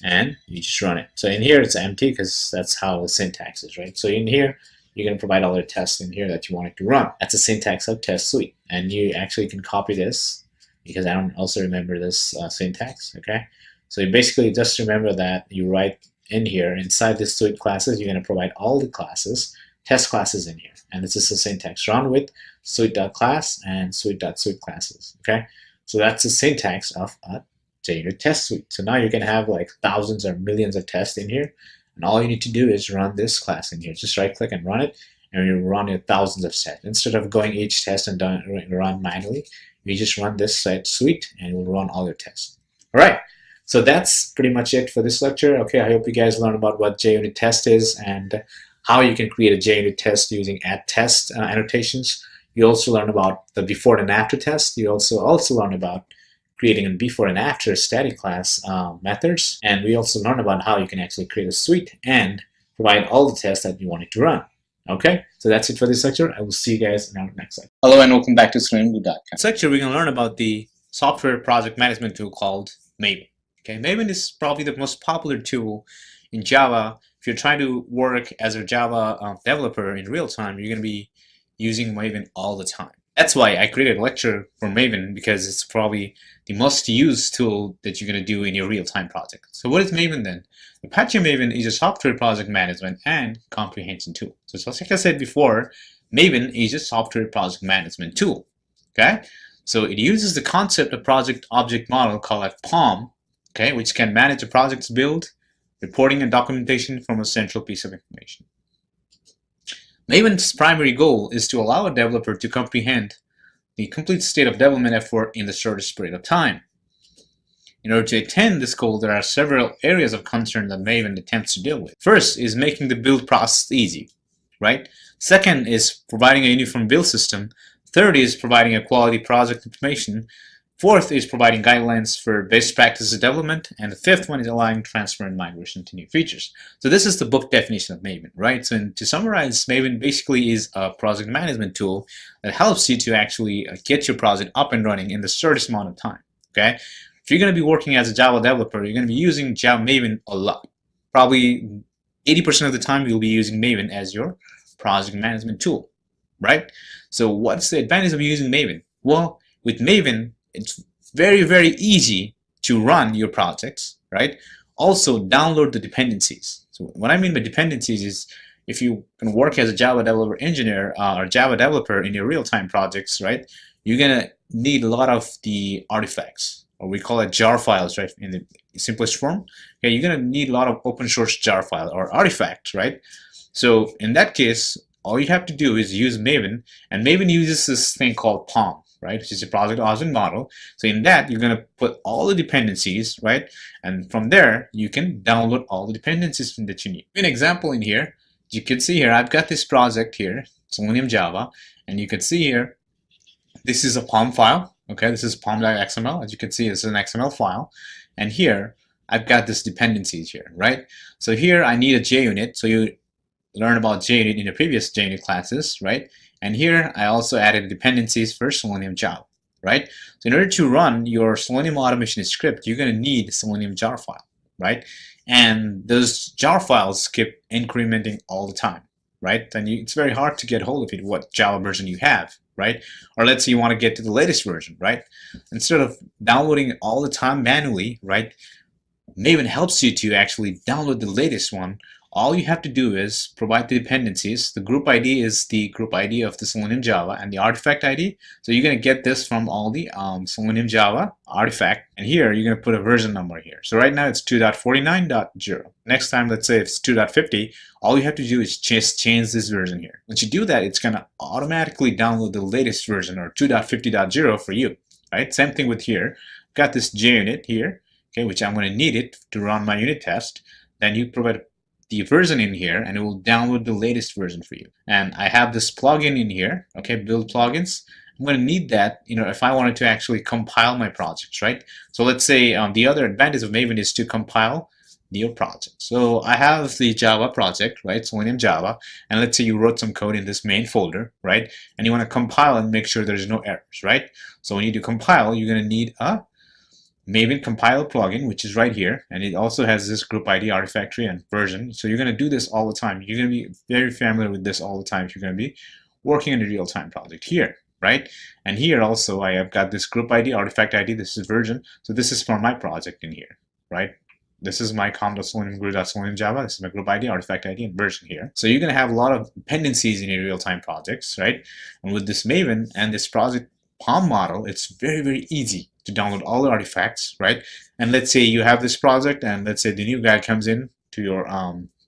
and you just run it. So in here it's empty because that's how the syntax is, right? So in here you're going to provide all the tests in here that you want it to run. That's the syntax of test suite, and you actually can copy this because I don't also remember this syntax. Okay, so you basically just remember that you write in here inside this suite classes, you're going to provide all the classes, test classes in here, and this is the syntax run with suite.class and suite.suite classes. Okay, so that's the syntax of a JUnit test suite. So now you can have like thousands or millions of tests in here, and all you need to do is run this class in here. Just right click and run it, and you run your thousands of tests. Instead of going each test and run manually, you just run this suite and it will run all your tests. All right, so that's pretty much it for this lecture. Okay, I hope you guys learned about what JUnit test is and how you can create a JUnit test using @test annotations. You also learn about the before and after test. You also learn about creating a before and after static class methods. And we also learn about how you can actually create a suite and provide all the tests that you want it to run. Okay, so that's it for this lecture. I will see you guys in our next lecture. Hello and welcome back to ScreenBlue.com. This lecture we're going to learn about the software project management tool called Maven. Okay, Maven is probably the most popular tool in Java. If you're trying to work as a Java developer in real time, you're going to be using Maven all the time. That's why I created a lecture for Maven, because it's probably the most used tool that you're going to do in your real-time project. So what is Maven then? Apache Maven is a software project management and comprehension tool. So just like I said before, Maven is a software project management tool. Okay, so it uses the concept of project object model called POM, okay, which can manage a project's build, reporting, and documentation from a central piece of information. Maven's primary goal is to allow a developer to comprehend the complete state of development effort in the shortest period of time. In order to attain this goal, there are several areas of concern that Maven attempts to deal with. First is making the build process easy, right? Second is providing a uniform build system. Third is providing a quality project information. Fourth is providing guidelines for best practices development. And the fifth one is allowing transfer and migration to new features. So this is the book definition of Maven, right? So to summarize, Maven basically is a project management tool that helps you to actually get your project up and running in the shortest amount of time, okay? If you're going to be working as a Java developer, you're going to be using Java Maven a lot. Probably 80% of the time you'll be using Maven as your project management tool, right? So what's the advantage of using Maven? Well, with Maven, it's very, very easy to run your projects, right? Also, download the dependencies. So what I mean by dependencies is if you can work as a Java developer engineer or Java developer in your real-time projects, right? You're going to need a lot of the artifacts, or we call it jar files, right? In the simplest form. Okay, you're going to need a lot of open source jar file or artifacts, right? So in that case, all you have to do is use Maven, and Maven uses this thing called POM, right, which is a project object model. So in that, you're going to put all the dependencies, right, and from there you can download all the dependencies that you need. An example in here, You can see here, I've got this project here, Selenium Java, and you can see here, this is a POM file. Okay, this is pom.xml. As you can see, this is an XML file. And here, I've got this dependencies here, right? So here, I need a JUnit. So you learn about JUnit in the previous JUnit classes, right? And here, I also added dependencies for Selenium Java, right? So in order to run your Selenium automation script, you're going to need a Selenium jar file, right? And those jar files keep incrementing all the time, right? And it's very hard to get hold of it, what Java version you have, right? Or let's say you want to get to the latest version, right? Instead of downloading it all the time manually, right? Maven helps you to actually download the latest one. All you have to do is provide the dependencies. The group ID is the group ID of the Selenium Java and the artifact ID. So you're going to get this from all the Selenium Java artifact. And here you're going to put a version number here. So right now it's 2.49.0. Next time, let's say it's 2.50. All you have to do is just change this version here. Once you do that, it's going to automatically download the latest version or 2.50.0 for you. Right? Same thing with here. Got this JUnit here, okay, which I'm going to need it to run my unit test. Then you provide the version in here and it will download the latest version for you. And I have this plugin in here, okay, build plugins. I'm going to need that, if I wanted to actually compile my projects, right? So let's say the other advantage of Maven is to compile your project. So I have the Java project, right, Selenium Java, and let's say you wrote some code in this main folder, right, and you want to compile and make sure there's no errors, right? So when you do compile, you're going to need a Maven compile plugin, which is right here, and it also has this group ID, artifact tree, and version. So you're going to do this all the time. You're going to be very familiar with this all the time if you're going to be working in a real-time project here, right? And here also I have got this group ID, artifact ID. This is version. So this is for my project in here, right? This is my com.selenium guru.selenium Java. This is my group ID, artifact ID, and version here. So you're going to have a lot of dependencies in your real-time projects, right? And with this Maven and this project POM model, it's very, very easy to download all the artifacts, right? And let's say you have this project, and let's say the new guy comes in to your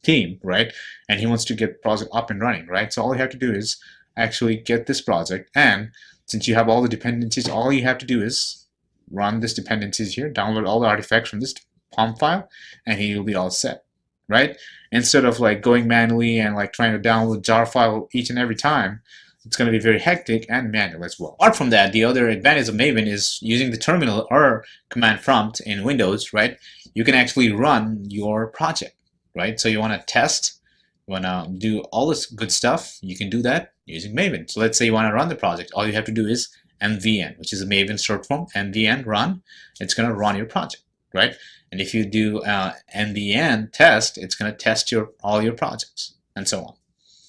team, right? And he wants to get the project up and running, right? So all you have to do is actually get this project, and since you have all the dependencies, all you have to do is run this dependencies here, download all the artifacts from this POM file, and he will be all set, right? Instead of like going manually and like trying to download jar file each and every time, it's going to be very hectic and manual as well. Apart from that, the other advantage of Maven is using the terminal or command prompt in Windows, right? You can actually run your project, right? So you want to test, you want to do all this good stuff, you can do that using Maven. So let's say you want to run the project. All you have to do is mvn, which is a Maven short form, mvn run. It's going to run your project, right? And if you do mvn test, it's going to test all your projects and so on.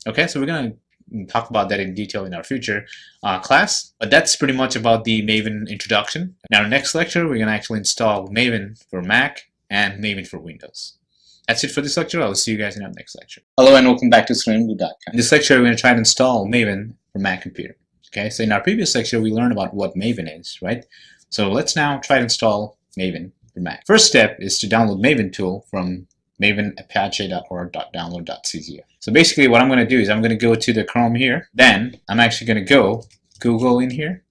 Okay, so we're going to talk about that in detail in our future class, but that's pretty much about the Maven introduction. In our next lecture, we're going to actually install Maven for Mac and Maven for Windows. That's it for this lecture. I will see you guys in our next lecture. Hello and welcome back to SeleniumGuru.com. In this lecture, we're going to try to install Maven for Mac computer. Okay, so in our previous lecture, we learned about what Maven is, right? So let's now try to install Maven for Mac. First step is to download Maven tool from mavenapache.org.download.czf. So basically what I'm going to do is I'm going to go to the Chrome here. Then I'm actually going to go Google in here,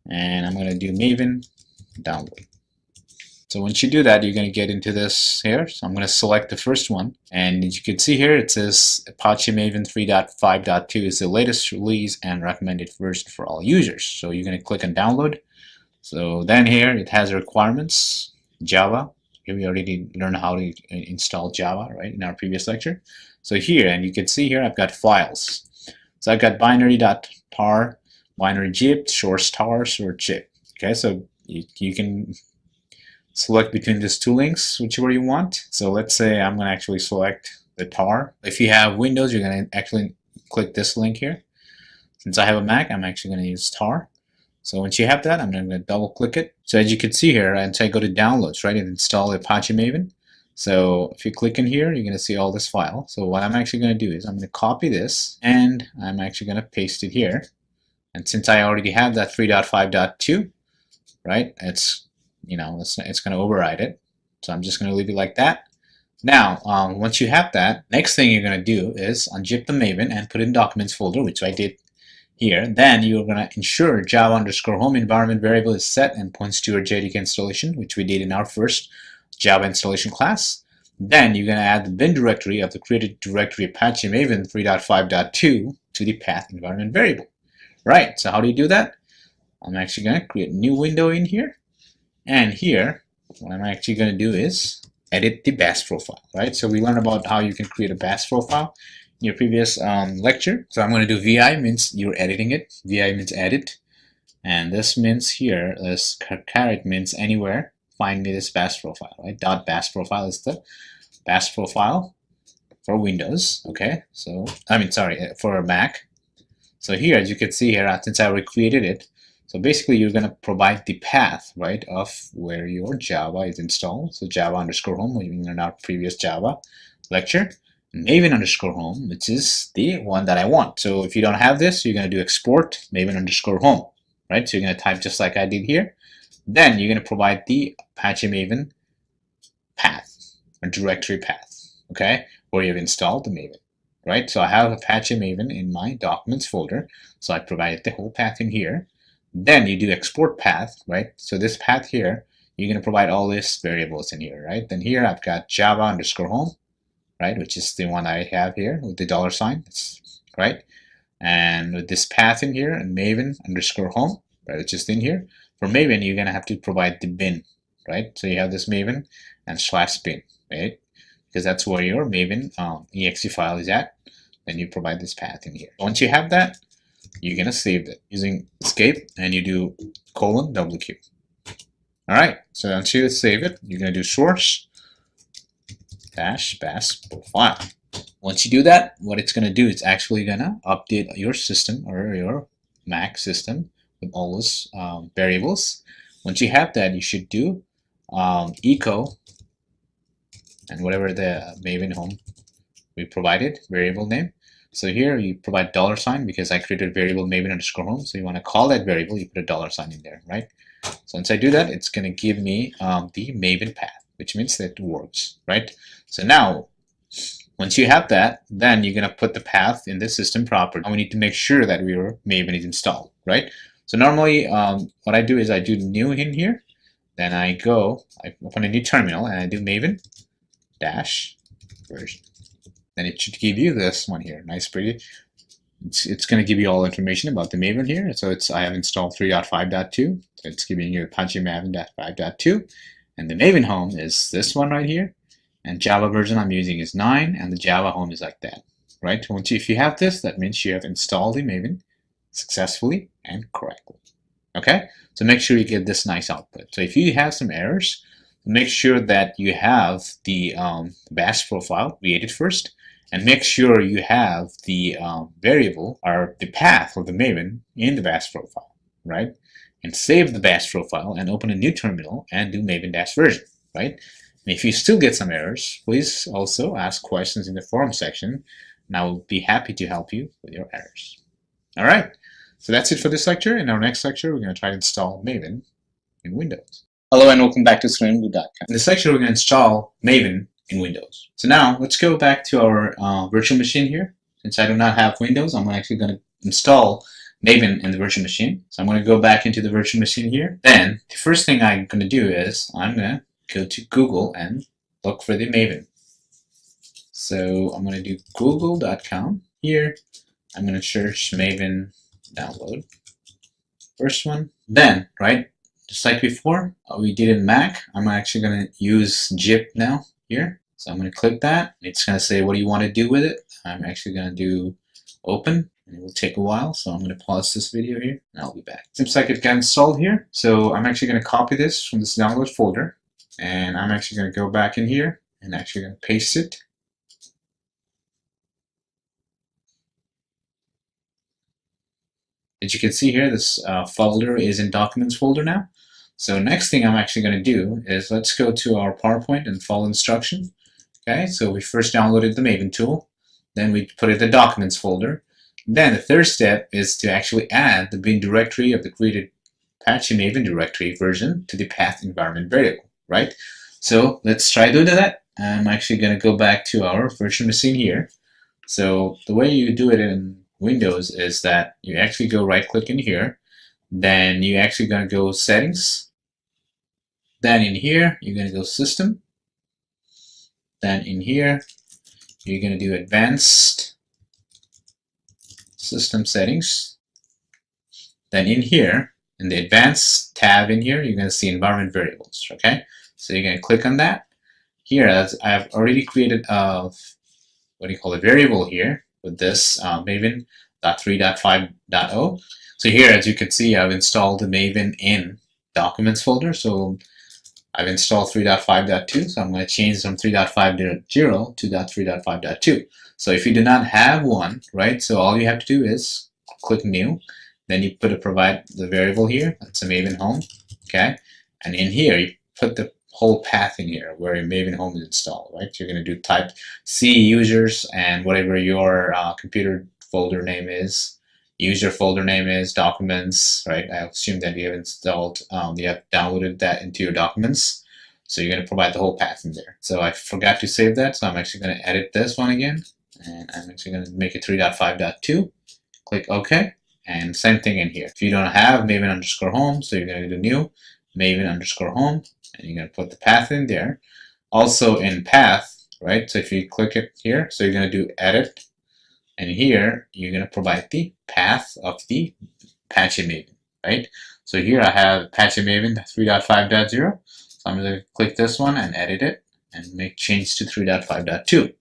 and I'm going to do Maven download. So once you do that, you're going to get into this here. So I'm going to select the first one, and as you can see here, it says Apache Maven 3.5.2 is the latest release and recommended version for all users. So you're going to click on download. So then here it has requirements, Java. Here we already learned how to install Java, right, in our previous lecture. So here, and you can see here, I've got files. So I've got binary.tar, binary zip, source tar, source zip. Okay, so you can select between these two links, whichever you want. So let's say I'm going to actually select the tar. If you have Windows, you're going to actually click this link here. Since I have a Mac, I'm actually going to use tar. So once you have that, I'm going to double click it. So as you can see here, and say go to downloads, right, and install Apache Maven. So if you click in here, you're going to see all this file. So what I'm actually going to do is I'm going to copy this, and I'm actually going to paste it here. And since I already have that 3.5.2, right, it's going to override it. So I'm just going to leave it like that. Now, once you have that, next thing you're going to do is unzip the Maven and put it in documents folder, which I did here. Then you're going to ensure Java_home environment variable is set and points to your JDK installation, which we did in our first Java installation class. Then you're going to add the bin directory of the created directory Apache Maven 3.5.2 to the path environment variable. Right, so how do you do that? I'm actually going to create a new window in here. And here, what I'm actually going to do is edit the BAS profile, right? So we learned about how you can create a BAS profile in your previous lecture. So I'm going to do VI means you're editing it. VI means edit. And this means here, this caret means anywhere. Find me this BAS profile, right? Dot BAS profile is the BAS profile for Windows, okay? So, for Mac. So here, as you can see here, since I already created it, so basically you're going to provide the path, right, of where your Java is installed. So Java underscore home, in our previous Java lecture. Maven underscore home, which is the one that I want. So if you don't have this, you're going to do export Maven underscore home, right? So you're going to type just like I did here. Then you're going to provide the Apache Maven path, or directory path, okay, where you've installed the Maven, right? So I have Apache Maven in my documents folder, so I provided the whole path in here. Then you do export path, right? So this path here, you're going to provide all these variables in here, right? Then here I've got Java underscore home, right, which is the one I have here with the $sign, right? And with this path in here, and Maven underscore home, right, which is in here. For Maven, you're going to have to provide the bin, right? So you have this Maven and /bin, right? Because that's where your Maven exe file is at. Then you provide this path in here. Once you have that, you're going to save it using escape, and you do :WQ. All right, so once you save it, you're going to do source -BAS profile. Once you do that, what it's going to do is actually going to update your system or your Mac system with all those variables. Once you have that, you should do echo and whatever the Maven home we provided variable name. So here you provide $sign because I created a variable Maven underscore home. So you want to call that variable, you put a $sign in there, right? So once I do that, it's going to give me the Maven path, which means that it works, right? So now, once you have that, then you're going to put the path in the system property. And we need to make sure that your Maven is installed, right? So normally, what I do is I do new in here. Then I open a new terminal and I do Maven -version. Then it should give you this one here. Nice, pretty. It's going to give you all information about the Maven here. So I have installed 3.5.2. So it's giving you Apache Maven -5.2. And the Maven home is this one right here. And Java version I'm using is 9. And the Java home is like that, right? If you have this, that means you have installed the Maven successfully and correctly. Okay? So make sure you get this nice output. So if you have some errors, make sure that you have the BAS profile created first. And make sure you have the variable or the path of the Maven in the BAS profile, right? And save the BAS profile and open a new terminal and do Maven-version, right? And if you still get some errors, please also ask questions in the forum section, and I will be happy to help you with your errors. All right, so that's it for this lecture. In our next lecture, we're going to try to install Maven in Windows. Hello and welcome back to SlearnBlue.com. In this lecture, we're going to install Maven in Windows. So now let's go back to our virtual machine here. Since I do not have Windows, I'm actually going to install Maven in the virtual machine. So I'm going to go back into the virtual machine here. Then the first thing I'm going to do is I'm going to go to Google and look for the Maven. So I'm going to do google.com. Here I'm going to search Maven download. First one. Then, right, just like before, we did in Mac, I'm actually going to use zip now here. So I'm going to click that. It's going to say, what do you want to do with it? I'm actually going to do open. It will take a while, so I'm going to pause this video here, and I'll be back. Seems like it got installed here. So I'm actually going to copy this from this download folder, and I'm actually going to go back in here and actually going to paste it. As you can see here, this folder is in Documents folder now. So next thing I'm actually going to do is let's go to our PowerPoint and follow instruction. Okay, so we first downloaded the Maven tool, then we put it in the Documents folder. Then the third step is to actually add the bin directory of the created Apache Maven directory version to the path environment variable, right? So let's try doing that. I'm actually going to go back to our virtual machine here. So the way you do it in Windows is that you actually go right click in here, then you're actually going to go settings, then in here you're going to go system, Then in here, you're going to do advanced system settings. Then in here, in the advanced tab in here, you're going to see environment variables. Okay, so you're going to click on that. Here, as I've already created a variable here with this maven.3.5.0. So here, as you can see, I've installed the Maven in documents folder. So I've installed 3.5.2, so I'm going to change from 3.5.0 to 3.5.2. So if you do not have one, right, so all you have to do is click new, then you provide the variable here, that's a Maven home, okay, and in here you put the whole path in here where your Maven home is installed, right? You're going to do type C users and whatever your computer folder name is, user folder name is, documents, right? I assume that you have installed, you have downloaded that into your documents. So you're going to provide the whole path in there. So I forgot to save that, so I'm actually going to edit this one again, and I'm actually going to make it 3.5.2. Click OK, and same thing in here. If you don't have Maven underscore home, so you're going to do new Maven underscore home, and you're going to put the path in there. Also in path, right? So if you click it here, so you're going to do edit, and here you're going to provide the path of the Apache Maven, right? So here I have Apache Maven 3.5.0. So I'm going to click this one and edit it and make change to 3.5.2.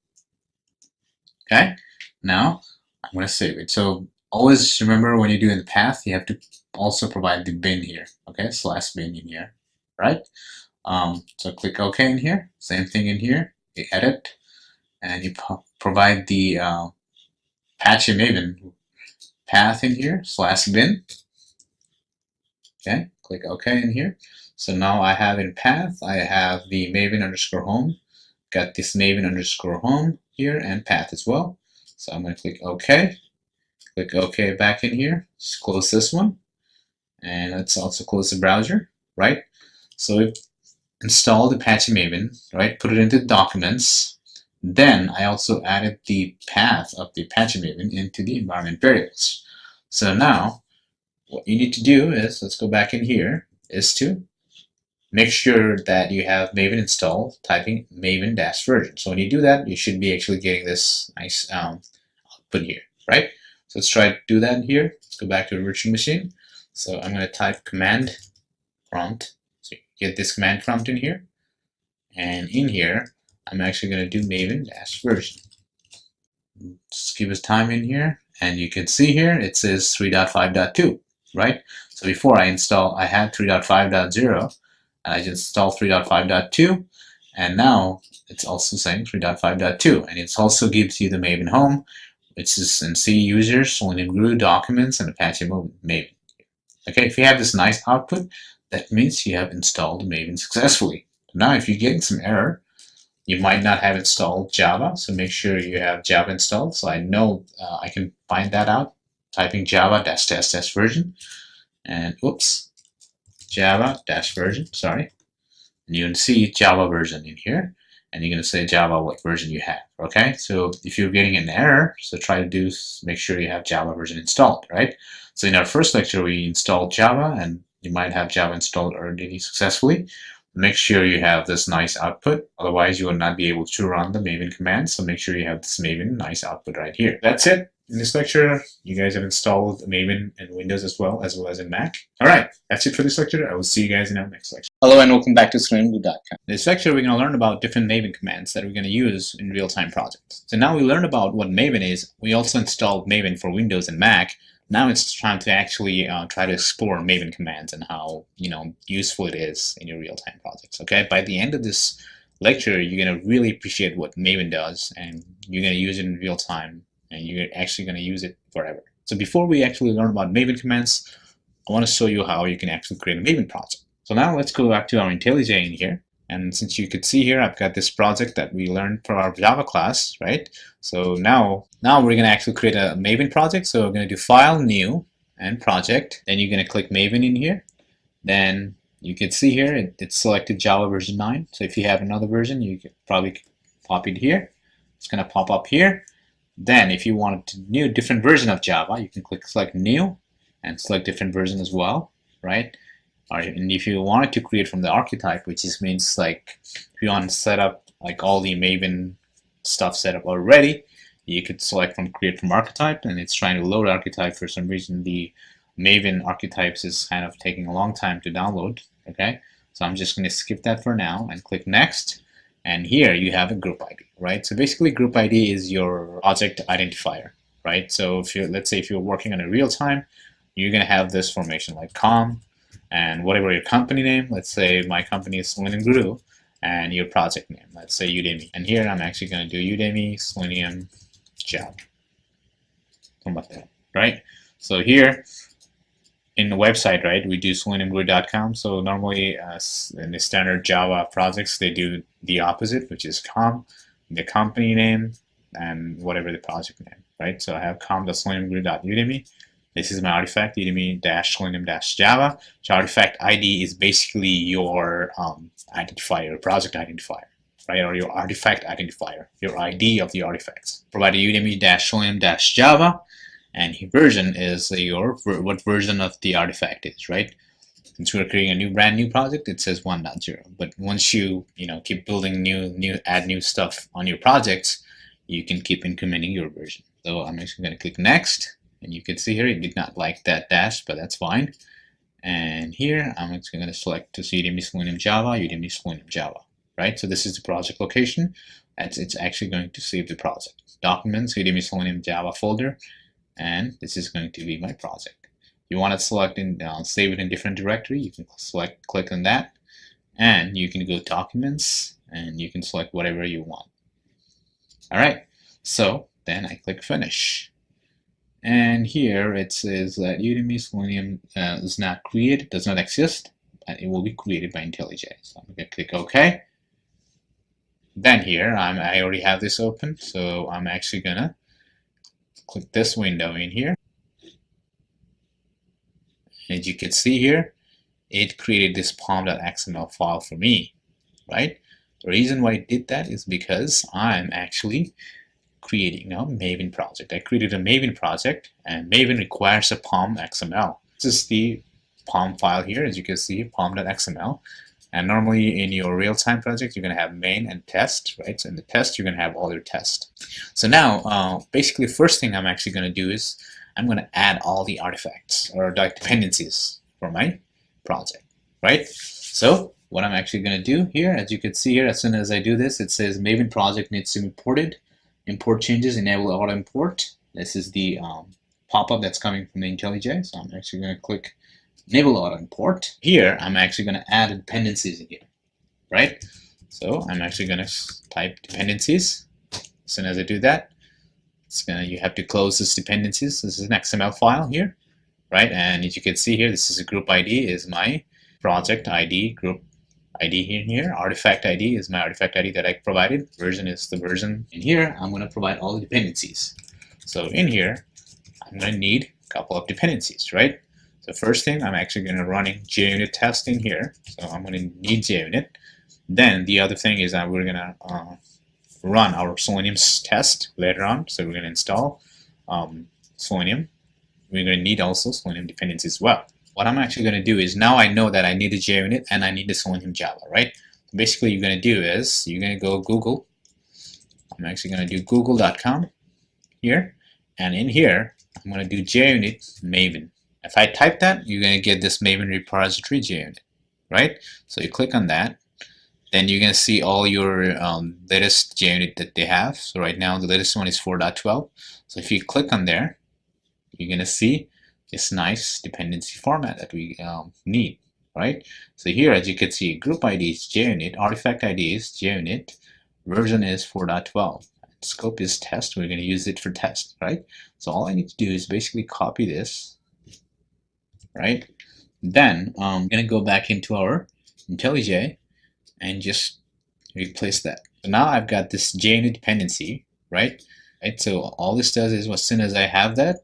Okay, now I'm going to save it. So always remember when you do in the path, you have to also provide the bin here, okay, /bin in here, right? So click OK in here, same thing in here, you edit, and you provide the Apache Maven path in here, /bin. Okay, click OK in here. So now I have in path, I have the Maven underscore home, got this Maven underscore home here and path as well. So I'm going to click OK. Click OK back in here. Just close this one. And let's also close the browser, right? So we've installed Apache Maven, right? Put it into documents. Then I also added the path of the Apache Maven into the environment variables. So now what you need to do is, let's go back in here, is to make sure that you have Maven installed, typing maven-version. So when you do that, you should be actually getting this nice output here, right? So let's try to do that here. Let's go back to a virtual machine. So I'm going to type command prompt. So you get this command prompt in here. And in here, I'm actually going to do maven-version. Just give us time in here. And you can see here, it says 3.5.2, right? So before I had 3.5.0. I just installed 3.5.2, and now it's also saying 3.5.2, and it also gives you the Maven home, which is in C users, Selenium GRUE, documents, and Apache Maven. Okay, if you have this nice output, that means you have installed Maven successfully. Now, if you're getting some error, you might not have installed Java, so make sure you have Java installed. So I know I can find that out, typing java-test-version, and oops. Java-version, sorry. And you can see Java version in here, and you're going to say Java what version you have, okay? So if you're getting an error, so try to make sure you have Java version installed, right? So in our first lecture, we installed Java, and you might have Java installed already successfully. Make sure you have this nice output, otherwise you will not be able to run the Maven command, so make sure you have this Maven nice output right here. That's it. In this lecture, you guys have installed Maven in Windows as well as in Mac. Alright, that's it for this lecture. I will see you guys in our next lecture. Hello and welcome back to SeleniumGRUE.com. In this lecture, we're going to learn about different Maven commands that we're going to use in real-time projects. So now we learned about what Maven is. We also installed Maven for Windows and Mac. Now it's time to actually try to explore Maven commands and how useful it is in your real-time projects. Okay, by the end of this lecture, you're going to really appreciate what Maven does, and you're going to use it in real time, and you're actually going to use it forever. So before we actually learn about Maven commands, I want to show you how you can actually create a Maven project. So now let's go back to our IntelliJ in here. And since you could see here, I've got this project that we learned for our Java class, right? So now we're going to actually create a Maven project. So we're going to do File, New, and Project. Then you're going to click Maven in here. Then you can see here, it's selected Java version 9. So if you have another version, you can probably pop it here. It's going to pop up here. Then if you want a new different version of Java, you can click select New and select different version as well, right? And if you wanted to create from the archetype, which means like if you want to set up like all the Maven stuff set up already, you could select from create from archetype, and it's trying to load archetype. For some reason, the Maven archetypes is kind of taking a long time to download. Okay, so I'm just going to skip that for now and click next. And here you have a group ID, right? So basically, group ID is your project identifier, right? So if you're, let's say, if you're working on a real time, you're going to have this formation like com and whatever your company name. Let's say my company is Selenium Guru, and your project name, let's say Udemy. And here I'm actually going to do Udemy Selenium Java, something like that, right? So here in the website, right, we do seleniumguru.com. So normally in the standard Java projects, they do the opposite, which is com, the company name, and whatever the project name, right? So I have com.seleniumguru.udemy. This is my artifact, udemy-selenium-java. So artifact ID is basically your identifier, project identifier, right? Or your artifact identifier, your ID of the artifacts. Provide a udemy-selenium-java, and version is your what version of the artifact is, right? Since we're creating a brand new project, it says 1.0. But once you keep building add new stuff on your projects, you can keep incrementing your version. So I'm actually going to click next, and you can see here it did not like that dash, but that's fine. And here I'm actually going to select to Udemy Selenium Java, Udemy Selenium Java, right? So this is the project location. It's actually going to save the project. Documents, Udemy Selenium Java folder, and this is going to be my project. You want to select and save it in different directory, you can click on that, and you can go documents, and you can select whatever you want. All right, so then I click finish. And here it says that Udemy Selenium is not created, does not exist, and it will be created by IntelliJ. So I'm going to click OK. Then here, I already have this open, so I'm actually going to click this window in here. As you can see here, it created this pom.xml file for me, right? The reason why it did that is because I'm actually creating a Maven project. I created a Maven project, and Maven requires a pom.xml. This is the pom file here, as you can see, pom.xml. And normally in your real-time project, you're going to have main and test, right? So in the test, you're going to have all your tests. So now, basically, first thing I'm actually going to do is I'm going to add all the artifacts or dependencies for my project, right? So what I'm actually going to do here, as you can see here, as soon as I do this, it says Maven project needs to be imported. Import changes, enable auto import. This is the pop-up that's coming from the IntelliJ. So I'm actually going to click enable auto import. Here, I'm actually going to add dependencies in here, right? So I'm actually going to type dependencies. As soon as I do that, you have to close this dependencies. This is an XML file here, right? And as you can see here, this is a group ID is my project ID, group ID in here. Artifact ID is my artifact ID that I provided. Version is the version. In here, I'm going to provide all the dependencies. So in here, I'm going to need a couple of dependencies, right? So first thing, I'm actually going to running JUnit test in here. So I'm going to need JUnit. Then the other thing is that we're going to run our Selenium test later on. So we're going to install Selenium. We're going to need also Selenium dependencies as well. What I'm actually going to do is now I know that I need a JUnit and I need a Selenium Java, right? So basically, you're going to do is you're going to go Google. I'm actually going to do google.com here. And in here, I'm going to do JUnit Maven. If I type that, you're going to get this Maven repository JUnit, right? So you click on that. Then you're going to see all your latest JUnit that they have. So right now, the latest one is 4.12. So if you click on there, you're going to see this nice dependency format that we need, right? So here, as you can see, group ID is JUnit, artifact ID is JUnit, version is 4.12. Scope is test. We're going to use it for test, right? So all I need to do is basically copy this, right? Then I'm going to go back into our IntelliJ and just replace that. So now I've got this JUnit dependency, right? So all this does is as soon as I have that,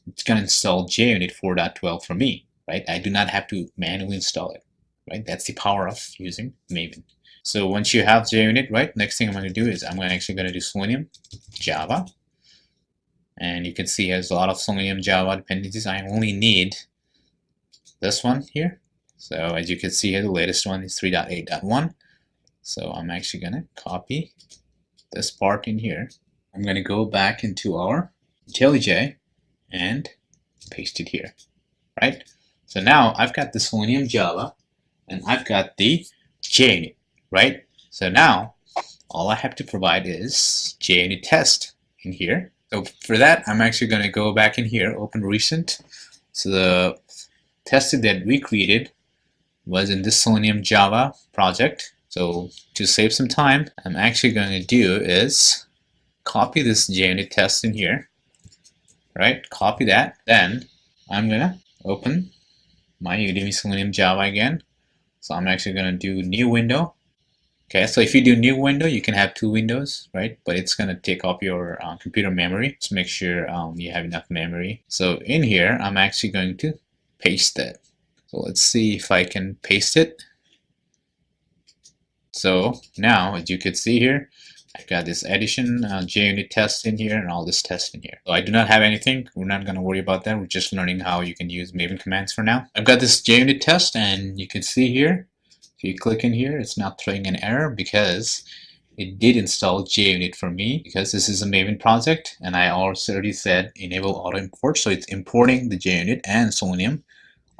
it's going to install JUnit 4.12 for me, right? I do not have to manually install it, right? That's the power of using Maven. So once you have JUnit, right, next thing I'm going to do is I'm actually going to do Selenium Java. And you can see there's a lot of Selenium Java dependencies. I only need this one here. So as you can see here, the latest one is 3.8.1. So I'm actually gonna copy this part in here. I'm gonna go back into our IntelliJ and paste it here, right? So now I've got the Selenium Java and I've got the JUnit, right? So now all I have to provide is JUnit test in here. So for that, I'm actually going to go back in here, open recent. So the test that we created was in this Selenium Java project. So to save some time, I'm actually going to do is copy this JUnit test in here, right? Copy that. Then I'm going to open my Udemy Selenium Java again. So I'm actually going to do new window. Okay, so if you do new window, you can have two windows, right? But it's going to take up your computer memory. So make sure you have enough memory. So in here, I'm actually going to paste that. So let's see if I can paste it. So now, as you can see here, I've got this addition JUnit test in here and all this test in here. So I do not have anything. We're not going to worry about that. We're just learning how you can use Maven commands for now. I've got this JUnit test, and you can see here, if you click in here, it's not throwing an error because it did install JUnit for me, because this is a Maven project and I already said enable auto import. So it's importing the JUnit and Selenium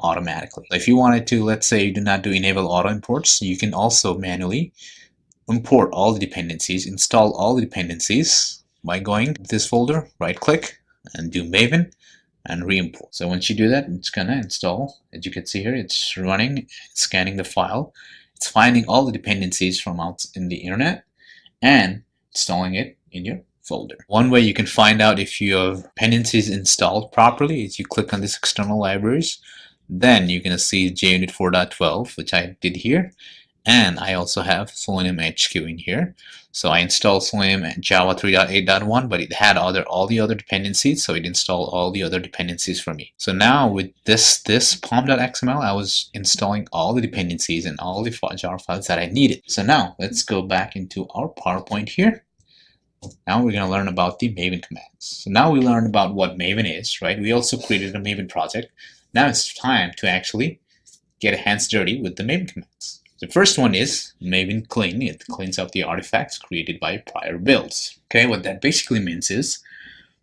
automatically. If you wanted to, let's say you do not do enable auto imports, you can also manually import all the dependencies, install all the dependencies by going to this folder, right click and do Maven and re-import. So once you do that, it's gonna install. As you can see here, it's running, it's scanning the file, it's finding all the dependencies from out in the internet and installing it in your folder. One way you can find out if you have dependencies installed properly is you click on this external libraries. Then you're gonna see JUnit 4.12, which I did here. And I also have Selenium HQ in here. So I installed Selenium Java 3.8.1, but it had all the other dependencies, so it installed all the other dependencies for me. So now with this pom.xml, I was installing all the dependencies and all the jar files that I needed. So now let's go back into our PowerPoint here. Now we're going to learn about the Maven commands. So now we learned about what Maven is, right? We also created a Maven project. Now it's time to actually get hands dirty with the Maven commands. The first one is Maven clean. It cleans up the artifacts created by prior builds. Okay, what that basically means is,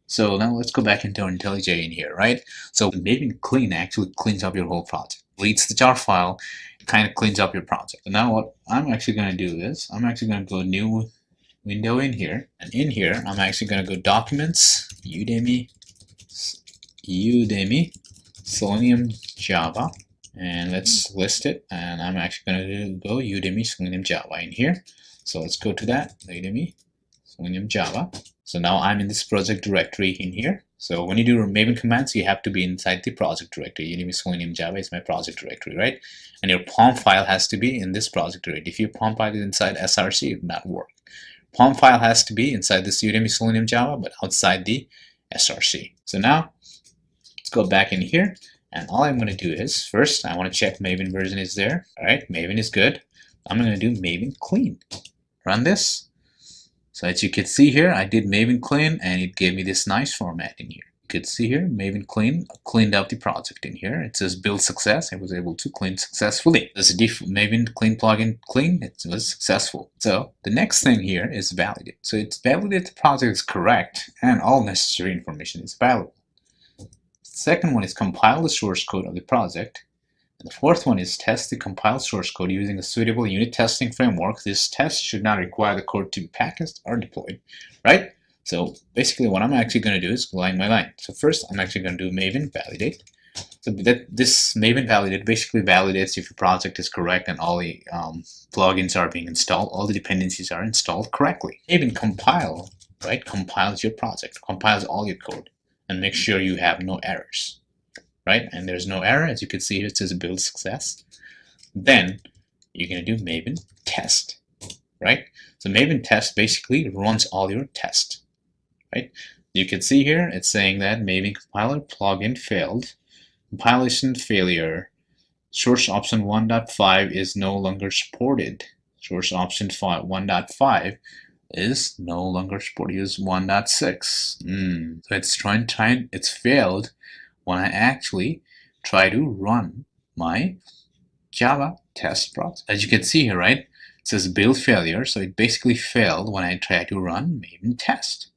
so now let's go back into our IntelliJ in here, right? So Maven clean actually cleans up your whole project. Deletes the jar file, it kind of cleans up your project. So now what I'm actually going to do is, I'm actually going to go new window in here. And in here, I'm actually going to go Documents, Udemy, Selenium Java. And let's list it, and I'm actually going to go Udemy Selenium Java in here. So let's go to that, Udemy Selenium Java. So now I'm in this project directory in here. So when you do Maven commands, you have to be inside the project directory. Udemy Selenium Java is my project directory, right? And your POM file has to be in this project directory. If your POM file is inside SRC, it will not work. POM file has to be inside this Udemy Selenium Java, but outside the SRC. So now let's go back in here. And all I'm going to do is, first, I want to check Maven version is there. All right, Maven is good. I'm going to do Maven clean. Run this. So as you can see here, I did Maven clean, and it gave me this nice format in here. You could see here, Maven clean, cleaned up the project in here. It says build success. I was able to clean successfully. This Maven clean plugin clean, it was successful. So the next thing here is validate. So it's validate the project is correct, and all necessary information is valuable. Second one is compile the source code of the project. And the fourth one is test the compiled source code using a suitable unit testing framework. This test should not require the code to be packaged or deployed, right? So basically what I'm actually going to do is line by line. So first I'm actually going to do Maven validate. So this Maven validate basically validates if your project is correct and all the plugins are being installed, all the dependencies are installed correctly. Maven compile, right? Compiles your project, compiles all your code, and make sure you have no errors, right? And there's no error. As you can see here, it says build success. Then you're going to do Maven test, right? So Maven test basically runs all your tests, right? You can see here, it's saying that Maven compiler plugin failed, compilation failure, source option 1.5 is no longer supported. Source option 1.5 is no longer supported, is 1.6. So it's failed when I actually try to run my Java test process. As you can see here, right? It says build failure, so it basically failed when I tried to run Maven test.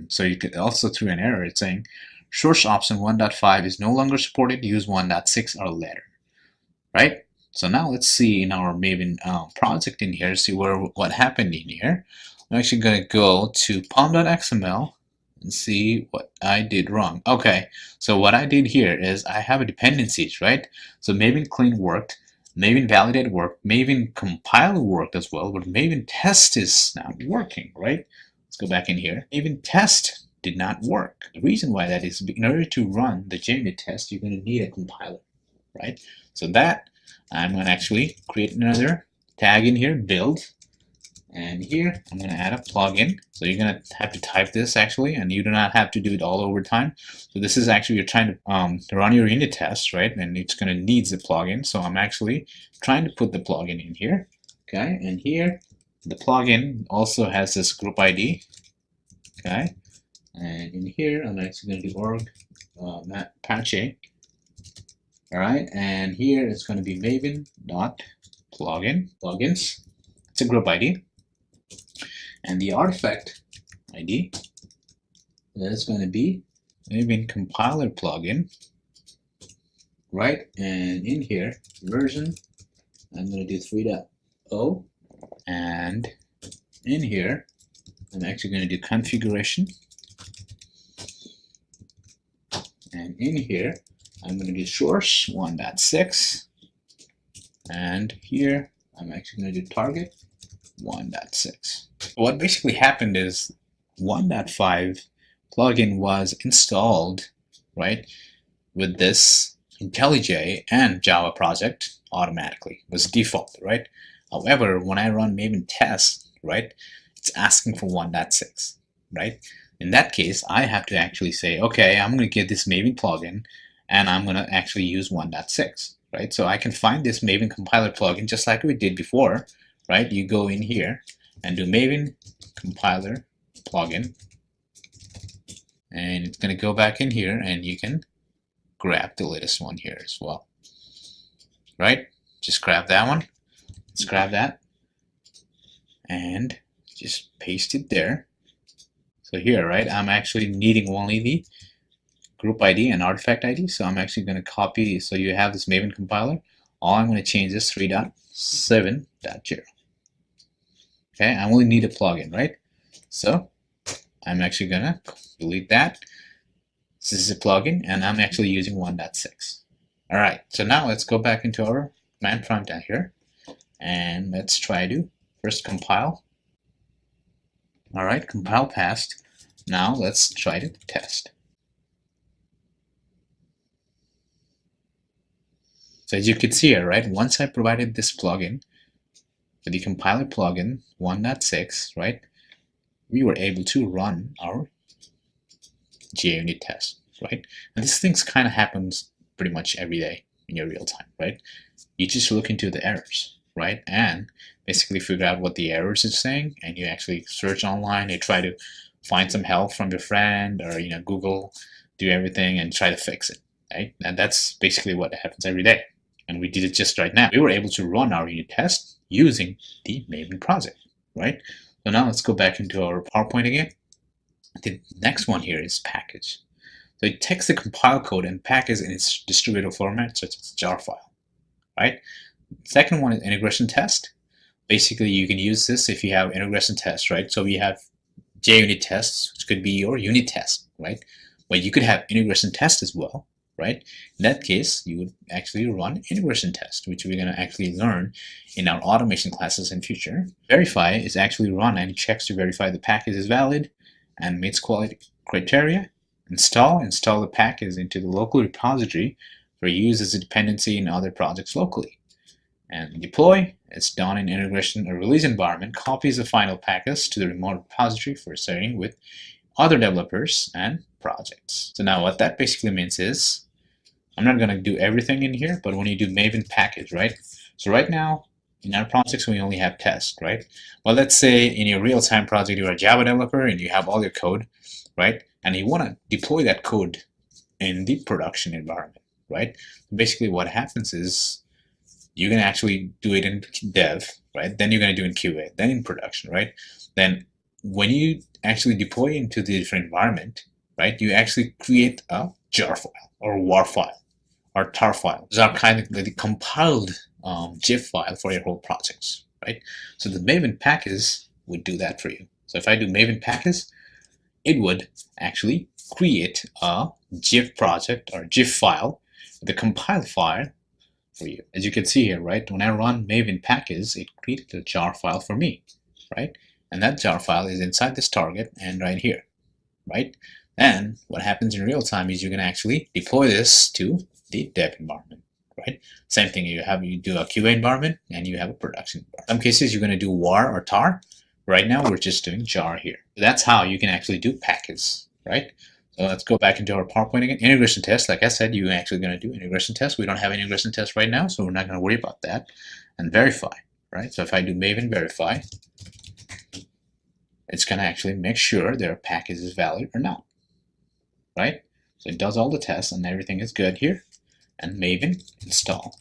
So you could also through an error, it's saying source option 1.5 is no longer supported, use 1.6 or later, right? So now let's see in our Maven project in here, see what happened in here. I'm actually going to go to pom.xml and see what I did wrong. Okay, so what I did here is I have a dependencies, right? So Maven clean worked, Maven validate worked, Maven compile worked as well, but Maven test is not working, right? Let's go back in here. Maven test did not work. The reason why that is, in order to run the JUnit test, you're going to need a compiler, right? So that I'm going to actually create another tag in here, build, and here I'm going to add a plugin. So you're going to have to type this actually, and you do not have to do it all over time. So this is actually you're trying to run your unit test, right? And it's going to need the plugin. So I'm actually trying to put the plugin in here, okay? And here the plugin also has this group ID, okay? And in here I'm actually going to do org Apache. All right, and here it's going to be maven.plugins. It's a group ID. And the artifact ID is going to be Maven compiler plugin, right? And in here, version, I'm going to do 3.0. And in here, I'm actually going to do configuration. And in here, I'm going to do source 1.6, and here I'm actually going to do target 1.6. What basically happened is 1.5 plugin was installed, right, with this IntelliJ and Java project automatically. It was default, right? However, when I run Maven test, right, it's asking for 1.6, right? In that case, I have to actually say, okay, I'm going to get this Maven plugin, and I'm going to actually use 1.6, right? So I can find this Maven compiler plugin just like we did before, right? You go in here and do Maven compiler plugin, and it's going to go back in here, and you can grab the latest one here as well, right? Just grab that one. Let's grab that and just paste it there. So here, right, I'm actually needing only the group ID and artifact ID. So I'm actually going to copy. So you have this Maven compiler. All I'm going to change is 3.7.0. Okay, I only need a plugin, right? So I'm actually going to delete that. This is a plugin, and I'm actually using 1.6. All right, so now let's go back into our command prompt down here, and let's try to first compile. All right, compile passed. Now let's try to test. So as you can see here, right, once I provided this plugin, for the compiler plugin 1.6, right, we were able to run our JUnit test, right? And this things kind of happens pretty much every day in your real time, right? You just look into the errors, right, and basically figure out what the errors is saying, and you actually search online, you try to find some help from your friend, or Google, do everything and try to fix it, right? And that's basically what happens every day. And we did it just right now. We were able to run our unit test using the Maven project, right? So now let's go back into our PowerPoint again. The next one here is package. So it takes the compile code and package in its distributed format, such as jar file, right? Second one is integration test. Basically, you can use this if you have integration tests, right? So we have JUnit tests, which could be your unit test, right? But you could have integration test as well, right? In that case, you would actually run integration test, which we're going to actually learn in our automation classes in future. Verify is actually run and checks to verify the package is valid and meets quality criteria. Install the package into the local repository for use as a dependency in other projects locally. And deploy, it's done in integration or release environment, copies the final package to the remote repository for sharing with other developers and projects. So now what that basically means is, I'm not going to do everything in here, but when you do Maven package, right? So right now, in our projects, we only have test, right? Well, let's say in your real-time project, you're a Java developer and you have all your code, right? And you want to deploy that code in the production environment, right? Basically what happens is, you're going to actually do it in dev, right? Then you're going to do it in QA, then in production, right? Then when you actually deploy into the different environment, right, you actually create a jar file or war file or tar file. These are kind of like the compiled GIF file for your whole projects, right? So the Maven package would do that for you. So if I do Maven package, it would actually create a GIF project or GIF file, the compiled file for you. As you can see here, right, when I run Maven package, it created a jar file for me, right? And that jar file is inside this target and right here, right? And what happens in real time is you can actually deploy this to the dev environment, right? Same thing, you do a QA environment and you have a production environment. In some cases, you're going to do war or tar. Right now, we're just doing jar here. That's how you can actually do package, right? So let's go back into our PowerPoint again. Integration test, like I said, you're actually going to do integration test. We don't have an integration test right now, so we're not going to worry about that. And verify, right? So if I do Maven verify, it's going to actually make sure their package is valid or not, right? So it does all the tests and everything is good here. And Maven install,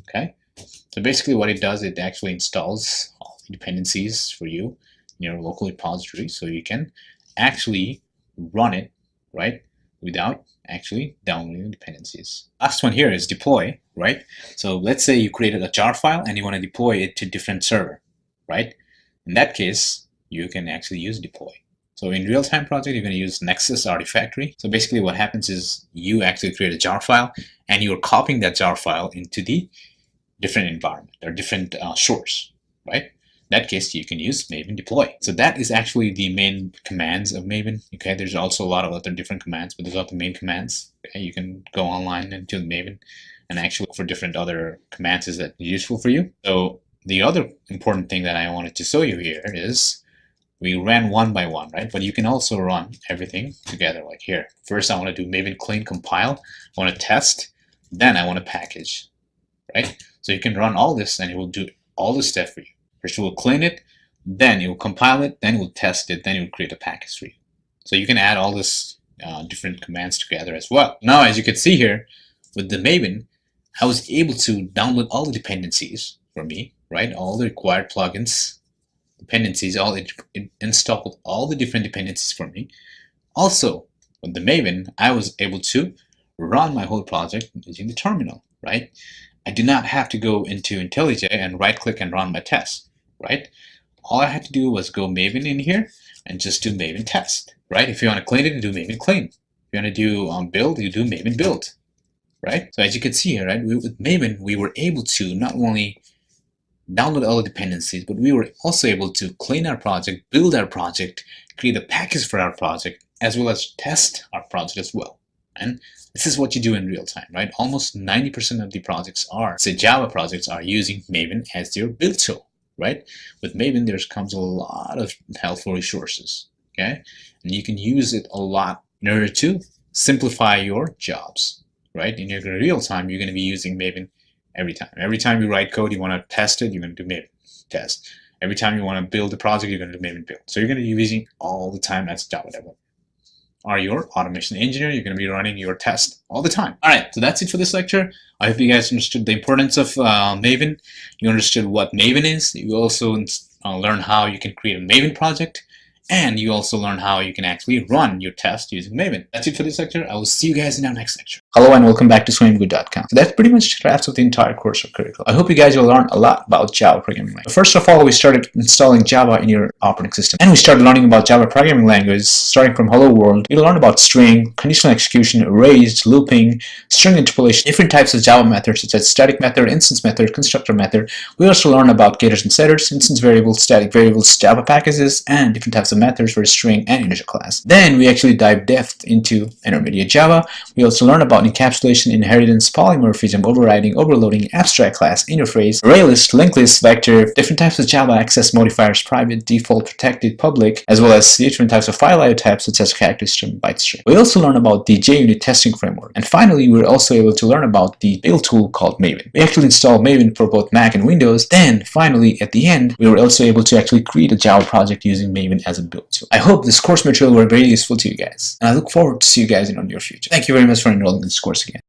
okay? So basically what it does, it actually installs all the dependencies for you in your local repository so you can actually run it, right, without actually downloading dependencies. Last one here is deploy, right? So let's say you created a jar file and you want to deploy it to different server, right? In that case, you can actually use deploy. So in real-time project, you're going to use Nexus Artifactory. So basically what happens is you actually create a jar file and you're copying that jar file into the different environment or different source, right? In that case, you can use Maven deploy. So that is actually the main commands of Maven. Okay, there's also a lot of other different commands, but those are the main commands. Okay, you can go online into Maven and actually look for different other commands that are useful for you. So the other important thing that I wanted to show you here is we ran one by one, right? But you can also run everything together like here. First, I want to do Maven clean compile. I want to test, then I want to package, right? So you can run all this and it will do all the stuff for you. First, it will clean it, then it will compile it, then it will test it, then it will create a package for you. So you can add all this different commands together as well. Now, as you can see here, with the Maven, I was able to download all the dependencies for me, right? All the required plugins, dependencies, it installed all the different dependencies for me. Also, with the Maven, I was able to run my whole project using the terminal, right? I do not have to go into IntelliJ and right-click and run my test, right? All I had to do was go Maven in here and just do Maven test, right? If you want to clean it, you do Maven clean. If you want to do build, you do Maven build, right? So as you can see here, right, with Maven, we were able to not only download all the dependencies, but we were also able to clean our project, build our project, create a package for our project, as well as test our project as well. And this is what you do in real time, right? Almost 90% of the projects say Java projects are using Maven as their build tool, right? With Maven, there comes a lot of helpful resources, okay? And you can use it a lot in order to simplify your jobs, right? In your real time, you're going to be using Maven every time. Every time you write code, you want to test it, you're going to do Maven test. Every time you want to build a project, you're going to do Maven build. So you're going to be using all the time as Java developer. Are your automation engineer, you're going to be running your test all the time. All right, so that's it for this lecture. I hope you guys understood the importance of Maven. You understood what Maven is. You also learn how you can create a Maven project. And you also learn how you can actually run your test using Maven. That's it for this lecture. I will see you guys in our next lecture. Hello and welcome back to SwimmingGood.com. So that's pretty much wraps up the entire course or curriculum. I hope you guys will learn a lot about Java programming language. First of all, we started installing Java in your operating system. And we started learning about Java programming language, starting from Hello World. You'll learn about string, conditional execution, arrays, looping, string interpolation, different types of Java methods such as static method, instance method, constructor method. We also learn about getters and setters, instance variables, static variables, Java packages, and different types of methods for string and integer class. Then we actually dive depth into intermediate Java. We also learn about encapsulation, inheritance, polymorphism, overriding, overloading, abstract class, interface, array list, linked list, vector, different types of Java access modifiers, private, default, protected, public, as well as different types of file IO types such as character string, byte string. We also learn about the JUnit testing framework. And finally, we were also able to learn about the build tool called Maven. We actually installed Maven for both Mac and Windows. Then finally, at the end, we were also able to actually create a Java project using Maven as a build tool. I hope this course material were very useful to you guys, and I look forward to see you guys in the near future. Thank you very much for enrolling in this course again.